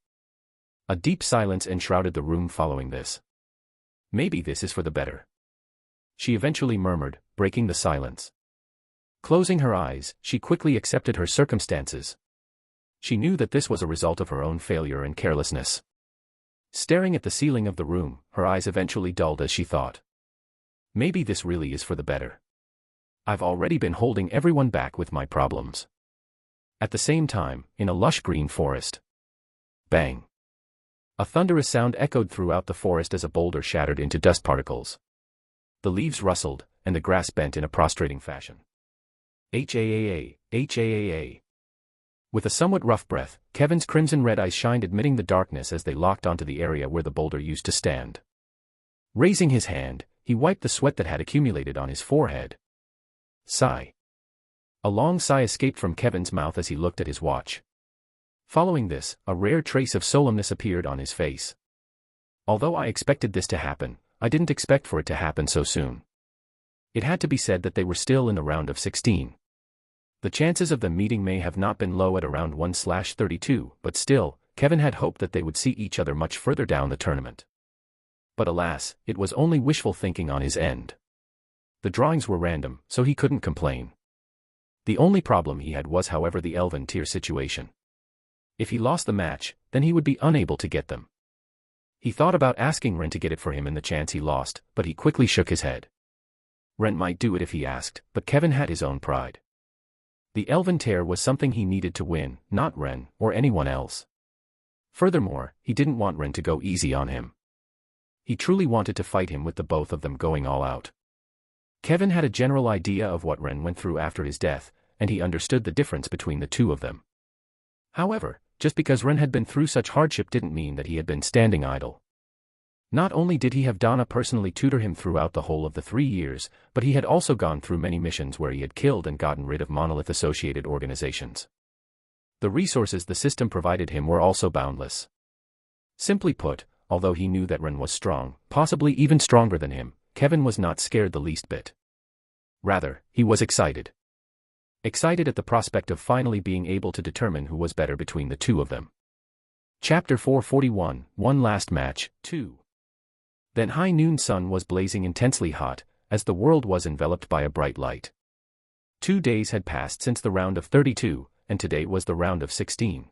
A deep silence enshrouded the room following this. Maybe this is for the better, she eventually murmured, breaking the silence. Closing her eyes, she quickly accepted her circumstances. She knew that this was a result of her own failure and carelessness. Staring at the ceiling of the room, her eyes eventually dulled as she thought. Maybe this really is for the better. I've already been holding everyone back with my problems. At the same time, in a lush green forest. Bang! A thunderous sound echoed throughout the forest as a boulder shattered into dust particles. The leaves rustled, and the grass bent in a prostrating fashion. H-A-A-A. With a somewhat rough breath, Kevin's crimson-red eyes shined, admitting the darkness as they locked onto the area where the boulder used to stand. Raising his hand, he wiped the sweat that had accumulated on his forehead. Sigh. A long sigh escaped from Kevin's mouth as he looked at his watch. Following this, a rare trace of solemnness appeared on his face. Although I expected this to happen, I didn't expect for it to happen so soon. It had to be said that they were still in the round of 16. The chances of them meeting may have not been low at around 1/32, but still, Kevin had hoped that they would see each other much further down the tournament. But alas, it was only wishful thinking on his end. The drawings were random, so he couldn't complain. The only problem he had was, however, the elven tier situation. If he lost the match, then he would be unable to get them. He thought about asking Ren to get it for him in the chance he lost, but he quickly shook his head. Ren might do it if he asked, but Kevin had his own pride. The elven tier was something he needed to win, not Ren, or anyone else. Furthermore, he didn't want Ren to go easy on him. He truly wanted to fight him with the both of them going all out. Kevin had a general idea of what Ren went through after his death, and he understood the difference between the two of them. However, just because Ren had been through such hardship didn't mean that he had been standing idle. Not only did he have Donna personally tutor him throughout the whole of the 3 years, but he had also gone through many missions where he had killed and gotten rid of monolith-associated organizations. The resources the system provided him were also boundless. Simply put, although he knew that Ren was strong, possibly even stronger than him, Kevin was not scared the least bit. Rather, he was excited. Excited at the prospect of finally being able to determine who was better between the two of them. Chapter 441, One Last Match, 2. Then high noon sun was blazing intensely hot, as the world was enveloped by a bright light. 2 days had passed since the round of 32, and today was the round of 16.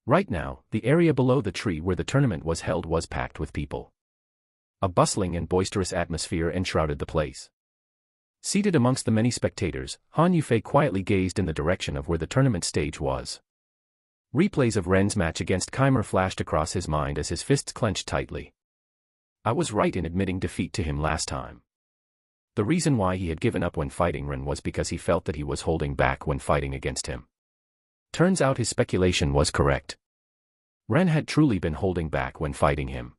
Right now, the area below the tree where the tournament was held was packed with people. A bustling and boisterous atmosphere enshrouded the place. Seated amongst the many spectators, Han Yufei quietly gazed in the direction of where the tournament stage was. Replays of Ren's match against Keimer flashed across his mind as his fists clenched tightly. I was right in admitting defeat to him last time. The reason why he had given up when fighting Ren was because he felt that he was holding back when fighting against him. Turns out his speculation was correct. Ren had truly been holding back when fighting him.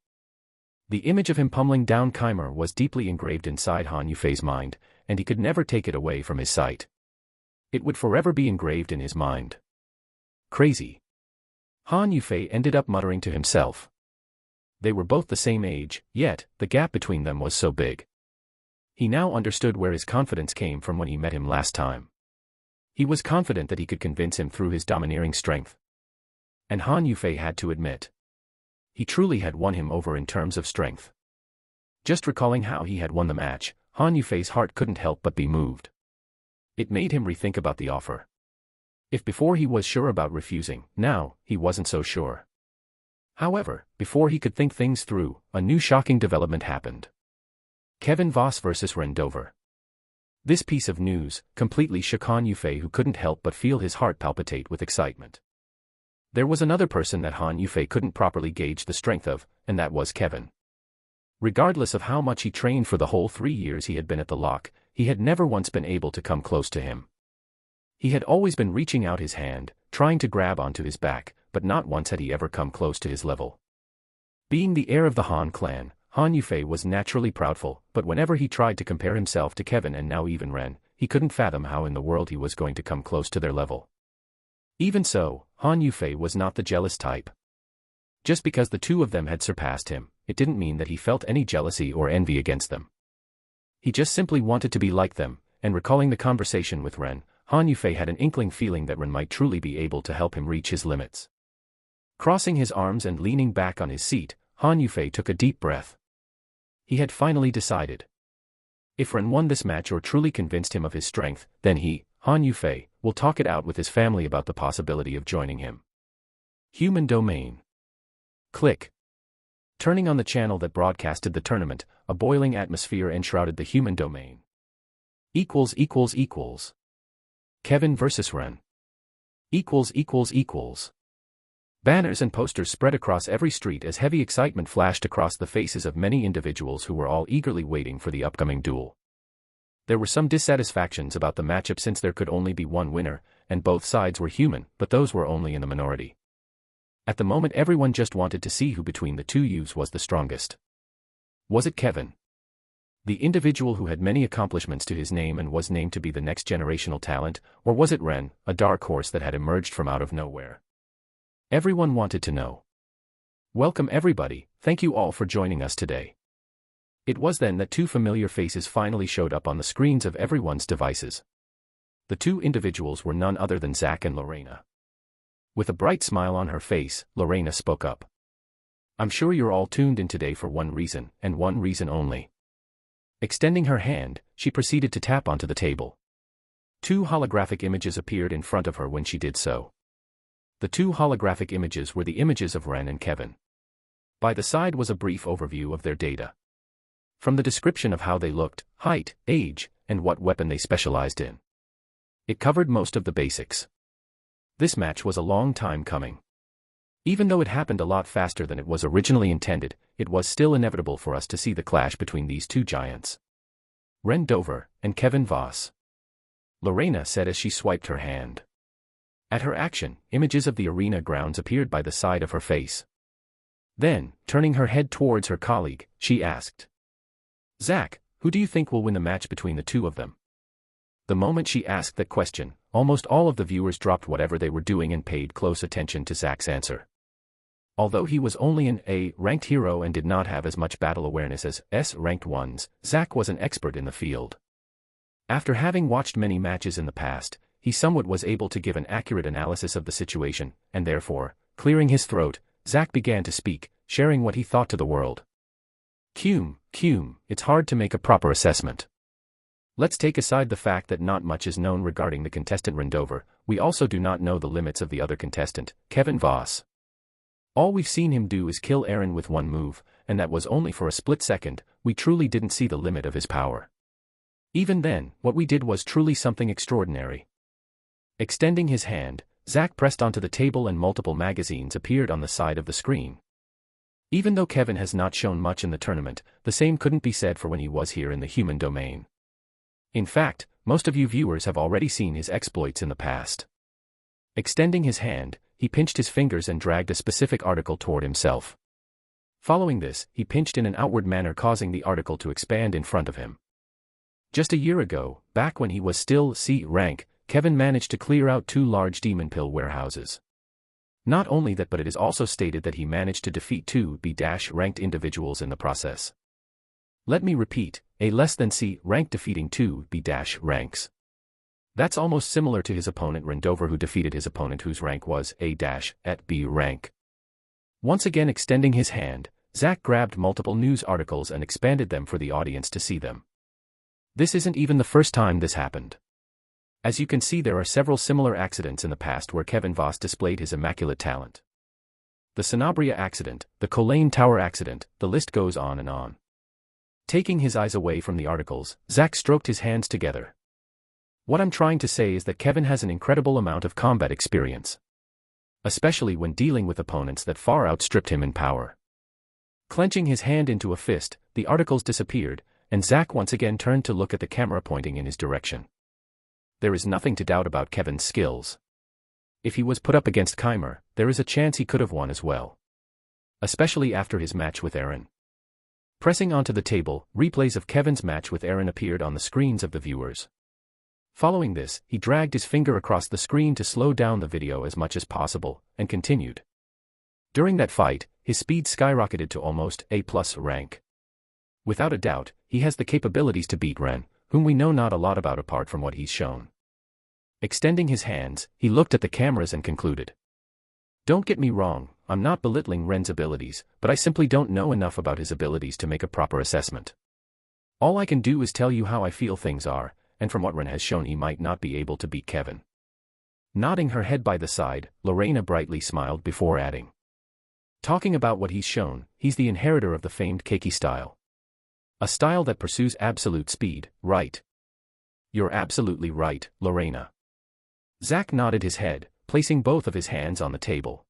The image of him pummeling down Keimer was deeply engraved inside Han Yufei's mind, and he could never take it away from his sight. It would forever be engraved in his mind. Crazy. Han Yufei ended up muttering to himself. They were both the same age, yet, the gap between them was so big. He now understood where his confidence came from when he met him last time. He was confident that he could convince him through his domineering strength. And Han Yufei had to admit. He truly had won him over in terms of strength. Just recalling how he had won the match, Han Yufei's heart couldn't help but be moved. It made him rethink about the offer. If before he was sure about refusing, now, he wasn't so sure. However, before he could think things through, a new shocking development happened. Kevin Voss versus Ren Dover. This piece of news completely shook Han Yufei, who couldn't help but feel his heart palpitate with excitement. There was another person that Han Yufei couldn't properly gauge the strength of, and that was Kevin. Regardless of how much he trained for the whole 3 years he had been at the lock, he had never once been able to come close to him. He had always been reaching out his hand, trying to grab onto his back, but not once had he ever come close to his level. Being the heir of the Han clan, Han Yufei was naturally proudful, but whenever he tried to compare himself to Kevin and now even Ren, he couldn't fathom how in the world he was going to come close to their level. Even so, Han Yufei was not the jealous type. Just because the two of them had surpassed him, it didn't mean that he felt any jealousy or envy against them. He just simply wanted to be like them, and recalling the conversation with Ren, Han Yufei had an inkling feeling that Ren might truly be able to help him reach his limits. Crossing his arms and leaning back on his seat, Han Yufei took a deep breath. He had finally decided. If Ren won this match or truly convinced him of his strength, then he, Han Yufei, will talk it out with his family about the possibility of joining him. Human Domain. Click. Turning on the channel that broadcasted the tournament, a boiling atmosphere enshrouded the human domain. Kevin versus Ren. Banners and posters spread across every street as heavy excitement flashed across the faces of many individuals who were all eagerly waiting for the upcoming duel. There were some dissatisfactions about the matchup since there could only be one winner, and both sides were human, but those were only in the minority. At the moment everyone just wanted to see who between the two youths was the strongest. Was it Kevin? The individual who had many accomplishments to his name and was named to be the next generational talent, or was it Ren, a dark horse that had emerged from out of nowhere? Everyone wanted to know. Welcome everybody, thank you all for joining us today. It was then that two familiar faces finally showed up on the screens of everyone's devices. The two individuals were none other than Zach and Lorena. With a bright smile on her face, Lorena spoke up. I'm sure you're all tuned in today for one reason, and one reason only. Extending her hand, she proceeded to tap onto the table. 2 holographic images appeared in front of her when she did so. The 2 holographic images were the images of Ren and Kevin. By the side was a brief overview of their data. From the description of how they looked, height, age, and what weapon they specialized in. It covered most of the basics. This match was a long time coming. Even though it happened a lot faster than it was originally intended, it was still inevitable for us to see the clash between these two giants. Ren Dover and Kevin Voss. Lorena said as she swiped her hand. At her action, images of the arena grounds appeared by the side of her face. Then, turning her head towards her colleague, she asked. Zach, who do you think will win the match between the two of them? The moment she asked that question, almost all of the viewers dropped whatever they were doing and paid close attention to Zach's answer. Although he was only an A-ranked hero and did not have as much battle awareness as S-ranked ones, Zach was an expert in the field. After having watched many matches in the past, he somewhat was able to give an accurate analysis of the situation, and therefore, clearing his throat, Zach began to speak, sharing what he thought to the world. Cume, it's hard to make a proper assessment. Let's take aside the fact that not much is known regarding the contestant Rendover. We also do not know the limits of the other contestant, Kevin Voss. All we've seen him do is kill Aaron with one move, and that was only for a split second. We truly didn't see the limit of his power. Even then, what we did was truly something extraordinary. Extending his hand, Zach pressed onto the table and multiple magazines appeared on the side of the screen. Even though Kevin has not shown much in the tournament, the same couldn't be said for when he was here in the human domain. In fact, most of you viewers have already seen his exploits in the past. Extending his hand, he pinched his fingers and dragged a specific article toward himself. Following this, he pinched in an outward manner, causing the article to expand in front of him. Just a year ago, back when he was still C rank, Kevin managed to clear out 2 large demon pill warehouses. Not only that, but it is also stated that he managed to defeat 2 B-ranked individuals in the process. Let me repeat, a less than C rank defeating 2 B-ranks. That's almost similar to his opponent Rendover, who defeated his opponent whose rank was A- at B rank. Once again extending his hand, Zach grabbed multiple news articles and expanded them for the audience to see them. This isn't even the first time this happened. As you can see, there are several similar accidents in the past where Kevin Voss displayed his immaculate talent. The Sanabria accident, the Colane Tower accident, the list goes on and on. Taking his eyes away from the articles, Zach stroked his hands together. What I'm trying to say is that Kevin has an incredible amount of combat experience, especially when dealing with opponents that far outstripped him in power. Clenching his hand into a fist, the articles disappeared, and Zach once again turned to look at the camera pointing in his direction. There is nothing to doubt about Kevin's skills. If he was put up against Keimer, there is a chance he could have won as well. Especially after his match with Aaron. Pressing onto the table, replays of Kevin's match with Aaron appeared on the screens of the viewers. Following this, he dragged his finger across the screen to slow down the video as much as possible, and continued. During that fight, his speed skyrocketed to almost A+ rank. Without a doubt, he has the capabilities to beat Ren, whom we know not a lot about apart from what he's shown. Extending his hands, he looked at the cameras and concluded. Don't get me wrong, I'm not belittling Ren's abilities, but I simply don't know enough about his abilities to make a proper assessment. All I can do is tell you how I feel things are, and from what Ren has shown he might not be able to beat Kevin. Nodding her head by the side, Lorena brightly smiled before adding. Talking about what he's shown, he's the inheritor of the famed Keiki style. A style that pursues absolute speed, right? You're absolutely right, Lorena. Zach nodded his head, placing both of his hands on the table.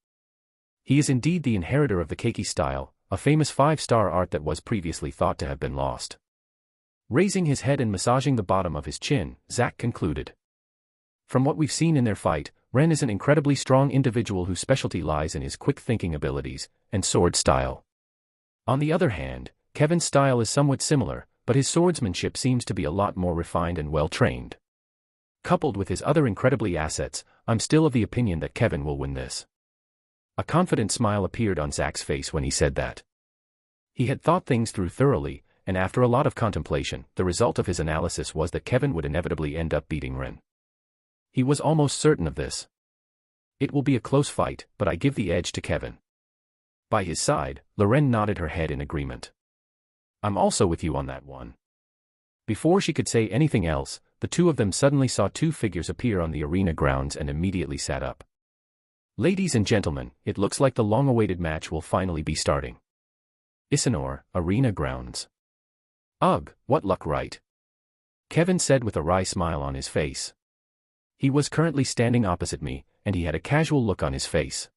He is indeed the inheritor of the Keiki style, a famous 5-star art that was previously thought to have been lost. Raising his head and massaging the bottom of his chin, Zach concluded. From what we've seen in their fight, Ren is an incredibly strong individual whose specialty lies in his quick thinking abilities and sword style. On the other hand, Kevin's style is somewhat similar, but his swordsmanship seems to be a lot more refined and well-trained. Coupled with his other incredibly assets, I'm still of the opinion that Kevin will win this. A confident smile appeared on Zach's face when he said that. He had thought things through thoroughly, and after a lot of contemplation, the result of his analysis was that Kevin would inevitably end up beating Ren. He was almost certain of this. It will be a close fight, but I give the edge to Kevin. By his side, Loren nodded her head in agreement. I'm also with you on that one. Before she could say anything else, the two of them suddenly saw 2 figures appear on the arena grounds and immediately sat up. Ladies and gentlemen, it looks like the long-awaited match will finally be starting. Isanor, arena grounds. Ugh, what luck, right? Kevin said with a wry smile on his face. He was currently standing opposite me, and he had a casual look on his face.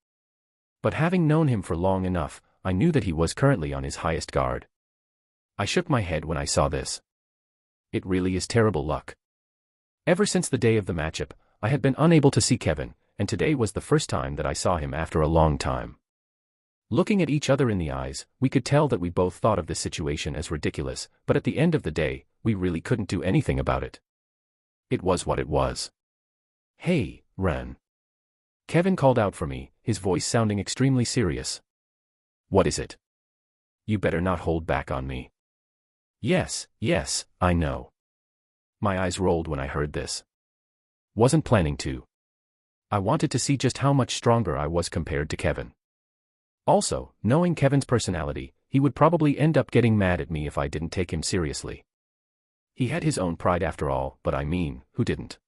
But having known him for long enough, I knew that he was currently on his highest guard. I shook my head when I saw this. It really is terrible luck. Ever since the day of the matchup, I had been unable to see Kevin, and today was the first time that I saw him after a long time. Looking at each other in the eyes, we could tell that we both thought of this situation as ridiculous, but at the end of the day, we really couldn't do anything about it. It was what it was. Hey, Ren. Kevin called out for me, his voice sounding extremely serious. What is it? You better not hold back on me. Yes, I know. My eyes rolled when I heard this. Wasn't planning to. I wanted to see just how much stronger I was compared to Kevin. Also, knowing Kevin's personality, he would probably end up getting mad at me if I didn't take him seriously. He had his own pride after all, but I mean, who didn't?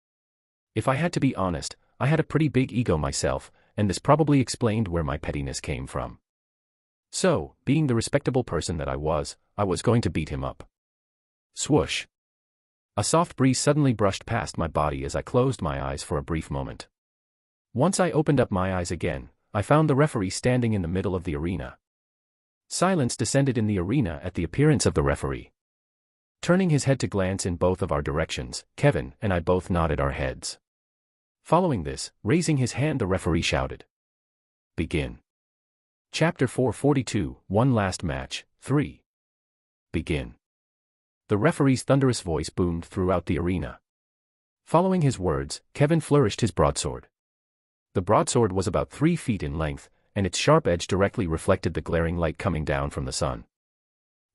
If I had to be honest, I had a pretty big ego myself, and this probably explained where my pettiness came from. So, being the respectable person that I was going to beat him up. Swoosh. A soft breeze suddenly brushed past my body as I closed my eyes for a brief moment. Once I opened up my eyes again, I found the referee standing in the middle of the arena. Silence descended in the arena at the appearance of the referee. Turning his head to glance in both of our directions, Kevin and I both nodded our heads. Following this, raising his hand, the referee shouted, "Begin." Chapter 442, One Last Match, 3. Begin. The referee's thunderous voice boomed throughout the arena. Following his words, Kevin flourished his broadsword. The broadsword was about 3 feet in length, and its sharp edge directly reflected the glaring light coming down from the sun.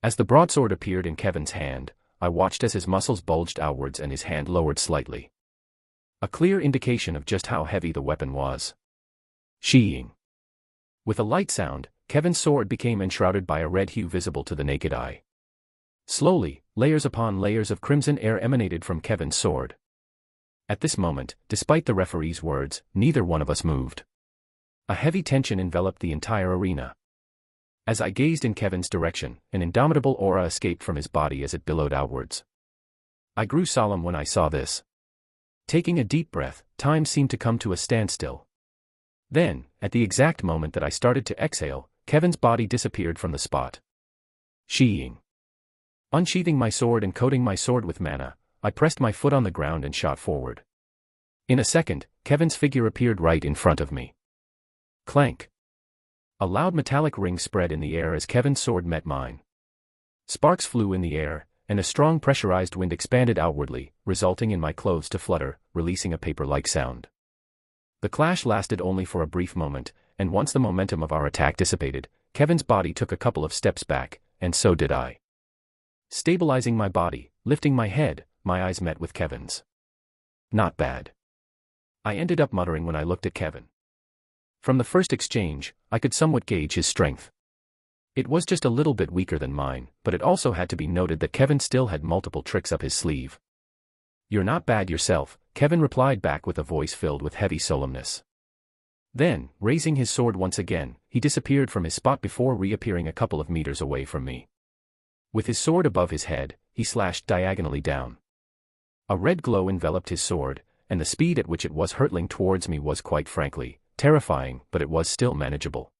As the broadsword appeared in Kevin's hand, I watched as his muscles bulged outwards and his hand lowered slightly. A clear indication of just how heavy the weapon was. Sheeing. With a light sound, Kevin's sword became enshrouded by a red hue visible to the naked eye. Slowly, layers upon layers of crimson air emanated from Kevin's sword. At this moment, despite the referee's words, neither one of us moved. A heavy tension enveloped the entire arena. As I gazed in Kevin's direction, an indomitable aura escaped from his body as it billowed outwards. I grew solemn when I saw this. Taking a deep breath, time seemed to come to a standstill. Then, at the exact moment that I started to exhale, Kevin's body disappeared from the spot. Sheeing. Unsheathing my sword and coating my sword with mana, I pressed my foot on the ground and shot forward. In a second, Kevin's figure appeared right in front of me. Clank. A loud metallic ring spread in the air as Kevin's sword met mine. Sparks flew in the air, and a strong pressurized wind expanded outwardly, resulting in my clothes to flutter, releasing a paper-like sound. The clash lasted only for a brief moment, and once the momentum of our attack dissipated, Kevin's body took a couple of steps back, and so did I. Stabilizing my body, lifting my head, my eyes met with Kevin's. Not bad. I ended up muttering when I looked at Kevin. From the first exchange, I could somewhat gauge his strength. It was just a little bit weaker than mine, but it also had to be noted that Kevin still had multiple tricks up his sleeve. "You're not bad yourself," Kevin replied back with a voice filled with heavy solemnness. Then, raising his sword once again, he disappeared from his spot before reappearing a couple of meters away from me. With his sword above his head, he slashed diagonally down. A red glow enveloped his sword, and the speed at which it was hurtling towards me was quite frankly terrifying, but it was still manageable.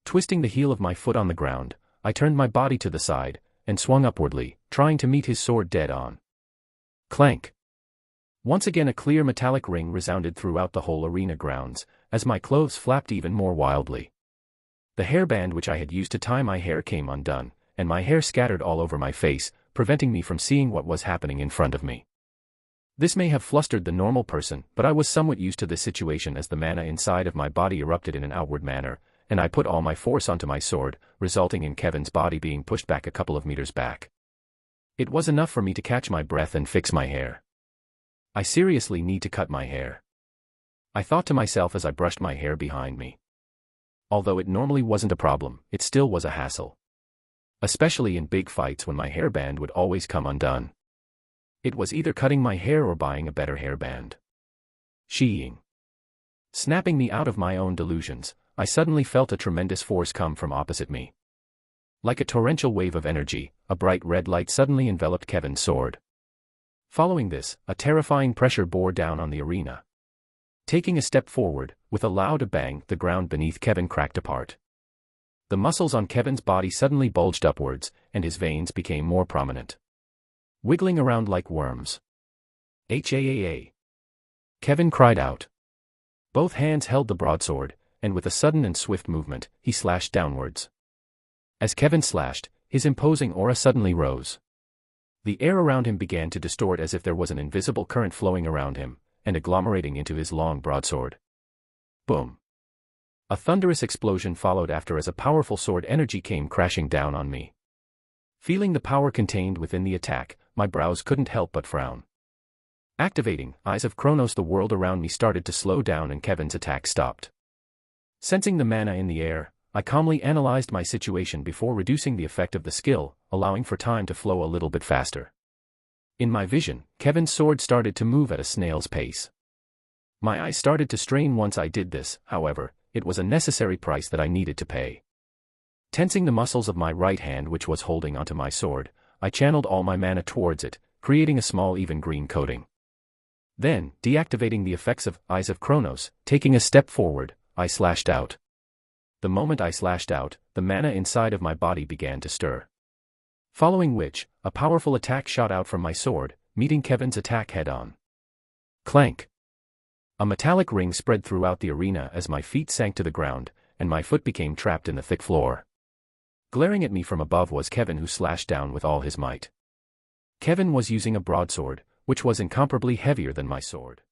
Twisting the heel of my foot on the ground, I turned my body to the side, and swung upwardly, trying to meet his sword dead on. Clank. Once again a clear metallic ring resounded throughout the whole arena grounds, as my clothes flapped even more wildly. The hairband which I had used to tie my hair came undone, and my hair scattered all over my face, preventing me from seeing what was happening in front of me. This may have flustered the normal person, but I was somewhat used to this situation as the mana inside of my body erupted in an outward manner, and I put all my force onto my sword, resulting in Kevin's body being pushed back a couple of meters back. It was enough for me to catch my breath and fix my hair. I seriously need to cut my hair. I thought to myself as I brushed my hair behind me. Although it normally wasn't a problem, it still was a hassle. Especially in big fights when my hairband would always come undone. It was either cutting my hair or buying a better hairband. Sheeing. Snapping me out of my own delusions, I suddenly felt a tremendous force come from opposite me. Like a torrential wave of energy, a bright red light suddenly enveloped Kevin's sword. Following this, a terrifying pressure bore down on the arena. Taking a step forward, with a loud bang, the ground beneath Kevin cracked apart. The muscles on Kevin's body suddenly bulged upwards, and his veins became more prominent. Wiggling around like worms. "H-A-A-A!" Kevin cried out. Both hands held the broadsword, and with a sudden and swift movement, he slashed downwards. As Kevin slashed, his imposing aura suddenly rose. The air around him began to distort as if there was an invisible current flowing around him, and agglomerating into his long broadsword. Boom! A thunderous explosion followed after as a powerful sword energy came crashing down on me. Feeling the power contained within the attack, my brows couldn't help but frown. Activating Eyes of Kronos, the world around me started to slow down and Kevin's attack stopped. Sensing the mana in the air, I calmly analyzed my situation before reducing the effect of the skill, allowing for time to flow a little bit faster. In my vision, Kevin's sword started to move at a snail's pace. My eyes started to strain once I did this, however, it was a necessary price that I needed to pay. Tensing the muscles of my right hand which was holding onto my sword, I channeled all my mana towards it, creating a small even green coating. Then, deactivating the effects of Eyes of Chronos, taking a step forward, I slashed out. The moment I slashed out, the mana inside of my body began to stir. Following which, a powerful attack shot out from my sword, meeting Kevin's attack head-on. Clank! A metallic ring spread throughout the arena as my feet sank to the ground, and my foot became trapped in the thick floor. Glaring at me from above was Kevin, who slashed down with all his might. Kevin was using a broadsword, which was incomparably heavier than my sword.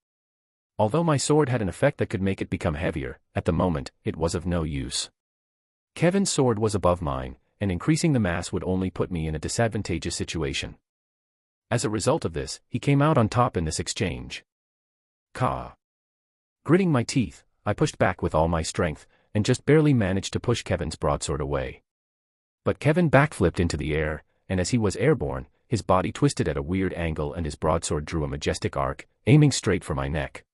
Although my sword had an effect that could make it become heavier, at the moment, it was of no use. Kevin's sword was above mine, and increasing the mass would only put me in a disadvantageous situation. As a result of this, he came out on top in this exchange. Caw! Gritting my teeth, I pushed back with all my strength, and just barely managed to push Kevin's broadsword away. But Kevin backflipped into the air, and as he was airborne, his body twisted at a weird angle and his broadsword drew a majestic arc, aiming straight for my neck.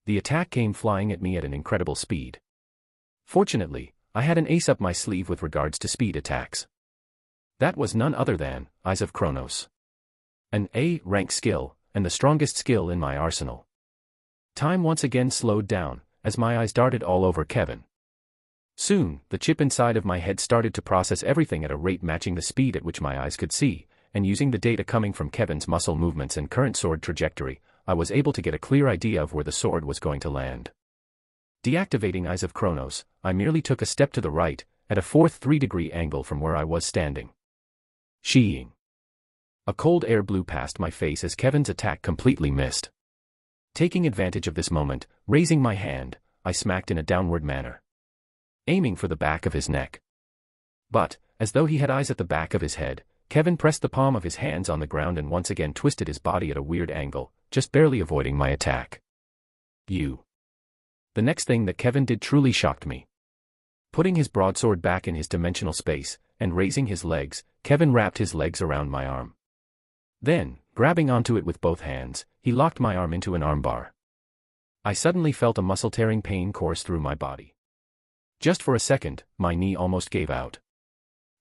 The attack came flying at me at an incredible speed. Fortunately, I had an ace up my sleeve with regards to speed attacks. That was none other than Eyes of Chronos. An A-rank skill, and the strongest skill in my arsenal. Time once again slowed down, as my eyes darted all over Kevin. Soon, the chip inside of my head started to process everything at a rate matching the speed at which my eyes could see, and using the data coming from Kevin's muscle movements and current sword trajectory, I was able to get a clear idea of where the sword was going to land. Deactivating Eyes of Chronos, I merely took a step to the right, at a fourth 3-degree angle from where I was standing. Sheeing. A cold air blew past my face as Kevin's attack completely missed. Taking advantage of this moment, raising my hand, I smacked in a downward manner, aiming for the back of his neck. But, as though he had eyes at the back of his head, Kevin pressed the palm of his hands on the ground and once again twisted his body at a weird angle, just barely avoiding my attack. The next thing that Kevin did truly shocked me. Putting his broadsword back in his dimensional space, and raising his legs, Kevin wrapped his legs around my arm. Then, grabbing onto it with both hands, he locked my arm into an armbar. I suddenly felt a muscle-tearing pain course through my body. Just for a second, my knee almost gave out.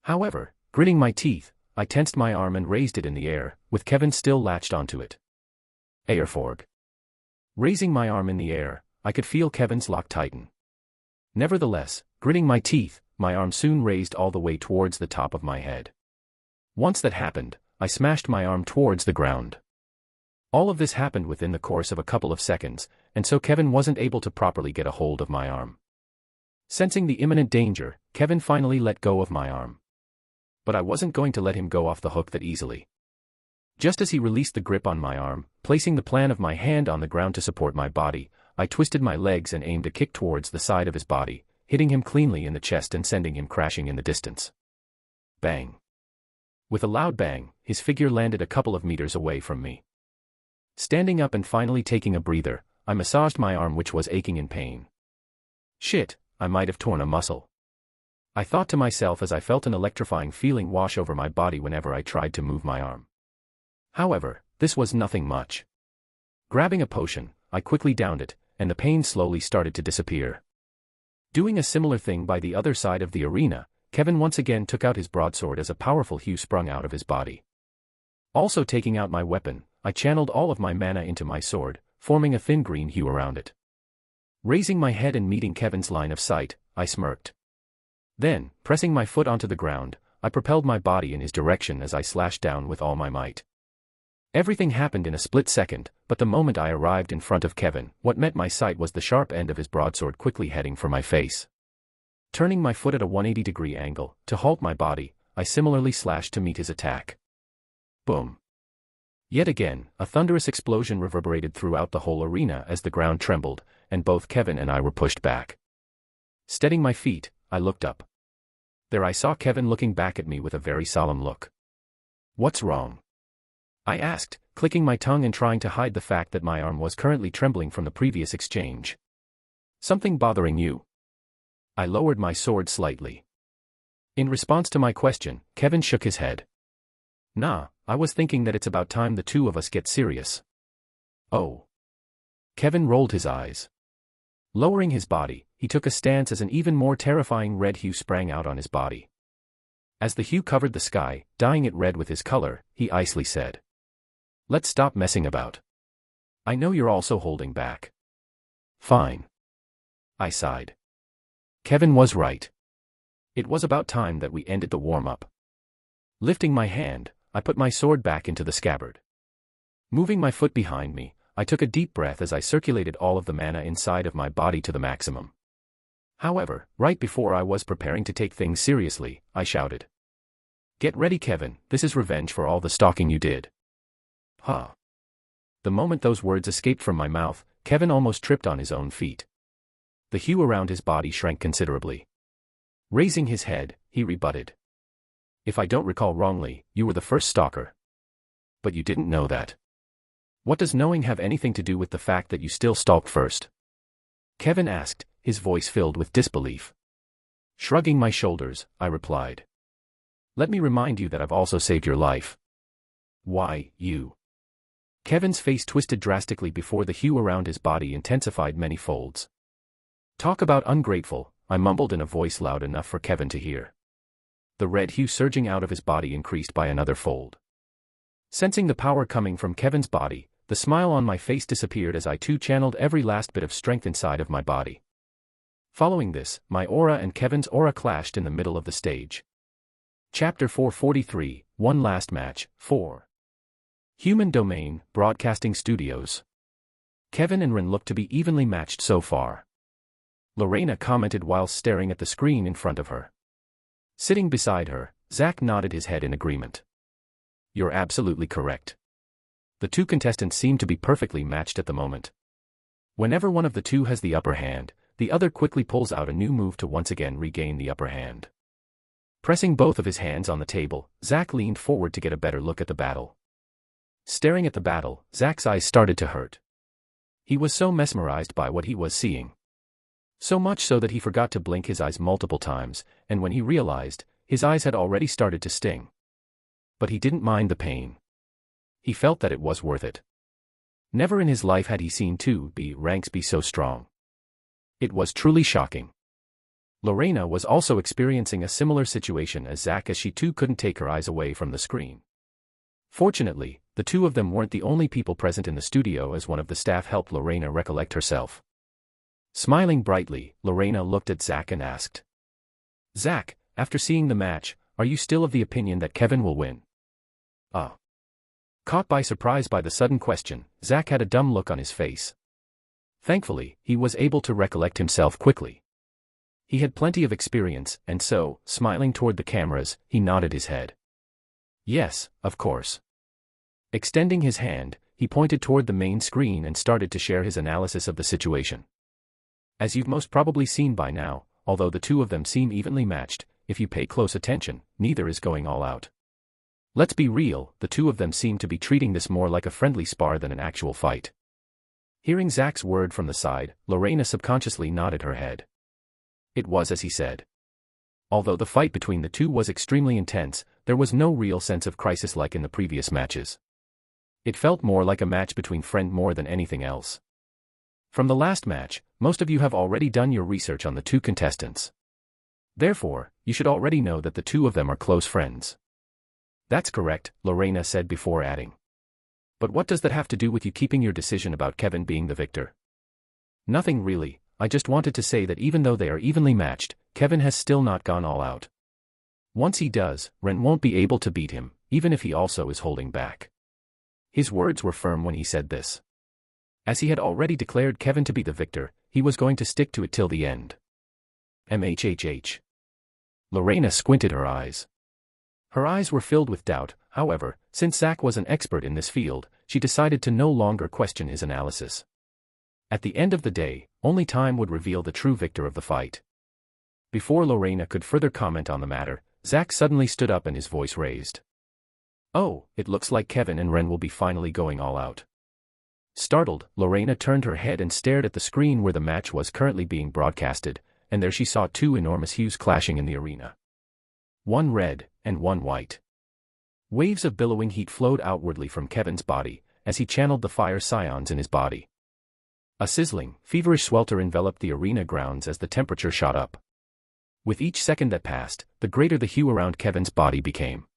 However, gritting my teeth, I tensed my arm and raised it in the air, with Kevin still latched onto it. Airforg. Raising my arm in the air, I could feel Kevin's lock tighten. Nevertheless, gritting my teeth, my arm soon raised all the way towards the top of my head. Once that happened, I smashed my arm towards the ground. All of this happened within the course of a couple of seconds, and so Kevin wasn't able to properly get a hold of my arm. Sensing the imminent danger, Kevin finally let go of my arm. But I wasn't going to let him go off the hook that easily. Just as he released the grip on my arm, placing the plan of my hand on the ground to support my body, I twisted my legs and aimed a kick towards the side of his body, hitting him cleanly in the chest and sending him crashing in the distance. Bang. With a loud bang, his figure landed a couple of meters away from me. Standing up and finally taking a breather, I massaged my arm, which was aching in pain. Shit, I might have torn a muscle. I thought to myself as I felt an electrifying feeling wash over my body whenever I tried to move my arm. However, this was nothing much. Grabbing a potion, I quickly downed it, and the pain slowly started to disappear. Doing a similar thing by the other side of the arena, Kevin once again took out his broadsword as a powerful hue sprung out of his body. Also taking out my weapon, I channeled all of my mana into my sword, forming a thin green hue around it. Raising my head and meeting Kevin's line of sight, I smirked. Then, pressing my foot onto the ground, I propelled my body in his direction as I slashed down with all my might. Everything happened in a split second, but the moment I arrived in front of Kevin, what met my sight was the sharp end of his broadsword quickly heading for my face. Turning my foot at a 180-degree angle, to halt my body, I similarly slashed to meet his attack. Boom. Yet again, a thunderous explosion reverberated throughout the whole arena as the ground trembled, and both Kevin and I were pushed back. Steadying my feet, I looked up. There I saw Kevin looking back at me with a very solemn look. "What's wrong?" I asked, clicking my tongue and trying to hide the fact that my arm was currently trembling from the previous exchange. "Something bothering you?" I lowered my sword slightly. In response to my question, Kevin shook his head. Nah, I was thinking that it's about time the two of us get serious. Oh. Kevin rolled his eyes. Lowering his body, he took a stance as an even more terrifying red hue sprang out on his body. As the hue covered the sky, dyeing it red with his color, he icily said, "Let's stop messing about. I know you're also holding back." "Fine." I sighed. Kevin was right. It was about time that we ended the warm-up. Lifting my hand, I put my sword back into the scabbard. Moving my foot behind me, I took a deep breath as I circulated all of the mana inside of my body to the maximum. However, right before I was preparing to take things seriously, I shouted, "Get ready, Kevin, this is revenge for all the stalking you did." Huh. The moment those words escaped from my mouth, Kevin almost tripped on his own feet. The hue around his body shrank considerably. Raising his head, he rebutted, "If I don't recall wrongly, you were the first stalker. But you didn't know that. What does knowing have anything to do with the fact that you still stalked first?" Kevin asked, his voice filled with disbelief. Shrugging my shoulders, I replied, "Let me remind you that I've also saved your life." "Why, you?" Kevin's face twisted drastically before the hue around his body intensified many folds. "Talk about ungrateful," I mumbled in a voice loud enough for Kevin to hear. The red hue surging out of his body increased by another fold. Sensing the power coming from Kevin's body, the smile on my face disappeared as I too channeled every last bit of strength inside of my body. Following this, my aura and Kevin's aura clashed in the middle of the stage. Chapter 443, One Last Match, 4. Human Domain, Broadcasting Studios. Kevin and Ren looked to be evenly matched so far. Lorena commented while staring at the screen in front of her. Sitting beside her, Zach nodded his head in agreement. "You're absolutely correct. The two contestants seem to be perfectly matched at the moment. Whenever one of the two has the upper hand, the other quickly pulls out a new move to once again regain the upper hand." Pressing both of his hands on the table, Zach leaned forward to get a better look at the battle. Staring at the battle, Zach's eyes started to hurt. He was so mesmerized by what he was seeing. So much so that he forgot to blink his eyes multiple times, and when he realized, his eyes had already started to sting. But he didn't mind the pain. He felt that it was worth it. Never in his life had he seen two B ranks be so strong. It was truly shocking. Lorena was also experiencing a similar situation as Zach as she too couldn't take her eyes away from the screen. Fortunately, the two of them weren't the only people present in the studio as one of the staff helped Lorena recollect herself. Smiling brightly, Lorena looked at Zach and asked, "Zach, after seeing the match, are you still of the opinion that Kevin will win?" Caught by surprise by the sudden question, Zach had a dumb look on his face. Thankfully, he was able to recollect himself quickly. He had plenty of experience, and so, smiling toward the cameras, he nodded his head. "Yes, of course." Extending his hand, he pointed toward the main screen and started to share his analysis of the situation. As you've most probably seen by now, although the two of them seem evenly matched, if you pay close attention, neither is going all out. Let's be real, the two of them seem to be treating this more like a friendly spar than an actual fight. Hearing Zach's word from the side, Lorena subconsciously nodded her head. It was as he said. Although the fight between the two was extremely intense, there was no real sense of crisis like in the previous matches. It felt more like a match between friends more than anything else. From the last match, most of you have already done your research on the two contestants. Therefore, you should already know that the two of them are close friends. "That's correct," Lorena said before adding. "But what does that have to do with you keeping your decision about Kevin being the victor?" "Nothing really, I just wanted to say that even though they are evenly matched, Kevin has still not gone all out. Once he does, Ren won't be able to beat him, even if he also is holding back." His words were firm when he said this. As he had already declared Kevin to be the victor, he was going to stick to it till the end. MHHH. Lorena squinted her eyes. Her eyes were filled with doubt, however, since Zach was an expert in this field, she decided to no longer question his analysis. At the end of the day, only time would reveal the true victor of the fight. Before Lorena could further comment on the matter, Zach suddenly stood up and his voice raised. "Oh, it looks like Kevin and Ren will be finally going all out." Startled, Lorena turned her head and stared at the screen where the match was currently being broadcasted, and there she saw two enormous hues clashing in the arena. One red, and one white. Waves of billowing heat flowed outwardly from Kevin's body, as he channeled the fire scions in his body. A sizzling, feverish swelter enveloped the arena grounds as the temperature shot up. With each second that passed, the greater the hue around Kevin's body became.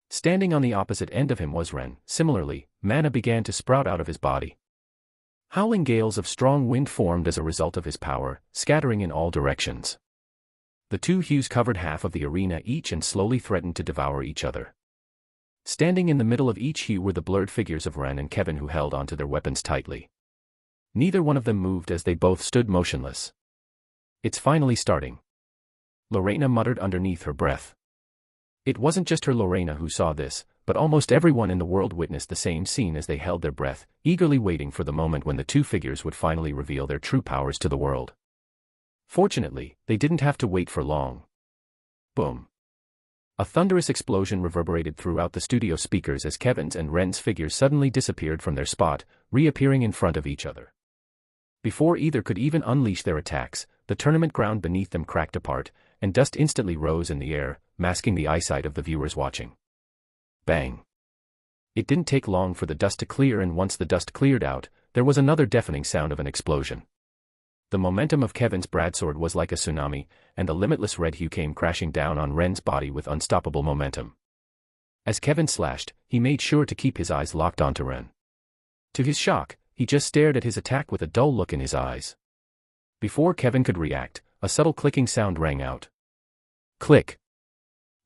Standing on the opposite end of him was Ren. Similarly, mana began to sprout out of his body. Howling gales of strong wind formed as a result of his power, scattering in all directions. The two hues covered half of the arena each and slowly threatened to devour each other. Standing in the middle of each hue were the blurred figures of Ren and Kevin, who held onto their weapons tightly. Neither one of them moved as they both stood motionless. "It's finally starting," Lorena muttered underneath her breath. It wasn't just her Lorena who saw this, but almost everyone in the world witnessed the same scene as they held their breath, eagerly waiting for the moment when the two figures would finally reveal their true powers to the world. Fortunately, they didn't have to wait for long. Boom. A thunderous explosion reverberated throughout the studio speakers as Kevin's and Ren's figures suddenly disappeared from their spot, reappearing in front of each other. Before either could even unleash their attacks, the tournament ground beneath them cracked apart, and dust instantly rose in the air, masking the eyesight of the viewers watching. Bang. It didn't take long for the dust to clear, and once the dust cleared out, there was another deafening sound of an explosion. The momentum of Kevin's broadsword was like a tsunami, and the limitless red hue came crashing down on Ren's body with unstoppable momentum. As Kevin slashed, he made sure to keep his eyes locked onto Ren. To his shock, he just stared at his attack with a dull look in his eyes. Before Kevin could react, a subtle clicking sound rang out. Click.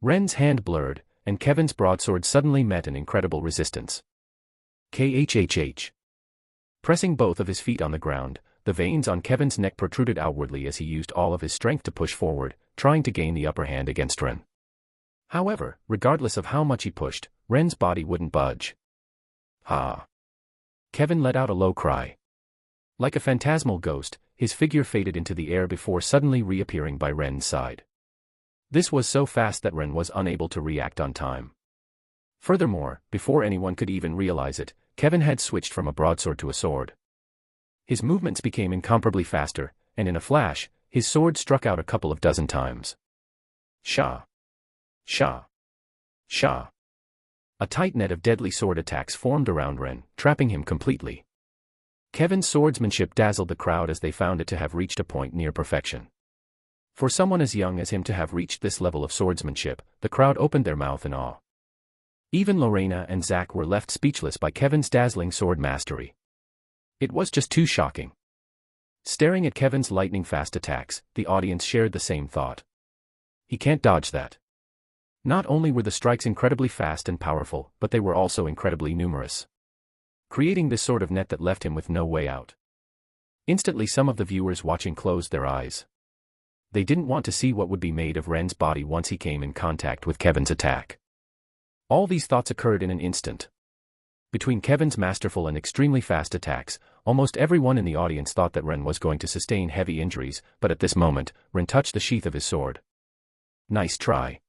Ren's hand blurred, and Kevin's broadsword suddenly met an incredible resistance. KHHH. Pressing both of his feet on the ground, the veins on Kevin's neck protruded outwardly as he used all of his strength to push forward, trying to gain the upper hand against Ren. However, regardless of how much he pushed, Ren's body wouldn't budge. Ha! Kevin let out a low cry. Like a phantasmal ghost, his figure faded into the air before suddenly reappearing by Ren's side. This was so fast that Ren was unable to react on time. Furthermore, before anyone could even realize it, Kevin had switched from a broadsword to a sword. His movements became incomparably faster, and in a flash, his sword struck out a couple of dozen times. Sha! Sha! Sha! A tight net of deadly sword attacks formed around Ren, trapping him completely. Kevin's swordsmanship dazzled the crowd as they found it to have reached a point near perfection. For someone as young as him to have reached this level of swordsmanship, the crowd opened their mouth in awe. Even Lorena and Zach were left speechless by Kevin's dazzling sword mastery. It was just too shocking. Staring at Kevin's lightning-fast attacks, the audience shared the same thought. He can't dodge that. Not only were the strikes incredibly fast and powerful, but they were also incredibly numerous, creating this sort of net that left him with no way out. Instantly, some of the viewers watching closed their eyes. They didn't want to see what would be made of Ren's body once he came in contact with Kevin's attack. All these thoughts occurred in an instant. Between Kevin's masterful and extremely fast attacks, almost everyone in the audience thought that Ren was going to sustain heavy injuries, but at this moment, Ren touched the sheath of his sword. Nice try.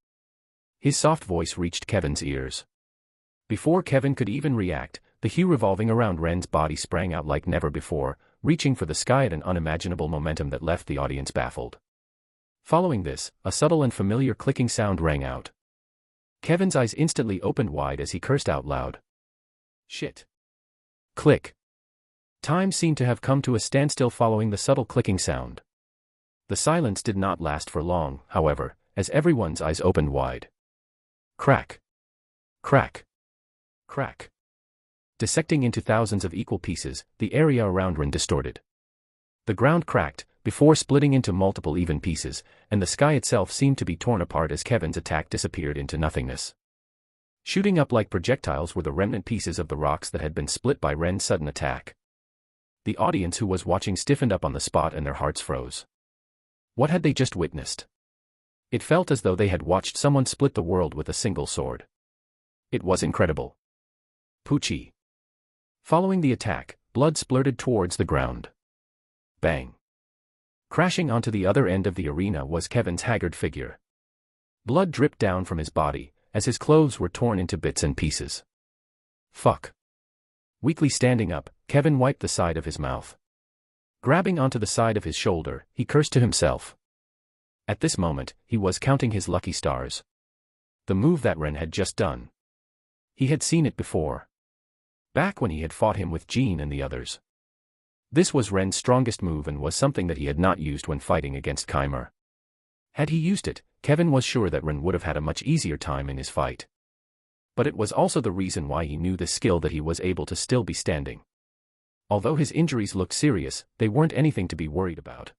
His soft voice reached Kevin's ears. Before Kevin could even react, the hue revolving around Ren's body sprang out like never before, reaching for the sky at an unimaginable momentum that left the audience baffled. Following this, a subtle and familiar clicking sound rang out. Kevin's eyes instantly opened wide as he cursed out loud. Shit. Click. Time seemed to have come to a standstill following the subtle clicking sound. The silence did not last for long, however, as everyone's eyes opened wide. Crack. Crack. Crack. Dissecting into thousands of equal pieces, the area around Ren distorted. The ground cracked, before splitting into multiple even pieces, and the sky itself seemed to be torn apart as Kevin's attack disappeared into nothingness. Shooting up like projectiles were the remnant pieces of the rocks that had been split by Ren's sudden attack. The audience who was watching stiffened up on the spot and their hearts froze. What had they just witnessed? It felt as though they had watched someone split the world with a single sword. It was incredible. Poochie. Following the attack, blood splurted towards the ground. Bang. Crashing onto the other end of the arena was Kevin's haggard figure. Blood dripped down from his body, as his clothes were torn into bits and pieces. Fuck. Weakly standing up, Kevin wiped the side of his mouth. Grabbing onto the side of his shoulder, he cursed to himself. At this moment, he was counting his lucky stars. The move that Ren had just done. He had seen it before. Back when he had fought him with Jean and the others. This was Ren's strongest move and was something that he had not used when fighting against Keimer. Had he used it, Kevin was sure that Ren would have had a much easier time in his fight. But it was also the reason why he knew this skill that he was able to still be standing. Although his injuries looked serious, they weren't anything to be worried about.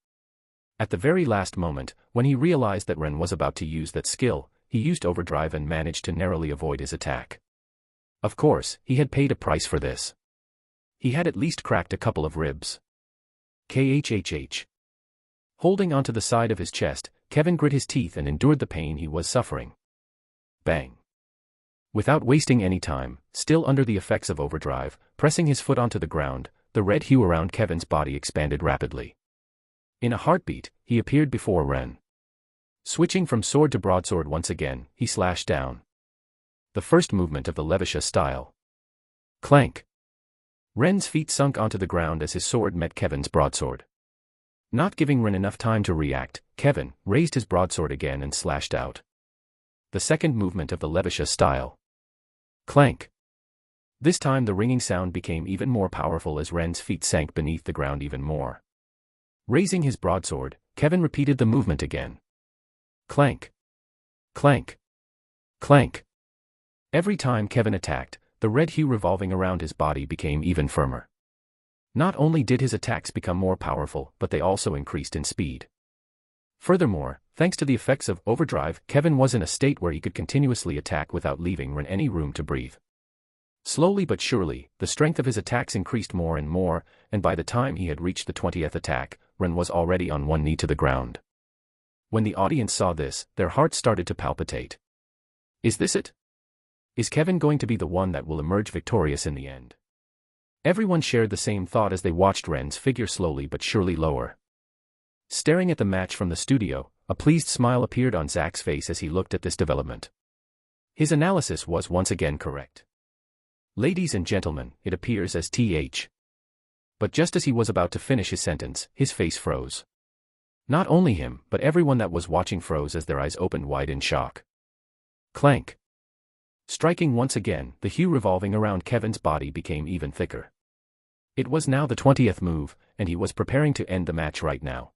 At the very last moment, when he realized that Ren was about to use that skill, he used overdrive and managed to narrowly avoid his attack. Of course, he had paid a price for this. He had at least cracked a couple of ribs. KHHH. Holding onto the side of his chest, Kevin grit his teeth and endured the pain he was suffering. Bang. Without wasting any time, still under the effects of overdrive, pressing his foot onto the ground, the red hue around Kevin's body expanded rapidly. In a heartbeat, he appeared before Ren. Switching from sword to broadsword once again, he slashed down. The first movement of the Levisha style. Clank. Ren's feet sunk onto the ground as his sword met Kevin's broadsword. Not giving Ren enough time to react, Kevin raised his broadsword again and slashed out. The second movement of the Levisha style. Clank. This time the ringing sound became even more powerful as Ren's feet sank beneath the ground even more. Raising his broadsword, Kevin repeated the movement again. Clank. Clank. Clank. Every time Kevin attacked, the red hue revolving around his body became even firmer. Not only did his attacks become more powerful, but they also increased in speed. Furthermore, thanks to the effects of overdrive, Kevin was in a state where he could continuously attack without leaving Ren any room to breathe. Slowly but surely, the strength of his attacks increased more and more, and by the time he had reached the 20th attack, Ren was already on one knee to the ground. When the audience saw this, their hearts started to palpitate. Is this it? Is Kevin going to be the one that will emerge victorious in the end? Everyone shared the same thought as they watched Ren's figure slowly but surely lower. Staring at the match from the studio, a pleased smile appeared on Zach's face as he looked at this development. His analysis was once again correct. Ladies and gentlemen, it appears as TH. But just as he was about to finish his sentence, his face froze. Not only him, but everyone that was watching froze as their eyes opened wide in shock. Clank. Striking once again, the hue revolving around Kevin's body became even thicker. It was now the 20th move, and he was preparing to end the match right now.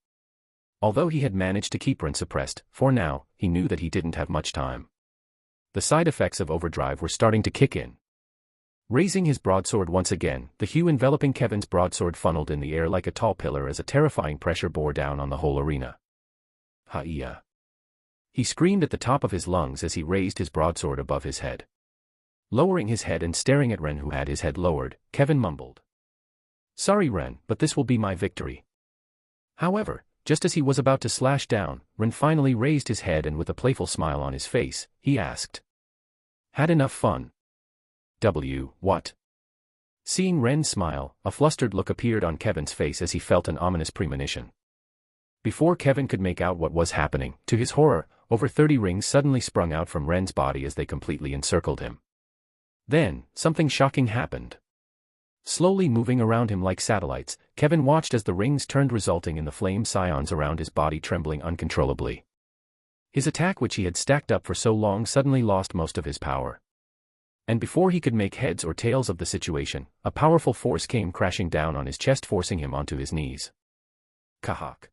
Although he had managed to keep Ren suppressed, for now, he knew that he didn't have much time. The side effects of overdrive were starting to kick in. Raising his broadsword once again, the hue enveloping Kevin's broadsword funneled in the air like a tall pillar as a terrifying pressure bore down on the whole arena. Ha-ya! He screamed at the top of his lungs as he raised his broadsword above his head. Lowering his head and staring at Ren, who had his head lowered, Kevin mumbled. "Sorry, Ren, but this will be my victory." However, just as he was about to slash down, Ren finally raised his head and with a playful smile on his face, he asked. "Had enough fun?" What? Seeing Ren smile, a flustered look appeared on Kevin's face as he felt an ominous premonition. Before Kevin could make out what was happening, to his horror, over 30 rings suddenly sprung out from Ren's body as they completely encircled him. Then, something shocking happened. Slowly moving around him like satellites, Kevin watched as the rings turned, resulting in the flame scions around his body trembling uncontrollably. His attack, which he had stacked up for so long, suddenly lost most of his power. And before he could make heads or tails of the situation, a powerful force came crashing down on his chest, forcing him onto his knees. Kahak.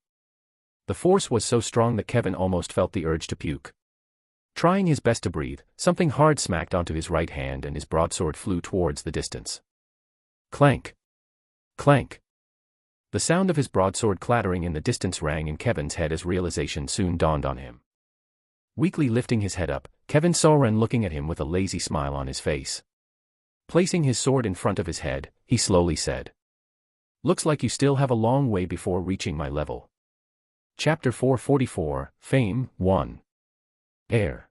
The force was so strong that Kevin almost felt the urge to puke. Trying his best to breathe, something hard smacked onto his right hand and his broadsword flew towards the distance. Clank. Clank. The sound of his broadsword clattering in the distance rang in Kevin's head as realization soon dawned on him. Weakly lifting his head up, Kevin saw Ren looking at him with a lazy smile on his face. Placing his sword in front of his head, he slowly said, "Looks like you still have a long way before reaching my level." Chapter 444, Fame 1. Air.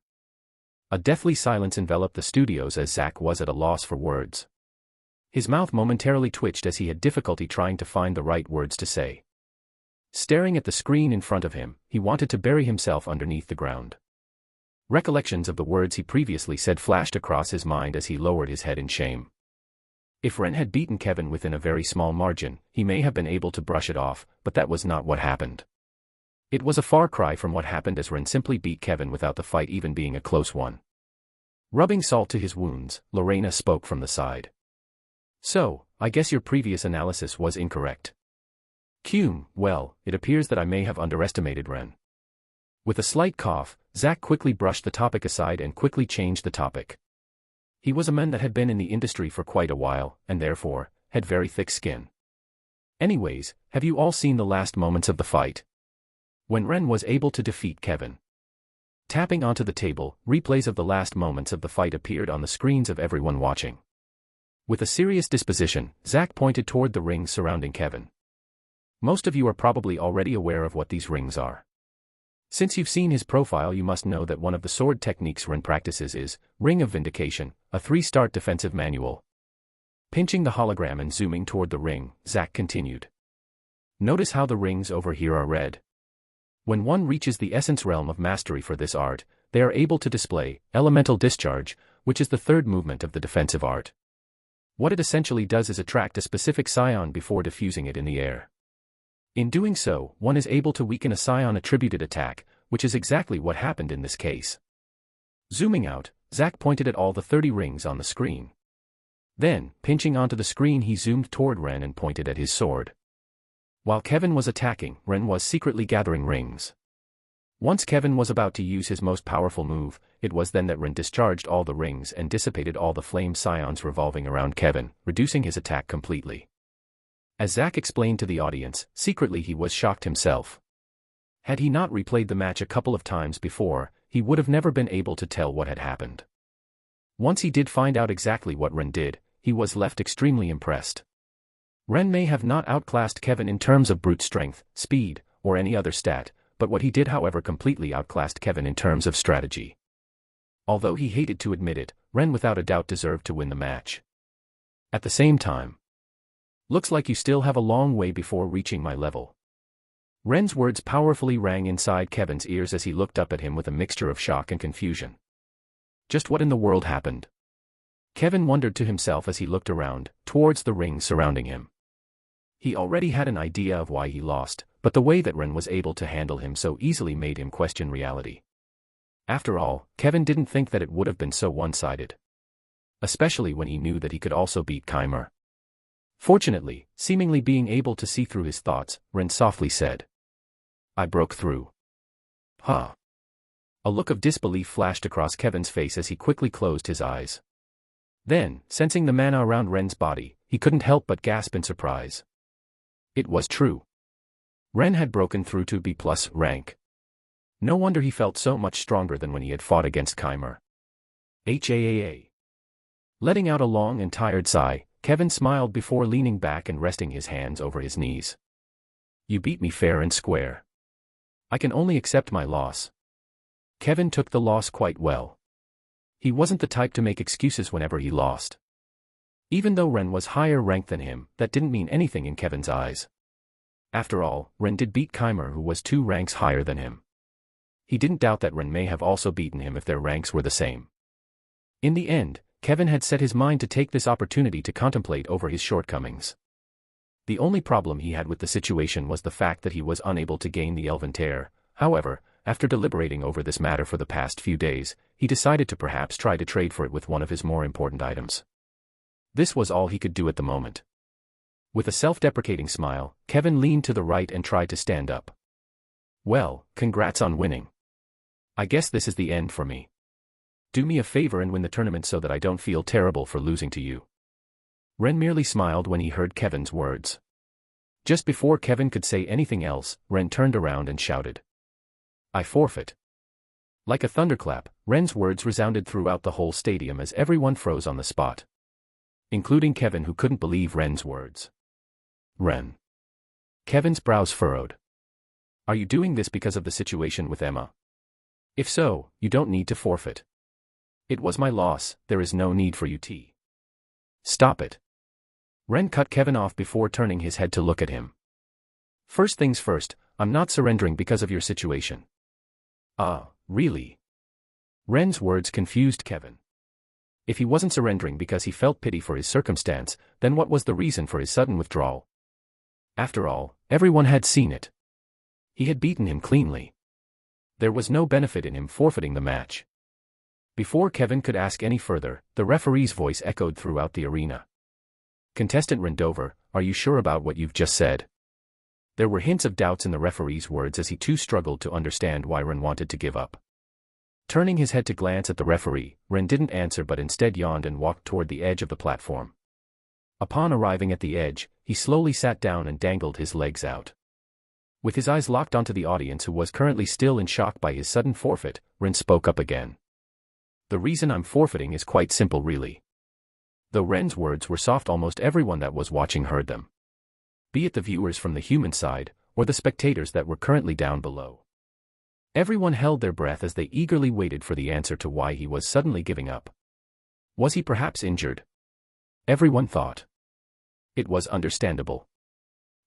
A deathly silence enveloped the studios as Zach was at a loss for words. His mouth momentarily twitched as he had difficulty trying to find the right words to say. Staring at the screen in front of him, he wanted to bury himself underneath the ground. Recollections of the words he previously said flashed across his mind as he lowered his head in shame. If Ren had beaten Kevin within a very small margin, he may have been able to brush it off, but that was not what happened. It was a far cry from what happened as Ren simply beat Kevin without the fight even being a close one. Rubbing salt to his wounds, Lorena spoke from the side. So, I guess your previous analysis was incorrect. Well, it appears that I may have underestimated Ren. With a slight cough, Zack quickly brushed the topic aside and quickly changed the topic. He was a man that had been in the industry for quite a while, and therefore, had very thick skin. Anyways, have you all seen the last moments of the fight? When Ren was able to defeat Kevin. Tapping onto the table, replays of the last moments of the fight appeared on the screens of everyone watching. With a serious disposition, Zack pointed toward the rings surrounding Kevin. Most of you are probably already aware of what these rings are. Since you've seen his profile, you must know that one of the sword techniques Ren practices is Ring of Vindication, a 3-start defensive manual. Pinching the hologram and zooming toward the ring, Zack continued. Notice how the rings over here are red. When one reaches the essence realm of mastery for this art, they are able to display elemental discharge, which is the third movement of the defensive art. What it essentially does is attract a specific scion before diffusing it in the air. In doing so, one is able to weaken a scion-attributed attack, which is exactly what happened in this case. Zooming out, Zack pointed at all the 30 rings on the screen. Then, pinching onto the screen, he zoomed toward Ren and pointed at his sword. While Kevin was attacking, Ren was secretly gathering rings. Once Kevin was about to use his most powerful move, it was then that Ren discharged all the rings and dissipated all the flame scions revolving around Kevin, reducing his attack completely. As Zack explained to the audience, secretly he was shocked himself. Had he not replayed the match a couple of times before, he would have never been able to tell what had happened. Once he did find out exactly what Ren did, he was left extremely impressed. Ren may have not outclassed Kevin in terms of brute strength, speed, or any other stat, but what he did however completely outclassed Kevin in terms of strategy. Although he hated to admit it, Ren without a doubt deserved to win the match. At the same time, looks like you still have a long way before reaching my level. Ren's words powerfully rang inside Kevin's ears as he looked up at him with a mixture of shock and confusion. Just what in the world happened? Kevin wondered to himself as he looked around, towards the rings surrounding him. He already had an idea of why he lost, but the way that Ren was able to handle him so easily made him question reality. After all, Kevin didn't think that it would have been so one-sided. Especially when he knew that he could also beat Keimer. Fortunately, seemingly being able to see through his thoughts, Ren softly said, I broke through. Huh. A look of disbelief flashed across Kevin's face as he quickly closed his eyes. Then, sensing the mana around Ren's body, he couldn't help but gasp in surprise. It was true. Ren had broken through to B+ rank. No wonder he felt so much stronger than when he had fought against Keimer. HAAA. Letting out a long and tired sigh, Kevin smiled before leaning back and resting his hands over his knees. You beat me fair and square. I can only accept my loss. Kevin took the loss quite well. He wasn't the type to make excuses whenever he lost. Even though Ren was higher ranked than him, that didn't mean anything in Kevin's eyes. After all, Ren did beat Keimer, who was 2 ranks higher than him. He didn't doubt that Ren may have also beaten him if their ranks were the same. In the end, Kevin had set his mind to take this opportunity to contemplate over his shortcomings. The only problem he had with the situation was the fact that he was unable to gain the Elven Tear. However, after deliberating over this matter for the past few days, he decided to perhaps try to trade for it with one of his more important items. This was all he could do at the moment. With a self-deprecating smile, Kevin leaned to the right and tried to stand up. Well, congrats on winning. I guess this is the end for me. Do me a favor and win the tournament so that I don't feel terrible for losing to you. Ren merely smiled when he heard Kevin's words. Just before Kevin could say anything else, Ren turned around and shouted. I forfeit. Like a thunderclap, Ren's words resounded throughout the whole stadium as everyone froze on the spot. Including Kevin, who couldn't believe Ren's words. Ren. Kevin's brows furrowed. Are you doing this because of the situation with Emma? If so, you don't need to forfeit. It was my loss, there is no need for you to. Stop it. Ren cut Kevin off before turning his head to look at him. First things first, I'm not surrendering because of your situation. Really? Ren's words confused Kevin. If he wasn't surrendering because he felt pity for his circumstance, then what was the reason for his sudden withdrawal? After all, everyone had seen it. He had beaten him cleanly. There was no benefit in him forfeiting the match. Before Kevin could ask any further, the referee's voice echoed throughout the arena. "Contestant Rendover, are you sure about what you've just said?" There were hints of doubts in the referee's words as he too struggled to understand why Ren wanted to give up. Turning his head to glance at the referee, Ren didn't answer but instead yawned and walked toward the edge of the platform. Upon arriving at the edge, he slowly sat down and dangled his legs out. With his eyes locked onto the audience who was currently still in shock by his sudden forfeit, Ren spoke up again. "The reason I'm forfeiting is quite simple really." Though Ren's words were soft, almost everyone that was watching heard them. Be it the viewers from the human side, or the spectators that were currently down below. Everyone held their breath as they eagerly waited for the answer to why he was suddenly giving up. Was he perhaps injured? Everyone thought. It was understandable.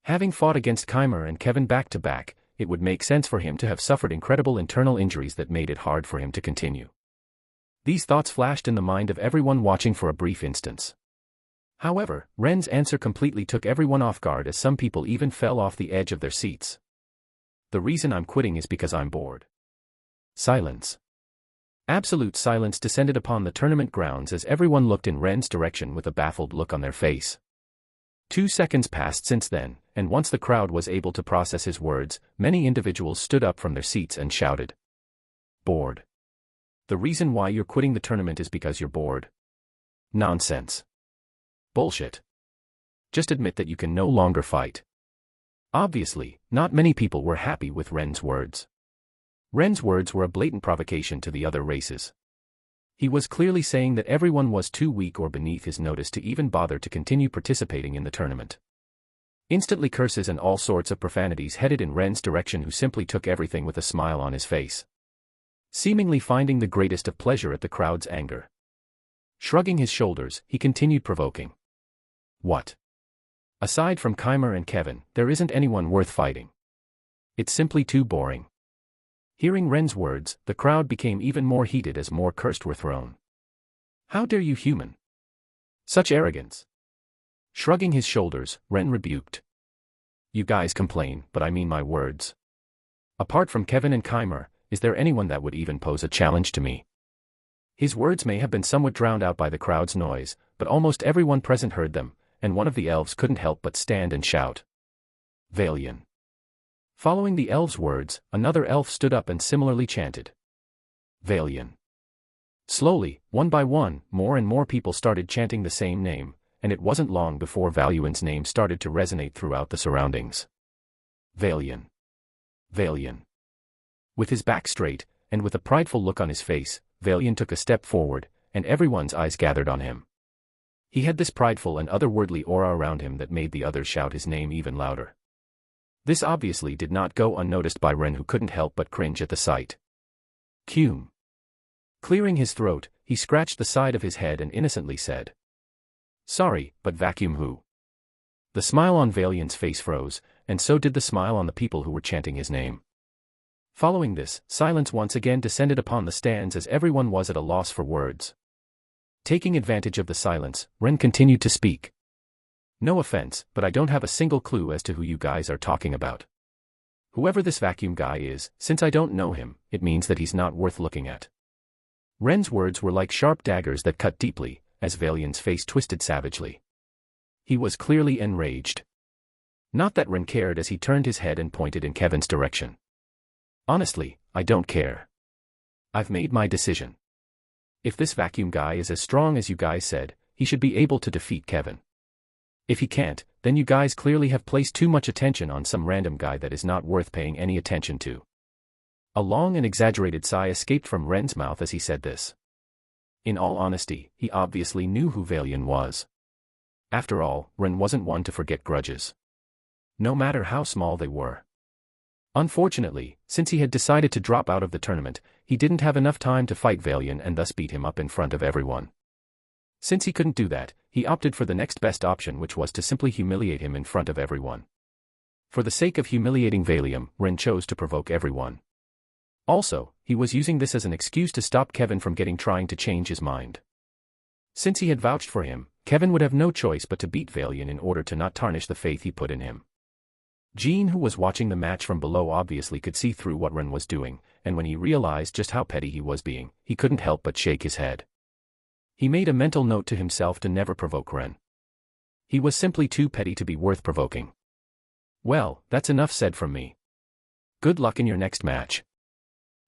Having fought against Keimer and Kevin back to back, it would make sense for him to have suffered incredible internal injuries that made it hard for him to continue. These thoughts flashed in the mind of everyone watching for a brief instance. However, Ren's answer completely took everyone off guard as some people even fell off the edge of their seats. "The reason I'm quitting is because I'm bored." Silence. Absolute silence descended upon the tournament grounds as everyone looked in Ren's direction with a baffled look on their face. 2 seconds passed since then, and once the crowd was able to process his words, many individuals stood up from their seats and shouted. "Bored. The reason why you're quitting the tournament is because you're bored. Nonsense. Bullshit. Just admit that you can no longer fight." Obviously, not many people were happy with Ren's words. Ren's words were a blatant provocation to the other races. He was clearly saying that everyone was too weak or beneath his notice to even bother to continue participating in the tournament. Instantly curses and all sorts of profanities headed in Ren's direction, who simply took everything with a smile on his face, seemingly finding the greatest of pleasure at the crowd's anger. Shrugging his shoulders, he continued provoking. "What? Aside from Keimer and Kevin, there isn't anyone worth fighting. It's simply too boring." Hearing Ren's words, the crowd became even more heated as more curses were thrown. "How dare you, human? Such arrogance." Shrugging his shoulders, Ren rebuked. "You guys complain, but I mean my words. Apart from Kevin and Keimer, is there anyone that would even pose a challenge to me?" His words may have been somewhat drowned out by the crowd's noise, but almost everyone present heard them, and one of the elves couldn't help but stand and shout. "Valian." Following the elf's words, another elf stood up and similarly chanted. "Valian." Slowly, one by one, more and more people started chanting the same name, and it wasn't long before Valian's name started to resonate throughout the surroundings. Valian. Valian. With his back straight, and with a prideful look on his face, Valian took a step forward, and everyone's eyes gathered on him. He had this prideful and otherworldly aura around him that made the others shout his name even louder. This obviously did not go unnoticed by Ren, who couldn't help but cringe at the sight. "Cume." Clearing his throat, he scratched the side of his head and innocently said, "Sorry, but vacuum who?" The smile on Valian's face froze, and so did the smile on the people who were chanting his name. Following this, silence once again descended upon the stands as everyone was at a loss for words. Taking advantage of the silence, Ren continued to speak. "No offense, but I don't have a single clue as to who you guys are talking about. Whoever this vacuum guy is, since I don't know him, it means that he's not worth looking at." Ren's words were like sharp daggers that cut deeply, as Valian's face twisted savagely. He was clearly enraged. Not that Ren cared as he turned his head and pointed in Kevin's direction. "Honestly, I don't care. I've made my decision. If this vacuum guy is as strong as you guys said, he should be able to defeat Kevin. If he can't, then you guys clearly have placed too much attention on some random guy that is not worth paying any attention to." A long and exaggerated sigh escaped from Ren's mouth as he said this. In all honesty, he obviously knew who Valian was. After all, Ren wasn't one to forget grudges, no matter how small they were. Unfortunately, since he had decided to drop out of the tournament, he didn't have enough time to fight Valian and thus beat him up in front of everyone. Since he couldn't do that, he opted for the next best option, which was to simply humiliate him in front of everyone. For the sake of humiliating Valian, Ren chose to provoke everyone. Also, he was using this as an excuse to stop Kevin from trying to change his mind. Since he had vouched for him, Kevin would have no choice but to beat Valian in order to not tarnish the faith he put in him. Jean, who was watching the match from below, obviously could see through what Ren was doing, and when he realized just how petty he was being, he couldn't help but shake his head. He made a mental note to himself to never provoke Ren. He was simply too petty to be worth provoking. Well, that's enough said from me. Good luck in your next match.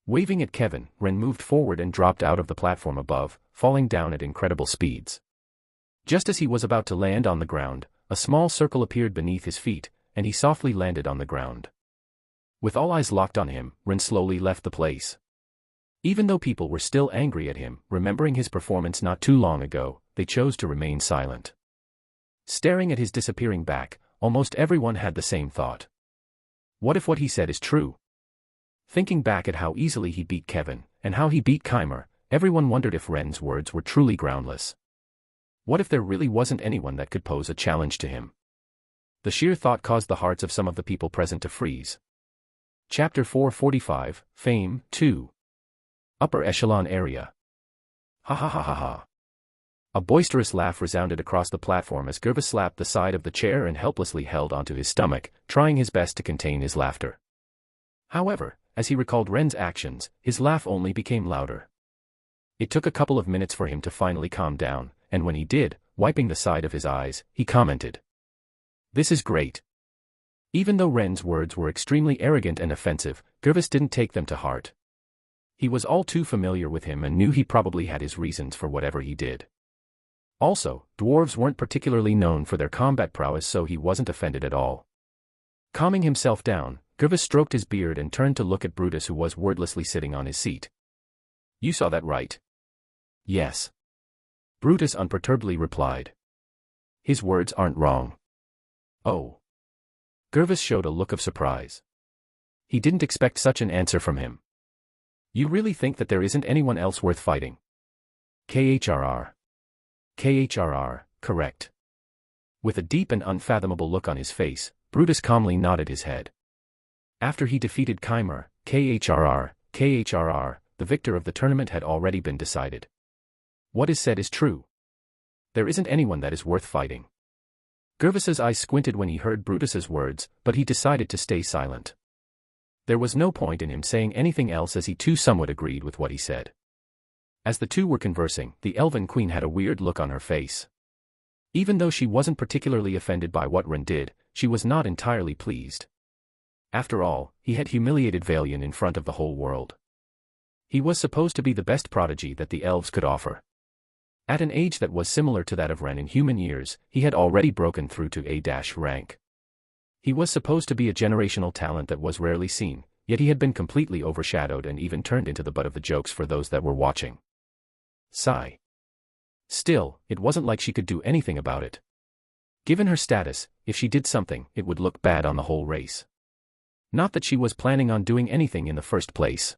Waving at Kevin, Ren moved forward and dropped out of the platform above, falling down at incredible speeds. Just as he was about to land on the ground, a small circle appeared beneath his feet, and he softly landed on the ground. With all eyes locked on him, Ren slowly left the place. Even though people were still angry at him, remembering his performance not too long ago, they chose to remain silent. Staring at his disappearing back, almost everyone had the same thought. What if what he said is true? Thinking back at how easily he beat Kevin, and how he beat Keimer, everyone wondered if Ren's words were truly groundless. What if there really wasn't anyone that could pose a challenge to him? The sheer thought caused the hearts of some of the people present to freeze. Chapter 445, Fame, 2. Upper Echelon Area. Ha ha ha ha ha. A boisterous laugh resounded across the platform as Gervais slapped the side of the chair and helplessly held onto his stomach, trying his best to contain his laughter. However, as he recalled Ren's actions, his laugh only became louder. It took a couple of minutes for him to finally calm down, and when he did, wiping the side of his eyes, he commented, "This is great." Even though Ren's words were extremely arrogant and offensive, Gervais didn't take them to heart. He was all too familiar with him and knew he probably had his reasons for whatever he did. Also, dwarves weren't particularly known for their combat prowess, so he wasn't offended at all. Calming himself down, Gervais stroked his beard and turned to look at Brutus, who was wordlessly sitting on his seat. "You saw that, right?" "Yes." Brutus unperturbedly replied. "His words aren't wrong." "Oh." Gervais showed a look of surprise. He didn't expect such an answer from him. "You really think that there isn't anyone else worth fighting?" KHRR. KHRR, correct. With a deep and unfathomable look on his face, Brutus calmly nodded his head. After he defeated Keimer, KHRR, the victor of the tournament had already been decided. What is said is true. There isn't anyone that is worth fighting. Gervais's eyes squinted when he heard Brutus's words, but he decided to stay silent. There was no point in him saying anything else, as he too somewhat agreed with what he said. As the two were conversing, the Elven Queen had a weird look on her face. Even though she wasn't particularly offended by what Ren did, she was not entirely pleased. After all, he had humiliated Valian in front of the whole world. He was supposed to be the best prodigy that the elves could offer. At an age that was similar to that of Ren in human years, he had already broken through to A-rank. He was supposed to be a generational talent that was rarely seen, yet he had been completely overshadowed and even turned into the butt of the jokes for those that were watching. Sigh. Still, it wasn't like she could do anything about it. Given her status, if she did something, it would look bad on the whole race. Not that she was planning on doing anything in the first place.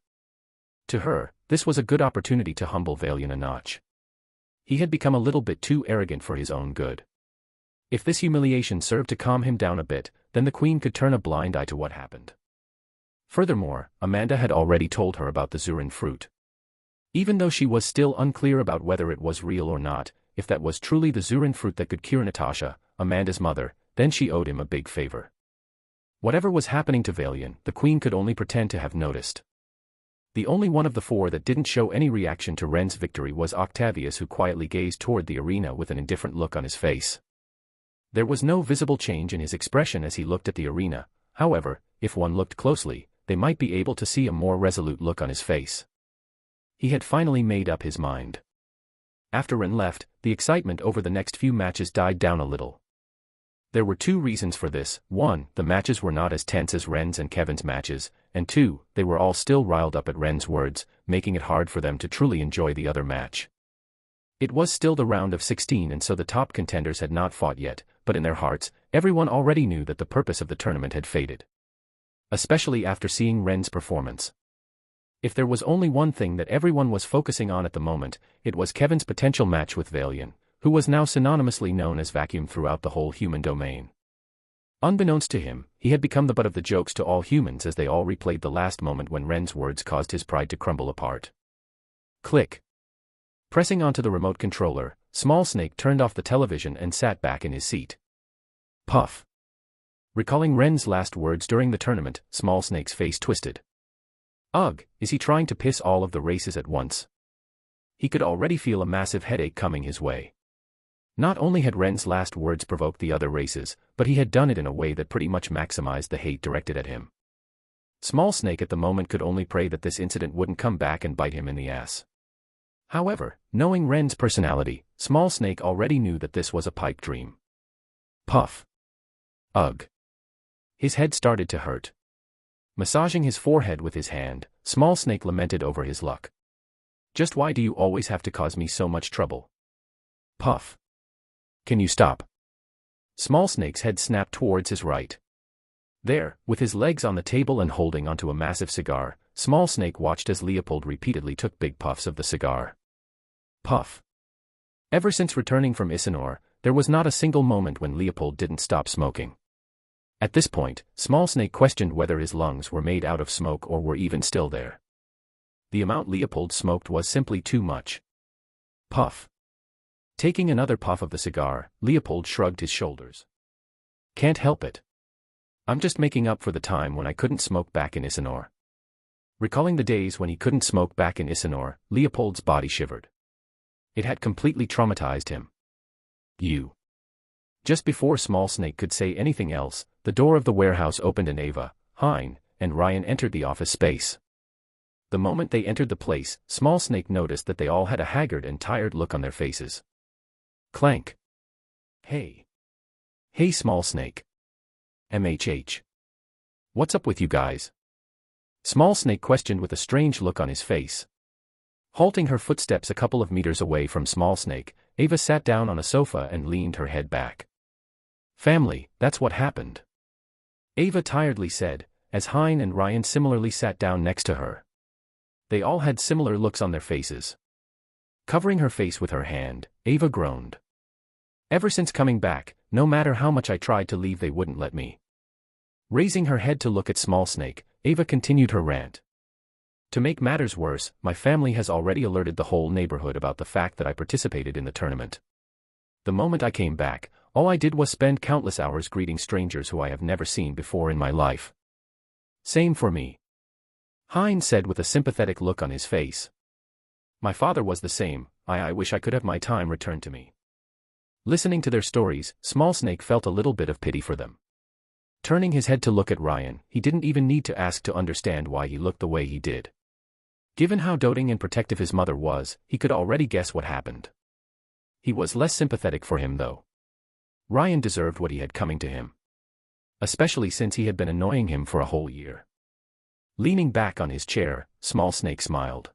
To her, this was a good opportunity to humble Valian a notch. He had become a little bit too arrogant for his own good. If this humiliation served to calm him down a bit, then the Queen could turn a blind eye to what happened. Furthermore, Amanda had already told her about the Zurin fruit. Even though she was still unclear about whether it was real or not, if that was truly the Zurin fruit that could cure Natasha, Amanda's mother, then she owed him a big favor. Whatever was happening to Valian, the Queen could only pretend to have noticed. The only one of the four that didn't show any reaction to Ren's victory was Octavius, who quietly gazed toward the arena with an indifferent look on his face. There was no visible change in his expression as he looked at the arena. However, if one looked closely, they might be able to see a more resolute look on his face. He had finally made up his mind. After Ren left, the excitement over the next few matches died down a little. There were two reasons for this: one, the matches were not as tense as Ren's and Kevin's matches, and two, they were all still riled up at Ren's words, making it hard for them to truly enjoy the other match. It was still the round of 16, and so the top contenders had not fought yet, but in their hearts, everyone already knew that the purpose of the tournament had faded. Especially after seeing Ren's performance. If there was only one thing that everyone was focusing on at the moment, it was Kevin's potential match with Valian, who was now synonymously known as Vacuum throughout the whole human domain. Unbeknownst to him, he had become the butt of the jokes to all humans as they all replayed the last moment when Ren's words caused his pride to crumble apart. Click. Pressing onto the remote controller, Small Snake turned off the television and sat back in his seat. Puff. Recalling Ren's last words during the tournament, Small Snake's face twisted. Ugh, is he trying to piss all of the races at once? He could already feel a massive headache coming his way. Not only had Ren's last words provoked the other races, but he had done it in a way that pretty much maximized the hate directed at him. Small Snake at the moment could only pray that this incident wouldn't come back and bite him in the ass. However, knowing Ren's personality, Small Snake already knew that this was a pipe dream. Puff. Ugh. His head started to hurt. Massaging his forehead with his hand, Small Snake lamented over his luck. Just why do you always have to cause me so much trouble? Puff. Can you stop? Small Snake's head snapped towards his right. There, with his legs on the table and holding onto a massive cigar, Small Snake watched as Leopold repeatedly took big puffs of the cigar. Puff. Ever since returning from Isanor, there was not a single moment when Leopold didn't stop smoking. At this point, Small Snake questioned whether his lungs were made out of smoke or were even still there. The amount Leopold smoked was simply too much. Puff. Taking another puff of the cigar, Leopold shrugged his shoulders. Can't help it. I'm just making up for the time when I couldn't smoke back in Isanor. Recalling the days when he couldn't smoke back in Isanor, Leopold's body shivered. It had completely traumatized him. You. Just before Small Snake could say anything else, the door of the warehouse opened and Ava, Hein, and Ryan entered the office space. The moment they entered the place, Small Snake noticed that they all had a haggard and tired look on their faces. Clank. Hey. Hey Small Snake. MHH. What's up with you guys? Small Snake questioned with a strange look on his face. Halting her footsteps a couple of meters away from Small Snake, Ava sat down on a sofa and leaned her head back. Family, that's what happened. Ava tiredly said, as Hein and Ryan similarly sat down next to her. They all had similar looks on their faces. Covering her face with her hand, Ava groaned. Ever since coming back, no matter how much I tried to leave, they wouldn't let me. Raising her head to look at Small Snake, Ava continued her rant. To make matters worse, my family has already alerted the whole neighborhood about the fact that I participated in the tournament. The moment I came back, all I did was spend countless hours greeting strangers who I have never seen before in my life. Same for me. Hein said with a sympathetic look on his face. My father was the same. I wish I could have my time returned to me. Listening to their stories, Small Snake felt a little bit of pity for them. Turning his head to look at Ryan, he didn't even need to ask to understand why he looked the way he did. Given how doting and protective his mother was, he could already guess what happened. He was less sympathetic for him though. Ryan deserved what he had coming to him. Especially since he had been annoying him for a whole year. Leaning back on his chair, Small Snake smiled.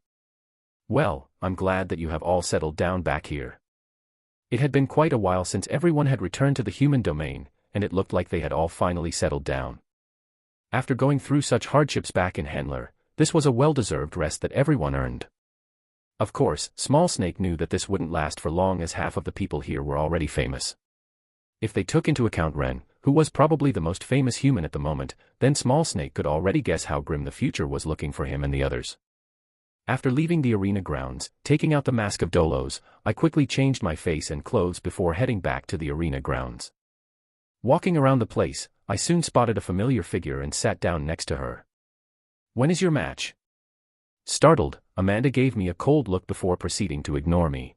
Well, I'm glad that you have all settled down back here. It had been quite a while since everyone had returned to the human domain, and it looked like they had all finally settled down. After going through such hardships back in Handler, this was a well-deserved rest that everyone earned. Of course, Small Snake knew that this wouldn't last for long as half of the people here were already famous. If they took into account Ren, who was probably the most famous human at the moment, then Small Snake could already guess how grim the future was looking for him and the others. After leaving the arena grounds, taking out the mask of Dolos, I quickly changed my face and clothes before heading back to the arena grounds. Walking around the place, I soon spotted a familiar figure and sat down next to her. When is your match? Startled, Amanda gave me a cold look before proceeding to ignore me.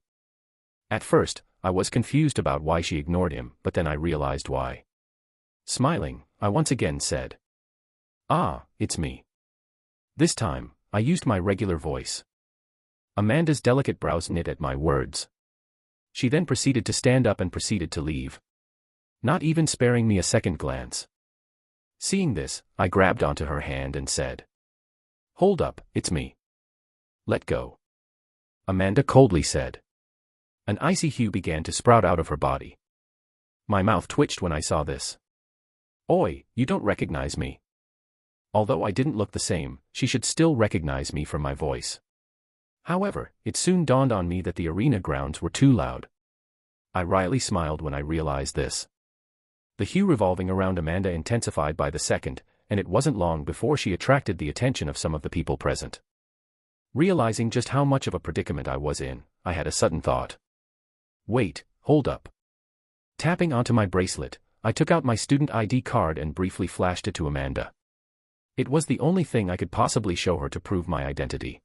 At first, I was confused about why she ignored him, but then I realized why. Smiling, I once again said, "Ah, it's me." This time, I used my regular voice. Amanda's delicate brows knit at my words. She then proceeded to stand up and proceeded to leave. Not even sparing me a second glance. Seeing this, I grabbed onto her hand and said, "Hold up, it's me." "Let go," Amanda coldly said. An icy hue began to sprout out of her body. My mouth twitched when I saw this. "Oi, you don't recognize me." Although I didn't look the same, she should still recognize me from my voice. However, it soon dawned on me that the arena grounds were too loud. I wryly smiled when I realized this. The hue revolving around Amanda intensified by the second, and it wasn't long before she attracted the attention of some of the people present. Realizing just how much of a predicament I was in, I had a sudden thought. Wait, hold up. Tapping onto my bracelet, I took out my student ID card and briefly flashed it to Amanda. It was the only thing I could possibly show her to prove my identity.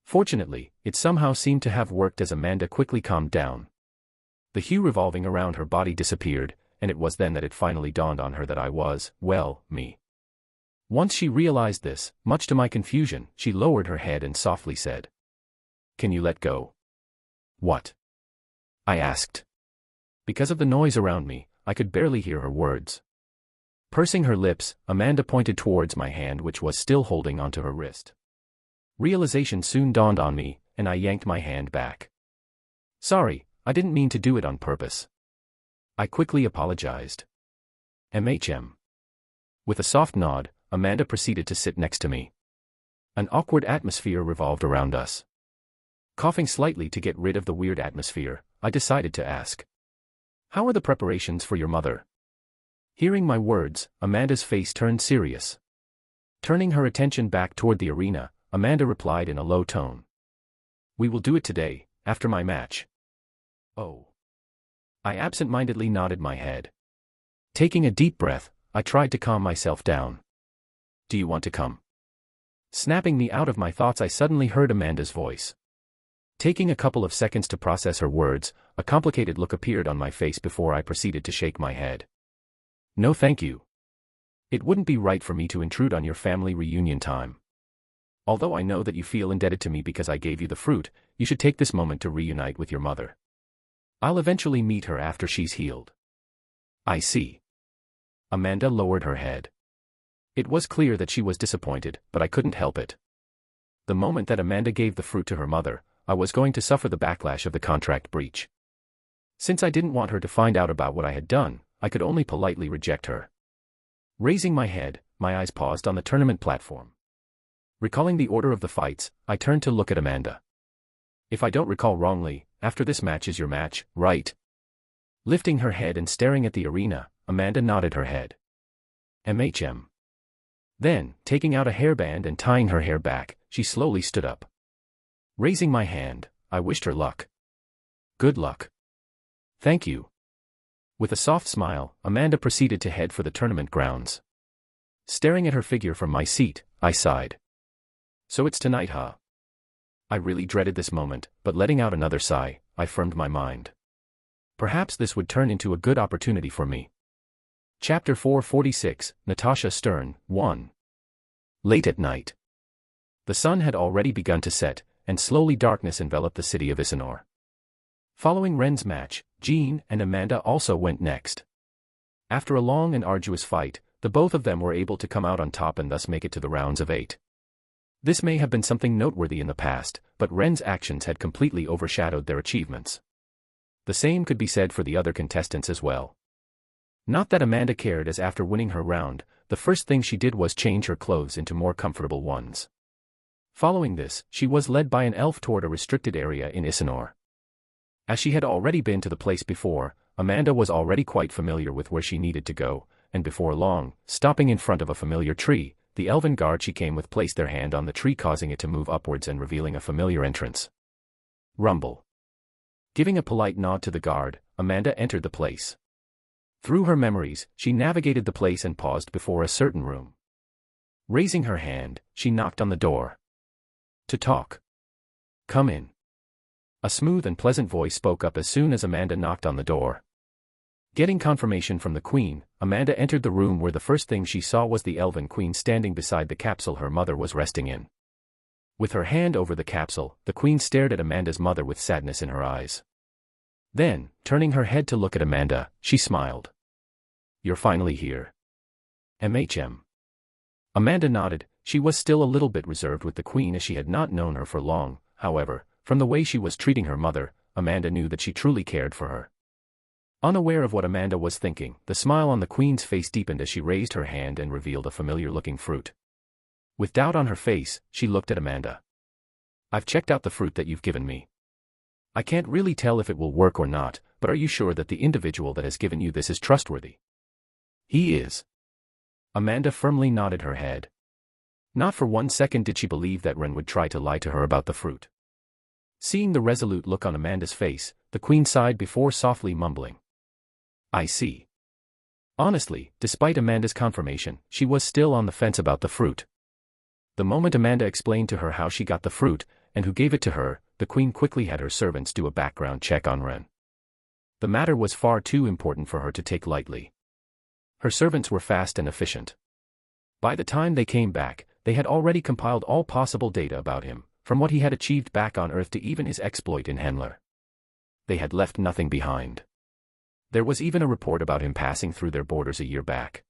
Fortunately, it somehow seemed to have worked as Amanda quickly calmed down. The hue revolving around her body disappeared, and it was then that it finally dawned on her that I was, well, me. Once she realized this, much to my confusion, she lowered her head and softly said, "Can you let go?" "What?" I asked. Because of the noise around me, I could barely hear her words. Pursing her lips, Amanda pointed towards my hand, which was still holding onto her wrist. Realization soon dawned on me, and I yanked my hand back. "Sorry, I didn't mean to do it on purpose." I quickly apologized. "MHM." With a soft nod, Amanda proceeded to sit next to me. An awkward atmosphere revolved around us. Coughing slightly to get rid of the weird atmosphere, I decided to ask, "How are the preparations for your mother?" Hearing my words, Amanda's face turned serious. Turning her attention back toward the arena, Amanda replied in a low tone, "We will do it today, after my match." "Oh." I absent-mindedly nodded my head. Taking a deep breath, I tried to calm myself down. "Do you want to come?" Snapping me out of my thoughts, I suddenly heard Amanda's voice. Taking a couple of seconds to process her words, a complicated look appeared on my face before I proceeded to shake my head. "No thank you. It wouldn't be right for me to intrude on your family reunion time. Although I know that you feel indebted to me because I gave you the fruit, you should take this moment to reunite with your mother. I'll eventually meet her after she's healed." "I see." Amanda lowered her head. It was clear that she was disappointed, but I couldn't help it. The moment that Amanda gave the fruit to her mother, I was going to suffer the backlash of the contract breach. Since I didn't want her to find out about what I had done, I could only politely reject her. Raising my head, my eyes paused on the tournament platform. Recalling the order of the fights, I turned to look at Amanda. "If I don't recall wrongly, after this match is your match, right?" Lifting her head and staring at the arena, Amanda nodded her head. "MHM." Then, taking out a hairband and tying her hair back, she slowly stood up. Raising my hand, I wished her luck. "Good luck." "Thank you." With a soft smile, Amanda proceeded to head for the tournament grounds. Staring at her figure from my seat, I sighed. "So it's tonight, huh?" I really dreaded this moment, but letting out another sigh, I firmed my mind. Perhaps this would turn into a good opportunity for me. Chapter 446, Natasha Stern, 1. Late at night. The sun had already begun to set, and slowly darkness enveloped the city of Isanor. Following Ren's match, Jean and Amanda also went next. After a long and arduous fight, the both of them were able to come out on top and thus make it to the rounds of 8. This may have been something noteworthy in the past, but Ren's actions had completely overshadowed their achievements. The same could be said for the other contestants as well. Not that Amanda cared, as after winning her round, the first thing she did was change her clothes into more comfortable ones. Following this, she was led by an elf toward a restricted area in Isanor. As she had already been to the place before, Amanda was already quite familiar with where she needed to go, and before long, stopping in front of a familiar tree, the elven guard she came with placed their hand on the tree, causing it to move upwards and revealing a familiar entrance. Rumble. Giving a polite nod to the guard, Amanda entered the place. Through her memories, she navigated the place and paused before a certain room. Raising her hand, she knocked on the door. "To talk." "Come in." A smooth and pleasant voice spoke up as soon as Amanda knocked on the door. Getting confirmation from the queen, Amanda entered the room, where the first thing she saw was the elven queen standing beside the capsule her mother was resting in. With her hand over the capsule, the queen stared at Amanda's mother with sadness in her eyes. Then, turning her head to look at Amanda, she smiled. "You're finally here." "MHM." Amanda nodded. She was still a little bit reserved with the queen as she had not known her for long. However, from the way she was treating her mother, Amanda knew that she truly cared for her. Unaware of what Amanda was thinking, the smile on the queen's face deepened as she raised her hand and revealed a familiar-looking fruit. With doubt on her face, she looked at Amanda. "I've checked out the fruit that you've given me. I can't really tell if it will work or not, but are you sure that the individual that has given you this is trustworthy?" "He is." Amanda firmly nodded her head. Not for one second did she believe that Ren would try to lie to her about the fruit. Seeing the resolute look on Amanda's face, the queen sighed before softly mumbling, "I see." Honestly, despite Amanda's confirmation, she was still on the fence about the fruit. The moment Amanda explained to her how she got the fruit, and who gave it to her, the queen quickly had her servants do a background check on Ren. The matter was far too important for her to take lightly. Her servants were fast and efficient. By the time they came back, they had already compiled all possible data about him, from what he had achieved back on Earth to even his exploit in Henler. They had left nothing behind. There was even a report about him passing through their borders a year back.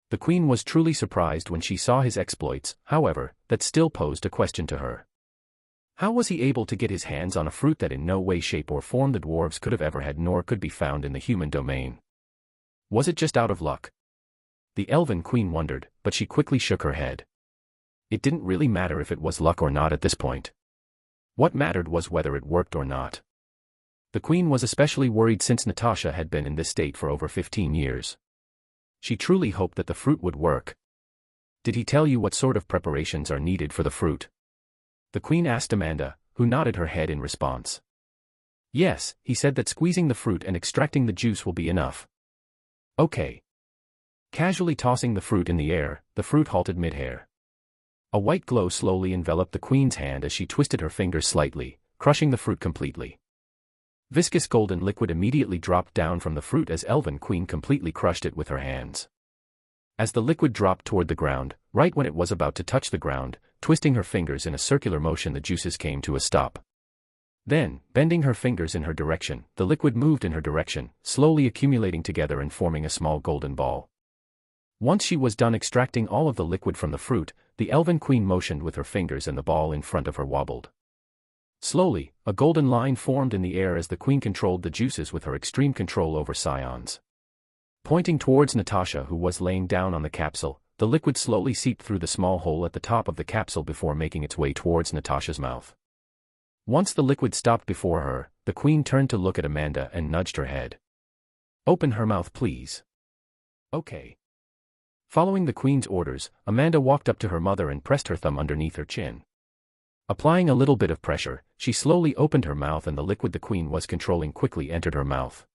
The queen was truly surprised when she saw his exploits, however, that still posed a question to her. How was he able to get his hands on a fruit that in no way, shape or form the dwarves could have ever had nor could be found in the human domain? Was it just out of luck? The elven queen wondered, but she quickly shook her head. It didn't really matter if it was luck or not at this point. What mattered was whether it worked or not. The queen was especially worried since Natasha had been in this state for over 15 years. She truly hoped that the fruit would work. Did he tell you what sort of preparations are needed for the fruit? The queen asked Amanda, who nodded her head in response. Yes, he said that squeezing the fruit and extracting the juice will be enough. Okay. Casually tossing the fruit in the air, the fruit halted mid-air. A white glow slowly enveloped the queen's hand as she twisted her fingers slightly, crushing the fruit completely. Viscous golden liquid immediately dropped down from the fruit as Elven Queen completely crushed it with her hands. As the liquid dropped toward the ground, right when it was about to touch the ground, twisting her fingers in a circular motion, the juices came to a stop. Then, bending her fingers in her direction, the liquid moved in her direction, slowly accumulating together and forming a small golden ball. Once she was done extracting all of the liquid from the fruit, the Elven Queen motioned with her fingers and the ball in front of her wobbled. Slowly, a golden line formed in the air as the queen controlled the juices with her extreme control over scions. Pointing towards Natasha, who was laying down on the capsule, the liquid slowly seeped through the small hole at the top of the capsule before making its way towards Natasha's mouth. Once the liquid stopped before her, the queen turned to look at Amanda and nudged her head. "Open her mouth, please." "Okay." Following the queen's orders, Amanda walked up to her mother and pressed her thumb underneath her chin. Applying a little bit of pressure, she slowly opened her mouth and the liquid the queen was controlling quickly entered her mouth.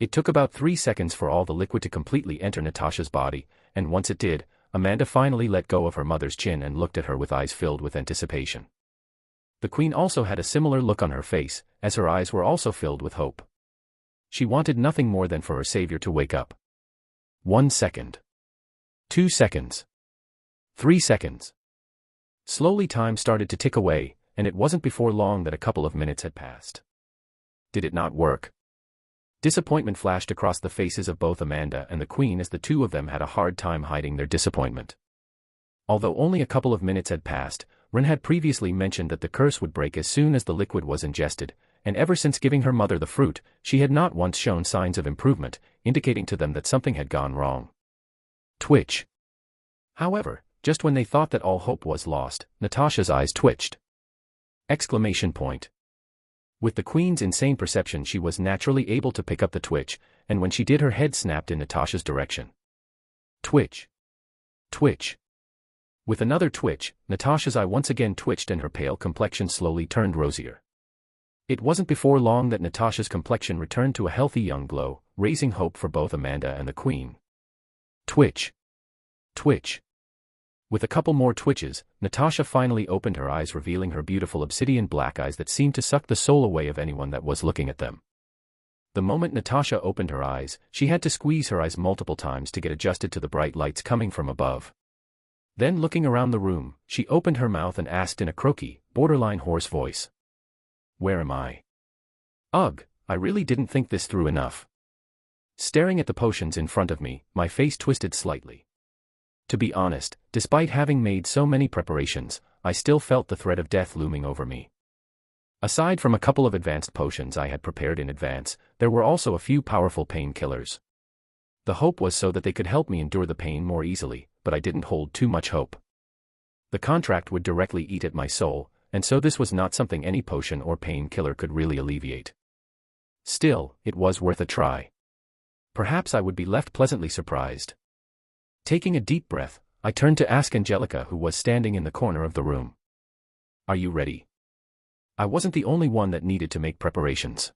It took about 3 seconds for all the liquid to completely enter Natasha's body, and once it did, Amanda finally let go of her mother's chin and looked at her with eyes filled with anticipation. The queen also had a similar look on her face, as her eyes were also filled with hope. She wanted nothing more than for her savior to wake up. 1 second. 2 seconds. 3 seconds. Slowly time started to tick away, and it wasn't before long that a couple of minutes had passed. Did it not work? Disappointment flashed across the faces of both Amanda and the queen as the two of them had a hard time hiding their disappointment. Although only a couple of minutes had passed, Ren had previously mentioned that the curse would break as soon as the liquid was ingested, and ever since giving her mother the fruit, she had not once shown signs of improvement, indicating to them that something had gone wrong. Twitch. However, just when they thought that all hope was lost, Natasha's eyes twitched. Exclamation point. With the queen's insane perception, she was naturally able to pick up the twitch, and when she did, her head snapped in Natasha's direction. Twitch. Twitch. With another twitch, Natasha's eye once again twitched and her pale complexion slowly turned rosier. It wasn't before long that Natasha's complexion returned to a healthy young glow, raising hope for both Amanda and the queen. Twitch. Twitch. With a couple more twitches, Natasha finally opened her eyes, revealing her beautiful obsidian black eyes that seemed to suck the soul away of anyone that was looking at them. The moment Natasha opened her eyes, she had to squeeze her eyes multiple times to get adjusted to the bright lights coming from above. Then looking around the room, she opened her mouth and asked in a croaky, borderline hoarse voice. "Where am I? Ugh, I really didn't think this through enough." Staring at the potions in front of me, my face twisted slightly. To be honest, despite having made so many preparations, I still felt the threat of death looming over me. Aside from a couple of advanced potions I had prepared in advance, there were also a few powerful painkillers. The hope was so that they could help me endure the pain more easily, but I didn't hold too much hope. The contract would directly eat at my soul, and so this was not something any potion or painkiller could really alleviate. Still, it was worth a try. Perhaps I would be left pleasantly surprised. Taking a deep breath, I turned to ask Angelica, who was standing in the corner of the room. "Are you ready?" I wasn't the only one that needed to make preparations.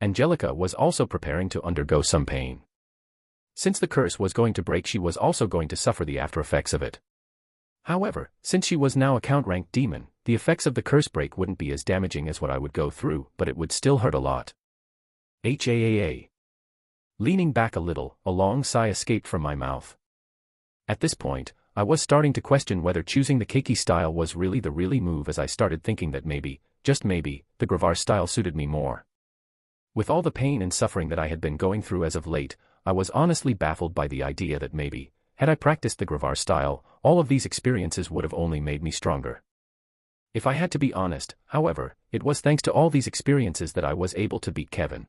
Angelica was also preparing to undergo some pain. Since the curse was going to break, she was also going to suffer the after effects of it. However, since she was now a count-ranked demon, the effects of the curse break wouldn't be as damaging as what I would go through, but it would still hurt a lot. HAAA. Leaning back a little, a long sigh escaped from my mouth. At this point, I was starting to question whether choosing the keiki style was really the move, as I started thinking that maybe, just maybe, the Gravar style suited me more. With all the pain and suffering that I had been going through as of late, I was honestly baffled by the idea that maybe, had I practiced the Gravar style, all of these experiences would have only made me stronger. If I had to be honest, however, it was thanks to all these experiences that I was able to beat Kevin.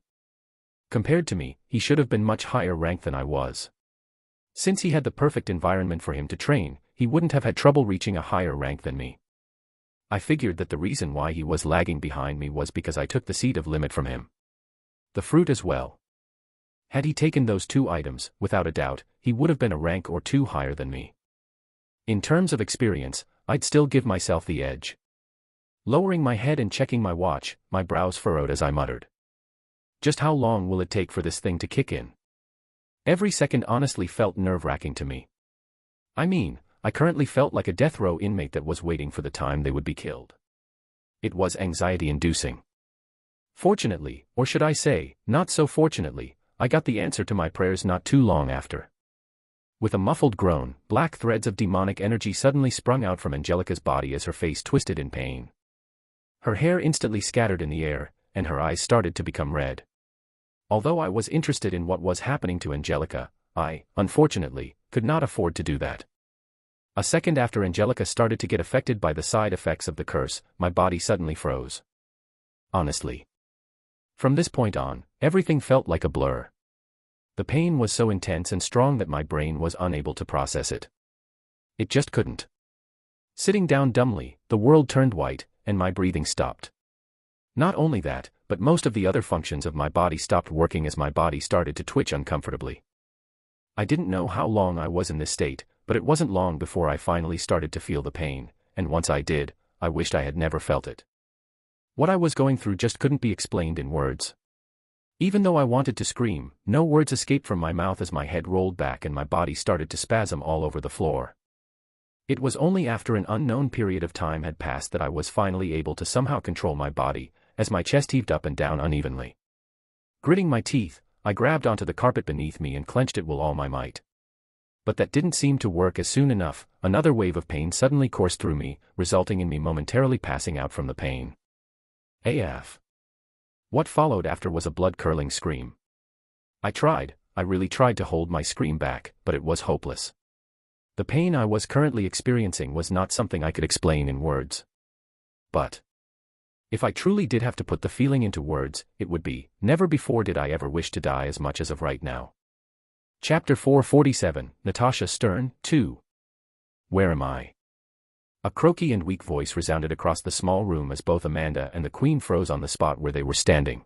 Compared to me, he should have been much higher ranked than I was. Since he had the perfect environment for him to train, he wouldn't have had trouble reaching a higher rank than me. I figured that the reason why he was lagging behind me was because I took the seed of limit from him. The fruit as well. Had he taken those two items, without a doubt, he would have been a rank or two higher than me. In terms of experience, I'd still give myself the edge. Lowering my head and checking my watch, my brows furrowed as I muttered. Just how long will it take for this thing to kick in? Every second honestly felt nerve-wracking to me. I mean, I currently felt like a death row inmate that was waiting for the time they would be killed. It was anxiety-inducing. Fortunately, or should I say, not so fortunately, I got the answer to my prayers not too long after. With a muffled groan, black threads of demonic energy suddenly sprung out from Angelica's body as her face twisted in pain. Her hair instantly scattered in the air, and her eyes started to become red. Although I was interested in what was happening to Angelica, I, unfortunately, could not afford to do that. A second after Angelica started to get affected by the side effects of the curse, my body suddenly froze. Honestly. From this point on, everything felt like a blur. The pain was so intense and strong that my brain was unable to process it. It just couldn't. Sitting down dumbly, the world turned white, and my breathing stopped. Not only that, but most of the other functions of my body stopped working as my body started to twitch uncomfortably. I didn't know how long I was in this state, but it wasn't long before I finally started to feel the pain, and once I did, I wished I had never felt it. What I was going through just couldn't be explained in words. Even though I wanted to scream, no words escaped from my mouth as my head rolled back and my body started to spasm all over the floor. It was only after an unknown period of time had passed that I was finally able to somehow control my body, as my chest heaved up and down unevenly. Gritting my teeth, I grabbed onto the carpet beneath me and clenched it with all my might. But that didn't seem to work, as soon enough, another wave of pain suddenly coursed through me, resulting in me momentarily passing out from the pain. AF. What followed after was a blood-curdling scream. I really tried to hold my scream back, but it was hopeless. The pain I was currently experiencing was not something I could explain in words. But if I truly did have to put the feeling into words, it would be, never before did I ever wish to die as much as of right now. Chapter 447, Natasha Stern, 2. Where am I? A croaky and weak voice resounded across the small room as both Amanda and the Queen froze on the spot where they were standing.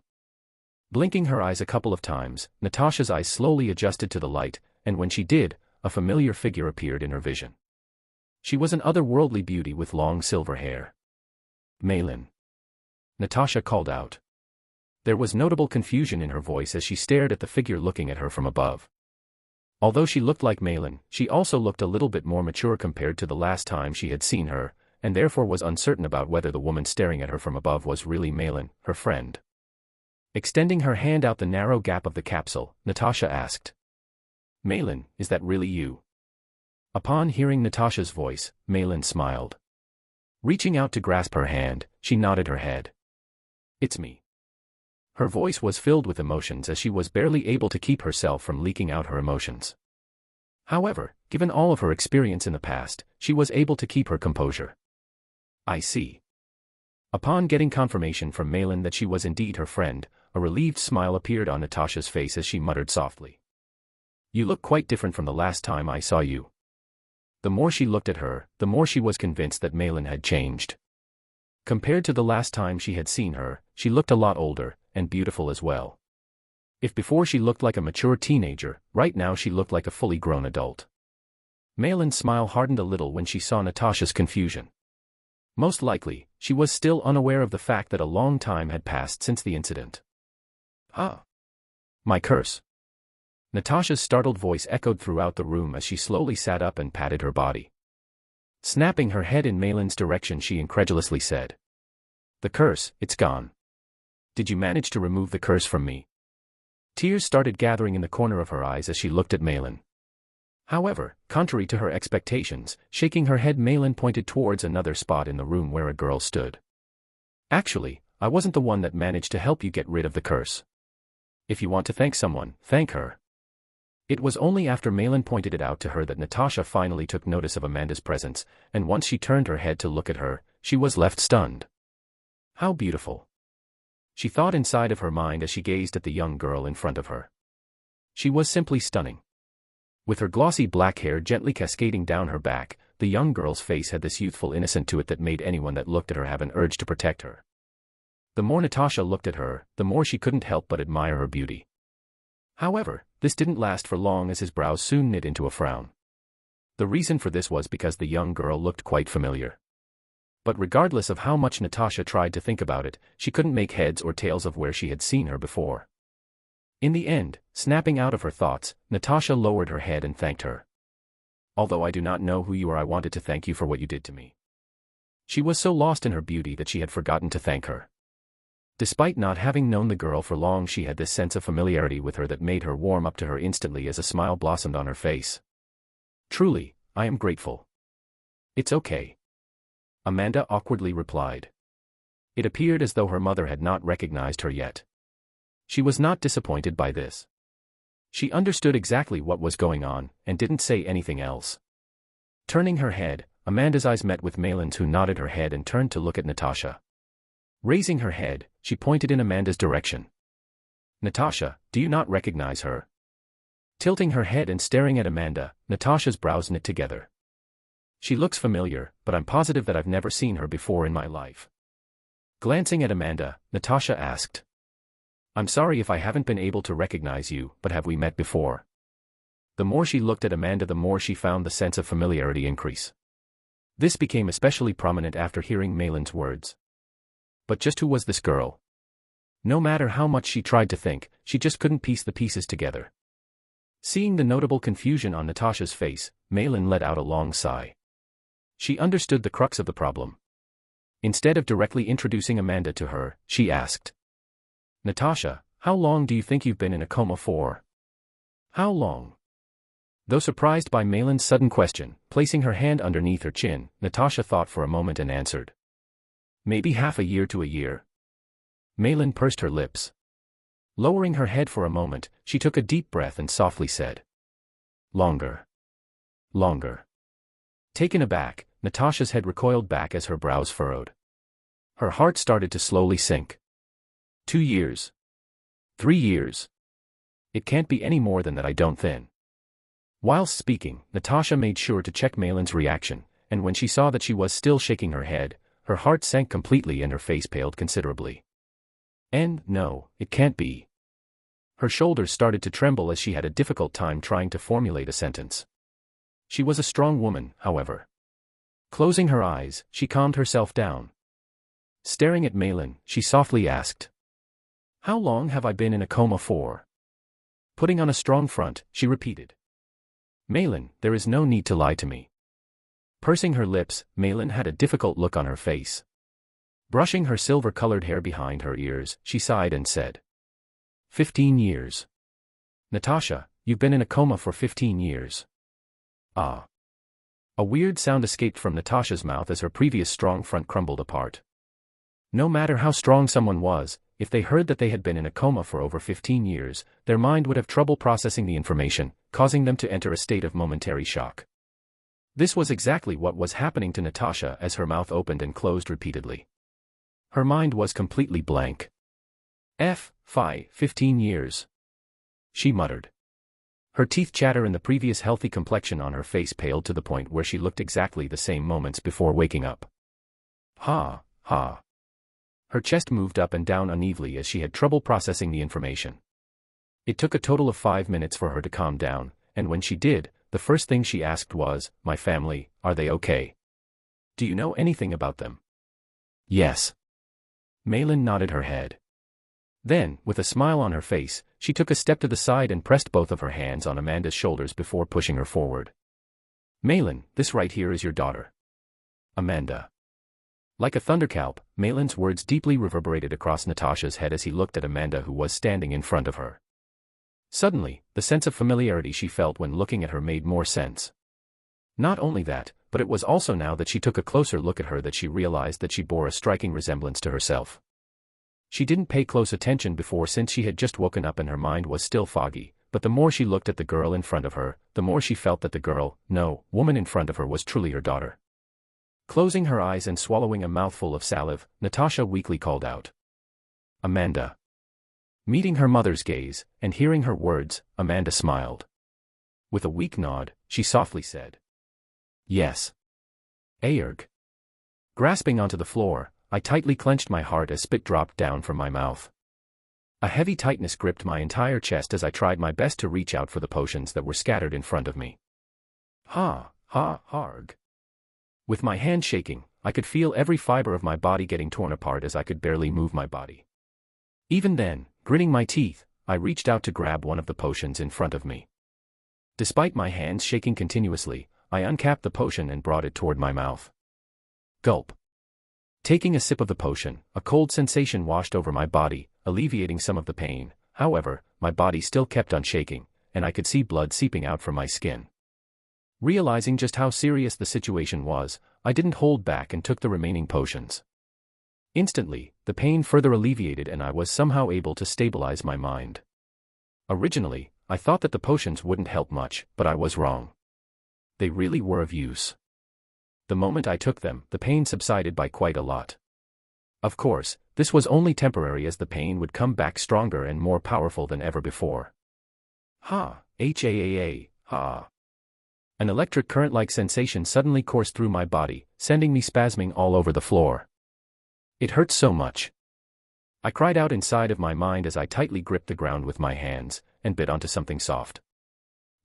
Blinking her eyes a couple of times, Natasha's eyes slowly adjusted to the light, and when she did, a familiar figure appeared in her vision. She was an otherworldly beauty with long silver hair. Malin. Natasha called out. There was notable confusion in her voice as she stared at the figure looking at her from above. Although she looked like Malin, she also looked a little bit more mature compared to the last time she had seen her, and therefore was uncertain about whether the woman staring at her from above was really Malin, her friend. Extending her hand out the narrow gap of the capsule, Natasha asked. Malin, is that really you? Upon hearing Natasha's voice, Malin smiled. Reaching out to grasp her hand, she nodded her head. It's me. Her voice was filled with emotions as she was barely able to keep herself from leaking out her emotions. However, given all of her experience in the past, she was able to keep her composure. I see. Upon getting confirmation from Malin that she was indeed her friend, a relieved smile appeared on Natasha's face as she muttered softly. You look quite different from the last time I saw you. The more she looked at her, the more she was convinced that Malin had changed. Compared to the last time she had seen her, she looked a lot older, and beautiful as well. If before she looked like a mature teenager, right now she looked like a fully grown adult. Malin's smile hardened a little when she saw Natasha's confusion. Most likely, she was still unaware of the fact that a long time had passed since the incident. Ah! My curse. Natasha's startled voice echoed throughout the room as she slowly sat up and patted her body. Snapping her head in Malin's direction, she incredulously said, "The curse, it's gone. Did you manage to remove the curse from me?" Tears started gathering in the corner of her eyes as she looked at Malin. However, contrary to her expectations, shaking her head, Malin pointed towards another spot in the room where a girl stood. "Actually, I wasn't the one that managed to help you get rid of the curse. If you want to thank someone, thank her." It was only after Malin pointed it out to her that Natasha finally took notice of Amanda's presence, and once she turned her head to look at her, she was left stunned. How beautiful! She thought inside of her mind as she gazed at the young girl in front of her. She was simply stunning. With her glossy black hair gently cascading down her back, the young girl's face had this youthful innocence to it that made anyone that looked at her have an urge to protect her. The more Natasha looked at her, the more she couldn't help but admire her beauty. However, this didn't last for long as his brows soon knit into a frown. The reason for this was because the young girl looked quite familiar. But regardless of how much Natasha tried to think about it, she couldn't make heads or tails of where she had seen her before. In the end, snapping out of her thoughts, Natasha lowered her head and thanked her. "Although I do not know who you are, I wanted to thank you for what you did to me." She was so lost in her beauty that she had forgotten to thank her. Despite not having known the girl for long, she had this sense of familiarity with her that made her warm up to her instantly as a smile blossomed on her face. "Truly, I am grateful." "It's okay," Amanda awkwardly replied. It appeared as though her mother had not recognized her yet. She was not disappointed by this. She understood exactly what was going on, and didn't say anything else. Turning her head, Amanda's eyes met with Malin's, who nodded her head and turned to look at Natasha. Raising her head, she pointed in Amanda's direction. "Natasha, do you not recognize her?" Tilting her head and staring at Amanda, Natasha's brows knit together. "She looks familiar, but I'm positive that I've never seen her before in my life." Glancing at Amanda, Natasha asked, "I'm sorry if I haven't been able to recognize you, but have we met before?" The more she looked at Amanda, the more she found the sense of familiarity increase. This became especially prominent after hearing Malin's words. But just who was this girl? No matter how much she tried to think, she just couldn't piece the pieces together. Seeing the notable confusion on Natasha's face, Malin let out a long sigh. She understood the crux of the problem. Instead of directly introducing Amanda to her, she asked, "Natasha, how long do you think you've been in a coma for?" "How long?" Though surprised by Malin's sudden question, placing her hand underneath her chin, Natasha thought for a moment and answered, "Maybe half a year to a year." Malin pursed her lips. Lowering her head for a moment, she took a deep breath and softly said, "Longer. Longer." Taken aback, Natasha's head recoiled back as her brows furrowed. Her heart started to slowly sink. 2 years. 3 years. It can't be any more than that, I don't think. Whilst speaking, Natasha made sure to check Malin's reaction, and when she saw that she was still shaking her head, her heart sank completely and her face paled considerably. "And, no, it can't be." Her shoulders started to tremble as she had a difficult time trying to formulate a sentence. She was a strong woman, however. Closing her eyes, she calmed herself down. Staring at Malin, she softly asked, "How long have I been in a coma for?" Putting on a strong front, she repeated, "Malin, there is no need to lie to me." Pursing her lips, Malin had a difficult look on her face. Brushing her silver-colored hair behind her ears, she sighed and said, 15 years. "Natasha, you've been in a coma for 15 years. Ah." A weird sound escaped from Natasha's mouth as her previous strong front crumbled apart. No matter how strong someone was, if they heard that they had been in a coma for over 15 years, their mind would have trouble processing the information, causing them to enter a state of momentary shock. This was exactly what was happening to Natasha as her mouth opened and closed repeatedly. Her mind was completely blank. 15 years. She muttered. Her teeth chatter and the previous healthy complexion on her face paled to the point where she looked exactly the same moments before waking up. Ha, ha. Her chest moved up and down unevenly as she had trouble processing the information. It took a total of 5 minutes for her to calm down, and when she did, the first thing she asked was, "My family, are they okay? Do you know anything about them?" "Yes." Malin nodded her head. Then, with a smile on her face, she took a step to the side and pressed both of her hands on Amanda's shoulders before pushing her forward. Malin, this right here is your daughter. Amanda. Like a thunderclap, Malin's words deeply reverberated across Natasha's head as he looked at Amanda, who was standing in front of her. Suddenly, the sense of familiarity she felt when looking at her made more sense. Not only that, but it was also now that she took a closer look at her that she realized that she bore a striking resemblance to herself. She didn't pay close attention before since she had just woken up and her mind was still foggy, but the more she looked at the girl in front of her, the more she felt that the girl, no, woman in front of her was truly her daughter. Closing her eyes and swallowing a mouthful of salive, Natasha weakly called out, "Amanda." Meeting her mother's gaze, and hearing her words, Amanda smiled. With a weak nod, she softly said, "Yes. Aerg." Grasping onto the floor, I tightly clenched my heart as spit dropped down from my mouth. A heavy tightness gripped my entire chest as I tried my best to reach out for the potions that were scattered in front of me. Harg. With my hand shaking, I could feel every fiber of my body getting torn apart as I could barely move my body. Even then, gritting my teeth, I reached out to grab one of the potions in front of me. Despite my hands shaking continuously, I uncapped the potion and brought it toward my mouth. Gulp. Taking a sip of the potion, a cold sensation washed over my body, alleviating some of the pain. However, my body still kept on shaking, and I could see blood seeping out from my skin. Realizing just how serious the situation was, I didn't hold back and took the remaining potions. Instantly, the pain further alleviated and I was somehow able to stabilize my mind. Originally, I thought that the potions wouldn't help much, but I was wrong. They really were of use. The moment I took them, the pain subsided by quite a lot. Of course, this was only temporary as the pain would come back stronger and more powerful than ever before. Ha! An electric current-like sensation suddenly coursed through my body, sending me spasming all over the floor. It hurt so much. I cried out inside of my mind as I tightly gripped the ground with my hands, and bit onto something soft.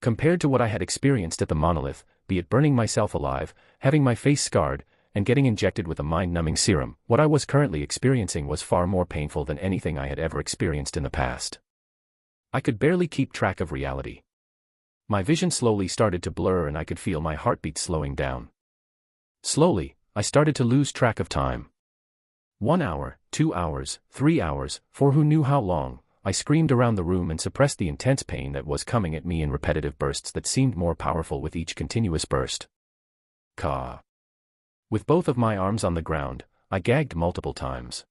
Compared to what I had experienced at the monolith, be it burning myself alive, having my face scarred, and getting injected with a mind-numbing serum, what I was currently experiencing was far more painful than anything I had ever experienced in the past. I could barely keep track of reality. My vision slowly started to blur and I could feel my heartbeat slowing down. Slowly, I started to lose track of time. 1 hour, 2 hours, 3 hours, for who knew how long. I screamed around the room and suppressed the intense pain that was coming at me in repetitive bursts that seemed more powerful with each continuous burst. Caw. With both of my arms on the ground, I gagged multiple times.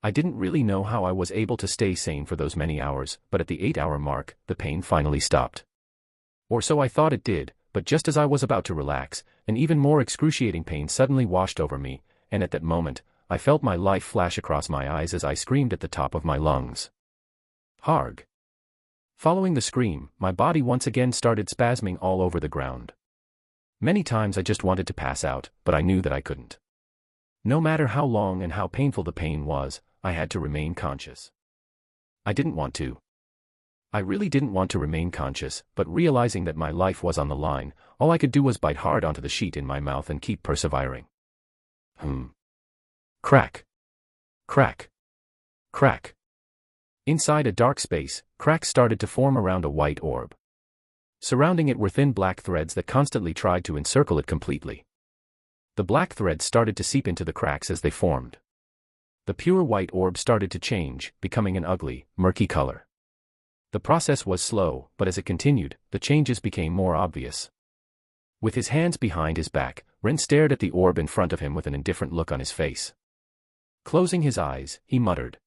I didn't really know how I was able to stay sane for those many hours, but at the 8-hour mark, the pain finally stopped. Or so I thought it did, but just as I was about to relax, an even more excruciating pain suddenly washed over me, and at that moment, I felt my life flash across my eyes as I screamed at the top of my lungs. Harg. Following the scream, my body once again started spasming all over the ground. Many times I just wanted to pass out, but I knew that I couldn't. No matter how long and how painful the pain was, I had to remain conscious. I didn't want to. I really didn't want to remain conscious, but realizing that my life was on the line, all I could do was bite hard onto the sheet in my mouth and keep persevering. Crack. Crack. Crack. Inside a dark space, cracks started to form around a white orb. Surrounding it were thin black threads that constantly tried to encircle it completely. The black threads started to seep into the cracks as they formed. The pure white orb started to change, becoming an ugly, murky color. The process was slow, but as it continued, the changes became more obvious. With his hands behind his back, Ren stared at the orb in front of him with an indifferent look on his face. Closing his eyes, he muttered,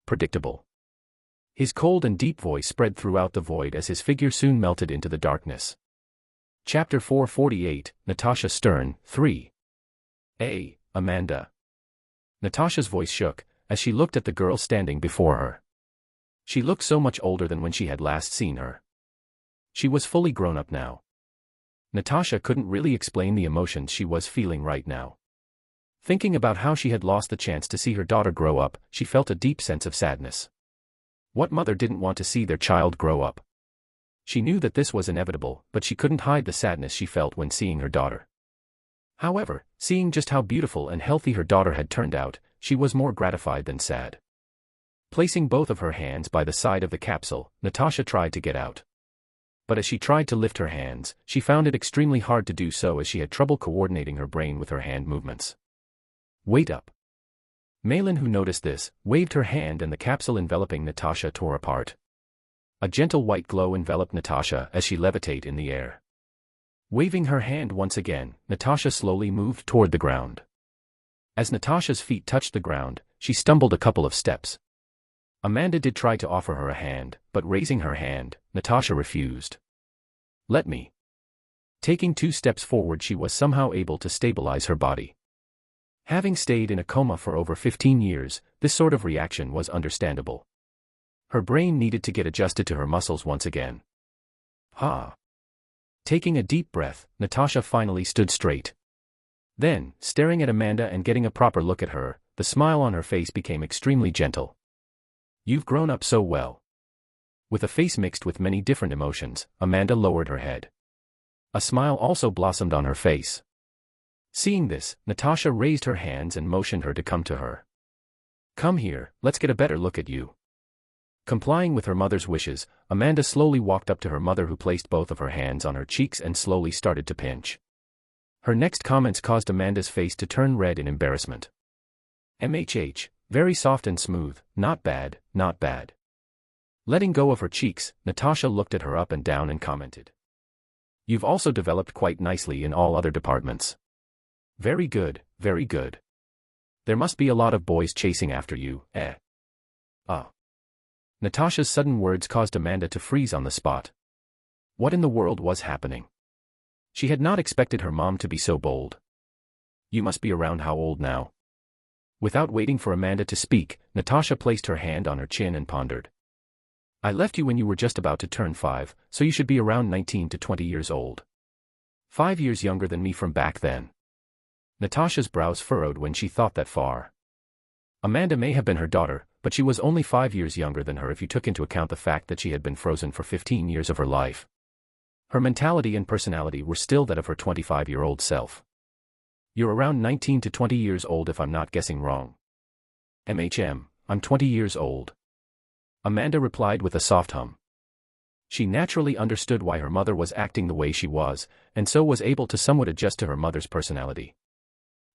"Predictable." His cold and deep voice spread throughout the void as his figure soon melted into the darkness. Chapter 448, Natasha Stern, 3. Amanda. Natasha's voice shook, as she looked at the girl standing before her. She looked so much older than when she had last seen her. She was fully grown up now. Natasha couldn't really explain the emotions she was feeling right now. Thinking about how she had lost the chance to see her daughter grow up, she felt a deep sense of sadness. What mother didn't want to see their child grow up? She knew that this was inevitable, but she couldn't hide the sadness she felt when seeing her daughter. However, seeing just how beautiful and healthy her daughter had turned out, she was more gratified than sad. Placing both of her hands by the side of the capsule, Natasha tried to get out. But as she tried to lift her hands, she found it extremely hard to do so as she had trouble coordinating her brain with her hand movements. Wait up. Malin, who noticed this, waved her hand and the capsule enveloping Natasha tore apart. A gentle white glow enveloped Natasha as she levitated in the air. Waving her hand once again, Natasha slowly moved toward the ground. As Natasha's feet touched the ground, she stumbled a couple of steps. Amanda did try to offer her a hand, but raising her hand, Natasha refused. Let me. Taking 2 steps forward, she was somehow able to stabilize her body. Having stayed in a coma for over 15 years, this sort of reaction was understandable. Her brain needed to get adjusted to her muscles once again. Taking a deep breath, Natasha finally stood straight. Then, staring at Amanda and getting a proper look at her, the smile on her face became extremely gentle. You've grown up so well. With a face mixed with many different emotions, Amanda lowered her head. A smile also blossomed on her face. Seeing this, Natasha raised her hands and motioned her to come to her. Come here, let's get a better look at you. Complying with her mother's wishes, Amanda slowly walked up to her mother, who placed both of her hands on her cheeks and slowly started to pinch. Her next comments caused Amanda's face to turn red in embarrassment. Very soft and smooth, not bad, not bad. Letting go of her cheeks, Natasha looked at her up and down and commented. You've also developed quite nicely in all other departments. Very good, very good. There must be a lot of boys chasing after you, eh? Natasha's sudden words caused Amanda to freeze on the spot. What in the world was happening? She had not expected her mom to be so bold. You must be around how old now? Without waiting for Amanda to speak, Natasha placed her hand on her chin and pondered. I left you when you were just about to turn 5, so you should be around 19 to 20 years old. 5 years younger than me from back then. Natasha's brows furrowed when she thought that far. Amanda may have been her daughter, but she was only 5 years younger than her if you took into account the fact that she had been frozen for 15 years of her life. Her mentality and personality were still that of her 25-year-old self. You're around 19 to 20 years old if I'm not guessing wrong. I'm 20 years old. Amanda replied with a soft hum. She naturally understood why her mother was acting the way she was, and so was able to somewhat adjust to her mother's personality.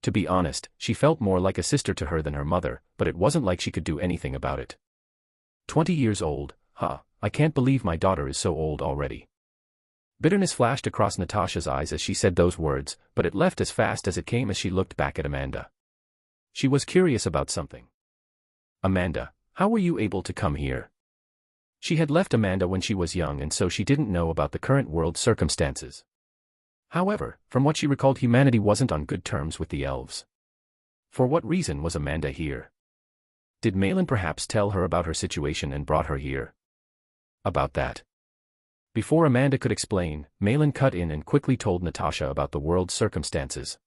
To be honest, she felt more like a sister to her than her mother, but it wasn't like she could do anything about it. 20 years old, I can't believe my daughter is so old already. Bitterness flashed across Natasha's eyes as she said those words, but it left as fast as it came as she looked back at Amanda. She was curious about something. Amanda, how were you able to come here? She had left Amanda when she was young, and so she didn't know about the current world circumstances. However, from what she recalled, humanity wasn't on good terms with the elves. For what reason was Amanda here? Did Malin perhaps tell her about her situation and brought her here? About that. Before Amanda could explain, Malin cut in and quickly told Natasha about the world's circumstances.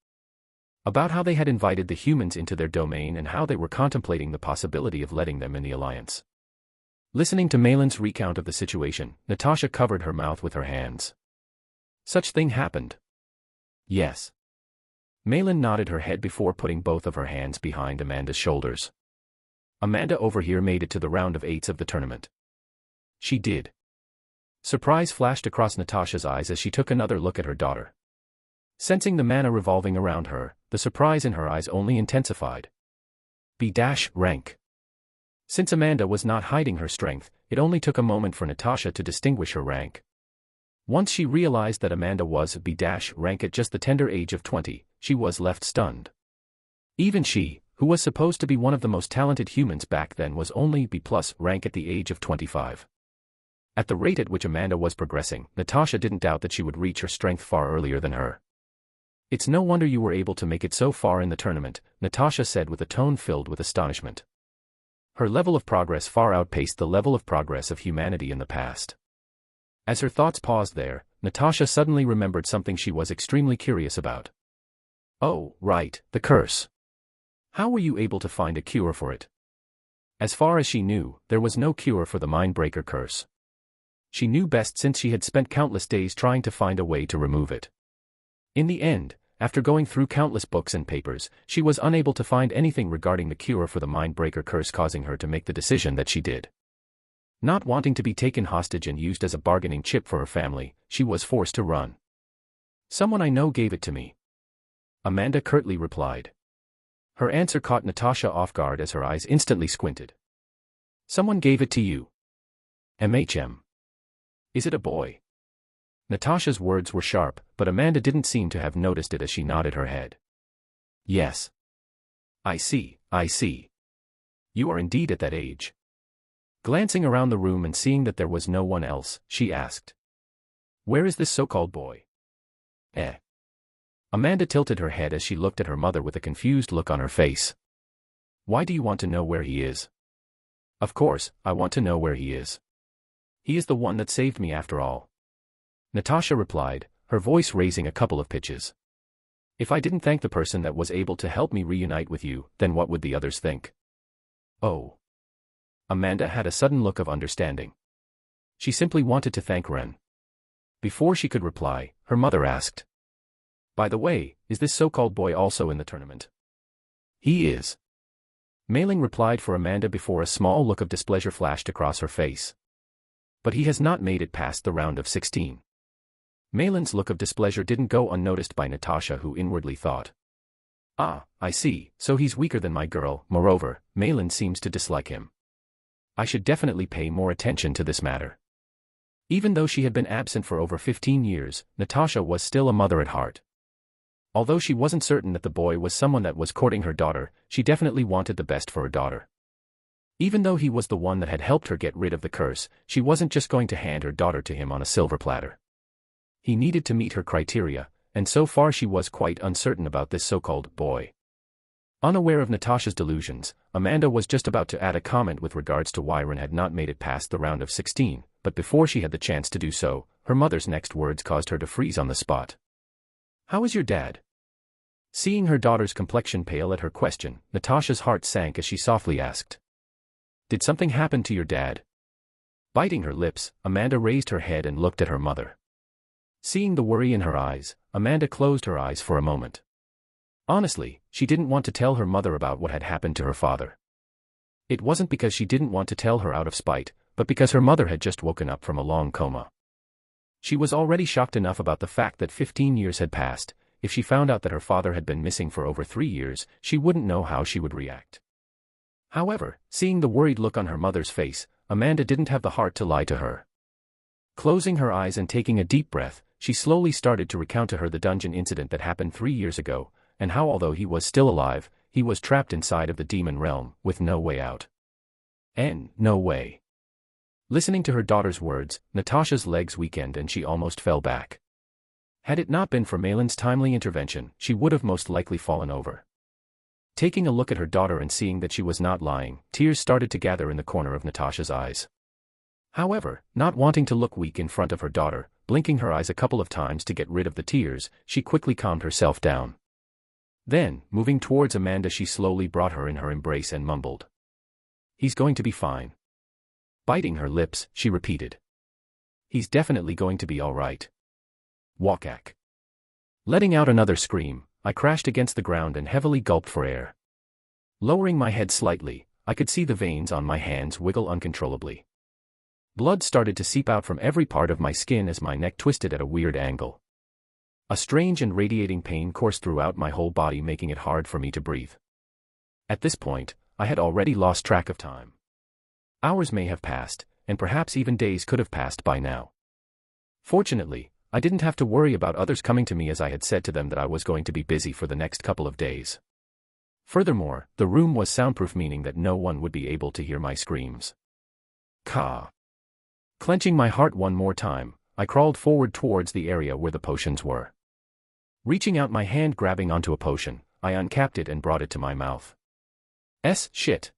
About how they had invited the humans into their domain and how they were contemplating the possibility of letting them in the alliance. Listening to Malin's recount of the situation, Natasha covered her mouth with her hands. Such thing happened. Yes. Malin nodded her head before putting both of her hands behind Amanda's shoulders. Amanda over here made it to the round of 8 of the tournament. She did. Surprise flashed across Natasha's eyes as she took another look at her daughter. Sensing the mana revolving around her, the surprise in her eyes only intensified. B-rank. Since Amanda was not hiding her strength, it only took a moment for Natasha to distinguish her rank. Once she realized that Amanda was B-rank at just the tender age of 20, she was left stunned. Even she, who was supposed to be one of the most talented humans back then, was only B+ rank at the age of 25. At the rate at which Amanda was progressing, Natasha didn't doubt that she would reach her strength far earlier than her. It's no wonder you were able to make it so far in the tournament, Natasha said with a tone filled with astonishment. Her level of progress far outpaced the level of progress of humanity in the past. As her thoughts paused there, Natasha suddenly remembered something she was extremely curious about. Oh, right, the curse. How were you able to find a cure for it? As far as she knew, there was no cure for the Mindbreaker curse. She knew best since she had spent countless days trying to find a way to remove it. In the end, after going through countless books and papers, she was unable to find anything regarding the cure for the mind-breaker curse, causing her to make the decision that she did. Not wanting to be taken hostage and used as a bargaining chip for her family, she was forced to run. "Someone I know gave it to me," Amanda curtly replied. Her answer caught Natasha off guard as her eyes instantly squinted. "Someone gave it to you? MHM. Is it a boy?" Natasha's words were sharp, but Amanda didn't seem to have noticed it as she nodded her head. "Yes. I see, I see. You are indeed at that age." Glancing around the room and seeing that there was no one else, she asked, "Where is this so-called boy?" Amanda tilted her head as she looked at her mother with a confused look on her face. "Why do you want to know where he is?" "Of course, I want to know where he is. He is the one that saved me after all," Natasha replied, her voice raising a couple of pitches. "If I didn't thank the person that was able to help me reunite with you, then what would the others think?" "Oh." Amanda had a sudden look of understanding. She simply wanted to thank Ren. Before she could reply, her mother asked, "By the way, is this so-called boy also in the tournament?" "He is," Mei Ling replied for Amanda before a small look of displeasure flashed across her face. "But he has not made it past the round of 16. Mei Ling's look of displeasure didn't go unnoticed by Natasha, who inwardly thought, "Ah, I see, so he's weaker than my girl. Moreover, Mei Ling seems to dislike him. I should definitely pay more attention to this matter." Even though she had been absent for over 15 years, Natasha was still a mother at heart. Although she wasn't certain that the boy was someone that was courting her daughter, she definitely wanted the best for her daughter. Even though he was the one that had helped her get rid of the curse, she wasn't just going to hand her daughter to him on a silver platter. He needed to meet her criteria, and so far she was quite uncertain about this so-called boy. Unaware of Natasha's delusions, Amanda was just about to add a comment with regards to why Ren had not made it past the round of 16, but before she had the chance to do so, her mother's next words caused her to freeze on the spot. "How is your dad?" Seeing her daughter's complexion pale at her question, Natasha's heart sank as she softly asked, "Did something happen to your dad?" Biting her lips, Amanda raised her head and looked at her mother. Seeing the worry in her eyes, Amanda closed her eyes for a moment. Honestly, she didn't want to tell her mother about what had happened to her father. It wasn't because she didn't want to tell her out of spite, but because her mother had just woken up from a long coma. She was already shocked enough about the fact that 15 years had passed. If she found out that her father had been missing for over 3 years, she wouldn't know how she would react. However, seeing the worried look on her mother's face, Amanda didn't have the heart to lie to her. Closing her eyes and taking a deep breath, she slowly started to recount to her the dungeon incident that happened 3 years ago, and how although he was still alive, he was trapped inside of the demon realm, with no way out. And no way. Listening to her daughter's words, Natasha's legs weakened and she almost fell back. Had it not been for Mei Ling's timely intervention, she would have most likely fallen over. Taking a look at her daughter and seeing that she was not lying, tears started to gather in the corner of Natasha's eyes. However, not wanting to look weak in front of her daughter, blinking her eyes a couple of times to get rid of the tears, she quickly calmed herself down. Then, moving towards Amanda, she slowly brought her in her embrace and mumbled, "He's going to be fine." Biting her lips, she repeated, "He's definitely going to be all right." Wakak. Letting out another scream, I crashed against the ground and heavily gulped for air. Lowering my head slightly, I could see the veins on my hands wiggle uncontrollably. Blood started to seep out from every part of my skin as my neck twisted at a weird angle. A strange and radiating pain coursed throughout my whole body, making it hard for me to breathe. At this point, I had already lost track of time. Hours may have passed, and perhaps even days could have passed by now. Fortunately, I didn't have to worry about others coming to me, as I had said to them that I was going to be busy for the next couple of days. Furthermore, the room was soundproof, meaning that no one would be able to hear my screams. Ka. Clenching my heart one more time, I crawled forward towards the area where the potions were. Reaching out my hand, grabbing onto a potion, I uncapped it and brought it to my mouth. Shit.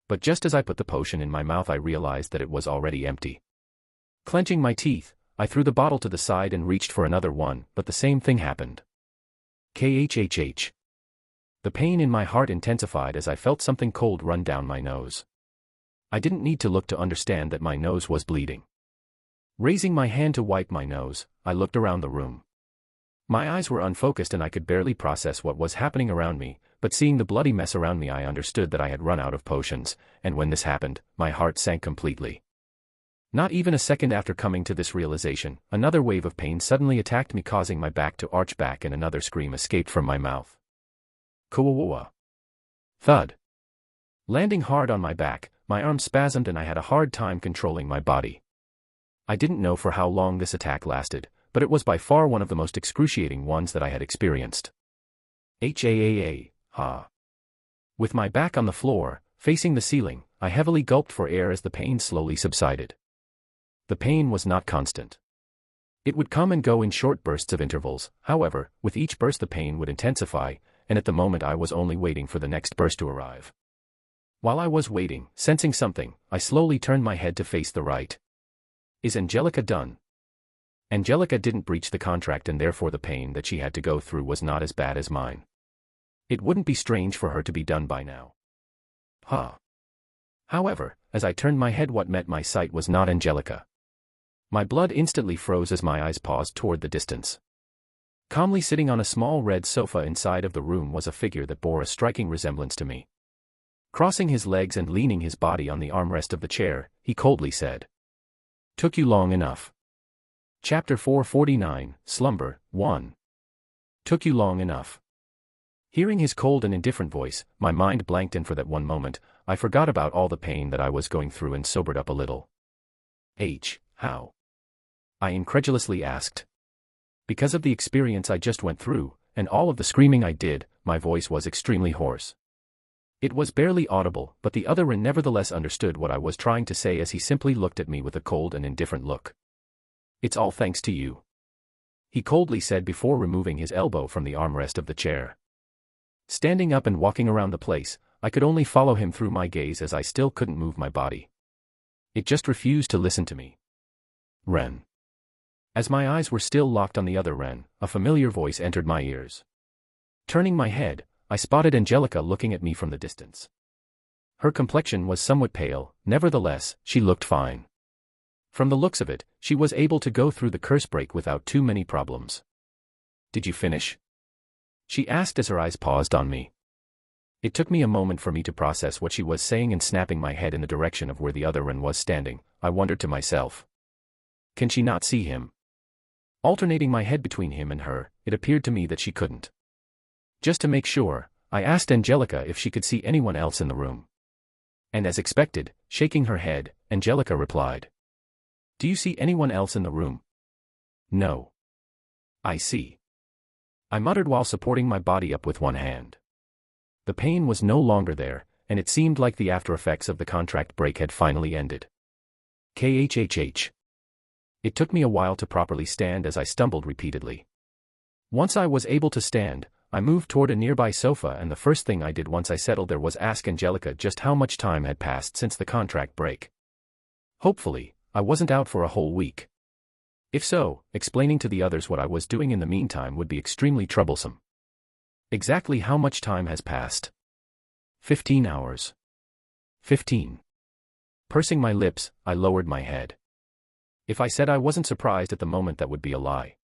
But just as I put the potion in my mouth, I realized that it was already empty. Clenching my teeth, I threw the bottle to the side and reached for another one, but the same thing happened. KHHH. The pain in my heart intensified as I felt something cold run down my nose. I didn't need to look to understand that my nose was bleeding. Raising my hand to wipe my nose, I looked around the room. My eyes were unfocused and I could barely process what was happening around me, but seeing the bloody mess around me I understood that I had run out of potions, and when this happened, my heart sank completely. Not even a second after coming to this realization, another wave of pain suddenly attacked me, causing my back to arch back and another scream escaped from my mouth. Kawawa. Thud. Landing hard on my back, my arm spasmed and I had a hard time controlling my body. I didn't know for how long this attack lasted, but it was by far one of the most excruciating ones that I had experienced. Ha. With my back on the floor, facing the ceiling, I heavily gulped for air as the pain slowly subsided. The pain was not constant. It would come and go in short bursts of intervals, however, with each burst the pain would intensify, and at the moment I was only waiting for the next burst to arrive. While I was waiting, sensing something, I slowly turned my head to face the right. Is Angelica done? Angelica didn't breach the contract and therefore the pain that she had to go through was not as bad as mine. It wouldn't be strange for her to be done by now. However, as I turned my head what met my sight was not Angelica. My blood instantly froze as my eyes paused toward the distance. Calmly sitting on a small red sofa inside of the room was a figure that bore a striking resemblance to me. Crossing his legs and leaning his body on the armrest of the chair, he coldly said, "Took you long enough." Chapter 449, Slumber, 1. Took you long enough. Hearing his cold and indifferent voice, my mind blanked and for that one moment, I forgot about all the pain that I was going through and sobered up a little. How? I incredulously asked. Because of the experience I just went through, and all of the screaming I did, my voice was extremely hoarse. It was barely audible, but the other Ren nevertheless understood what I was trying to say as he simply looked at me with a cold and indifferent look. "It's all thanks to you," he coldly said before removing his elbow from the armrest of the chair. Standing up and walking around the place, I could only follow him through my gaze as I still couldn't move my body. It just refused to listen to me. Ren. As my eyes were still locked on the other Ren, a familiar voice entered my ears. Turning my head, I spotted Angelica looking at me from the distance. Her complexion was somewhat pale, nevertheless, she looked fine. From the looks of it, she was able to go through the curse break without too many problems. "Did you finish?" she asked as her eyes paused on me. It took me a moment for me to process what she was saying, and snapping my head in the direction of where the other Ren was standing, I wondered to myself, can she not see him? Alternating my head between him and her, it appeared to me that she couldn't. Just to make sure, I asked Angelica if she could see anyone else in the room. And as expected, shaking her head, Angelica replied, "Do you see anyone else in the room?" "No." "I see," I muttered while supporting my body up with one hand. The pain was no longer there, and it seemed like the after effects of the contract break had finally ended. KHHH. It took me a while to properly stand as I stumbled repeatedly. Once I was able to stand, I moved toward a nearby sofa, and the first thing I did once I settled there was ask Angelica just how much time had passed since the contract break. Hopefully, I wasn't out for a whole week. If so, explaining to the others what I was doing in the meantime would be extremely troublesome. Exactly how much time has passed? 15 hours. 15. Pursing my lips, I lowered my head. If I said I wasn't surprised at the moment, that would be a lie.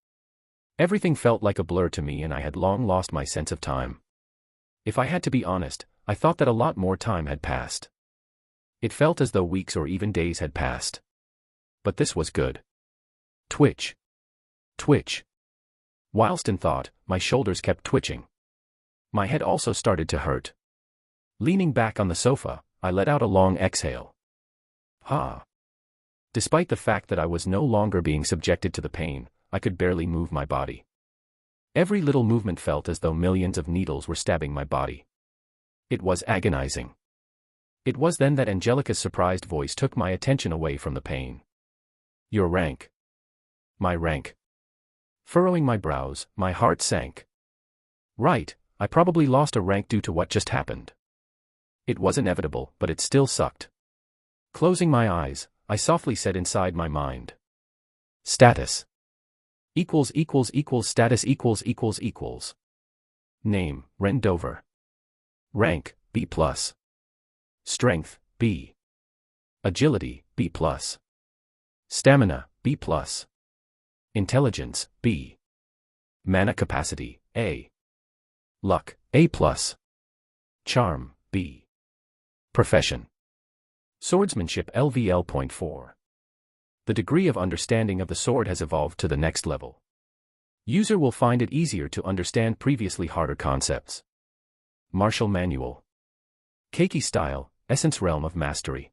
Everything felt like a blur to me and I had long lost my sense of time. If I had to be honest, I thought that a lot more time had passed. It felt as though weeks or even days had passed. But this was good. Twitch. Twitch. Whilst in thought, my shoulders kept twitching. My head also started to hurt. Leaning back on the sofa, I let out a long exhale. Despite the fact that I was no longer being subjected to the pain, I could barely move my body. Every little movement felt as though millions of needles were stabbing my body. It was agonizing. It was then that Angelica's surprised voice took my attention away from the pain. "Your rank." My rank. Furrowing my brows, my heart sank. Right, I probably lost a rank due to what just happened. It was inevitable, but it still sucked. Closing my eyes, I softly said inside my mind, "Status status. Name, Ren Dover. Rank, B+. Strength, B. Agility, B+. Stamina, B+. Intelligence, B. Mana capacity, A. Luck, A+. Charm, B. Profession. Swordsmanship LVL.4. The degree of understanding of the sword has evolved to the next level. User will find it easier to understand previously harder concepts. Martial Manual. Keiki Style, Essence Realm of Mastery.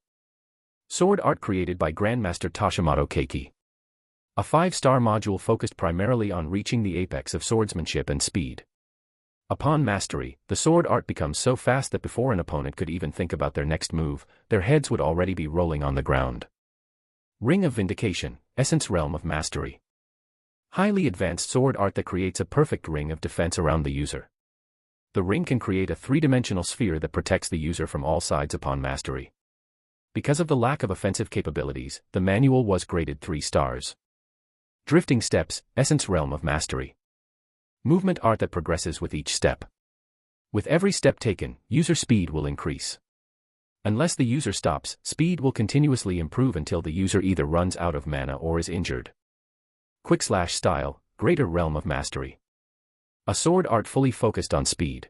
Sword art created by Grandmaster Toshimoto Keiki. A 5-star module focused primarily on reaching the apex of swordsmanship and speed. Upon mastery, the sword art becomes so fast that before an opponent could even think about their next move, their heads would already be rolling on the ground. Ring of Vindication, Essence Realm of Mastery. Highly advanced sword art that creates a perfect ring of defense around the user. The ring can create a 3-dimensional sphere that protects the user from all sides upon mastery. Because of the lack of offensive capabilities, the manual was graded 3 stars. Drifting Steps, Essence Realm of Mastery. Movement art that progresses with each step. With every step taken, user speed will increase. Unless the user stops, speed will continuously improve until the user either runs out of mana or is injured. Quick Slash Style, Greater Realm of Mastery. A sword art fully focused on speed.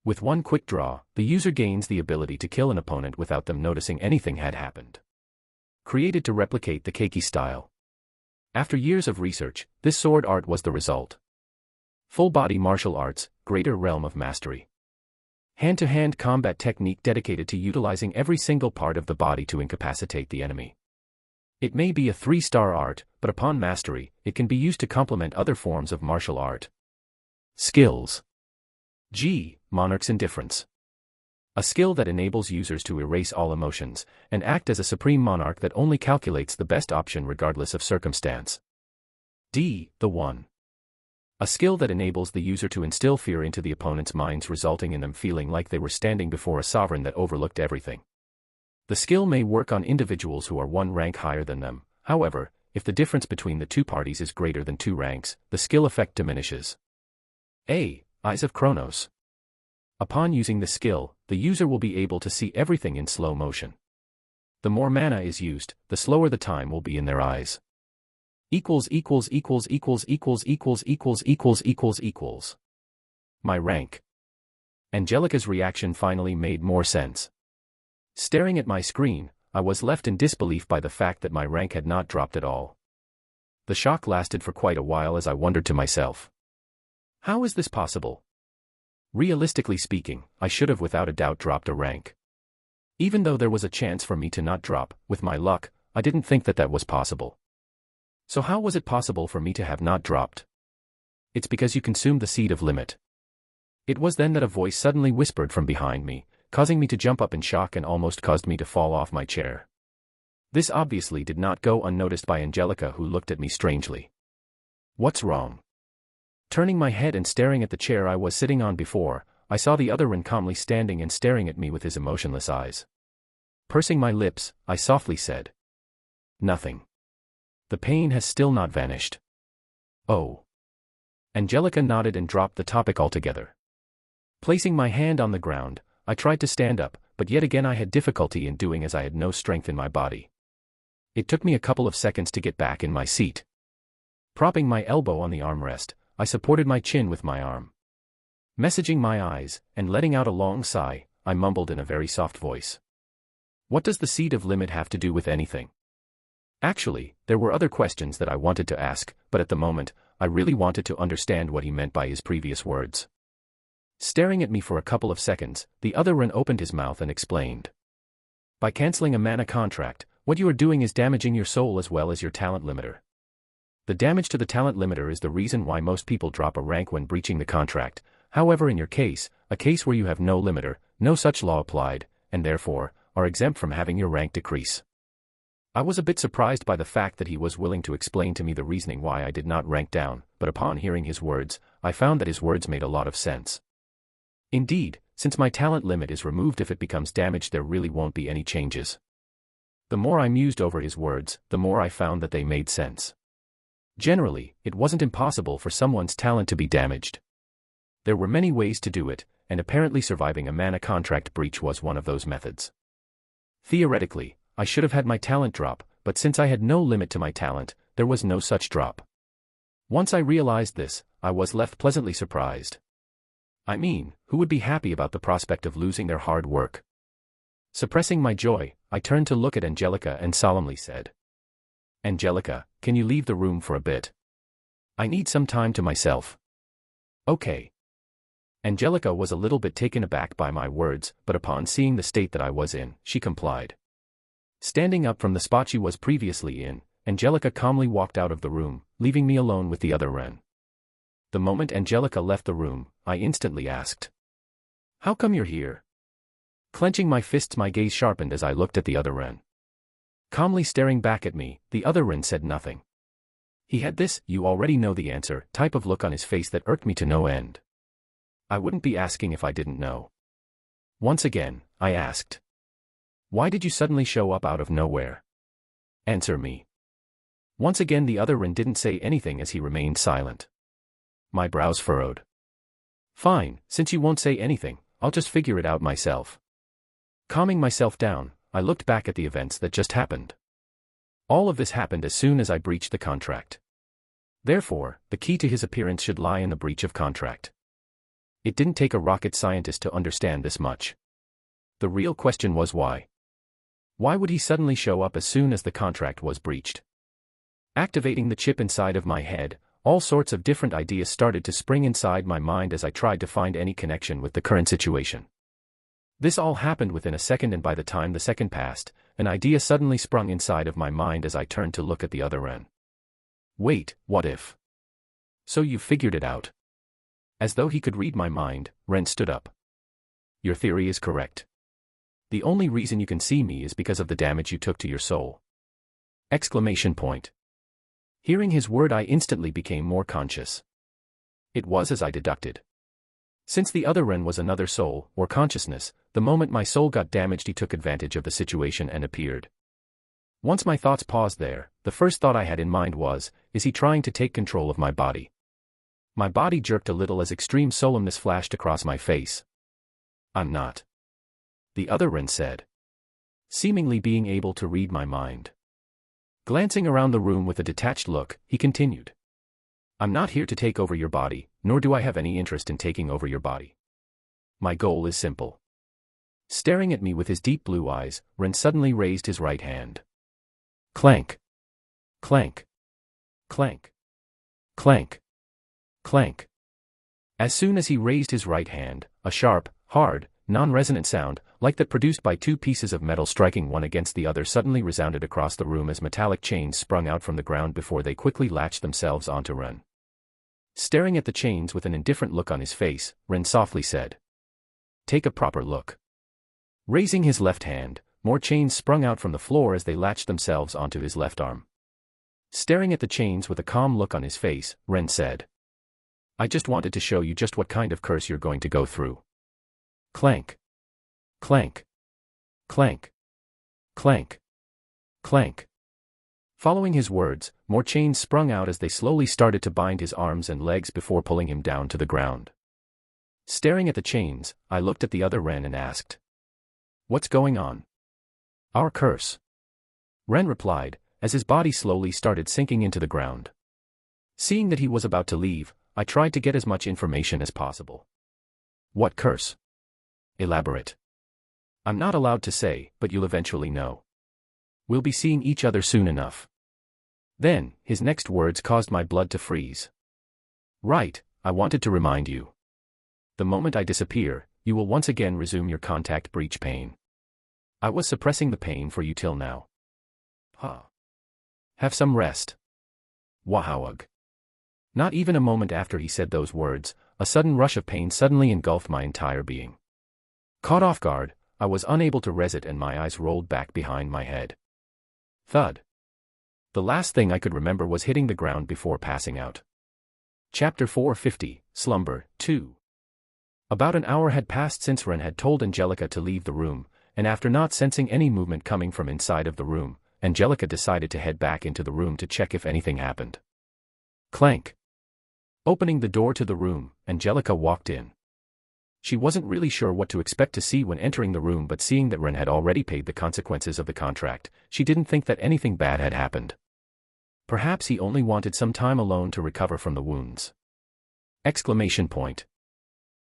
With one quick draw, the user gains the ability to kill an opponent without them noticing anything had happened. Created to replicate the Keiki style. After years of research, this sword art was the result. Full body martial arts, Greater Realm of Mastery. Hand-to-hand combat technique dedicated to utilizing every single part of the body to incapacitate the enemy. It may be a 3-star art, but upon mastery, it can be used to complement other forms of martial art. Skills. G. Monarch's Indifference. A skill that enables users to erase all emotions, and act as a supreme monarch that only calculates the best option regardless of circumstance. D. The One. A skill that enables the user to instill fear into the opponent's minds, resulting in them feeling like they were standing before a sovereign that overlooked everything. The skill may work on individuals who are 1 rank higher than them. However, if the difference between the 2 parties is greater than 2 ranks, the skill effect diminishes. A. Eyes of Kronos. Upon using the skill, the user will be able to see everything in slow motion. The more mana is used, the slower the time will be in their eyes. My rank. Angelica's reaction finally made more sense. Staring at my screen, I was left in disbelief by the fact that my rank had not dropped at all. The shock lasted for quite a while as I wondered to myself. How is this possible? Realistically speaking, I should have without a doubt dropped a rank. Even though there was a chance for me to not drop, with my luck, I didn't think that was possible. So how was it possible for me to have not dropped? It's because you consumed the seed of limit. It was then that a voice suddenly whispered from behind me, causing me to jump up in shock and almost caused me to fall off my chair. This obviously did not go unnoticed by Angelica, who looked at me strangely. What's wrong? Turning my head and staring at the chair I was sitting on before, I saw the other Ren calmly standing and staring at me with his emotionless eyes. Pursing my lips, I softly said, "Nothing." The pain has still not vanished. Oh. Angelica nodded and dropped the topic altogether. Placing my hand on the ground, I tried to stand up, but yet again I had difficulty in doing as I had no strength in my body. It took me a couple of seconds to get back in my seat. Propping my elbow on the armrest, I supported my chin with my arm. Messaging my eyes, and letting out a long sigh, I mumbled in a very soft voice. What does the seed of limit have to do with anything? Actually, there were other questions that I wanted to ask, but at the moment, I really wanted to understand what he meant by his previous words. Staring at me for a couple of seconds, the other Ren opened his mouth and explained. By canceling a mana contract, what you are doing is damaging your soul as well as your talent limiter. The damage to the talent limiter is the reason why most people drop a rank when breaching the contract. However, in your case, a case where you have no limiter, no such law applied, and therefore, are exempt from having your rank decrease. I was a bit surprised by the fact that he was willing to explain to me the reasoning why I did not rank down, but upon hearing his words, I found that his words made a lot of sense. Indeed, since my talent limit is removed if it becomes damaged, there really won't be any changes. The more I mused over his words, the more I found that they made sense. Generally, it wasn't impossible for someone's talent to be damaged. There were many ways to do it, and apparently surviving a mana contract breach was one of those methods. Theoretically, I should have had my talent drop, but since I had no limit to my talent, there was no such drop. Once I realized this, I was left pleasantly surprised. I mean, who would be happy about the prospect of losing their hard work? Suppressing my joy, I turned to look at Angelica and solemnly said, "Angelica, can you leave the room for a bit? I need some time to myself." "Okay." Angelica was a little bit taken aback by my words, but upon seeing the state that I was in, she complied. Standing up from the spot she was previously in, Angelica calmly walked out of the room, leaving me alone with the other wren. The moment Angelica left the room, I instantly asked, "How come you're here?" Clenching my fists, my gaze sharpened as I looked at the other wren. Calmly staring back at me, the other wren said nothing. He had this, "you already know the answer," type of look on his face that irked me to no end. I wouldn't be asking if I didn't know. Once again, I asked, "Why did you suddenly show up out of nowhere? Answer me." Once again the other wren didn't say anything as he remained silent. My brows furrowed. "Fine, since you won't say anything, I'll just figure it out myself." Calming myself down, I looked back at the events that just happened. All of this happened as soon as I breached the contract. Therefore, the key to his appearance should lie in the breach of contract. It didn't take a rocket scientist to understand this much. The real question was why. Why would he suddenly show up as soon as the contract was breached? Activating the chip inside of my head, all sorts of different ideas started to spring inside my mind as I tried to find any connection with the current situation. This all happened within a second, and by the time the second passed, an idea suddenly sprung inside of my mind as I turned to look at the other wren. "Wait, what if? So you figured it out?" As though he could read my mind, Wren stood up. "Your theory is correct. The only reason you can see me is because of the damage you took to your soul." Exclamation point. Hearing his word, I instantly became more conscious. It was as I deducted. Since the other wren was another soul, or consciousness, the moment my soul got damaged he took advantage of the situation and appeared. Once my thoughts paused there, the first thought I had in mind was, is he trying to take control of my body? My body jerked a little as extreme solemnness flashed across my face. "I'm not," the other wren said, seemingly being able to read my mind. Glancing around the room with a detached look, he continued, "I'm not here to take over your body, nor do I have any interest in taking over your body. My goal is simple." Staring at me with his deep blue eyes, Wren suddenly raised his right hand. Clank. Clank. Clank. Clank. Clank. As soon as he raised his right hand, a sharp, hard, non-resonant sound, like that produced by two pieces of metal striking one against the other, suddenly resounded across the room as metallic chains sprung out from the ground before they quickly latched themselves onto Wren. Staring at the chains with an indifferent look on his face, Wren softly said, "Take a proper look." Raising his left hand, more chains sprung out from the floor as they latched themselves onto his left arm. Staring at the chains with a calm look on his face, Wren said, "I just wanted to show you just what kind of curse you're going to go through." Clank. Clank. Clank. Clank. Clank. Following his words, more chains sprung out as they slowly started to bind his arms and legs before pulling him down to the ground. Staring at the chains, I looked at the other wren and asked, "What's going on?" "Our curse," Wren replied, as his body slowly started sinking into the ground. Seeing that he was about to leave, I tried to get as much information as possible. "What curse? Elaborate." "I'm not allowed to say, but you'll eventually know. We'll be seeing each other soon enough." Then, his next words caused my blood to freeze. "Right, I wanted to remind you. The moment I disappear, you will once again resume your contact breach pain. I was suppressing the pain for you till now. Have some rest. Wahawag." Not even a moment after he said those words, a sudden rush of pain suddenly engulfed my entire being. Caught off guard, I was unable to resist and my eyes rolled back behind my head. Thud. The last thing I could remember was hitting the ground before passing out. Chapter 450, Slumber, 2. About an hour had passed since Wren had told Angelica to leave the room, and after not sensing any movement coming from inside of the room, Angelica decided to head back into the room to check if anything happened. Clank. Opening the door to the room, Angelica walked in. She wasn't really sure what to expect to see when entering the room, but seeing that Wren had already paid the consequences of the contract, she didn't think that anything bad had happened. Perhaps he only wanted some time alone to recover from the wounds. Exclamation point.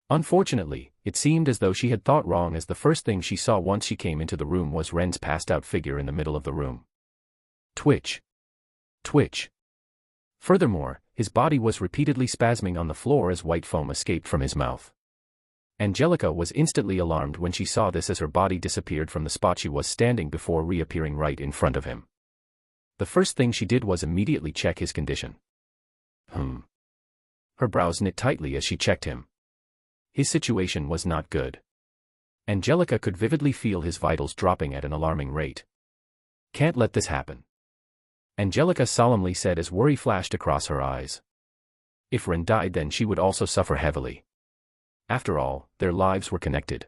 Unfortunately, it seemed as though she had thought wrong, as the first thing she saw once she came into the room was Ren's passed-out figure in the middle of the room. Twitch. Twitch. Furthermore, his body was repeatedly spasming on the floor as white foam escaped from his mouth. Angelica was instantly alarmed when she saw this, as her body disappeared from the spot she was standing before reappearing right in front of him. The first thing she did was immediately check his condition. Her brows knit tightly as she checked him. His situation was not good. Angelica could vividly feel his vitals dropping at an alarming rate. Can't let this happen, Angelica solemnly said as worry flashed across her eyes. If Ren died, then she would also suffer heavily. After all, their lives were connected.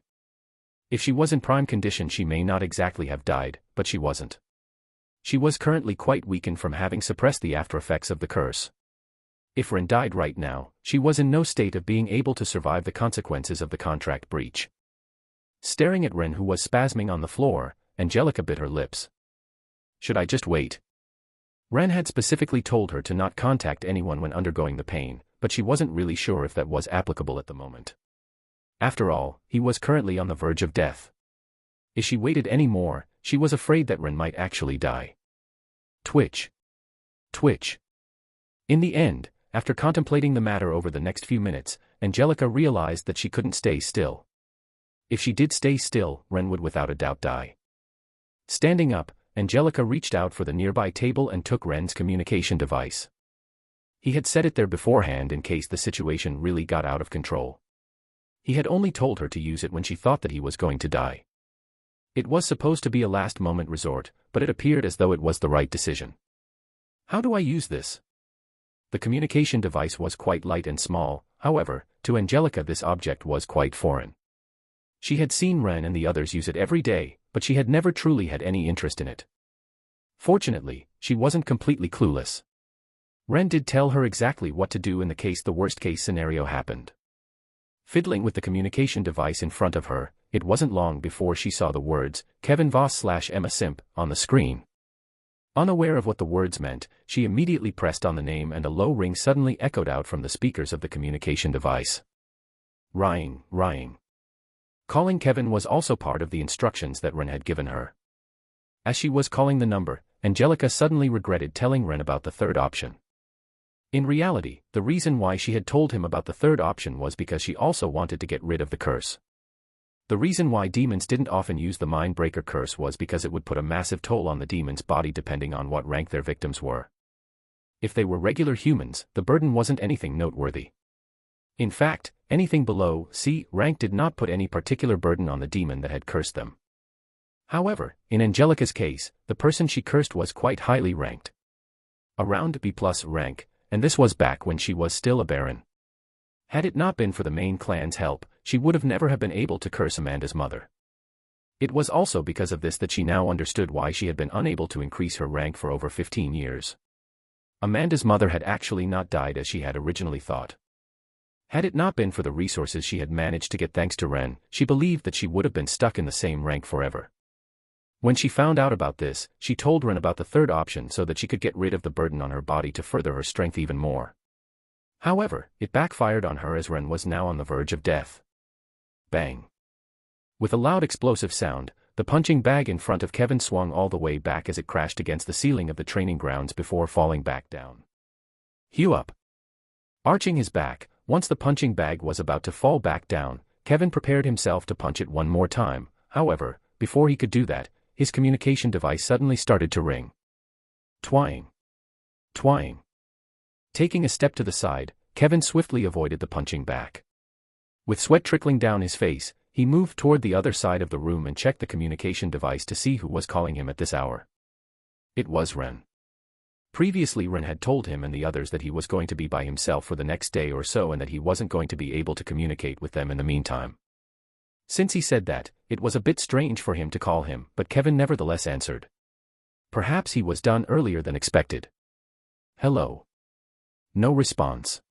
If she was in prime condition, she may not exactly have died, but she wasn't. She was currently quite weakened from having suppressed the after effects of the curse. If Ren died right now, she was in no state of being able to survive the consequences of the contract breach. Staring at Ren, who was spasming on the floor, Angelica bit her lips. Should I just wait? Ren had specifically told her to not contact anyone when undergoing the pain, but she wasn't really sure if that was applicable at the moment. After all, he was currently on the verge of death. If she waited any more, she was afraid that Ren might actually die. Twitch. Twitch. In the end, after contemplating the matter over the next few minutes, Angelica realized that she couldn't stay still. If she did stay still, Ren would without a doubt die. Standing up, Angelica reached out for the nearby table and took Ren's communication device. He had set it there beforehand in case the situation really got out of control. He had only told her to use it when she thought that he was going to die. It was supposed to be a last-moment resort, but it appeared as though it was the right decision. How do I use this? The communication device was quite light and small, however, to Angelica this object was quite foreign. She had seen Ren and the others use it every day, but she had never truly had any interest in it. Fortunately, she wasn't completely clueless. Ren did tell her exactly what to do in the case the worst-case scenario happened. Fiddling with the communication device in front of her, it wasn't long before she saw the words, Kevin Voss/Emma Simp, on the screen. Unaware of what the words meant, she immediately pressed on the name and a low ring suddenly echoed out from the speakers of the communication device. Ring. Calling Kevin was also part of the instructions that Ren had given her. As she was calling the number, Angelica suddenly regretted telling Ren about the third option. In reality, the reason why she had told him about the third option was because she also wanted to get rid of the curse. The reason why demons didn't often use the Mindbreaker curse was because it would put a massive toll on the demon's body depending on what rank their victims were. If they were regular humans, the burden wasn't anything noteworthy. In fact, anything below C rank did not put any particular burden on the demon that had cursed them. However, in Angelica's case, the person she cursed was quite highly ranked. Around B+ rank, and this was back when she was still a baron. Had it not been for the main clan's help, she would have never have been able to curse Amanda's mother. It was also because of this that she now understood why she had been unable to increase her rank for over 15 years. Amanda's mother had actually not died as she had originally thought. Had it not been for the resources she had managed to get thanks to Ren, she believed that she would have been stuck in the same rank forever. When she found out about this, she told Ren about the third option so that she could get rid of the burden on her body to further her strength even more. However, it backfired on her as Ren was now on the verge of death. Bang. With a loud explosive sound, the punching bag in front of Kevin swung all the way back as it crashed against the ceiling of the training grounds before falling back down. Hew up. Arching his back, once the punching bag was about to fall back down, Kevin prepared himself to punch it one more time. However, before he could do that, his communication device suddenly started to ring. Twang. Twang. Taking a step to the side, Kevin swiftly avoided the punching back. With sweat trickling down his face, he moved toward the other side of the room and checked the communication device to see who was calling him at this hour. It was Ren. Previously Ren had told him and the others that he was going to be by himself for the next day or so and that he wasn't going to be able to communicate with them in the meantime. Since he said that, it was a bit strange for him to call him, but Kevin nevertheless answered. Perhaps he was done earlier than expected. Hello. No response.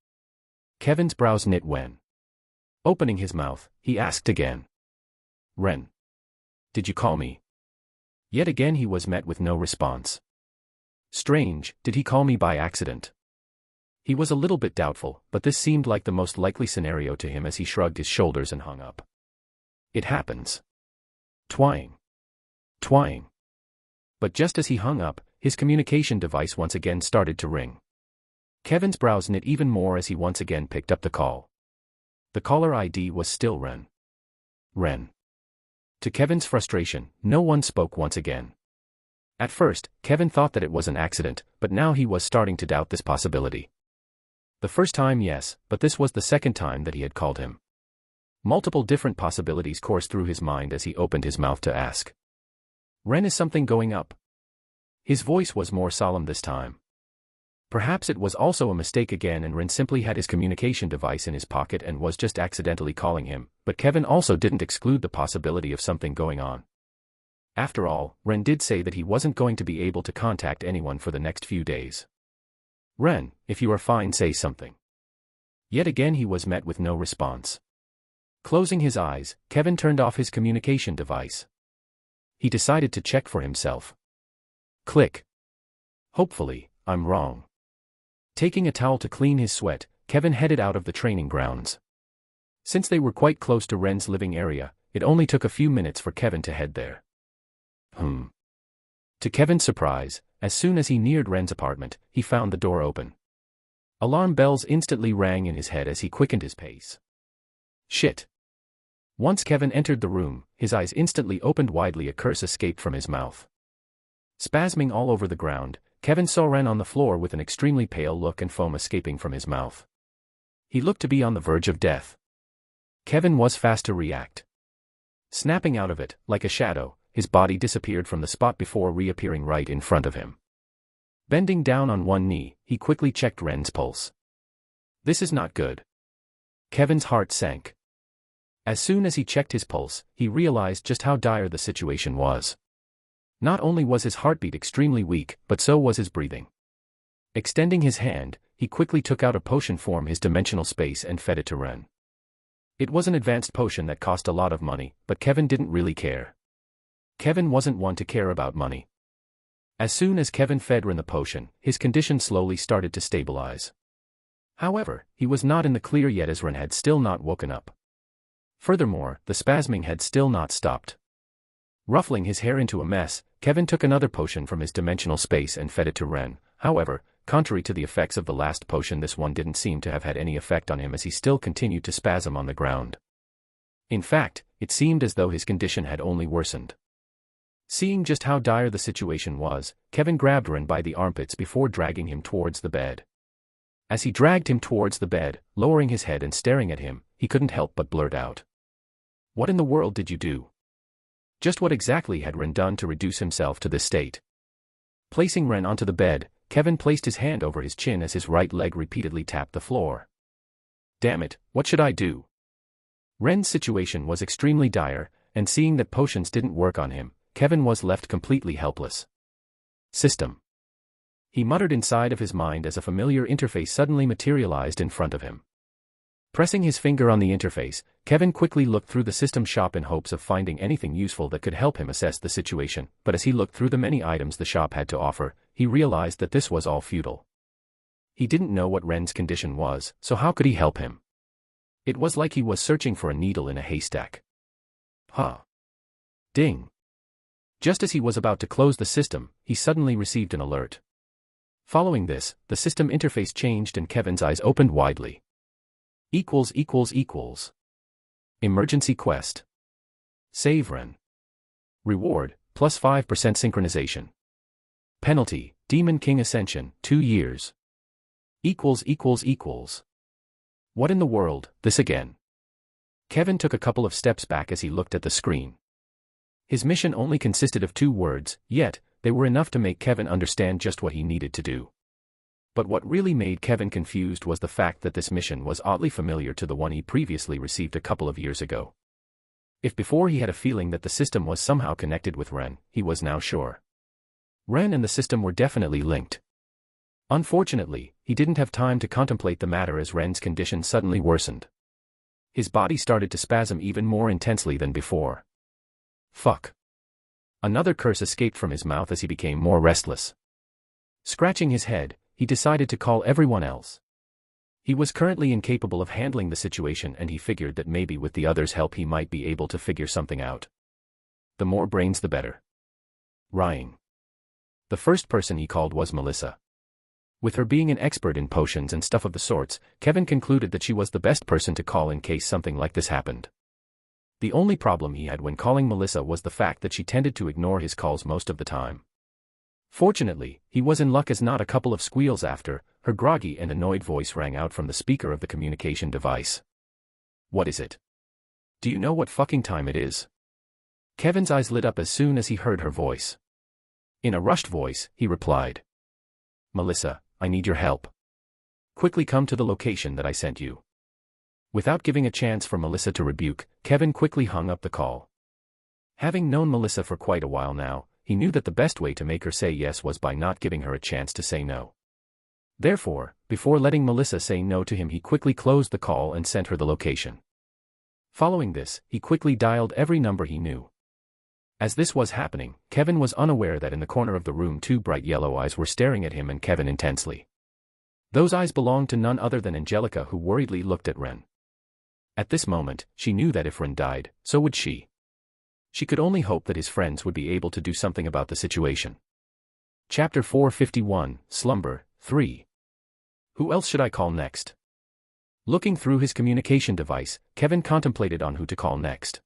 Kevin's brows knit when, opening his mouth, he asked again. Ren. Did you call me? Yet again he was met with no response. Strange, did he call me by accident? He was a little bit doubtful, but this seemed like the most likely scenario to him as he shrugged his shoulders and hung up. It happens. Twang. Twang. But just as he hung up, his communication device once again started to ring. Kevin's brows knit even more as he once again picked up the call. The caller ID was still Ren. Ren. To Kevin's frustration, no one spoke once again. At first, Kevin thought that it was an accident, but now he was starting to doubt this possibility. The first time, yes, but this was the second time that he had called him. Multiple different possibilities coursed through his mind as he opened his mouth to ask. Ren, is something going up? His voice was more solemn this time. Perhaps it was also a mistake again and Ren simply had his communication device in his pocket and was just accidentally calling him, but Kevin also didn't exclude the possibility of something going on. After all, Ren did say that he wasn't going to be able to contact anyone for the next few days. Ren, if you are fine, say something. Yet again he was met with no response. Closing his eyes, Kevin turned off his communication device. He decided to check for himself. Click. Hopefully, I'm wrong. Taking a towel to clean his sweat, Kevin headed out of the training grounds. Since they were quite close to Ren's living area, it only took a few minutes for Kevin to head there. To Kevin's surprise, as soon as he neared Ren's apartment, he found the door open. Alarm bells instantly rang in his head as he quickened his pace. Shit. Once Kevin entered the room, his eyes instantly opened widely. A curse escaped from his mouth. Spasming all over the ground, Kevin saw Ren on the floor with an extremely pale look and foam escaping from his mouth. He looked to be on the verge of death. Kevin was fast to react. Snapping out of it, like a shadow, his body disappeared from the spot before reappearing right in front of him. Bending down on one knee, he quickly checked Ren's pulse. This is not good. Kevin's heart sank. As soon as he checked his pulse, he realized just how dire the situation was. Not only was his heartbeat extremely weak, but so was his breathing. Extending his hand, he quickly took out a potion from his dimensional space and fed it to Ren. It was an advanced potion that cost a lot of money, but Kevin didn't really care. Kevin wasn't one to care about money. As soon as Kevin fed Ren the potion, his condition slowly started to stabilize. However, he was not in the clear yet as Ren had still not woken up. Furthermore, the spasming had still not stopped. Ruffling his hair into a mess, Kevin took another potion from his dimensional space and fed it to Ren. However, contrary to the effects of the last potion, this one didn't seem to have had any effect on him as he still continued to spasm on the ground. In fact, it seemed as though his condition had only worsened. Seeing just how dire the situation was, Kevin grabbed Ren by the armpits before dragging him towards the bed. As he dragged him towards the bed, lowering his head and staring at him, he couldn't help but blurt out. What in the world did you do? Just what exactly had Ren done to reduce himself to this state? Placing Ren onto the bed, Kevin placed his hand over his chin as his right leg repeatedly tapped the floor. Damn it, what should I do? Ren's situation was extremely dire, and seeing that potions didn't work on him, Kevin was left completely helpless. System. He muttered inside of his mind as a familiar interface suddenly materialized in front of him. Pressing his finger on the interface, Kevin quickly looked through the system shop in hopes of finding anything useful that could help him assess the situation, but as he looked through the many items the shop had to offer, he realized that this was all futile. He didn't know what Ren's condition was, so how could he help him? It was like he was searching for a needle in a haystack. Ding. Just as he was about to close the system, he suddenly received an alert. Following this, the system interface changed and Kevin's eyes opened widely. Emergency quest. Save Ren. Reward, plus 5% synchronization. Penalty, Demon King Ascension, 2 years. What in the world, this again? Kevin took a couple of steps back as he looked at the screen. His mission only consisted of 2 words, yet, they were enough to make Kevin understand just what he needed to do. But what really made Kevin confused was the fact that this mission was oddly familiar to the one he previously received a couple of years ago. If before he had a feeling that the system was somehow connected with Ren, he was now sure. Ren and the system were definitely linked. Unfortunately, he didn't have time to contemplate the matter as Ren's condition suddenly worsened. His body started to spasm even more intensely than before. Fuck. Another curse escaped from his mouth as he became more restless. Scratching his head, he decided to call everyone else. He was currently incapable of handling the situation, and he figured that maybe with the others' help he might be able to figure something out. The more brains the better. Rying. The first person he called was Melissa. With her being an expert in potions and stuff of the sorts, Kevin concluded that she was the best person to call in case something like this happened. The only problem he had when calling Melissa was the fact that she tended to ignore his calls most of the time. Fortunately, he was in luck, as not a couple of squeals after, her groggy and annoyed voice rang out from the speaker of the communication device. "What is it? Do you know what fucking time it is?" Kevin's eyes lit up as soon as he heard her voice. In a rushed voice, he replied, "Melissa, I need your help. Quickly come to the location that I sent you." Without giving a chance for Melissa to rebuke, Kevin quickly hung up the call. Having known Melissa for quite a while now, he knew that the best way to make her say yes was by not giving her a chance to say no. Therefore, before letting Melissa say no to him, he quickly closed the call and sent her the location. Following this, he quickly dialed every number he knew. As this was happening, Kevin was unaware that in the corner of the room 2 bright yellow eyes were staring at him and Kevin intensely. Those eyes belonged to none other than Angelica, who worriedly looked at Ren. At this moment, she knew that if Ren died, so would she. She could only hope that his friends would be able to do something about the situation. Chapter 451, Slumber, 3. Who else should I call next? Looking through his communication device, Kevin contemplated on who to call next.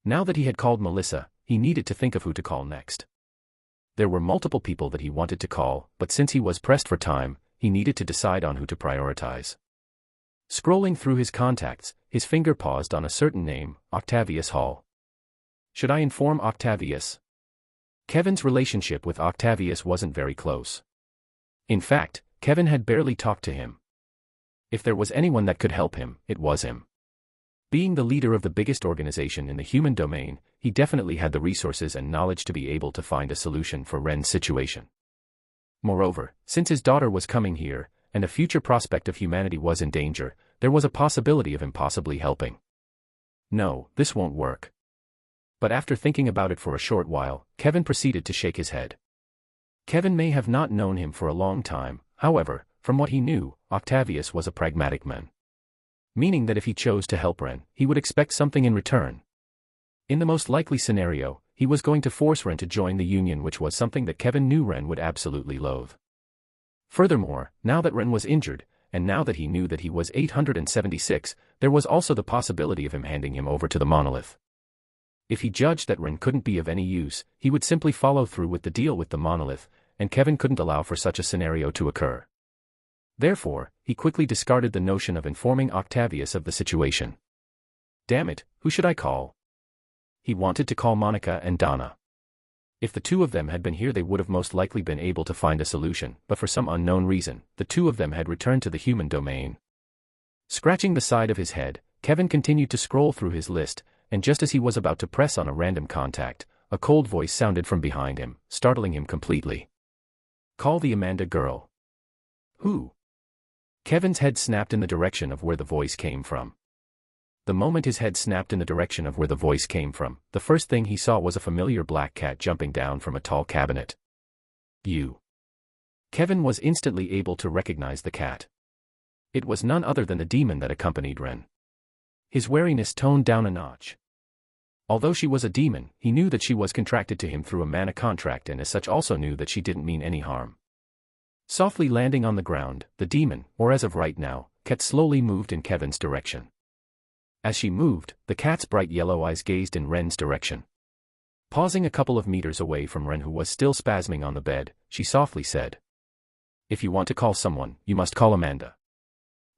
Now that he had called Melissa, he needed to think of who to call next. There were multiple people that he wanted to call, but since he was pressed for time, he needed to decide on who to prioritize. Scrolling through his contacts, his finger paused on a certain name, Octavius Hall. Should I inform Octavius? Kevin's relationship with Octavius wasn't very close. In fact, Kevin had barely talked to him. If there was anyone that could help him, it was him. Being the leader of the biggest organization in the human domain, he definitely had the resources and knowledge to be able to find a solution for Ren's situation. Moreover, since his daughter was coming here, and a future prospect of humanity was in danger, there was a possibility of him possibly helping. No, this won't work. But after thinking about it for a short while, Kevin proceeded to shake his head. Kevin may have not known him for a long time, however, from what he knew, Octavius was a pragmatic man. Meaning that if he chose to help Ren, he would expect something in return. In the most likely scenario, he was going to force Ren to join the Union, which was something that Kevin knew Ren would absolutely loathe. Furthermore, now that Ren was injured, and now that he knew that he was 876, there was also the possibility of him handing him over to the monolith. If he judged that Ren couldn't be of any use, he would simply follow through with the deal with the monolith, and Kevin couldn't allow for such a scenario to occur. Therefore, he quickly discarded the notion of informing Octavius of the situation. Damn it, who should I call? He wanted to call Monica and Donna. If the two of them had been here, they would have most likely been able to find a solution, but for some unknown reason, the two of them had returned to the human domain. Scratching the side of his head, Kevin continued to scroll through his list, and just as he was about to press on a random contact, a cold voice sounded from behind him, startling him completely. Call the Amanda girl. Who? Kevin's head snapped in the direction of where the voice came from. The moment his head snapped in the direction of where the voice came from, the first thing he saw was a familiar black cat jumping down from a tall cabinet. You. Kevin was instantly able to recognize the cat. It was none other than the demon that accompanied Ren. His wariness toned down a notch. Although she was a demon, he knew that she was contracted to him through a mana contract, and as such also knew that she didn't mean any harm. Softly landing on the ground, the demon, or as of right now, cat slowly moved in Kevin's direction. As she moved, the cat's bright yellow eyes gazed in Ren's direction. Pausing a couple of meters away from Ren, who was still spasming on the bed, she softly said, "If you want to call someone, you must call Amanda.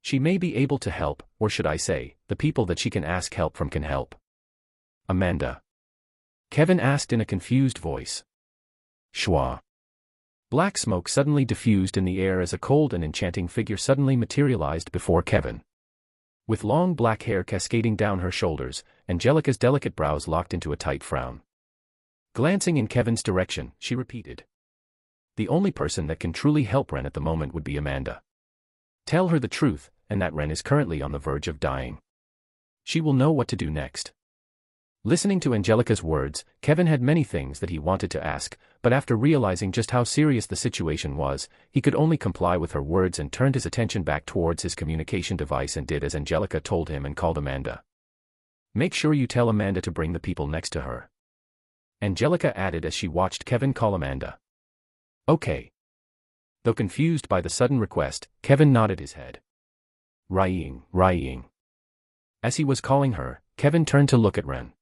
She may be able to help, or should I say, the people that she can ask help from can help." Amanda? Kevin asked in a confused voice. Schwa. Black smoke suddenly diffused in the air as a cold and enchanting figure suddenly materialized before Kevin. With long black hair cascading down her shoulders, Angelica's delicate brows locked into a tight frown. Glancing in Kevin's direction, she repeated, "The only person that can truly help Ren at the moment would be Amanda. Tell her the truth, and that Ren is currently on the verge of dying. She will know what to do next." Listening to Angelica's words, Kevin had many things that he wanted to ask, but after realizing just how serious the situation was, he could only comply with her words and turned his attention back towards his communication device and did as Angelica told him and called Amanda. "Make sure you tell Amanda to bring the people next to her," Angelica added as she watched Kevin call Amanda. "Okay." Though confused by the sudden request, Kevin nodded his head. Rying. As he was calling her, Kevin turned to look at Ren.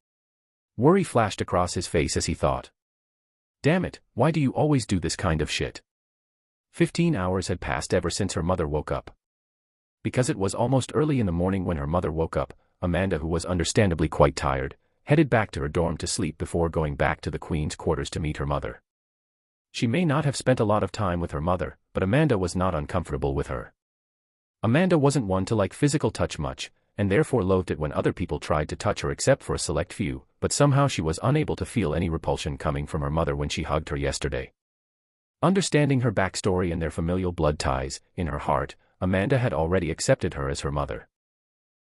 Worry flashed across his face as he thought. Damn it, why do you always do this kind of shit? 15 hours had passed ever since her mother woke up. Because it was almost early in the morning when her mother woke up, Amanda, who was understandably quite tired, headed back to her dorm to sleep before going back to the Queen's quarters to meet her mother. She may not have spent a lot of time with her mother, but Amanda was not uncomfortable with her. Amanda wasn't one to like physical touch much, and therefore loathed it when other people tried to touch her except for a select few, but somehow she was unable to feel any repulsion coming from her mother when she hugged her yesterday. Understanding her backstory and their familial blood ties, in her heart, Amanda had already accepted her as her mother.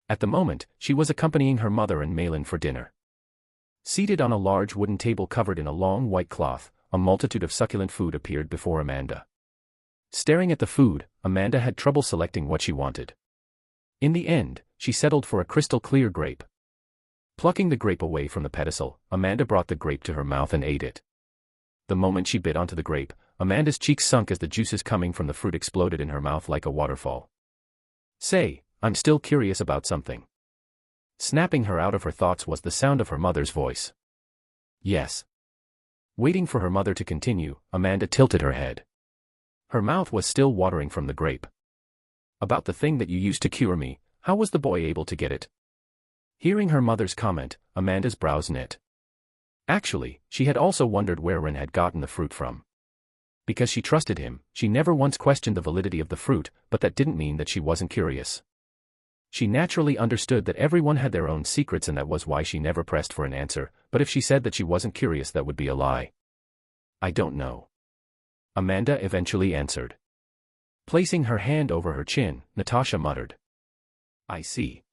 At the moment, she was accompanying her mother and Malin for dinner. Seated on a large wooden table covered in a long white cloth, a multitude of succulent food appeared before Amanda. Staring at the food, Amanda had trouble selecting what she wanted. In the end, she settled for a crystal-clear grape. Plucking the grape away from the pedestal, Amanda brought the grape to her mouth and ate it. The moment she bit onto the grape, Amanda's cheeks sunk as the juices coming from the fruit exploded in her mouth like a waterfall. "Say, I'm still curious about something." Snapping her out of her thoughts was the sound of her mother's voice. "Yes." Waiting for her mother to continue, Amanda tilted her head. Her mouth was still watering from the grape. "About the thing that you used to cure me, how was the boy able to get it?" Hearing her mother's comment, Amanda's brows knit. Actually, she had also wondered where Ren had gotten the fruit from. Because she trusted him, she never once questioned the validity of the fruit, but that didn't mean that she wasn't curious. She naturally understood that everyone had their own secrets and that was why she never pressed for an answer, but if she said that she wasn't curious that would be a lie. "I don't know," Amanda eventually answered. Placing her hand over her chin, Natasha muttered. "I see.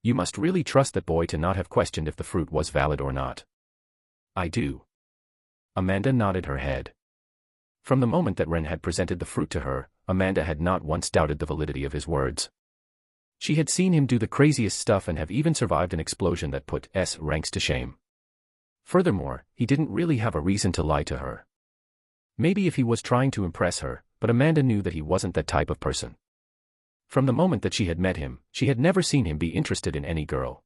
You must really trust that boy to not have questioned if the fruit was valid or not." "I do." Amanda nodded her head. From the moment that Ren had presented the fruit to her, Amanda had not once doubted the validity of his words. She had seen him do the craziest stuff and have even survived an explosion that put S ranks to shame. Furthermore, he didn't really have a reason to lie to her. Maybe if he was trying to impress her, but Amanda knew that he wasn't that type of person. From the moment that she had met him, she had never seen him be interested in any girl.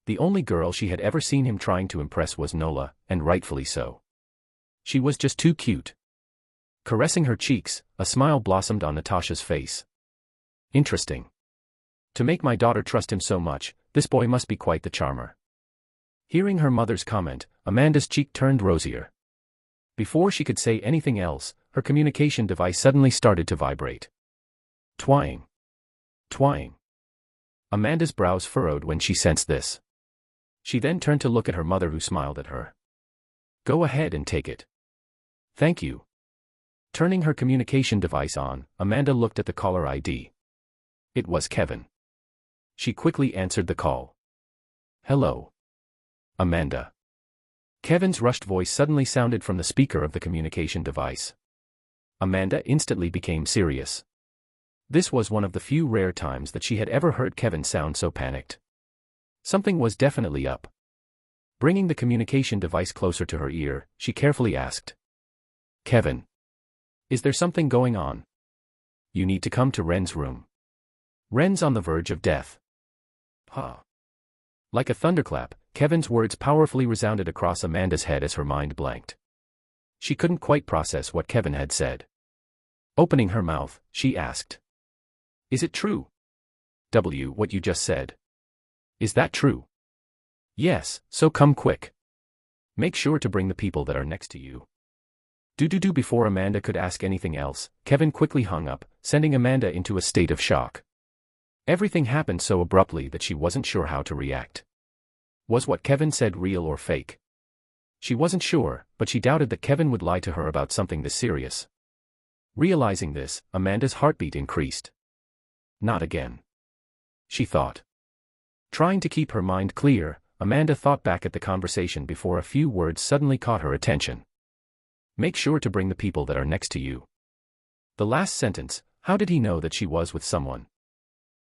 The only girl she had ever seen him trying to impress was Nola, and rightfully so. She was just too cute. Caressing her cheeks, a smile blossomed on Natasha's face. "Interesting. To make my daughter trust him so much, this boy must be quite the charmer." Hearing her mother's comment, Amanda's cheek turned rosier. Before she could say anything else, her communication device suddenly started to vibrate. Twang. Amanda's brows furrowed when she sensed this. She then turned to look at her mother, who smiled at her. "Go ahead and take it." "Thank you." Turning her communication device on, Amanda looked at the caller ID. It was Kevin. She quickly answered the call. "Hello, Amanda." Kevin's rushed voice suddenly sounded from the speaker of the communication device. Amanda instantly became serious. This was one of the few rare times that she had ever heard Kevin sound so panicked. Something was definitely up. Bringing the communication device closer to her ear, she carefully asked. "Kevin, is there something going on? You need to come to Ren's room. Ren's on the verge of death." Huh. Like a thunderclap, Kevin's words powerfully resounded across Amanda's head as her mind blanked. She couldn't quite process what Kevin had said. Opening her mouth, she asked. "Is it true? What you just said? Is that true?" "Yes, so come quick. Make sure to bring the people that are next to you." Before Amanda could ask anything else, Kevin quickly hung up, sending Amanda into a state of shock. Everything happened so abruptly that she wasn't sure how to react. Was what Kevin said real or fake? She wasn't sure, but she doubted that Kevin would lie to her about something this serious. Realizing this, Amanda's heartbeat increased. Not again, she thought. Trying to keep her mind clear, Amanda thought back at the conversation before a few words suddenly caught her attention. Make sure to bring the people that are next to you. The last sentence, how did he know that she was with someone?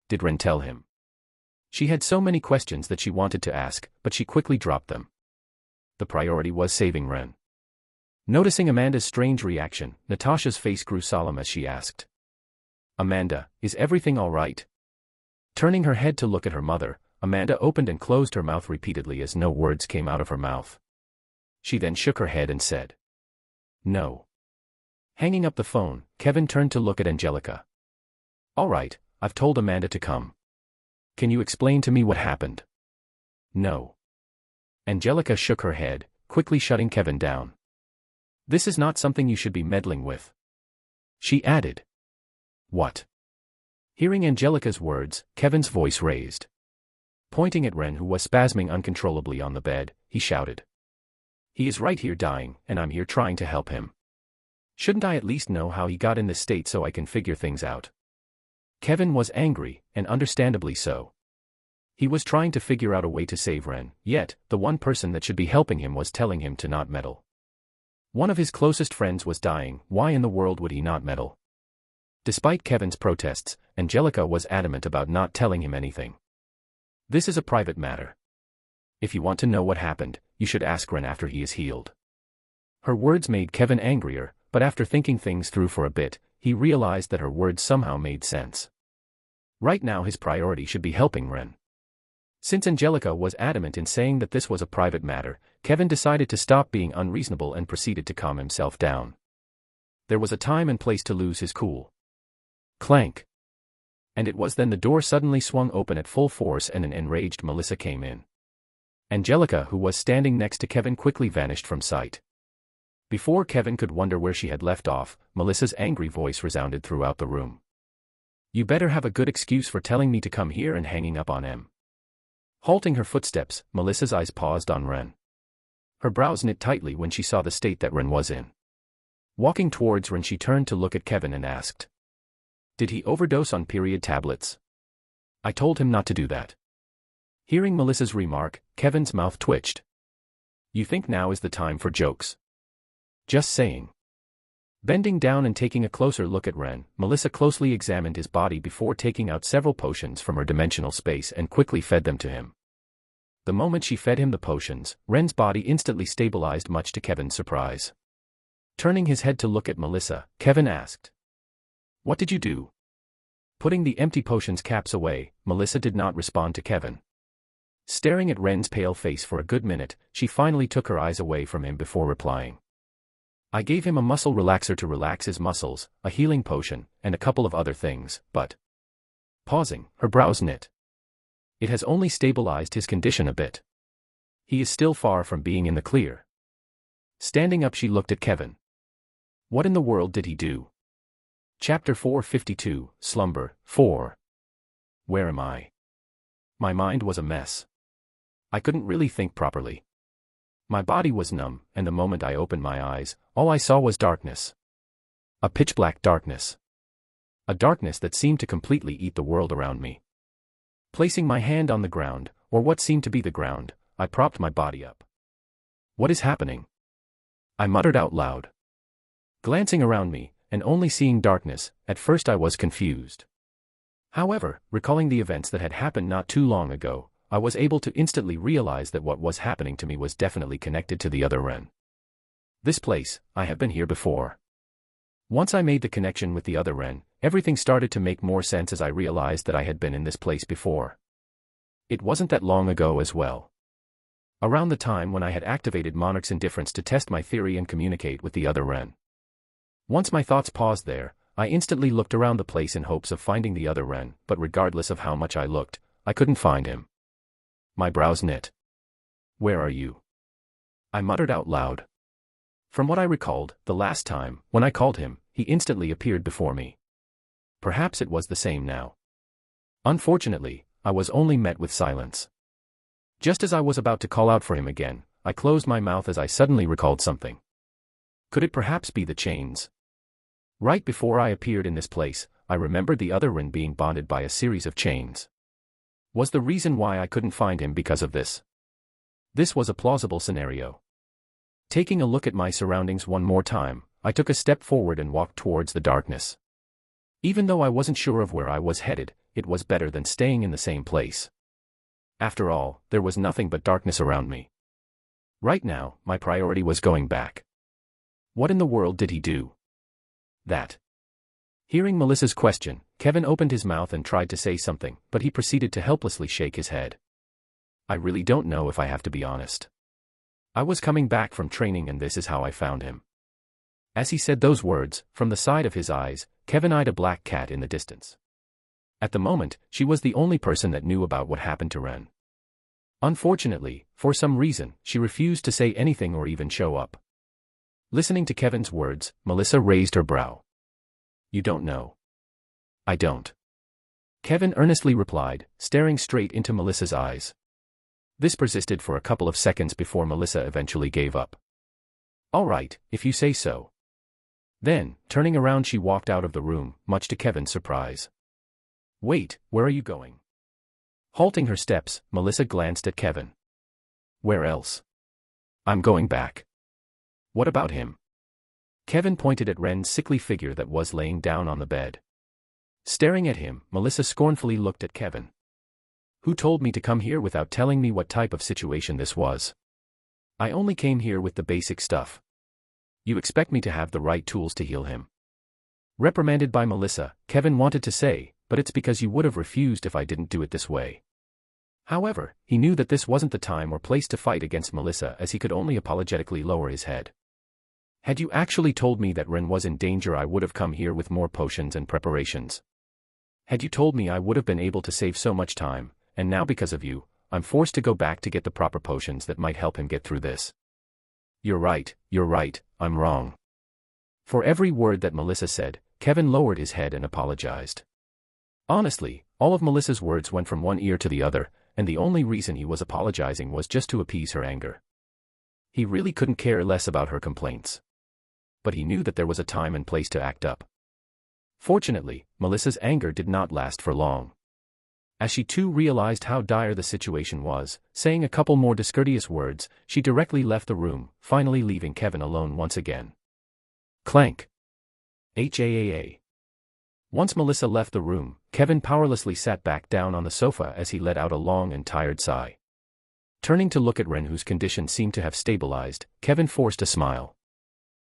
Did Ren tell him? She had so many questions that she wanted to ask, but she quickly dropped them. The priority was saving Ren. Noticing Amanda's strange reaction, Natasha's face grew solemn as she asked. Amanda, is everything all right? Turning her head to look at her mother, Amanda opened and closed her mouth repeatedly as no words came out of her mouth. She then shook her head and said, No. Hanging up the phone, Kevin turned to look at Angelica. All right, I've told Amanda to come. Can you explain to me what happened? No. Angelica shook her head, quickly shutting Kevin down. This is not something you should be meddling with. She added. What? Hearing Angelica's words, Kevin's voice raised. Pointing at Ren, who was spasming uncontrollably on the bed, he shouted. He is right here dying, and I'm here trying to help him. Shouldn't I at least know how he got in this state so I can figure things out? Kevin was angry, and understandably so. He was trying to figure out a way to save Ren, yet, the one person that should be helping him was telling him to not meddle. One of his closest friends was dying, why in the world would he not meddle? Despite Kevin's protests, Angelica was adamant about not telling him anything. This is a private matter. If you want to know what happened, you should ask Ren after he is healed. Her words made Kevin angrier, but after thinking things through for a bit, he realized that her words somehow made sense. Right now his priority should be helping Ren. Since Angelica was adamant in saying that this was a private matter, Kevin decided to stop being unreasonable and proceeded to calm himself down. There was a time and place to lose his cool. Clank. And it was then the door suddenly swung open at full force and an enraged Melissa came in. Angelica, who was standing next to Kevin, quickly vanished from sight. Before Kevin could wonder where she had left off, Melissa's angry voice resounded throughout the room. You better have a good excuse for telling me to come here and hanging up on M. Halting her footsteps, Melissa's eyes paused on Ren. Her brows knit tightly when she saw the state that Ren was in. Walking towards Ren, she turned to look at Kevin and asked. Did he overdose on period tablets? I told him not to do that. Hearing Melissa's remark, Kevin's mouth twitched. You think now is the time for jokes? Just saying. Bending down and taking a closer look at Ren, Melissa closely examined his body before taking out several potions from her dimensional space and quickly fed them to him. The moment she fed him the potions, Ren's body instantly stabilized, much to Kevin's surprise. Turning his head to look at Melissa, Kevin asked. What did you do? Putting the empty potions caps away, Melissa did not respond to Kevin. Staring at Ren's pale face for a good minute, she finally took her eyes away from him before replying. I gave him a muscle relaxer to relax his muscles, a healing potion, and a couple of other things, but... Pausing, her brows knit. It has only stabilized his condition a bit. He is still far from being in the clear. Standing up, she looked at Kevin. What in the world did he do? Chapter 452, Slumber, 4. Where am I? My mind was a mess. I couldn't really think properly. My body was numb, and the moment I opened my eyes, all I saw was darkness. A pitch-black darkness. A darkness that seemed to completely eat the world around me. Placing my hand on the ground, or what seemed to be the ground, I propped my body up. What is happening? I muttered out loud. Glancing around me, and only seeing darkness, at first I was confused. However, recalling the events that had happened not too long ago, I was able to instantly realize that what was happening to me was definitely connected to the other Ren. This place, I have been here before. Once I made the connection with the other Ren, everything started to make more sense as I realized that I had been in this place before. It wasn't that long ago as well. Around the time when I had activated Monarch's indifference to test my theory and communicate with the other Ren. Once my thoughts paused there, I instantly looked around the place in hopes of finding the other Ren, but regardless of how much I looked, I couldn't find him. My brows knit. Where are you? I muttered out loud. From what I recalled, the last time, when I called him, he instantly appeared before me. Perhaps it was the same now. Unfortunately, I was only met with silence. Just as I was about to call out for him again, I closed my mouth as I suddenly recalled something. Could it perhaps be the chains? Right before I appeared in this place, I remembered the other Ren being bonded by a series of chains. Was the reason why I couldn't find him because of this? This was a plausible scenario. Taking a look at my surroundings one more time, I took a step forward and walked towards the darkness. Even though I wasn't sure of where I was headed, it was better than staying in the same place. After all, there was nothing but darkness around me. Right now, my priority was going back. What in the world did he do? That. Hearing Melissa's question, Kevin opened his mouth and tried to say something, but he proceeded to helplessly shake his head. I really don't know if I have to be honest. I was coming back from training and this is how I found him. As he said those words, from the side of his eyes, Kevin eyed a black cat in the distance. At the moment, she was the only person that knew about what happened to Ren. Unfortunately, for some reason, she refused to say anything or even show up. Listening to Kevin's words, Melissa raised her brow. You don't know. I don't. Kevin earnestly replied, staring straight into Melissa's eyes. This persisted for a couple of seconds before Melissa eventually gave up. All right, if you say so. Then, turning around, she walked out of the room, much to Kevin's surprise. Wait, where are you going? Halting her steps, Melissa glanced at Kevin. Where else? I'm going back. What about him? Kevin pointed at Ren's sickly figure that was laying down on the bed. Staring at him, Melissa scornfully looked at Kevin. Who told me to come here without telling me what type of situation this was? I only came here with the basic stuff. You expect me to have the right tools to heal him? Reprimanded by Melissa, Kevin wanted to say, but it's because you would have refused if I didn't do it this way. However, he knew that this wasn't the time or place to fight against Melissa, as he could only apologetically lower his head. Had you actually told me that Ren was in danger, I would have come here with more potions and preparations. Had you told me, I would have been able to save so much time, and now because of you, I'm forced to go back to get the proper potions that might help him get through this. You're right, I'm wrong. For every word that Melissa said, Kevin lowered his head and apologized. Honestly, all of Melissa's words went from one ear to the other, and the only reason he was apologizing was just to appease her anger. He really couldn't care less about her complaints. But he knew that there was a time and place to act up. Fortunately, Melissa's anger did not last for long. As she too realized how dire the situation was, saying a couple more discourteous words, she directly left the room, finally leaving Kevin alone once again. Clank. HAAA. Once Melissa left the room, Kevin powerlessly sat back down on the sofa as he let out a long and tired sigh. Turning to look at Ren, whose condition seemed to have stabilized, Kevin forced a smile.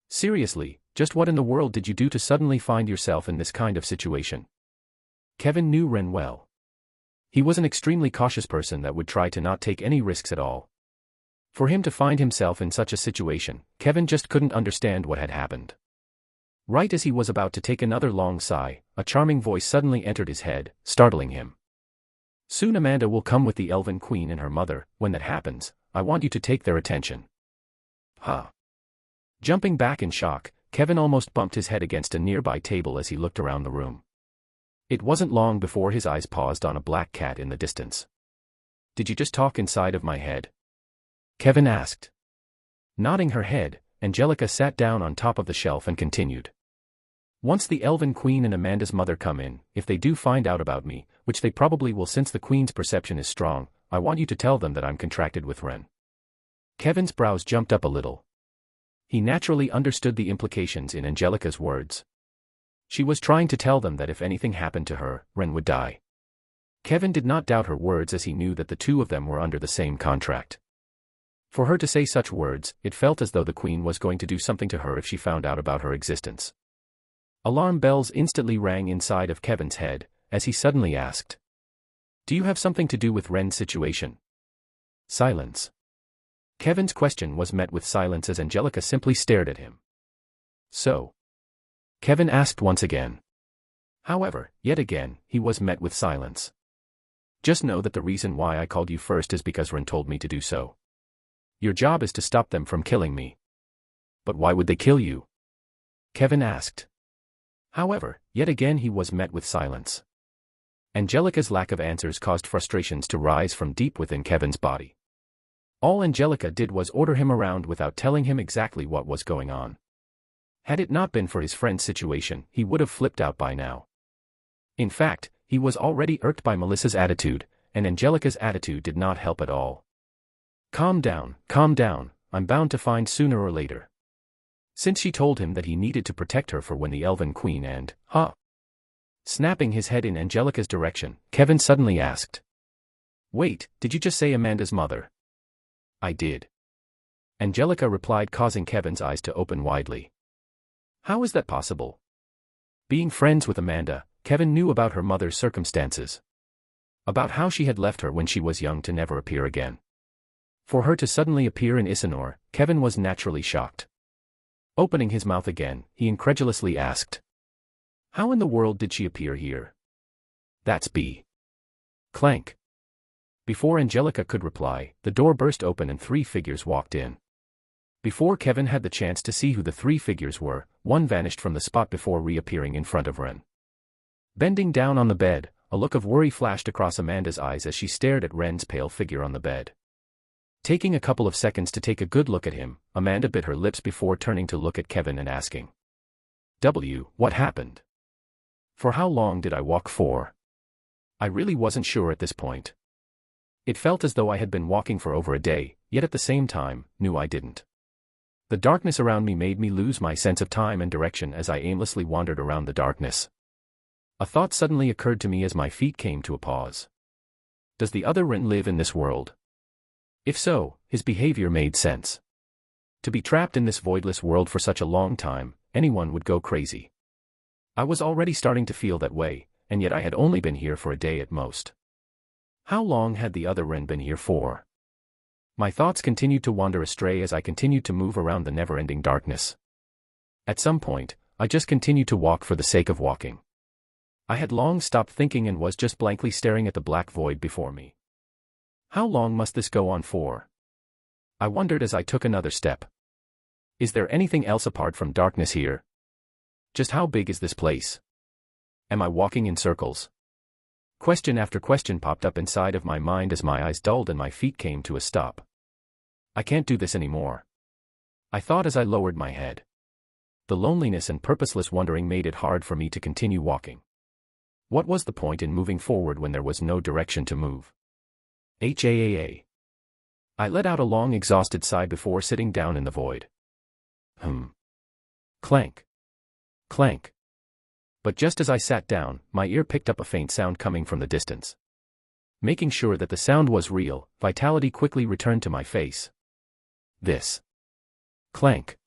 Seriously, just what in the world did you do to suddenly find yourself in this kind of situation? Kevin knew Ren well. He was an extremely cautious person that would try to not take any risks at all. For him to find himself in such a situation, Kevin just couldn't understand what had happened. Right as he was about to take another long sigh, a charming voice suddenly entered his head, startling him. Soon Amanda will come with the Elven Queen and her mother. When that happens, I want you to take their attention. Huh. Jumping back in shock, Kevin almost bumped his head against a nearby table as he looked around the room. It wasn't long before his eyes paused on a black cat in the distance. Did you just talk inside of my head? Kevin asked. Nodding her head, Angelica sat down on top of the shelf and continued. Once the Elven Queen and Amanda's mother come in, if they do find out about me, which they probably will since the Queen's perception is strong, I want you to tell them that I'm contracted with Ren. Kevin's brows jumped up a little. He naturally understood the implications in Angelica's words. She was trying to tell them that if anything happened to her, Ren would die. Kevin did not doubt her words, as he knew that the two of them were under the same contract. For her to say such words, it felt as though the Queen was going to do something to her if she found out about her existence. Alarm bells instantly rang inside of Kevin's head, as he suddenly asked. Do you have something to do with Ren's situation? Silence. Kevin's question was met with silence as Angelica simply stared at him. So? Kevin asked once again. However, yet again, he was met with silence. Just know that the reason why I called you first is because Ren told me to do so. Your job is to stop them from killing me. But why would they kill you? Kevin asked. However, yet again he was met with silence. Angelica's lack of answers caused frustrations to rise from deep within Kevin's body. All Angelica did was order him around without telling him exactly what was going on. Had it not been for his friend's situation, he would have flipped out by now. In fact, he was already irked by Melissa's attitude, and Angelica's attitude did not help at all. Calm down, I'm bound to find sooner or later. Since she told him that he needed to protect her for when the Elven Queen and, Snapping his head in Angelica's direction, Kevin suddenly asked. Wait, did you just say Amanda's mother? I did. Angelica replied, causing Kevin's eyes to open widely. How is that possible? Being friends with Amanda, Kevin knew about her mother's circumstances. About how she had left her when she was young to never appear again. For her to suddenly appear in Isanor, Kevin was naturally shocked. Opening his mouth again, he incredulously asked. How in the world did she appear here? That's B. Clank. Before Angelica could reply, the door burst open and 3 figures walked in. Before Kevin had the chance to see who the 3 figures were, one vanished from the spot before reappearing in front of Ren. Bending down on the bed, a look of worry flashed across Amanda's eyes as she stared at Ren's pale figure on the bed. Taking a couple of seconds to take a good look at him, Amanda bit her lips before turning to look at Kevin and asking. What happened? For how long did I walk for? I really wasn't sure at this point. It felt as though I had been walking for over a day, yet at the same time, knew I didn't. The darkness around me made me lose my sense of time and direction as I aimlessly wandered around the darkness. A thought suddenly occurred to me as my feet came to a pause. Does the other Ren live in this world? If so, his behavior made sense. To be trapped in this voidless world for such a long time, anyone would go crazy. I was already starting to feel that way, and yet I had only been here for a day at most. How long had the other Ren been here for? My thoughts continued to wander astray as I continued to move around the never-ending darkness. At some point, I just continued to walk for the sake of walking. I had long stopped thinking and was just blankly staring at the black void before me. How long must this go on for? I wondered as I took another step. Is there anything else apart from darkness here? Just how big is this place? Am I walking in circles? Question after question popped up inside of my mind as my eyes dulled and my feet came to a stop. I can't do this anymore. I thought as I lowered my head. The loneliness and purposeless wandering made it hard for me to continue walking. What was the point in moving forward when there was no direction to move? I let out a long exhausted sigh before sitting down in the void. Clank. Clank. But just as I sat down, my ear picked up a faint sound coming from the distance. Making sure that the sound was real, vitality quickly returned to my face. This. Clank.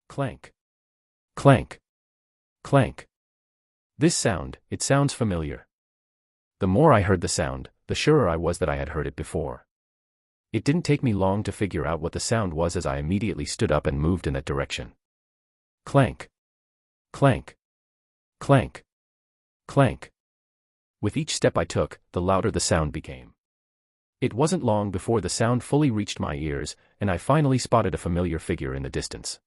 Clank. Clank. Clank. This sound, it sounds familiar. The more I heard the sound, the surer I was that I had heard it before. It didn't take me long to figure out what the sound was as I immediately stood up and moved in that direction. Clank. Clank. Clank. Clank. With each step I took, the louder the sound became. It wasn't long before the sound fully reached my ears, and I finally spotted a familiar figure in the distance.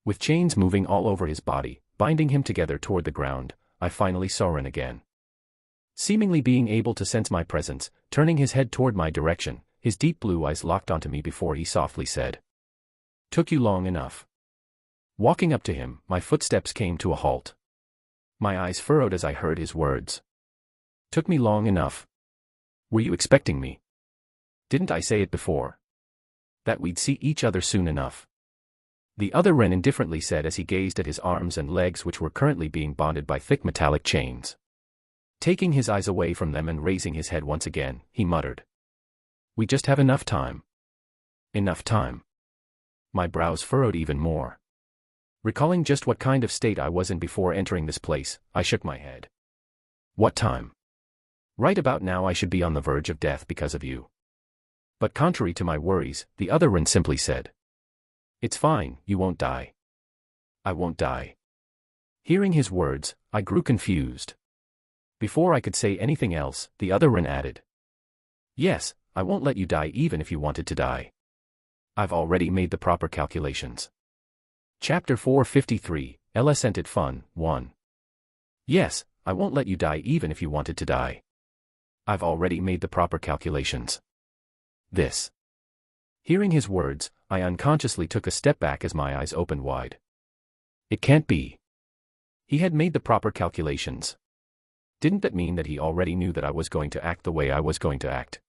With chains moving all over his body, binding him together toward the ground, I finally saw Ren again. Seemingly being able to sense my presence, turning his head toward my direction, his deep blue eyes locked onto me before he softly said, "Took you long enough." Walking up to him, my footsteps came to a halt. My eyes furrowed as I heard his words. Took me long enough. Were you expecting me? Didn't I say it before? That we'd see each other soon enough. The other Ren indifferently said as he gazed at his arms and legs which were currently being bonded by thick metallic chains. Taking his eyes away from them and raising his head once again, he muttered. We just have enough time. Enough time. My brows furrowed even more. Recalling just what kind of state I was in before entering this place, I shook my head. What time? Right about now I should be on the verge of death because of you. But contrary to my worries, the other Ren simply said. It's fine, you won't die. I won't die. Hearing his words, I grew confused. Before I could say anything else, the other Ren added. Yes, I won't let you die even if you wanted to die. I've already made the proper calculations. Chapter 453, LS Sent It Fun, 1. Yes, I won't let you die even if you wanted to die. I've already made the proper calculations. This. Hearing his words, I unconsciously took a step back as my eyes opened wide. It can't be. He had made the proper calculations. Didn't that mean that he already knew that I was going to act the way I was going to act?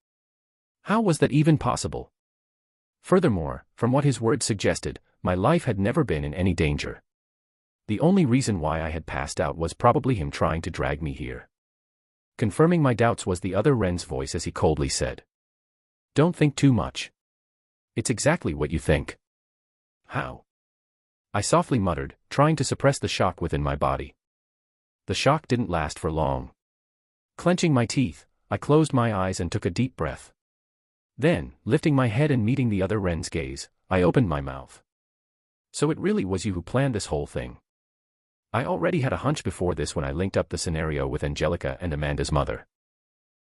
How was that even possible? Furthermore, from what his words suggested, my life had never been in any danger. The only reason why I had passed out was probably him trying to drag me here. Confirming my doubts was the other Ren's voice as he coldly said, "Don't think too much. It's exactly what you think." "How?" I softly muttered, trying to suppress the shock within my body. The shock didn't last for long. Clenching my teeth, I closed my eyes and took a deep breath. Then, lifting my head and meeting the other Ren's gaze, I opened my mouth. "So it really was you who planned this whole thing." I already had a hunch before this when I linked up the scenario with Angelica and Amanda's mother.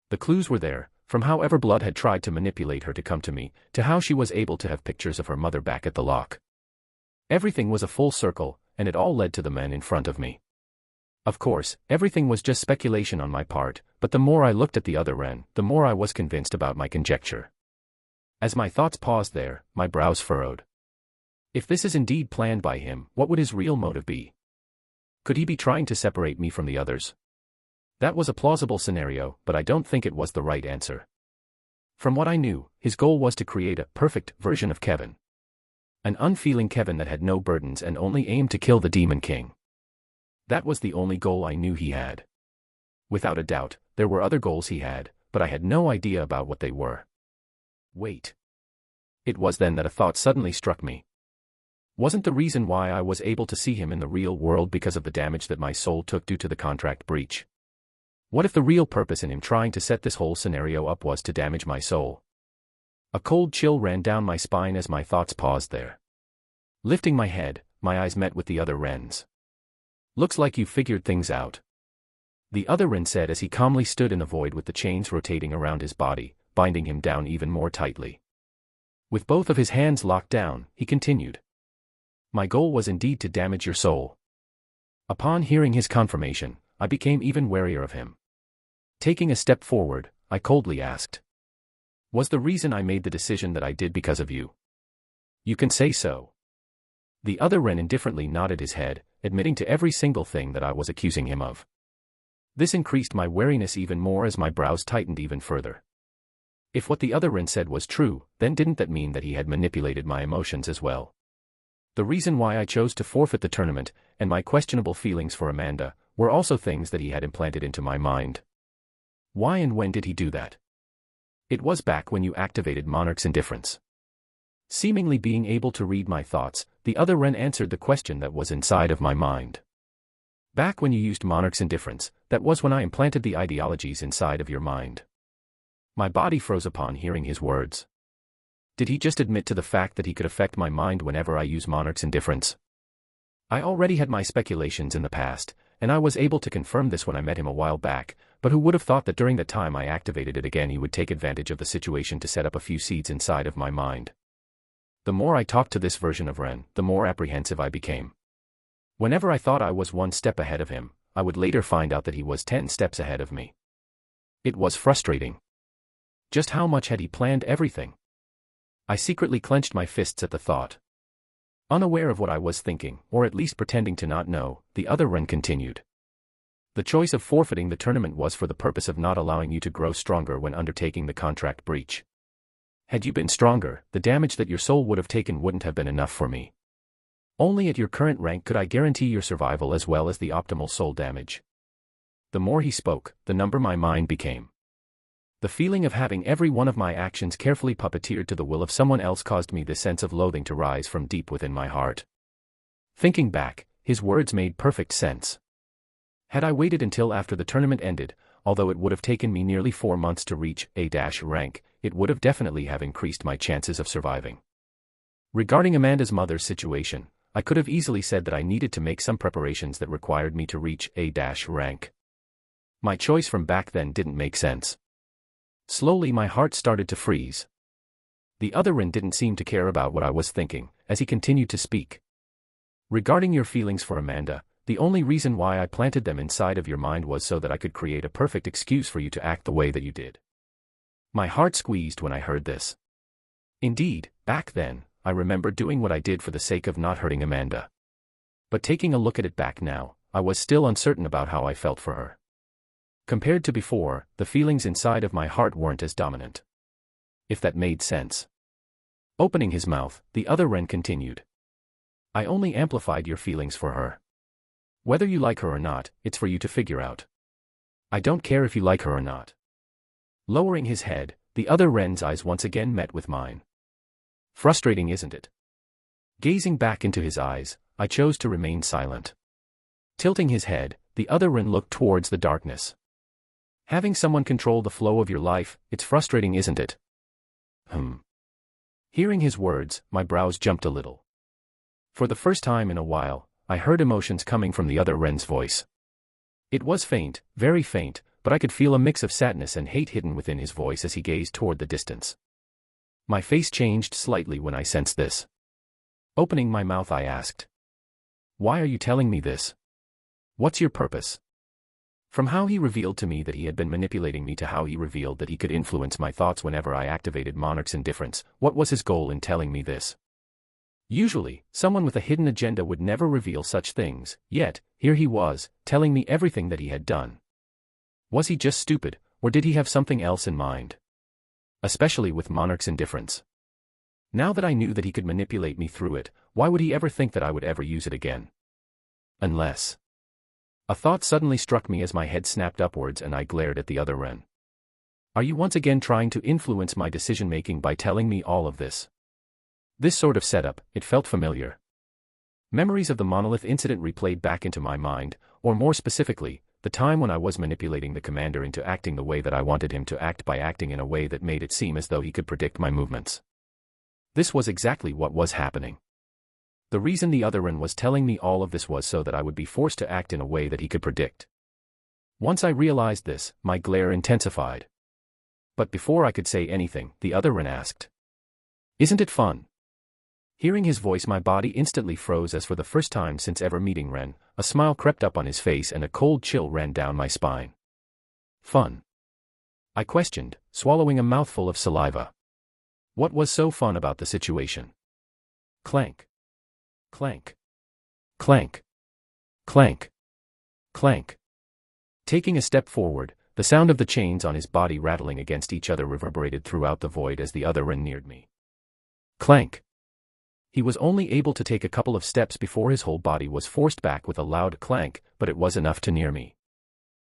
The clues were there, from how Everblood had tried to manipulate her to come to me, to how she was able to have pictures of her mother back at the lock. Everything was a full circle, and it all led to the men in front of me. Of course, everything was just speculation on my part, but the more I looked at the other Ren, the more I was convinced about my conjecture. As my thoughts paused there, my brows furrowed. If this is indeed planned by him, what would his real motive be? Could he be trying to separate me from the others? That was a plausible scenario, but I don't think it was the right answer. From what I knew, his goal was to create a perfect version of Kevin. An unfeeling Kevin that had no burdens and only aimed to kill the Demon King. That was the only goal I knew he had. Without a doubt, there were other goals he had, but I had no idea about what they were. Wait. It was then that a thought suddenly struck me. Wasn't the reason why I was able to see him in the real world because of the damage that my soul took due to the contract breach? What if the real purpose in him trying to set this whole scenario up was to damage my soul? A cold chill ran down my spine as my thoughts paused there. Lifting my head, my eyes met with the other Ren's. "Looks like you figured things out," the other Ren said as he calmly stood in the void with the chains rotating around his body, binding him down even more tightly. With both of his hands locked down, he continued. "My goal was indeed to damage your soul." Upon hearing his confirmation, I became even warier of him. Taking a step forward, I coldly asked, "Was the reason I made the decision that I did because of you?" "You can say so." The other Ren indifferently nodded his head, admitting to every single thing that I was accusing him of. This increased my wariness even more as my brows tightened even further. If what the other Ren said was true, then didn't that mean that he had manipulated my emotions as well? The reason why I chose to forfeit the tournament, and my questionable feelings for Amanda, were also things that he had implanted into my mind. Why and when did he do that? It was back when you activated Monarch's indifference. Seemingly being able to read my thoughts, the other Ren answered the question that was inside of my mind. Back when you used Monarch's indifference, that was when I implanted the ideologies inside of your mind. My body froze upon hearing his words. Did he just admit to the fact that he could affect my mind whenever I use Monarch's indifference? I already had my speculations in the past, and I was able to confirm this when I met him a while back, but who would have thought that during the time I activated it again he would take advantage of the situation to set up a few seeds inside of my mind. The more I talked to this version of Ren, the more apprehensive I became. Whenever I thought I was one step ahead of him, I would later find out that he was 10 steps ahead of me. It was frustrating. Just how much had he planned everything? I secretly clenched my fists at the thought. Unaware of what I was thinking, or at least pretending to not know, the other Ren continued. The choice of forfeiting the tournament was for the purpose of not allowing you to grow stronger when undertaking the contract breach. Had you been stronger, the damage that your soul would have taken wouldn't have been enough for me. Only at your current rank could I guarantee your survival as well as the optimal soul damage. The more he spoke, the number my mind became. The feeling of having every one of my actions carefully puppeteered to the will of someone else caused me this sense of loathing to rise from deep within my heart. Thinking back, his words made perfect sense. Had I waited until after the tournament ended, although it would have taken me nearly 4 months to reach A- rank, it would have definitely have increased my chances of surviving. Regarding Amanda's mother's situation, I could have easily said that I needed to make some preparations that required me to reach A- rank. My choice from back then didn't make sense. Slowly my heart started to freeze. The other Ren didn't seem to care about what I was thinking, as he continued to speak. Regarding your feelings for Amanda, the only reason why I planted them inside of your mind was so that I could create a perfect excuse for you to act the way that you did. My heart squeezed when I heard this. Indeed, back then, I remember doing what I did for the sake of not hurting Amanda. But taking a look at it back now, I was still uncertain about how I felt for her. Compared to before, the feelings inside of my heart weren't as dominant. If that made sense. Opening his mouth, the other wren continued. I only amplified your feelings for her. Whether you like her or not, it's for you to figure out. I don't care if you like her or not. Lowering his head, the other wren's eyes once again met with mine. Frustrating, isn't it? Gazing back into his eyes, I chose to remain silent. Tilting his head, the other wren looked towards the darkness. Having someone control the flow of your life, it's frustrating, isn't it? Hearing his words, my brows jumped a little. For the first time in a while, I heard emotions coming from the other wren's voice. It was faint, very faint, but I could feel a mix of sadness and hate hidden within his voice as he gazed toward the distance. My face changed slightly when I sensed this. Opening my mouth, I asked, "Why are you telling me this? What's your purpose?" From how he revealed to me that he had been manipulating me to how he revealed that he could influence my thoughts whenever I activated Monarch's indifference, what was his goal in telling me this? Usually, someone with a hidden agenda would never reveal such things, yet, here he was, telling me everything that he had done. Was he just stupid, or did he have something else in mind? Especially with Monarch's indifference. Now that I knew that he could manipulate me through it, why would he ever think that I would ever use it again? Unless... A thought suddenly struck me as my head snapped upwards and I glared at the other wren. Are you once again trying to influence my decision-making by telling me all of this? This sort of setup, it felt familiar. Memories of the monolith incident replayed back into my mind, or more specifically, the time when I was manipulating the commander into acting the way that I wanted him to act by acting in a way that made it seem as though he could predict my movements. This was exactly what was happening. The reason the other wren was telling me all of this was so that I would be forced to act in a way that he could predict. Once I realized this, my glare intensified. But before I could say anything, the other wren asked, "Isn't it fun?" Hearing his voice, my body instantly froze as for the first time since ever meeting Wren, a smile crept up on his face and a cold chill ran down my spine. Fun? I questioned, swallowing a mouthful of saliva. What was so fun about the situation? Clank. Clank. Clank. Clank. Clank. Taking a step forward, the sound of the chains on his body rattling against each other reverberated throughout the void as the other wren neared me. Clank. He was only able to take a couple of steps before his whole body was forced back with a loud clank, but it was enough to near me.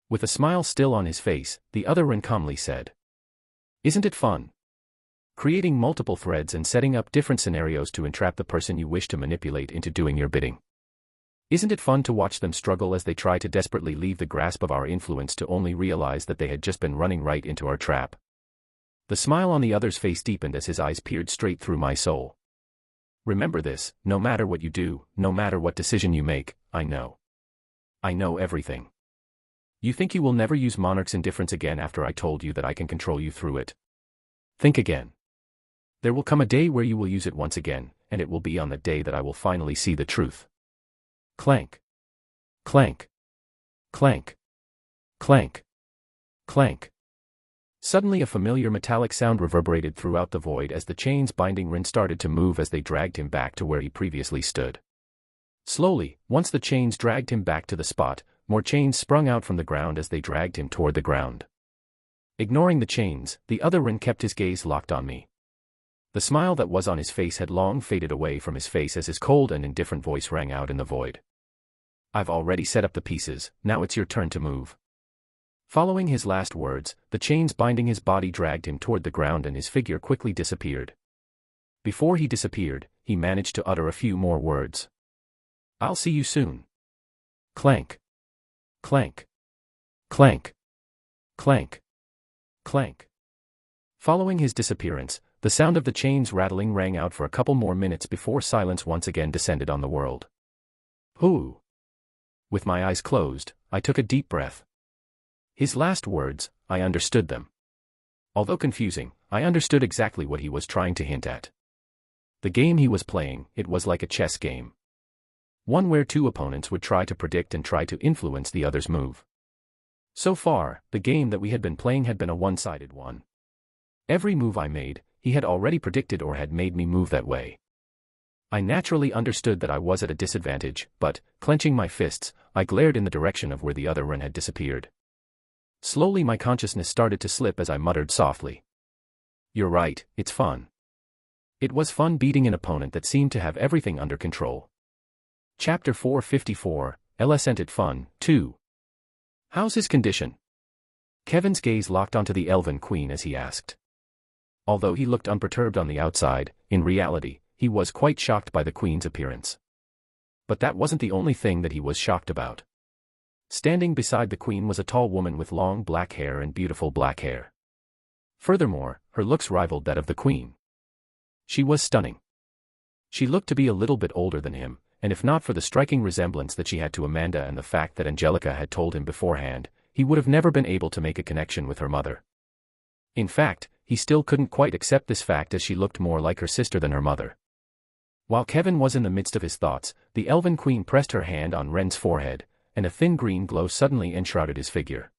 With a smile still on his face, the other wren calmly said, "Isn't it fun? Creating multiple threads and setting up different scenarios to entrap the person you wish to manipulate into doing your bidding. Isn't it fun to watch them struggle as they try to desperately leave the grasp of our influence to only realize that they had just been running right into our trap?" The smile on the other's face deepened as his eyes peered straight through my soul. Remember this, no matter what you do, no matter what decision you make, I know. I know everything. You think you will never use Monarch's indifference again after I told you that I can control you through it? Think again. There will come a day where you will use it once again, and it will be on the day that I will finally see the truth. Clank. Clank. Clank. Clank. Clank. Suddenly a familiar metallic sound reverberated throughout the void as the chains binding Rin started to move as they dragged him back to where he previously stood. Slowly, once the chains dragged him back to the spot, more chains sprung out from the ground as they dragged him toward the ground. Ignoring the chains, the other Rin kept his gaze locked on me. The smile that was on his face had long faded away from his face as his cold and indifferent voice rang out in the void. I've already set up the pieces, now it's your turn to move. Following his last words, the chains binding his body dragged him toward the ground and his figure quickly disappeared. Before he disappeared, he managed to utter a few more words. I'll see you soon. Clank. Clank. Clank. Clank. Clank. Following his disappearance, the sound of the chains rattling rang out for a couple more minutes before silence once again descended on the world. Whoo! With my eyes closed, I took a deep breath. His last words, I understood them. Although confusing, I understood exactly what he was trying to hint at. The game he was playing, it was like a chess game. One where two opponents would try to predict and try to influence the other's move. So far, the game that we had been playing had been a one-sided one. Every move I made, he had already predicted or had made me move that way. I naturally understood that I was at a disadvantage, but, clenching my fists, I glared in the direction of where the other Ren had disappeared. Slowly my consciousness started to slip as I muttered softly. You're right, it's fun. It was fun beating an opponent that seemed to have everything under control. Chapter 454, Elescented Fun, 2. How's his condition? Kevin's gaze locked onto the Elven Queen as he asked. Although he looked unperturbed on the outside, in reality, he was quite shocked by the Queen's appearance. But that wasn't the only thing that he was shocked about. Standing beside the Queen was a tall woman with long black hair and beautiful black hair. Furthermore, her looks rivaled that of the Queen. She was stunning. She looked to be a little bit older than him, and if not for the striking resemblance that she had to Amanda and the fact that Angelica had told him beforehand, he would have never been able to make a connection with her mother. In fact, he still couldn't quite accept this fact as she looked more like her sister than her mother. While Kevin was in the midst of his thoughts, the Elven Queen pressed her hand on Ren's forehead, and a thin green glow suddenly enshrouded his figure.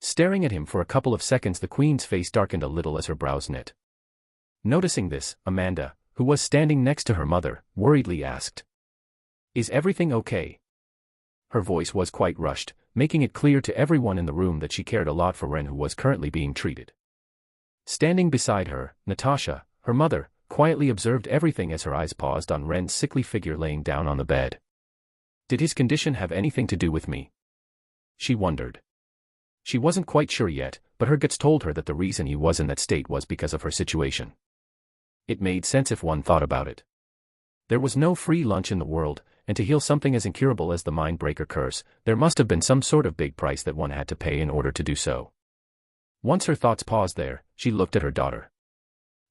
Staring at him for a couple of seconds, the Queen's face darkened a little as her brows knit. Noticing this, Amanda, who was standing next to her mother, worriedly asked, "Is everything okay?" Her voice was quite rushed, making it clear to everyone in the room that she cared a lot for Ren, who was currently being treated. Standing beside her, Natasha, her mother, quietly observed everything as her eyes paused on Ren's sickly figure laying down on the bed. Did his condition have anything to do with me? She wondered. She wasn't quite sure yet, but her guts told her that the reason he was in that state was because of her situation. It made sense if one thought about it. There was no free lunch in the world, and to heal something as incurable as the Mindbreaker curse, there must have been some sort of big price that one had to pay in order to do so. Once her thoughts paused there, she looked at her daughter.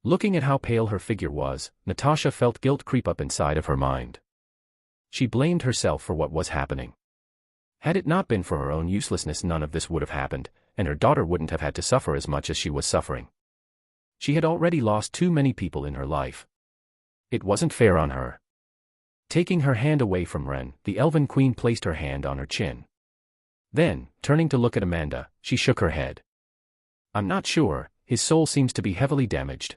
Looking at how pale her figure was, Natasha felt guilt creep up inside of her mind. She blamed herself for what was happening. Had it not been for her own uselessness, none of this would have happened, and her daughter wouldn't have had to suffer as much as she was suffering. She had already lost too many people in her life. It wasn't fair on her. Taking her hand away from Ren, the Elven Queen placed her hand on her chin. Then, turning to look at Amanda, she shook her head. "I'm not sure, his soul seems to be heavily damaged."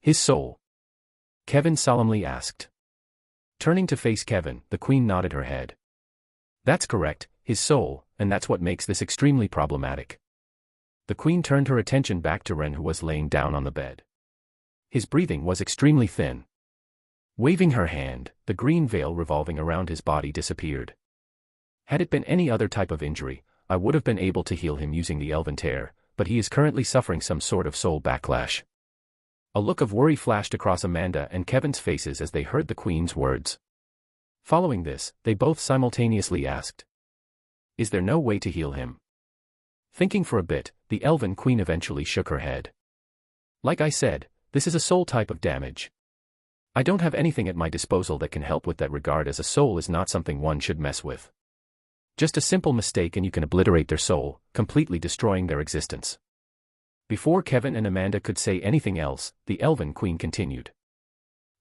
"His soul?" Kevin solemnly asked. Turning to face Kevin, the Queen nodded her head. "That's correct, his soul, and that's what makes this extremely problematic." The Queen turned her attention back to Ren, who was laying down on the bed. His breathing was extremely thin. Waving her hand, the green veil revolving around his body disappeared. Had it been any other type of injury, I would have been able to heal him using the Elven Tear, but he is currently suffering some sort of soul backlash. A look of worry flashed across Amanda and Kevin's faces as they heard the Queen's words. Following this, they both simultaneously asked, "Is there no way to heal him?" Thinking for a bit, the Elven Queen eventually shook her head. "Like I said, this is a soul type of damage. I don't have anything at my disposal that can help with that regard, as a soul is not something one should mess with. Just a simple mistake and you can obliterate their soul, completely destroying their existence." Before Kevin and Amanda could say anything else, the Elven Queen continued.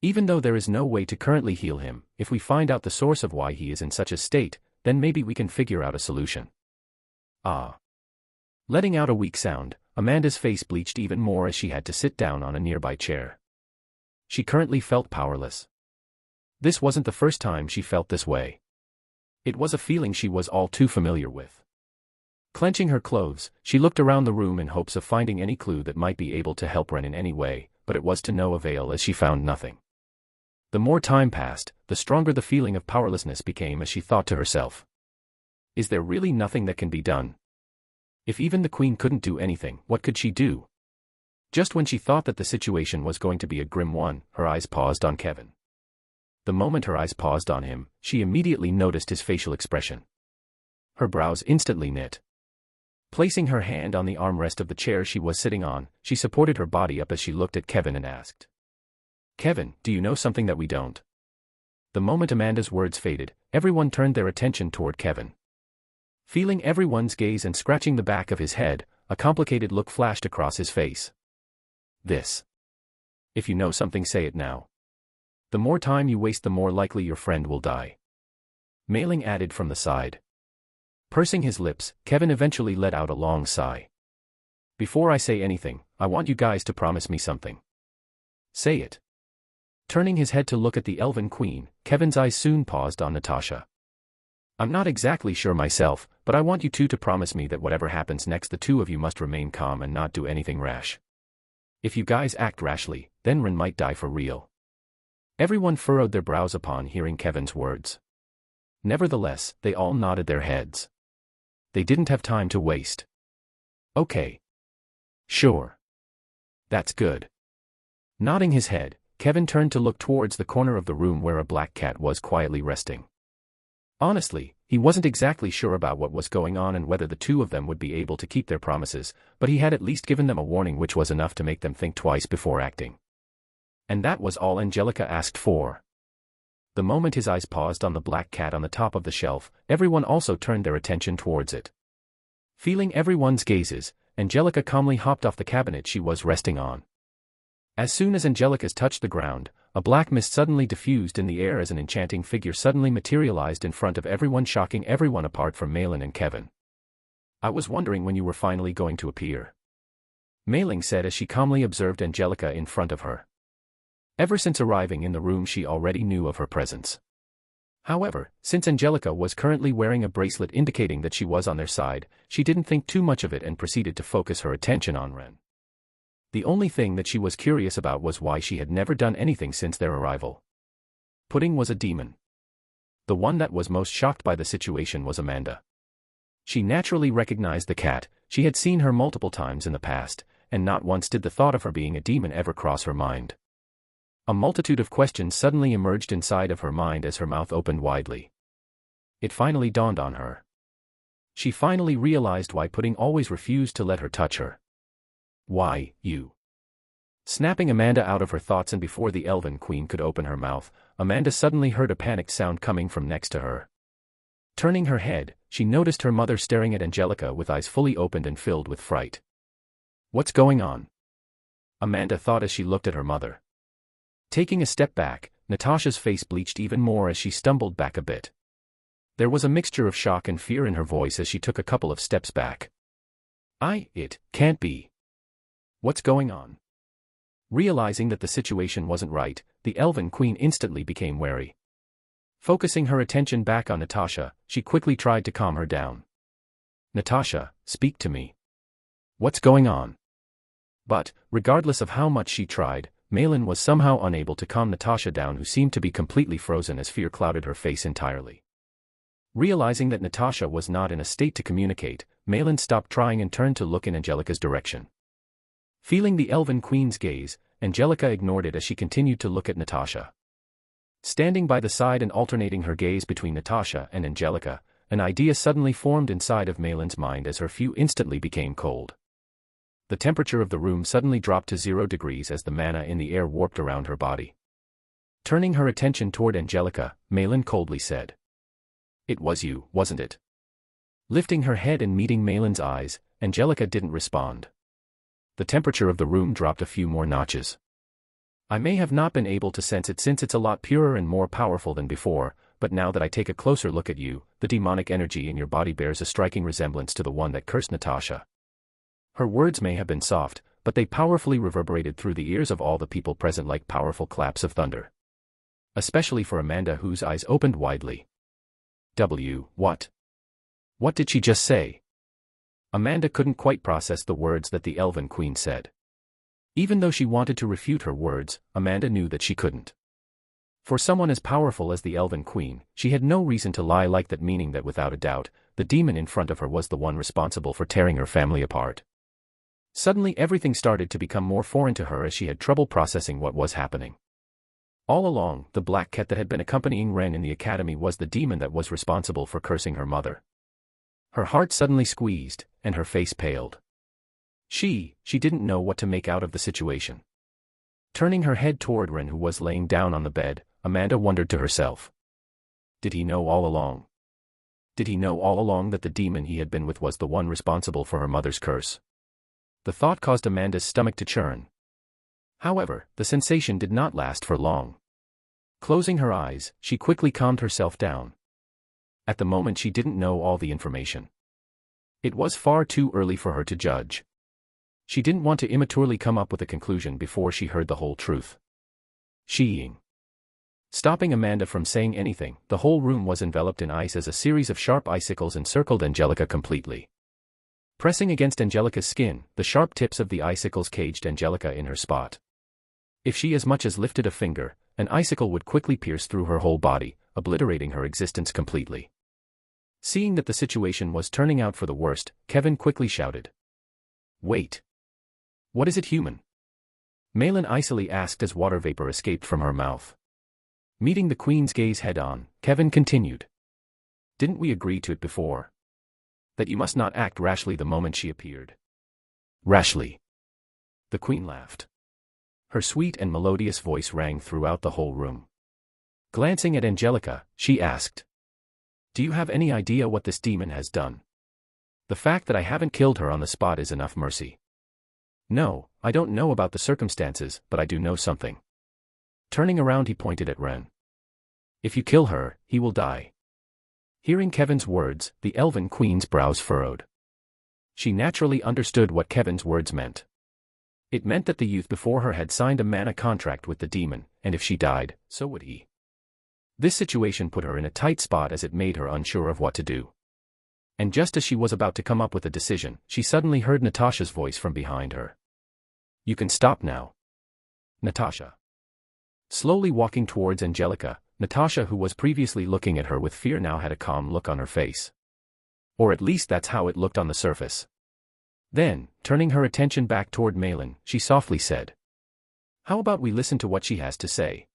"Even though there is no way to currently heal him, if we find out the source of why he is in such a state, then maybe we can figure out a solution." "Ah." Letting out a weak sound, Amanda's face bleached even more as she had to sit down on a nearby chair. She currently felt powerless. This wasn't the first time she felt this way. It was a feeling she was all too familiar with. Clenching her clothes, she looked around the room in hopes of finding any clue that might be able to help Ren in any way, but it was to no avail as she found nothing. The more time passed, the stronger the feeling of powerlessness became as she thought to herself, "Is there really nothing that can be done? If even the Queen couldn't do anything, what could she do?" Just when she thought that the situation was going to be a grim one, her eyes paused on Kevin. The moment her eyes paused on him, she immediately noticed his facial expression. Her brows instantly knit. Placing her hand on the armrest of the chair she was sitting on, she supported her body up as she looked at Kevin and asked, "Kevin, do you know something that we don't?" The moment Amanda's words faded, everyone turned their attention toward Kevin. Feeling everyone's gaze and scratching the back of his head, a complicated look flashed across his face. "This. If you know something, say it now. The more time you waste, the more likely your friend will die." Mailing added from the side. Pursing his lips, Kevin eventually let out a long sigh. "Before I say anything, I want you guys to promise me something." "Say it." Turning his head to look at the Elven Queen, Kevin's eyes soon paused on Natasha. "I'm not exactly sure myself, but I want you two to promise me that whatever happens next, the two of you must remain calm and not do anything rash." If you guys act rashly, then Ren might die for real. Everyone furrowed their brows upon hearing Kevin's words. Nevertheless, they all nodded their heads. They didn't have time to waste. Okay. Sure. That's good. Nodding his head, Kevin turned to look towards the corner of the room where a black cat was quietly resting. Honestly, he wasn't exactly sure about what was going on and whether the two of them would be able to keep their promises, but he had at least given them a warning which was enough to make them think twice before acting. And that was all Angelica asked for. The moment his eyes paused on the black cat on the top of the shelf, everyone also turned their attention towards it. Feeling everyone's gazes, Angelica calmly hopped off the cabinet she was resting on. As soon as Angelica's touched the ground, a black mist suddenly diffused in the air as an enchanting figure suddenly materialized in front of everyone, shocking everyone apart from Malin and Kevin. I was wondering when you were finally going to appear. Mei-ling said as she calmly observed Angelica in front of her. Ever since arriving in the room she already knew of her presence. However, since Angelica was currently wearing a bracelet indicating that she was on their side, she didn't think too much of it and proceeded to focus her attention on Ren. The only thing that she was curious about was why she had never done anything since their arrival. Pudding was a demon. The one that was most shocked by the situation was Amanda. She naturally recognized the cat, she had seen her multiple times in the past, and not once did the thought of her being a demon ever cross her mind. A multitude of questions suddenly emerged inside of her mind as her mouth opened widely. It finally dawned on her. She finally realized why Pudding always refused to let her touch her. Why, you? Snapping Amanda out of her thoughts, and before the Elven Queen could open her mouth, Amanda suddenly heard a panicked sound coming from next to her. Turning her head, she noticed her mother staring at Angelica with eyes fully opened and filled with fright. What's going on? Amanda thought as she looked at her mother. Taking a step back, Natasha's face bleached even more as she stumbled back a bit. There was a mixture of shock and fear in her voice as she took a couple of steps back. It can't be. What's going on? Realizing that the situation wasn't right, the Elven Queen instantly became wary. Focusing her attention back on Natasha, she quickly tried to calm her down. Natasha, speak to me. What's going on? But, regardless of how much she tried, Malin was somehow unable to calm Natasha down, who seemed to be completely frozen as fear clouded her face entirely. Realizing that Natasha was not in a state to communicate, Malin stopped trying and turned to look in Angelica's direction. Feeling the Elven Queen's gaze, Angelica ignored it as she continued to look at Natasha. Standing by the side and alternating her gaze between Natasha and Angelica, an idea suddenly formed inside of Malin's mind as her view instantly became cold. The temperature of the room suddenly dropped to 0 degrees as the mana in the air warped around her body. Turning her attention toward Angelica, Malin coldly said. It was you, wasn't it? Lifting her head and meeting Malin's eyes, Angelica didn't respond. The temperature of the room dropped a few more notches. I may have not been able to sense it since it's a lot purer and more powerful than before, but now that I take a closer look at you, the demonic energy in your body bears a striking resemblance to the one that cursed Natasha. Her words may have been soft, but they powerfully reverberated through the ears of all the people present like powerful claps of thunder. Especially for Amanda, whose eyes opened widely. What? What did she just say? Amanda couldn't quite process the words that the Elven Queen said. Even though she wanted to refute her words, Amanda knew that she couldn't. For someone as powerful as the Elven Queen, she had no reason to lie like that, meaning that without a doubt, the demon in front of her was the one responsible for tearing her family apart. Suddenly everything started to become more foreign to her as she had trouble processing what was happening. All along, the black cat that had been accompanying Ren in the academy was the demon that was responsible for cursing her mother. Her heart suddenly squeezed, and her face paled. She didn't know what to make out of the situation. Turning her head toward Ren, who was laying down on the bed, Amanda wondered to herself. Did he know all along? Did he know all along that the demon he had been with was the one responsible for her mother's curse? The thought caused Amanda's stomach to churn. However, the sensation did not last for long. Closing her eyes, she quickly calmed herself down. At the moment she didn't know all the information. It was far too early for her to judge. She didn't want to immaturely come up with a conclusion before she heard the whole truth. Stopping Amanda from saying anything, the whole room was enveloped in ice as a series of sharp icicles encircled Angelica completely. Pressing against Angelica's skin, the sharp tips of the icicles caged Angelica in her spot. If she as much as lifted a finger, an icicle would quickly pierce through her whole body, obliterating her existence completely. Seeing that the situation was turning out for the worst, Kevin quickly shouted. "Wait. What is it, human?" Malin icily asked as water vapor escaped from her mouth. Meeting the queen's gaze head-on, Kevin continued. "Didn't we agree to it before? That you must not act rashly the moment she appeared." "Rashly?" The queen laughed. Her sweet and melodious voice rang throughout the whole room. Glancing at Angelica, she asked, "Do you have any idea what this demon has done? The fact that I haven't killed her on the spot is enough mercy." "No, I don't know about the circumstances, but I do know something." Turning around, he pointed at Ren. "If you kill her, he will die." Hearing Kevin's words, the elven queen's brows furrowed. She naturally understood what Kevin's words meant. It meant that the youth before her had signed a mana contract with the demon, and if she died, so would he. This situation put her in a tight spot as it made her unsure of what to do. And just as she was about to come up with a decision, she suddenly heard Natasha's voice from behind her. "You can stop now." Natasha. Slowly walking towards Angelica, Natasha, who was previously looking at her with fear, now had a calm look on her face. Or at least that's how it looked on the surface. Then, turning her attention back toward Malin, she softly said, "How about we listen to what she has to say?"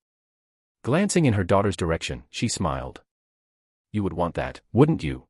Glancing in her daughter's direction, she smiled. "You would want that, wouldn't you?"